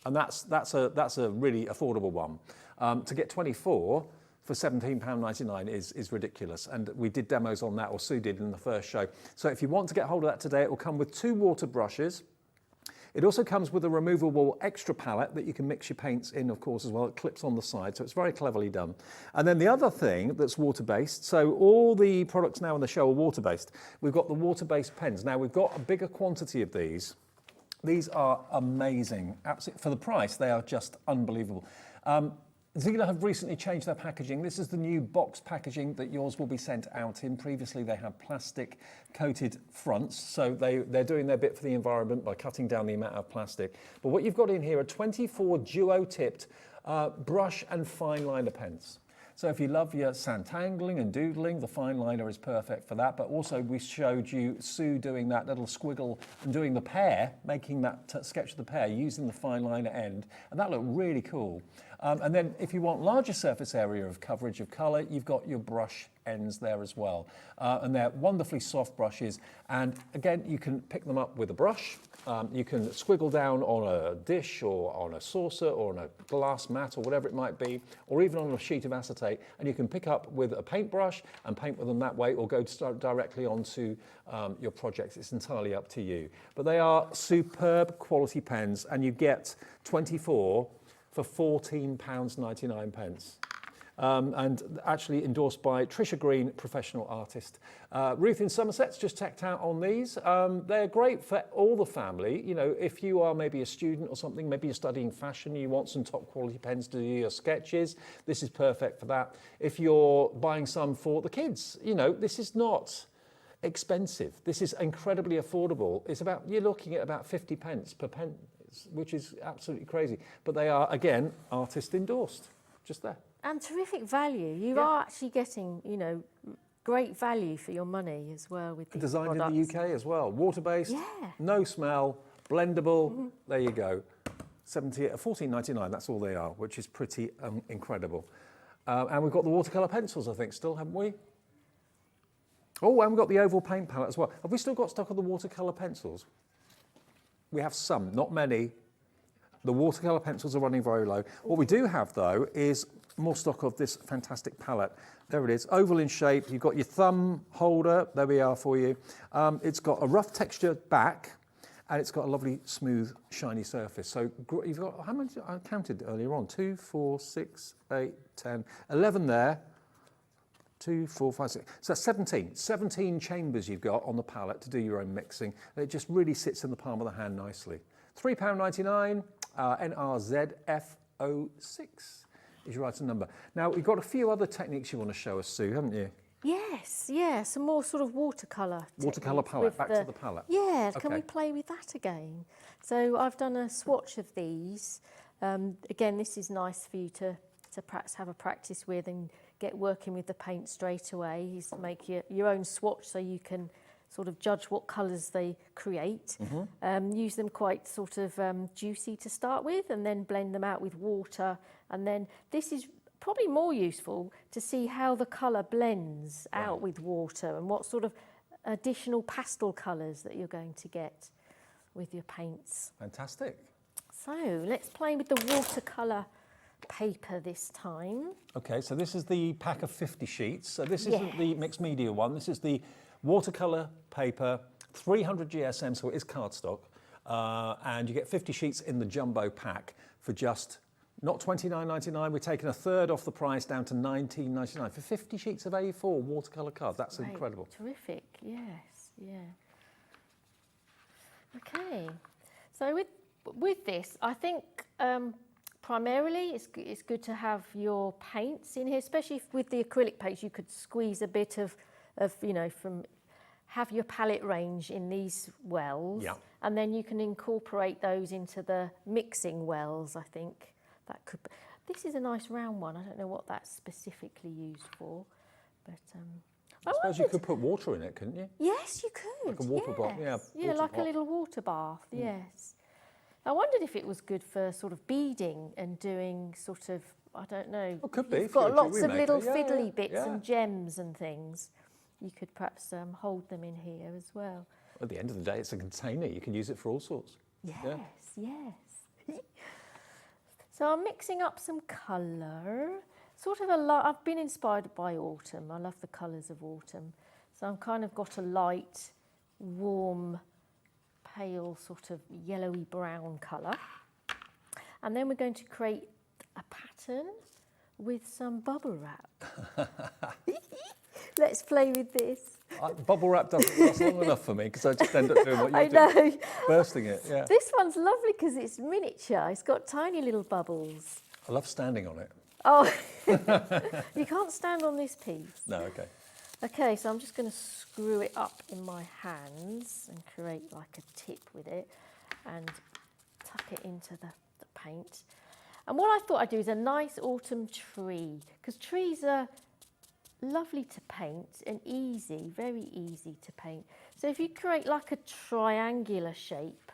and that's a really affordable one. To get 24 for £17.99 is ridiculous, and we did demos on that, or Sue did in the first show. So if you want to get hold of that today, it will come with 2 water brushes. It also comes with a removable extra palette that you can mix your paints in, of course, as well. It clips on the side, so it's very cleverly done. And then the other thing that's water-based, so all the products now in the show are water-based. We've got the water-based pens. Now, we've got a bigger quantity of these. These are amazing. Absolutely, for the price, they are just unbelievable. Zieler have recently changed their packaging. This is the new box packaging that yours will be sent out in. Previously, they had plastic coated fronts, so they're doing their bit for the environment by cutting down the amount of plastic. But what you've got in here are 24 duo-tipped brush and fine liner pens. So if you love your Sanntangling and doodling, the fine liner is perfect for that. But also we showed you Sue doing that little squiggle and doing the pear, making that sketch of the pear using the fine liner end. And that looked really cool. And then if you want larger surface area of coverage of colour, you've got your brush ends there as well. And they're wonderfully soft brushes. And again, you can pick them up with a brush. You can squiggle down on a dish or on a saucer or on a glass mat or whatever it might be, or even on a sheet of acetate, and you can pick up with a paintbrush and paint with them that way, or go directly onto your projects. It's entirely up to you. But they are superb quality pens, and you get 24 for £14.99. and actually endorsed by Trisha Green, professional artist. Ruth in Somerset's just checked out on these. They're great for all the family. You know, if you are maybe a student or something, maybe you're studying fashion, you want some top quality pens to do your sketches, this is perfect for that. If you're buying some for the kids, you know, this is not expensive. This is incredibly affordable. It's about, you're looking at about 50 pence per pen, which is absolutely crazy. But they are, again, artist endorsed, just there. And terrific value. You are actually getting, you know, great value for your money as well with these Designed products. in the UK as well. Water-based, no smell, blendable. There you go. $14.99, that's all they are, which is pretty incredible. And we've got the watercolour pencils, I think, still, haven't we? Oh, and we've got the oval paint palette as well. Have we still got stock of the watercolour pencils? We have some, not many. The watercolour pencils are running very low. What we do have, though, is more stock of this fantastic palette. There it is, oval in shape. You've got your thumb holder. There we are for you. It's got a rough texture back, and it's got a lovely, smooth, shiny surface. So you've got, how many, I counted earlier on, 2, 4, 6, 8, 10, 11 there. 2, 4, 5, 6. So that's 17. 17 chambers you've got on the palette to do your own mixing. And it just really sits in the palm of the hand nicely. £3.99, NRZF06 is your item number. Now, we've got a few other techniques you want to show us, Sue, haven't you? Yes, yeah, some more sort of watercolour. Watercolour palette, back to the palette. Yeah, Okay. can we play with that again? So I've done a swatch of these. Again, this is nice for you to perhaps have a practice with and get working with the paint straight away. Is to make your own swatch so you can sort of judge what colours they create. Use them quite sort of juicy to start with, and then blend them out with water. And then this is probably more useful to see how the colour blends out with water and what sort of additional pastel colours that you're going to get with your paints. Fantastic. So let's play with the watercolour paper this time. Okay, so this is the pack of 50 sheets. So this isn't the mixed media one. This is the watercolour paper, 300 GSM, so it is cardstock. And you get 50 sheets in the jumbo pack for just not $29.99. We're taking a third off the price down to $19.99 for 50 sheets of A4 watercolour cards. That's Great. incredible. Terrific, yes, yeah. Okay, so with this, I think primarily it's good to have your paints in here, especially with the acrylic paints. You could squeeze a bit of you know, have your palette range in these wells, and then you can incorporate those into the mixing wells. I think that could be. This is a nice round one. I don't know what that's specifically used for, but I suppose you could put water in it, couldn't you? yes, you could. Like a water bath, yeah. Yeah, like a little water bath. Yes. I wondered if it was good for sort of beading and doing sort of, I don't know. It could be. You've got lots of little Yeah, fiddly bits yeah. and gems and things. You could perhaps hold them in here as well. At the end of the day, it's a container. You can use it for all sorts. Yes, yes. So I'm mixing up some colour. Sort of I've been inspired by autumn. I love the colours of autumn. So I've kind of got a light, warm, pale sort of yellowy brown colour. And then we're going to create a pattern with some bubble wrap. Let's play with this. Bubble wrap doesn't last long enough for me because I just end up doing what you do. I know. Bursting it, yeah. This one's lovely because it's miniature. It's got tiny little bubbles. I love standing on it. Oh, you can't stand on this piece. No, okay. Okay, so I'm just going to screw it up in my hands and create like a tip with it and tuck it into the paint. And what I thought I'd do is a nice autumn tree, because trees are lovely to paint and easy, very easy to paint. So if you create like a triangular shape,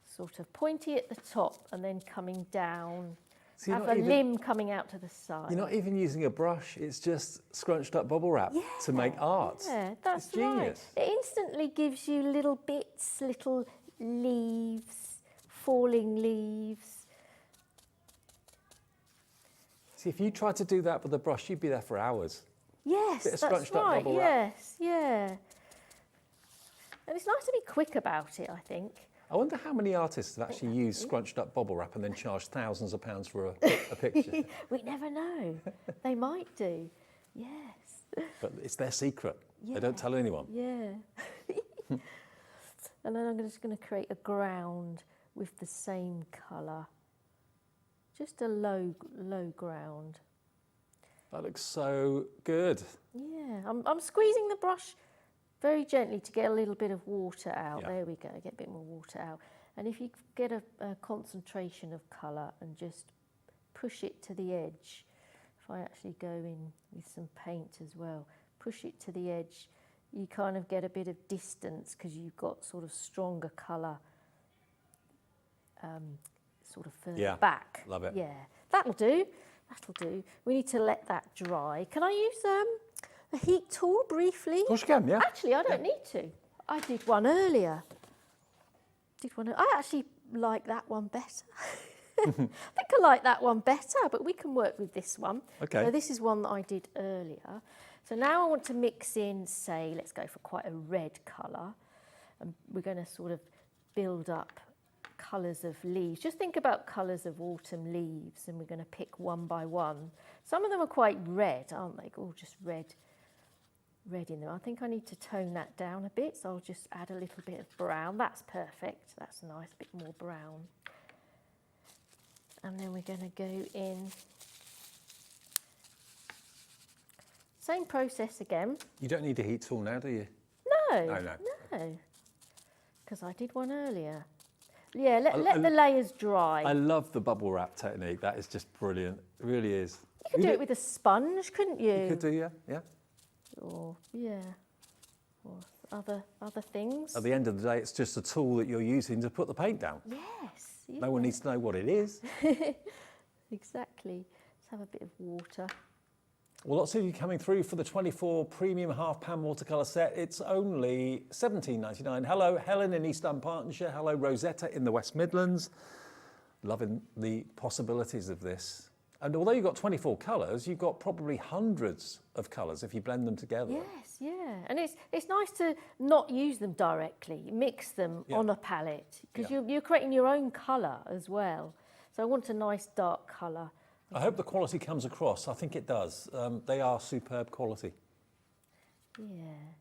sort of pointy at the top and then coming down, So have a limb coming out to the side. You're not even using a brush, it's just scrunched up bubble wrap to make art. Yeah, that's it's genius. right. It instantly gives you little bits, little leaves, falling leaves. See, if you tried to do that with a brush, you'd be there for hours. Yes, Bit of that's scrunched up right. bubble wrap. Yes, yeah. And it's nice to be quick about it, I think. I wonder how many artists have actually used scrunched up bubble wrap and then charged thousands of pounds for a picture. We never know. They might do. Yes. But it's their secret. Yeah. They don't tell anyone. Yeah. And then I'm just going to create a ground with the same colour. Just a low ground. That looks so good. Yeah, I'm squeezing the brush very gently to get a little bit of water out. Yeah. There we go, get a bit more water out. And if you get a concentration of colour and just push it to the edge, if I actually go in with some paint as well, push it to the edge, you kind of get a bit of distance because you've got sort of stronger colour sort of further back. Love it. Yeah, that'll do. That'll do. We need to let that dry. Can I use a heat tool briefly? Of course you can, yeah. Actually, I don't need to. I did one earlier. I actually like that one better. I think I like that one better, but we can work with this one. Okay. So this is one that I did earlier. So now I want to mix in, say, let's go for quite a red colour. And we're going to sort of build up colours of leaves. Just think about colours of autumn leaves, and we're going to pick one by one. Some of them are quite red, aren't they? All just red in them. I think I need to tone that down a bit, so I'll just add a little bit of brown. That's perfect. That's nice, a bit more brown. And then we're going to go in. Same process again. You don't need a heat tool now, do you? No. Because I did one earlier. Yeah, let the layers dry. I love the bubble wrap technique. That is just brilliant. It really is. You could do it with a sponge, couldn't you? You could do, yeah. Or other things. At the end of the day, it's just a tool that you're using to put the paint down. Yes. No one needs to know what it is. Exactly. Let's have a bit of water. Well, lots of you coming through for the 24 premium half-pan watercolour set. It's only $17.99. Hello, Helen in East Dunbartonshire. Hello, Rosetta in the West Midlands. Loving the possibilities of this. And although you've got 24 colours, you've got probably hundreds of colours if you blend them together. Yes, yeah. And it's nice to not use them directly, mix them on a palette, because you're creating your own colour as well. So I want a nice dark colour. I hope the quality comes across. I think it does. They are superb quality. Yeah.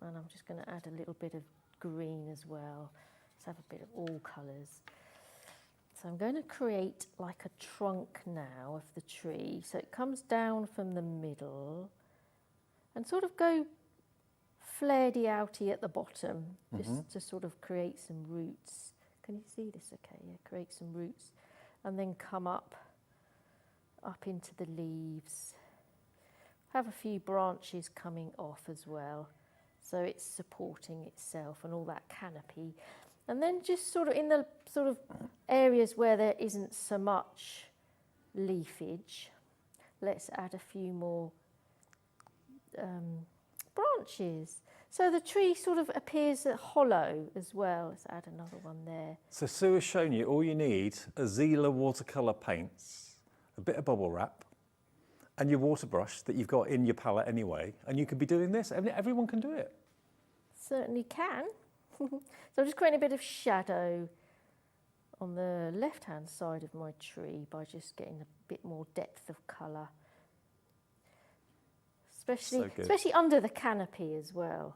And I'm just going to add a little bit of green as well. Let's have a bit of all colours. So I'm going to create like a trunk now of the tree. So it comes down from the middle and sort of go flared-outy at the bottom, just to sort of create some roots. Can you see this okay? Yeah, create some roots. And then come up into the leaves. Have a few branches coming off as well, so it's supporting itself and all that canopy. And then just sort of in the sort of areas where there isn't so much leafage, let's add a few more branches. So the tree sort of appears hollow as well. Let's add another one there. So Sue has shown you all you need are Zieler watercolour paints, a bit of bubble wrap, and your water brush that you've got in your palette anyway, and you could be doing this. Everyone can do it. Certainly can. So I'm just creating a bit of shadow on the left-hand side of my tree by just getting a bit more depth of colour. Especially under the canopy as well.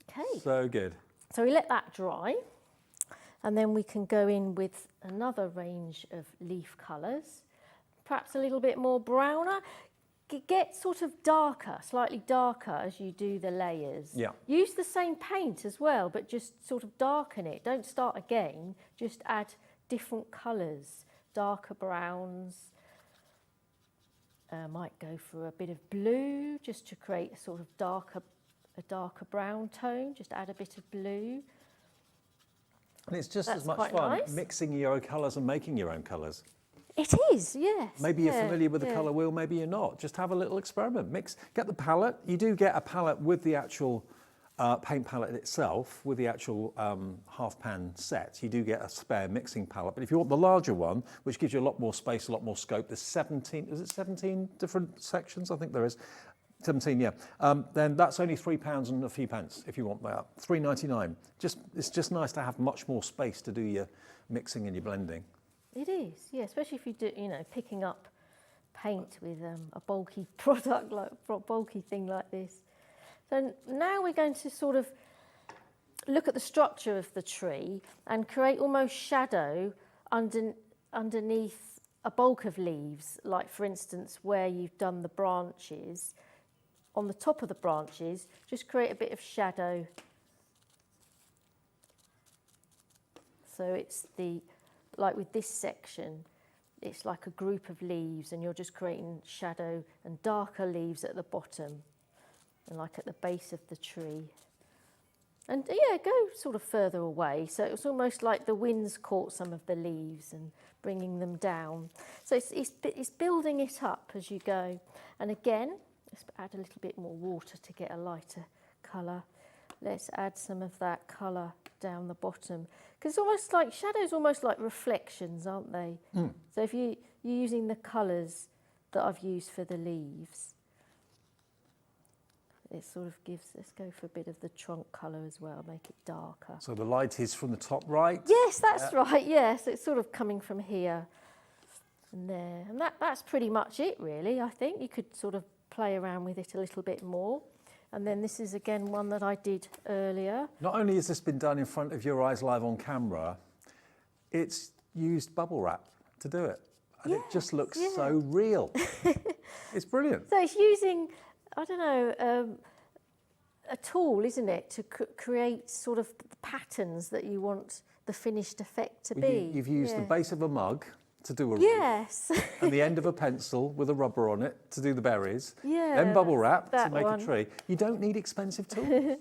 Okay. So good. So we let that dry, and then we can go in with another range of leaf colours, perhaps a little bit more browner. Get sort of darker, slightly darker as you do the layers. Yeah. Use the same paint as well, but just sort of darken it. Don't start again, just add different colours, darker browns. Might go for a bit of blue just to create a sort of a darker brown tone. Just add a bit of blue. And it's just That's as much quite fun nice. mixing your own colours and making your own colours. It is, yes. Maybe you're familiar with the colour wheel, maybe you're not. Just have a little experiment. Get the palette. You do get a palette with the actual paint palette itself, with the actual half-pan set. You do get a spare mixing palette. But if you want the larger one, which gives you a lot more space, a lot more scope, there's 17 different sections? I think there is. 17, yeah. Then that's only £3 and a few pence if you want that. £3.99. It's just nice to have much more space to do your mixing and your blending. It is, yeah, especially if you do, you know, picking up paint with a bulky product, like bulky thing like this. So now we're going to sort of look at the structure of the tree and create almost shadow underneath a bulk of leaves, like for instance where you've done the branches. On the top of the branches, just create a bit of shadow. So it's like with this section, it's like a group of leaves and you're just creating shadow and darker leaves at the bottom and like at the base of the tree. And yeah, go sort of further away. So it's almost like the wind's caught some of the leaves and bringing them down. So it's building it up as you go. And again, let's add a little bit more water to get a lighter colour. Let's add some of that colour down the bottom. Because it's almost like, shadows almost like reflections, aren't they? Mm. So if you're using the colours that I've used for the leaves, it sort of gives, let's go for a bit of the trunk colour as well, make it darker. So the light is from the top right? Yes, that's right, yes. It's sort of coming from here and there. And that's pretty much it, really, I think. You could sort of play around with it a little bit more. And then this is again one that I did earlier. Not only has this been done in front of your eyes live on camera, it's used bubble wrap to do it. And it just looks so real. It's brilliant. So it's using, I don't know, a tool, isn't it, to create sort of the patterns that you want the finished effect to be. You've used the base of a mug to do a roof, and the end of a pencil with a rubber on it to do the berries, then bubble wrap to make a tree. You don't need expensive tools.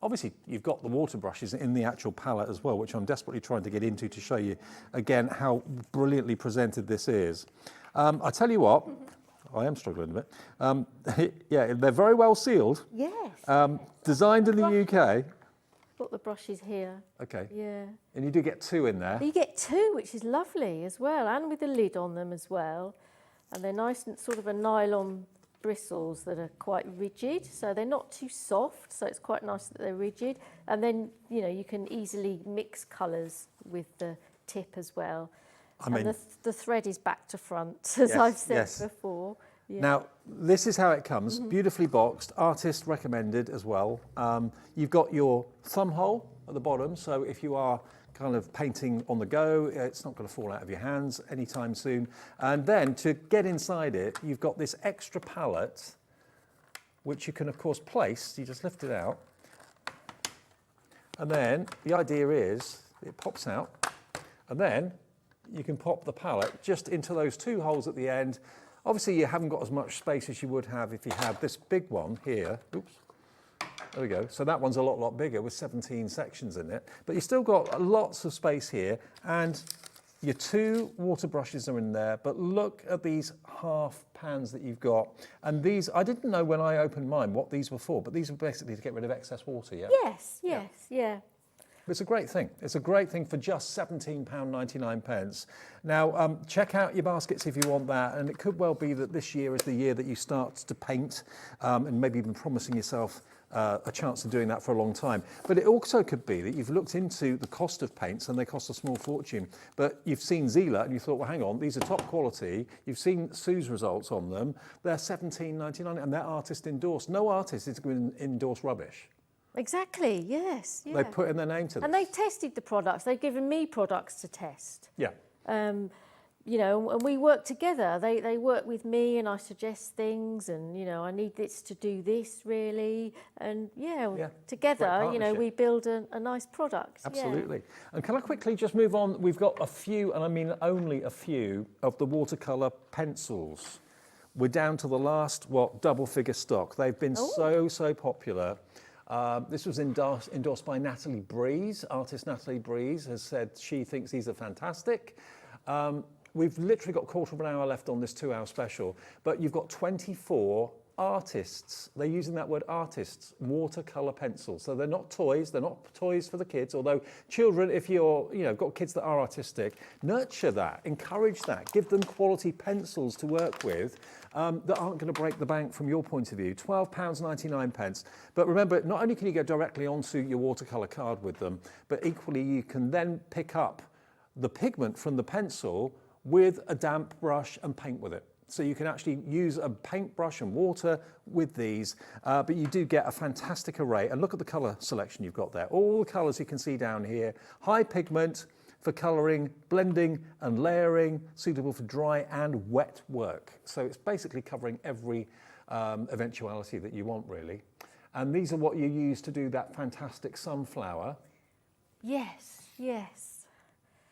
Obviously, you've got the water brushes in the actual palette as well, which I'm desperately trying to get into to show you, again, how brilliantly presented this is. I tell you what, I am struggling a bit. Yeah, they're very well sealed. Yes. Designed in the UK. Got the brushes here. Okay. Yeah. And you do get two in there. You get two, which is lovely as well, and with a lid on them as well. And they're nice and sort of a nylon bristles that are quite rigid, so they're not too soft, so it's quite nice that they're rigid. And then, you know, you can easily mix colours with the tip as well. I mean, the thread is back to front, as I've said before. Yeah. Now, this is how it comes, beautifully boxed, artist recommended as well. You've got your thumb hole at the bottom, so if you are kind of painting on the go, it's not going to fall out of your hands anytime soon. And then to get inside it, you've got this extra palette, which you can of course place. You just lift it out. And then the idea is it pops out, and then you can pop the palette just into those two holes at the end. Obviously, you haven't got as much space as you would have if you had this big one here. Oops. There we go. So that one's a lot bigger with 17 sections in it. But you've still got lots of space here. And your two water brushes are in there. But look at these half pans that you've got. And these, I didn't know when I opened mine what these were for, but these are basically to get rid of excess water, yeah? Yes. It's a great thing. It's a great thing for just £17.99. Now, check out your baskets if you want that. And it could well be that this year is the year that you start to paint and maybe even promising yourself a chance of doing that for a long time. But it also could be that you've looked into the cost of paints and they cost a small fortune. But you've seen Zieler and you thought, well, hang on, these are top quality. You've seen Sue's results on them. They're £17.99 and they're artist endorsed. No artist is going to endorse rubbish. Exactly, yes. They put in their name to them. And they've tested the products. They've given me products to test. Yeah. You know, and we work together. They work with me and I suggest things and, you know, I need this to do this really. And together, you know, we build a nice product. Absolutely. Yeah. And can I quickly just move on? We've got a few, and I mean only a few, of the watercolour pencils. We're down to the last, double figure stock. They've been so popular. This was endorsed by Natalie Breeze. Artist Natalie Breeze has said she thinks these are fantastic. We've literally got a quarter of an hour left on this 2-hour special, but you've got 24 artists. They're using that word artists, watercolour pencils. So they're not toys for the kids, although children, if you're, got kids that are artistic, nurture that, encourage that, give them quality pencils to work with that aren't going to break the bank from your point of view. £12.99. But remember, not only can you go directly onto your watercolour card with them, but equally you can then pick up the pigment from the pencil with a damp brush and paint with it. So you can actually use a paintbrush and water with these, but you do get a fantastic array. And look at the colour selection you've got there. All the colours you can see down here. High pigment for colouring, blending and layering, suitable for dry and wet work. So it's basically covering every eventuality that you want, really. And these are what you use to do that fantastic sunflower. Yes, yes.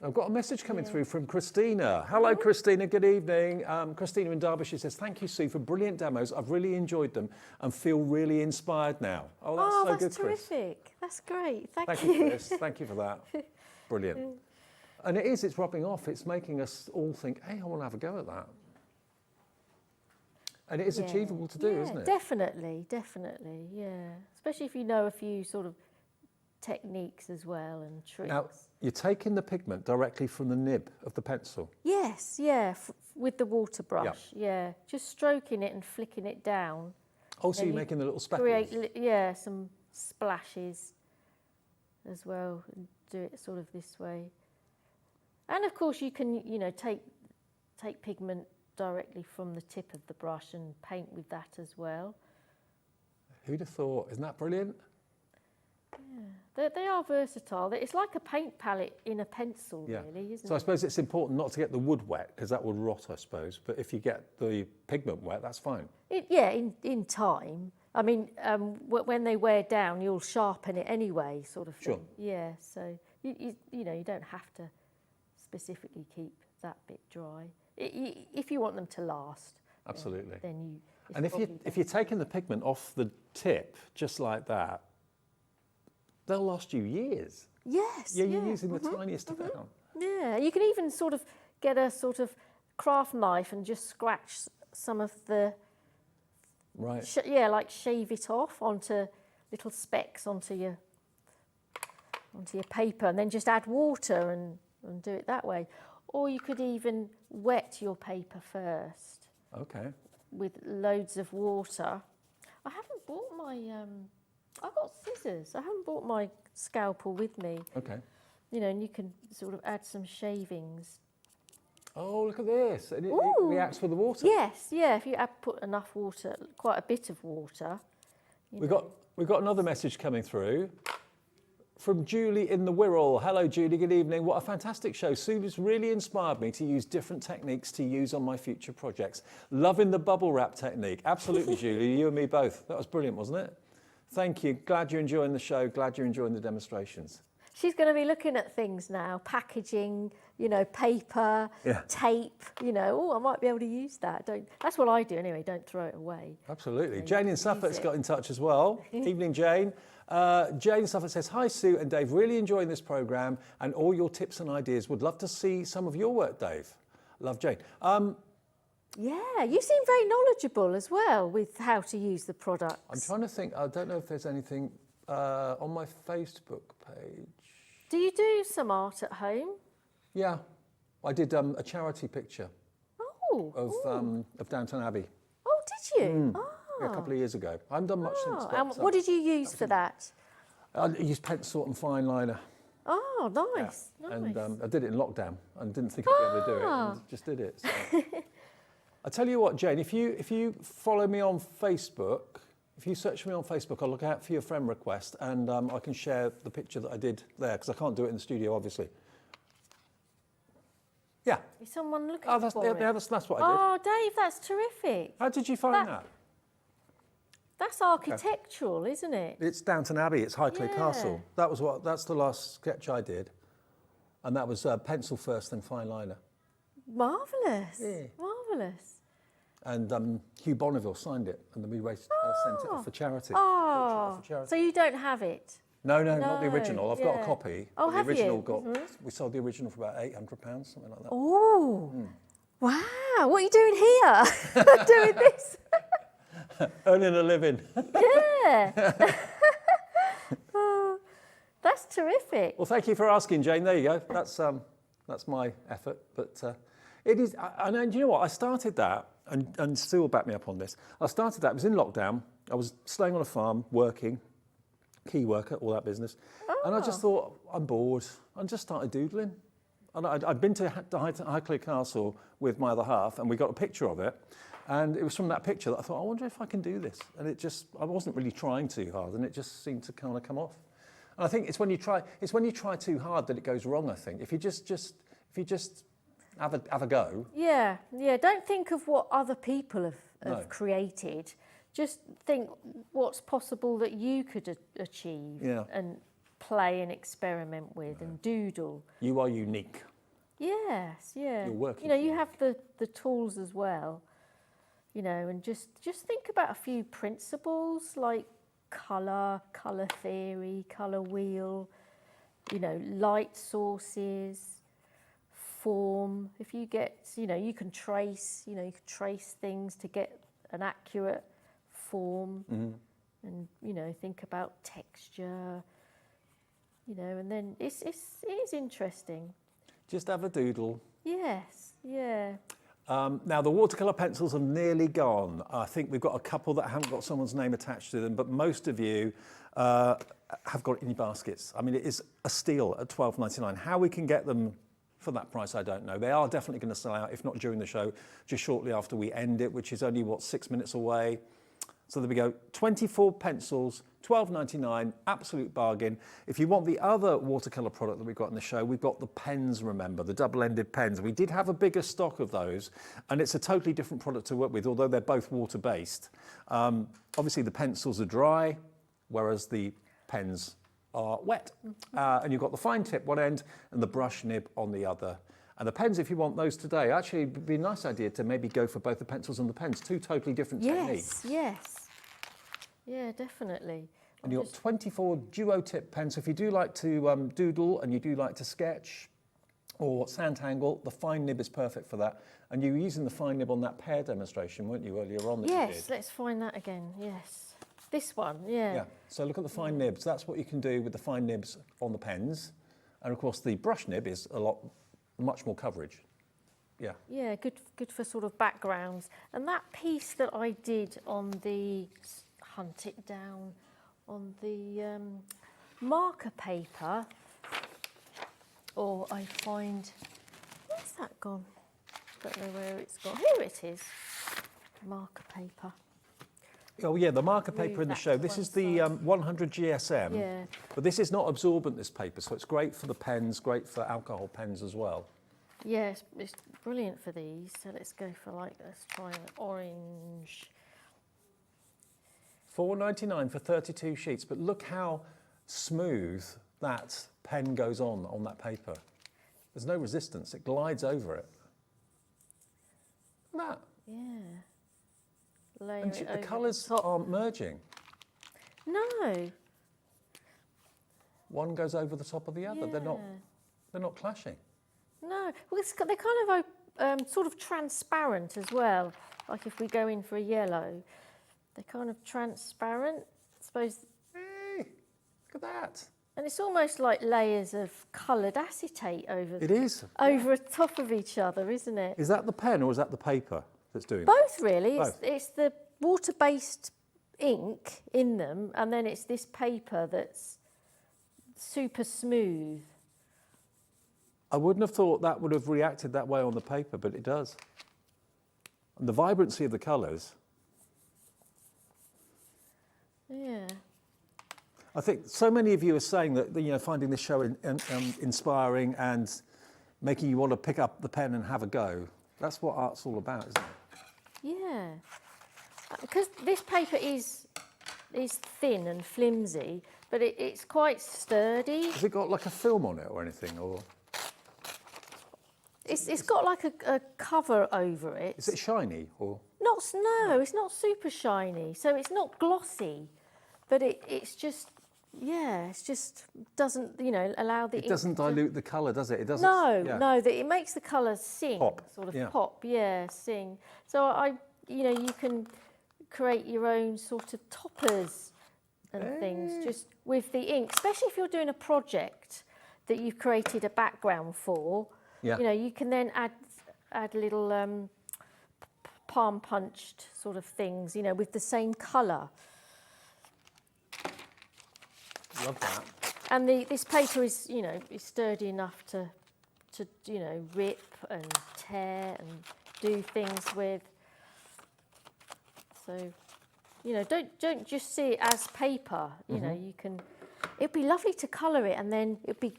I've got a message coming through from Christina. Hello, Christina. Good evening. Christina in Derbyshire says, "Thank you, Sue, for brilliant demos. I've really enjoyed them and feel really inspired now." Oh, that's so that's good, Chris. terrific. That's great. Thank you, Chris. Thank you for that. Brilliant. And it's rubbing off. It's making us all think, hey, I want to have a go at that. And it is achievable to do, isn't it? Definitely, yeah. Especially if you know a few sort of techniques as well and tricks. Now, you're taking the pigment directly from the nib of the pencil? Yes, yeah, with the water brush, yeah. Just stroking it and flicking it down. Oh, so you're making the little speckles? Create, some splashes as well, and do it sort of this way. And of course you can, take pigment directly from the tip of the brush and paint with that as well. Who'd have thought? Isn't that brilliant? Yeah, they are versatile. It's like a paint palette in a pencil, really, isn't it? So I suppose it's important not to get the wood wet, because that will rot, I suppose. But if you get the pigment wet, that's fine. In time. I mean, when they wear down, you'll sharpen it anyway, sort of thing. Sure. Yeah, so, you don't have to specifically keep that bit dry. If you want them to last. Absolutely. Then you... And if you're taking the pigment off the tip, just like that, they'll last you years. Yes. Yeah, you're using the tiniest amount. Yeah, you can even sort of get a sort of craft knife and just scratch some of the... Right. Like shave it off onto little specks onto your paper, and then just add water and do it that way. Or you could even wet your paper first. Okay. With loads of water. I haven't bought my... I've got scissors. I haven't bought my scalpel with me. Okay. And you can sort of add some shavings. Oh, look at this. And it reacts with the water. Yes, yeah. If you put enough water, quite a bit of water. We've got another message coming through from Julie in the Wirral. Hello, Julie. Good evening. What a fantastic show. Sue has really inspired me to use different techniques to use on my future projects. Loving the bubble wrap technique. Absolutely, Julie. You and me both. That was brilliant, wasn't it? Thank you. Glad you're enjoying the show. Glad you're enjoying the demonstrations. She's going to be looking at things now, packaging, paper, tape, I might be able to use that. That's what I do anyway, don't throw it away. Absolutely. Jane in Suffolk's got in touch as well. Evening, Jane. Jane in Suffolk says, "Hi, Sue and Dave. Really enjoying this programme and all your tips and ideas. Would love to see some of your work, Dave." Love, Jane. Yeah, you seem very knowledgeable as well with how to use the products. I'm trying to think. I don't know if there's anything on my Facebook page. Do you do some art at home? Yeah, I did a charity picture of Downton Abbey. Oh, did you? Yeah, a couple of years ago. I haven't done much since. And what did you use for that? I used pencil and fine liner. Oh, nice. Yeah. Nice. And I did it in lockdown and didn't think I'd be able to do it, and just did it. So. I tell you what, Jane, if you follow me on Facebook, if you search for me on Facebook, I'll look out for your friend request, and I can share the picture that I did there, because I can't do it in the studio, obviously. Yeah. Is someone looking for that's it? That's what I did. Oh, Dave, that's terrific. How did you find that? That's architectural, isn't it? It's Downton Abbey. It's Highclere Castle. That's the last sketch I did, and that was pencil first, then fine liner. Marvellous. Yeah. Marvellous. And Hugh Bonneville signed it, and then we sent it off for charity. Oh, so you don't have it? No, not the original. I've got a copy. Oh, have the original you? We sold the original for about £800, something like that. Oh, wow! What are you doing here? Doing this? Earning a living. Yeah. Oh, that's terrific. Well, thank you for asking, Jane. There you go. That's my effort. But it is, and you know what? I started that, and Sue will back me up on this. I started that, it was in lockdown. I was staying on a farm, working, key worker, all that business. And I just thought, I'm bored. I just started doodling. And I'd been to Highclere Castle with my other half, and we got a picture of it. And it was from that picture that I thought, I wonder if I can do this. And it just, I wasn't really trying too hard, and it just seemed to kind of come off. And I think it's when you try too hard that it goes wrong, I think. If you just have a go. Yeah. Don't think of what other people have created. Just think what's possible that you could achieve and play and experiment with and doodle. You are unique. Yes, yeah. You're working. You know, you have the tools as well. You know, and just think about a few principles like colour theory, colour wheel, you know, light sources, form. If you get, you know, you can trace things to get an accurate form, and, you know, think about texture, you know, and then it is interesting. Just have a doodle. Yes, yeah. Now, the watercolour pencils are nearly gone. I think we've got a couple that haven't got someone's name attached to them, but most of you have got it in your baskets. I mean, it is a steal at $12.99. How we can get them for that price, I don't know. They are definitely going to sell out, if not during the show, just shortly after we end it, which is only, 6 minutes away. So there we go, 24 pencils, $12.99, absolute bargain. If you want the other watercolour product that we've got in the show, we've got the pens, remember, the double-ended pens. We did have a bigger stock of those, and it's a totally different product to work with, although they're both water-based. Obviously, the pencils are dry, whereas the pens are wet. And you've got the fine tip one end and the brush nib on the other. And the pens, if you want those today, actually it'd be a nice idea to maybe go for both the pencils and the pens, two totally different techniques. Yes. Yeah, definitely. And you've got 24 duo tip pens. So if you do like to doodle and you do like to sketch or Sanntangle, the fine nib is perfect for that. And you were using the fine nib on that pear demonstration, weren't you, earlier on that you did? Yes, let's find that again, yes. This one, yeah. Yeah, so look at the fine nibs. That's what you can do with the fine nibs on the pens. And of course the brush nib is much more coverage. Yeah. Yeah, good for sort of backgrounds. And that piece that I did on the, hunt it down, on the marker paper, or I find, where's that gone? Don't know where it's gone. Here it is, marker paper. Oh yeah, the marker paper in the show. This is the 100 GSM, yeah. But this is not absorbent, this paper, so it's great for the pens, great for alcohol pens as well. Yeah, it's brilliant for these. So let's go for let's try an orange. $4.99 for 32 sheets, but look how smooth that pen goes on that paper. There's no resistance, it glides over it. Look at that. Yeah. Layer And it the over colours top. aren't merging. No. One goes over the top of the other. Yeah. They're not clashing. No. Well, they're kind of sort of transparent as well. Like if we go in for a yellow, they're kind of transparent. I suppose. Hey, look at that. And it's almost like layers of coloured acetate over. It is. Over top of each other, isn't it? Is that the pen or is that the paper that's doing Both, really. Both. It's the water-based ink in them, and then it's this paper that's super smooth. I wouldn't have thought that would have reacted that way on the paper, but it does. And the vibrancy of the colours. Yeah. I think so many of you are saying that, finding this show inspiring and making you want to pick up the pen and have a go. That's what art's all about, isn't it? Yeah. Because this paper is thin and flimsy, but it's quite sturdy. Has it got like a film on it or anything, or? It's got like a cover over it. Is it shiny or? No, it's not super shiny, so it's not glossy, but it's just, it just doesn't, allow the. It doesn't dilute the colour, does it? It doesn't. No, it makes the colour sing, Pop. sort of pop, sing. So you can create your own sort of toppers and things just with the ink, especially if you're doing a project that you've created a background for. Yeah. You know, you can then add little palm punched sort of things, you know, with the same colour. Love that. And this paper is, you know, is sturdy enough to you know, rip and tear and do things with. So, you know, don't just see it as paper. You know, you can. It'd be lovely to colour it, and then it'd be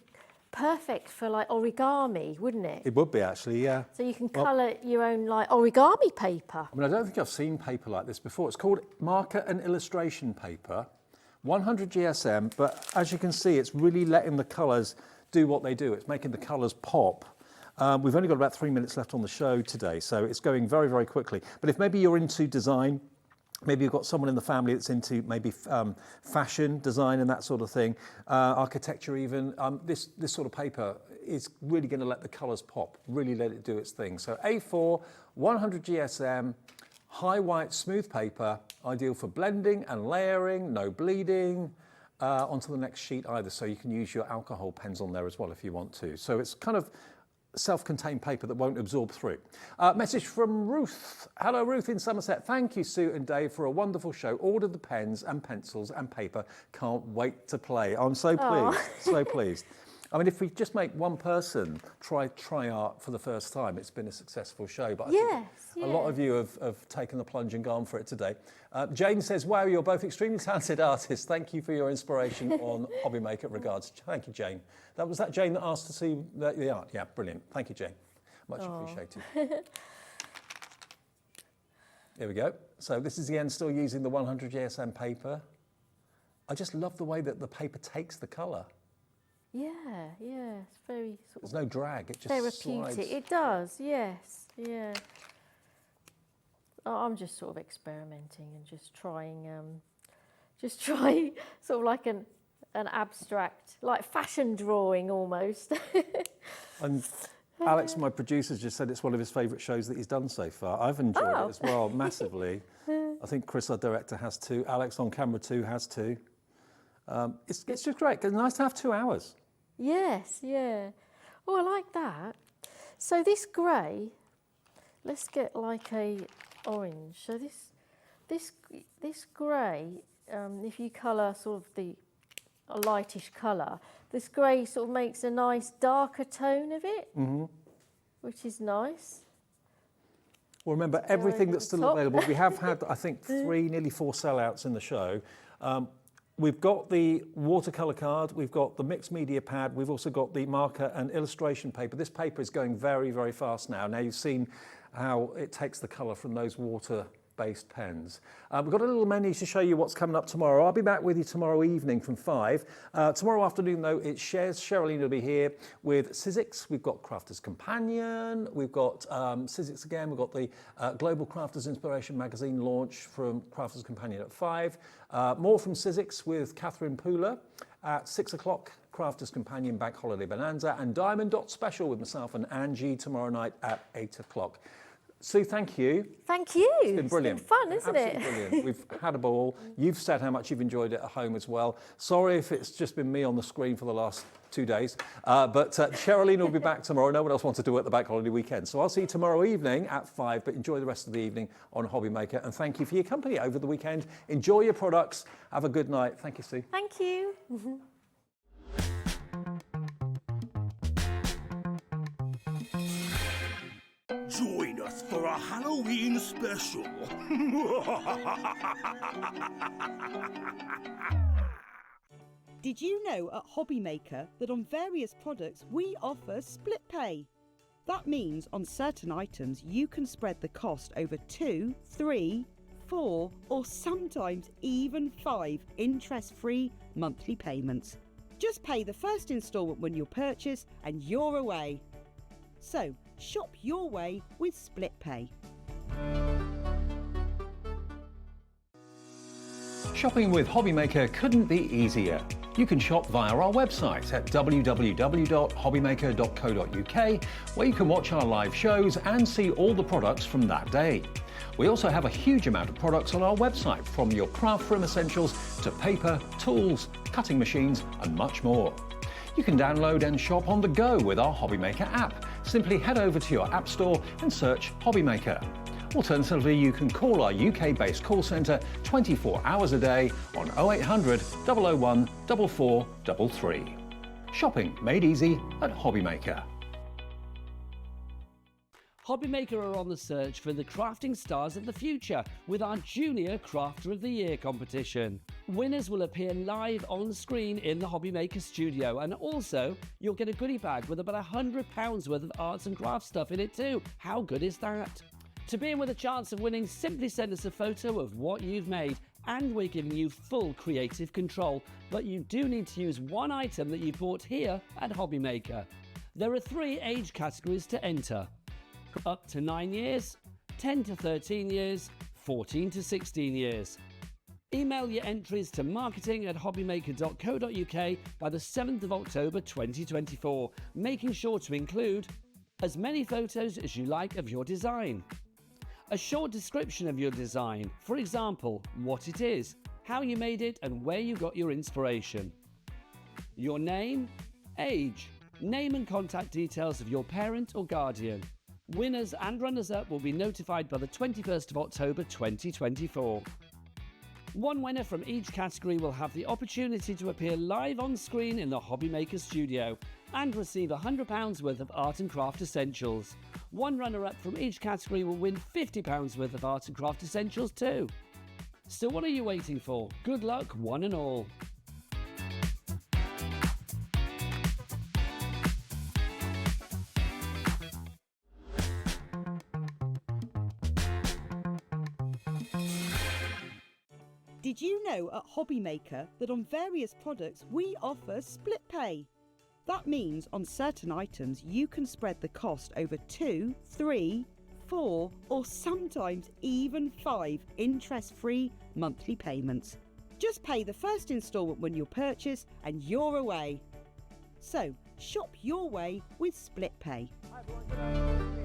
perfect for like origami, wouldn't it? It would be actually, yeah. So you can colour your own like origami paper. I mean, I don't think I've seen paper like this before. It's called marker and illustration paper, 100 GSM, but as you can see, it's really letting the colours do what they do. It's making the colours pop. We've only got about 3 minutes left on the show today, so it's going very, very quickly. But if maybe you're into design, maybe you've got someone in the family that's into maybe fashion, design and that sort of thing, architecture even, this sort of paper is really going to let the colours pop, really let it do its thing. So A4, 100 GSM, high white smooth paper, ideal for blending and layering, no bleeding, onto the next sheet either. So you can use your alcohol pens on there as well if you want to. So it's kind of self-contained paper that won't absorb through. Message from Ruth. Hello, Ruth in Somerset. Thank you, Sue and Dave, for a wonderful show. Ordered the pens and pencils and paper. Can't wait to play. I'm so pleased, so pleased. I mean, if we just make one person try art for the first time, it's been a successful show. But I think a lot of you have taken the plunge and gone for it today. Jane says, wow, you're both extremely talented artists. Thank you for your inspiration on HobbyMaker. Regards. Thank you, Jane. Was that Jane that asked to see the art? Yeah, brilliant. Thank you, Jane. Much appreciated. Here we go. So this is again still using the 100 GSM paper. I just love the way that the paper takes the colour. Yeah, it's very sort There's no drag, it just therapeutic. slides. It does, yes, yeah. I'm just sort of experimenting and just trying sort of like an abstract, like fashion drawing almost. And Alex, my producer, just said it's one of his favourite shows that he's done so far. I've enjoyed it as well, massively. I think Chris, our director, has too. Alex on camera too has too. It's just great. It's nice to have 2 hours. Yes, yeah. Oh, I like that. So this grey, let's get like a orange. So this grey, if you colour sort of a lightish colour, this grey sort of makes a nice darker tone of it, which is nice. Well, remember, everything that's still available, we have had, I think, 3, nearly 4 sellouts in the show. We've got the watercolour card, we've got the mixed media pad, we've also got the marker and illustration paper. This paper is going very, very fast now. Now you've seen how it takes the colour from those water-based pens. We've got a little menu to show you what's coming up tomorrow. I'll be back with you tomorrow evening from 5. Tomorrow afternoon, though, it's Sherilyn will be here with Sizzix. We've got Crafter's Companion. We've got Sizzix again. We've got the Global Crafters Inspiration Magazine launch from Crafter's Companion at 5. More from Sizzix with Catherine Pooler at 6 o'clock. Crafters Companion Bank Holiday Bonanza and Diamond Dot Special with myself and Angie tomorrow night at 8 o'clock. Sue, thank you. Thank you. It's been brilliant. It's been fun, isn't it? Absolutely brilliant. We've had a ball. You've said how much you've enjoyed it at home as well. Sorry if it's just been me on the screen for the last 2 days. But Sherilyn will be back tomorrow. No one else wants to do it at the bank holiday weekend. So I'll see you tomorrow evening at 5, but enjoy the rest of the evening on HobbyMaker. And thank you for your company over the weekend. Enjoy your products. Have a good night. Thank you, Sue. Thank you. Join us for a Halloween special. Did you know at HobbyMaker that on various products we offer split pay? That means on certain items you can spread the cost over 2, 3, 4 or sometimes even 5 interest-free monthly payments. Just pay the first instalment when you purchase and you're away. So, shop your way with split pay. Shopping with HobbyMaker couldn't be easier. You can shop via our website at www.hobbymaker.co.uk, where you can watch our live shows and see all the products from that day. We also have a huge amount of products on our website, from your craft room essentials to paper, tools, cutting machines and much more. You can download and shop on the go with our HobbyMaker app. Simply head over to your app store and search HobbyMaker. Alternatively, you can call our UK-based call centre 24 hours a day on 0800 001 4433. Shopping made easy at HobbyMaker. HobbyMaker are on the search for the crafting stars of the future with our Junior Crafter of the Year competition. Winners will appear live on screen in the HobbyMaker studio, and also you'll get a goodie bag with about £100 worth of arts and crafts stuff in it too. How good is that? To be in with a chance of winning, simply send us a photo of what you've made, and we're giving you full creative control, but you do need to use one item that you bought here at HobbyMaker. There are 3 age categories to enter: up to 9 years, 10 to 13 years, 14 to 16 years. Email your entries to marketing@hobbymaker.co.uk by the 7th of October 2024, making sure to include as many photos as you like of your design, a short description of your design, for example, what it is, how you made it and where you got your inspiration, your name, age, name and contact details of your parent or guardian. Winners and runners-up will be notified by the 21st of October 2024. One winner from each category will have the opportunity to appear live on screen in the HobbyMaker studio and receive £100 worth of art and craft essentials. One runner-up from each category will win £50 worth of art and craft essentials too. So what are you waiting for? Good luck, one and all. Did you know at HobbyMaker that on various products we offer split pay? That means on certain items you can spread the cost over 2, 3, 4 or sometimes even 5 interest-free monthly payments. Just pay the first instalment when you purchase and you're away. So shop your way with split pay. Hi everyone.